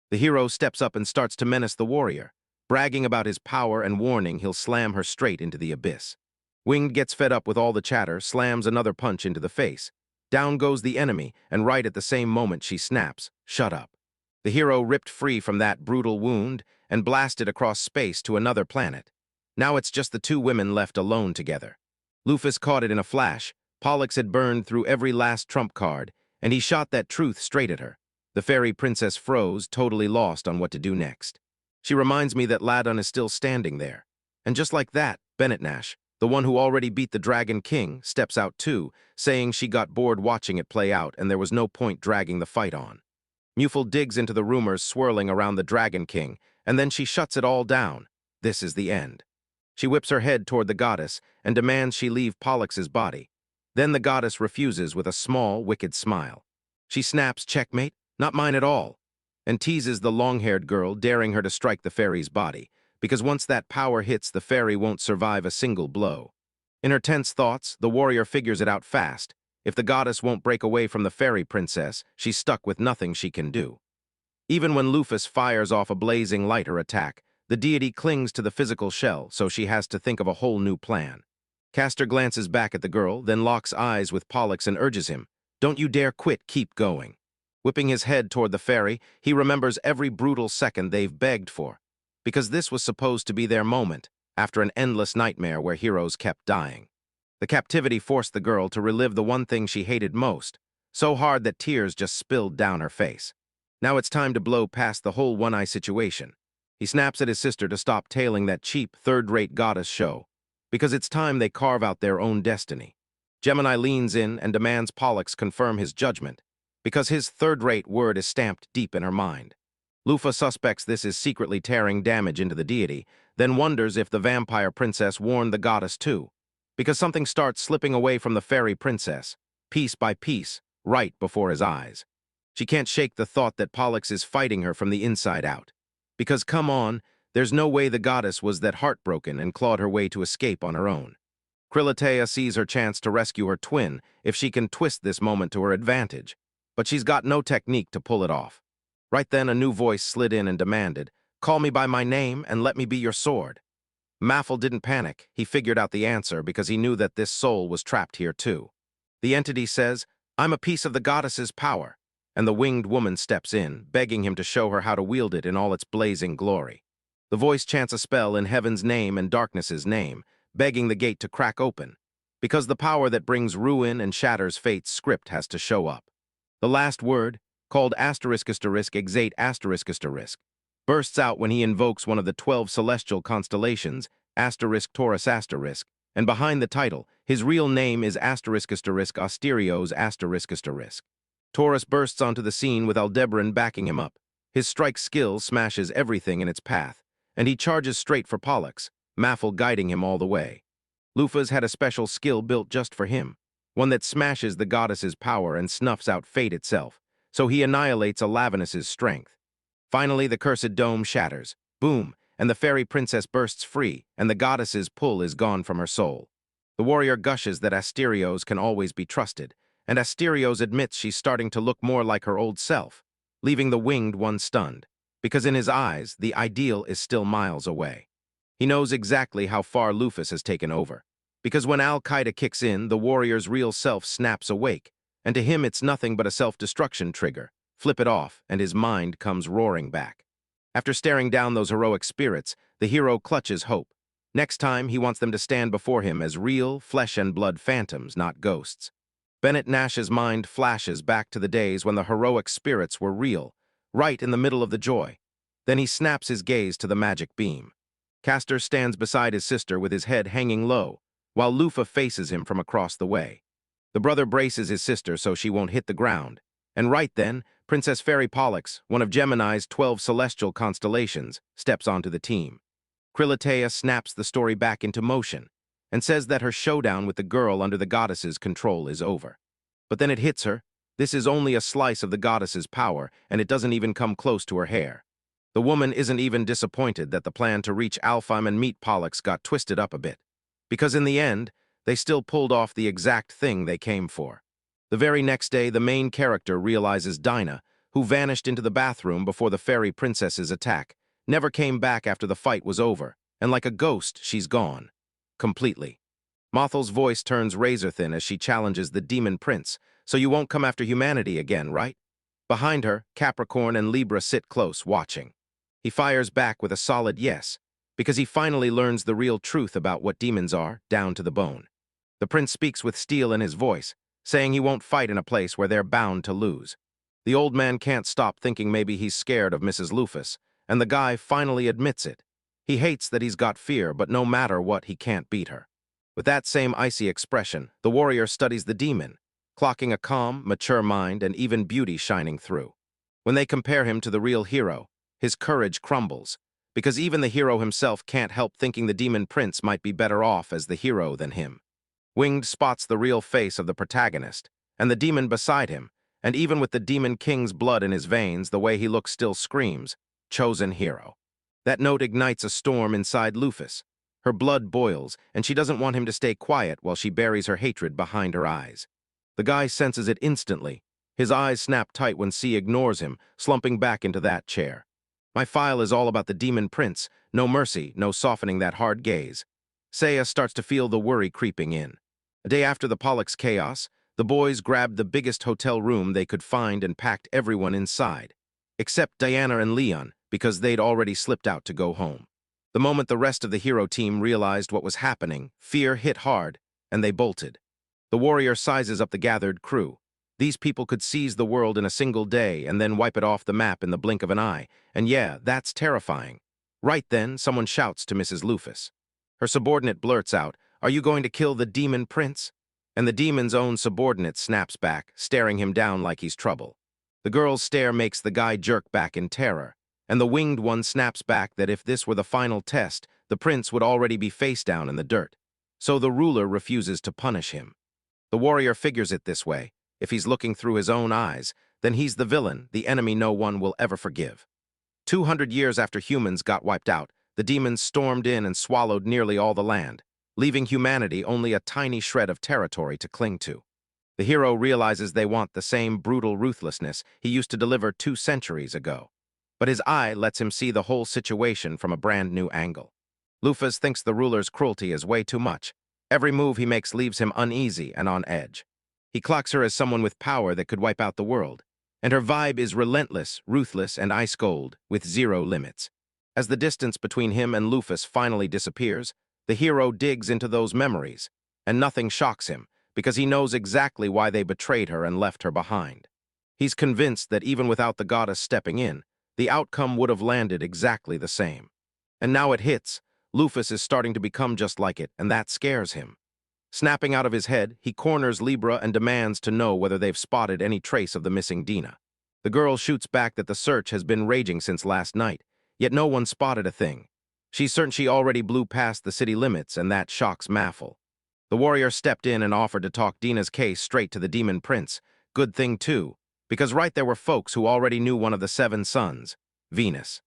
The hero steps up and starts to menace the warrior, bragging about his power and warning he'll slam her straight into the abyss. Winged gets fed up with all the chatter, slams another punch into the face. Down goes the enemy, and right at the same moment she snaps, "Shut up." The hero ripped free from that brutal wound and blasted across space to another planet. Now it's just the two women left alone together. Lufus caught it in a flash. Pollux had burned through every last trump card, and he shot that truth straight at her. The fairy princess froze, totally lost on what to do next. She reminds me that Ladon is still standing there. And just like that, Bennett Nash, the one who already beat the Dragon King, steps out too, saying she got bored watching it play out and there was no point dragging the fight on. Mufel digs into the rumors swirling around the Dragon King, and then she shuts it all down. This is the end. She whips her head toward the goddess and demands she leave Pollux's body. Then the goddess refuses with a small, wicked smile. She snaps, "Checkmate, not mine at all," and teases the long-haired girl, daring her to strike the fairy's body, because once that power hits, the fairy won't survive a single blow. In her tense thoughts, the warrior figures it out fast. If the goddess won't break away from the fairy princess, she's stuck with nothing she can do. Even when Lufus fires off a blazing lighter attack, the deity clings to the physical shell, so she has to think of a whole new plan. Castor glances back at the girl, then locks eyes with Pollux and urges him, "Don't you dare quit, keep going." Whipping his head toward the ferry, he remembers every brutal second they've begged for, because this was supposed to be their moment, after an endless nightmare where heroes kept dying. The captivity forced the girl to relive the one thing she hated most, so hard that tears just spilled down her face. Now it's time to blow past the whole one-eye situation. He snaps at his sister to stop tailing that cheap, third-rate goddess show, because it's time they carve out their own destiny. Gemini leans in and demands Pollux confirm his judgment, because his third-rate word is stamped deep in her mind. Lufa suspects this is secretly tearing damage into the deity, then wonders if the vampire princess warned the goddess too, because something starts slipping away from the fairy princess, piece by piece, right before his eyes. She can't shake the thought that Pollux is fighting her from the inside out. Because, come on, there's no way the goddess was that heartbroken and clawed her way to escape on her own. Krilitea sees her chance to rescue her twin if she can twist this moment to her advantage, but she's got no technique to pull it off. Right then, a new voice slid in and demanded, "Call me by my name and let me be your sword." Maffel didn't panic. He figured out the answer because he knew that this soul was trapped here too. The entity says, "I'm a piece of the goddess's power," and the winged woman steps in, begging him to show her how to wield it in all its blazing glory. The voice chants a spell in heaven's name and darkness's name, begging the gate to crack open, because the power that brings ruin and shatters fate's script has to show up. The last word, called *****, bursts out when he invokes one of the 12 celestial constellations, **Taurus**, and behind the title, his real name is **Asterios**. Taurus bursts onto the scene with Aldebaran backing him up. His strike skill smashes everything in its path, and he charges straight for Pollux, Maffel guiding him all the way. Lufa's had a special skill built just for him, one that smashes the goddess's power and snuffs out fate itself, so he annihilates Alavenus's strength. Finally, the cursed dome shatters, boom, and the fairy princess bursts free, and the goddess's pull is gone from her soul. The warrior gushes that Asterios can always be trusted, and Asterios admits she's starting to look more like her old self, leaving the winged one stunned, because in his eyes, the ideal is still miles away. He knows exactly how far Lufus has taken over, because when Al-Qaeda kicks in, the warrior's real self snaps awake, and to him it's nothing but a self-destruction trigger. Flip it off, and his mind comes roaring back. After staring down those heroic spirits, the hero clutches hope. Next time, he wants them to stand before him as real, flesh-and-blood phantoms, not ghosts. Bennett Nash's mind flashes back to the days when the heroic spirits were real, right in the middle of the joy. Then he snaps his gaze to the magic beam. Castor stands beside his sister with his head hanging low, while Lufa faces him from across the way. The brother braces his sister so she won't hit the ground, and right then, Princess Fairy Pollux, one of Gemini's 12 celestial constellations, steps onto the team. Krilitea snaps the story back into motion and says that her showdown with the girl under the goddess's control is over. But then it hits her. This is only a slice of the goddess's power, and it doesn't even come close to her hair. The woman isn't even disappointed that the plan to reach Alfheim and meet Pollux got twisted up a bit, because in the end, they still pulled off the exact thing they came for. The very next day, the main character realizes Dinah, who vanished into the bathroom before the fairy princess's attack, never came back after the fight was over, and like a ghost, she's gone. Completely. Mothel's voice turns razor-thin as she challenges the demon prince, "So you won't come after humanity again, right?" Behind her, Capricorn and Libra sit close, watching. He fires back with a solid yes, because he finally learns the real truth about what demons are, down to the bone. The prince speaks with steel in his voice, saying he won't fight in a place where they're bound to lose. The old man can't stop thinking maybe he's scared of Mrs. Lufus, and the guy finally admits it. He hates that he's got fear, but no matter what, he can't beat her. With that same icy expression, the warrior studies the demon, clocking a calm, mature mind and even beauty shining through. When they compare him to the real hero, his courage crumbles, because even the hero himself can't help thinking the demon prince might be better off as the hero than him. Winged spots the real face of the protagonist, and the demon beside him, and even with the demon king's blood in his veins, the way he looks still screams, "Chosen hero." That note ignites a storm inside Lufus. Her blood boils, and she doesn't want him to stay quiet while she buries her hatred behind her eyes. The guy senses it instantly. His eyes snap tight when C ignores him, slumping back into that chair. My file is all about the demon prince. No mercy, no softening that hard gaze. Saya starts to feel the worry creeping in. A day after the Pollock's chaos, the boys grabbed the biggest hotel room they could find and packed everyone inside, except Diana and Leon, because they'd already slipped out to go home. The moment the rest of the hero team realized what was happening, fear hit hard, and they bolted. The warrior sizes up the gathered crew. These people could seize the world in a single day and then wipe it off the map in the blink of an eye, and yeah, that's terrifying. Right then, someone shouts to Mrs. Lufus. Her subordinate blurts out, "Are you going to kill the demon prince?" And the demon's own subordinate snaps back, staring him down like he's trouble. The girl's stare makes the guy jerk back in terror, and the winged one snaps back that if this were the final test, the prince would already be face down in the dirt. So the ruler refuses to punish him. The warrior figures it this way: if he's looking through his own eyes, then he's the villain, the enemy no one will ever forgive. 200 years after humans got wiped out, the demons stormed in and swallowed nearly all the land, leaving humanity only a tiny shred of territory to cling to. The hero realizes they want the same brutal ruthlessness he used to deliver 2 centuries ago. But his eye lets him see the whole situation from a brand new angle. Lufus thinks the ruler's cruelty is way too much. Every move he makes leaves him uneasy and on edge. He clocks her as someone with power that could wipe out the world, and her vibe is relentless, ruthless, and ice cold, with zero limits. As the distance between him and Lufus finally disappears, the hero digs into those memories, and nothing shocks him, because he knows exactly why they betrayed her and left her behind. He's convinced that even without the goddess stepping in, the outcome would have landed exactly the same. And now it hits. Lufus is starting to become just like it, and that scares him. Snapping out of his head, he corners Libra and demands to know whether they've spotted any trace of the missing Dina. The girl shoots back that the search has been raging since last night, yet no one spotted a thing. She's certain she already blew past the city limits, and that shocks Maffel. The warrior stepped in and offered to talk Dina's case straight to the demon prince. Good thing, too, because right there were folks who already knew one of the 7 sons, Venus.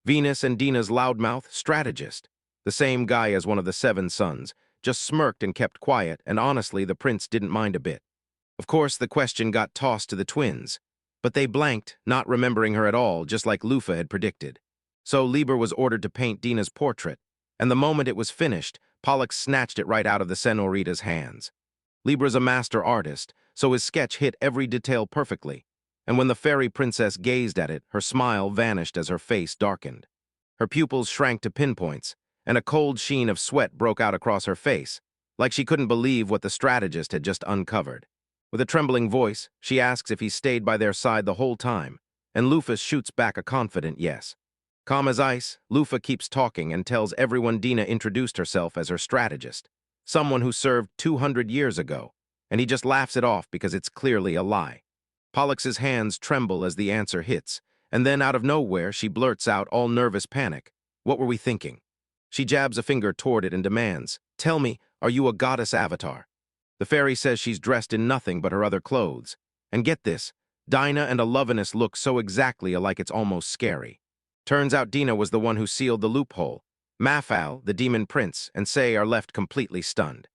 Venus and Dina's loudmouth strategist, the same guy as one of the 7 sons, just smirked and kept quiet, and honestly, the prince didn't mind a bit. Of course, the question got tossed to the twins, but they blanked, not remembering her at all, just like Lufa had predicted. So Liber was ordered to paint Dina's portrait, and the moment it was finished, Pollux snatched it right out of the senorita's hands. Libra's a master artist, so his sketch hit every detail perfectly, and when the fairy princess gazed at it, her smile vanished as her face darkened. Her pupils shrank to pinpoints, and a cold sheen of sweat broke out across her face, like she couldn't believe what the strategist had just uncovered. With a trembling voice, she asks if he stayed by their side the whole time, and Lufus shoots back a confident yes. Calm as ice, Lufa keeps talking and tells everyone Dina introduced herself as her strategist, someone who served 200 years ago, and he just laughs it off because it's clearly a lie. Pollux's hands tremble as the answer hits, and then out of nowhere she blurts out, all nervous panic, "What were we thinking?" She jabs a finger toward it and demands, "Tell me, are you a goddess avatar?" The fairy says she's dressed in nothing but her other clothes. And get this, Dinah and Alovinus look so exactly alike it's almost scary. Turns out Dina was the one who sealed the loophole. Mafal, the demon prince, and Say are left completely stunned.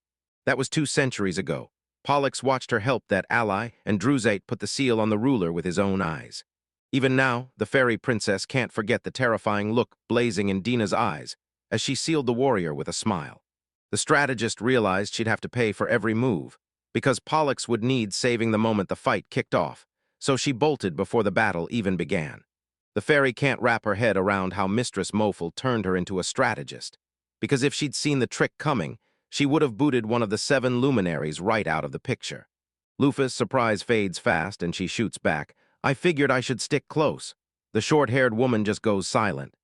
That was 2 centuries ago. Pollux watched her help that ally, and Druzate put the seal on the ruler with his own eyes. Even now, the fairy princess can't forget the terrifying look blazing in Dina's eyes as she sealed the warrior with a smile. The strategist realized she'd have to pay for every move, because Pollux would need saving the moment the fight kicked off, so she bolted before the battle even began. The fairy can't wrap her head around how Mistress Mofel turned her into a strategist, because if she'd seen the trick coming, she would have booted one of the 7 luminaries right out of the picture. Lufus' surprise fades fast, and she shoots back, "I figured I should stick close." The short-haired woman just goes silent.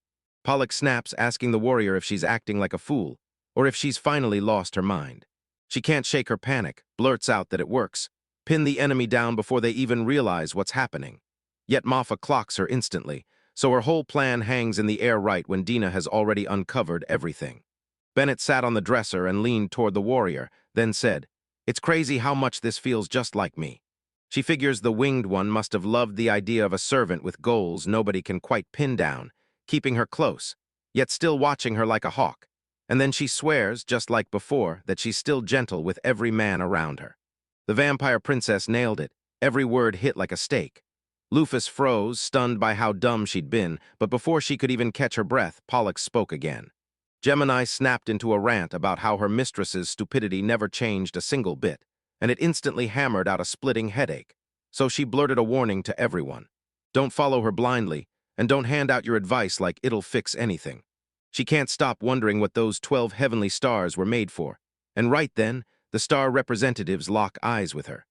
Pollux snaps, asking the warrior if she's acting like a fool, or if she's finally lost her mind. She can't shake her panic, blurts out that it works. Pin the enemy down before they even realize what's happening. Yet Maffa clocks her instantly, so her whole plan hangs in the air right when Dina has already uncovered everything. Bennett sat on the dresser and leaned toward the warrior, then said, "It's crazy how much this feels just like me." She figures the winged one must have loved the idea of a servant with goals nobody can quite pin down, keeping her close, yet still watching her like a hawk. And then she swears, just like before, that she's still gentle with every man around her. The vampire princess nailed it. Every word hit like a stake. Lufus froze, stunned by how dumb she'd been, but before she could even catch her breath, Pollux spoke again. Gemini snapped into a rant about how her mistress's stupidity never changed a single bit, and it instantly hammered out a splitting headache. So she blurted a warning to everyone. Don't follow her blindly, and don't hand out your advice like it'll fix anything. She can't stop wondering what those 12 heavenly stars were made for. And right then, the star representatives lock eyes with her.